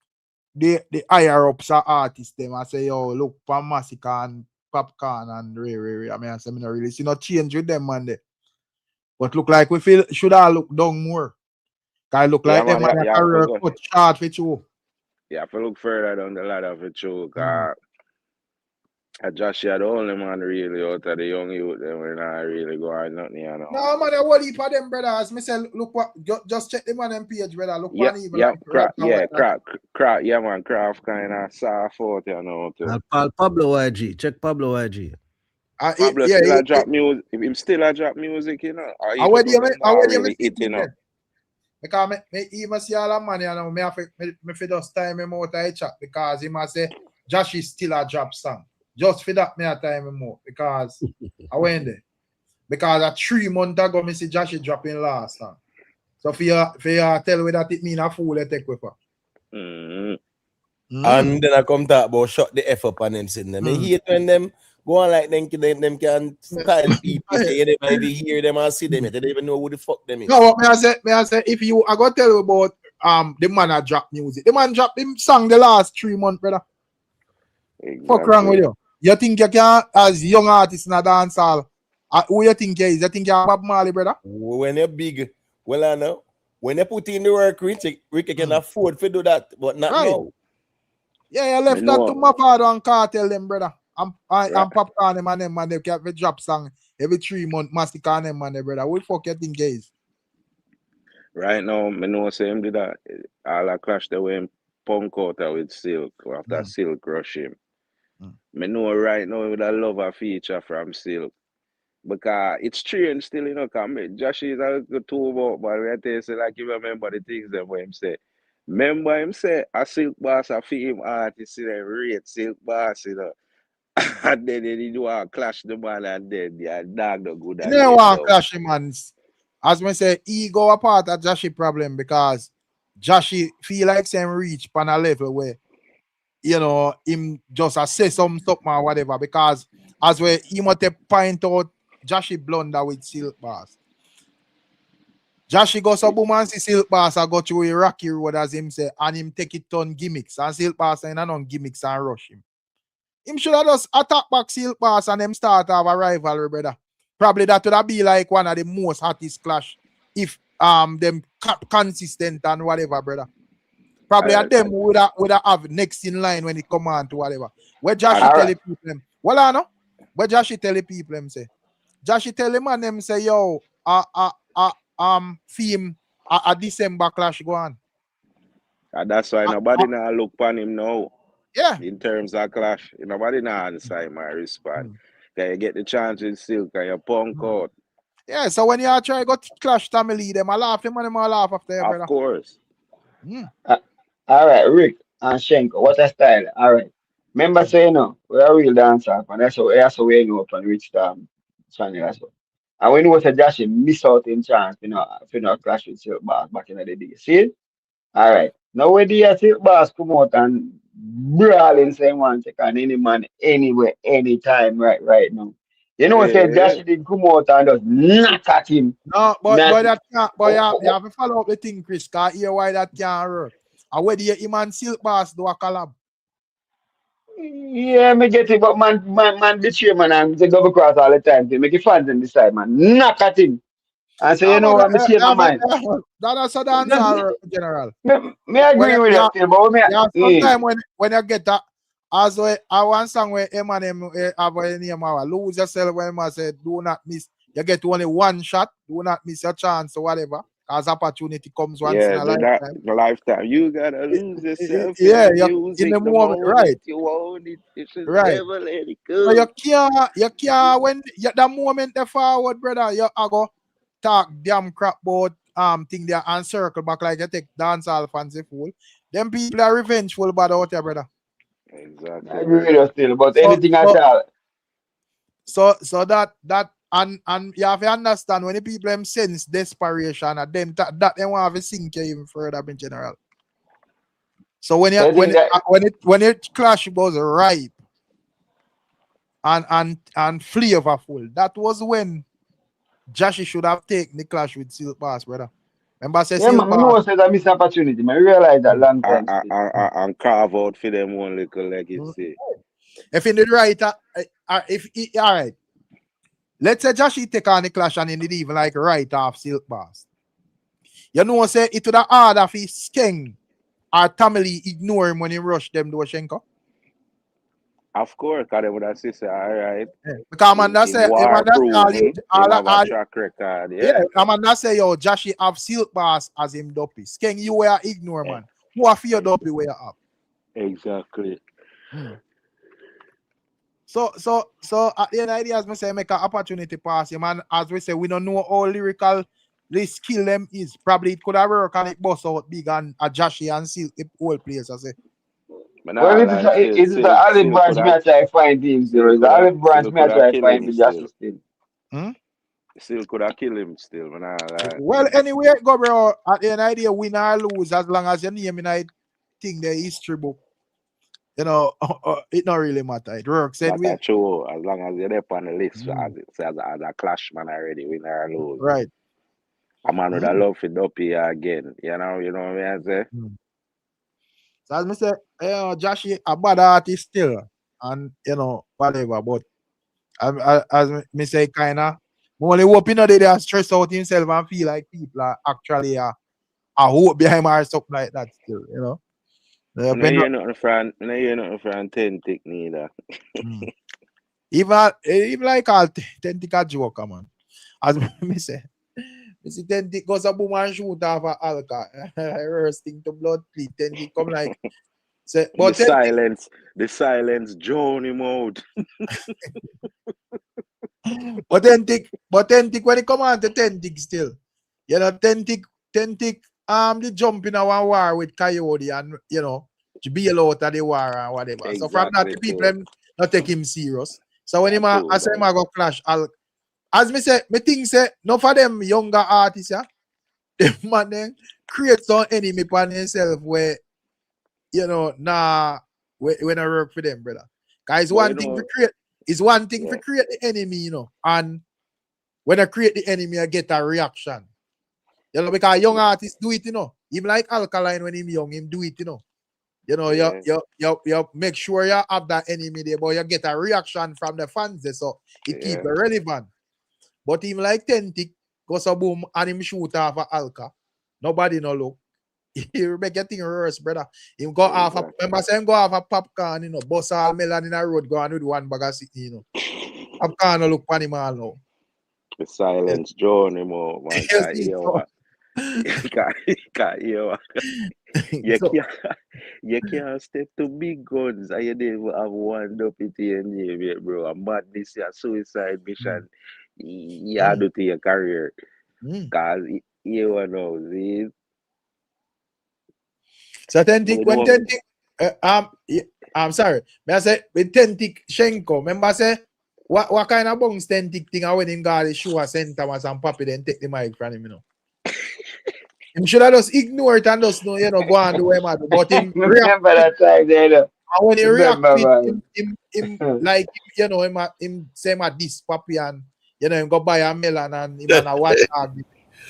the higher ups are artists them. I say yo look for Massacre and Popcorn and Ray. I mean I say me not really see no change with them man there. But look like we feel should I look down more. Cause look Yeah like them man, and their you have to career go. cut short for you. You have to look further down the ladder for true. Jashii are the only man really out of the young youth them when I really go on nothing, you know. No man, I will heap of them brother. As me say, look what just check them on them page, brother. Look Yeah, one even yeah, like rap and what that. yeah man, craft kind of soft out, you know too. Pablo YG. Check Pablo YG. Pablo still a drop music. Him still a drop music, you know. Or I even though them not me really see hit, you him know. then. Because me even see all the money, you know, me have to just time him out of chat because he must say Jashii still a drop song. Just for that me a time him out because I went there. Because a 3 months ago me see Jashii dropping last song. So for you tell me that it mean a fool they take with her. And then I come talk about shut the F up on them sitting there. Me hate when them go on like them can style people. Say you never even hear them or see them. They don't even know who the fuck them is. No, what may I say if you I gotta tell you about the man that drop music. The man dropped him song the last 3 months, brother. Exactly. Fuck wrong with you? You think you can as young artist in a dance hall? Who you think you is? You think you're Bob Marley, brother? When you're big, well I know. When you put in the work, Rick can afford to do that, but not now. Yeah, you left that to Mavado and Kartel them, brother. And Popcorn them and them man, they can drop song every 3 months, Massacre and them man, brother. Who the fuck you think you is? Right now, I know say him did that. All I clash the way him punk out with Silk after Silk rush him. I know right now with a lover feature from Silk. Because it's strange still, you know, because Jashii is a good tool about, but I tell you, say, like, you remember the things that him say. Remember him say, a Silk Boss, a film artist, you know, rate Silk Boss, you know. And then he do a clash the man and then the dog no good You again. know want clash him, man. As me say, ego a part of Jashii problem because Jashii feel like same reach on a level where you know him just say something or whatever because as well he must point out Jashii blunder with Silk Boss. Jashii go so boom and see Silk Boss I go through a rocky road as him say and him take it on gimmicks and Silk Boss and on gimmicks and rush him. Him should have just attack back Silk Boss and them start have a rivalry, brother. Probably that would have be like one of the most hottest clash if them consistent and whatever, brother. Probably at them would have next in line when it come on to whatever. Where Jashii tell the people them, well I know. Where Jashii tell the people them say. Jashii tell them and them say, yo, theme a December clash go on. And that's why nobody now look upon him now. Yeah. In terms of clash. Nobody now answer him or respond. Can you get the chance in Silk and you punk out? Yeah, so when you try go clash family, them I laugh, them and them I laugh after you, brother. Of course. All right, Rick and Shenko, what a style. All right. Remember saying no, we're a real dancer, and that's how we know up on Rich channel as well. And when you was a Jashii miss out in chance, clash with Silk Boss back in the day. See? All right. Now when the Silk Boss come out and brawling same one check on any man anywhere, anytime right now. You know what say Jashii did come out and just knock at him. No, but that can't you have to follow up the thing, Chris, cause hear why that can't work. And where the him and Silk Boss do a collab. Yeah, me get it, but man betray man and they double cross all the time. They make it fans them decide, man. Knock at him. And say, you know what, me change my mind. That's a dancer general. Me agree with that still, but sometimes when you get that, as well, I one song where him and him have a name lose yourself when I say do not miss. You get only one shot, do not miss your chance or whatever. As opportunity comes once in a lifetime. You gotta lose yourself in yeah, the music in the the moment, right? you own it. You should Right. never let it So go. you can't when the moment they forward, brother, you go talk damn crap about thing there and circle back like you take dancehall fans fool. Them people are revengeful about out there, brother. Exactly. I agree with you still, but anything at all. So that and you have to understand when the people them sense desperation at them that they want to sink you even further in general. So when it clash was ripe and flavorful, that was when Jashii should have taken the clash with Silk Bass, brother. Remember, I said Silk Bass. No, said I missed opportunity. I realize that long time. And carve out for them one little legacy. If in the right, all right. Let's say Jashii take on the clash and he did even like right off Silk Bass. You know, say it would have hard if he Skeng or Tamale ignore him when he rush them to Shenko. Of course, because they would have said, all right. Yeah. Because Amanda say, all track record. Yeah, Amanda say, yo, Jashii have Silk Bass as him dopey. Skeng, you were ignore, man. Who are for your dopey where you up? Exactly. So at the end of the day, as I say, make an opportunity pass him, and as we say, we don't know how lyrical the skill them is. Probably it could have worked and it bust out big and a Jashii and Silk the whole place, I say. Well, it is the olive branch me I try to find him still. It's the olive branch me I try to find the Jashii still. Still could have killed him still. Well, anyway, go bro. At the end of the day, win or lose, as long as your name in I think the history book. You know, it not really matter. It works anyway. True, as long as you're there on the list as a clash man already, win or lose. Right. A man would have loved for dopey again. You know what I say? So as I say, Jashii a bad artist still, and whatever. But as me say, kinda, only hoping that they stress out himself and feel like people are actually a hope behind him or something like that. Still, I hear nothing from Tentic neither. Even like all Tentic a joker, man. As me say, Tentic goes a boom and shoot off a alka. Worst thing to blood clean. Tentic come like say, but the silence drown him out. but Tentic when it come on to Tentic still, Tentic the jump in a war with Coyote and to be out of the war and whatever. Exactly. So from that the people not take him serious. So when I say I go clash, as me say, me think say no for them younger artists, them man then create some enemy for themselves where when I work for them, brother. Guys, one thing to create the enemy, and when I create the enemy, I get a reaction. Because young artists do it, even like Alkaline when him young, him do it, you make sure you have that enemy there, but you get a reaction from the fans there, so it keep it relevant. But him like Tentic goes a boom and him shoot off a Alka. Nobody no look. You make your thing worse, brother. Him go off a popcorn, bust all melon in a road, go on with one bag of city, Popcorn no look for him all now. The silence drawn him out, man. You can't step to big guns and you didn't have one up in your name, bro. And madness, your suicide mission, you do to your career. Because you know, see. So Tentic, I'm sorry. May I say with Tentic Shenko, remember say what kind of bungs Tentic thing when him got the show a St. Thomas and Papi then take the mic from him, Him should have just ignore it and just go and do him. But him remember that time there. And when he react him like him say this Papi and him go buy a melon and him and a watch dog.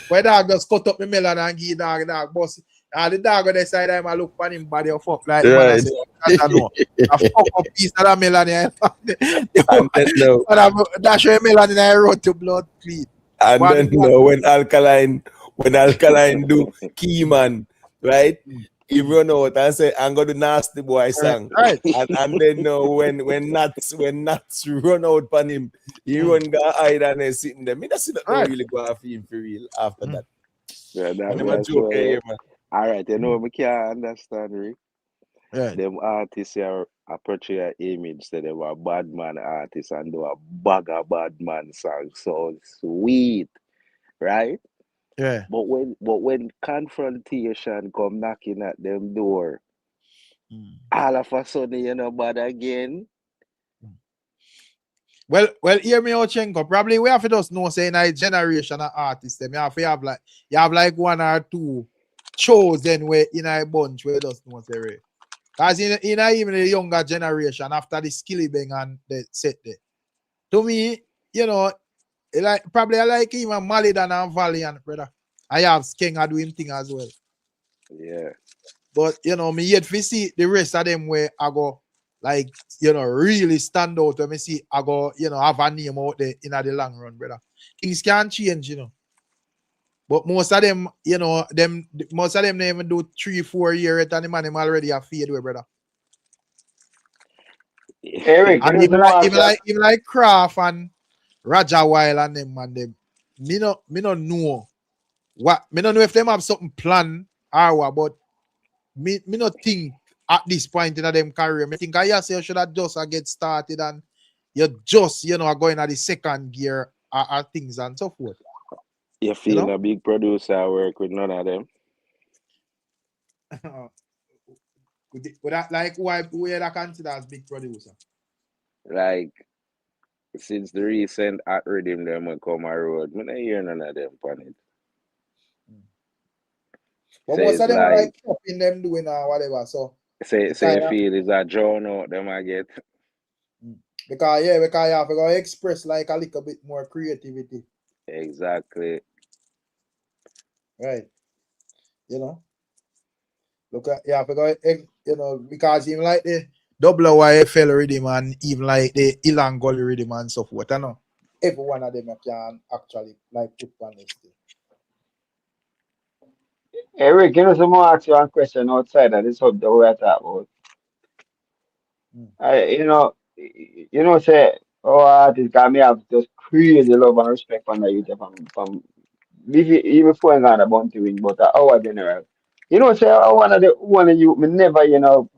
Why dog just cut up the melon and give dog boss. And the dog on the side I look for him body of fuck like man I say, I know. A fuck up piece of that melon here. Dash your melon in the road to blood clean. And then when Alkaline do Keyman, right? He run out and say, I'm gonna do Nasty Boy song. Right. And then when Nats run out on him, he run go hide and then sitting there. Me that's not really go off him for real after that. Yeah, And them a that's joke why. here, man. All right, you know, I can't understand, Rick. Right. Them artists here approach your image, say they were bad man artists and do a bag of bad man songs. So sweet, right? Yeah. But when confrontation come knocking at them door, all of a sudden you know bad again. Well, hear me out, Chenko. Probably we have to just know say in a generation of artists, them you have like one or two chosen way in a bunch where just know say right. Because in even the younger generation, after the Skilly Bang and the set there, to me, you know, I like even Malidan and Valiant, brother. I have Skenga do him thing as well. Yeah. But you know, me yet to see the rest of them where I go like, you know, really stand out when me see I go, you know, have a name out there in the long run, brother. Things can change, you know. But most of them, you know, most of them they even do 3-4 years and the man them already have fade away, brother. Eric, And even like Kraft and Raja Wild and them man them, me no know if them have something planned or what, but me not think at this point in them career. I think I say you should have just get started and you just, you know, going at the second gear or things and so forth. You feel You know? a big producer work with none of them? Would that like where that consider as big producer? Like since the recent at Rhythm them will come a road, I don't hear none of them on it. But Say most it's of them are like like chopping them doing or whatever. So say feel is a drawn out them I get. Because you have to express like a little bit more creativity. Exactly. Right. You know. Look at you know, because even like the WYFL rhythm and even like the Ilan Gully rhythm and so forth, I know. Every one of them can actually like put on this thing. Eric, you know, someone ask you one question outside of this subject we are talking about. Say, oh, artists got me have just crazy love and respect for the youth from even before I got a bounty wing, but our general. You know, say one of you me never, young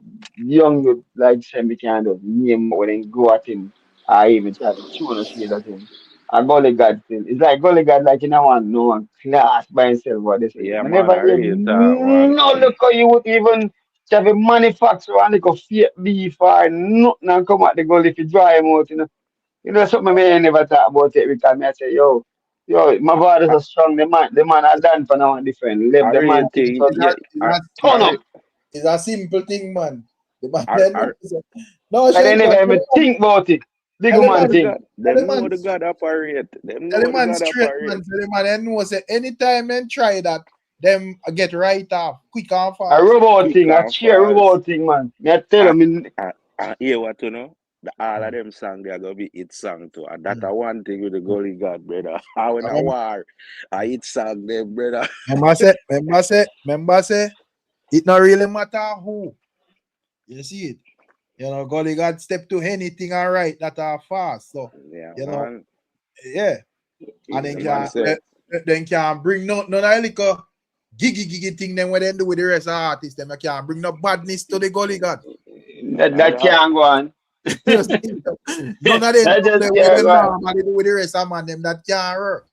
youth like say me kind of name when they go at him, I even try to tune a shade at him. And Gully God still. It's like Gully God like you know one no one class by himself what they say. Yeah I man, never I hear real talk man. no look how you would even have a manufacturer and like a fake beef or nothing and come at the Gully if you dry him out, You know something me ain't never talk about it because me I say, yo, Mavado is a strong the man has done for now different. Left I the real man things thing, up yeah. turn up. It's a simple thing, man. The man I, then I, no But they Shenko, never even think about it. Big tell the man man, thing. them know the God operate. Them tell the know the man God straight, operate. man. Tell the man and know say anytime and try that, them get right off quick and A fast. robot Quick thing, a and chair fast. robot thing, man. Me I tell you, I hear what you know. All of them songs they are gonna be hit song too. And that's one thing with the Gully God, brother. I when a war, I hit song them, brother. Remember say, it not really matter who. You see it. You know, Gully God step to anything all right that are fast. So Yeah, you know, man. yeah. And The man say then can bring none of like a giggy thing then when they do with the rest of the artists, them can bring no badness to the Gully God. that can't go on. You see, none of them That just them with can't them go on. normally do with the rest of man them that can't work.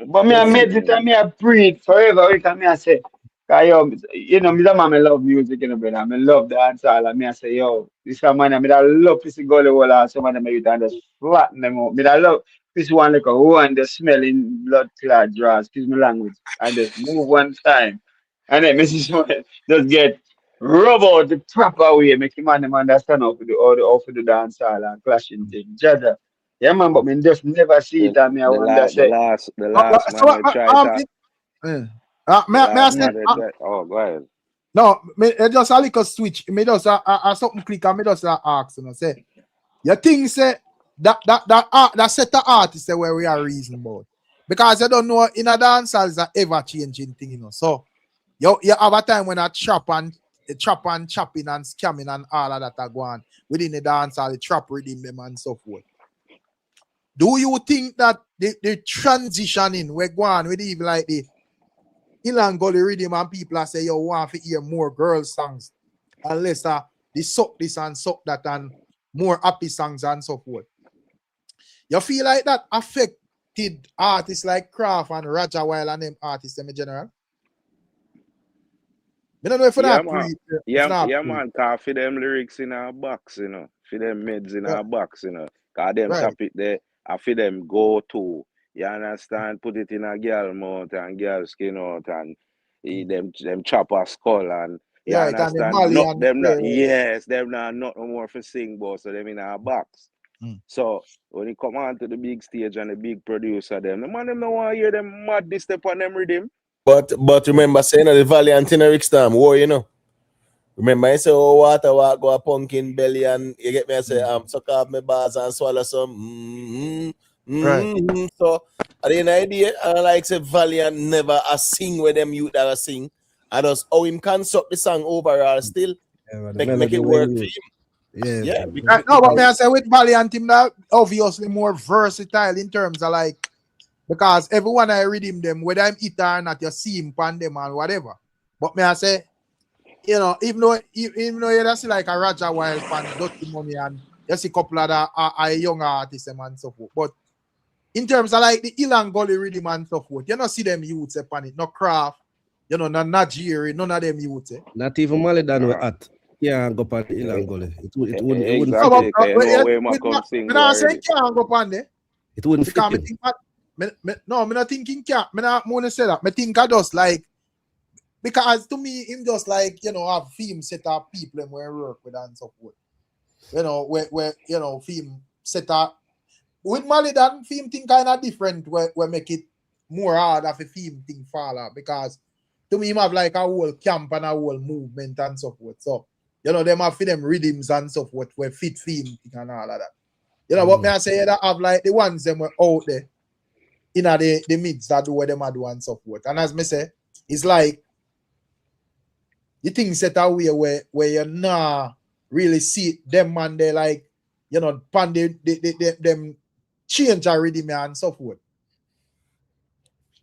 But me I meditate and me I pray forever because me I say, cause me the man me love music, brother. I love dancehall and me I say, this a man me that love to see Gully Wall and some of them you can just flatten them out. Me that love this one like a one the smelling blood clot draws, excuse me language, and just move one time. And then Mrs. One just get rub out the proper way, make him and them understand how to do all for the dancehall and clashing thing. Jaja. Yeah man, but me just never see it and me I wonder say the last man we try to may the I last say man we try. Oh, go ahead. no, me just a little switch. Me just something click and me just ask say you think say that set the artist say where we are reason about because you don't know in a dancehall is a ever changing thing, So you have a time when a trap and chopping and scamming and all of that are going within the dancehall, the trap reading them and so forth. Do you think that the transitioning we're going with even like Ilan Gully rhythm and people are say, yo, want to hear more girl songs. Unless they suck this and suck that and more happy songs and so forth. You feel like that affected artists like Kraft and Roger Wild and them artists in general? I don't know if Yeah, not man. pre. Yeah, man. Cause for them lyrics in our box, you know. For them meds in our box, you know. Cause them topic there, I for them go to. You understand? Put it in a girl mouth and girl skin out and them chop a skull and you Right, and the understand? Mali Not and them not the yes, them not nothing more for sing but so them in our box. So when you come on to the big stage and the big producer, them the man them don't want to hear them mad this step on them rhythm. But remember saying the Valiant in a Rick Storm war, you know. Remember I say oh water walk go a pumpkin belly and you get me I say suck off my bars and swallow some So at the end of the day, I like say Valiant never a sing with them youth that a sing. I just how him construct the song overall still make it work for him. Yeah. No, but may I say with Valiant him that obviously more versatile in terms of like because everyone I read him them, whether I'm it or not, you see him pan them and whatever. But may I say, you know, even though you see like a Roger Wild pan, Dirty Money, and you see a couple of the younger artists and so forth. But in terms of like the Ilan Gully rhythm and so forth, you don't see them youths upon it, no Kraft, you know, no Najiri, none of them youths. Not even Malidan were at. Yeah, go on the Ilan Gully. It wouldn't Exactly, fit you know where my come sing already. Can't go on there. It wouldn't fit because I'm not thinking can't. I'm not say that. I think I just like because to me, him just like you know have film set up people and where work with and so forth. You know where you know film set up with Malidan film thing kind of different where make it more hard of a film thing fall out because to me him have like a whole camp and a whole movement and so forth. So you know them have for them rhythms and so forth where fit film thing and all of that. You know what may I say that have like the ones them were out there. In the mix that do what them do and so forth. And as me say, it's like the thing set away where you not really see them man they like, you know, pan them change already me and so forth.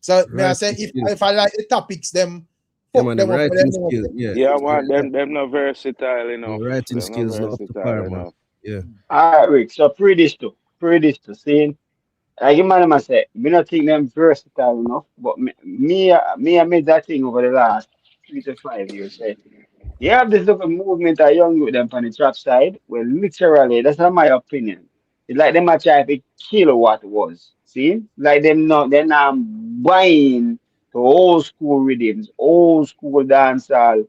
So may I say if I like the topics them fuck them up Yeah, man, them not versatile enough. Writing skills not up to par, man. Yeah. Alright, Rick, so pre this to seeing like the man I say, me not think them versatile enough, but me I made that thing over the last 3 to 5 years. Say, you have this little movement of young with them on the trap side, well, literally, that's not my opinion. It's like them a try to kill what was. See? Like they're not buying the old school rhythms, old school dancehall,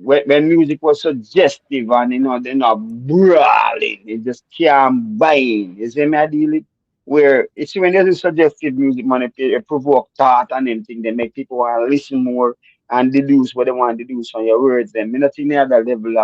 when music was suggestive and you know they're not brawling, they just can't bind. You see me I deal it? Where you see when there's suggestive music, man, it provoke thought and everything, they make people want to listen more and deduce what they want to deduce from your words. Then me not think they have that level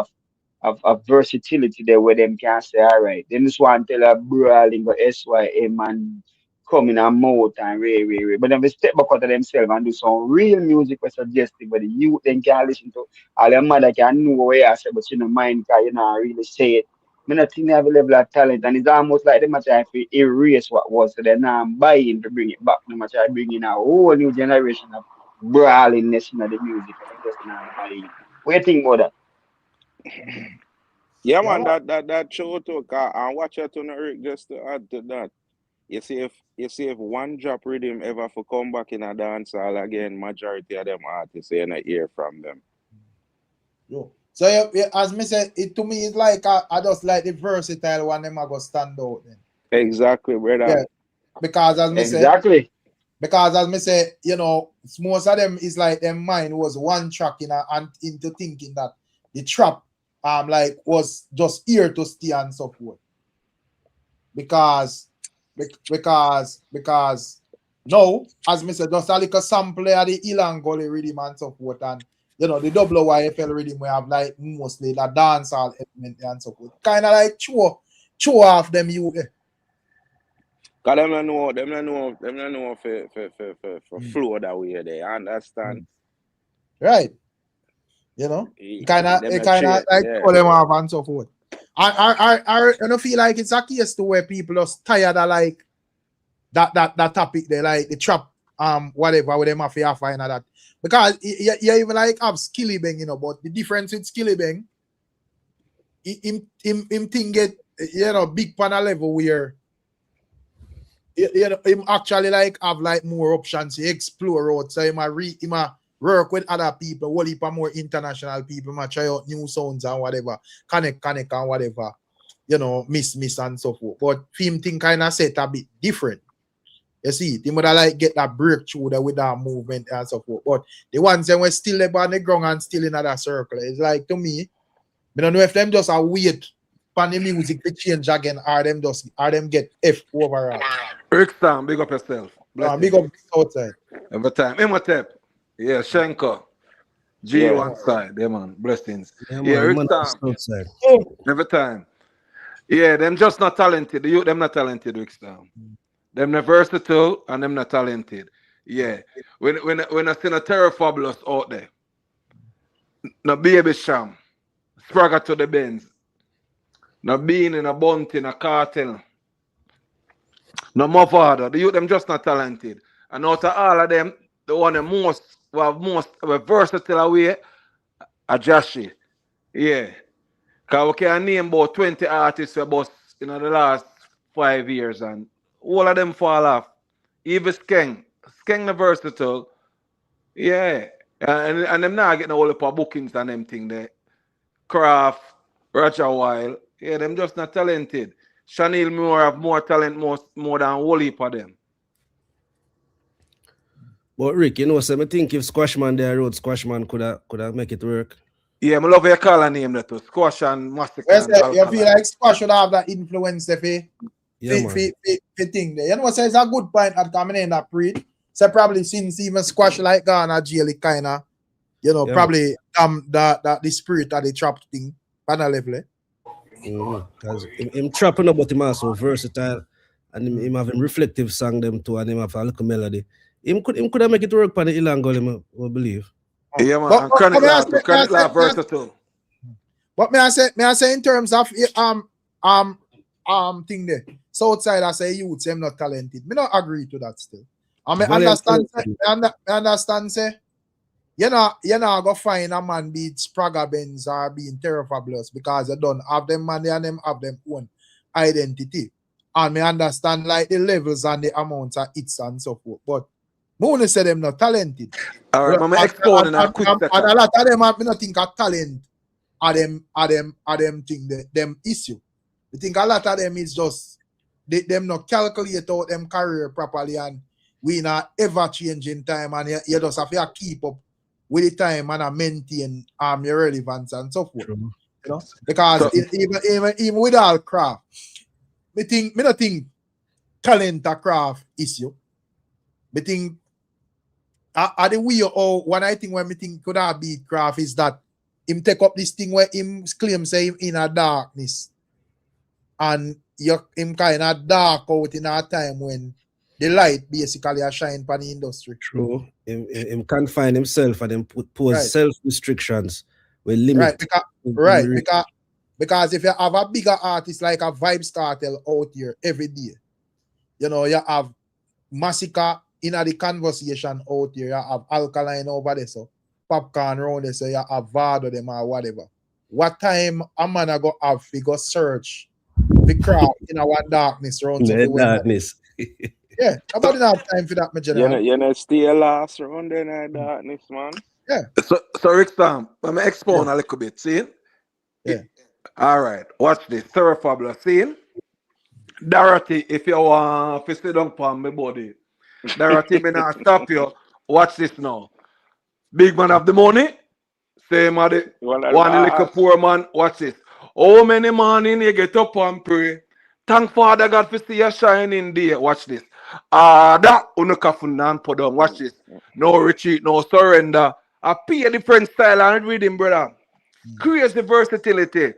of versatility there where them can say, all right, then this one tell a brawling but SYM and come in and mouth and ray. But then they step back out of themselves and do some real music was suggestive where the youth then can listen to. All your mother can know what you say, but you don't mind because you not really say it. I not think they have a level of talent, and it's almost like they might try to erase what was, so they're not buying to bring it back. They might try to bring in a whole new generation of brawlingness in the music, and they just not buying. What do you think about that? Yeah, man, that show too. And watch it on Rick just to add to that. You see if one drop rhythm ever for come back in a dancehall again, majority of them artists you not hear from them. So as me say, it to me it's like I just like the versatile one them I go stand out then. Exactly, brother. Yeah. Because as me say, you know, most of them is like their mind was one track and into thinking that the trap like was just here to stay and so forth. Because no, as me said, just a little sample of the Ilan Gully rhythm and so forth, and you know the double YFL rhythm we have like mostly the dancehall element and so forth. Kind of like show off them you. Cause them don't know for flow that way there. Understand? Right. You know, kind of like show them off and so forth. I don't feel like it's a case to where people are tired of like that topic they like the trap whatever with them have to find that. Because you even like have Skilly Bang, but the difference with Skilly Bang, him thing get big pan a level where him actually like have like more options to explore out. So him work with other people, whole heap of more international people, him try out new sounds and whatever, connect and whatever, miss and so forth. But him thing kind of set a bit different. You see, he would like get that breakthrough there with that movement and so forth. But the ones that were still there on the ground and still in another circle, it's like, to me, I don't know if them just wait for the music to change again, or them get F overall. Rick Sam, big up yourself. Big up outside. Every time. Imhotep. Yeah, Shenko. G one side. Yeah, man. Blessings. Yeah, Rick Sam. Every time. Yeah, them just not talented. The youth, them not talented, Rick Sam. Them not versatile and them not talented. Yeah. When I see a Terror Fabulous out there. No Baby Sham. Spragger to the Benz. No Bean in a Bunty in a Kartel. No Mavado. The youth them just not talented. And out of all of them, the one the most versatile away are Jashii. Yeah. Because we can name about 20 artists for bust in the last 5 years and all of them fall off. Even Skeng the versatile. Yeah. And them now getting all the bookings and them thing there. Craft, Roger Wild. Yeah, them just not talented. Chanel Moore have more talent more than whole heap of them. But Rick, so I think if Squashman there wrote, Squashman could have make it work. Yeah, I love your call name that too. Squash and Massacre. Yes, you feel like Squash should have that influence for thing there. So it's a good point at coming in that pre. So probably since even Squash like Ghana jail, it kinda, probably the spirit of the trap thing on a level. Because him trapping about him also versatile and him having reflective song them too and him have a little melody. Him could have make it work for the Ilango, I believe. Yeah, man. And Chronic Law versatile. But may I say in terms of thing there, Southside I say youths them not talented. Me not agree to that still. I understand say you know go find a man be it Spraga Benz or being Terror Fabulous because they don't have them money and them have them own identity. And me understand like the levels and the amounts of hits and so forth. But Moon say them not talented. All right, I'm explaining a quick second. And a lot of them have me not think of talent are them thing them issue. I think a lot of them is just them not calculate out them career properly and we not ever changing time and you just have to keep up with the time and maintain your relevance and so forth. Because even with all craft, me not think talent a craft issue. Me think the way or one I think when me think could have be craft is that him take up this thing where him claim say him in a darkness and him kind of dark out in a time when the light basically a shine upon the industry. True. Him can't find himself and then pose self-restrictions will limit. Because if you have a bigger artist like a Vybz Kartel out here every day, you have Massacre in the conversation out here, you have Alkaline over there, so Popcorn around there, so you have Vado them or whatever. What time a man go have to go search the craft in our darkness around darkness. Yeah, nobody have time for that, my general. You know, stay last around in the darkness, man. Yeah. So Rick Sam, let me expound a little bit. See? Yeah. All right. Watch this. Terror Fabulous. See? Dorothy, if you want to sit down on my body, Dorothy, me not stop you. Watch this now. Big man have the money. Same as the one little poor man. Watch this. How many morning you get up and pray? Thank Father God for see a shining day. Watch this. That unukafun put down. Watch this. No retreat, no surrender. I pay a different style and reading, brother. Crazy versatility.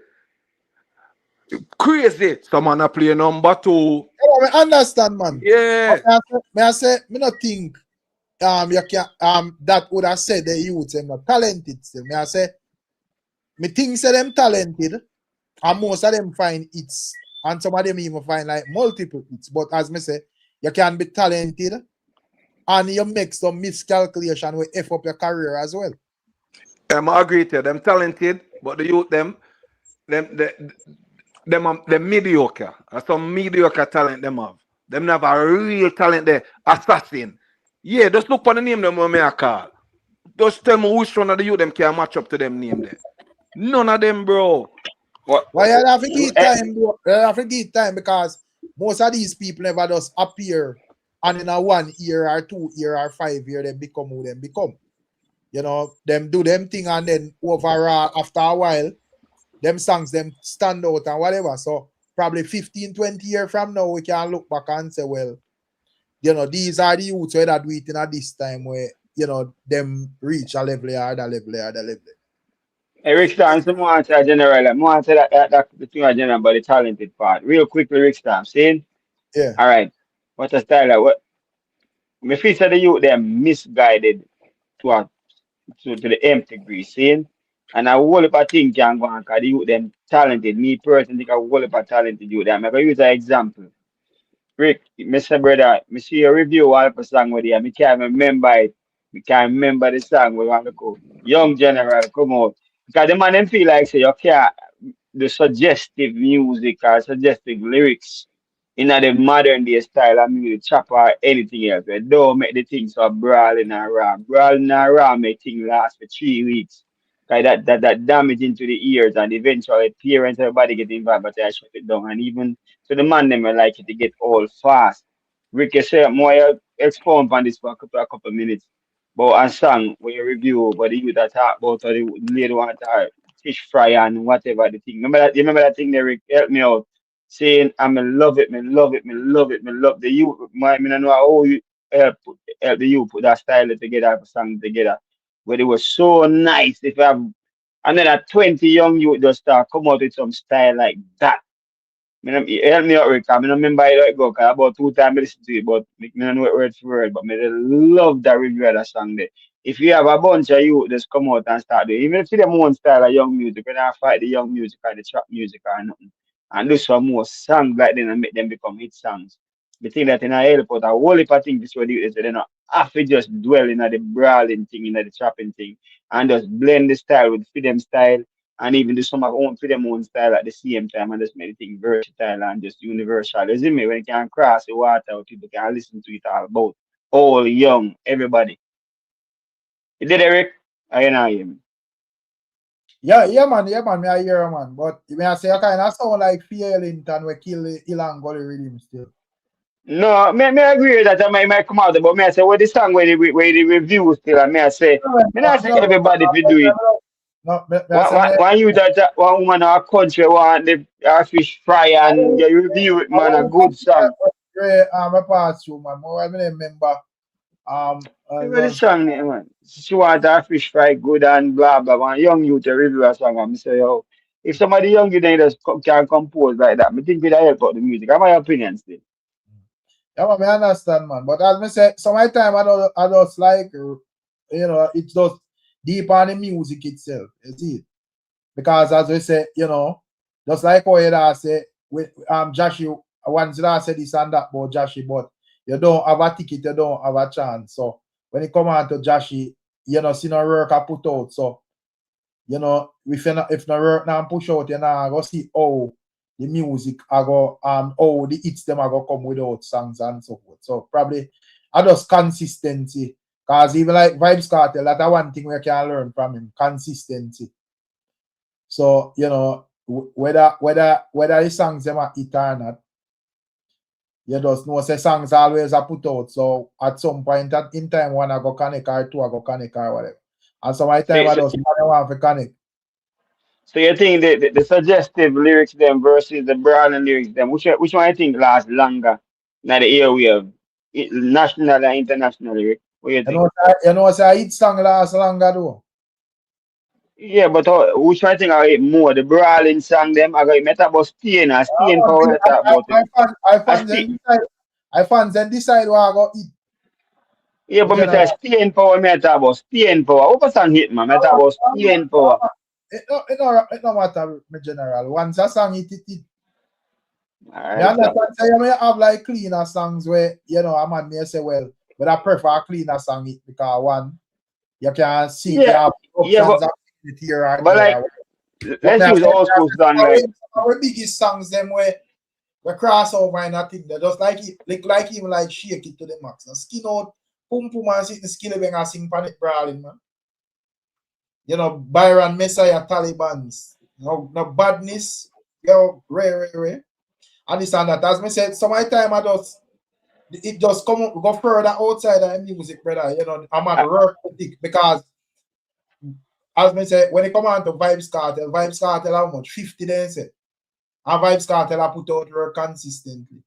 Crazy. Someone play number 2. I understand, man. Yeah. May I say, me not think you can that would have said the youth them not talented still. May I say, me think say them talented and most of them find hits. And some of them even find like multiple hits. But as me say, you can be talented and you make some miscalculation with F up your career as well. I agree with you. Them talented, but the youth them mediocre. Some mediocre talent them have. Them have a real talent there. Assassin. Yeah, just look for the name them when I call. Just tell me which one of the youth them can match up to them name there. None of them, bro. Why you have to give time, bro? You have to give time because most of these people never just appear and in a 1 year or 2 year or 5 year they become who them become. You know, them do them thing and then overall after a while, them songs them stand out and whatever. So probably 15, 20 years from now, we can look back and say, well, you know, these are the youths where that do it in at this time where, you know, them reach a level or the level. Rick Star, some more answer general. More answer that the thing I general about the talented part. Real quickly, Rick Star, see? Yeah. All right. What a style like what me feel say the youth them misguided to the nth degree, see? And a whole heap of things can go on because the youth them talented. Me personally think a whole heap of talented youth them. I'm gonna use an example. Rick, Mr. Brother, me see a review of a song with you. I can't remember it. I can't remember the song we want to go. Young General, come out. Because the man them feel like say you can't the suggestive music or suggestive lyrics in the modern day style of music, chop or anything else. They don't make the thing so brawling and raw. Brawling and raw make things last for 3 weeks. Cause that damage into the ears and eventually parents, everybody get involved, but I shut it down. And even so the man them like it to get all fast. Rick, you say more expound on this for a couple of minutes. But a song where you review, but you that talk about or the lady want to fish fry and whatever the thing. You remember that thing there, Rick? Help me out. Saying I love it, me love the you my me know how you help the you put that style together, a song together. But it was so nice if you have another 20 young you just start come out with some style like that. Help me out, Rick. I don't remember how it go, cause about 2 times I listen to it, but I don't know it word for word, but I love that review of that song there. If you have a bunch of you just come out and start doing, even if you them own style of young music, you don't fight the young music or the trap music or nothing. And do some more songs like them and make them become hit songs. The thing that in a help out a whole heap of things this what you say, they not have to just dwell in the brawling thing, in the trapping thing, and just blend the style with freedom style and even do some of own for them own style at the same time and just make the thing versatile and just universal. You see me when you can cross the water, people can listen to it all about all young, everybody. You did Eric? I know hear me. Yeah, man, me I hear man. But you may say I kind of sound like Fear Ellington we kill the Ilan Gully rhythm still. No, me agree with that. I might come out, but me I say, what the song where the review still, and me I say, me not say everybody if you do it. No, one you that one woman or country want the fish fry and you review it, man, a good song. I pass through, man. I remember. The song, man. She want her fish fry good and blah blah. One young youth to review a song, and me say, yo, if somebody young you then just can compose like that, me think it help out the music. That's my opinion still. Yeah, man, I understand, man. But as me say, some of the time I just like, you know, it's just deep on the music itself. You see it? Because as we say, you know, just like how you say, with Jashii, once you say this and that about Jashii, but you don't have a ticket, you don't have a chance. So when it come on to Jashii, you know, see no work I put out. So, you know, if no work now push out, you know, go see how the music I go how the hits them are go come without songs and so forth. So probably I just consistency. Because even like Vybz Kartel, that's one thing we can learn from him, consistency. So, you know, whether the songs them are hit or not, you just know say songs always are put out. So at some point in time, one I go connect or two I go connect or whatever. And some of the time I just want to connect. So you think the suggestive lyrics them versus the brawling lyrics them, which one I think lasts longer than the airwave, national and international lyric? What do you think? You know, say each song lasts longer though. Yeah, but which one I think I more the brawling song them? I got met about staying and staying power. I fans then decide what I go eat. Yeah, but me say staying power. Me talk about staying power. What song hit man? Me talk about staying power. It no matter me general. Once a song it. Alright. You may have like cleaner songs where you know a man may say, well, but I prefer a cleaner song it because one, you can see Yeah, you have yeah, options of it here and but there. like, let's use old school song like. Our biggest songs them where we cross over and I think they just like it, like even like shake it to the max. And skin out, pum pum and sit the skill and sing panic brawling, man. You know, Byron Messiah Talibans. No badness. Yo, Ray. Understand that. As me said, some of the time it just go further outside of music, brother. You know, I'm on work ethic because as me say, when it come on to Vybz Kartel how much? 50 they say. And Vybz Kartel I put out work consistently.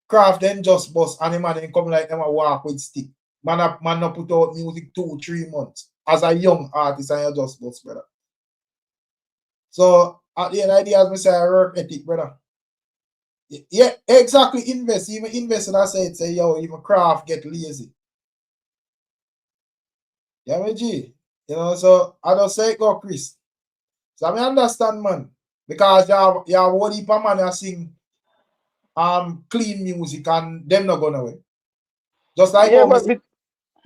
Craft then just bust and the man then come like them a walk with stick. Man not put out music 2-3 months. As a young artist and you just bust, brother. So at the end of the day, as me say, I work ethic, brother. Yeah, exactly. Invest. Even invest and I say yo, even craft get lazy. Yeah, me G. You know, so I just say go, Chris. So I understand, man. Because you have one heap of man that sing clean music and them not gonna away. Just like yeah, how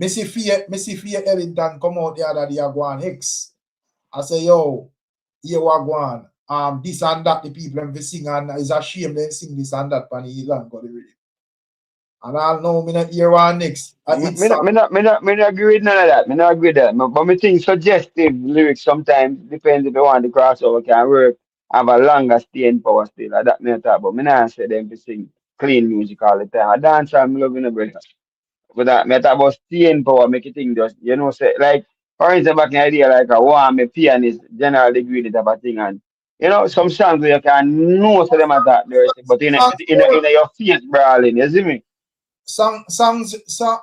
me see Fear Ellington come out the other day go on X. I say, yo, here we go on. This and that the people them sing and it's a shame they sing this and that and he land got the rhythm. And I'll know me not hear one next. Me not agree with none of that. Me not agree with that. But me think suggestive lyrics sometimes depends if you want the crossover can work, have a longer staying power still. That me talk about. Me not say them to sing clean music all the time. I dance and love in the brother. But that me talk about staying power, make it think just say like for instance back in the idea like a warm a pianist, general degree the type of thing and some songs where you can know so them attack lyrics, but in your face brawling, you see me? Songs,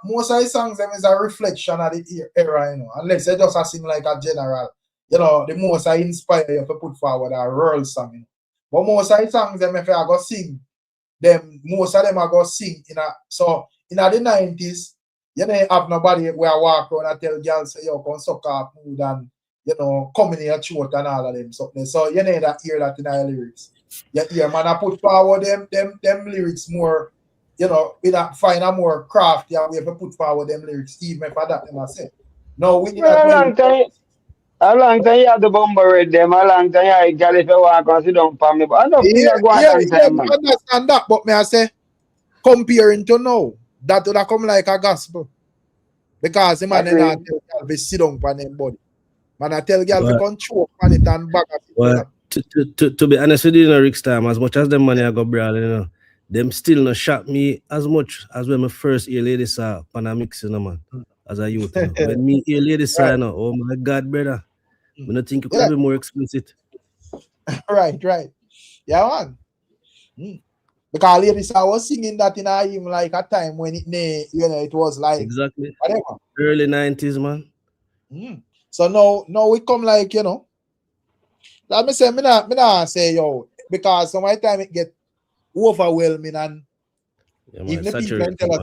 most of the songs them is a reflection of the era, unless they just sing like a general, the most I inspire you to put forward a world song, But most of the songs them if I go sing, most of them I go sing in the 90s, you don't have nobody where I walk around and tell girls say yo come suck up mood and come in your throat and all of them something. So you need to hear that in our lyrics. You hear man I put forward them lyrics more. We that find a more crafty way to put forward them lyrics, even if I that them I say. No, we a long time you have the bomber with them, a long time you have a girl if you want to sit down for me. But I don't think I go on long time, man. I understand that, but may I say, comparing to now, that would have come like a gospel. Because the man not tell girl to sit down for them body. Man I tell girl to control on it and back at it. Well, to be honest with you, Rick's time, as much as them money I got brawling, them still not shot me as much as when my first hear lady saw Panamix, man, as a youth. When me hear lady saw, oh my God, brother, I don't think it could be more explicit. Right. Yeah, man. Because lady saw was singing that in him like a time when it was like exactly whatever. Early 90s, man. So now we come like, let me say, me not say yo, because some time it get overwhelming and even the people can tell us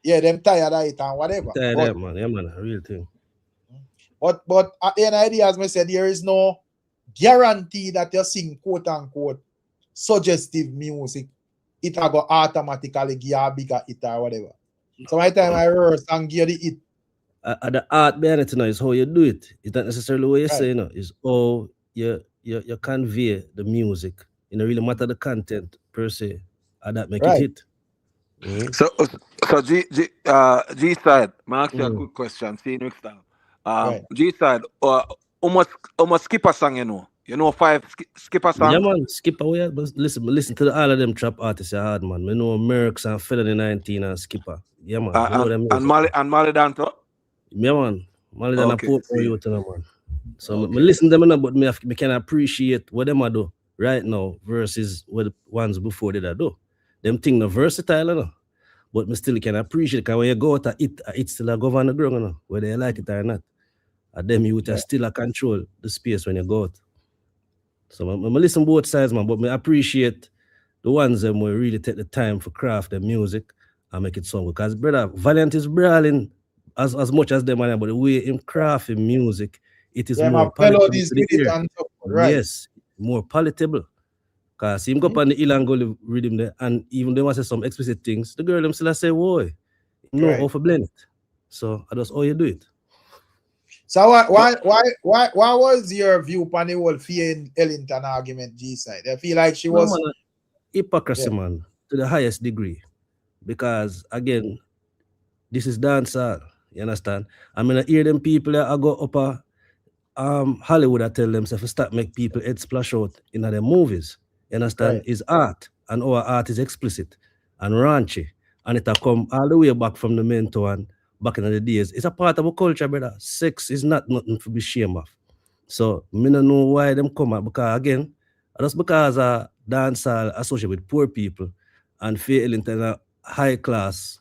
them, them tired of it and whatever. Tired of it, man. Yeah, man, a real thing. But at the end of the day, as I said, there is no guarantee that you sing quote unquote suggestive music. It will go automatically give a bigger hit or whatever. So my time I rehearse and give the hit. The art behind it is how you do it. It's not necessarily what you say, it's how you convey the music. It don't really matter the content per se. And that make it hit. So G side, I ask you a quick question. See you next time. G side, almost skip a song, skip a song. Yeah, man, skip away. But listen to all of them trap artists hard, man. I know Mercs and Felony 19 and Skipper. Yeah, man. And Mali Danto. Yeah, man. Mali Dan and Pope Youth, man. So I listen to them, but me can appreciate what them do right now versus what the ones before they do. Them things are versatile, but me still can appreciate it because when you go out it still go on the ground, whether you like it or not. And them youth are still control the space when you go out. So I listen both sides, man, but I appreciate the ones that will really take the time for craft their music and make it sound. Because brother, Valiant is brawling as much as them, but the way him crafting music, it is more palatable to the ear. Yes, more palatable. Because him go up on the hill and go rhythm there, and even they want to say some explicit things, the girl them still say, whoa, know how to blend it. So that's how you do it. So why was your view on the whole Fia Ellington argument, G side? I feel like she was hypocrisy, man, to the highest degree. Because again, this is dancehall. You understand? I mean, I hear them people that I go up Hollywood, I tell them to start make people head splash out in their movies. You understand? It's art, and our art is explicit and raunchy, and it come all the way back from the mentor and back in the days. It's a part of our culture, brother. Sex is not nothing to be ashamed of. So me don't know why them come out, because again, just because dancehall associated with poor people and Fia Ellington a high class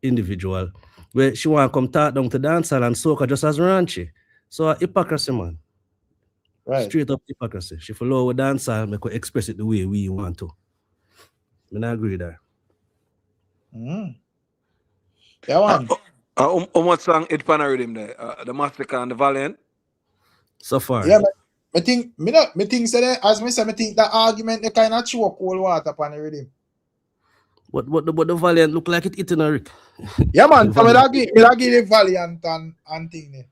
individual, where she want to come talk down to dancehall and soca just as raunchy. So hypocrisy, man. Straight up hypocrisy. She follow our dancehall, make her express it the way we want to. I agree there. Yeah, man. How much song it pan rhythm there? The Massacre and the Valiant? So far. Yeah, I think say that, as me say, I think that argument they kind of choke cold water upon the rhythm. But the Valiant look like it eating a Rick. Yeah, man. So I give the Valiant and thing there.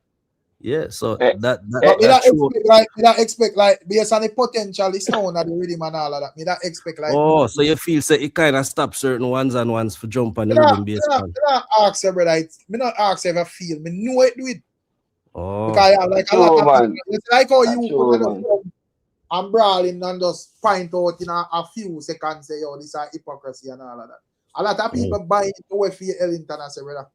Yeah, so I don't expect like based on the potential the sound of the rhythm and all of that. I don't expect like. Oh, so you feel say it kind of stop certain ones for jump on the rhythm based on. I don't ask you, brother. I don't ask you if I feel. I know it do it. Oh, because like a lot of people, it's like how you I'm brawling and just point out in a few seconds say, yo, this is hypocrisy and all of that. A lot of people buy into what Fia Ellington and say, brother.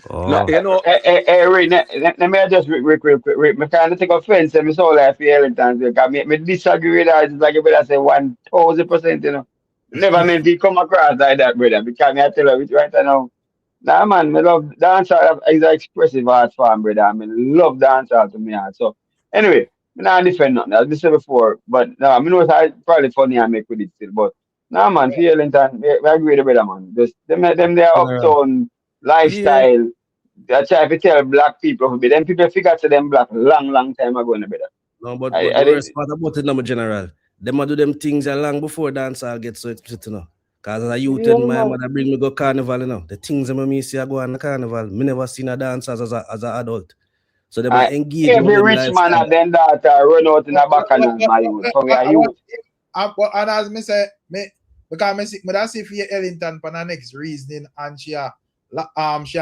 No, you know, let me just real quick. I kind of take offense and I saw like Fia Ellington because me disagree with that. It's like you better say 1000%, you know. Never meant to come across like that, brother, because I tell you right now. Nah, man, me love dancehall is an expressive art form, brother. I mean, love dancehall to me. So, anyway, me not defend nothing. As I said before, but no, I know it's probably funny I make with it still. But, nah, man, Fia Ellington, we agree with brother, man. Just, them their uptown lifestyle. That's why if you tell black people, them people figure to them black long time ago, brother. No, but the worst part about it, no, general. Them do them things long before dancehall get so explicit, you know. Because as a youth, my mother bring me go carnival, you know. The things that me see I go on the carnival, me never seen a dance as an adult. So they might engage every rich man and then that run out in the bacchanal, my youth. For we are youth. And as me say, because me see Fia Ellington for the next reasoning, and she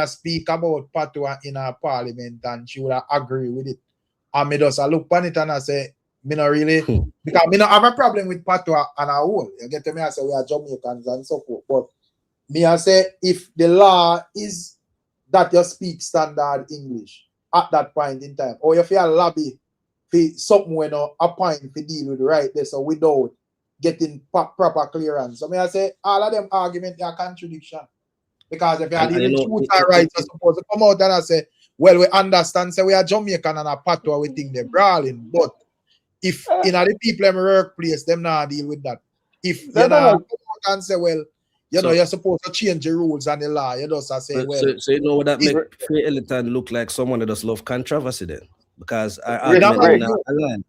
speak about patois in her parliament, and she would agree with it. And me just look on it and I say, me not really, because me not have a problem with patois and a whole. You get to me, I say we are Jamaicans and so forth. But me I say if the law is that you speak standard English at that point in time, or if you lobby for something when a point to deal with right there, so without getting proper clearance. So me I say all of them arguments are contradiction. Because if you are dealing with truth and rights, you're supposed to come out and I say, well, we understand, say we are Jamaican and a patois, we think they're brawling, but if in the people in my workplace, them not deal with that. If you know, come out and say, well, you know, you're supposed to change the rules and the law, you just say, well. So you know what that make Fia Ellington look like someone that does love controversy then? Because our argument not aligned.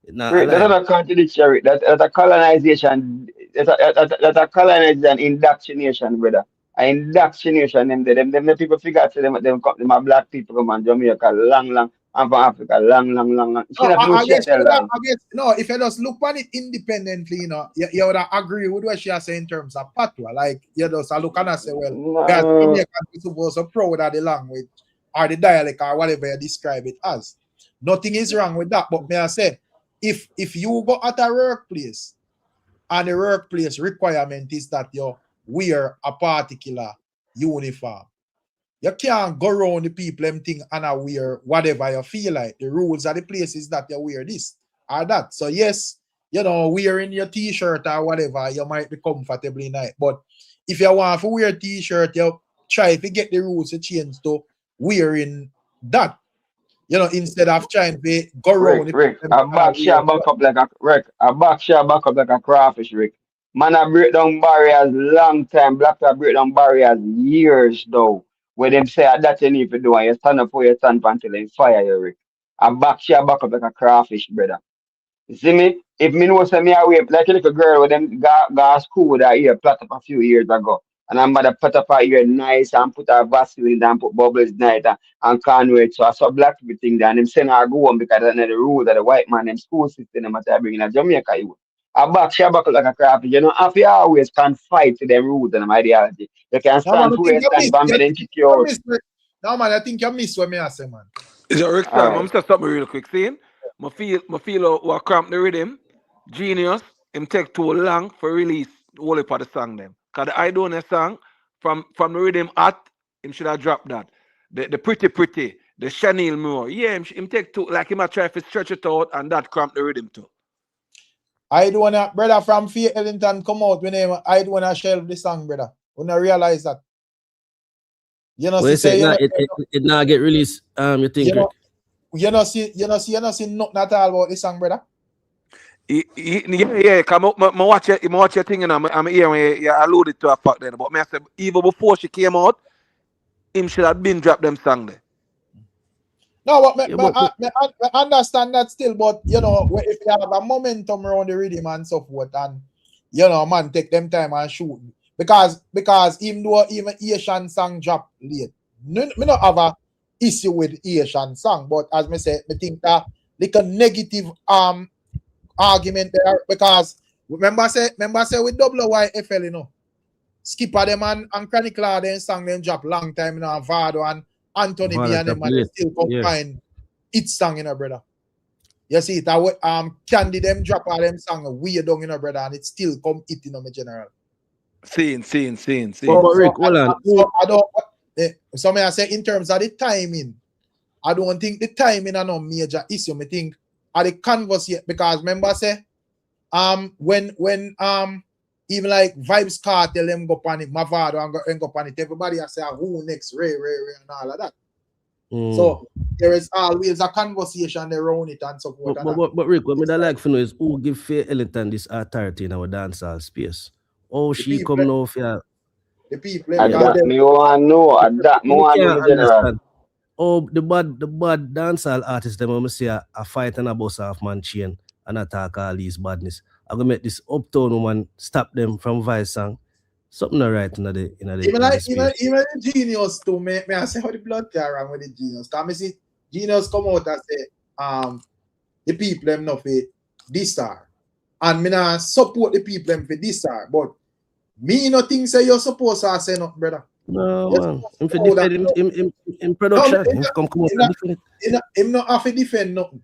That's not a contradiction. That's a colonization. That's a colonization indoctrination, brother. Indoctrination. Them the people figure out them are black people come and Jamaica long. I'm from Africa long. I guess, no, if you just look on it independently, you know, you would agree with what she has said in terms of patois. Like, you just look and say, well, guys, Jamaican is supposed to proud of the language or the dialect or whatever you describe it as. Nothing is wrong with that. But may I say, if you go at a workplace and the workplace requirement is that you wear a particular uniform, you can't go around the people them thing and wear whatever you feel like. The rules of the place is that you wear this or that. So yes, you know, wearing your t-shirt or whatever, you might be comfortable in it. But if you want to wear a t-shirt, you try to get the rules to change to wearing that. You know, instead of trying to go around. Rick, a back up like a crawfish, Rick. Man, I break down barriers long time. Black people break down barriers years, though. Where them say that you need to do, and you stand up for your stand until they fire you, Rick. A back up like a crawfish, brother. You see me? If me know say me away, like a little girl with them go school with her ear plot up a few years ago. And I'm gonna put up here nice and put a Vaseline and put bubbles nice and can't wait. So I saw black people thing there and him saying I go on because that's the rule that the white man in school system them at bring in Jamaica you. I back she back like a crap. You know, if you always can fight to them rules and them ideology, you can stand for where stand for me then kick you out. No man, I think you miss what me I say, man. Is it Rick time? I'm just something real quick. See, I feel what cramp the rhythm. Genius, him take too long for release all of the song them. Cause the I don't know song from the rhythm at him should have dropped that. The pretty, the Chanel more. Yeah, him take too like him a try to stretch it out and that cramp the rhythm too. I don't wanna brother from Faith Ellington come out when I don't wanna shelve the song, brother. When I realize that. You know, well, say it now get released. You think you know see nothing at all about this song, brother. Yeah. Come up, watch your thing, and I'm here when you alluded to a fact then. But me I said even before she came out, him should have been dropped them song there. No, I understand that still, but you know, if you have a momentum around the rhythm and so forth, and you know, man, take them time and shoot. Because even though even Asian song drop late, me not have a issue with Asian song, but as me say, me think that like a negative argument there because remember say with WYFL, you know, Skipper them and Chronic Law them song them drop long time, you know, Vybz and Anthony B and them and still combine its song, you know, brother. You see it, Candy them drop all them song way down, you know, brother, and it still come it, you know, me general. Seeing. But Rick, hold on. So may I say in terms of the timing, I don't think the timing is no major issue. I think at the conversation because remember say when even like Vybz Kartel them go on it, Mavado and go on it, everybody I say who next, Ray and all of that. So there is always a conversation around it and so forth. But Rick, what I like to know is who give Faith Ellington this authority in our dancehall space. Oh, she come now for the people. I that me want to know. I that me want to know general. Oh, the bad dancehall artists them I say a fight and a bust off man chain and attack all these badness. I'm gonna make this uptown woman stop them from Vybz song. Something not right in the even Genius too. Me I say how the blood tear around with the Genius. Cause me see Genius come out and say the people them not for this star. And me not support the people them for this star. But me no think say you're supposed to say nothing, brother. No man. Him for defend in production. Him come out and defend. Him not have to defend nothing.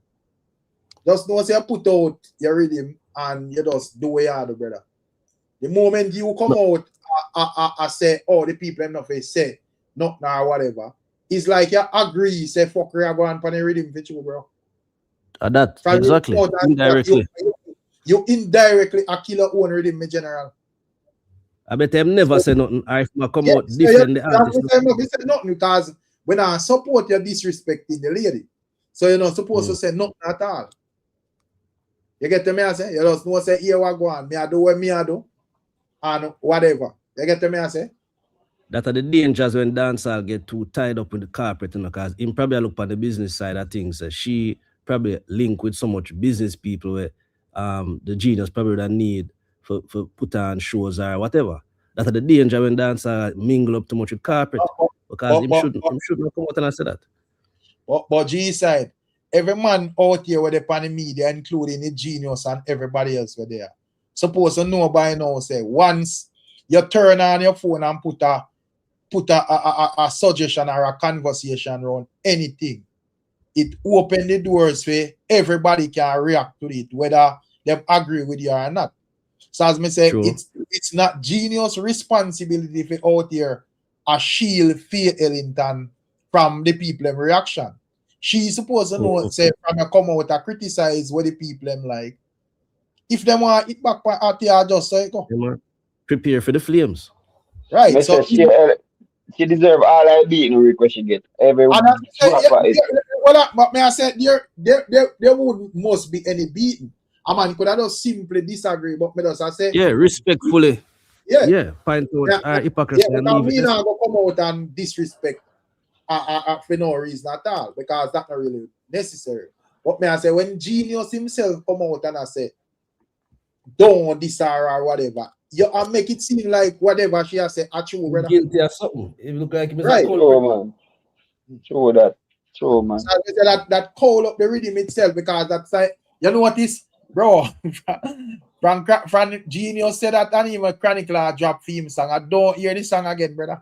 Just know say you put out your rhythm and you just do what you do, brother. The moment you come out I say, oh, the people them not say nothing or whatever, it's like you agree, say fuck you go on the rhythm for you, bro. That exactly. Indirectly. You indirectly a kill your own rhythm in general. I bet them never say nothing. I come out defend the artist. You say nothing because when I support you disrespecting the lady. So you're not supposed to say nothing at all. You get me I say? You just know say here what go on. Me I do what me I do and whatever. You get me I say? That are the dangers when dancehall get too tied up with the carpet, you know, because him probably look on the business side of things. She probably link with so much business people where the Genius probably don't need for put on shows or whatever. That are the danger when dancehall mingle up too much with carpet. Because him shouldn't come out and say that. But G side, every man out here with the pan the media, including the Genius and everybody else were there. Suppose to know by now, say once you turn on your phone and put a suggestion or a conversation around anything, it open the doors for everybody can react to it, whether they agree with you or not. So as me say, it's not Genius' responsibility for out here a shield Faith Ellington from the people reaction. She's supposed to know, say, from a come out and criticize what the people like. If they want it back at the just so it go. Prepare for the flames. Right. Mr. So she deserve all I beat in request she get. Every but may I say there wouldn't must be any beating. A man could have just simply disagree, but me just I say respectfully. Yeah. Find out hypocrisy and leave me not go come out and disrespect for no reason at all, because that's not really necessary. But may I say when Genius himself come out and I say don't this or whatever, you make it seem like whatever she has said, true, brother. Guilty of something. It look like Mr. Right. True, man. True that. True, man. So that call up the rhythm itself because that's like, you know what is, bro? Frank Genius said that and even Chronicler drop theme song. I don't hear this song again, brother.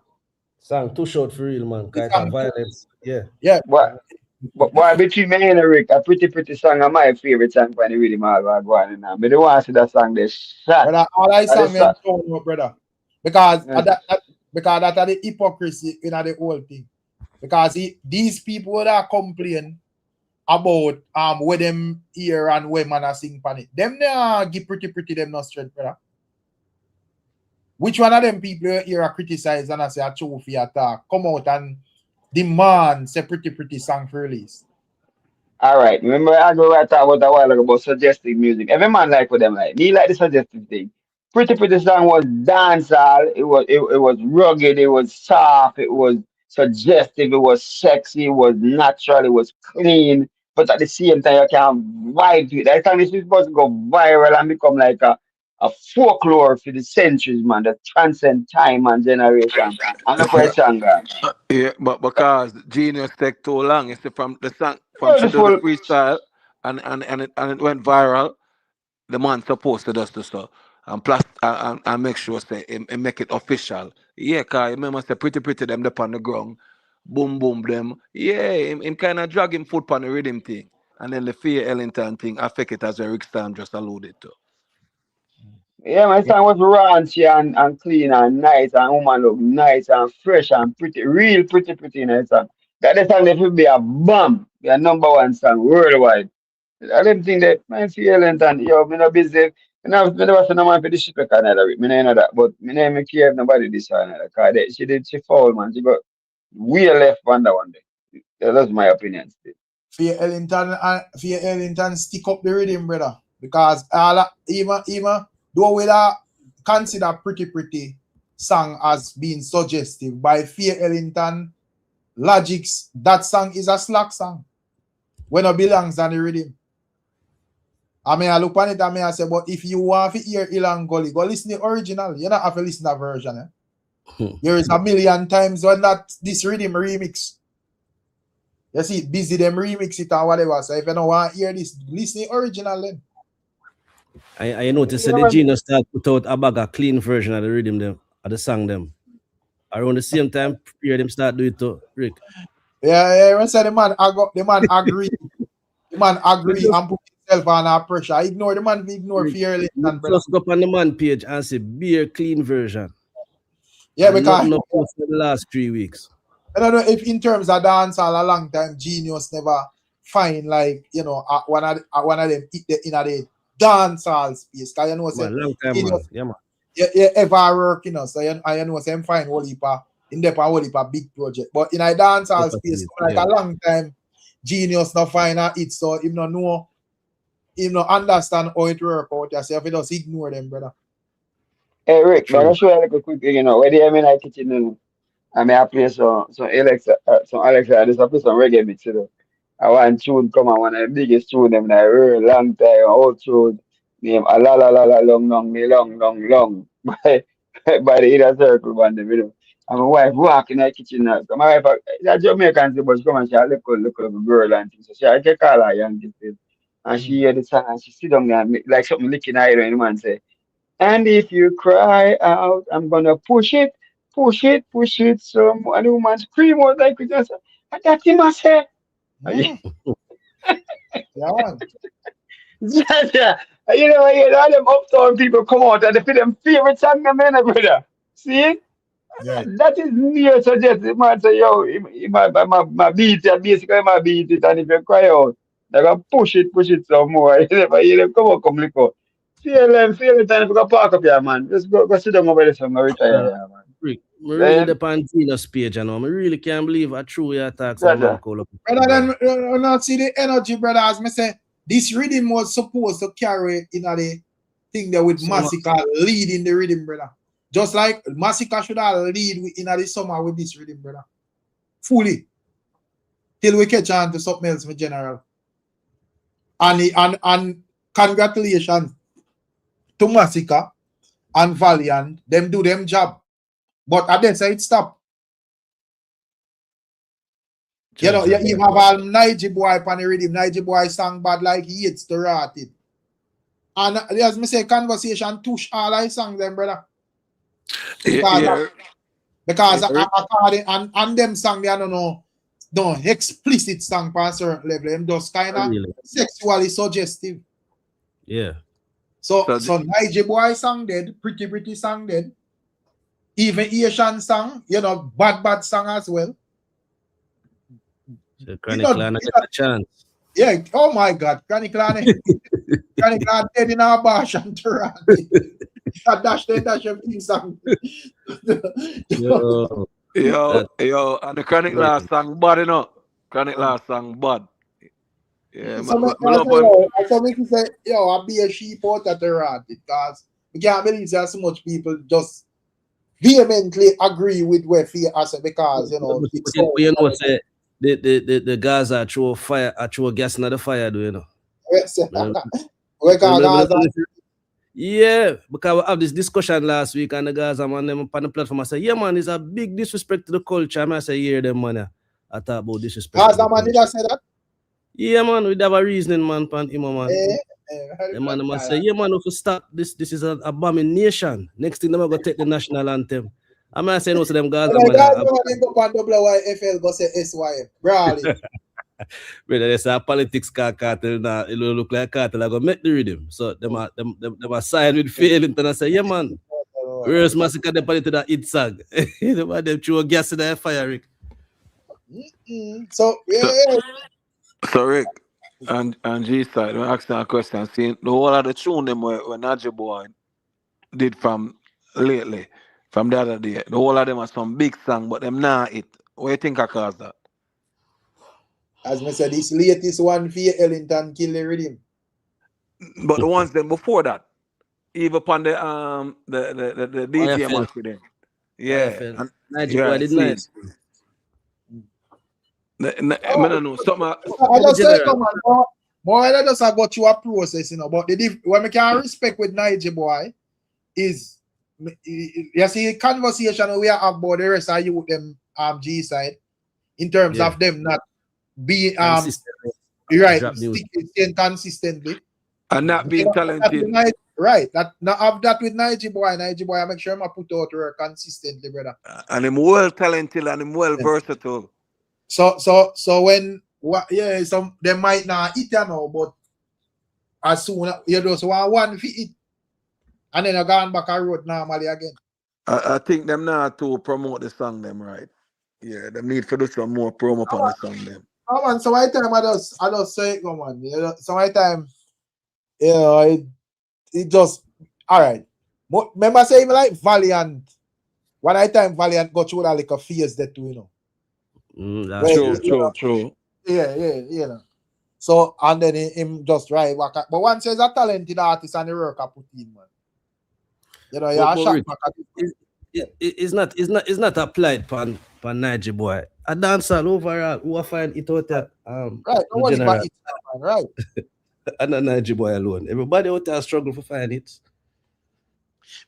Song too short for real, man. Kind of violence. Yeah. Yeah. But between me and Rick, a pretty song of my favorite song for the rhythm all going on now. But don't want to see that song they shot. Brother, all I sang them tone up, brother. Because that's the hypocrisy in the whole thing. Because these people that complain about where them hear and where man are sing pan it. Them give pretty them no strength, brother. Which one of them people here are criticize and I say a trophy attack? Come out and demand say pretty song for release. All right. Remember I go right talk about a while ago about suggestive music. Every man like what them like. Me like the suggestive thing. Pretty song was dancehall. It was rugged. It was soft. It was suggestive. It was sexy. It was natural. It was clean. But at the same time, you can vibe to it. That song is supposed to go viral and become like a folklore for the centuries, man, that transcend time and generation. And look where it's song gone. Yeah, but because Genius take too long, it's from the song from she do the freestyle and it went viral. The man supposed to do the stuff and plus and make sure say and make it official. Yeah, cause remember say pretty them up on the ground, boom them. Yeah, him kind of drag him foot on the rhythm thing, and then the Fear Ellington thing affect it as Rick Stam just alluded to. Yeah, my song was raunchy and clean and nice and woman look nice and fresh and pretty, real pretty nice song. That the song that will be a bomb, be a #1 song worldwide. I don't think that my feeling and yo, me no busy. Me never say no man for this shit like another week. Me no know that, but me no care if nobody this or another. Cause she foul man. She got way left on that one day. That's my opinion still. Fear Ellington stick up the rhythm, brother. Because even though we consider pretty song as being suggestive by Fear Ellington logics, that song is a slack song. When it belongs on the rhythm. I mean, I look on it and I say, but if you want to hear Ilan Gully, go listen to the original. You don't have to listen to the version. There is a million times when this rhythm remix. You see, busy them remix it or whatever. So if you don't want to hear this, listen to the original then. I noticed that the Genius start put out a bag of clean version of the rhythm them, of the song them. Around the same time, hear them start do it too, Rick. Yeah. When say the man agree. The man agree and put himself under pressure. Ignore the man, ignore Fear Ellington. Just go up on the man page and say beer clean version. Yeah, because not post for the last 3 weeks. I don't know if in terms of dancehall a long time, Genius never find like one of them hit in the dancehall space. Cause you know say long time, man. Yeah, man. You ever work, so I know say find whole heap in the whole heap big project. But in a dancehall space, like a long time, Genius not find it, so him not know, him not understand how it work out yourself. He just ignore them, brother. Hey Rick, but I'll show you like a quick thing, where the in like kitchen I mean I play some Alexa I just play some reggae mix, I want tune come on one of the biggest tune them that I heard long time, old tune name a la long by the inner circle one them, And my wife walk in the kitchen now. So my wife, that Jamaican, but she come and she look a girl and things. So she I take call her young this. And she hear the song and she sit down there and like something licking her ear and the man say, and if you cry out, I'm gonna push it. So and the woman scream out like it just and that's him I say. Yeah. Them uptown people come out and they feel them favorite song, man, brother. See? Yeah. That is near suggested. Man say, yo, my beat it, basically my beat it, and if you cry out, they're gonna push it some more. You them come lick out. Feel it, and if you go park up here, man. Just go sit down over there, so I'm gonna retire here, man. Rick, I really depend on Genius page, I really can't believe how true your attacks on man call up. Brother, then not see the energy, brother, as me say, this rhythm was supposed to carry in the thing there with Massacre leading the rhythm, brother. Just like Massacre should have lead in the summer with this rhythm, brother. Fully. Till we catch on to something else, my general. And congratulations to Massacre and Valiant, them do them job. But I then say it stop. You know, you even have all Niger boy on the rhythm. Niger boy sang bad like he hates to rot it. And as me say, conversation touch all I sang them, brother. Because according and them song, they don't know, no explicit song for a certain level. Them just kind of sexually suggestive. Yeah. So Niger boy song dead, pretty song dead. Even Asian song, you know, bad song as well. So Chronic Clan get a chance. Yeah, oh my God, Chronic Clan dead in our bash and Toronto. Dash your theme song. Yo, and the Chronic last song bad, you know. Chronic last song bad. Yeah, so make you say, yo, I'll be a sheep out at the rat because we can't believe there's so much people just vehemently agree with where fear as because you know it's so, you know say the guys are throw fire, throw gas in the fire, do you know? Yeah, because we have this discussion last week and the guys on them on the platform. I say, yeah, man, it's a big disrespect to the culture. I say, yeah, them man. I talk about disrespect. Man, did I say that? Yeah, man, we have a reasoning, man, pan him, man. The man must say, yeah, man, if you stop this is an abomination. Next thing, they're going to take the national anthem. I'm not saying no to them guys. Guys, go on WYFL, go say SYF. Brawley. Brother, they say politics Kartel now. It will look like Kartel. I go make the rhythm. So them are side with failing. And I say, yeah, man. Where's Massacre the politics that it sag? Them throw gas in the fire, Rick. So So Rick and G side, I'm asking a question. See, the whole of the tune them where Niger boy did from lately, from the other day, the whole of them are some big song, but them not it. What do you think I caused that? As I said, this latest one for Ellington kill the rhythm. But the ones then before that, even upon the DJ match with them. Yeah. Niger boy did nice. I don't know. I just say, come on, more I just have got you a process, you know. But what I can respect with Niger boy is you see conversation we have about the rest of you them G side in terms of them not being right staying consistently and not being talented. Right. That not have that with Niger boy. I make sure I put out work consistently, brother. And him well talented and him well versatile. So when some they might not eat you know, but as soon you just want one fit it and then you gone back a road normally again. I think them now to promote the song them right. Yeah, them need to do some more promo on the song them. Come on, so my time I just say it, come on. You know, so my time, you know, it just all right. Remember saying like Valiant. One time Valiant got through that like a phase that too, you know. True. Yeah, you know. So and then him just right back. But once he's a talented artist and the work I put in, man. You know, it's not applied pan Niger boy. A dancer overall who find it out there. Right, nobody but it, man, right. And not Niger boy alone. Everybody out there struggle for find it.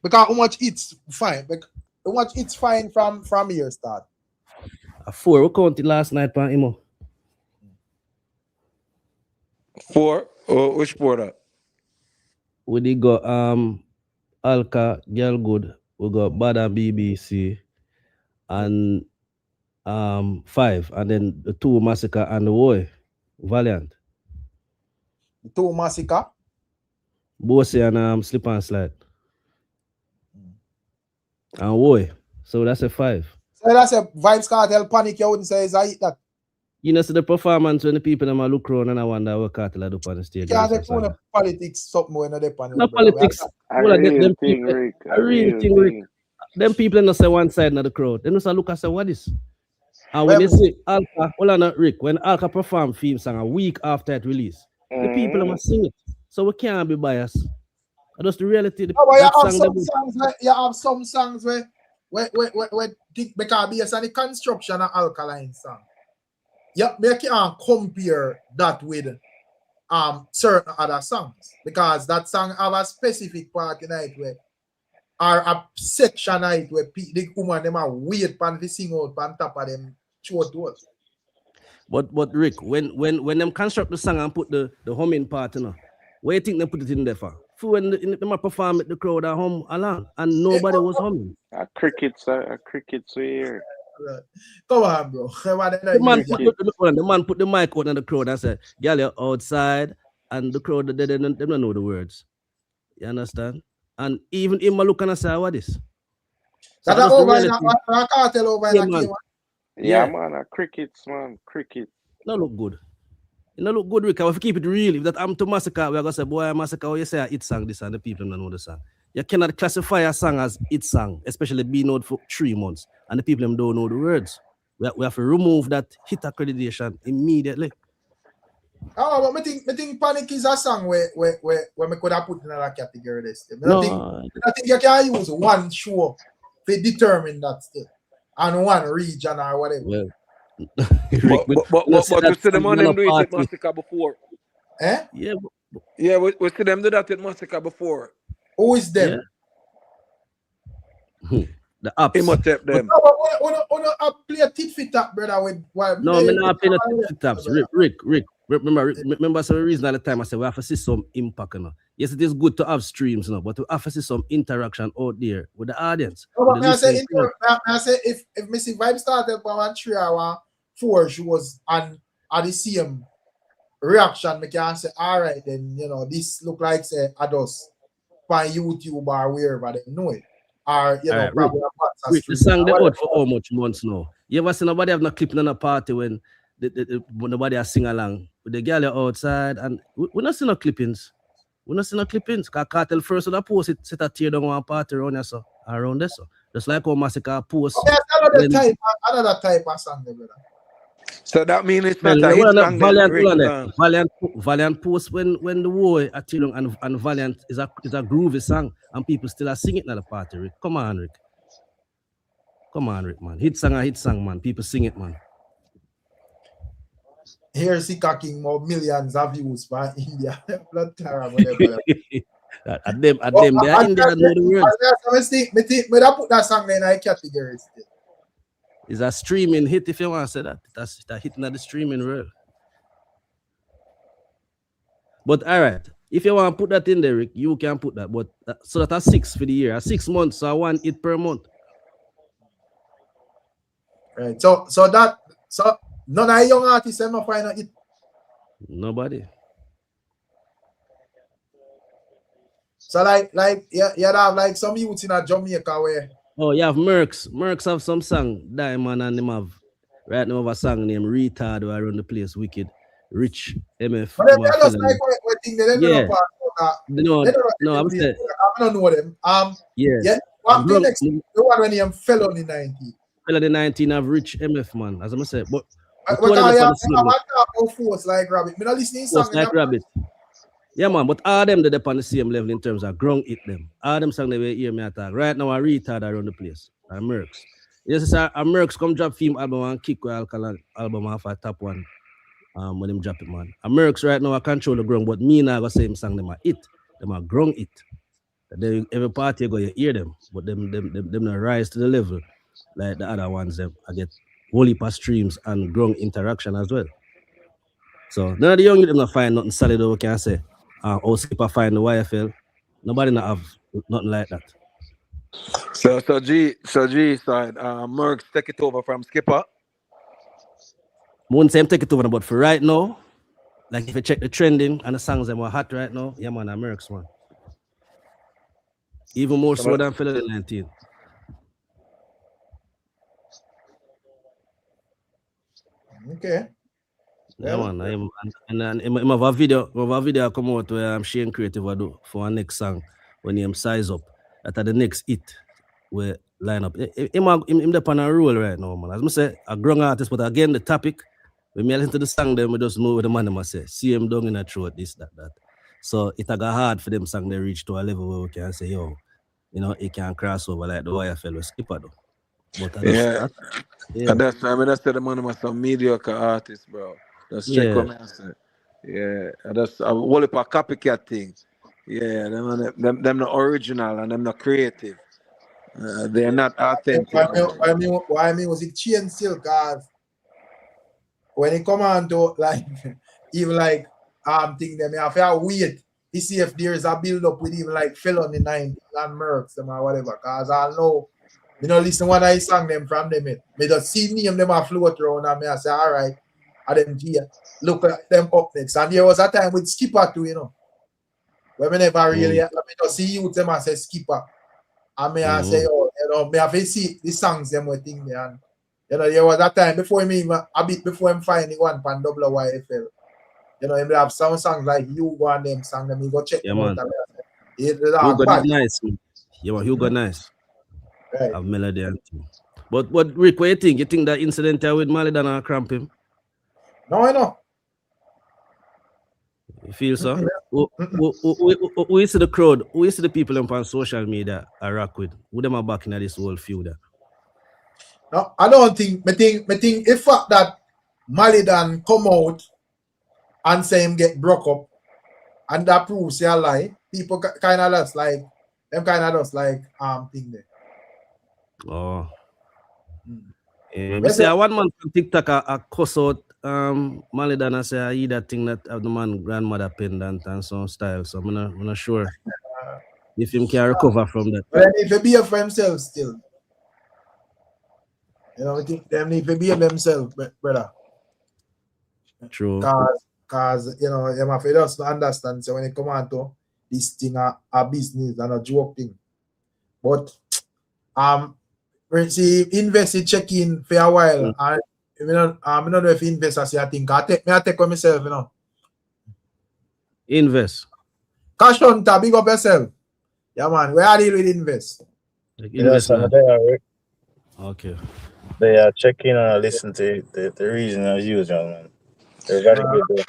Because how much it's fine. How much it's fine from your start. A 4. We counted last night pan Imo. 4? Oh, which 4 that? We did got Alka, Girl Good, we got Bad and BBC, and 5, and then the 2 Massacre and the Woy, Valiant. The 2 Massacre? Bossy and Slip and Slide. And Woy. So that's a 5. So that's a Vybz Kartel Panic, you wouldn't say is I eat that. You know, see the performance when the people them look around and I wonder what Kartel do on the stage. Yeah, they put the politics something when they pan. No politics. I real thing, Rick. A real thing, Rick. Them people don't say one side of the crowd. They just look and say, what is? And when they see Alka, hold on, Rick, when Alka perform theme song a week after it release, the people must sing it. So we can't be biased. That's the reality. You have some songs where because based on the construction of Alkaline song. Yeah, we can't compare that with certain other songs because that song have a specific part in it where or a section of it where the woman them are wait pan to sing out on top of them short doors. But Rick, when them construct the song and put the humming part, you know, where you think they put it in there for? For when them perform it, the crowd are hum along and nobody was humming. A cricket's here. Come on, bro. The man put the mic out in the crowd and said, "Girl, you're outside," and the crowd they don't know the words. You understand? And even him look and say, "What is?" So that over in a cartel over in a Yeah, man, a crickets, man, cricket. No look good. It no look good, Rick. If you keep it real, if that I'm to massacre, we're gonna say, boy, massacre, you say a hit song, this and the people don't know the song. You cannot classify a song as hit song, especially being out for 3 months, and the people don't know the words. We have to remove that hit accreditation immediately. Oh, but I think Panic is a song where we could have put in another category this. I think you can use one show to determine that still. And one region or whatever. Well, but we see them on them do it at Massacre before. Eh? Yeah, we see them do that at Massacre before. Who is them? Yeah. The ups. Imhotep them. No, but play a tit for tat, brother. No, I'm not playing a tit for taps. Rick. Remember some reason at the time I said we have to see some impact, you know. Yes, it is good to have streams, you know, but we have to see some interaction out there with the audience. No, but I say if Missy Vybz started by 1 3 hour 4, she was at the same reaction, I can say, all right, then you know, this look like say adults by YouTube or wherever they know it. Or you know, probably the song they out for how much months now? You ever see nobody have no clip in a party when nobody has sing along with the girl outside, and we not see no clippings. We not see no clippings. Cause Kartel first on the post it set a tear down one party around there, so around there, so just like how Massacre post. Okay, another type of song, brother. So that means it's not a hit song. Valiant post when the war at Tilong and Valiant is a groovy song and people still are singing at the party. Rick. Come on, Rick. Come on, Rick, man. Hit song, man. People sing it, man. Here's the cocking more millions of views by India. Blood Clara, whatever. At them, they are India that know the words. I put that song in a category still. It's a streaming hit if you want to say that. That's a hit in the streaming world. But all right, if you want to put that in there, Rick, you can put that. But so that's 6 for the year. 6 months, so 1 hit per month. Right. So none of young artists ever find it. Nobody. So like you have like some youths in Jamaica where. Oh, you have Mercs. Mercs have some song, Diamond, and them have right now have a song named Retard where around the place, Wicked, Rich, MF. But they just like what thing they don't know about. No, I'm saying. I don't know them. Yeah. What the next? The one when he fell on the 19. Fell on the 19 have Rich MF, man. As I said, but I have force like Rabbit. Me not listening song like Rabbit. Yeah, man, but all them they're on the same level in terms of ground hit them. All them songs they will hear me attack. Right now, I Retard around the place. I'm Mercs. Yes, sir. I'm Mercs come drop film album and kick with Alkaline album off a top 1. When them drop it, man. I'm Mercs right now, I control the ground, but me now I got same song them are hit. Them are ground hit. Every party you go, you hear them, but them not rise to the level like the other ones. Them I get whole heap of streams and ground interaction as well. So none of the young them not find nothing solid over can say. Or Skipper find the YFL. Nobody not have nothing like that. So G side, Mercs take it over from Skipper. Won't say him take it over, but for right now, like if you check the trending and the songs that are hot right now, yeah man, Mercs man. Even more so than Fella 19. Okay. Yeah, man. And I have a video come out where I'm sharing creative I do for our next song when he size up. At the next hit we line up. I'm up on a roll right now, man. As I say, a grown artist, but again the topic, when me listen to the song, then we just know what the man must say. See him down in the throat, this, that. So it got hard for them song they reach to a level where we can say, yo, you know, it can cross over like the YFL with Skipper though. But And that's why I said the man was some mediocre artist, bro. That's check what I said. Yeah, that's a whole heap of copycat thing. Yeah, them not original and them not creative. They're not authentic. Why music change still? Cause when it come on to like even like thing them, you have to wait to see if there is a build up with even like Felon in 90 and Mercs them or whatever. Cause I know you know listen when I sang them from them it. Me just see name them a float around and me I say all right. And then here look at them up next. And there was a time with Skipper too, you know. When me never really I just see you them and say Skipper. And me I say, oh, you know, me have to see the songs them were thing there. And you know, there was that time before me a bit before him finding one pan WYFL. You know, him have some songs like You Go and them song them, you go check them out. Hugo did nice. Yeah, man, Hugo nice. Right. Have melody and thing. But Rick, what you think? You think that incident there with Malidan and cramp him? No, I know. You feel so? Who is the crowd? Who is the people on social media I rock with? Who them are back in this whole feud? No, I don't think. Me think if fact that Malidan come out and say him get broke up, and that proves a lie. People kind of just like them, kind of just like thing there. Oh. We say one man from TikTok a cuss out Malidan and say he that thing that the man grandmother pendant and some style. So I'm not sure if him can recover from that. But they need to be for themselves still. You know, I think them need to be themselves, brother. True. Cause you know, them have to just understand. So when it come on to this thing a business and a joke thing. But when see invest check in for a while and I don't know if invest as I think I take on myself, you know. Invest. Cash on tab, big up yourself. Yeah man, where are you with invest? Like invest now. Okay. They are checking and listen to the reason I was using, man. They're very good.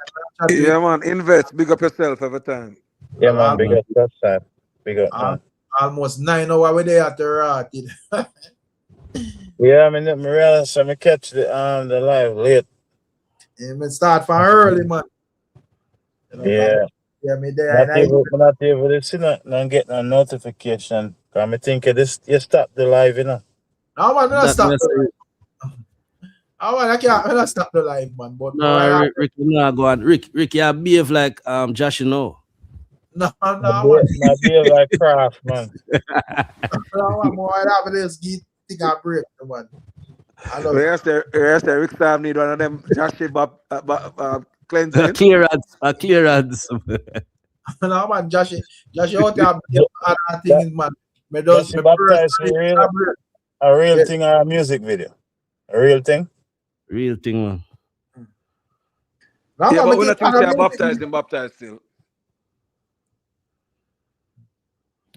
Yeah, man, invest, big up yourself every time. Yeah, man, big up yourself. Big up, man. Almost 9 hours with there at the rotted. Yeah, I mean, I realize I catch the live late. Yeah, me start from early, man. You know, yeah, me there. Not able to see and get no notification. Cause I think you stop the live, you know. No, man, not stop the live. I can't stop the live, man. But no, Rick, go on. Rick, you behave like Jashii now. No, I behave like craft, man. No, man, I have this thing I break, man. Rick Sam need one of them Jashii cleansing. Clearance. No, man, Jashii out there other things, man. Jashii baptized a real thing or a music video? A real thing? Real thing, man. No, yeah, but we're not think say baptized still.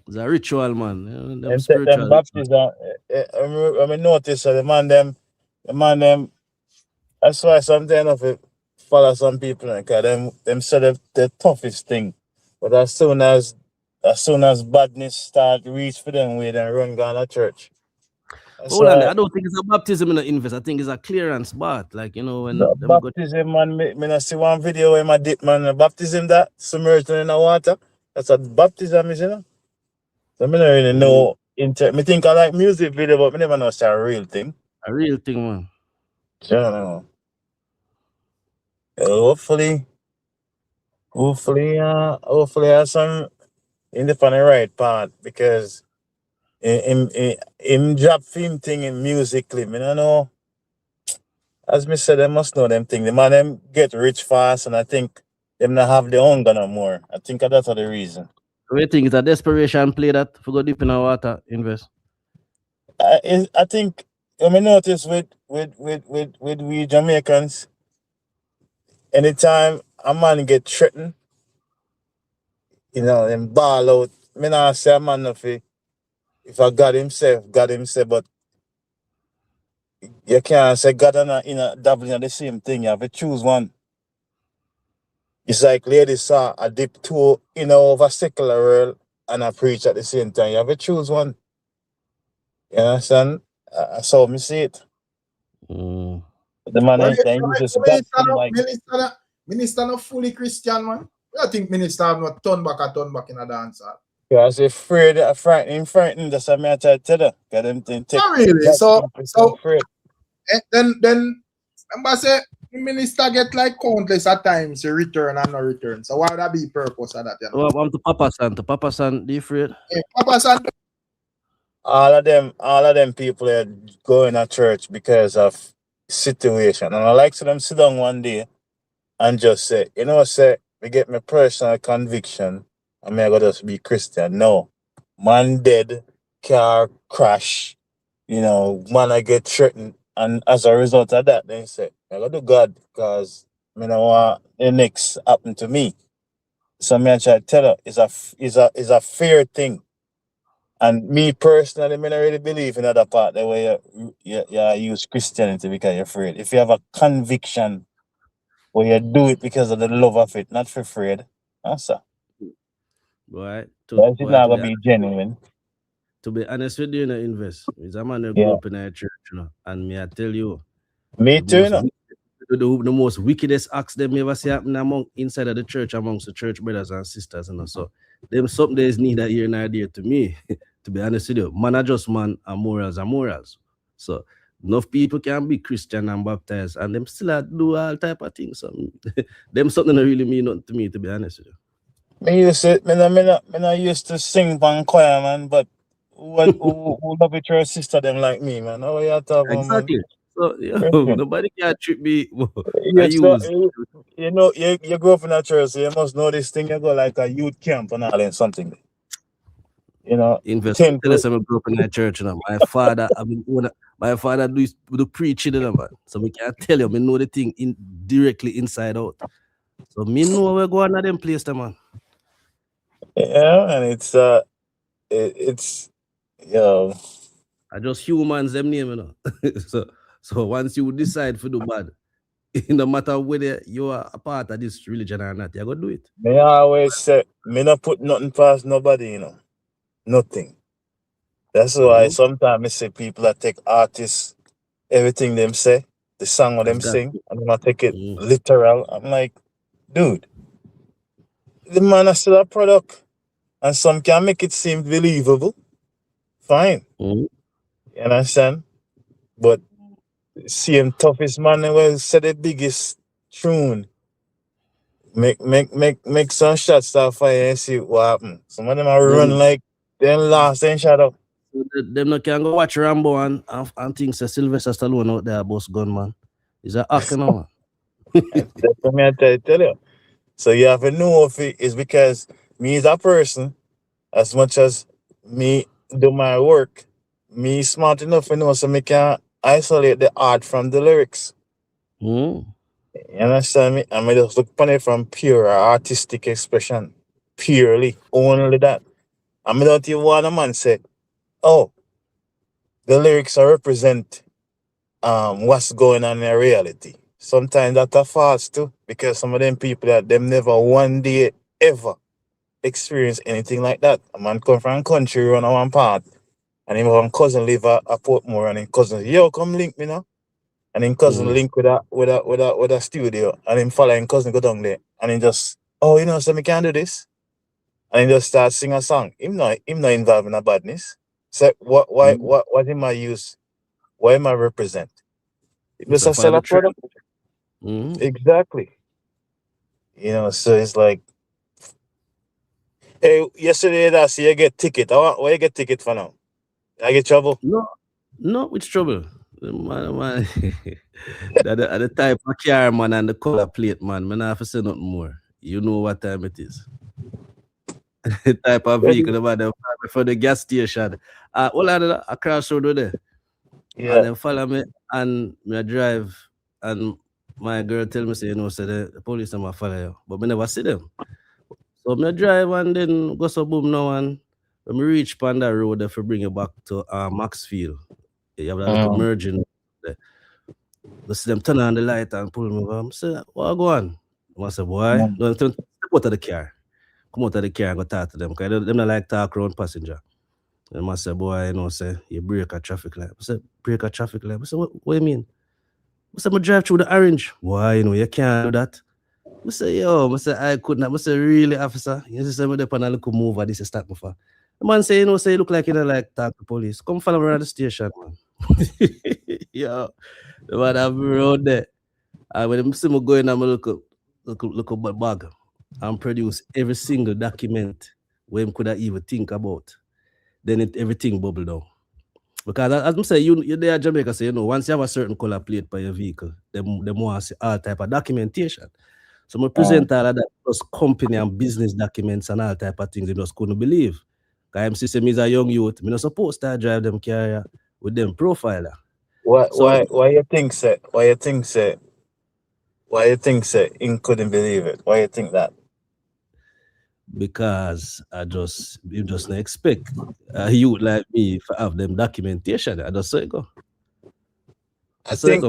It's a ritual, man. Them spiritual. Baptism, I mean, notice the man them. That's why sometimes if follow some people, because them said the toughest thing. But as soon as badness start reach for them, we then run down to church. Hold on, I don't think it's a baptism in the invest. I think it's a clearance bath. Like, you know, when the baptism, man, I see one video where my dip, man, the baptism that submerged in the water. That's a baptism, you know. So I don't really know. Me think I like music video, but I never know it's a real thing. A real thing, man. Yeah. Hopefully, I have some in the right part because him drop film thing in music clip. I don't know. As me said, they must know them thing. The man them get rich fast, and I think them not have their own gun no more. I think that's the reason. Do you think it's a desperation play that for go deep in the water, invest? I think I mean notice with we Jamaicans, anytime a man get threatened, you know, them ball out. Me not say a man if I God himself, but you can't say God and doubling in the same thing. You have to choose one. It's like ladies saw a dip toe of a secular world and a preach at the same time. You have to choose one. You understand? That's how me see it. The man uses Minister not fully Christian, man. I think minister have not turn back in a dancer. Because if afraid, frightened, that's what I try to tell you. Because them thing take. Not really. So afraid. then remember say the minister get like countless at times to return and not return. So why would that be purpose of that? You know? Well, I'm to Papa San, do you afraid? Yeah, Papa San. All of them people are going to church because of situation. And I like to them sit down one day and just say, you know, say, we get my personal conviction, and me I gotta just be Christian. No. Man dead, car crash, you know, man I get threatened. And as a result of that, they say, I gotta do God because I don't want the next happen to me. So me I try to tell her it's a fair thing. And me personally, I don't really believe in other part the way you use Christianity because you're afraid. If you have a conviction where you do it because of the love of it, not for afraid, answer. Right. It's not gonna be genuine. To be honest with you, you know, Invest. It's a man who grew up in a church, you know, and me I tell you. Me too, you know. The most wickedest acts they ever see happen inside of the church amongst the church brothers and sisters, you know. So them some days need that here and there to me. To be honest with you, man are just man and morals are morals. So enough people can be Christian and baptized and them still do all type of things. So them something that really mean nothing to me, to be honest with you. Me used to sing van choir, man, but who love it your sister them like me, man? How you talk about, Exactly. man? So nobody can treat me You know, you grow up in a church, so you must know this thing. You go like a youth camp and all and something. You know, Invest. Tell us I'm grew up in that church, you know. My father do preaching, you know, man. So we can't tell you, me know the thing directly inside out. So me know we're going to them place, man. Yeah, and it's you know. I just humans them name, you know. so once you decide to do bad, no matter whether you are a part of this religion or not, you're gonna do it. Me always say, me not put nothing past nobody, you know. Nothing. That's why sometimes I say people that take artists, everything them say, the song what them sing, and them take it literal. I'm like, dude, the man is still a product. And some can make it seem believable. Fine. You understand? But same toughest man will say the biggest tune. Make some shots start fire and see what happen. Some of them are run like them last and shut up. Them not can go watch Rambo and think say Sylvester Stallone out there boss gunman. Is that acting on? That's what I try to tell you. So you have to know if it is because me as a person, as much as me do my work, me smart enough to know so me can isolate the art from the lyrics. You understand me? I mean, just look upon it from pure artistic expression. Purely. Only that. I mean, don't even want a man say, oh, the lyrics are represent what's going on in reality. Sometimes that's a false too, because some of them people that them never one day ever experience anything like that. A man come from country run on one part, and him one cousin live at Portmore, and him cousin, yo, come link me now. And him cousin link with a studio, and him follow him cousin go down there, and him just, oh, you know, so me can do this. And he just start sing a song. Him not involved in a badness. So what him I use? What him I represent? It's a sell a product. Exactly. You know, so it's like, hey, yesterday I see you get ticket. Where you get ticket for now? I get trouble? No, which trouble? Man, the type of car, man, and the color plate, man. Man, I have to say nothing more. You know what time it is. The type of vehicle, man, for the gas station. All I cross road there. Yeah. And then follow me, and me drive, and my girl tell me, say, you know, say the police them follow you, but me never see them. So me drive and then go so boom now, and when we reach Panda Road, if we bring you back to Maxfield, you have that little merging there. I see them turn on the light and pull me over. I say, what go on? I say, boy, don't step out of the car. Come out of the car and go talk to them, because they don't like talk around passenger. And I say, boy, you know, say, you break a traffic light. I say, break a traffic light. I say, what do you mean? I say, I drive through the orange. Why, you know, you can't do that. I say, yo, I say, I could not. I say, really, officer? You say, me depend on a little move, this is start me for. The man say, you know, say, you look like you know, like talk to police. Come follow me around the station, man. Yo, the man have me around there. And when I see me going, I'm look up bag and produce every single document where him could have even think about. Then everything bubble down. Because as I say, you there at Jamaica, say, you know, once you have a certain color plate for your vehicle, them want to see all type of documentation. So I present all of that plus company and business documents and all type of things they just couldn't believe. Because I'm system is a young youth. I'm not supposed to drive them carrier with them profiler. Why you think so? Why you think he couldn't believe it? Why you think that? Because you just not expect a youth like me to have them documentation. I just say it go. I think,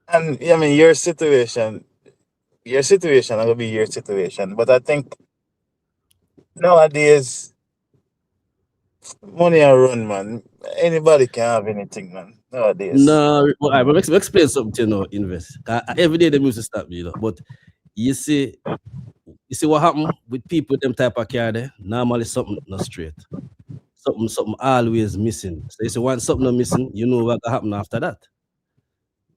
and I mean your situation gonna be your situation. But I think nowadays money and run, man. Anybody can have anything, man. Nowadays. No, well, I will explain something to you now, Invest. Every day them used to stop me, you know. But you see what happened with people them type of car there? Normally something not straight. Something always missing. So you see once something not missing, you know what will happen after that.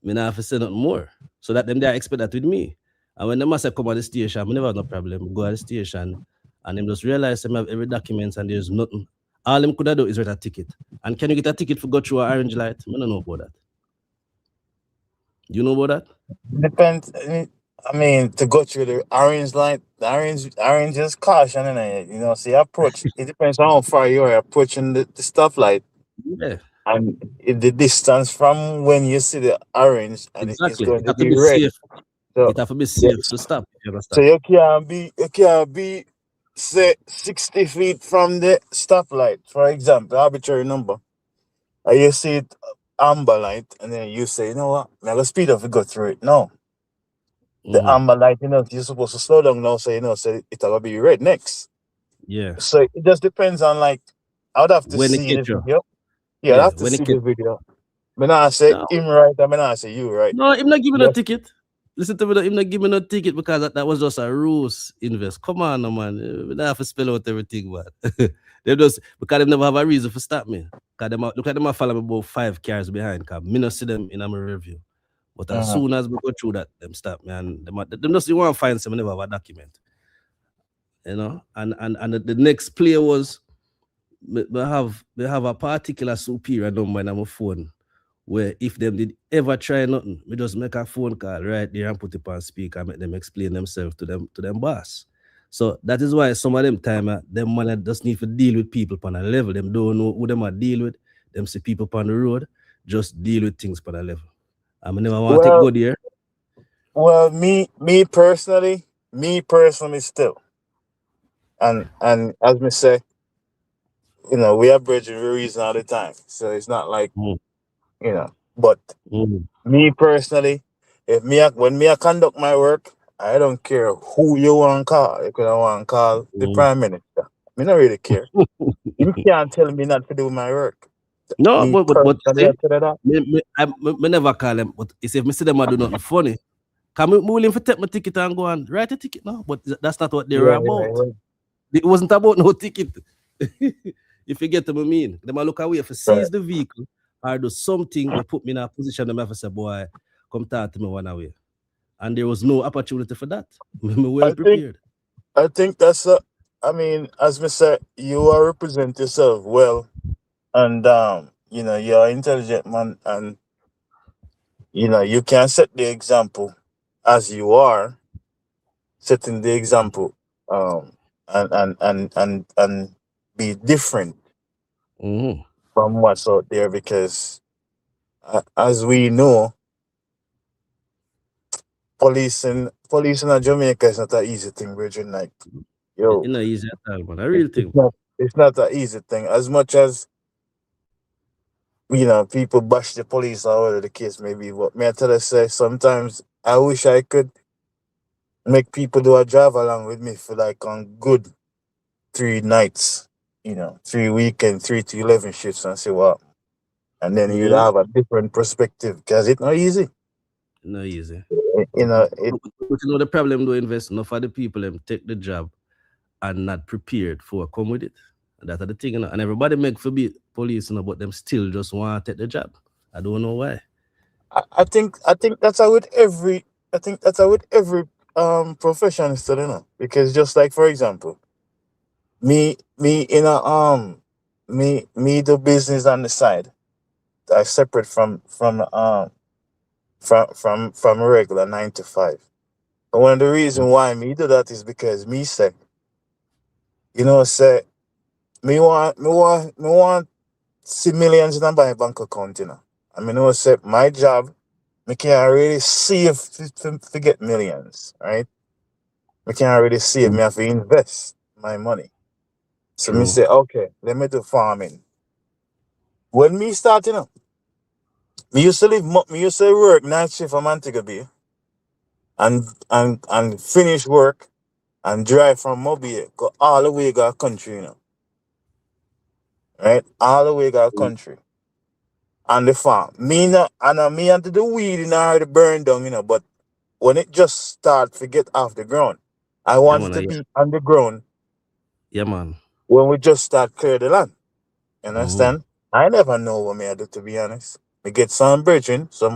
I mean, I have to say nothing more. So that them they expect that with me. And when they must come at the station, I never have no problem. Go at the station and them just realize them have every document and there's nothing. All them could do is write a ticket. And can you get a ticket for go through an orange light? I don't know about that. You know about that? Depends. I mean, to go through the orange light, the orange is caution, and you know, see approach. It depends on how far you are approaching the stoplight. Yeah. And the distance from when you see the orange and it's Exactly. going It to have to be be red. safe. So It have to be safe to stop. You so understand? you can't be say 60 feet from the stoplight, for example, arbitrary number. And you see it amber light, and then you say, you know what, I'm gonna speed up to go through it. No. The amber light, you know, you're supposed to slow down now, so you know, so it's gonna be red next. Yeah. So it just depends on like I would have to When it see the catch you. video. Yeah, I have to when it see catch the video. But now I say him right, I mean I say you right. No, him not giving Yeah. no ticket. Listen to me, him not giving no ticket because that was just a rules invest. Come on, no, man. We don't have to spell out everything, man. They just because they never have a reason for stop me. Because them look at them follow me about 5 cars behind. Because me not see them in my review. But as soon as we go through that, them stop me and them just you want to find some never have a document. You know, and the next player was they have a particular superior number in my phone. Where if them did ever try nothing, we just make a phone call right there and put it on speaker and make them explain themselves to them boss. So that is why some of them time them man just need to deal with people on a level. Them don't know who them are deal with. Them see people on the road, just deal with things on a level. I never want to go there. Well, me personally still. And as me say, you know, we are bridging the reason all the time. So it's not like you know, but me personally, when me conduct my work, I don't care who you want to call. You could want to call the Prime Minister. Me not really care. You can't tell me not to do my work. No, but see, I never call them. But if me see them I do nothing funny, can me willing to take my ticket and go and write a ticket now? But that's not what they were about. It wasn't about no ticket. If you get what I mean, they might look away if seize the vehicle or do something that put me in a position that I have to say, boy, come talk to me one away. And there was no opportunity for that. I'm well prepared. I think that's I mean, as me said, you are represent yourself well, and you know, you're an intelligent man, and you know, you can set the example as you are setting the example, and be different from what's out there, because as we know, policing in Jamaica is not an easy thing, Virgin. Like, yo, it's not easy at all, man. A real thing. It's not an easy thing. As much as you know, people bash the police or whatever the case may be. But me I tell you, say sometimes I wish I could make people do a drive along with me for like on good 3 nights, you know, 3 weekends, 3 to 11 shifts, and say what, and then you'd have a different perspective, because it's not easy. Not easy. the problem though, invest enough for the people them take the job and not prepared for come with it. That's the thing, and everybody make for be police, but them still just want to take the job. I don't know why. I think that's how with every profession still, because just like for example, me in a me do business on the side. I separate from regular 9 to 5. And one of the reasons why me do that is because me say, say me want see millions in my bank account, I mean, say my job, me can't really save to get millions, right? Me can't really save. Me have to invest my money. So me say, okay, let me do farming. When me start, me used to work night shift a Montego Bay and finish work and drive from Obeah, go all the way to country, right? All the way to country. And the farm. Me and the weed already burned down, but when it just start to get off the ground, I wanted to be on the ground. Yeah, man. When we just start clear the land. You understand? I never know what me I do, to be honest. We get some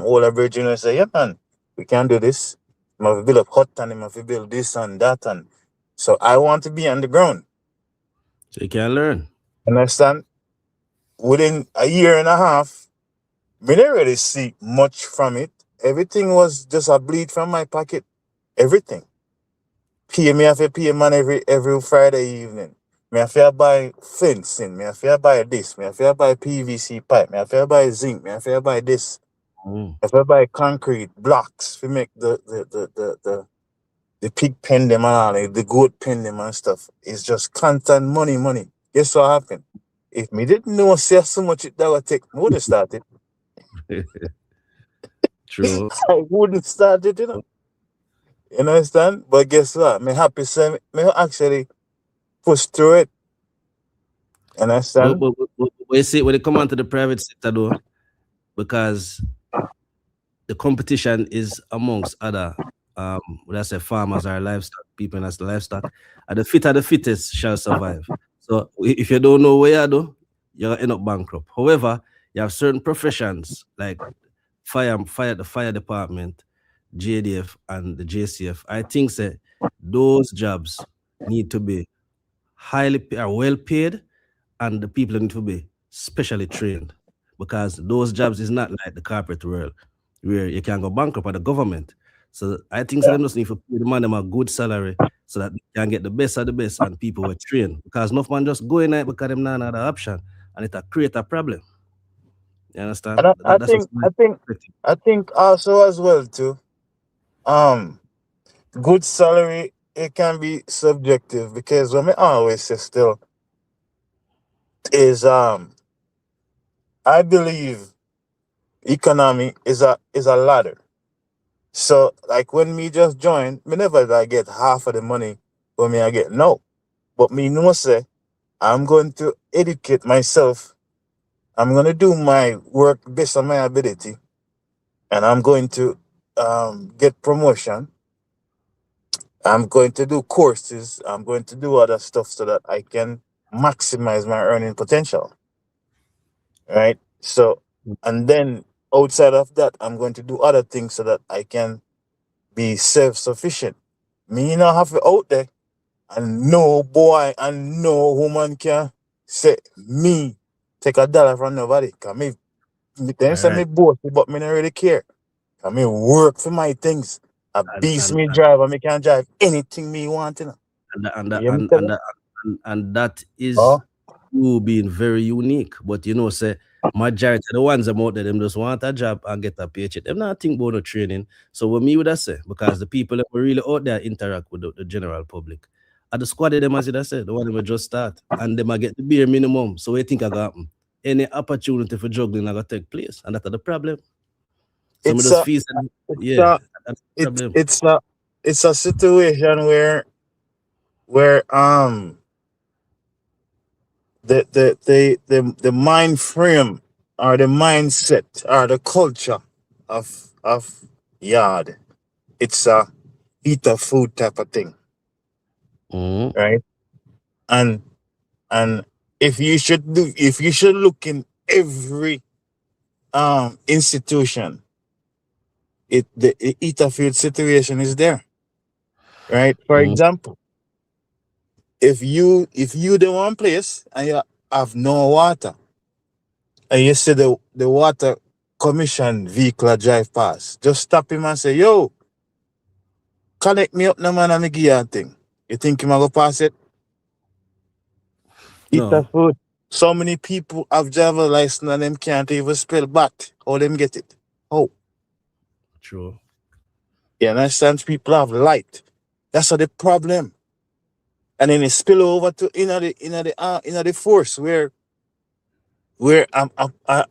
older bridging, and say, yeah, man, we can do this. I have to build up hut and I have to build this and that. And so I want to be on the ground. So you can learn. Understand? Within a year and a half, we didn't really see much from it. Everything was just a bleed from my pocket. Everything. Me have to pay man every Friday evening. Me have to buy fencing. Me have to buy this. Me have to buy PVC pipe. Me have to buy zinc. Me have to buy this. Me have to buy concrete blocks to make the pig pen them and all, the goat pen them and stuff. It's just constant money. Guess what happened? If me didn't know so much that would take, I would have started. True. I wouldn't start it, You understand? But guess what? Me happy say me actually push through it. Understand? But you see, when it come on to the private sector though, because the competition is amongst other let's say farmers or livestock, people that's the livestock, and the fittest shall survive. So if you don't know where you do, you're gonna end up bankrupt. However, you have certain professions like the fire department, JDF and the JCF. I think that those jobs need to be well paid, and the people need to be specially trained, because those jobs is not like the corporate world where you can go bankrupt at the government. So I think that they just need to pay the man them a good salary so that they can get the best of the best and people were trained, because enough man just go in there because them not another option, and it create a problem. You understand? And I think also as well too. Good salary, it can be subjective, because what I always say still is I believe economy is a ladder. So like when me just join, me never like get half of the money when me I get no. But me know say I'm going to educate myself. I'm gonna do my work based on my ability, and I'm going to get promotion. I'm going to do courses. I'm going to do other stuff so that I can maximize my earning potential. Right? So, and then outside of that, I'm going to do other things so that I can be self-sufficient. Me not have it out there, and no boy and no woman can say me take $1 from nobody. Cause me then say me bossy, but me not really care. Cause me work for my things. A beast me drive, and me can drive anything me want, And that is you being very unique. But say majority of the ones them out there, them just want a job and get a paycheck. Them not think about no training. So what me would I say? Because the people that were really out there interact with the general public. At the squad of them, as I said, the one that just start and them I get the bare minimum. So what you think I got happen? Any opportunity for juggling I got take place, and that's the problem. So it's a situation where the mind frame or the mindset or the culture of yard it's a eat a food type of thing, right? And if you should look in every institution, the eat a food situation is there, right? For example, if you the one place and you have no water, and you see the water commission vehicle drive past, just stop him and say, yo, connect me up, no man, and me give you a thing. You think him go pass it? Eat a food. So many people have driver license and them can't even spell bat. How them get it? Oh. True. You understand? People have light. That's the problem. And then it spill over to the force where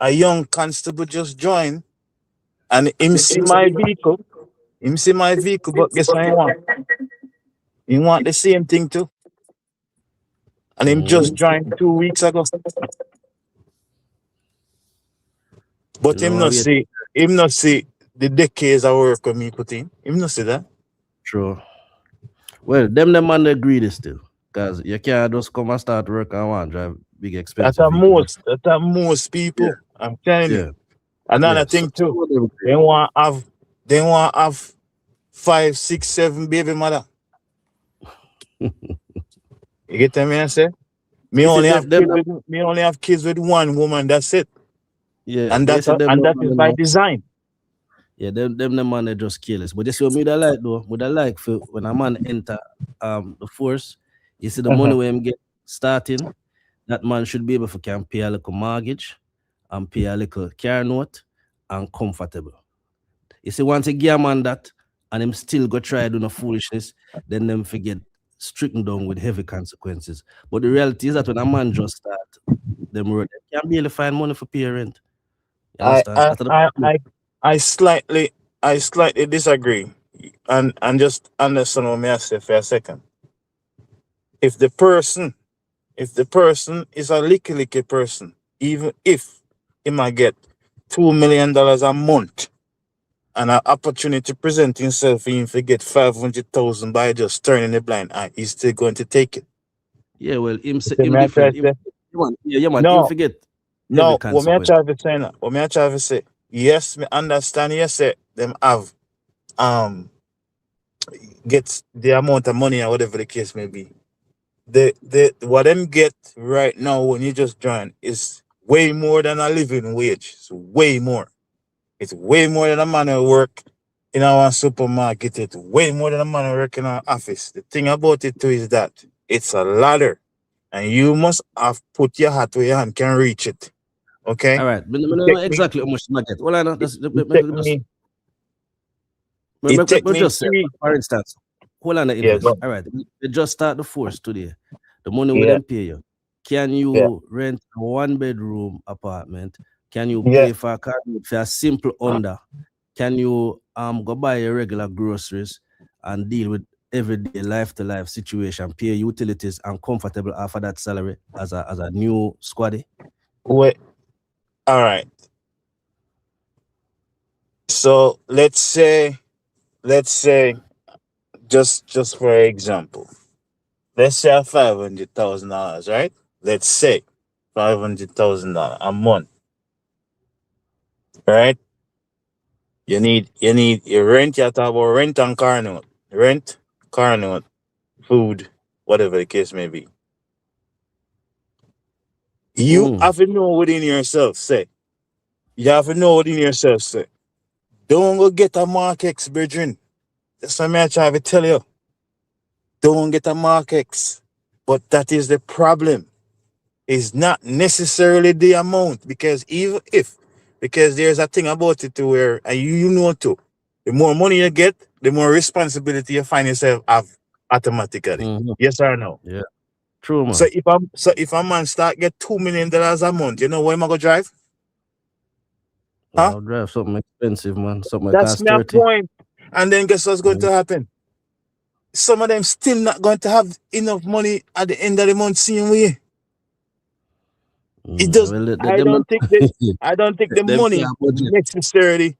a young constable just joined and him see my vehicle. But guess what he want? He want the same thing too. And him just joined 2 weeks ago. But him not see the decades of work with me put in. Him not see that. True. Well, them man agree this still. Because you can't just come and start work and want drive big expensive. That's most people. Yeah. I'm telling you. Another thing too. They want have 5, 6, 7 baby mother. You get what I say? Me only have kids with one woman. That's it. Yeah, and that is by design. Yeah, them man they just careless. But this what me that like though. Would I like for when a man enter the force, you see the money where him get starting, that man should be able to can pay a little mortgage and pay a little car note and comfortable. You see, once you give a man that and him still go try do no foolishness, then them forget stricken down with heavy consequences. But the reality is that when a man just start them road, they can't barely find money for parent. I slightly disagree, and just understand what me I say for a second. If the person is a licky person, even if he might get $2 million a month, and an opportunity to present himself, he to get 500,000 by just turning a blind eye, he's still going to take it. Yeah, well, him different. Man. No, you forget. No, what me I try to say now? What me I try to say? Yes, me understand. Yes, say them have get the amount of money or whatever the case may be. The what them get right now when you just join is way more than a living wage. It's way more. It's way more than a man who work in our supermarket. It's way more than a man who work in our office. The thing about it too is that it's a ladder, and you must have put your hat where your hand can reach it. Okay. All right. But know exactly how much I get. Well, I know that's just say, for instance, hold on the invest. All right. They just start the force today. The money will them pay you. Can you rent a 1-bedroom apartment? Can you pay for a car for a simple under? Can you go buy your regular groceries and deal with everyday life-to-life situation, pay utilities and comfortable after that salary as a new squaddy? Wait. All right. So let's say, just for example, let's say $500,000, right? Let's say $500,000 a month, right? You rent. You talk about rent and car note, food, whatever the case may be. You have to know within yourself, say. You have to know within yourself, say. Don't go get a Mark X, brethren. That's what I try to tell you. Don't get a Mark X. But that is the problem. It's not necessarily the amount, because because there's a thing about it to where, and you know too, the more money you get, the more responsibility you find yourself have automatically. Yes or no? Yeah. True, man. So if a man start get $2 million a month, you know where am I gonna drive? I'll drive something expensive, man. Something That's my point. And then guess what's going to happen? Some of them still not going to have enough money at the end of the month, same way. It does. I don't think the money necessarily.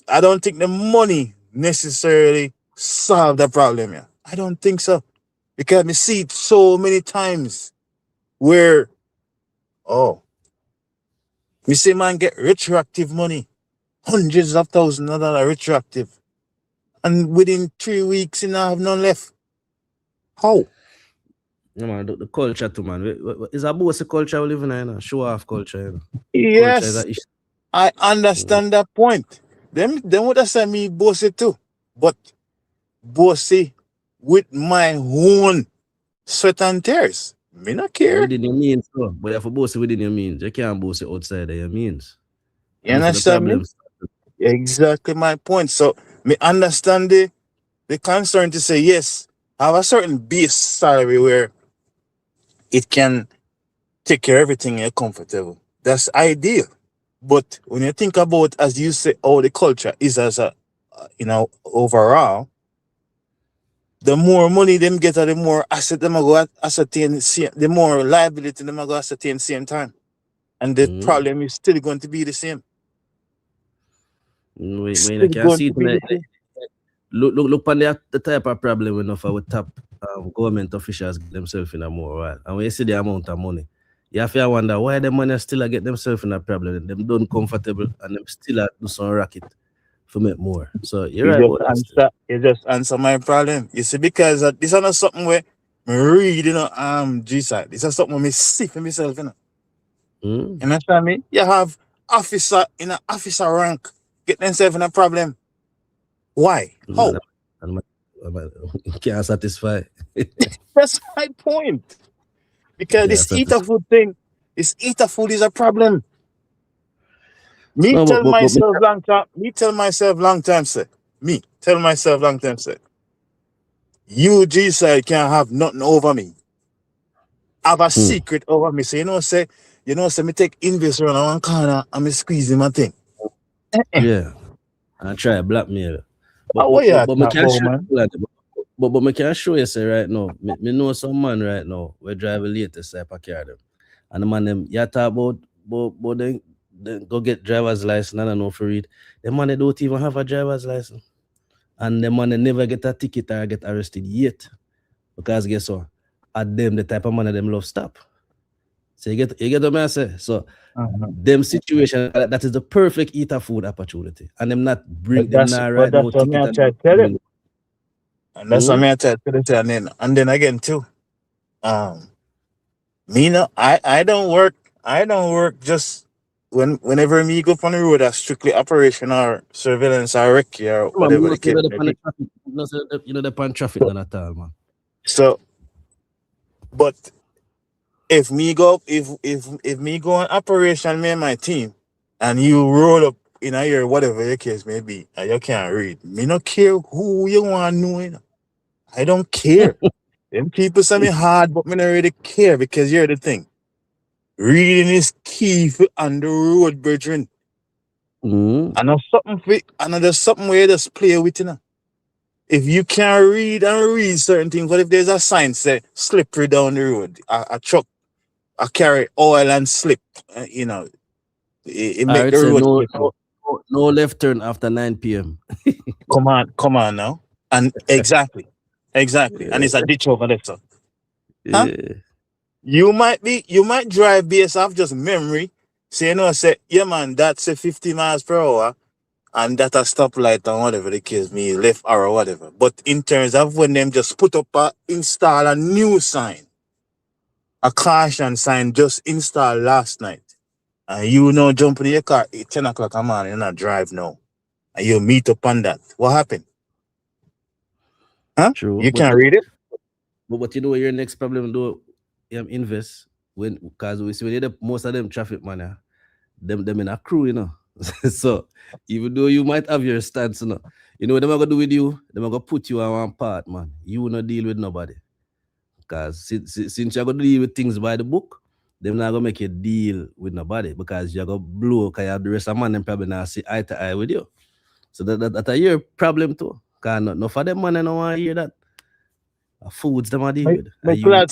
I don't think the money necessarily solve the problem. Yeah. I don't think so. Because we see it so many times where, we see man get retroactive money, hundreds of thousands of dollars retroactive. And within 3 weeks, you know, have none left. How? Yeah, man, the culture too, man. It's a bossy culture we live in, you know? Show off culture, you know? Yes, culture is a issue. I understand that point. Them would have said me bossy too. But bossy with my own sweat and tears. Me not care. Within your means, so. But you have to bossy within your means. You can't bossy outside of your means. You understand me? Exactly my point. So me understand the concern to say, yes, I have a certain base salary where it can take care of everything and you're comfortable. That's ideal. But when you think about, as you say, the culture is as a, overall, the more money them get, the more asset them go ascertain, the more liability them go ascertain same time. And the problem is still going to be the same. When you can see it, look on the type of problem enough with top government officials get themselves in a more, right? And when you see the amount of money, you have to wonder why the money still get themselves in a problem. Them done comfortable and them still do some racket to make more. So you're right. You just answer my problem. You see, because this is not something where me read, G-side. This is something where me see for myself, you know. You understand me? You have officer in an officer rank get themselves in a problem. Why? How? Can't satisfy. That's my point. Because this eater food thing, this eater food is a problem. Tell myself long time, sir. You G-side can't have nothing over me. Have a secret over me. So say me take invest around one corner and me squeeze my thing. Yeah. I try blackmail. But me can show you say right now. Me know some man right now we drive a latest type of car them. And the man them you talk about they go get driver's license and I know for read. The man they don't even have a driver's license. And the man they never get a ticket or get arrested yet. Because guess what? At them the type of man them love stop. So you get what I say? So them situation that is the perfect eater food opportunity. And them not bring them now right no ticket. And that's what I tell you. And then again too. Me no, I don't work just whenever me go on the road that's strictly operational surveillance or recce or whatever the case may be. You know the pan traffic none at all, man. So but if me go on operation, me and my team, and you roll up in a year, whatever the case may be, and you can't read, me not care who you want to know. You know? I don't care. Them people say me hard, but me not really care because here's the thing. Reading is key for on the road, brethren. And there's something where you just play with, you know. If you can't read certain things, what if there's a sign say slippery down the road? A truck I carry oil and slip, it make the road no left turn after 9 p.m. Come on now. And exactly. And it's a ditch over there, so. Huh? Yeah. You might drive based off just memory. So say, yeah man, that's a 50 miles per hour and that a stoplight and whatever the case me left or whatever. But in terms of when them just put up install a new sign, a caution sign just installed last night. And you jump in your car at 10 o'clock a morning and drive now. And you meet up on that. What happened? Huh? True. You can't read it? But you know your next problem though, invest because we see most of them traffic man, them in a crew, you know. So even though you might have your stance, you know what they're gonna do with you? They're gonna put you on one part, man. You will not deal with nobody. Because since you're gonna deal with things by the book, they're not gonna make a deal with nobody because you're gonna blow because you have the rest of man them probably not see eye to eye with you. So that's your problem too. Because no for them man, I don't want to hear that. Foods them are deal with. My glad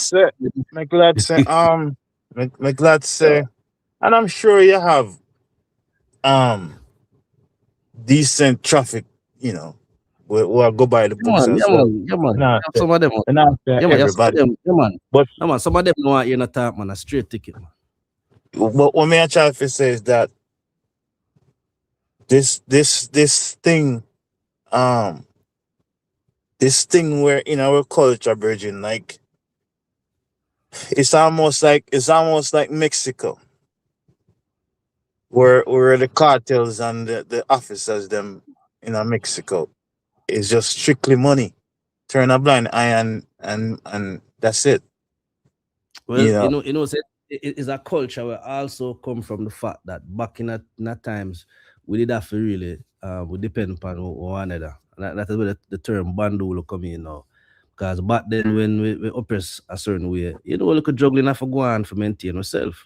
say, and I'm sure you have decent traffic, We'll go by the books as well. Yeah, man. Nah, Some of them. not Some everybody. of them. Yeah, man. But no, man, some of them know you're not talk, man. A straight ticket, man. what me I try to say is that this thing, this thing where in our culture, Virgin, like it's almost like Mexico, where the cartels and the officers them in Mexico is just strictly money. Turn a blind eye and that's it. Well, you know, it's a culture where also come from the fact that back in that times we did have to really we depend upon one another. And that is where the term bandu will come in now. Because back then when we oppress a certain way, we could juggling have to go on for maintain ourselves.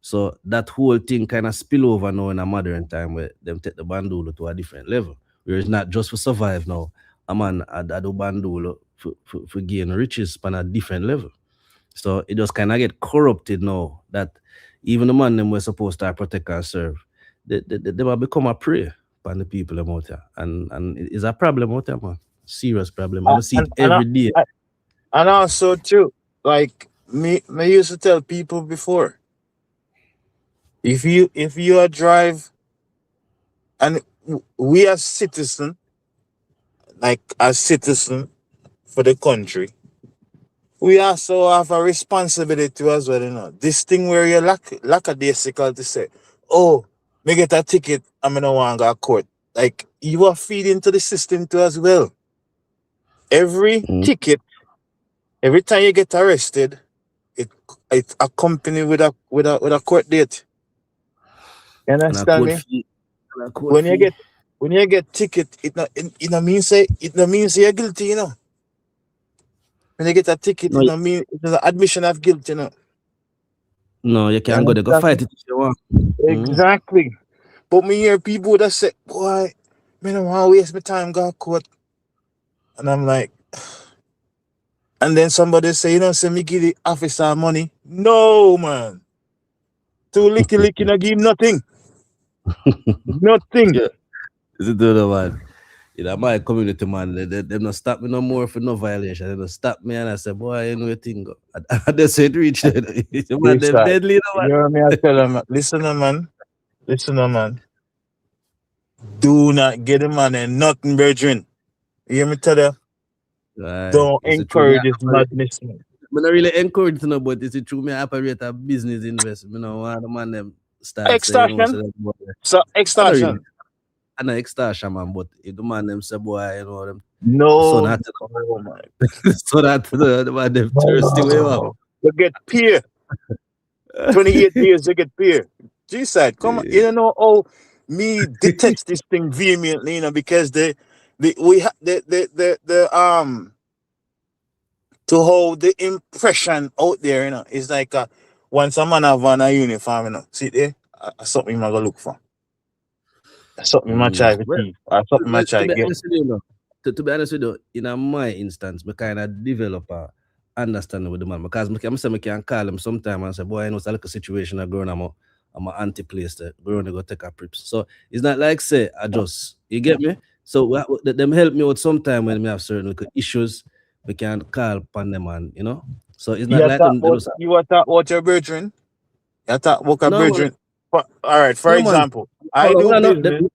So that whole thing kind of spill over now in a modern time where them take the bandulo to a different level. Where it's not just for survive now. A man I do bandulo for gain riches on a different level. So it just kind of get corrupted now that even the man them were supposed to protect and serve, they will become a prey upon the people out there. And it's a problem out there, man. Serious problem. I see it every day. And also too, like me used to tell people before, if you are drive and we as citizen, like as citizen for the country, we also have a responsibility as well, This thing where you lack a daisical to say, oh, me get a ticket, I'm no want to go to court. Like you are feeding to the system too as well. Every ticket, every time you get arrested, it's accompanied with a court date. You understand me? When you get ticket, it not means you're guilty, When you get a ticket, it don't mean it's an admission of guilt, No, you can't go fight it if you want. Exactly. But me hear people that say, boy, me don't want to waste my time go to court. And I'm like, and then somebody say, say me give the officer money. No, man. Too licky, not give him nothing. Nothing. Yeah. Is it the man? My community, man, they don't stop me no more for no violation. They don't stop me and I say, boy, you know your thing. They say it reach. Man, they're deadly. You hear me? I tell them, listen, man. Do not get the man and nothing, brethren. You hear me tell you? Don't encourage this madness, man. I'm not really encourage it, but it's true. Me operate a business investment. Want the man them start extortion. So extortion. And an extortion, man, but if the man them say, boy, them. No. So that, oh my. So that the man them thirsty way up. You get peer. 28 years, you get peer. G-side, come on. You don't know how me detest this thing vehemently, because to hold the impression out there, it's like once a man have on a uniform, see there, something I'm gonna look for. Something I try to keep. Something I try to get. To be honest with you, in my instance, I kind of develop a understanding with the man. Because I can call him sometime and say, boy, I know it's like a situation I'm going, I'm an anti-place there. We're going to go take a trips. So it's not like, say, you get me? So them help me out sometime when we have certain issues, we can call upon them and, So it's not like you want to talk about your brethren? You talk about a brethren? All right, for example, I do business.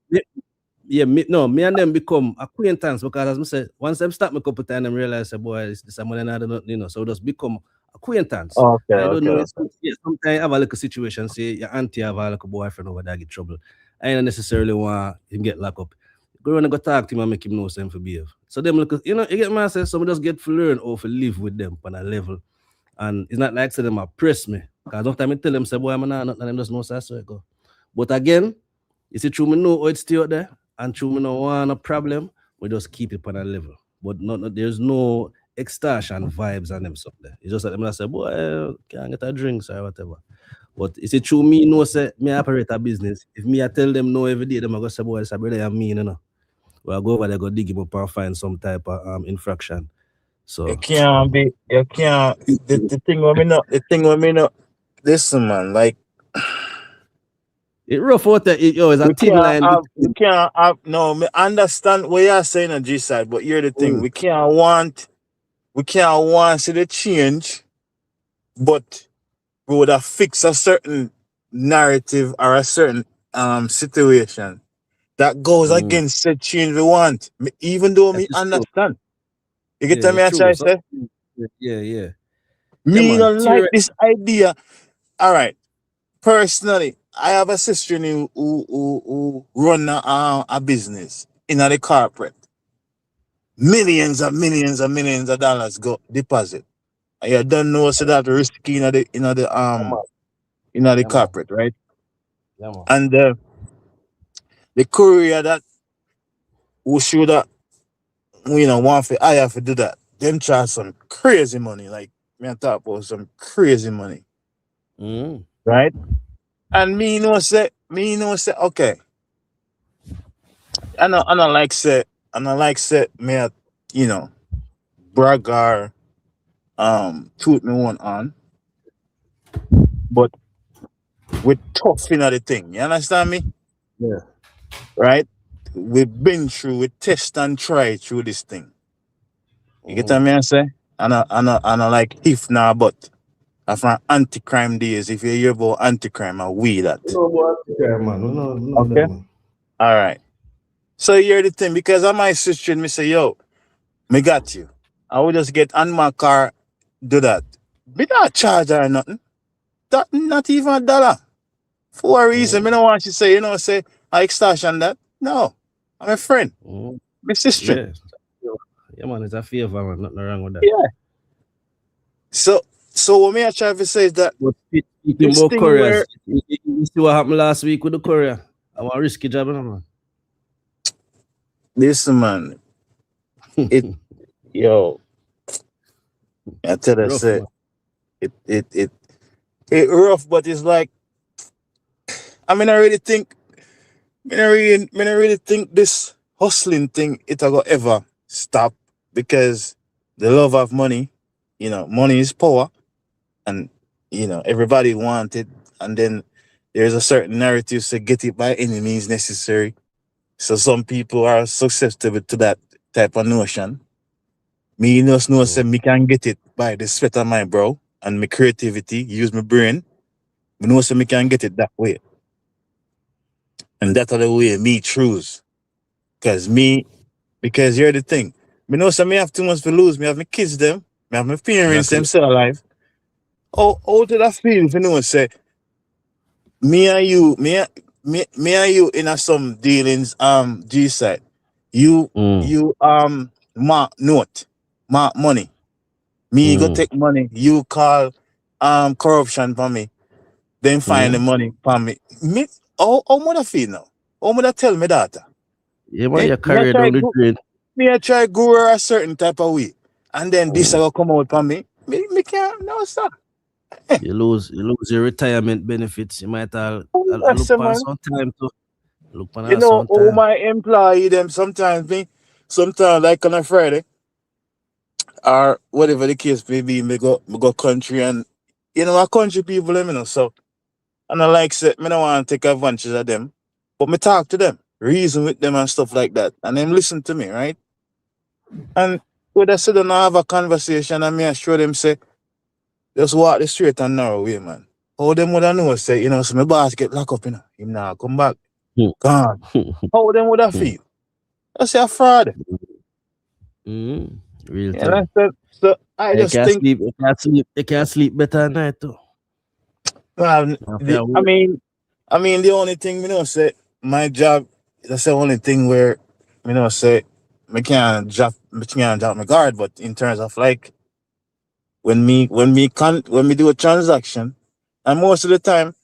Me and them become acquaintance because as I said, once them start me a couple times, I realize, boy, this someone I don't so just become acquaintance. Okay, I don't know. Sometimes I have a little situation, say your auntie have a little boyfriend over there get trouble. I don't necessarily want him get locked up. Go around and go talk to him and make him know something for behave. So them look, you get my say, some just get to learn or to live with them on a level. And it's not like say them oppress me. Because sometimes I tell them, say, boy, I'm not them just know so I go. But again, is it true me know how it's still out there? And true me no want a problem, we just keep it on a level. But there's no extortion vibes on them something. It's just that them say, boy, can't get a drinks or whatever. But is it true me know say me operate a business? If me I tell them no every day, them I go say, boy, it's a brother and me, Well, I go over there, go dig him up and find some type of infraction. So the thing with me not listen, man, like It rough out there. It's a thin line. We can't have, no, me understand what you're saying on G side, but here's the thing. We can't want see the change, but we would have fixed a certain narrative or a certain situation that goes against the change we want. Even though me understand. You get me I try to say? Yeah. Me don't like this idea. All right. Personally, I have a sister who run a business in the corporate. Millions of dollars go deposit. And you don't know so that risky in the corporate, right? Yeah, man. And the courier that who should have want to hire to do that, them charge some crazy money. Like me and talk about some crazy money. Right? And me say, okay. I don't like say me at, brag or toot me one on. But we're tough in the thing. You understand me? Yeah. Right? We've been through, we test and try through this thing. You get what I say? And I like if now, but from anti-crime days, if you hear about anti-crime, we that. No, Okay? All right. So here's the thing, because I'm my sister and me say, yo, me got you. I will just get on my car, do that. Me not charge her or nothing. That not even $1. For a reason. Me don't want you say, say I extortion that. No. I'm a friend. My sister. Yeah, man, it's a favor, man. Nothing wrong with that. Yeah. So what me I try to say is that speaking about couriers, you see what happened last week with the courier? I want a risky job, man. Listen, man. Yo. I tell you, say it rough, but it's like I really think this hustling thing it'll go ever stop because the love of money, money is power, and everybody want it, and then there's a certain narrative to get it by any means necessary. So some people are susceptible to that type of notion. Me just know say me can get it by the sweat of my brow and my creativity, use my brain. Me know say me can get it that way. And that's the way me choose. Because here's the thing. Me know say me have too much to lose. Me have my kids them. Me have my parents them still alive. How did I feel if you know say me and you in a some dealings G side. You mark money. Me go take money. You call corruption for me. Then find the money for me. Me how would I feel now? How would I tell me that? Yeah, man, you carry down the drain. Me I try go a certain type of way. And then this will come out for me. Me can't no sir. You lose your retirement benefits. You might look for some time to look for all my employee them sometimes like on a Friday or whatever the case may be, me go country and my country people them, so and I like say me don't want to take advantage of them. But me talk to them, reason with them and stuff like that. And them listen to me, right? And when I sit down and have a conversation and me I show them say, just walk the straight and narrow way, man. How them would I know say, so my boss get locked up, him now come back. Gone. How them would I feel? I say a fraud. Real and I said, so I just think you can't sleep better at night too. The only thing say my job, that's the only thing where say me can't drop my guard, but in terms of like when we do a transaction, and most of the time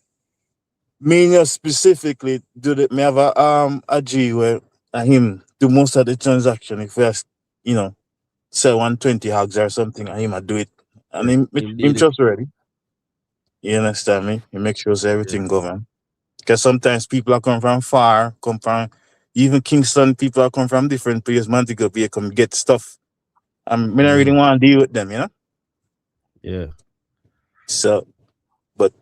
me specifically do the me have a G where him do most of the transaction. If we have, sell 120 hogs or something, and him I do it, and him just ready. You understand me? He make sure everything go, man. Because sometimes people are come from far, even Kingston, people are come from different places, man, to go here, come get stuff. And I don't really want to deal with them, Yeah. So, but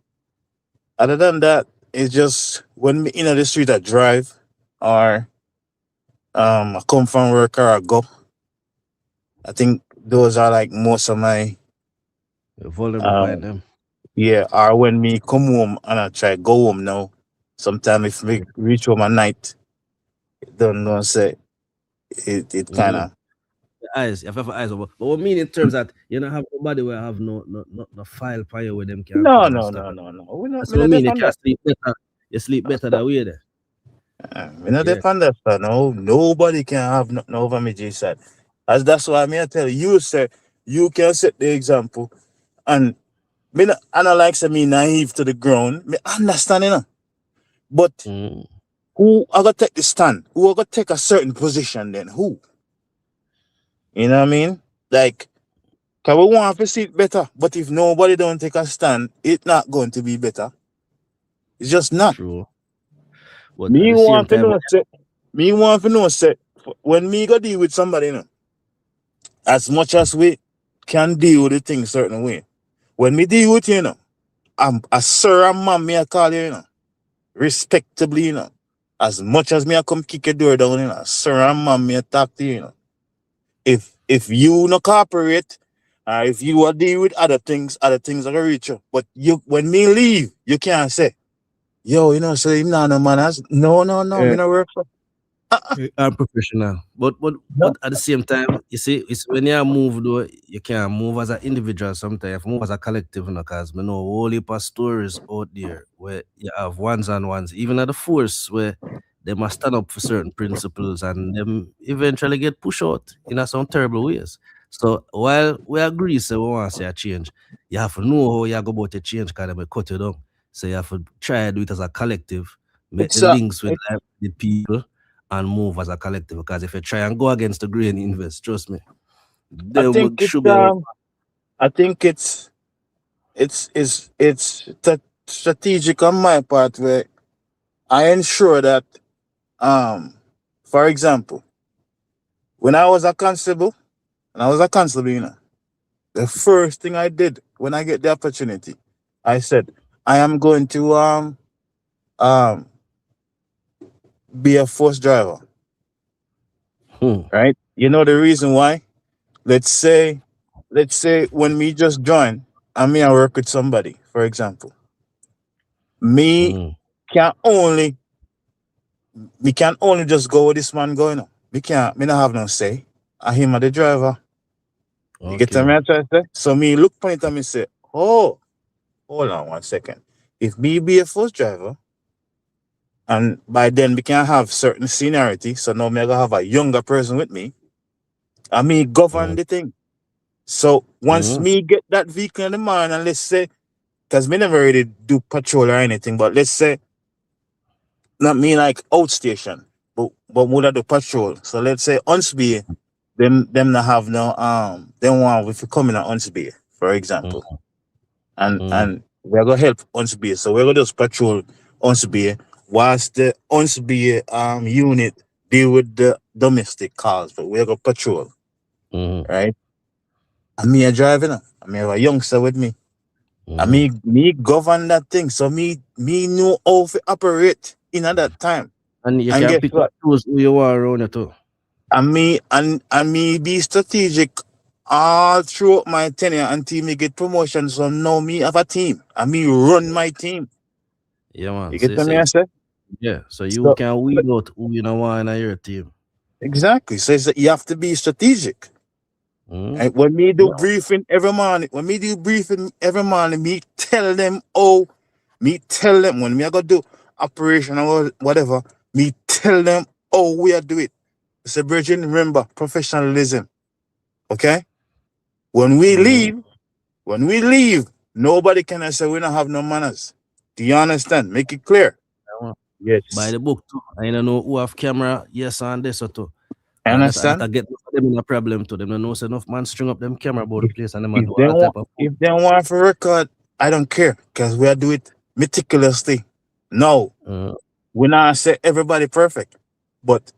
other than that, it's just when me in the street I drive or I come from work or I go. I think those are like most of my vulnerable point them. yeah, or when me come home and I try go home now. Sometimes if me reach home at night, don't know say it kinda Eyes, you have eyes over. But what mean in terms that you don't have nobody where have no file fire with them can no come and no stop no it. no no. We not That's me what I not mean. You depend can that. sleep better. You sleep better that way there. We not Yeah. depend that sir. No, nobody can have nothing over me G side. As that's why me I tell you say you can set the example and me not I not like say me naive to the ground. Me understand you know. But who I gotta take the stand? Who I gotta take a certain position then? Who? You know what I mean? Like, cause we want to see it better, but if nobody don't take a stand, it's not going to be better. It's just not. True. But at Me the same want to time, know say, when me go deal with somebody, you know, as much as we can deal with the thing certain way. When me deal with you, you know, I'm a sir and ma'am me I call you, you know, respectably, you know. As much as me I come kick your door down, you know, sir and ma'am me I talk to you, you know. If you no cooperate, if you are deal with other things are gonna reach you. But you when me leave, you can't say, yo, you know, so him nah no manners. No, me no work for. I'm professional. But at the same time, you see, it's when you move though, you can't move as an individual sometimes. You have to move as a collective, because we know a whole heap of stories out there where you have ones and ones, even at the force where they must stand up for certain principles and them eventually get pushed out in some terrible ways. So while we agree, so we want to see a change, you have to know how you go about the change because they may cut you down. So you have to try to do it as a collective, make the links with the people and move as a collective. Because if you try and go against the grain invest, trust me, I they think it's should be able. I think it's strategic on my part where I ensure that for example, when I was a constable, you know, the first thing I did when I get the opportunity, I said, I am going to be a force driver. Right? You know the reason why? Let's say when me just join and me I work with somebody, for example. Me can only just go with this man going on. Me not have no say. I him the driver. You get what I'm trying to say? So me look point and me say, oh, hold on 1 second. If me be a force driver, and by then we can have certain seniority, so now me I gonna have a younger person with me, and me govern the thing. So once me get that vehicle in the morning, and let's say, because me never really do patrol or anything, but let's say, not me like outstation, but would I do patrol? So let's say Unsby, them not have no them want if you come in at Unsby, for example, and we're gonna help Unsby, so we're gonna just patrol Unsby whilst the Unsby unit deal with the domestic calls, but we're gonna patrol, right? And me a driving, I mean, have a youngster with me. I mean, me govern that thing. So me know how to operate in at that time. And you And can guess pick what? up those who you are around you too. And me be strategic all throughout my tenure until me get promotion. So now me have a team. And me run my team. Yeah, man. You get what I say? Yeah. So you can weed out who you know want in your team. Exactly. So you have to be strategic. And when me do briefing every morning, me tell them when me I go do operation or whatever, me tell them we are do it. It's a Virgin, remember, professionalism. Okay? When we leave, nobody can say we don't have no manners. Do you understand? Make it clear. Yes. By the book too. I don't know who have camera, yes, and this or too. Understand? That get them in a problem too. Them don't know enough man string up them camera about the place and them If do they all type of want for record, I don't care, because we do it meticulously. No. We not say everybody perfect. But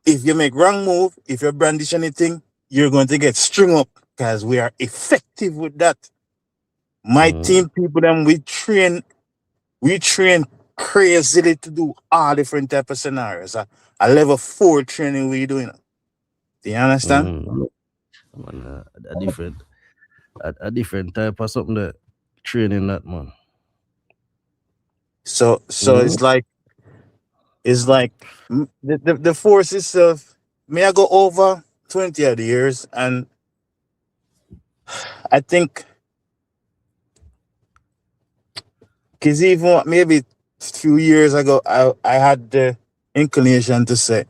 if you make wrong move, if you brandish anything, you're going to get string up, because we are effective with that. My team people, them we train crazily to do all different type of scenarios. A level 4 training we doing. Do you understand? Man, a different type of something that training that man. So it's like the force itself. May I go over 20 odd years, and I think because even maybe a few years ago, I had the inclination to say,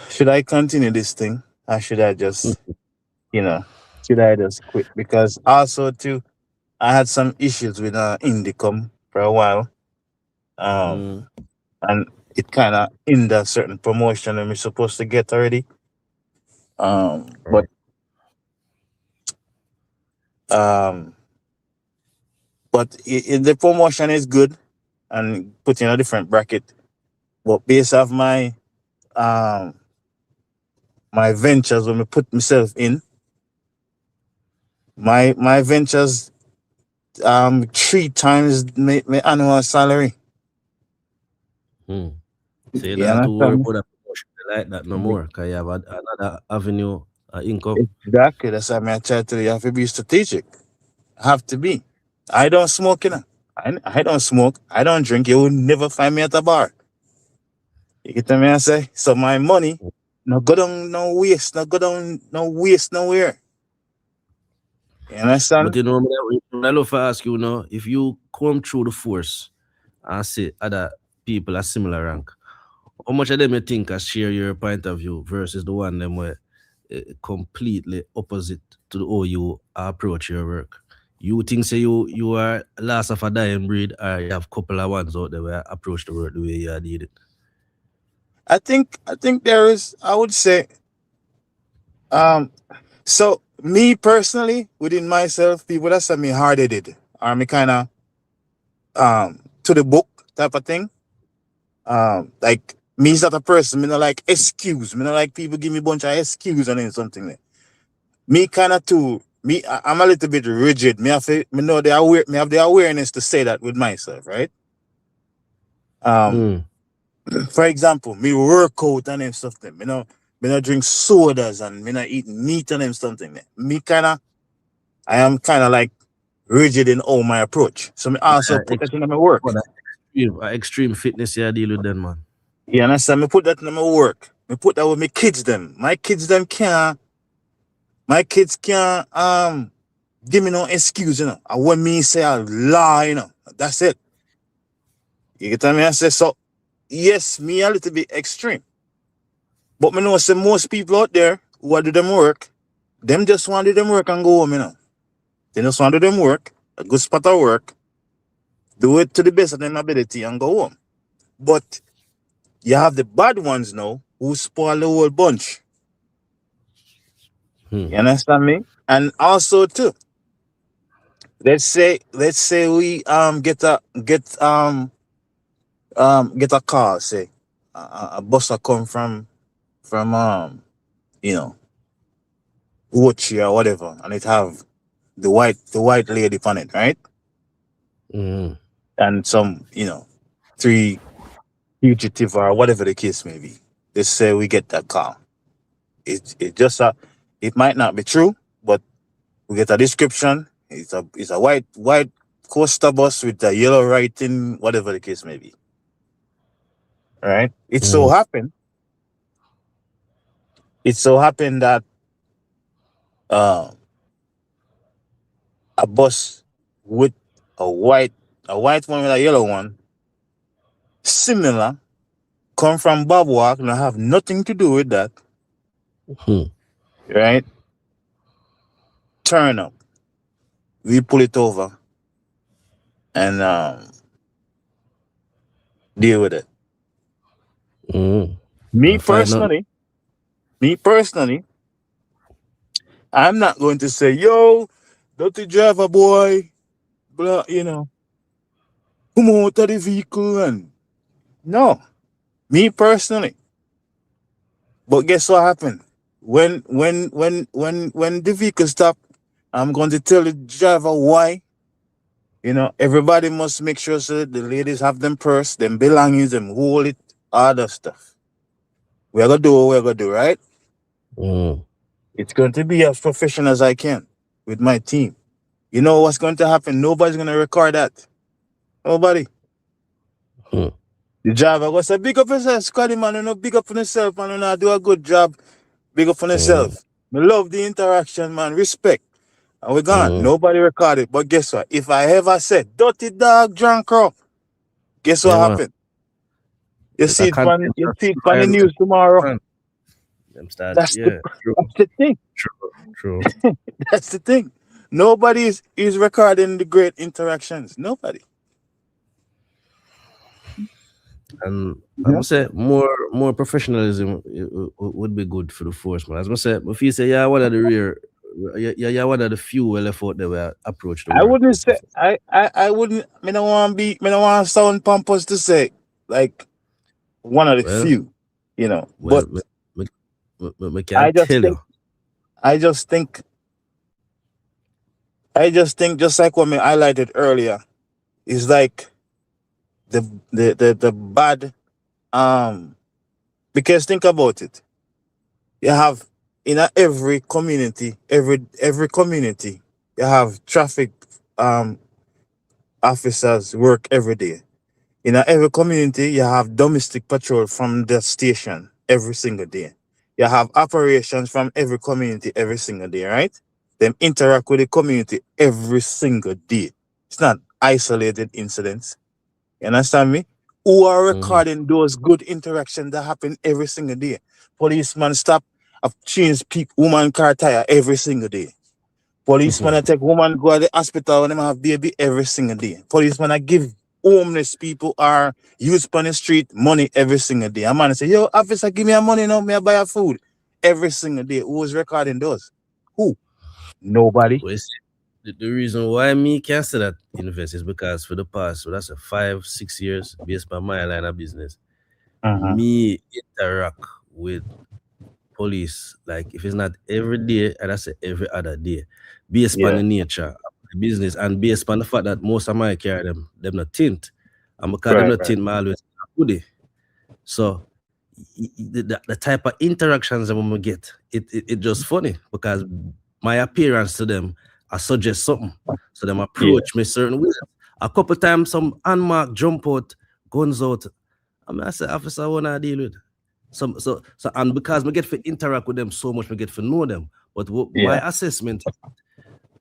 should I continue this thing, or should I just, should I just quit? Because also too, I had some issues with Indicom for a while, and it kind of hindered certain promotion that we're supposed to get already. But the promotion is good and put in a different bracket. But based off my my ventures when I put myself in, my ventures 3 times my annual salary. So you You don't have to worry understand? about that promotion like that no more, because you have another avenue income. Exactly. That's why I try to you have to be strategic. Have to be. I don't smoke, I don't smoke. I don't drink. You will never find me at a bar. You get what I say? So my money no go down no waste, no go down no waste nowhere. You understand? But I love to ask you now, if you come through the force and see other people a similar rank, how much of them you think can share your point of view versus the one them where completely opposite to the way you approach your work? You think say you are last of a dying breed, or you have a couple of ones out there where approach the work the way you did it? I think there is, I would say, so me personally, within myself, people that say me hard-headed, or me kind of to the book type of thing. Like me is not a person, me not like excuse, me not like people give me a bunch of excuse and then something like. Me kind of too, I'm a little bit rigid. Me have the awareness to say that with myself, right? For example, me work out and them stuff them. Me not drink sodas and me not eat meat and them something. I am kind of like rigid in all my approach. So me also put that in my work. Extreme fitness, yeah, deal with them, man. You understand? Me put that in my work. Me put that with my kids them. My kids can't give me no excuse, And when me say I lie, that's it. You get what I say? So yes, me a little bit extreme. But me know say most people out there who do them work, them just want to do them work and go home, They just want to do them work, a good spot of work, do it to the best of their ability and go home. But you have the bad ones now who spoil the whole bunch. You understand me? And also too, let's say we get a car, say a bus come from Uchi or whatever, and it have the white lady on it, right? And some 3 fugitive or whatever the case may be. Let's say we get that car. It just it might not be true, but we get a description. It's a white Coaster bus with a yellow writing, whatever the case may be. Right? It so happened that a bus with a white one with a yellow one, similar, come from Bobwalk and have nothing to do with that. Right? Turn up. We pull it over and deal with it. Me personally, I'm not going to say, yo, dirty driver boy, blah, come out of the vehicle and no. Me personally. But guess what happened? When the vehicle stopped, I'm going to tell the driver why everybody must make sure so that the ladies have them purse, them belongings, them wallet, all that stuff. We're gonna do what we're gonna do, right? It's going to be as professional as I can with my team. You know what's going to happen? Nobody's gonna record that. Nobody. The driver goes say, big up yourself, Scotty, man. Big up for yourself, man. Do a good job. Big up for yourself. I love the interaction, man. Respect. And we're gone. Nobody recorded. But guess what? If I ever said, dirty dog, drunk crow, guess what happened? You see it on the news tomorrow. That's the thing. True. That's the thing. Nobody is recording the great interactions. Nobody. And I must say more professionalism would be good for the force, man. As I said, if you say yeah, one of the rare, yeah, one of the few well effort that were approached. I wouldn't say I wouldn't. I don't want to sound pompous to say like one of the few, But I just think just like what I highlighted earlier, is like the bad because think about it. You have in every community, every community, you have traffic officers work every day. In every community, you have domestic patrol from the station every single day. You have operations from every community every single day, right? Them interact with the community every single day. It's not isolated incidents. You understand me? Who are recording those good interactions that happen every single day? Policeman stop a change woman car tire every single day. Policeman take woman go to the hospital when they have baby every single day. Policeman give homeless people or youth on the street money every single day. A man say, yo, officer, give me a money now, may I buy a food every single day. Who is recording those? Who? Nobody. The reason why me can't say that invest is because for the past, so that's a 5-6 years based on my line of business, me interact with police like if it's not every day, and I say every other day, based on the nature of the business and based on the fact that most of my car them not tint, and because them not tint, my always hoodie. So the type of interactions that we get, it just funny because my appearance to them, I suggest something. So them approach me certain ways. A couple times some unmarked jump out, guns out. I say, officer, I wanna deal with. So and because we get to interact with them so much, we get to know them. But my assessment,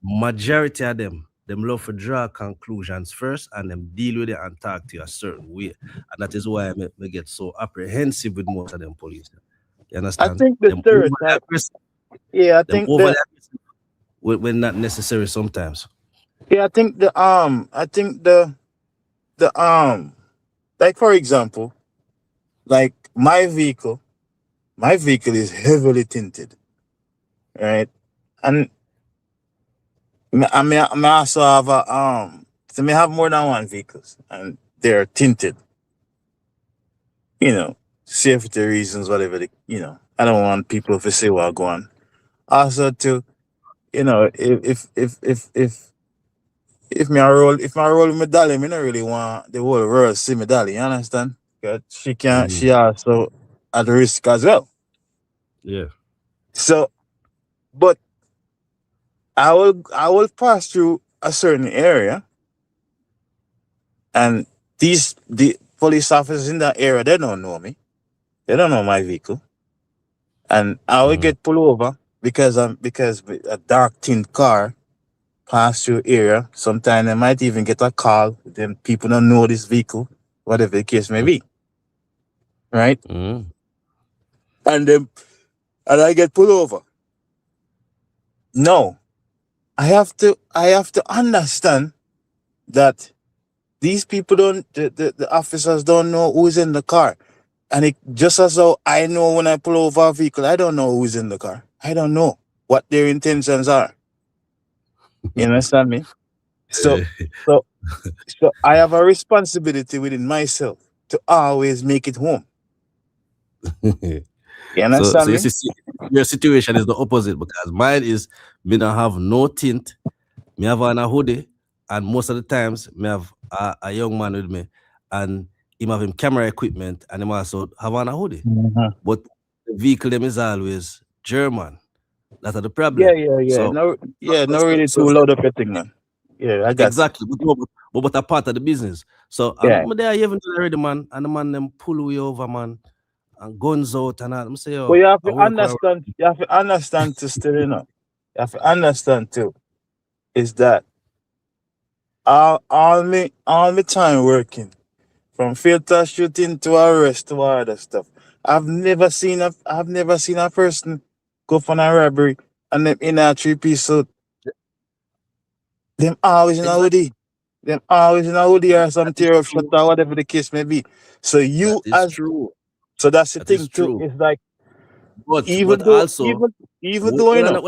majority of them love to draw conclusions first and them deal with it and talk to you a certain way. And that is why I get so apprehensive with most of them police. You understand? I think the third type. Yeah, I think when not necessary sometimes. Yeah, I think the like for example, like my vehicle is heavily tinted, right? And I also have so I have more than one vehicles and they're tinted. Safety reasons, whatever. I don't want people to say what I go on. Also, to if I roll with my dolly, I don't really want the whole world see my dolly. You understand? Because she also at risk as well. Yeah. So, but I will pass through a certain area, and the police officers in that area, they don't know me. They don't know my vehicle, and I will get pulled over because a dark tint car pass through area. Sometimes they might even get a call. Then people don't know this vehicle, whatever the case may be. Right? And I get pulled over. No. I have to understand that these people the officers don't know who's in the car. And it just as though I know when I pull over a vehicle, I don't know who's in the car. I don't know what their intentions are. You understand me? So I have a responsibility within myself to always make it home. You understand me? Your situation is the opposite because mine is me don't have no tint, me have on a hoodie And most of the times, me have a young man with me, and him have him camera equipment, and him also have on a hoodie. But the vehicle them is always German. That's the problem. Yeah. No really too loud of a thing, man. Yeah, I got exactly. But a part of the business. So I'm there even already, man, and the man them pull way over, man, and guns out and all. I'm say, yo, but you have to understand. You have to understand to still, you know. You have to understand too, is that all me time working, from filter shooting to arrest to all other stuff. I've never seen a person go for a robbery and them in a 3-piece suit. Them always in a hoodie. Them always in a hoodie or some tear up shot or whatever the case may be. So you as true. So that's the thing too. It's like but even though also even though you know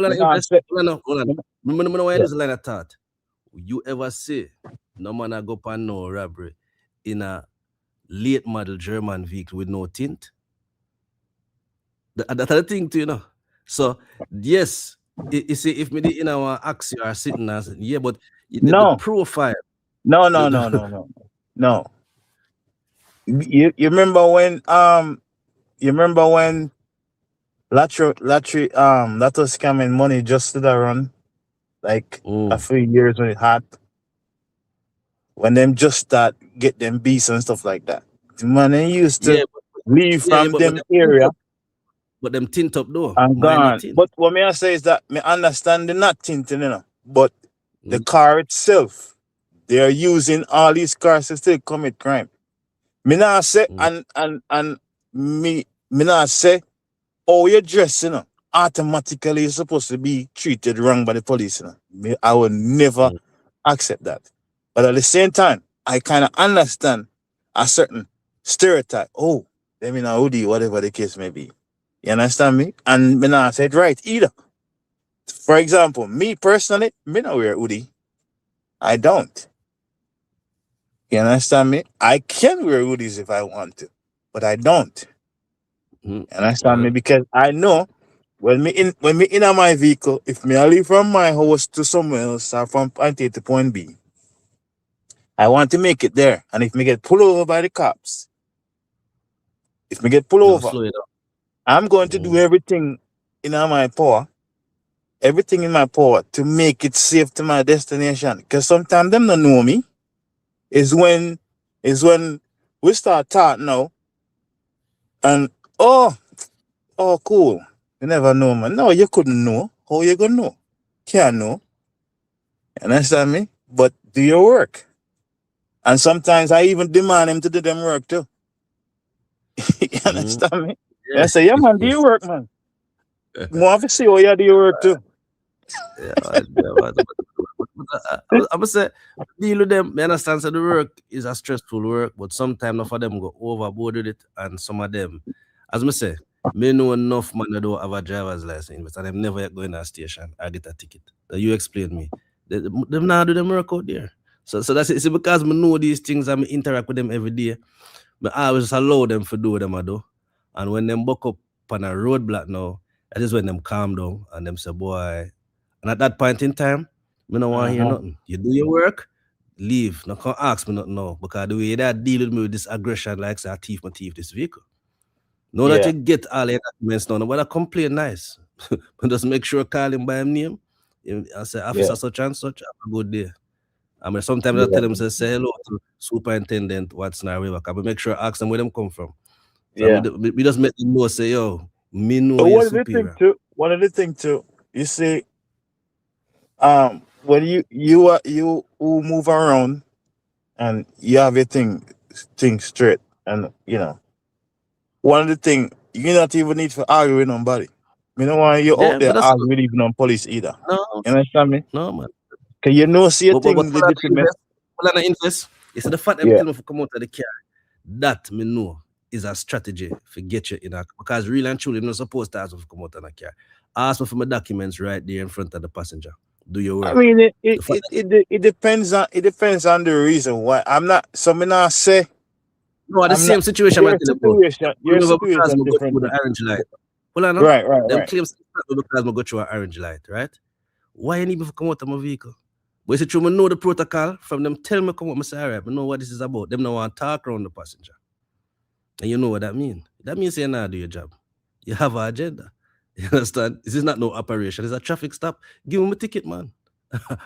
remember why this line of thought. You ever say no man I go on no robbery in a late model German vehicle with no tint? That's the thing too, you know. So yes, you see, if me the in our axe you are sitting as but the profile. No. You remember when Lottery that was scamming money just to the run like a few years when it hot. When them just start get them beats and stuff like that. The money used to leave from them area. But them tint up though. And gone. But what me I say is that me understand the not tinting, you know. But the car itself, they are using all these cars to still commit crime. Me not say and me not say, oh, you're dressed, you know, automatically you're supposed to be treated wrong by the police, you know. I would never accept that. But at the same time, I kind of understand a certain stereotype. Oh, them in a hoodie, whatever the case may be. You understand me? And me not say it right either. For example, me personally, me not wear hoodie. I don't. You understand me? I can wear hoodies if I want to, but I don't. You understand me? Because I know when me in my vehicle, if me I leave from my house to somewhere else or from point A to point B, I want to make it there. And if me get pulled over by the cops, I'm going to do everything in my power to make it safe to my destination. Because sometimes them don't know me. Is when we start talking now. And oh cool. You never know, man. No, you couldn't know. How you gonna know? Can't know. You understand me? But do your work. And sometimes I even demand him to do them work too. You understand me? Yeah. I say, yeah, man, do your work, man. You want to see how you do your work too. I'm gonna say deal with them. I understand so the work is a stressful work, but sometimes enough of them go overboard with it, and some of them, as I say, me know enough man that don't have a driver's license, and them never yet go in a station or get a ticket. You explain me. Them now do them work out there. So that's it. It's because I know these things and I interact with them every day. But I always allow them to do what them do. And when them buck up on a roadblock now, that is when them calm down and them say, boy. And at that point in time, I don't want to hear nothing. You do your work, leave. Not come ask me nothing now. Because the way that deal with me with this aggression, like say, I thief this vehicle. Now that you get all the documents now, nobody complain nice. But just make sure call him by his name. I say, officer such and such, have a good day. I mean, sometimes I tell them, say hello to superintendent Watson or whatever. But make sure I ask them where them come from. So we just make them know, say, yo, me know you're superior. One of the things too, you see, when you move around and you have your thing straight, and you know, one of the things you not even need to argue with nobody. You know why you're out there arguing even on police either. No, you understand me? No, man. Can you know see a thing legitimate? Invest. It's the fact that me come out of the car. That me know is a strategy to get you in a, because really and truly, you're not supposed to ask me to come out of the car. Ask me for my documents right there in front of the passenger. Do your work. I mean, it depends on the reason why. I'm not. So me not say. No, the same situation. Your situation different. With the orange light. Well, I know. Right. Them claims because I go through an orange light, right? Why you need me to come out of my vehicle? But you see, through me know the protocol, from them tell me come up, I say, all right, I know what this is about. Them no want to talk around the passenger. And you know what that means. That means you're not do your job. You have an agenda. You understand? This is not no operation. It's a traffic stop. Give them a ticket, man.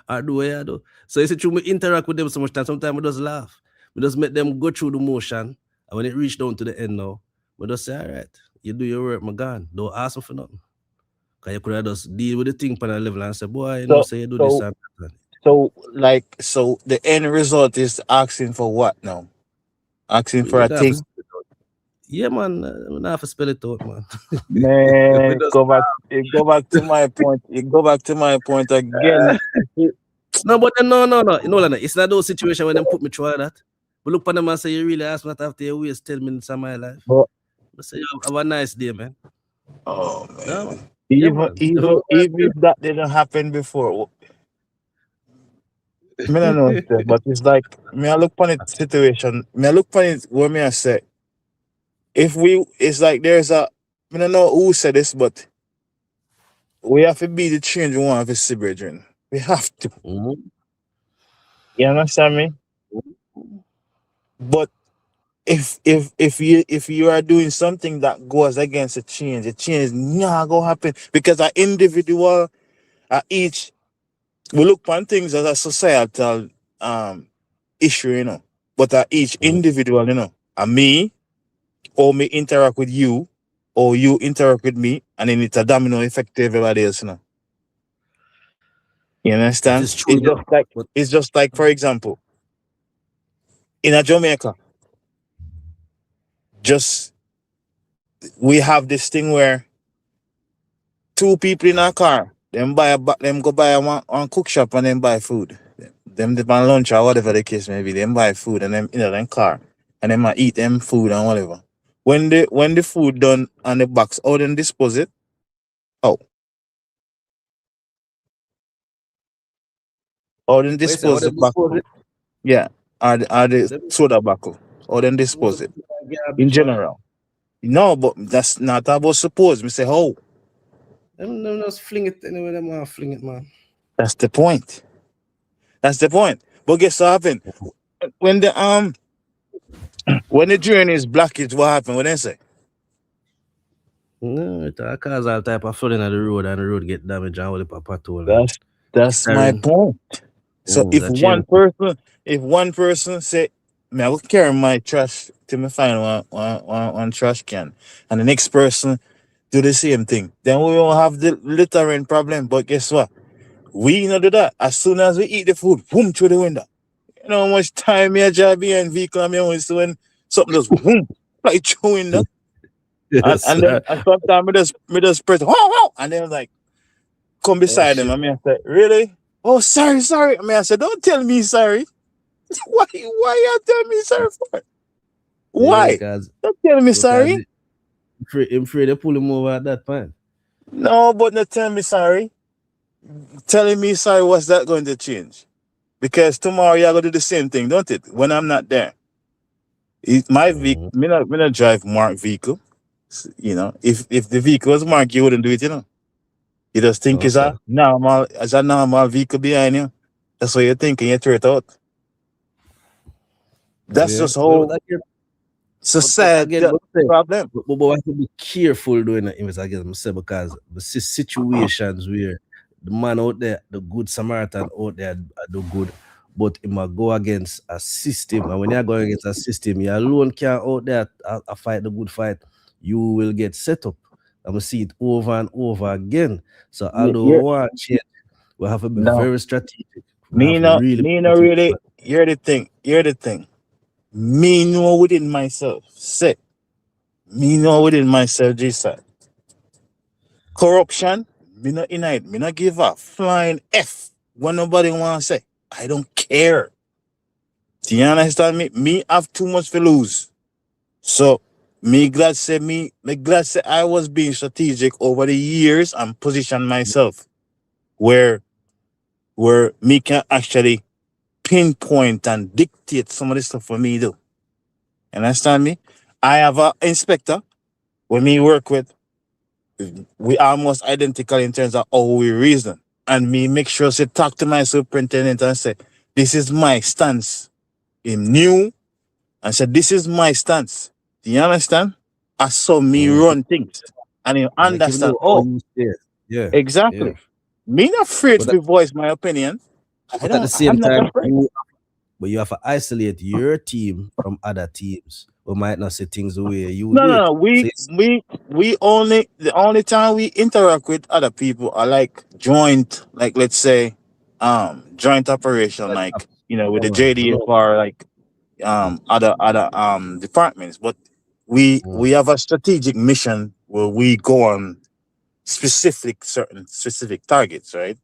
I do what I do. So you see, through me interact with them so much time, sometimes I just laugh. We just make them go through the motion. And when it reach down to the end now, we just say, all right, you do your work, my gun. Don't ask them for nothing. Because you could have just deal with the thing on a level and say, boy, you know, say you do this and that. So the end result is asking for what now? Asking for a thing. Yeah, man. I'm not have to spell it out, man. Man, go back to my point. You go back to my point again. No, but no. It's not those situations when them put me through that. But look for them and say, you really ask me not after you waste 10 minutes of my life. But say, have a nice day, man. Oh, man. No, even if that didn't happen before, I don't know, but it's like, I look upon it situation, I look upon it where I say, it's like there's I don't know who said this, but we have to be the change we want to see, brethren. We have to. Mm-hmm. You understand me? But if you are doing something that goes against the change is not gonna happen, because an individual each we look upon things as a societal issue, you know. But each individual, you know, me or me interact with you, or you interact with me, and then it's a domino effect to everybody else, you know. You understand? It's just like, for example, in a Jamaica, we have this thing where two people in a car, them go buy one cook shop and then buy food. Them on lunch or whatever the case may be, them buy food and them in a car, and them eat them food and whatever. When the food done on the box, how then dispose it? Or then dispose the buckle. Yeah. Are the soda buckle. Or then dispose it. In general. No, but that's not about suppose. Me say how. Them just fling it anyway, them want to fling it, man. That's the point. But guess what happened? When the journey is blockage, what happened? What they say? No, it cause all type of flooding on the road, and the road get damaged and all the pothole. That's my point. So if one person say, I will carry my trash till me find one trash can, and the next person do the same thing, then we won't have the littering problem. But guess what? We not do that. As soon as we eat the food, boom, through the window. You know how much time me a drive behind vehicle and me always when something just boom, like through window. Yes, and then sometimes me just press wow, and then like come beside them and me I say, really? Oh, sorry. I mean, I said, don't tell me sorry. Why you tell me sorry for? Why? Yeah, don't tell me sorry. I'm afraid they pull him over at that point. No, but not tell me sorry. Telling me sorry, what's that going to change? Because tomorrow you're going to do the same thing, don't it? When I'm not there. My vehicle, me not drive marked vehicle. You know, if the vehicle was marked, you wouldn't do it, you know. You just think it's a normal vehicle behind you. That's what you're thinking, you throw it out. That's just how society problem. But we have to be careful doing the investigation, because we see situations where the man out there, the good Samaritan out there, do good, but it might go against a system. And when you're going against a system, you alone can't out there fight the good fight. You will get set up. And we see it over and over again. So although we want change, we have to be very strategic. Hear the thing. Me know within myself, Jashii. Corruption, me not in it. Me not give a flying F what nobody want to say. I don't care. Do you understand me? Me have too much to lose. So me glad say I was being strategic over the years and position myself where me can actually pinpoint and dictate some of the stuff for me do. Understand me? I have an inspector when me work with. We almost identical in terms of how we reason. and me make sure to talk to my superintendent and say, this is my stance. Him knew and said, this is my stance. Do you understand? I saw me run things. And you understand. Yeah. Exactly. Me not afraid to voice my opinion. But at the same I'm not time, afraid. but you have to isolate your team from other teams who might not say things the way you do it. No. We only the only time we interact with other people are like joint, like let's say, joint operation, like with the JDF or like other departments. But we have a strategic mission where we go on certain specific targets, right?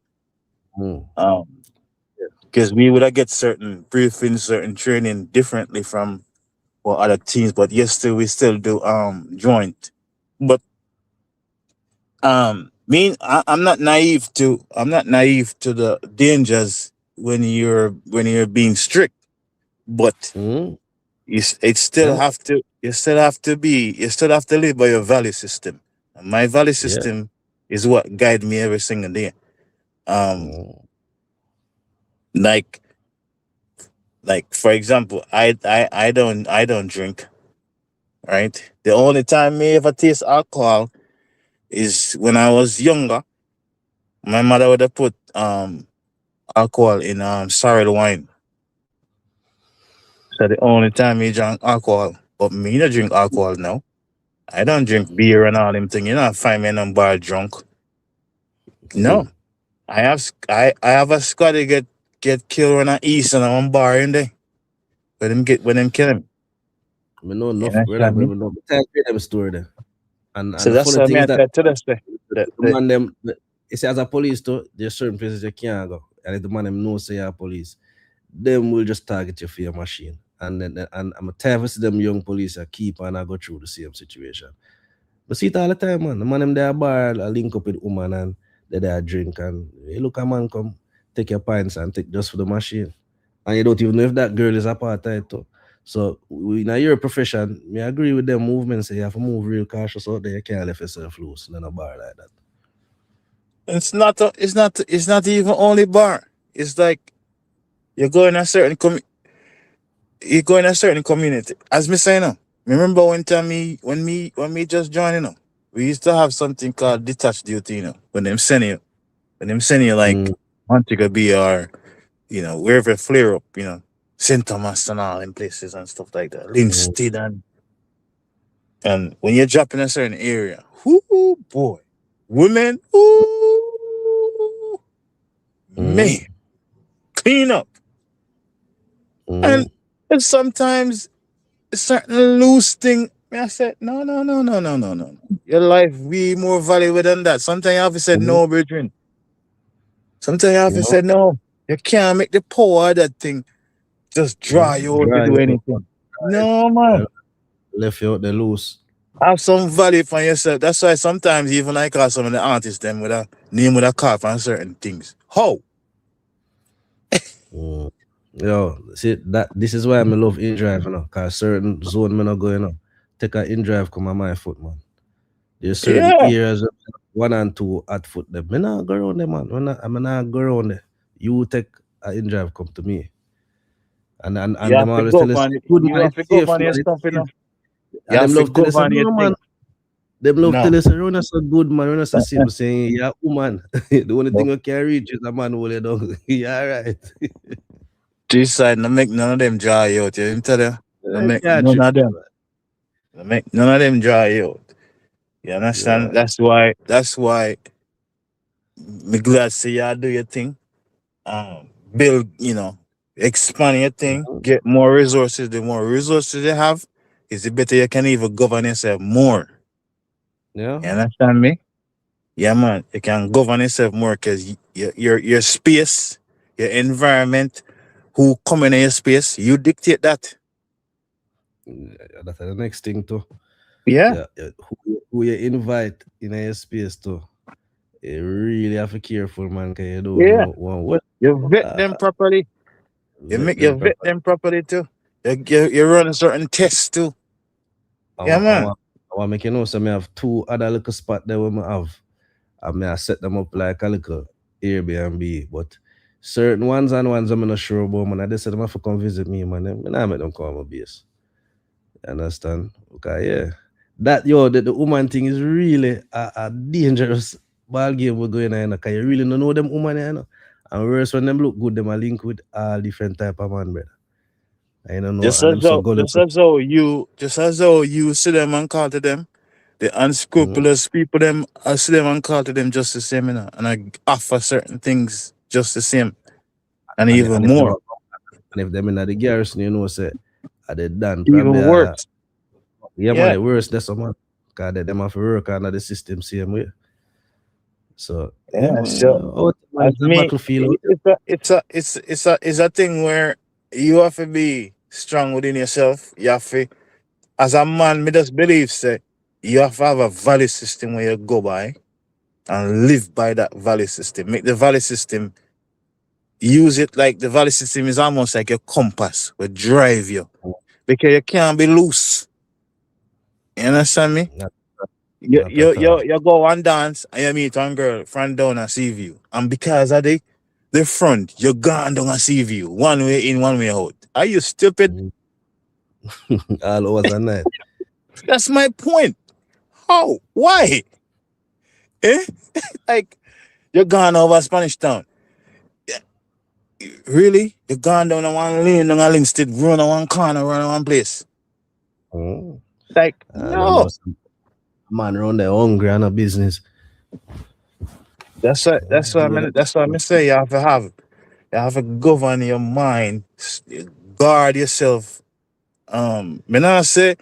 Because we would get certain briefings, certain training differently from other teams, but yes, we still do joint. But I'm not naive to the dangers when you're being strict, but you still have to live by your value system. And my value system is what guide me every single day. Like for example, I don't drink. Right? The only time me ever taste alcohol is when I was younger. My mother would have put alcohol in sorrel wine. So the only time me drank alcohol. But me not drink alcohol now. I don't drink beer and all them things. You know, find me in a bar drunk. No. I have a Scotty get killed when I east and I'm on bar in there. When them kill him. I know enough, brother. I know them story there. And so the that's funny thing is that the man them, you see, as a police too, there's certain places you can't go. And if the man them know say you're police, them will just target you for your machine. And I'm tired of see them young police keep and I go through the same situation. But see it all the time, man. The man them there bar, I link up with woman and they there drink and you look a man come, take your pints and take just for the machine. And you don't even know if that girl is a part of it too. So in your profession, I agree with them movements. You have to move real cautious out there. You can't let yourself loose in a bar like that. It's not even only bar. It's like you go in a certain community. As me say now, remember one time when me just joined, we used to have something called detached duty, when them send you like Montego Bay or wherever flare up, St. Thomas and all in places and stuff like that. Linstead and when you're dropping a certain area, whoo boy, women, man, clean up. And sometimes a certain loose thing, I said, no. Your life be more valuable than that. Sometimes you have to say no, brethren. Sometimes you have to say no. You can't make the power of that thing just dry you out to do anything. No, man. Left you out there loose. Have some value for yourself. That's why sometimes even I call some of the artists them with a name with a carve on certain things. How? Yo, see that this is why I love in drive, cause certain zone me not going take a in drive come on my foot, man. There's certain areas 1 and 2 at foot them. Me not go around there, man. I'm not go around there. You take a in drive come to me. And them always tell us you have to go on your stuff, You have to go on your thing. Them love tell us run us a good man, run us a simple saying, yeah, woman. The only thing we can reach is a man who let down. Yeah, right. This side, no make none of them dry out. You tell you, no make none of them. No make none of them dry out. You understand? Yeah. That's why. Me glad say you do your thing. Build, expand your thing. Get more resources. The more resources you have, is the better you can even govern yourself more. Yeah. You understand me? Yeah, man. You can govern yourself more because your space, your environment, who come in your space, you dictate that. That's the next thing too. Yeah. Who you invite in your space too. You really have to be careful, man, because you don't know what. You vet them properly. You vet them properly too. You run a certain test too. Man. I make you know, so I have 2 other little spots there where I have. I set them up like a little Airbnb, but certain ones and ones I'm not sure about, man. I just said them have to come visit me, man. And I make them come on my base. You understand? Okay, yeah. That the woman thing is really a dangerous ball game we're going on, because you really don't know them woman, you know. And worse when them look good, them are linked with all different type of man, brother. I don't know. Just And them so just as though you see them and call to them, the unscrupulous people them, I see them and call to them just the same, you know, and I offer certain things just the same, and even more. And if them in the garrison, you know, say, are they done? Even Probably worse. Yeah, man, the worse that's man. Because them have to work under the system same way. So yeah, man, So as me, it's a thing where you have to be strong within yourself. You have to, as a man, me just believe say you have to have a value system where you go by and live by that value system. Make the value system, use it like the value system is almost like a compass will drive you, because you can't be loose. You understand me? You go and dance and you meet one girl front down and see view, and because of the front, you gone down and see view, one way in, one way out. Are you stupid? All hours and night. That's my point. How? Why? Like, you're gone over Spanish Town. Really? You're gone down on one lane, down a Linstead, run on one corner, run on one place. Like, no. Man around there hungry and a business. That's what I say. You have to govern your mind, guard yourself. Me not say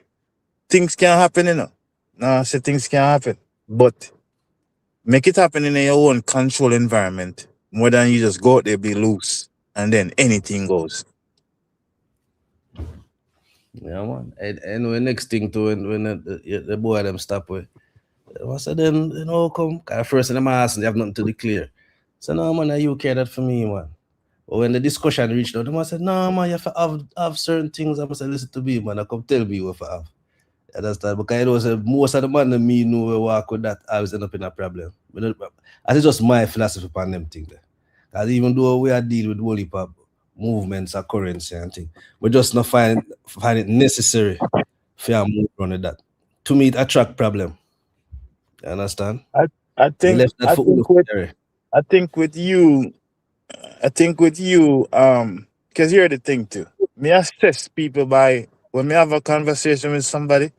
things can happen, you know. No, I say things can happen, but make it happen in your own controlled environment, more than you just go out there, be loose, and then anything goes. Yeah, man. And the next thing too, when the boy them stop with, I said then, you know, come, cause first in them ask, they have nothing to declare. So no man, you care that for me, man. But when the discussion reached out, I said, no man, you have to have certain things. I said, listen to me, man. I come tell me what I have. You understand? Because I know say most of the man that me know we walk with that, I was end up in a problem. That's just my philosophy upon them thing there. Because even though we are dealing with whole heap of movements or currency and thing, we just not find it necessary for move on with that. To me, it attract problem. You understand? I think with you, because you're the thing too. Me assess people by when me have a conversation with somebody,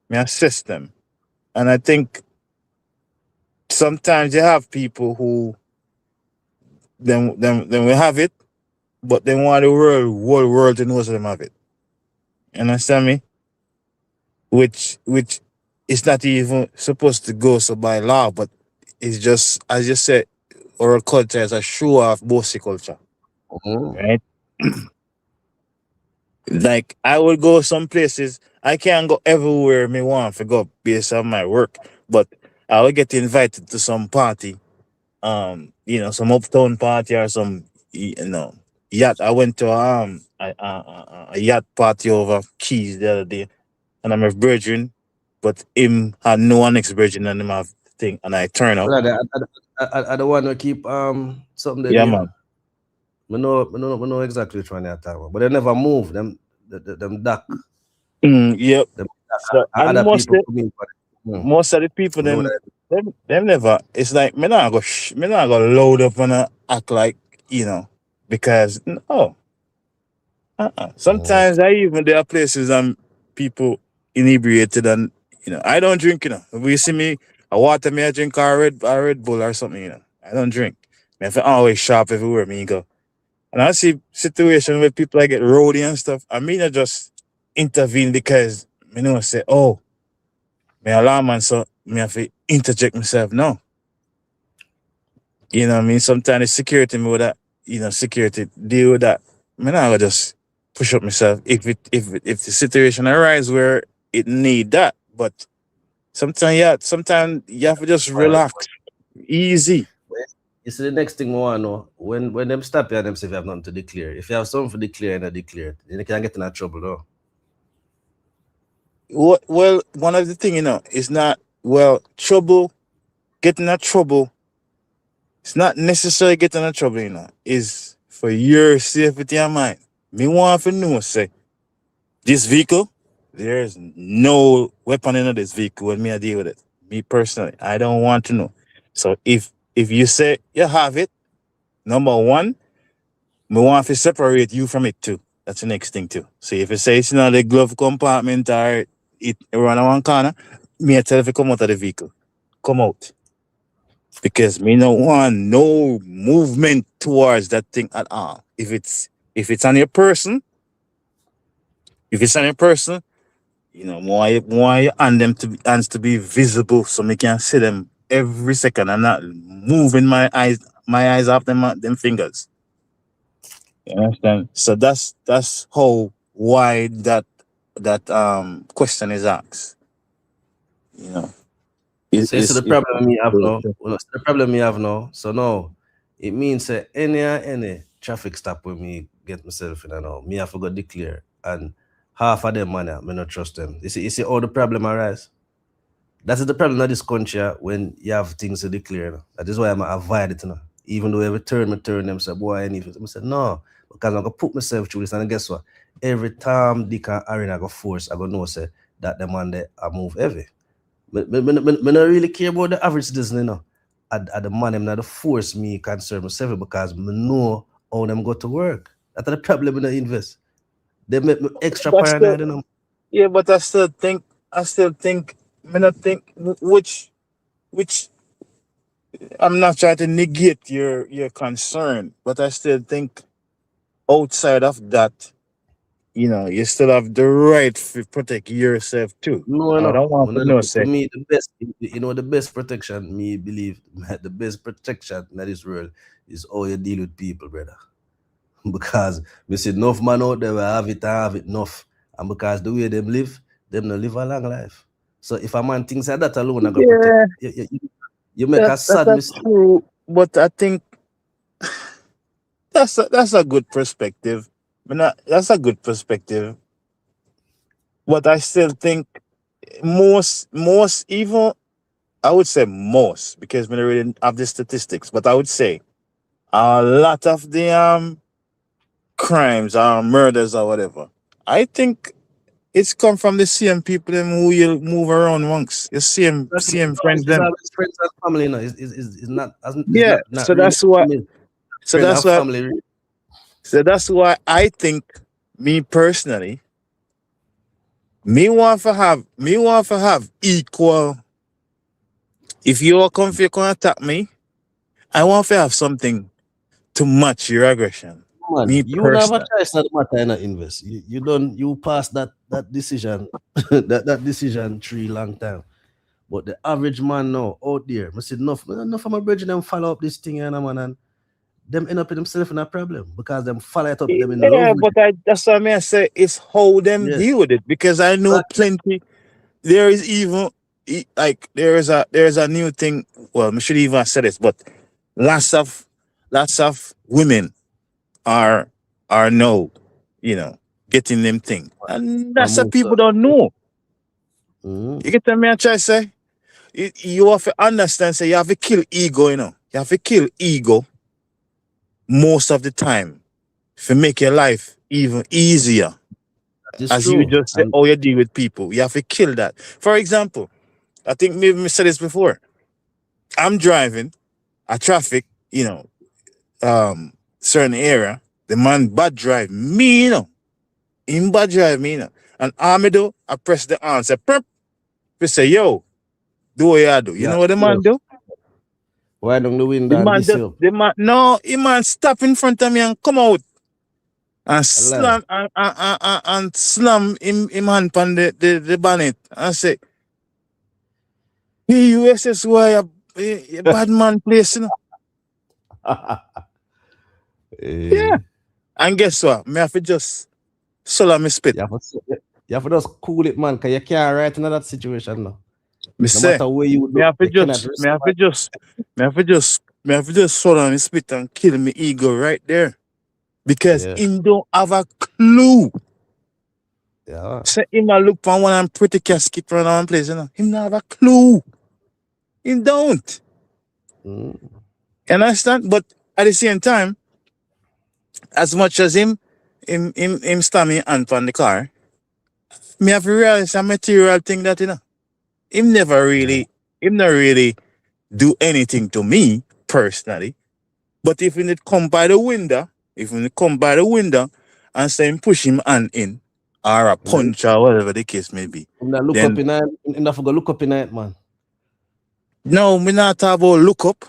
me assess them. And I think sometimes you have people who then we have it, but they want the whole world to know them have it. You understand me? Which is not even supposed to go so by law, but it's just, as you said, our culture is a show off bossy culture. Right? Like, I will go some places, I can't go everywhere me want to go based on my work, but I will get invited to some party, some uptown party or some, yacht. I went to a yacht party over Keys the other day, and I'm a virgin, but him had no one ex-virgin and him have thing, and I turn up. I don't want to keep something there. Yeah, man. I know exactly which one they're talking about, but they never move them duck. Yep. So, and most of the people them never. It's like me not go load up and act like, because no. Sometimes there are places people inebriated, and I don't drink. If you see me, I water me, I drink a Red Bull or something. I don't drink. I always shop everywhere me go. And I see situations where people get rowdy and stuff. I mean, I just intervene because say, oh, my alarm, and so me have to interject myself. No. You know what I mean? Sometimes it's security me with that, security deal with that. I will just push up myself if the situation arises where it need that. But sometimes you have to just relax. Easy. You see, the next thing we want to know, when them stop you and them say you have nothing to declare. If you have something to declare and not declare, then you can't get in that trouble, though. Well, one of the things, is not, trouble, getting that trouble It's not necessarily getting in trouble, you know. It's for your safety and mine. Me want to know, say, this vehicle, there's no weapon in this vehicle when me I deal with it. Me personally, I don't want to know. So if you say you have it, number one, me want to separate you from it too. That's the next thing too. So if you say it's not the glove compartment or it around one corner, me I tell if you come out of the vehicle. Come out. Because me no want no movement towards that thing at all. If it's on your person, you know, more you and them to hands to be visible so me can see them every second and not moving my eyes off them fingers. You understand? So that's how why that question is asked. You know. So it's the problem we have now. Well, it's the problem we have now. So now it means that any traffic stop when me get myself in and now, me have to go declare. And half of them man, I not trust them. You see all the problem arise. That is the problem of this country when you have things to declare. That is why I'm avoid it now. Even though every turn them say, boy, I need it. I say, no, because I'm gonna put myself through this. And guess what? Every time Dick and Aaron I go force, I go know say that the man there I move heavy. But I don't really care about the average citizen, you know. At the man, I'm not force me concern myself because I know how them go to work. That's the problem when I invest. They make me extra paranoid, you know. Yeah, but I still think which I'm not trying to negate your concern, but I still think outside of that, you know, you still have the right to protect yourself too. No. I don't want to know say. For me, the best, you know, the best protection, me believe, the best protection in this world is how you deal with people, brother. Because we see enough man out there will have it enough. And because the way them live not live a long life. So if a man thinks that alone, I got protect you make a sad mistake. True, but I think that's a good perspective. That's a good perspective. But I still think most even I would say most because we don't really have the statistics, but I would say a lot of the crimes or murders or whatever. I think it's come from the same people who you move around amongst. The same friends them. It's friends and family, you know. It's not So really that's why family. so that's why family. So that's why I think me personally me want to have equal. If you are come to attack me, I want to have something to match your aggression. Man, me you don't have a personally. choice not matter in invest. You pass that decision that decision tree long time. But the average man now out there, I said enough of my brethren them follow up this thing and man and them end up in themselves in a problem because them follow it up them in love with but that's what I say it's how them deal with it because I know plenty. There is even like there is a new thing. Well, I should even say this, but lots of women are now, you know, getting them thing, and that's what people don't know. You get what I try to say? You have to understand. Say you have to kill ego. You know, you have to kill ego most of the time to make your life even easier. As true. you just say, you deal with people, you have to kill that. For example, I think maybe I said this before. I'm driving a traffic, you know, certain area. The man bad drive me, you know. Him bad drive me, you know. And all me do, I press the on, say, perp. We say, yo, do what you do. You know what the man do? Why don't the window The man and the man stop in front of me and come out and slam and slam him hand on the bonnet and say, hey, USSY, a bad man place, you know. Yeah. And guess what? Me have to just swallow me spit. You have to just cool it, man, because you can't write in that situation now. Me say, matter where you me have to just swallow me spit and kill me ego right there. Because him don't have a clue. Yeah. Say him a look for one and pretty casket around one place, you know. Him not have a clue. Him don't. You understand? But at the same time, as much as him stamp me hand on the car, me have to realize a material thing that, him not really do anything to me personally. But if it come by the window, and say him push him hand in, or a punch or whatever the case may be, Look then up in it, look up in it, man. no, me not talk about look up.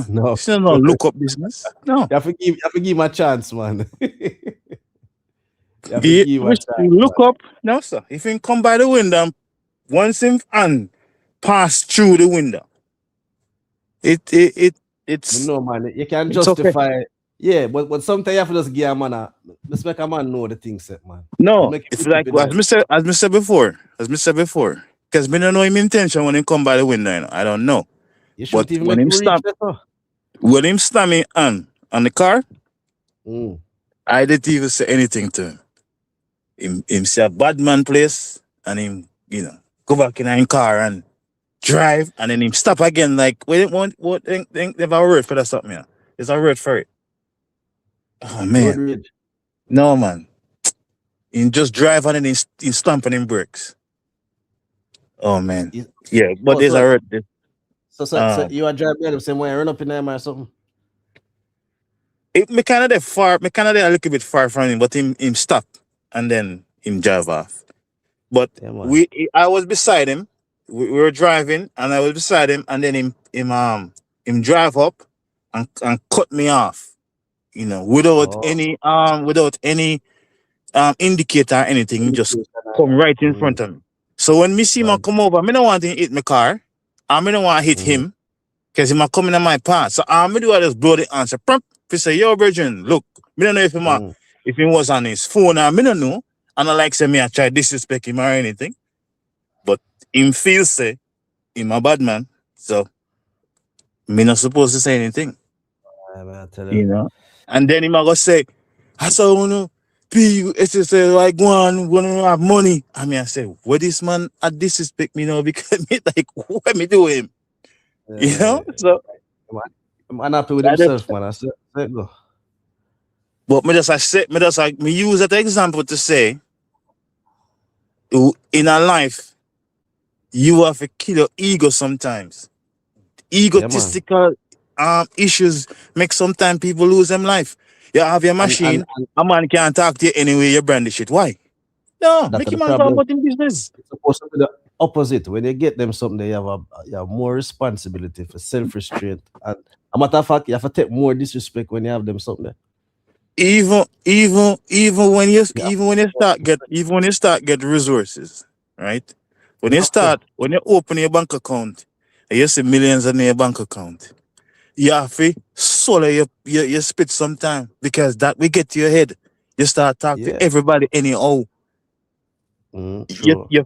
No, it's not look up business. No, you have to give him a chance, man. Look up, no sir. If him come by the window, once him hand pass through the window, it's no, man. You can justify. Okay. Yeah, but sometimes you have to just give a man let's make a man know the things, man. No, it's like as me said before, because me don't know him intention when he come by the window. I don't know. You but even when him stamp me on the car, I didn't even say anything to him. Him say a bad man place, and him, go back in his car and drive, and then him stop again. Like, we didn't want what they have a word for that something. Yeah. There's a word for it. Oh man. No man. He just drive and then he stamp on him brakes. Oh man. Yeah, but there's a word. So you are driving the same way, run up in there or something? Me kind of a little bit far from him, but him stop and then him drive off. But I was beside him. We were driving and I was beside him, and then him drive up and cut me off. Without any indicator or anything, he just come right in front of me. So when me see him come over, I don't want him to hit my car. I don't want to hit him because he might come in my path. So I just blow the answer. He say, yo, Virgin, look, I don't know if he was on his phone, I don't know. And I like say me I try disrespect him or anything. But him feel say him a bad man. So me not supposed to say anything. And then he might go say, I saw it's like one have money. I say, what this man disrespect me now because me like what me do him? So I'm happy with himself, man. I said go. But me use that example to say in a life you have to kill your ego sometimes. Egotistical issues make sometimes people lose them life. You have your machine, a man can't talk to you anyway, you brandish it. Why? No, make him man talk about him business. It's supposed to be the opposite. When you get them something, you have more responsibility for self-restraint. And a matter of fact, you have to take more disrespect when you have them something. Even when you start get resources, right? When you open your bank account, and you see millions in your bank account, you have to swallow your spit sometime because that will get to your head. You start talking to everybody anyhow. You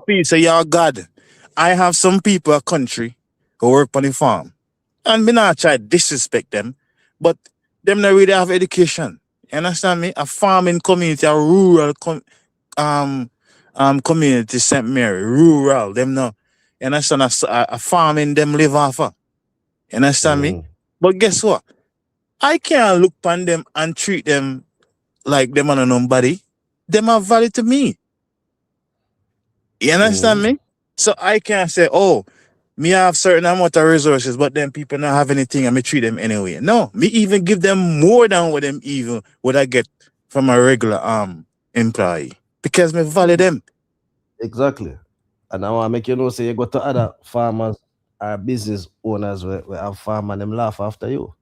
feel say you're God. I have some people in a country who work on the farm, and me not try to disrespect them, but them not really have education. You understand me? A farming community, a rural community, St. Mary, rural. Them no. You understand? A farming them live off of. You understand me? But guess what? I can't look upon them and treat them like them are nobody. Them are value to me. You understand me? So I can't say, oh, me have certain amount of resources, but then people not have anything and me treat them anyway. No, me even give them more than what them even what I get from a regular employee. Because me value them. Exactly. And I want to make you know, say you go to other farmers or business owners where have farm and them laugh after you.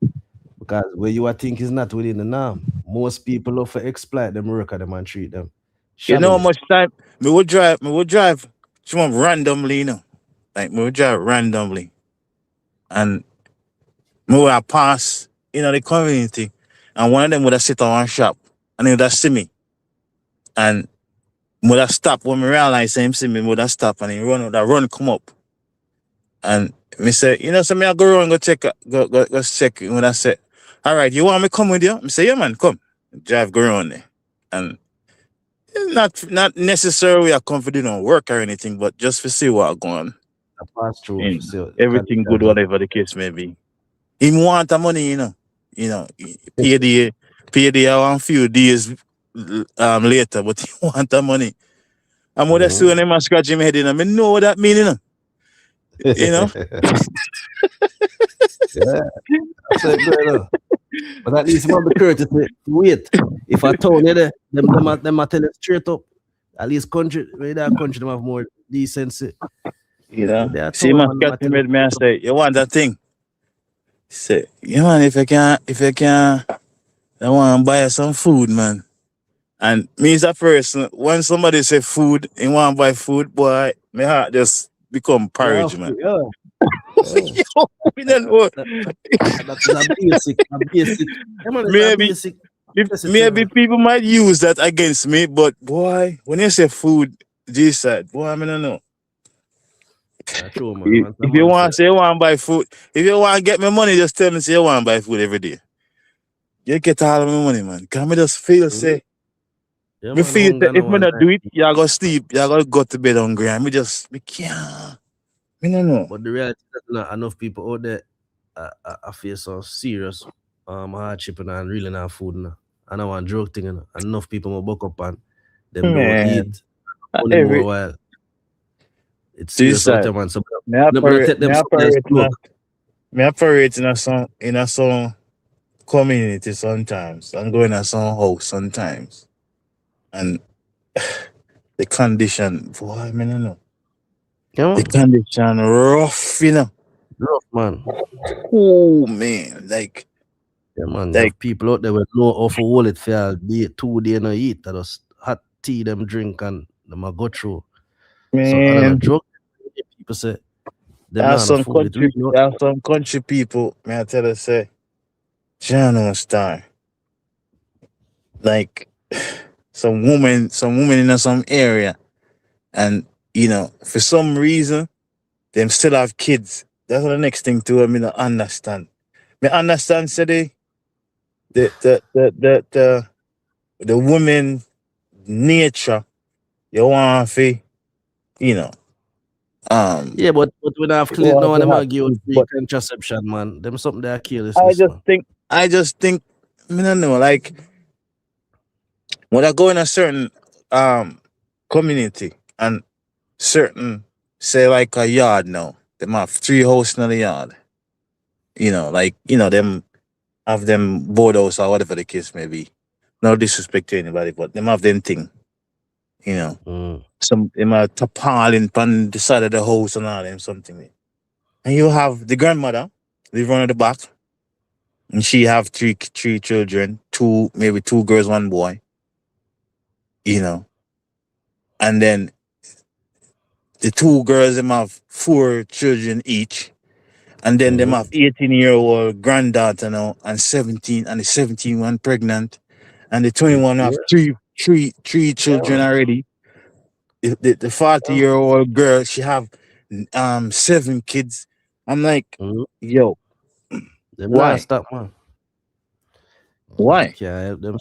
Because where you think is not within the norm. Most people love to exploit them, work at them and treat them. You know how much time me would drive randomly, Like me would drive randomly. And me would have pass, the community. And one of them would have sit on one shop and he would have see me. And would have stopped when me realize him see me, would have stopped and he run come up. And me say, so me I go around go check when I say, all right, you want me come with you? I say, yeah man, come. Drive go around there. And not necessarily a confident on work or anything, but just to see what's going on. Pass through. Everything good, whatever the case may be. He want the money, payday one few days later, but he want the money. I'm what I see when him scratch him head in. I mean, know what that mean, Yeah, that's it, good. But at least from the courtesy to wait. If I told you them I tell it straight up. At least country them have more decency. See, man, got me made me and say, you want that thing? Say, man, if you can, I want to buy some food, man. And me as a person, when somebody say food, you want to buy food, boy, my heart just become porridge, man. Yeah. We don't know. That's a basic. Maybe people might use that against me, but boy, when you say food, this side, boy, I don't know. True, man. If you want to say you want to buy food, if you want to get me money, just tell me say you want to buy food every day. You get all of my money, man. Can me just feel say, me feel that if me not do it, you go sleep, you go to bed hungry, and me can't. Me no know. But the reality is that not enough people out there I feel so serious hardship and really not food now. And I want drug thing, enough people will buck up and them don't eat only more while. It's serious out there, man. So me operate in a some community sometimes and go in a some house sometimes. And the condition, boy, I don't know. The condition rough, Rough, man. Oh, man. Like, yeah, man. Like people out there with no offer wallet for 2 days no eat. That just hot tea them drink and them a go through. Man. So other than drug, people say there are some country people, may I tell you, say, John Star. Like some woman in some area, and for some reason, them still have kids. That's the next thing to I mean understand. Me understand say the woman nature you want to yeah, but when I have clear no them give you free contraception, man. Them something they are careless. I just think I don't know, like when I go in a certain community and certain say like a yard now, them have 3 houses in the yard. Them have them board house or whatever the case may be. No disrespect to anybody, but them have them thing. Some them are tarpaulin on the side of the house and all them something. And you have the grandmother live on the back, and she have three children, 2 girls, 1 boy. And then the 2 girls them have 4 children each. And then them have 18-year-old granddaughter now and 17, and the 17 one pregnant. And the 21 have three children already. The 40-year-old girl, she have 7 kids. I'm like, yo, why? Stop, man. Why? Yeah, help them.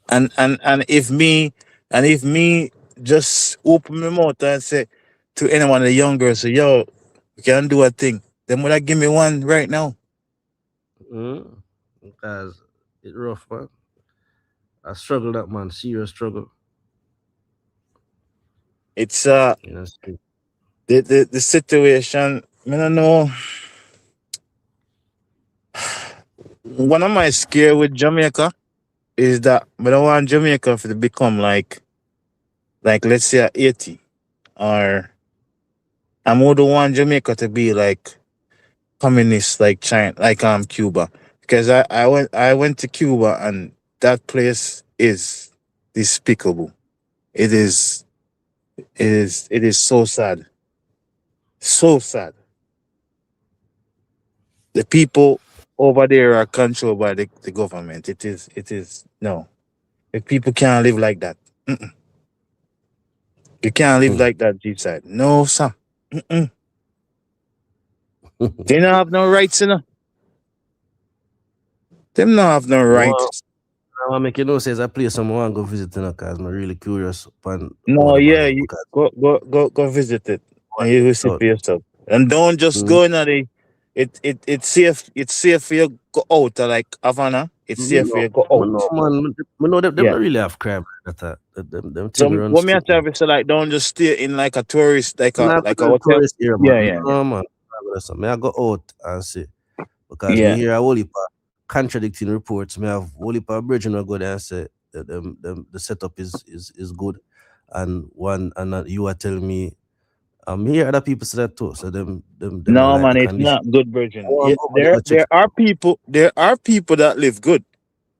And if me just open my mouth and say to anyone of the young girls, say, yo, we can do a thing, then would I give me one right now? Because it's rough, man. I struggle that, man. Serious struggle. It's the situation, I don't know. One of my scare with Jamaica is that I don't want Jamaica to become like let's say 80, or I more don't want Jamaica to be like communist like China, like Cuba, because I went to Cuba and that place is despicable. It is so sad. So sad. The people over there are controlled by the government. It is no. If people can't live like that. You can't live like that, G-side. No, sir. They don't have no rights, Them don't have no rights. I make you know says I play some one go visit because I'm really curious. No, yeah, you go visit it. And you will see for yourself. And don't just go in it's safe for you go out to like Havana. It's safe for you go out. No, man. No, them Yeah. don't really have crime like that. Them So thing run what me have strict. to have is like don't just stay in like a tourist like a Not hotel. tourist here, man. Yeah, yeah, No, man. So me I go out and see because yeah. me hear a whole heap of contradicting reports. Me have whole heap of bridge go there and say that the setup is good, and you are telling me. Here other people say that too. So them No, like man, the it's condition. not good, Virgin. Oh, There are people that live good,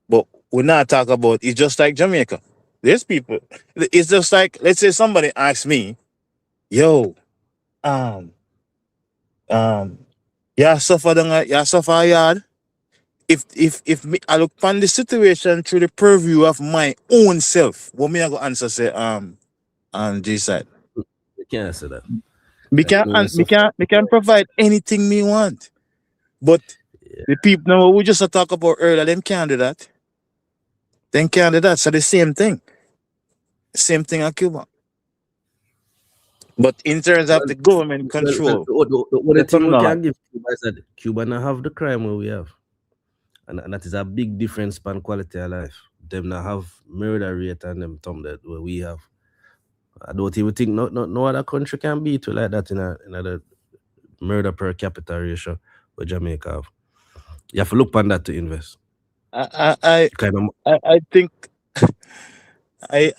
but we're not talking about. It's just like Jamaica. There's people. It's just like, let's say somebody asks me, "Yo, yeah, suffer yard." If me, I look upon the situation through the purview of my own self, what me I go answer say G side. You can't say that. We can provide anything me want, but the people now we just talk about earlier, them can't do that. Them can't do that. So the same thing. Same thing at Cuba. But in terms of the government control, the thing we can give Cuba is that Cuba not have the crime where we have. And that is a big difference in quality of life. Them not have murder rate and them thumb that where we have. I don't even think no other country can beat you like that in a murder per capita ratio where Jamaica have. You have to look on that to invest. I think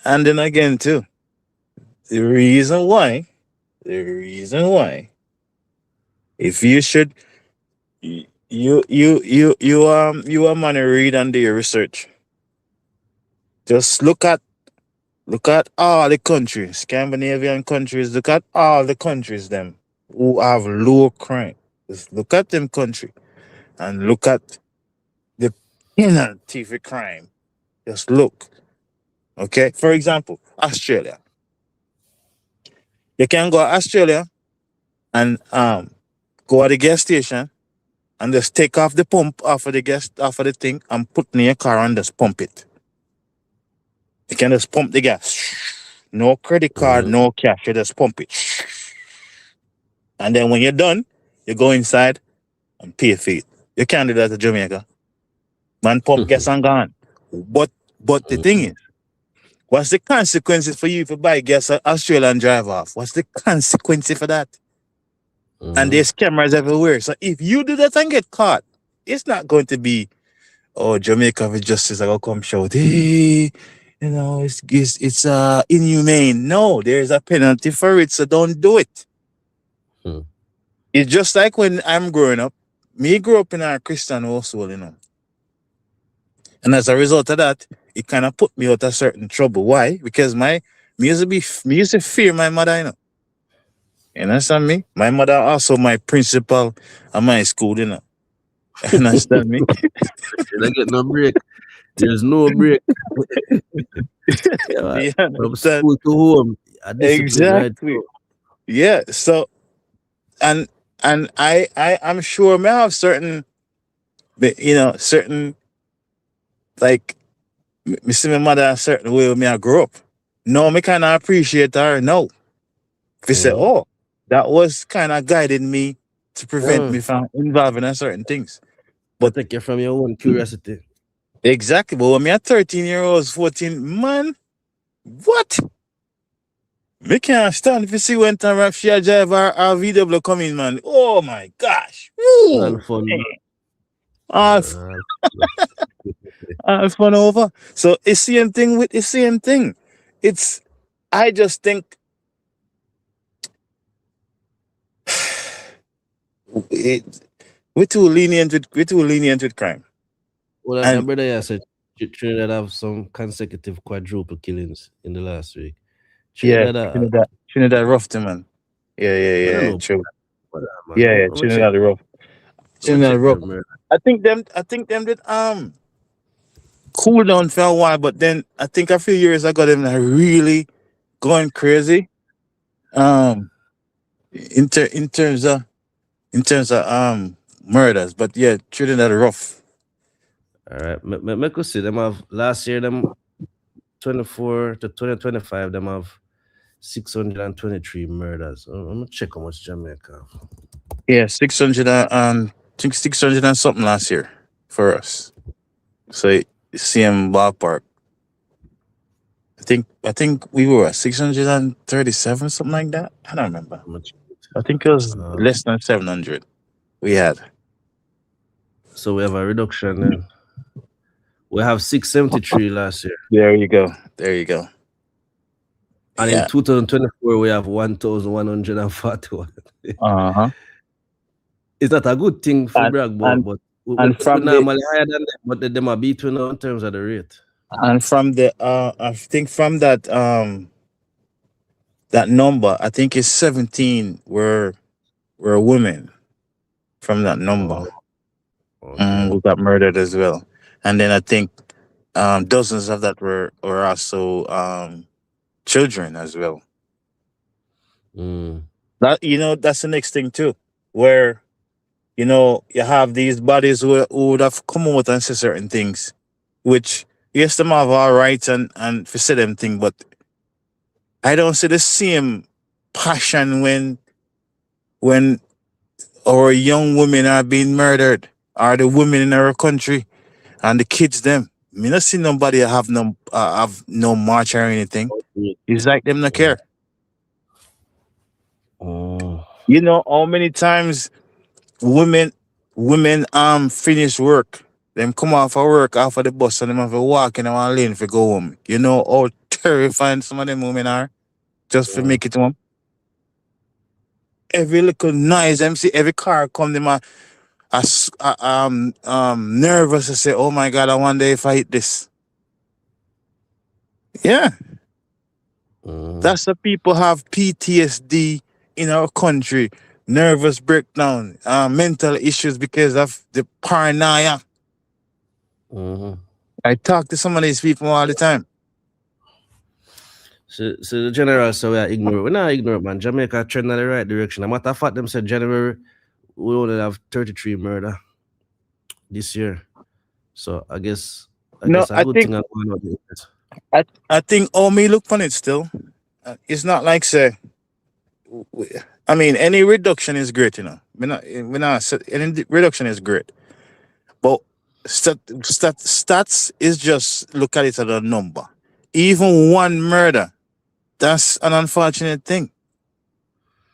and then again too. The reason why, if you should, you a man read and do your research. Just look at all the countries, Scandinavian countries. Look at all the countries them who have low crime. Just look at them country, and look at the penalty for crime. Just look. Okay, for example, Australia. You can go to Australia and go at the gas station and just take off the pump off of the thing and put in your car and just pump it. You can just pump the gas. No credit card, no cash. You just pump it. And then when you're done, you go inside and pay for it. You can't do that in Jamaica. Man, pump gas and gone. But the thing is, what's the consequences for you if you buy gas at Australia and drive off? What's the consequences for that? And there's cameras everywhere. So if you do that and get caught, it's not going to be, oh, Jamaica with justice, I go come shout, hey, it's inhumane. No, there's a penalty for it, so don't do it. It's just like when I'm growing up. Me grew up in a Christian household, And as a result of that, it kind of put me out of certain trouble. Why? Because me used to fear my mother, You understand me? My mother also my principal at my school, You understand me? They get no break. There's no break. From school to home. Exactly. Right? Yeah. So, and I'm sure may have certain, certain like me see my mother a certain way when I grew up. No, me kind of appreciate her. No, if you say, oh, that was kind of guiding me to prevent me from involving in certain things. But take it from your own curiosity. Exactly. But when me a 13-year-old, 14, man, what? Me can't stand if you see when time rap she a drive our VW come in, man. Oh my gosh. All fun. All fun over. So it's the same thing. I just think we're too lenient with crime. Well, my brother said Trinidad have some consecutive quadruple killings in the last week. Trinidad rough, man. Yeah, true. Yeah, Trinidad rough. Trinidad rough. I think them did cool down for a while, but then I think a few years ago them like really going crazy. In terms of murders, but yeah, Trinidad rough. All right, me could see them have last year them 24 to 2025 them have 623 murders. I'm gonna check how much Jamaica have. Yeah, 600 I think 600 and something last year for us. So same ballpark. I think we were at 637, something like that. I don't remember. I think it was less than 700 we had. So we have a reduction then. We have 673 last year. There you go. There you go. And in 2024, we have 1,141. Is that a good thing for brag about? But we normally higher than them, but them are beat we now in terms of the rate. And from the I think from that that number, I think it's 17 were women from that number. Who got murdered as well. And then I think dozens of that were also children as well. That that's the next thing too, where you have these bodies who would have come out and say certain things, which yes, them have all rights and for say them thing, but I don't see the same passion when our young women are being murdered, or the women in our country and the kids them. Me not see nobody have no march or anything. It's like them not care. How many times women finish work, them come off of work after the bus and them have to walk in one lane for go home. You know how terrifying some of them women are just to make it home. Every little noise, them see every car come, them nervous to say, oh my God, I wonder if I hit this. Yeah. That's the people have PTSD in our country, nervous breakdown, mental issues because of the paranoia. I talk to some of these people all the time. So the general, so we are ignorant. We're not ignorant, man. Jamaica trend in the right direction. A matter of fact, them said January we only have 33 murder this year. So I guess a good thing I'm going on with it. I think me look on it still. It's not like say. I mean, any reduction is great, any reduction is great, but stats is just look at it as a number. Even one murder, that's an unfortunate thing.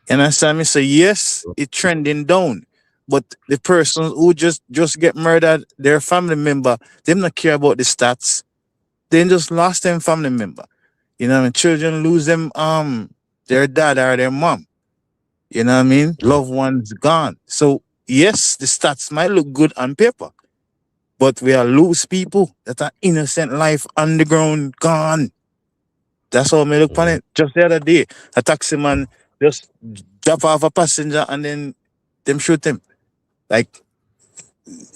You understand me? So yes, it's trending down, but the person who just get murdered, their family member, them not care about the stats. They just lost their family member. Children lose them their dad or their mom. You know what I mean? Loved ones gone. So yes, the stats might look good on paper, but we are lose people that are innocent life underground gone. That's how me look on it. Just the other day, a taxi man just drop off a passenger and then them shoot him. Like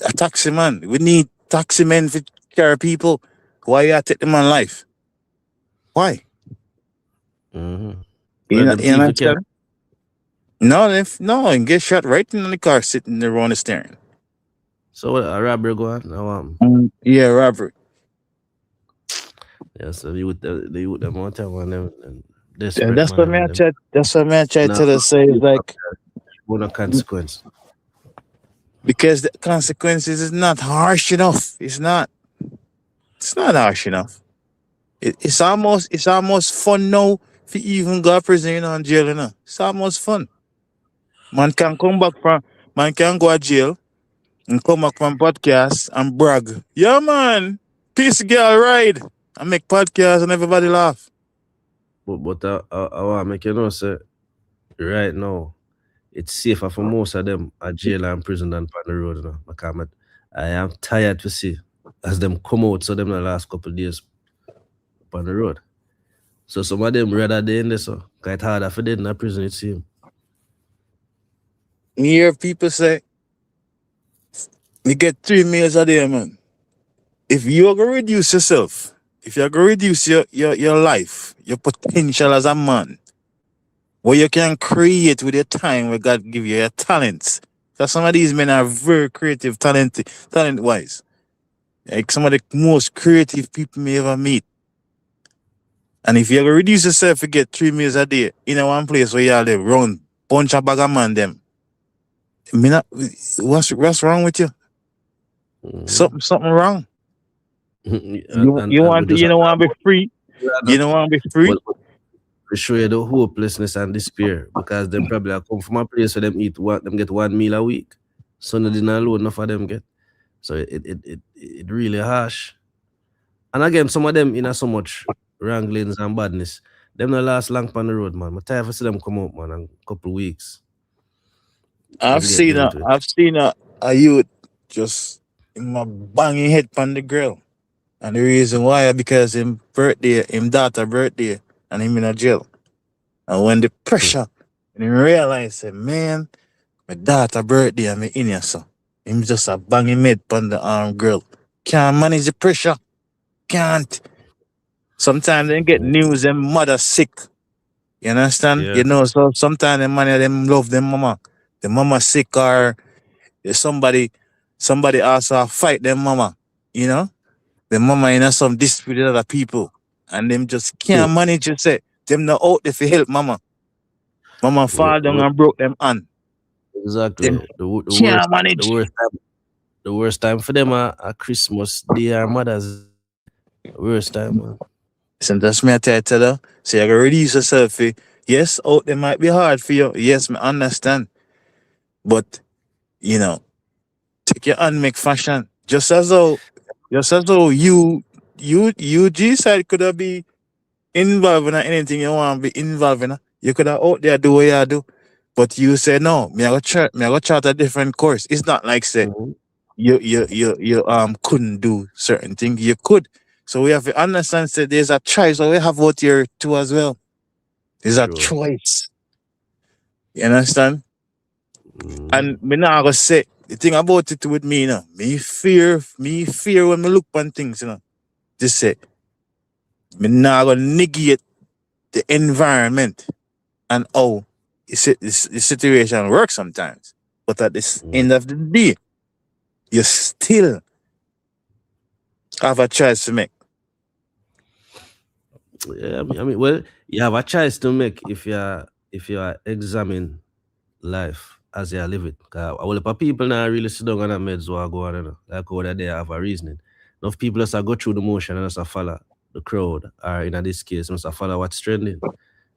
a taxi man. We need taxi men to carry people. Why you take them on life? Why? You understand? No, and get shot right in the car sitting there on the steering. So a robbery go on now. Yeah, robbery. Yeah, so the youth them want to one them. That's what I tried. That's what I tried to say. Like, what a consequence. Because the consequences is not harsh enough. It's not harsh enough. It's almost fun now if you even go to prison and jail. It's almost fun. Man can go to jail and come back from podcast and brag. Yeah, man. Peace girl ride. And make podcasts and everybody laugh. But I want to make you know, say, right now, it's safer for most of them at jail and prison than on the road. Because I am tired to see as them come out, so them the last couple of days on the road. So some of them rather they in there, so it's harder for them in the prison, it seems. You hear people say, you get 3 meals a day, man. If you're going to reduce yourself, if you're going to reduce your life, your potential as a man, what you can create with your time, where God give you your talents. Because some of these men are very creative, talent-wise. Like some of the most creative people may ever meet. And if you're going to reduce yourself to get 3 meals a day in one place where you live, run, bunch of bag of man them, Me not, what's wrong with you? Something wrong. You want to, you don't want to be free. You don't want to be free. To show you the hopelessness and despair, because them probably come from a place where them get 1 meal a week. So no dinner alone, enough of them get. So it really harsh. And again, some of them in so much wranglings and badness. Them not last long on the road, man. I'm tired to see them come out, man, in a couple of weeks. I've seen a youth just in my banging head on the grill. And the reason why, because him daughter birthday, and him in a jail. And when the pressure, and he realize, man, my daughter birthday and me in here, so him just a banging head on the grill. Can't manage the pressure. Can't. Sometimes they get news, them mother sick. You understand? Yeah. You know, so sometimes them love them mama. The mama sick, or somebody also fight them mama. You know? The mama in some dispute with other people. And them just can't manage to say, them not out there to help mama. Mama fall down and broke them hand. Exactly. Them can't manage. The worst time for them are Christmas Day or Mother's. Worst time, man. Listen, that's me I tell you. So you gotta release yourself. Yes, out there might be hard for you. Yes, I understand. But, you know, take your hand, make fashion. Just as though you G side could have be involved in anything you want to be involved in. You could have out there do what you do. But you say no, me I go chart a different course. It's not like say you couldn't do certain things. You could. So we have to understand that there's a choice. So we have out here too as well. There's a choice. You understand? And me now go say the thing about it with me, you know, me fear when me look on things, you know. Just say me now go negate the environment and how the situation works sometimes. But at the end of the day, you still have a choice to make. Yeah, I mean, well, you have a choice to make if you examine life as you live it. Because a lot of people now really sit down on the meds or go on, you know, like over there have a reasoning. Enough people just go through the motion and just follow the crowd, or in this case, just follow what's trending.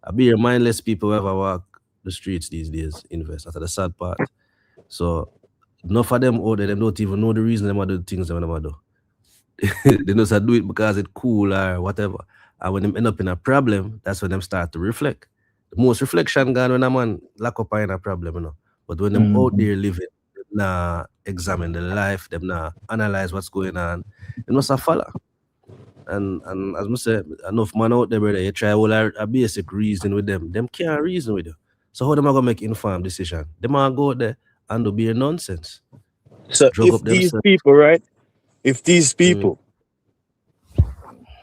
I be your mindless people who ever walk the streets these days, invest. That's the sad part. So enough of them out there, them don't even know the reason they do the things they do. They just do it because it's cool or whatever. And when them end up in a problem, that's when them start to reflect. The most reflection gone when a man lock up in a problem, you know. But when them out there living, them now examine the life, them now analyze what's going on, it must have follow. And as I said, enough man out there, brother, you try all a basic reason with them. Them can't reason with you. So how them are gonna make informed decision? Them are go out there and do be a nonsense. So if these people, right? If these people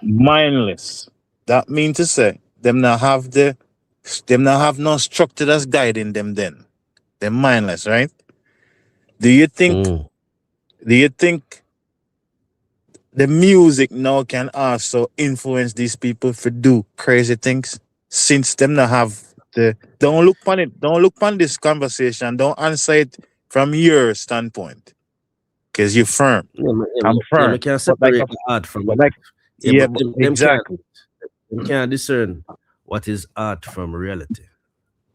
mindless, that means to say them not have no structure that's guiding them then. They're mindless, right? Do you think the music now can also influence these people to do crazy things? Since them not have don't look on it, don't look on this conversation, don't answer it from your standpoint. Because you're firm. I'm firm. Yeah, we can separate art from life. Yeah, but exactly. Them can't discern what is art from reality.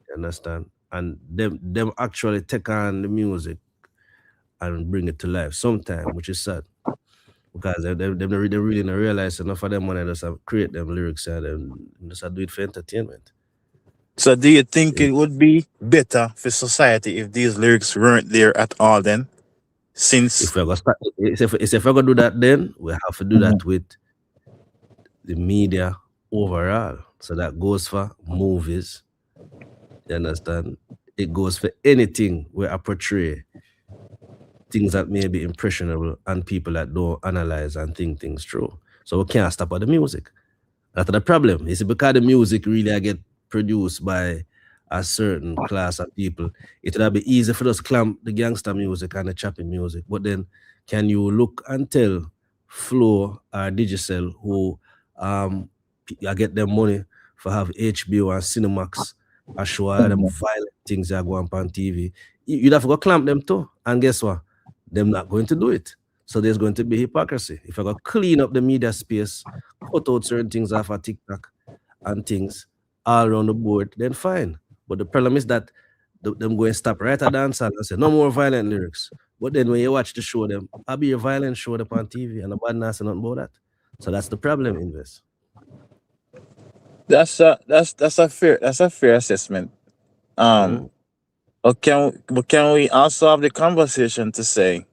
You understand? And them actually take on the music and bring it to life sometime, which is sad. Because they really don't realize enough of them when they just create them lyrics and just do it for entertainment. So do you think it would be better for society if these lyrics weren't there at all then? Since if we're gonna do that, then we have to do that with the media overall. So that goes for movies. You understand? It goes for anything where I portray things that may be impressionable and people that don't analyze and think things through. So we can't stop at the music. That's the problem. It's because the music really get produced by a certain class of people. It would be easy for us to clamp the gangster music and the chopping music. But then can you look and tell Flow or Digicel who I get them money for have HBO and Cinemax I show all them violent things that go on TV. You'd have to go clamp them too. And guess what? Them not going to do it. So there's going to be hypocrisy. If I go clean up the media space, cut out certain things off of TikTok and things all around the board, then fine. But the problem is that them going to stop right at dance and say no more violent lyrics. But then when you watch the show, them I'll be a violent show up on TV and a bad nice and nothing about that. So that's the problem, Invest. That's a fair assessment. But can we also have the conversation to say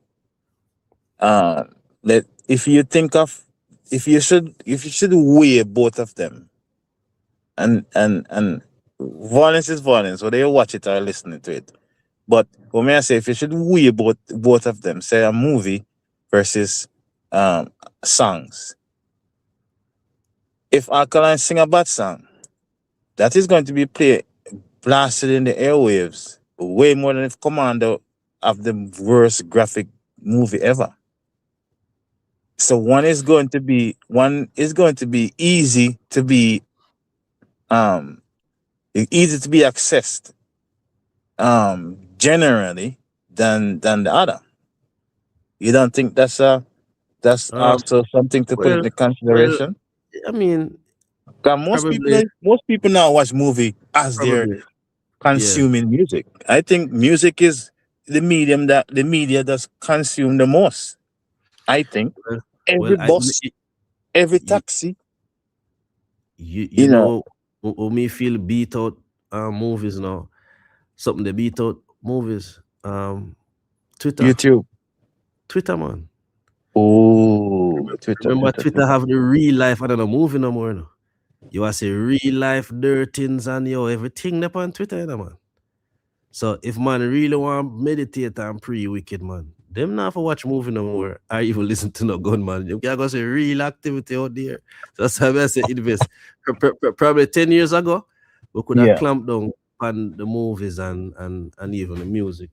that if you should weigh both of them, and violence is violence, whether you watch it or listening to it. But when I say if you should weigh both of them, say a movie versus songs. If Alkaline sing a bad song, that is going to be blasted in the airwaves way more than if Commando have the worst graphic movie ever. So one is going to be easy to be accessed generally than the other. You don't think that's also something to put into consideration? I mean, most people now watch movie as they're consuming music. I think music is the medium that the media does consume the most. I think every bus, every taxi. You know, when me feel beat out movies now, something they beat out movies. YouTube, Twitter, man. Oh, Twitter. Remember, Twitter have the real life. I don't know, movie no more. No. You want to say real life dirt things and everything up on Twitter, you know, man. So if man really want to meditate and pray wicked, man, them not for watch movie no more or even listen to no gunman. You can go say real activity out there. So that's how I say Invest. Probably 10 years ago, we could have clamped down on the movies and even the music.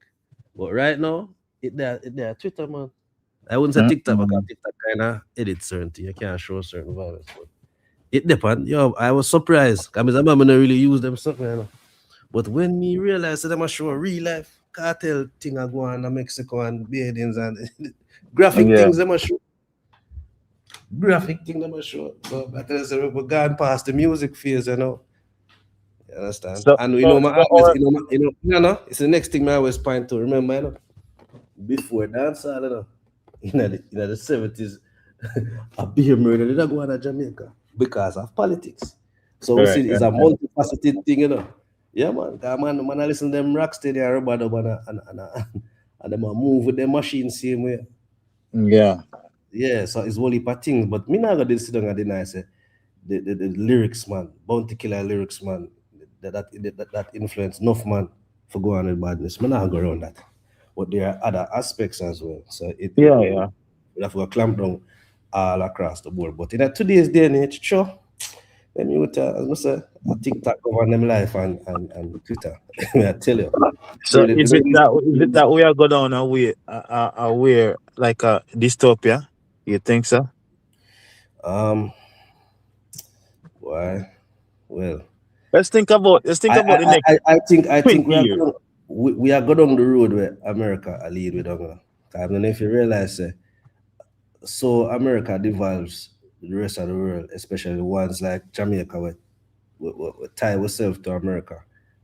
But right now, it there Twitter, man. I wouldn't say TikTok because TikTok kind of edit certain things. You can't show certain violence. But it depends. Yo, I was surprised. Because I'm not really use them stuff, you know. But when me realized that them show real life cartel thing I go on in Mexico and beheadings and graphic things them show. Graphic thing them show. So I tell you, we're going past the music phase, you know. You understand? So, and it's the next thing I always point to. Remember, you know, before dancehall, you know, in the 70s, a beer murder did go on to Jamaica because of politics. So we see it's a multifaceted thing, you know. Yeah, man. Man, I listen to them Rocksteady and Mavado and them move with them machine same way. Yeah. Yeah, so it's only for things, but me not gonna sit down and deny say the lyrics, man, Bounty Killer lyrics, man, that influence enough, man, for going on with badness. Me not go around that. But there are other aspects as well. So we have to clamp down all across the board. But in today's day and age, sure. Let me say TikTok govern them life and Twitter. I tell you. So is it that we are going down a way like a dystopia? You think so? Why? Well, let's think about the next. I think we are going down the road where America are lead with them. I don't know if you realize so America devolves the rest of the world, especially the ones like Jamaica, we tie ourselves to America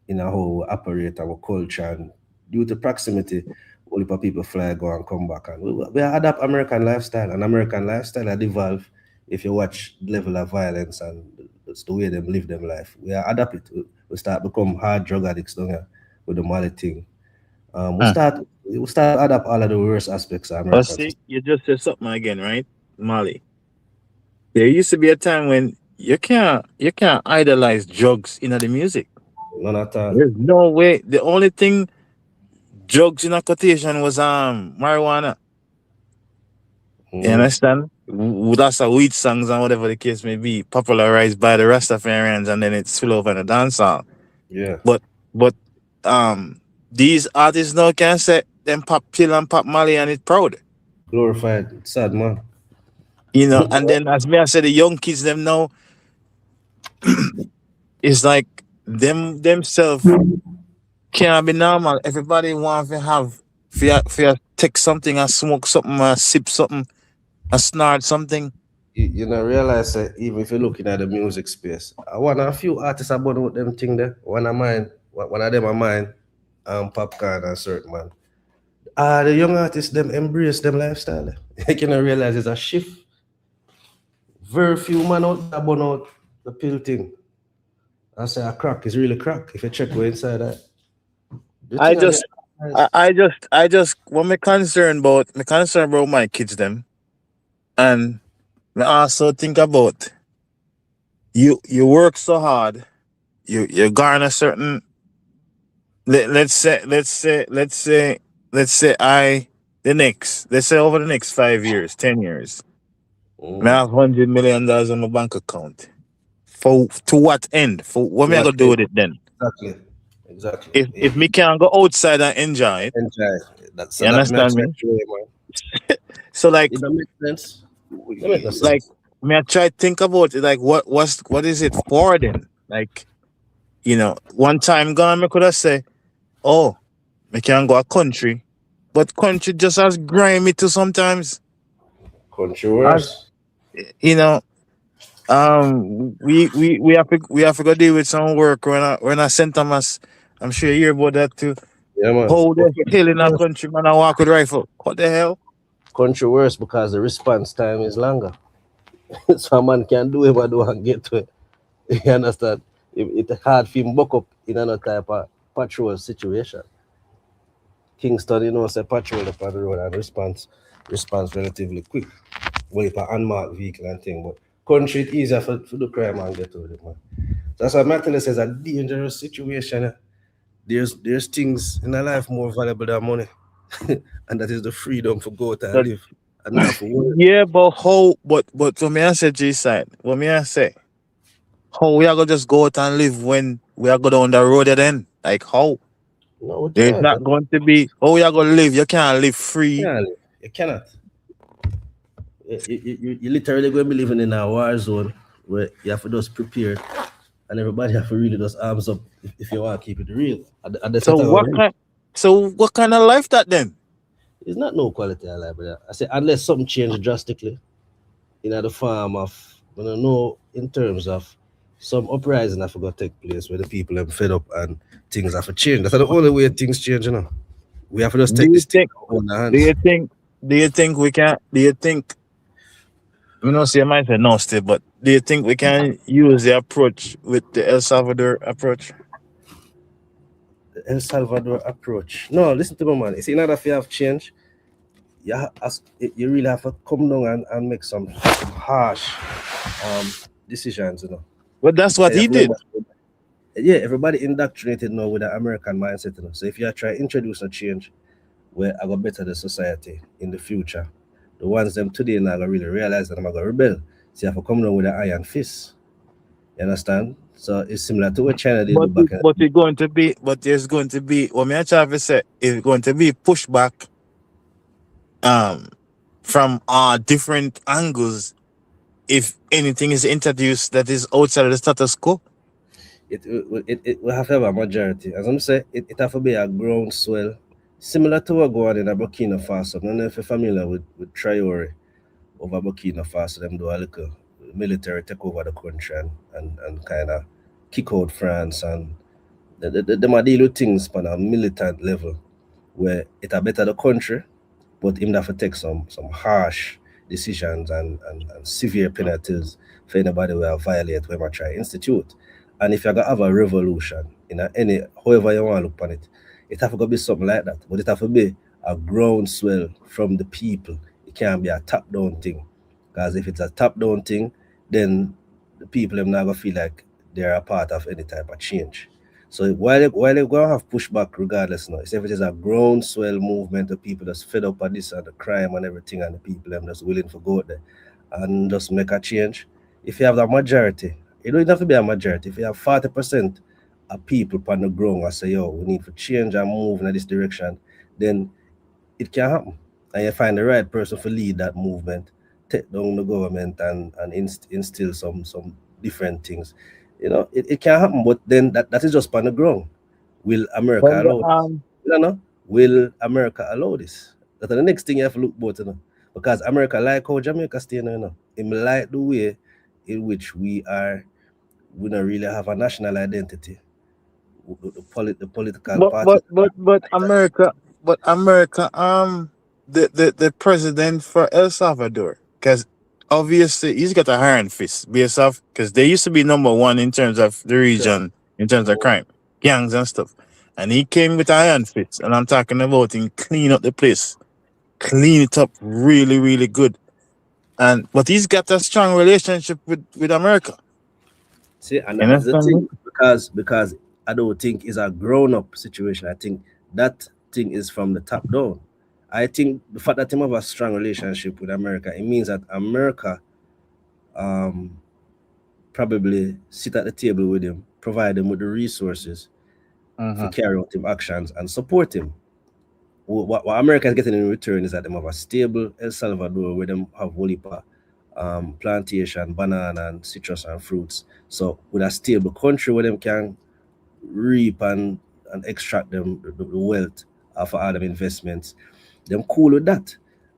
in how we operate our culture, and due to proximity, only people fly, go and come back, and we adapt American lifestyle, and American lifestyle are devolve. If you watch the level of violence and it's the way they live them life, we are adapt it. We start become hard drug addicts, don't we, with the Mali thing. We start adapt all of the worst aspects of America. See, you just said something again, right, Mali? There used to be a time when you can't idolize drugs in the music. None at all. There's no way. The only thing drugs in a quotation was marijuana. You understand? That's a weed songs and whatever the case may be, popularized by the Rastafarians, and then it's full over the dancehall. Yeah. But these artists now can say them pop pill and pop Mali and it's proud. Glorified, sad man. You know, and then as me I said, the young kids them now it's like themselves can't be normal. Everybody want to have for take something and smoke something and sip something and snort something. You know, realize that even if you're looking at the music space, I want a few artists about with them thing there. One of them are mine, Popcorn and certain man. The young artists them embrace them lifestyle. You can realize it's a shift. Very few man out there burn out the pill thing. I say a crack is really crack if you check go inside that. I just what me concerned about my kids them, and me also think about you work so hard, you garner certain let's say let's say over the next 5 years, 10 years, me have $100 million in my bank account. For to what end? For what me I gonna do with it then? Exactly. If me can't go outside and enjoy it, you understand me? So like, it don't make sense. Like, me I try to think about it. Like, what is it for then? Like, one time gone, me could have say, oh, me can go a country, but country just as grimy too sometimes. Country worse. We have to go deal with some work when I St. Thomas. I'm sure you hear about that too. Yeah, man. Hold the hill in a country, man, I walk with rifle. What the hell? Country worse because the response time is longer. So a man can do what do and get to it. You understand? It's hard for him buck up in another type of patrol situation. Kingston, say patrol upon the road and response relatively quick. Well, if an unmarked vehicle and thing, but country it's easier for the crime and get to it, man. That's why my tell says a dangerous situation. There's things in a life more valuable than money. And that is the freedom for go out and live. And not for work. Yeah, but for me I say G side. What me I say? How we are gonna just go out and live when we are go down the road then? Like how? No, there's not going to be we are gonna live. You can't live free. You cannot. You literally going to be living in a war zone where you have to just prepare and everybody have to really just arms up if you want to keep it real. So what kind of life that then? It's not no quality of life, brother. I say unless something changes drastically in the form of, I don't know, in terms of some uprising have to take place where the people are fed up and things have to change. That's the only way things change, We have to just take this thing on our hands. Do you think we can? Do you think? We don't say I might say no, still, but do you think we can use the approach with the El Salvador approach? The El Salvador approach. No, listen to me, man. It's another if you have change. You really have to come down and make some harsh decisions, But that's what he did. Yeah, everybody indoctrinated now with the American mindset, So if you try to introduce a change where I got better the society in the future, the ones them today now gonna really realize that I'm gonna rebel. So you have to come down with an iron fist. You understand? So it's similar to what China did back in. But there's going to be what me try to say is going to be pushback from different angles if anything is introduced that is outside of the status quo. It will have to have a majority. As I'm saying, it have to be a groundswell, similar to what go on in Burkina Faso. I don't know if you're familiar with Traore over Burkina Faso. Them do a little military take over the country and kind of kick out France, and them are deal with things on a militant level where it a better the country, but him have to take some harsh decisions and severe penalties for anybody who will violate whoever try institute. And if you're gonna have a revolution in any however you want to look on it, it have to be something like that. But it have to be a groundswell from the people. It can't be a top-down thing. Because if it's a top-down thing, then the people are not gonna feel like they're a part of any type of change. So while they're gonna have pushback regardless now, if it is a groundswell movement of people that's fed up on this and the crime and everything, and the people are just willing to go there and just make a change. If you have the majority, it don't have to be a majority. If you have 40% of people on the ground and say, yo, we need to change and move in this direction, then it can happen. And you find the right person to lead that movement, take down the government and instill some different things. You know, it can happen, but then that is just on the ground. Will America allow this? You know, will America allow this? That's the next thing you have to look about, you know. Because America like how Jamaica stay, you know. It like the way in which we don't really have a national identity. The political party. But America, the president for El Salvador, because obviously he's got a iron fist based off because they used to be number one in terms of the region, in terms of crime, gangs and stuff. And he came with iron fist, and I'm talking about him clean up the place, clean it up really, really good. But he's got a strong relationship with America. See, and that's the thing, because I don't think it's a grown-up situation. I think that thing is from the top down. I think the fact that him have a strong relationship with America, it means that America probably sit at the table with him, provide him with the resources to carry out his actions and support him. What America is getting in return is that they have a stable El Salvador where they have whole heap of plantation, banana and citrus and fruits. So with a stable country where them can reap and extract them the wealth of all them investments, them cool with that.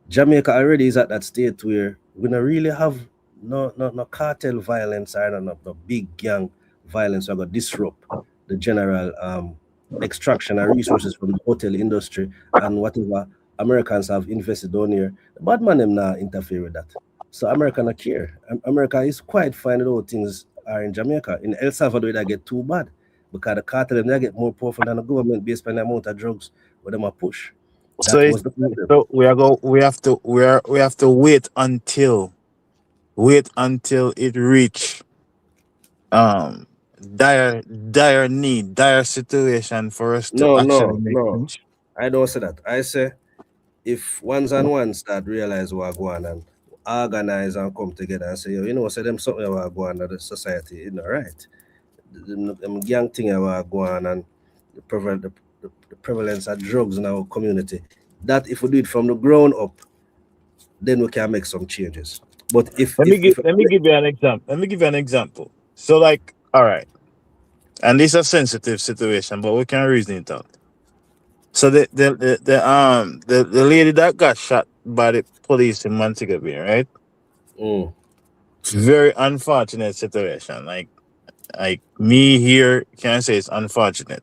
Jamaica already is at that state where we don't really have no cartel violence or no big gang violence. We're going to disrupt the general extraction and resources from the hotel industry and whatever Americans have invested on here. The bad man them not interfere with that. So America not care. America is quite fine with how things are in Jamaica. In El Salvador, they get too bad because the cartel they get more powerful than the government based on the amount of drugs where them a push. So we have to wait until it reach dire situation for us to actually make change. I don't say that. I say if ones and ones start realize what go on and organize and come together and say, you know, say them something what go on in the society, you know, right? Them gang thing what go on and the prevalence of drugs in our community. That if we do it from the ground up, then we can make some changes. But let me give you an example. Let me give you an example. So, like, all right, and this is a sensitive situation, but we can reason it out. So the lady that got shot by the police in Montego Bay, right? Very unfortunate situation. Like me here can say it's unfortunate.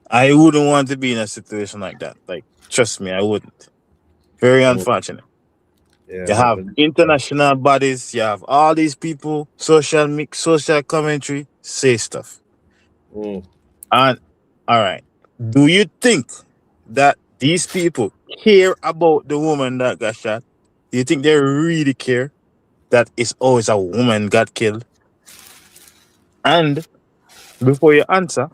I wouldn't want to be in a situation like that. Like, trust me, I wouldn't. Very unfortunate. Yeah, you have international bodies, you have all these people, social commentary, say stuff. And all right, do you think that these people care about the woman that got shot? Do you think they really care that it's always a woman got killed? And before you answer,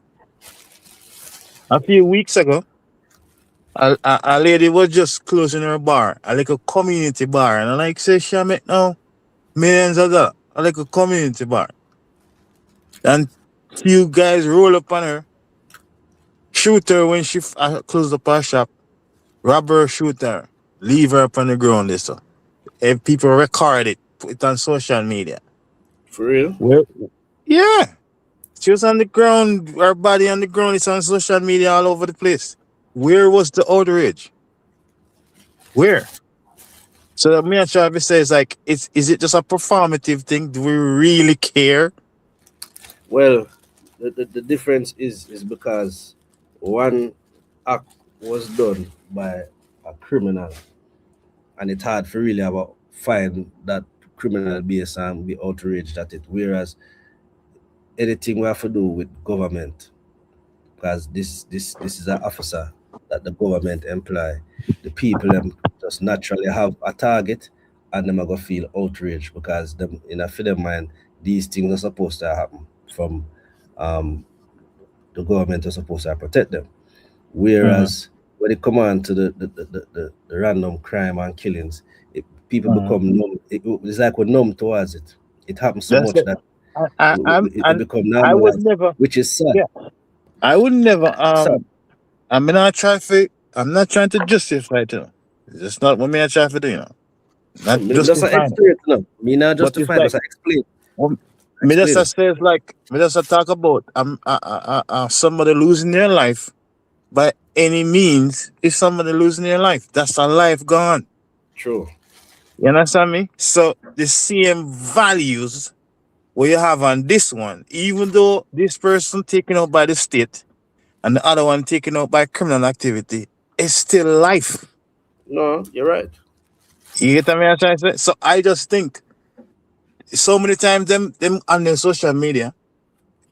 a few weeks ago, a lady was just closing her bar, a little community bar, and I like say she make now millions of dollars, a little community bar. And few guys roll up on her, shoot her when she closed up her shop, rob her, shoot her, leave her up on the ground. This so, if people record it, put it on social media. For real? Well, yeah, she was on the ground, her body on the ground. It's on social media all over the place. Where was the outrage? Where? So that me and Travis says, like, is it just a performative thing? Do we really care? Well, the difference is because one act was done by a criminal, and it's hard for really about find that criminal base and be outraged at it. Whereas anything we have to do with government, because this is an officer that the government employ, the people them just naturally have a target and them are gonna feel outraged because them in a for their mind these things are supposed to happen from the government is supposed to protect them. Whereas when it come on to the random crime and killings, people become numb. It's like we're numb towards it. It happens so much that it become normalized, which is sad. Yeah. I would never I'm not trying to justify it, you know. It's not what me I try to do, you know. Not just explain, no. Me not justify, just explain. Me just say it's like me just talk about somebody losing their life by any means. If somebody losing their life, that's a life gone. True. You understand me? So the same values what you have on this one, even though this person taken out by the state and the other one taken out by criminal activity, it's still life. No, you're right. You get what I'm trying to say? So I just think so many times them on their social media,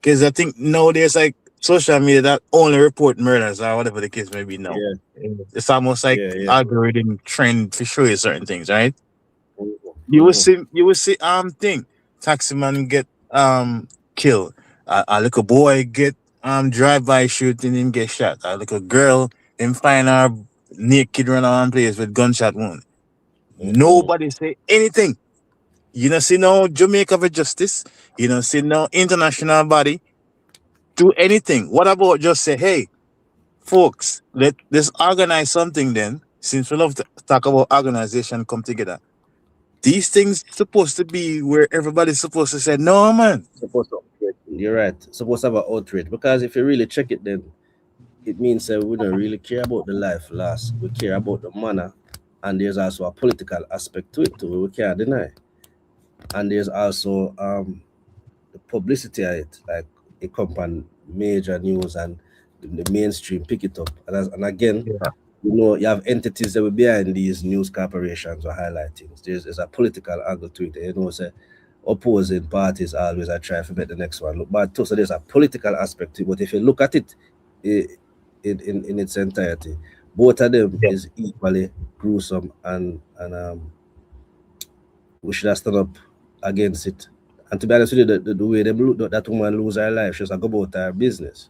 because I think nowadays like social media that only report murders or whatever the case may be now. Yeah. It's almost like Yeah. algorithm trend to show you certain things, right? You will see thing. Taxi man get killed. A little boy get drive-by shooting and get shot. A little girl him find her naked run around place with gunshot wound. Nobody say anything. You don't see no Jamaica for justice. You don't see no international body do anything. What about just say, hey, folks, let's organize something then. Since we love to talk about organization come together. These things supposed to be where everybody's supposed to say, no, man. You're right. Supposed to have an outrage. Because if you really check it, then it means that we don't really care about the life lost. We care about the manner. And there's also a political aspect to it too. We can't deny. And there's also the publicity of it. Like it come on major news and the mainstream pick it up. And again, you know, you have entities that will be behind these news corporations or highlighting. There's a political angle to it. You know, say opposing parties always are trying to make the next one look bad too. So there's a political aspect to it. But if you look at it in its entirety, both of them is equally gruesome and we should have stood up against it. And to be honest with you, the way that woman lose her life, she's like about her business.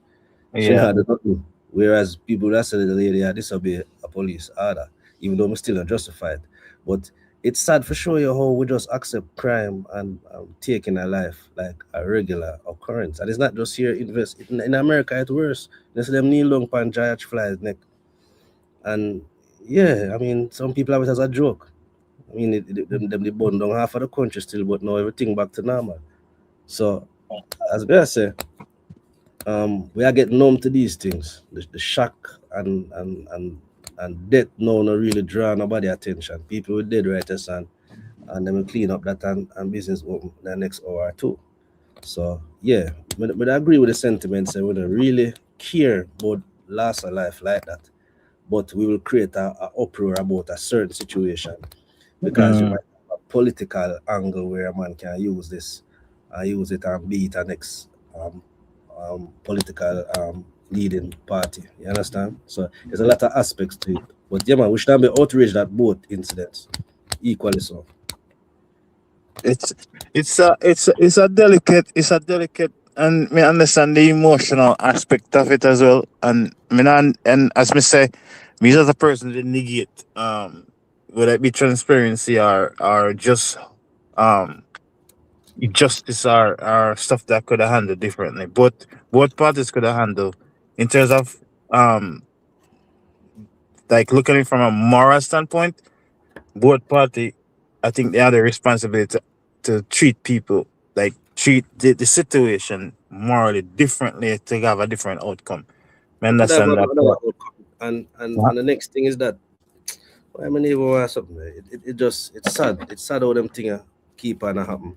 She had nothing. Whereas people that said the lady had disobeyed a police order, even though we still not justified. But it's sad for sure you how we just accept crime and taking a life like a regular occurrence. And it's not just here in America, it's worse. They see them kneel down pan Judge Fly's neck. And yeah, I mean, some people have it as a joke. I mean, they burn down half of the country still, but now everything back to normal. So, as I say, we are getting numb to these things. The shock and death now not really draw nobody attention. People will dead right as and then we clean up that and business open the next hour or two. So yeah, but I agree with the sentiments and we don't really care about loss of life like that. But we will create a uproar about a certain situation because you might have a political angle where a man can use this and use it and beat the next political leading party. You understand? So there's a lot of aspects to it. But yeah, man, we should be outraged at both incidents, equally so. It's a delicate and me understand the emotional aspect of it as well. And and as me say, me as a person that negate would it be transparency or just justice or stuff that could have handled differently. But both parties could have handled in terms of like looking at it from a moral standpoint, both party I think they have the responsibility to treat people like treat the situation morally differently to have a different outcome. I understand that. And the next thing is that I mean even something it's sad. It's sad how them things keep on happen.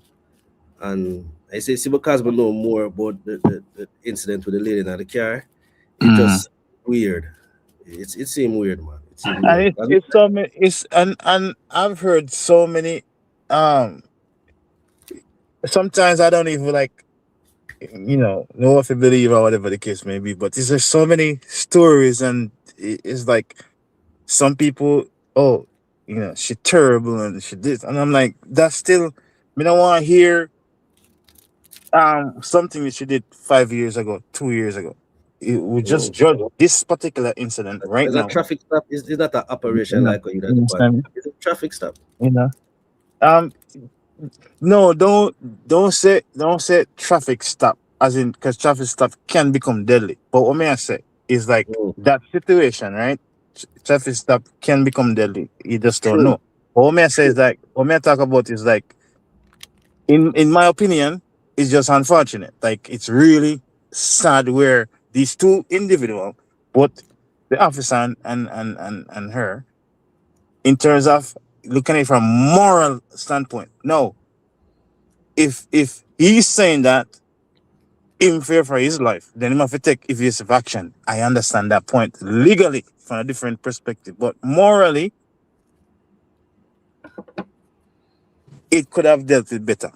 And I say see because we know more about the incident with the lady in the car, it's just weird. It seems weird, man. And I've heard so many sometimes I don't even like know if I believe or whatever the case may be, but there's just so many stories and it's like some people she terrible and she this and I'm like that's still I don't want to hear something that she did 5 years ago, 2 years ago. We just judge this particular incident right now. A traffic stop is that an operation like what you did? It's a traffic stop. No, don't say traffic stop as in because traffic stop can become deadly. But what may I say is like that situation, right? Traffic stop can become deadly. You just don't know. But what may I say is like what may I talk about is like in my opinion, it's just unfortunate. Like it's really sad where these two individuals, both the officer and her, in terms of looking at it from moral standpoint. No, if he's saying that in fear for his life, then he have to take evasive action. I understand that point legally from a different perspective, but morally, it could have dealt with better.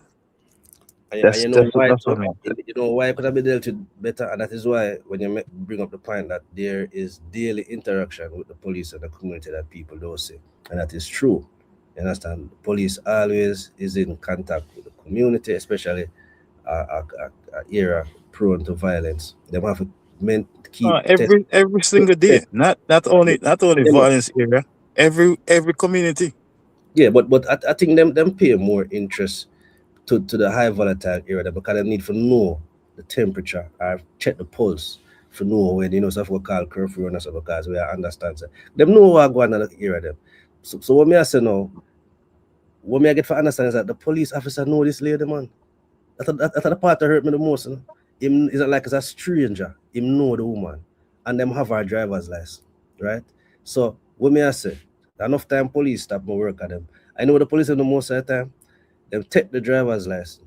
You know why? That's what I mean. You know why it could have been dealt with better, and that is why when you bring up the point that there is daily interaction with the police and the community that people don't see, and that is true. You understand? The police always is in contact with the community, especially a era prone to violence. They have to keep Every single day, not only violence area, every community. Yeah, but I think them pay more interest to the high volatile area because they need to know the temperature or check the pulse for know when stuff we call curfew and stuff because we understand that. Them know what going on in the area them. So what me I say now, what me I get for understand is that the police officer know this lady, man. That's the part that hurt me the most. You know? Him is like as a stranger. Him know the woman. And them have our driver's license. Right? So what me I say, enough time police stop my work at them. I know the police in the most of the time, them take the driver's license.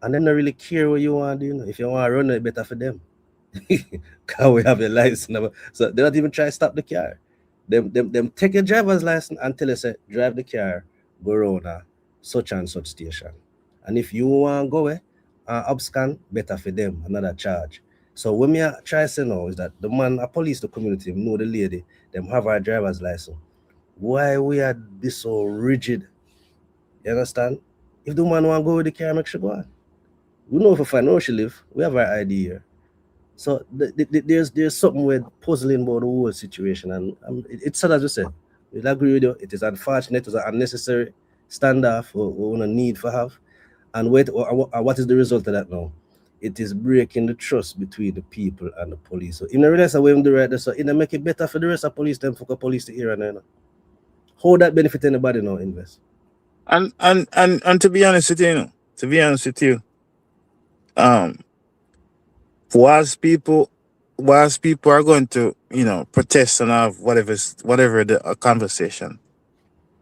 And them don't really care what you want to do. If you want to run it, better for them. Because we have a license. So they don't even try to stop the car. Them take your driver's license until they say, drive the car, go around such and such station. And if you want to go abscond, better for them, another charge. So what me try to say now is that the man, a police, the community, know the lady, them have our driver's license. Why we are this so rigid? You understand? If the man want to go with the car, make sure go on. We know if we find out where she live, we have our ID here. So there's something we're puzzling about the whole situation, and it's sad as you said. We'll agree with you. It is unfortunate. It is an unnecessary standoff we want to need for have. And what is the result of that now? It is breaking the trust between the people and the police. So in the rest of them do right, so in make it better for the rest of police them for police to hear and there. How that benefit anybody now, Invest? And to be honest with you, whilst people are going to protest and have whatever the conversation,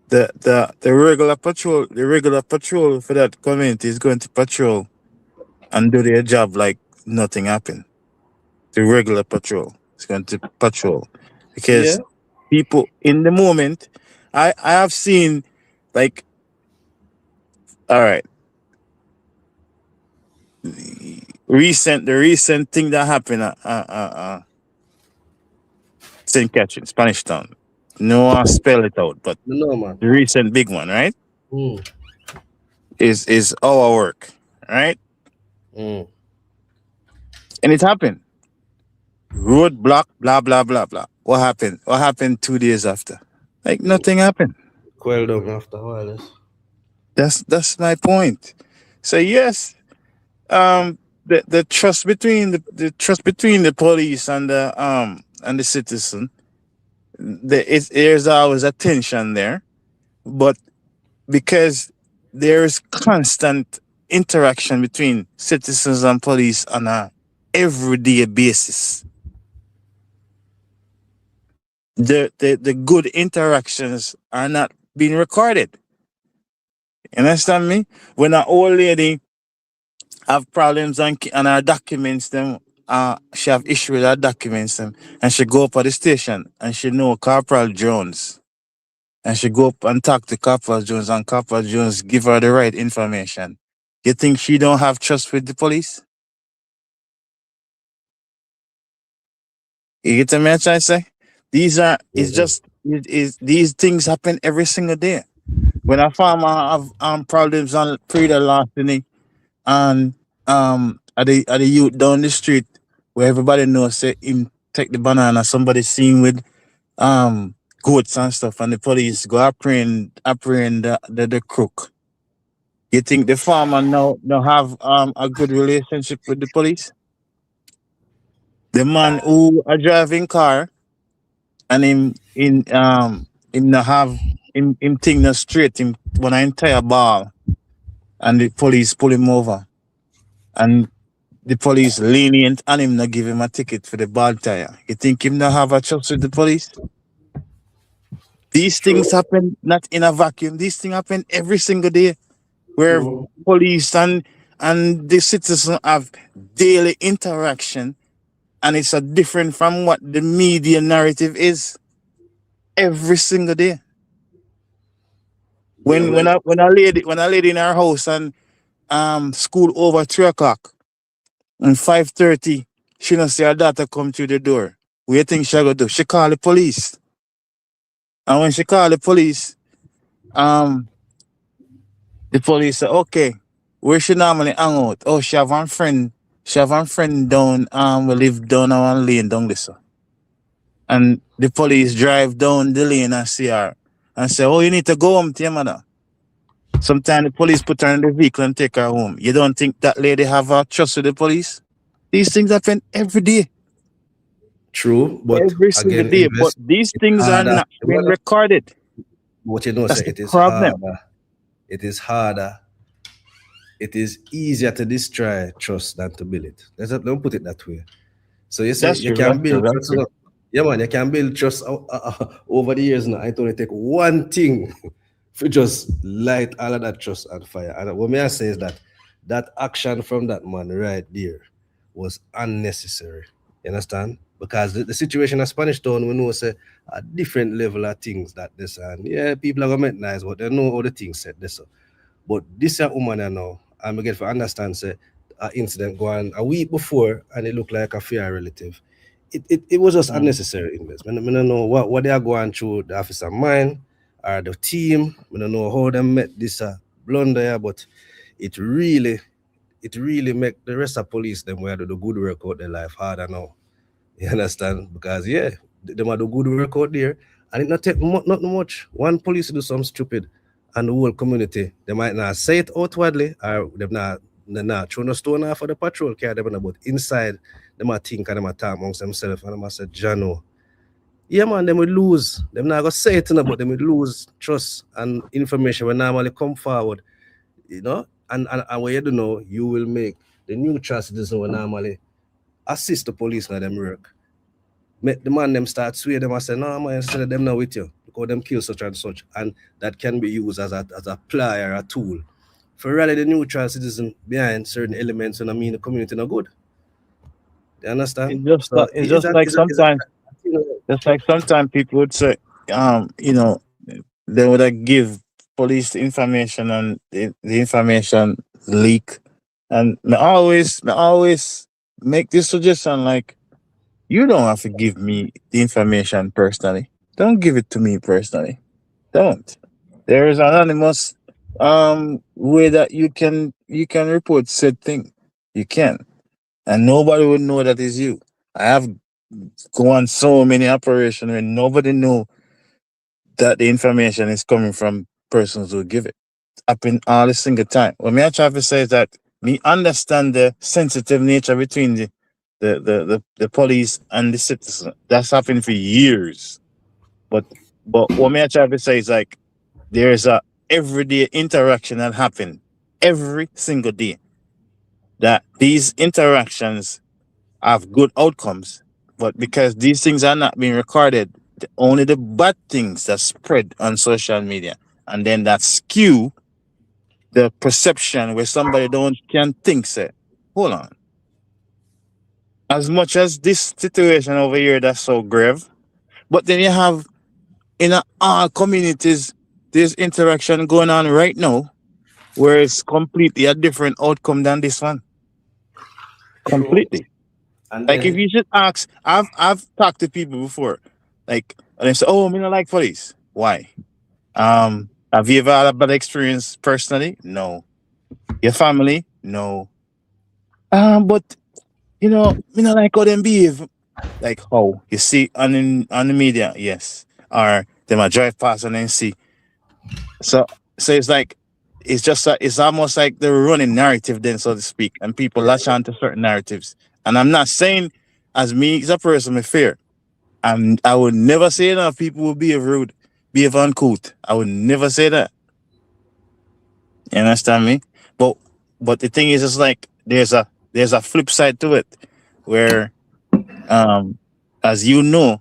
the regular patrol for that community is going to patrol and do their job like nothing happened. The regular patrol is going to patrol because people in the moment, I have seen like, all right, the recent thing that happened at St. Catherine, Spanish Town. No, I spell it out, but man. The recent big one, right? Is our work, right? And it happened. Roadblock, blah blah blah blah. What happened? What happened 2 days after? Like nothing happened. Quelled down after a while. That's my point. So yes, the trust between the police and the citizen, there's always a tension there, but because there's constant interaction between citizens and police on a everyday basis, the good interactions are not being recorded. You understand me? When an old lady have problems and her documents them, she have issue with her documents them, and she go up at the station and she know Corporal Jones, and she go up and talk to Corporal Jones, and Corporal Jones give her the right information. You think she don't have trust with the police? You get me? I try to say these things happen every single day. When a farmer have problems on pre-the larceny and at the youth down the street where everybody knows say him take the banana, somebody seen with goats and stuff, and the police go apprehend the crook. You think the farmer now have a good relationship with the police? The man who a driving car and him not have him thing not straight, him one entire ball and the police pull him over. and the police lenient and him not give him a ticket for the bad tire. You think him not have a trust with the police? These things happen not in a vacuum. These things happen every single day where police and the citizens have daily interaction, and it's a different from what the media narrative is every single day. When a lady in her house and school over 3 o'clock and 5:30, she don't see her daughter come through the door. What do you think she gonna do? She call the police. And when she call the police say, okay, where she normally hang out? Oh, she have one friend. She have one friend down we live down one lane down this. And the police drive down the lane and see her and say, oh, you need to go home to your mother. Sometimes the police put her in the vehicle and take her home. You don't think that lady have a trust with the police? These things happen every day. True, but every single again, day. But these things are not being recorded. What you know, That's say the it is problem. harder. It is harder. It is easier to destroy trust than to build it. Don't put it that way. So you say That's you true, can that's build true, trust. that's true. Yeah, man, you can build trust over the years now. It only take one thing to just light all of that trust on fire. And what may I say is that action from that man right there was unnecessary. You understand? Because the situation of Spanish Town, we know say a different level of things that this, and yeah, people are gonna make nice, but they know all the things said this. But this a woman I know, I'm get for understand say an incident going a week before and it looked like a fear relative. It was just unnecessary investment. I don't know what they are going through the officer mind or the team. I don't know how they met this blunder here, but it really make the rest of police them where do the good work out their life harder now. You understand? Because yeah, they might do good work out there, and it not take not much. One police do something stupid, and the whole community they might not say it outwardly, or they not throw no stone off for the patrol car. They but inside they might think and they might talk amongst themselves, and they might say, Jano, yeah man, they will lose. Them not gonna say it, but they will lose trust and information when normally come forward, you know. And what you do know, you will make the neutral citizen will normally assist the police in them work. Make the man them start sway them and say, no man, instead of them now with you, because them kill such and such. And that can be used as a ply or a tool for rally the neutral citizen behind certain elements and I mean the community not good. You understand? It's just like sometimes people would say, you know, they would give police the information and the information leak. And I always make this suggestion like, you don't have to give me the information personally. Don't give it to me personally. Don't. There is an anonymous way that you can report said thing. You can. And nobody would know that is you. I have gone so many operations where nobody know that the information is coming from persons who give it. Happen all the single time. What me I try to say is that me understand the sensitive nature between the police and the citizen. That's happened for years. But what me I try to say is like there is a everyday interaction that happen every single day. That these interactions have good outcomes, but because these things are not being recorded, only the bad things that spread on social media, and then that skew the perception where somebody can think say, hold on. As much as this situation over here that's so grave, but then you have in all communities there's interaction going on right now where it's completely a different outcome than this one. Completely. And like if then you should ask, I've talked to people before, like, and they say, "Oh, me not like police." Why? Have you ever had a bad experience personally? No. Your family? No. But you know, me not like how them behave. Like how you see on the media, yes, or they might drive past and then see. So it's like it's just it's almost like the running narrative, then, so to speak, and people latch on to certain narratives. And I'm not saying, as me as a person, me fear. I would never say that people will be rude, be uncouth. I would never say that. You understand me? But the thing is, it's like there's a flip side to it, where as you know,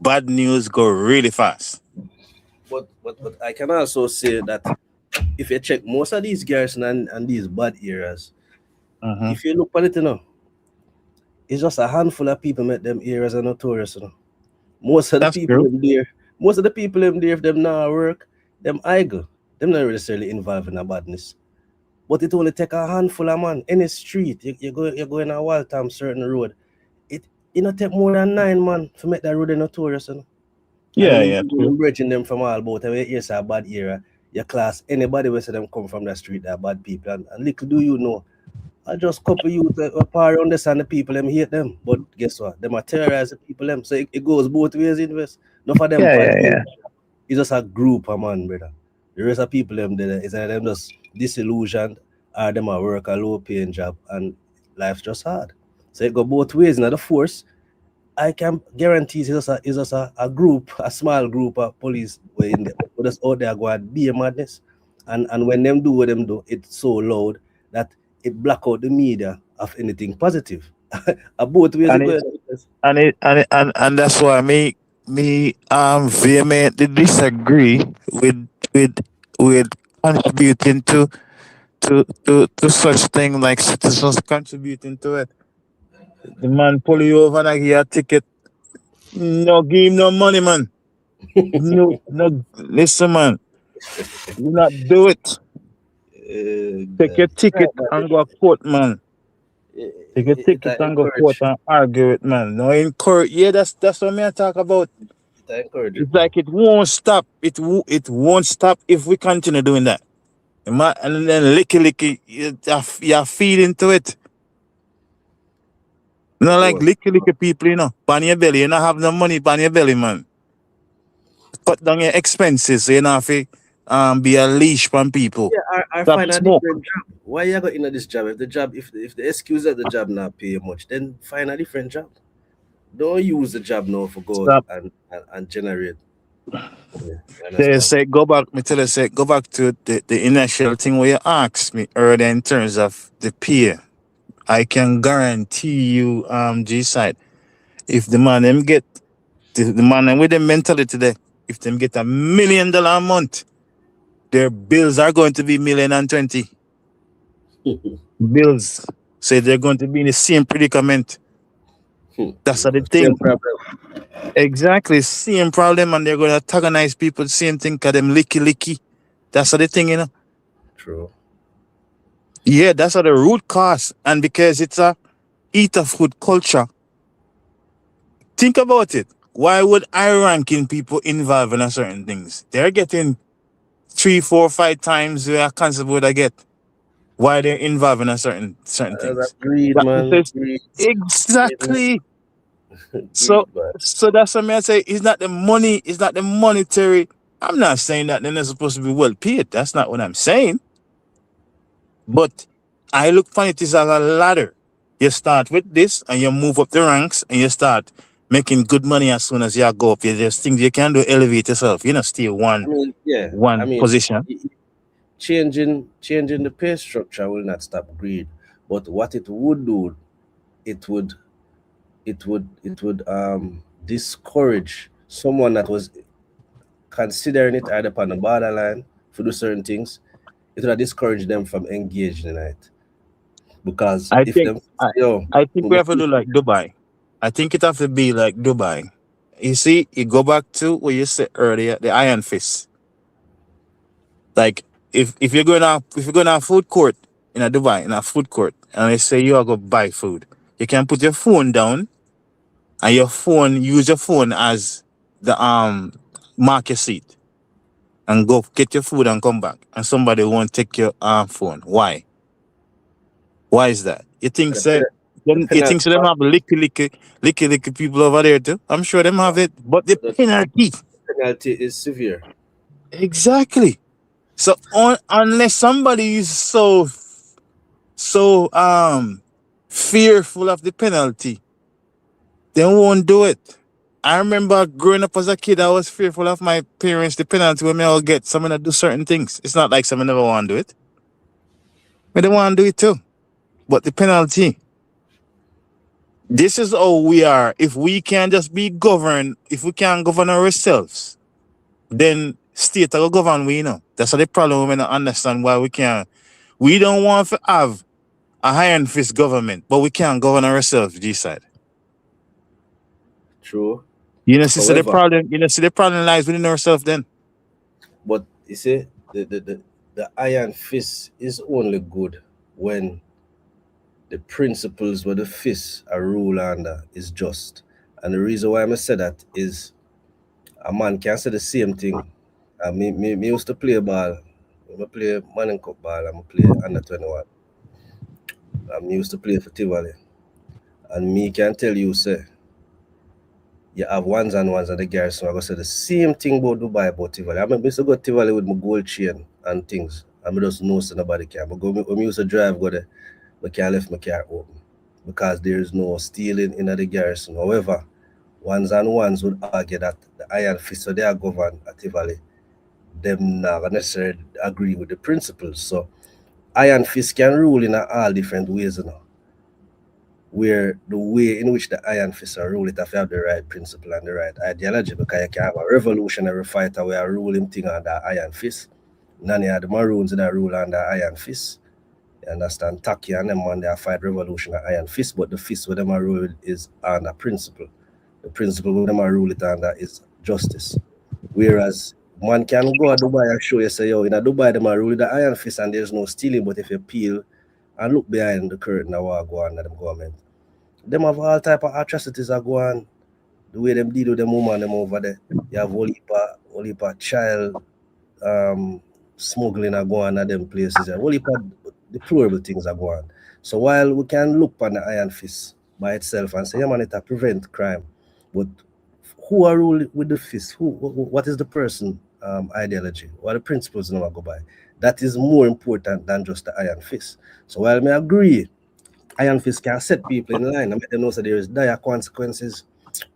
bad news go really fast. But I can also say that if you check most of these garrison and these bad areas, if you look at it, it's just a handful of people make them areas are notorious. Most of the That's people true. in there, if them not work, them idle. Them not necessarily involved in a badness. But it only take a handful of man. Any street, you go in a Waltham certain road. It take more than 9 man to make that road notorious. Yeah, And yeah, when true. you breaching them from all about, and it's a bad area, your class, anybody will say them come from the street, they're bad people. And little do you know, I just couple youth apart understand the people, them hate them. But guess what? Them are terrorize the people, them. So it goes both ways, invest. Not for them, Yeah. it's just a group of man, brother. The rest of people, them, is that them just disillusioned, or them a work a low paying job, and life's just hard. So it go both ways. Now the force, I can guarantee it's just a group, a small group of police where just out there go and be a madness. And when them do what them do, it's so loud that it black out the media of anything positive. Both ways And it it, goes. and that's why me vehemently disagree with contributing to such thing like citizens contributing to it. The man pull you over and give you a ticket. No, give him no money, man. No, listen, man. Do not do it. Take your ticket and go to court, man. Take your ticket and go court and argue it, man. No encourage. Yeah, that's what me I talk about. It's like it won't stop. It won't stop if we continue doing that. And then licky, you're feeding to it. Not like licky people, pan your belly. You don't have no money pan your belly, man. Cut down your expenses so you don't have to be a leash from people. Yeah, I Stop find a smoke. different job. Why you got into this job? If the excuse that the job not pay much, then find a different job. Don't use the job now for go Stop. and generate. They say go back. Me tell you, say go back to the initial thing where you asked me earlier in terms of the pay. I can guarantee you, G side, if the man them get the man them with the mentality there, if them get $1 million a month, their bills are going to be 1,020,000. Bills. So they're going to be in the same predicament. That's the thing. Exactly, same problem, and they're going to antagonize people. Same thing, cause them licky. That's the thing, True. Yeah, that's the root cause, and because it's a eat of food culture. Think about it. Why would high-ranking people involved in certain things? They're getting 3, 4, 5 times where a constable would get. Why they're involved in certain things? Greed, man. Greed. Exactly. So that's what I say. It's not the money. It's not the monetary. I'm not saying that they're not supposed to be well paid. That's not what I'm saying. But I look upon it as a ladder. You start with this and you move up the ranks and you start making good money as soon as you go up. There's things you can do, elevate yourself. You know, stay one position. Changing the pay structure will not stop greed. But what it would do, it would discourage someone that was considering it either upon the borderline to do certain things. It would discourage them from engaging in it. Because I think we have to do like Dubai. I think it have to be like Dubai. You see, you go back to what you said earlier, the iron fist. Like if you're going to a food court in a Dubai, in a food court, and they say you are going to buy food, you can put your phone down and use your phone as the mark your seat and go get your food and come back, and somebody won't take your phone. Why is that? You think so them have licky people over there too? I'm sure them have it, but the penalty is severe. Exactly. So unless somebody is so fearful of the penalty, they won't do it. I remember growing up as a kid, I was fearful of my parents, the penalty when I will get someone to do certain things. It's not like someone never want to do it. But they want to do it too. But the penalty, this is how we are. If we can just be governed, if we can govern ourselves, then state will govern we, That's the problem. We don't understand why we can't. We don't want to have a iron fist government, but we can't govern ourselves, G-side. True. See the problem. See the problem lies within ourselves then. But you see, the iron fist is only good when the principles where the fists are ruled under is just. And the reason why I say that is a man can say the same thing. Me used to play ball. I play man and cup ball. I play under 21. I used to play for Tivoli. And me can tell you, say, you have ones and ones at the garrison. I'm going to say the same thing about Dubai, about Tivoli. I used to go to Tivoli with my gold chain and things. I just know so nobody can. But when I used to drive, go there, I can't leave my car open because there is no stealing in the garrison. However, ones and ones would argue that the iron fist, so they are governed at Tivoli, them not necessarily agree with the principles. So iron fist can rule in all different ways, where the way in which the iron fist are ruled, it have to have the right principle and the right ideology, because you can have a revolutionary fighter where are ruling thing under iron fist. None of the Maroons that rule under iron fist. You understand? Taki and them when they fight revolution at iron fist, but the fist where them are ruled is under principle. The principle where them are ruled it under is justice. Whereas man can go to Dubai and show you, say, yo, in Dubai them are ruled the iron fist and there's no stealing, but if you peel and look behind the curtain of what go on in them government, them have all type of atrocities that go on. The way them deal with them woman them over there. You have all heap of child smuggling are going on at them places. All heap of deplorable things are going on. So while we can look on the iron fist by itself and say, yeah man, it prevent crime, but who are ruling with the fist? What is the person ideology? What are the principles you go by? That is more important than just the iron fist. So while I agree, iron fist can set people in line. I make them know that there is dire consequences,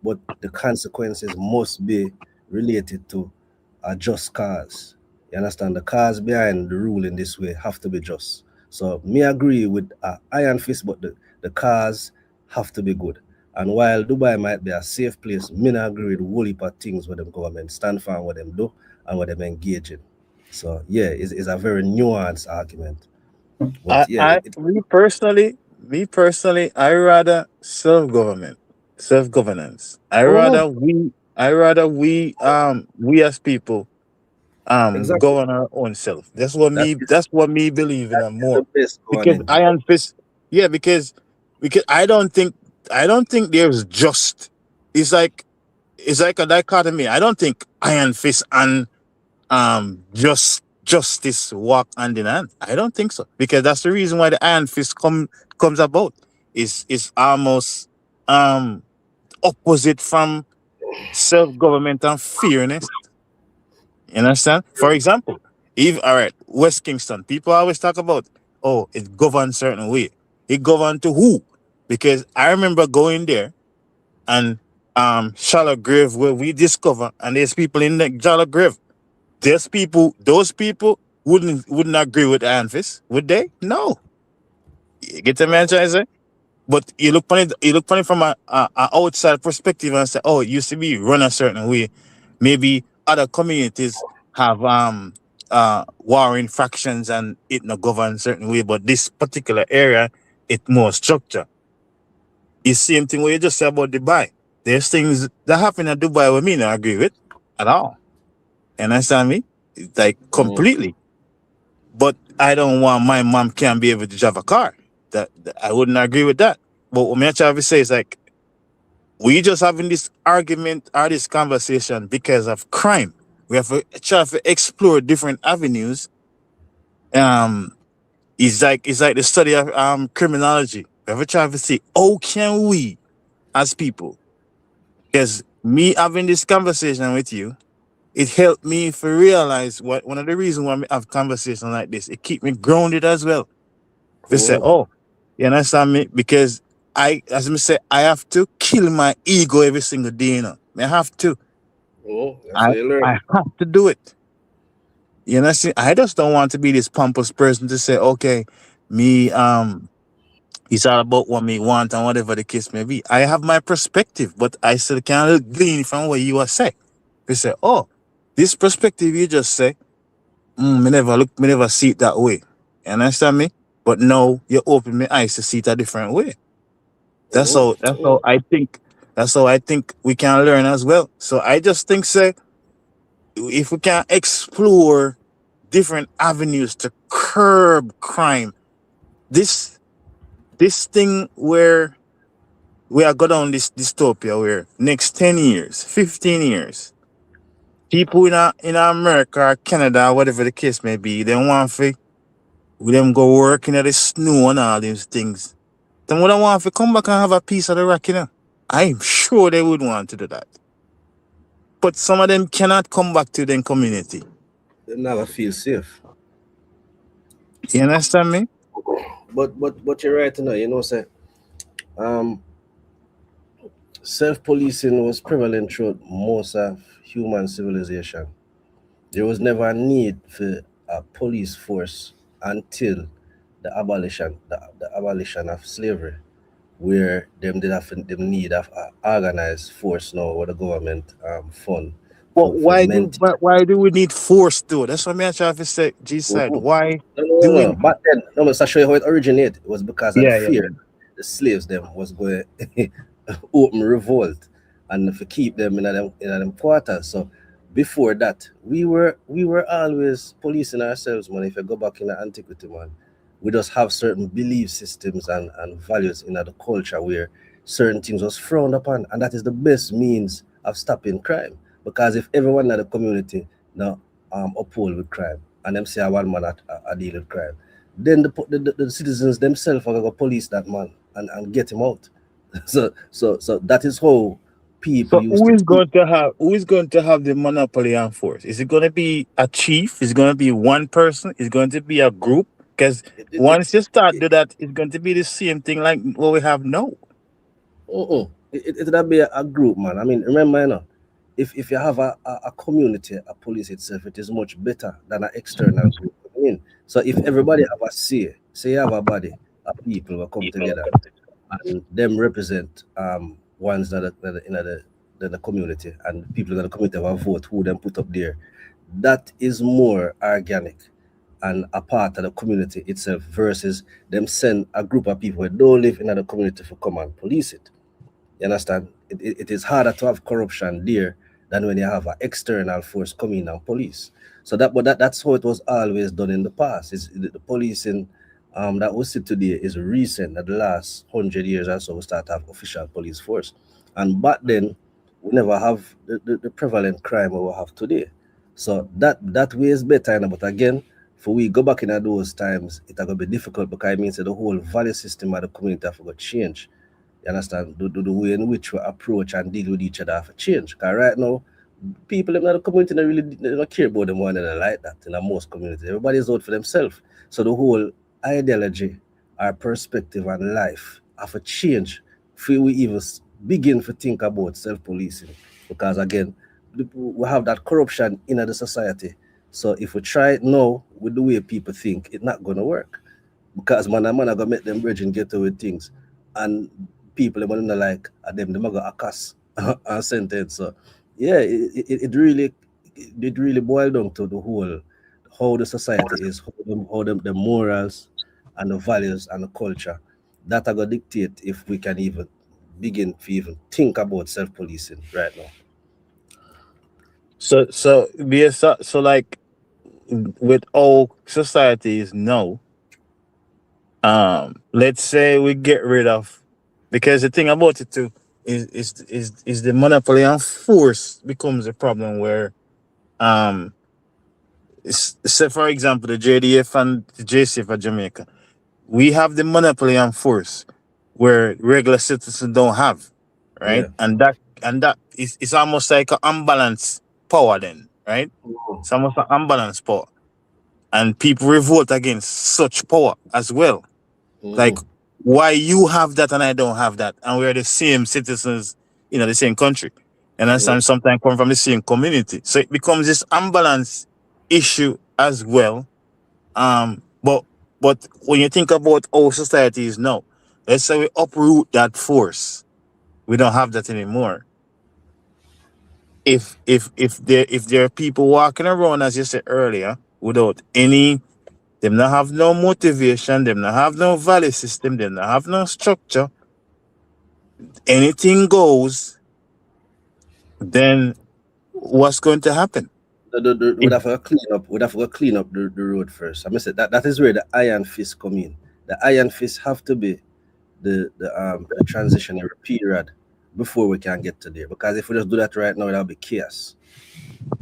but the consequences must be related to a just cause. You understand? The cause behind the rule in this way have to be just. So me agree with iron fist, but the cause have to be good. And while Dubai might be a safe place, me not agree with a whole heap of things where the government stand for and what them do and what them engage in. So yeah, it's a very nuanced argument. But Me personally, I rather self-governance. I rather we as people exactly. govern our own self. That's what me believe in more. Because iron fist, because I don't think there's just. It's like a dichotomy. I don't think iron fist and justice walk hand in hand. I don't think so, because that's the reason why the iron fist comes about. Is almost opposite from self-government and fairness. You understand? For example, West Kingston, people always talk about, oh, it governs certain way. It governed to who? Because I remember going there and shallow grave where we discover, and there's people in the shallow grave. Those people wouldn't agree with Iron Fist, would they? No. You get the man trying to say? But you look funny from a outside perspective and say, oh, it used to be run a certain way. Maybe other communities have warring factions and it not govern a certain way, but this particular area, it more structure. It's same thing what you just said about Dubai. There's things that happen in Dubai with me not agree with at all. You understand me? Like completely. But I don't want my mom can't be able to drive a car. That I wouldn't agree with that. But what I'm trying to say is like, we just having this argument or this conversation because of crime. We have to try to explore different avenues. It's like the study of criminology. We have to try to see how can we as people, because me having this conversation with you, it helped me to realize what one of the reasons why I have conversations like this. It keep me grounded as well. They say, oh, you understand me? Because I have to kill my ego every single day, I have to. I have to do it. You know, see, I just don't want to be this pompous person to say, okay, me, It's all about what me want and whatever the case may be. I have my perspective, but I still can't glean from what you are saying. You say, oh, this perspective you just say, me never see it that way. You understand me? But now you open my eyes to see it a different way. That's how I think. That's how I think we can learn as well. So I just think, say, if we can explore different avenues to curb crime, this thing where we are going down this dystopia where next 10 years, 15 years, people in America or Canada, whatever the case may be, they want to them go work in the snow and all these things. Then would I want to come back and have a piece of the rock, you know? I'm sure they would want to do that. But some of them cannot come back to their community. They never feel safe. You understand me? But you're right, you know, say, self-policing was prevalent throughout most of human civilization. There was never a need for a police force until the abolition of slavery, where them did have them need of organized force now with the government fund. But why do we need force though? That's what I'm trying to say. G said, why do we? No. But then, no, to show you how it originated. It was because of the fear the slaves them was going open revolt and to keep them in them quarters. So before that, we were always policing ourselves, man. If you go back in the antiquity, man, we just have certain belief systems and values in the culture where certain things was frowned upon, and that is the best means of stopping crime. Because if everyone in the community now uphold with crime, and them say one man a deal with crime, then the citizens themselves are gonna police that man and get him out. So that is how people So who is going to have the monopoly on force? Is it going to be a chief? Is it going to be one person? Is it going to be a group? Because once you start do that, it's going to be the same thing like what we have now. It'll be a group, man. I mean, remember, you know, if you have a community, a police itself, it is much better than an external group. I mean, so if everybody have a say you have a body of people will come together and them represent ones that are in the community, and people in the community have a vote who them put up there, that is more organic and a part of the community itself versus them send a group of people who don't live in the community to come and police it. You understand? It is harder to have corruption there than when you have an external force coming and police. So that's how it was always done in the past. Is the policing that we see today is recent. That the last 100 years or so we start to have official police force. And back then we never have the prevalent crime we have today. So that way is better, but again, for we go back in those times, it's gonna be difficult because it means that the whole value system of the community have to change. You understand? The way in which we approach and deal with each other have to change. Because right now, people in the community they don't care about them one another like that in most communities. Everybody's out for themselves. So the whole ideology, our perspective on life have to change before we even begin to think about self-policing. Because again, we have that corruption in the society. So if we try it now with the way people think, it's not going to work. Because man are going to make them bridge and get away with things. And people are going to like them going to accost and sentence. So yeah, it really boiled down to the whole, how the society is, how the morals and the values and the culture that are going to dictate if we can even begin to even think about self-policing right now. So like with all societies now, let's say we get rid of, because the thing about it too is the monopoly on force becomes a problem where say for example the JDF and the JCF of Jamaica, we have the monopoly on force where regular citizens don't have, right? Yeah. And that is it's almost like an unbalanced power then, right? It's almost an unbalanced power. And people revolt against such power as well. Like, why you have that and I don't have that, and we're the same citizens, the same country, and sometimes come from the same community. So it becomes this unbalanced issue as well. But when you think about how society is now, Let's say we uproot that force. We don't have that anymore. If there are people walking around, as you said earlier, without any, them not have no motivation, them not have no value system, them not have no structure, anything goes, then what's going to happen? We'd have to clean up the road first. I must say that is where the iron fist come in. The iron fist have to be the transitionary period before we can get to there. Because if we just do that right now, that'll be chaos.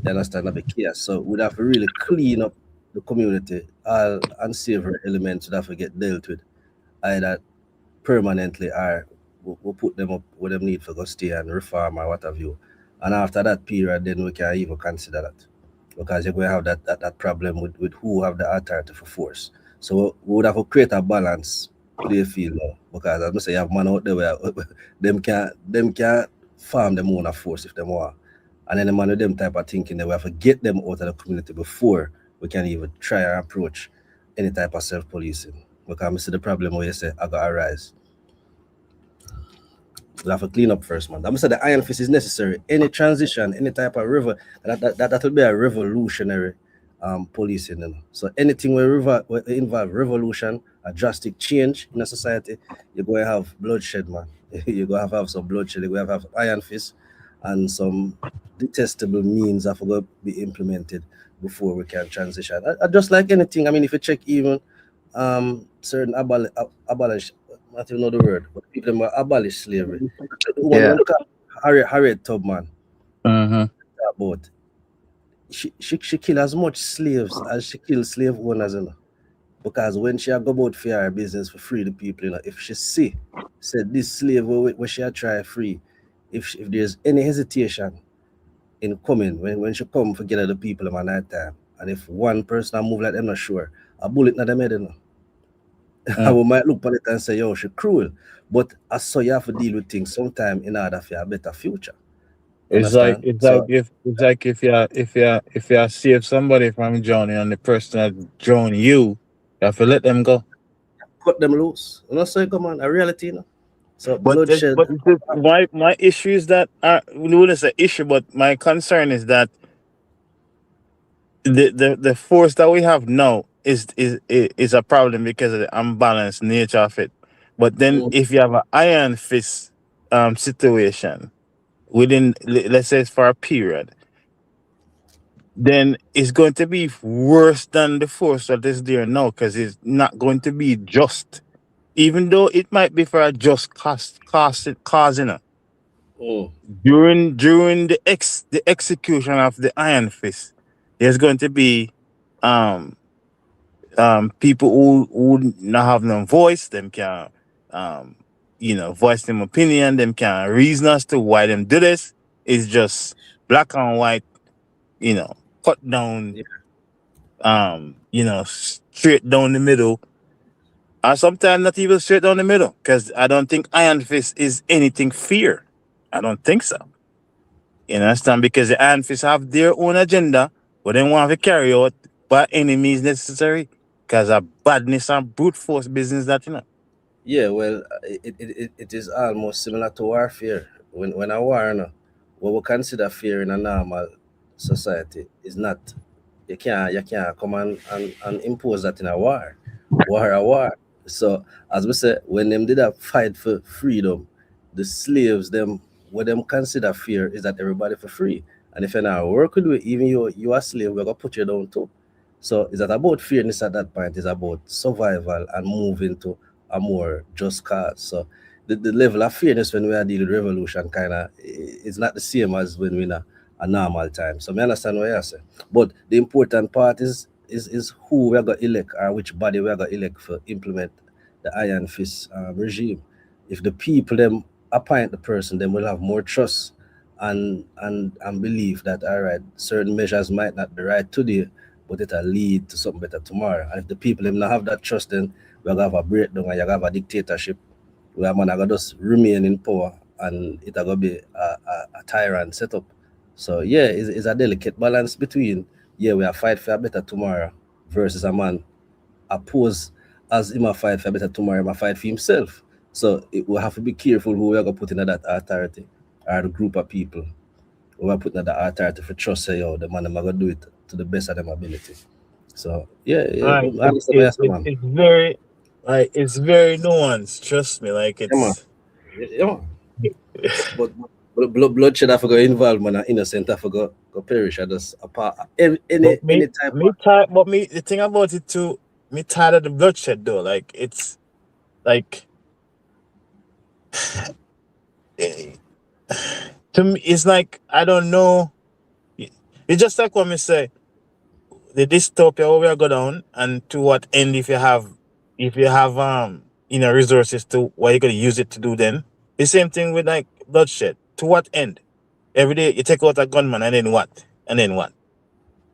You understand? That'll be chaos. So we'd have to really clean up the community. All unsavory elements would have to get dealt with, either permanently or we'll put them up where they need for go stay and reform or what have you. And after that period, then we can even consider that. Because you're going to have that problem with who have the authority for force. So we would have to create a balance play field now. Because as I say, you have man out there where them can farm them own a force if they want. And then the man with them type of thinking, they will have to get them out of the community before we can even try and approach any type of self-policing. Because I see the problem where you say, I got to rise. We'll have to clean up first, man. I'm saying the iron fist is necessary. Any transition, any type of river, that will be a revolutionary policing. You know? So anything will involve revolution, a drastic change in a society, you're going to have bloodshed, man. You're going to have some bloodshed. You're going to have iron fist and some detestable means that are going to be implemented before we can transition. Just like anything, I mean, if you check even certain abolish, I don't know the word, but people will abolish slavery. Yeah. Harriet Tubman. Mm-hmm. About she killed as much slaves as she killed slave owners, you know. Because when she go about for her business for free the people, you know, if she said this slave where she try free, if there's any hesitation in coming when she come for get the people in my night time, and if one person move like them not sure, a bullet not them head, you know. We might look at it and say, yo, she cruel. But I saw you have to deal with things sometime in order for a better future. It's like if you save somebody from drowning and the person that drowned you have to let them go. Cut them loose. You know, so come on, a reality, you know. So bloodshed. But my issue is that we wouldn't say issue, but my concern is that the force that we have now is a problem because of the unbalanced nature of it. But then if you have an iron fist situation within, let's say it's for a period, then it's going to be worse than the force that is there now because it's not going to be just, even though it might be for a just cause, you know. During the execution of the iron fist, there's going to be people who not have no voice. Them can voice them opinion. Them can reason as to why them do this. It's just black and white, you know, cut down, straight down the middle. Or sometimes not even straight down the middle, because I don't think iron fist is anything fear. I don't think so. You understand? Because the iron fists have their own agenda, but they want to carry out by any means necessary, because of badness and brute force business that, you know. Yeah, well, it is almost similar to warfare. When a war, you know, what we consider fear in a normal society is not, you can't come and impose that in a war. War. So as we say, when them did a fight for freedom, the slaves, what them consider fear is that everybody for free. And if you're not working with, even you a slave, we're gonna put you down too. So is that about fairness at that point? Is about survival and moving to a more just cause. So the level of fairness when we are dealing with revolution kind of is not the same as when we're in a normal time. So I understand what you're saying. But the important part is who we're going to elect or which body we're going to elect for implement the iron fist regime. If the people them appoint the person, then we'll have more trust and believe that all right, certain measures might not be right today, but it'll lead to something better tomorrow. And if the people them not have that trust, then we're gonna have a breakdown and you're gonna have a dictatorship where man are gonna just remain in power and it'll gonna be a tyrant setup. So yeah, it's a delicate balance between we are fight for a better tomorrow versus a man oppose as him a fight for a better tomorrow, him a fight for himself. So we have to be careful who we are going to put in that authority or the group of people who are putting that authority for trust say, yo, the man am going to do it to the best of their ability. So yeah, Right. I understand man. It's very like it's very nuanced. Trust me. Like Yeah, man. it's Yeah, man. but bloodshed I forgot involved, man. Innocent I forgot go perish. I just apart any type me tired. But me the thing about it too. Me tired of the bloodshed though. Like it's like to me it's like I don't know. It's just like what me say. The dystopia where we are go down and to what end if you have resources to what you're gonna use it to do then. The same thing with like bloodshed. To what end? Every day you take out a gunman and then what? And then what?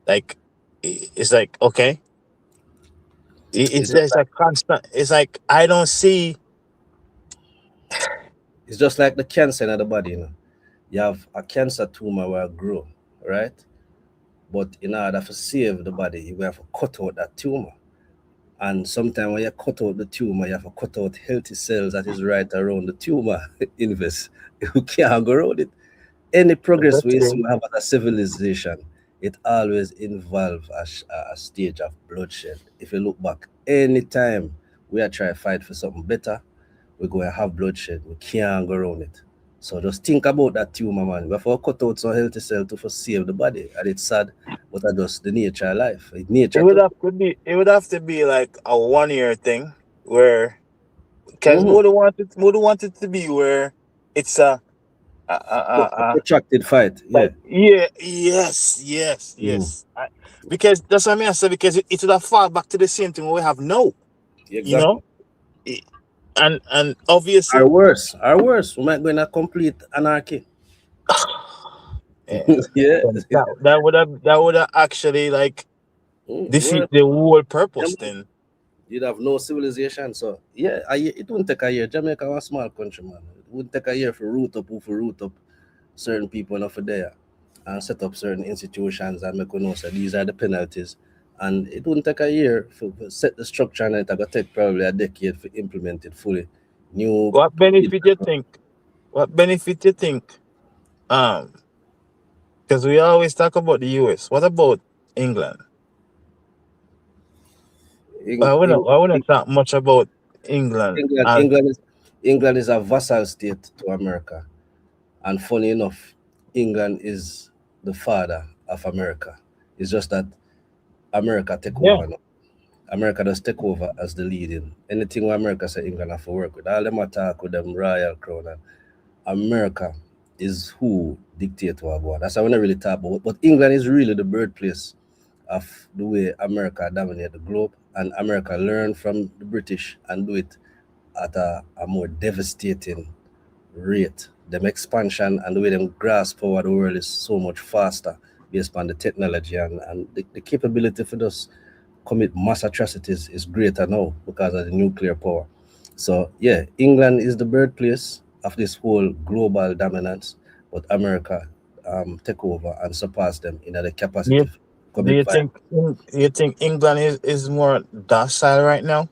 Like it's like okay. It's just a constant it's like I don't see it's just like the cancer in the body, you know. You have a cancer tumor where it grow, right? But in order to save the body, you have to cut out that tumor. And sometimes when you cut out the tumor, you have to cut out healthy cells that is right around the tumor. Invest. You can't go around it. Any progress we have as a civilization, it always involves a stage of bloodshed. If you look back, anytime we are trying to fight for something better, we're going to have bloodshed. We can't go around it. So just think about that tumor, man. We have to cut out some healthy cell to save the body. And it's sad, but that's just the nature of life. Nature it would have to be like a 1 year thing where because would want it to be where it's a protracted fight. Like, yes. Because that's what I mean. I said because it would have fall back to the same thing we have now. Exactly. You know, and obviously, Or worse. We might go in a complete anarchy. yeah, that would have actually like defeat the whole purpose. Then you'd have no civilization. So yeah, it wouldn't take a year. Jamaica was a small country, man. It wouldn't take a year for root up certain people enough for there and set up certain institutions and make know so these are the penalties. And it wouldn't take a year for set the structure, and it would take probably a decade to implement it fully. What benefit you think? Because we always talk about the US. What about England? I wouldn't talk much about England. England is a vassal state to America. And funny enough, England is the father of America. It's just that America take over now. America does take over as the leading. Anything where America say England have to work with. All them attack with them royal crown. America is who dictate what go on. That's how we don't really talk about. But England is really the birthplace of the way America dominate the globe. And America learn from the British and do it at a more devastating rate. Them expansion and the way them grasp over the world is so much faster based on the technology and the capability for us commit mass atrocities is greater now because of the nuclear power. So yeah, England is the birthplace of this whole global dominance, but America take over and surpass them in the capacity. Do you think England is more docile right now?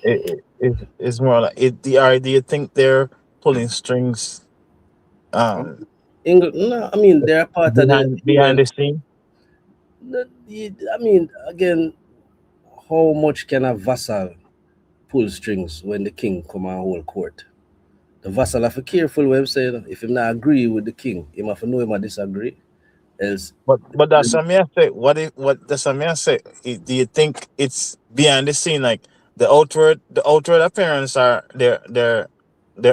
It's more like it. Do you think they're pulling strings? England, no, I mean they're part behind the scene. I mean, again, how much can a vassal pull strings when the king come and hold court? The vassal have to be careful when saying if he not agree with the king, he have to know him disagree. Else, but that's what I say. What that's what I say. Do you think it's behind the scene, like the outward appearance are their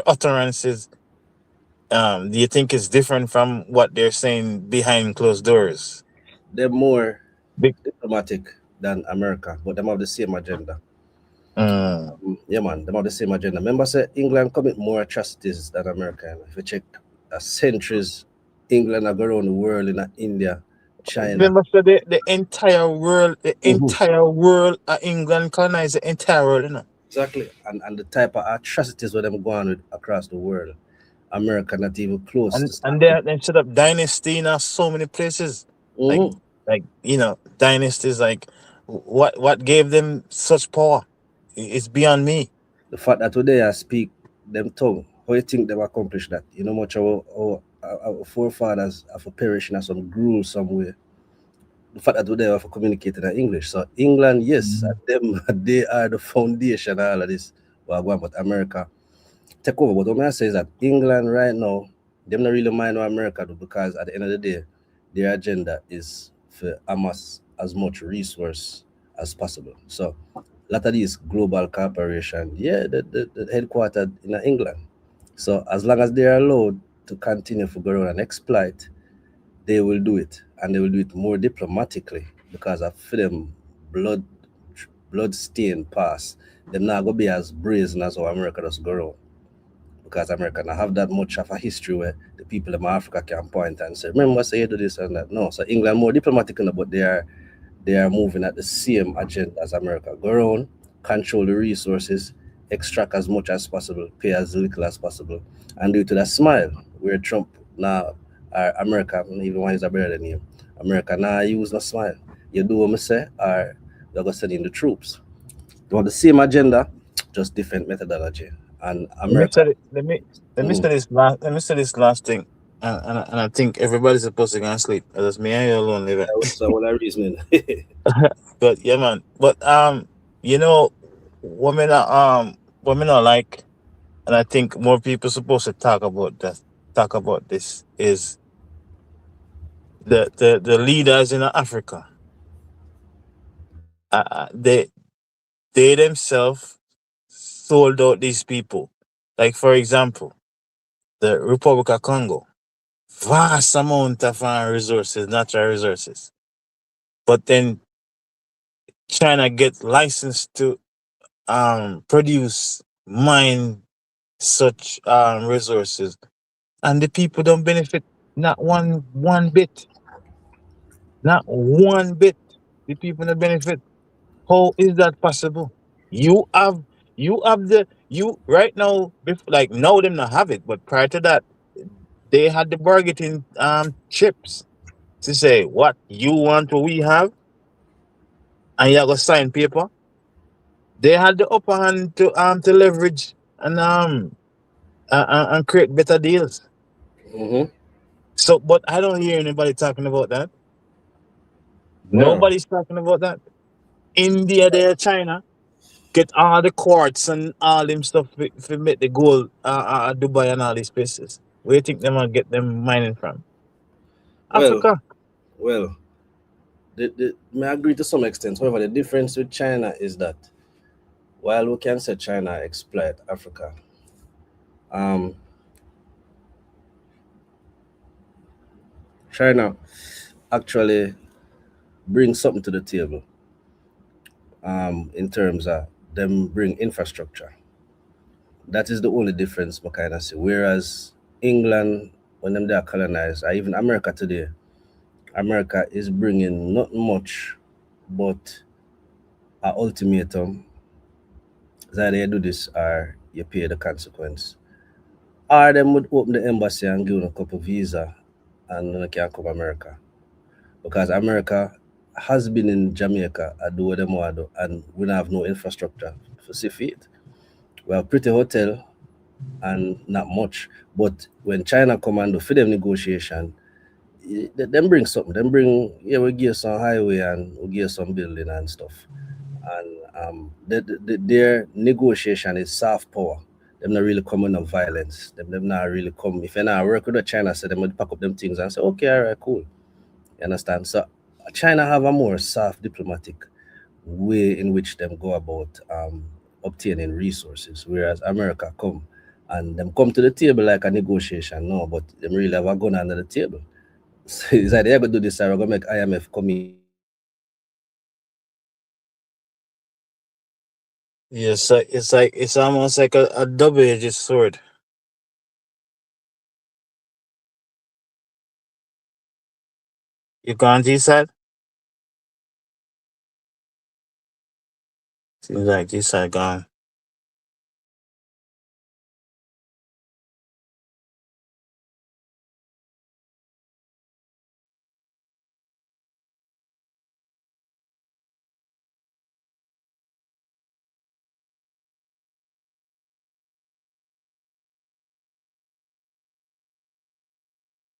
utterances? Do you think it's different from what they're saying behind closed doors? They're more diplomatic than America, but they have the same agenda. Yeah, man, they have the same agenda. Remember, say England commit more atrocities than America. If you check centuries, England have gone around the world in India, China. Remember, so the entire world, England colonized the entire world, you know. Exactly, and the type of atrocities where them going with across the world. America not even close. And they set up dynasty in so many places. Like dynasties. Like what gave them such power? It's beyond me. The fact that today I speak them tongue, how you think them accomplish that? You know much our forefathers have perished in some gruel somewhere. The fact that today have communicated in English. So England, yes, them they are the foundation of all of this. Well, go on, but America take over. But what I say is that England right now, them not really mind what America do, because at the end of the day, their agenda is for amass as much resource as possible. So a lot of these global corporation, yeah, the headquartered in England. So as long as they are allowed to continue to go around and exploit, they will do it, and they will do it more diplomatically, because of them blood stained past. Them not gonna be as brazen as how America does go around, because America not have that much of a history where the people of Africa can point and say, remember, say you do this and that. No, so England more diplomatic, but they are moving at the same agenda as America. Go around, control the resources, extract as much as possible, pay as little as possible, and do it with a smile. Where Trump now, America, even when he's better than you, America now use no smile. You do what I say, or they're going to send in the troops. They want the same agenda, just different methodology. And America. Let me say this last. Let me say this last thing, and I think everybody's supposed to go and sleep. That's me and you alone living. So what are reasoning? But yeah, man. But you know, women are like, and I think more people supposed to talk about that. Talk about this is the leaders in Africa. They themselves sold out these people. Like for example, the Republic of Congo, vast amount of resources, natural resources. But then China get licensed to produce mine such resources, and the people don't benefit not one bit, not one bit. The people don't benefit. How is that possible? You have you right now, like now them not have it, but prior to that, they had the bargaining chips to say what you want, what we have, and you have to sign paper. They had the upper hand to leverage and create better deals. Mm-hmm. So, but I don't hear anybody talking about that. No. Nobody's talking about that. India, there, China get all the quartz and all them stuff to make the gold, Dubai and all these places. Where you think them gonna get them mining from? Well, Africa. well, may I agree to some extent. However, the difference with China is that while we can say China exploit Africa, um, China actually brings something to the table. In terms of them bring infrastructure. That is the only difference, I kind of see. Whereas England, when them they are colonized, or even America today, America is bringing not much, but an ultimatum. Is either you do this or you pay the consequence. Or them would open the embassy and give them a couple visa and then they can come America. Because America has been in Jamaica and do what them want to do, and we don't have no infrastructure to see it. We have pretty hotel and not much. But when China come and do for them negotiation, them bring something. Them bring, yeah, we give some highway and we give some building and stuff. And their negotiation is soft power. Them not really coming of violence. Them not really come. If you not work with the China, so them would pack up them things and say, okay, all right, cool. You understand? So China have a more soft diplomatic way in which them go about obtaining resources, whereas America come and them come to the table like a negotiation, no, but them really have a gun under the table. So it's like they're gonna do this, or we're gonna make IMF come in. Yes, it's almost like a double-edged sword. You can't G side? Seems like G side gone.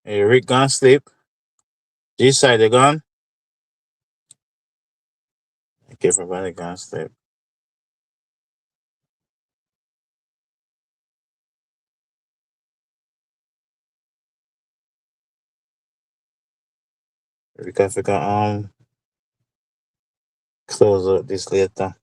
Hey, Rick gone sleep. This side they gone. Okay, everybody gone sleep. We can close out this later.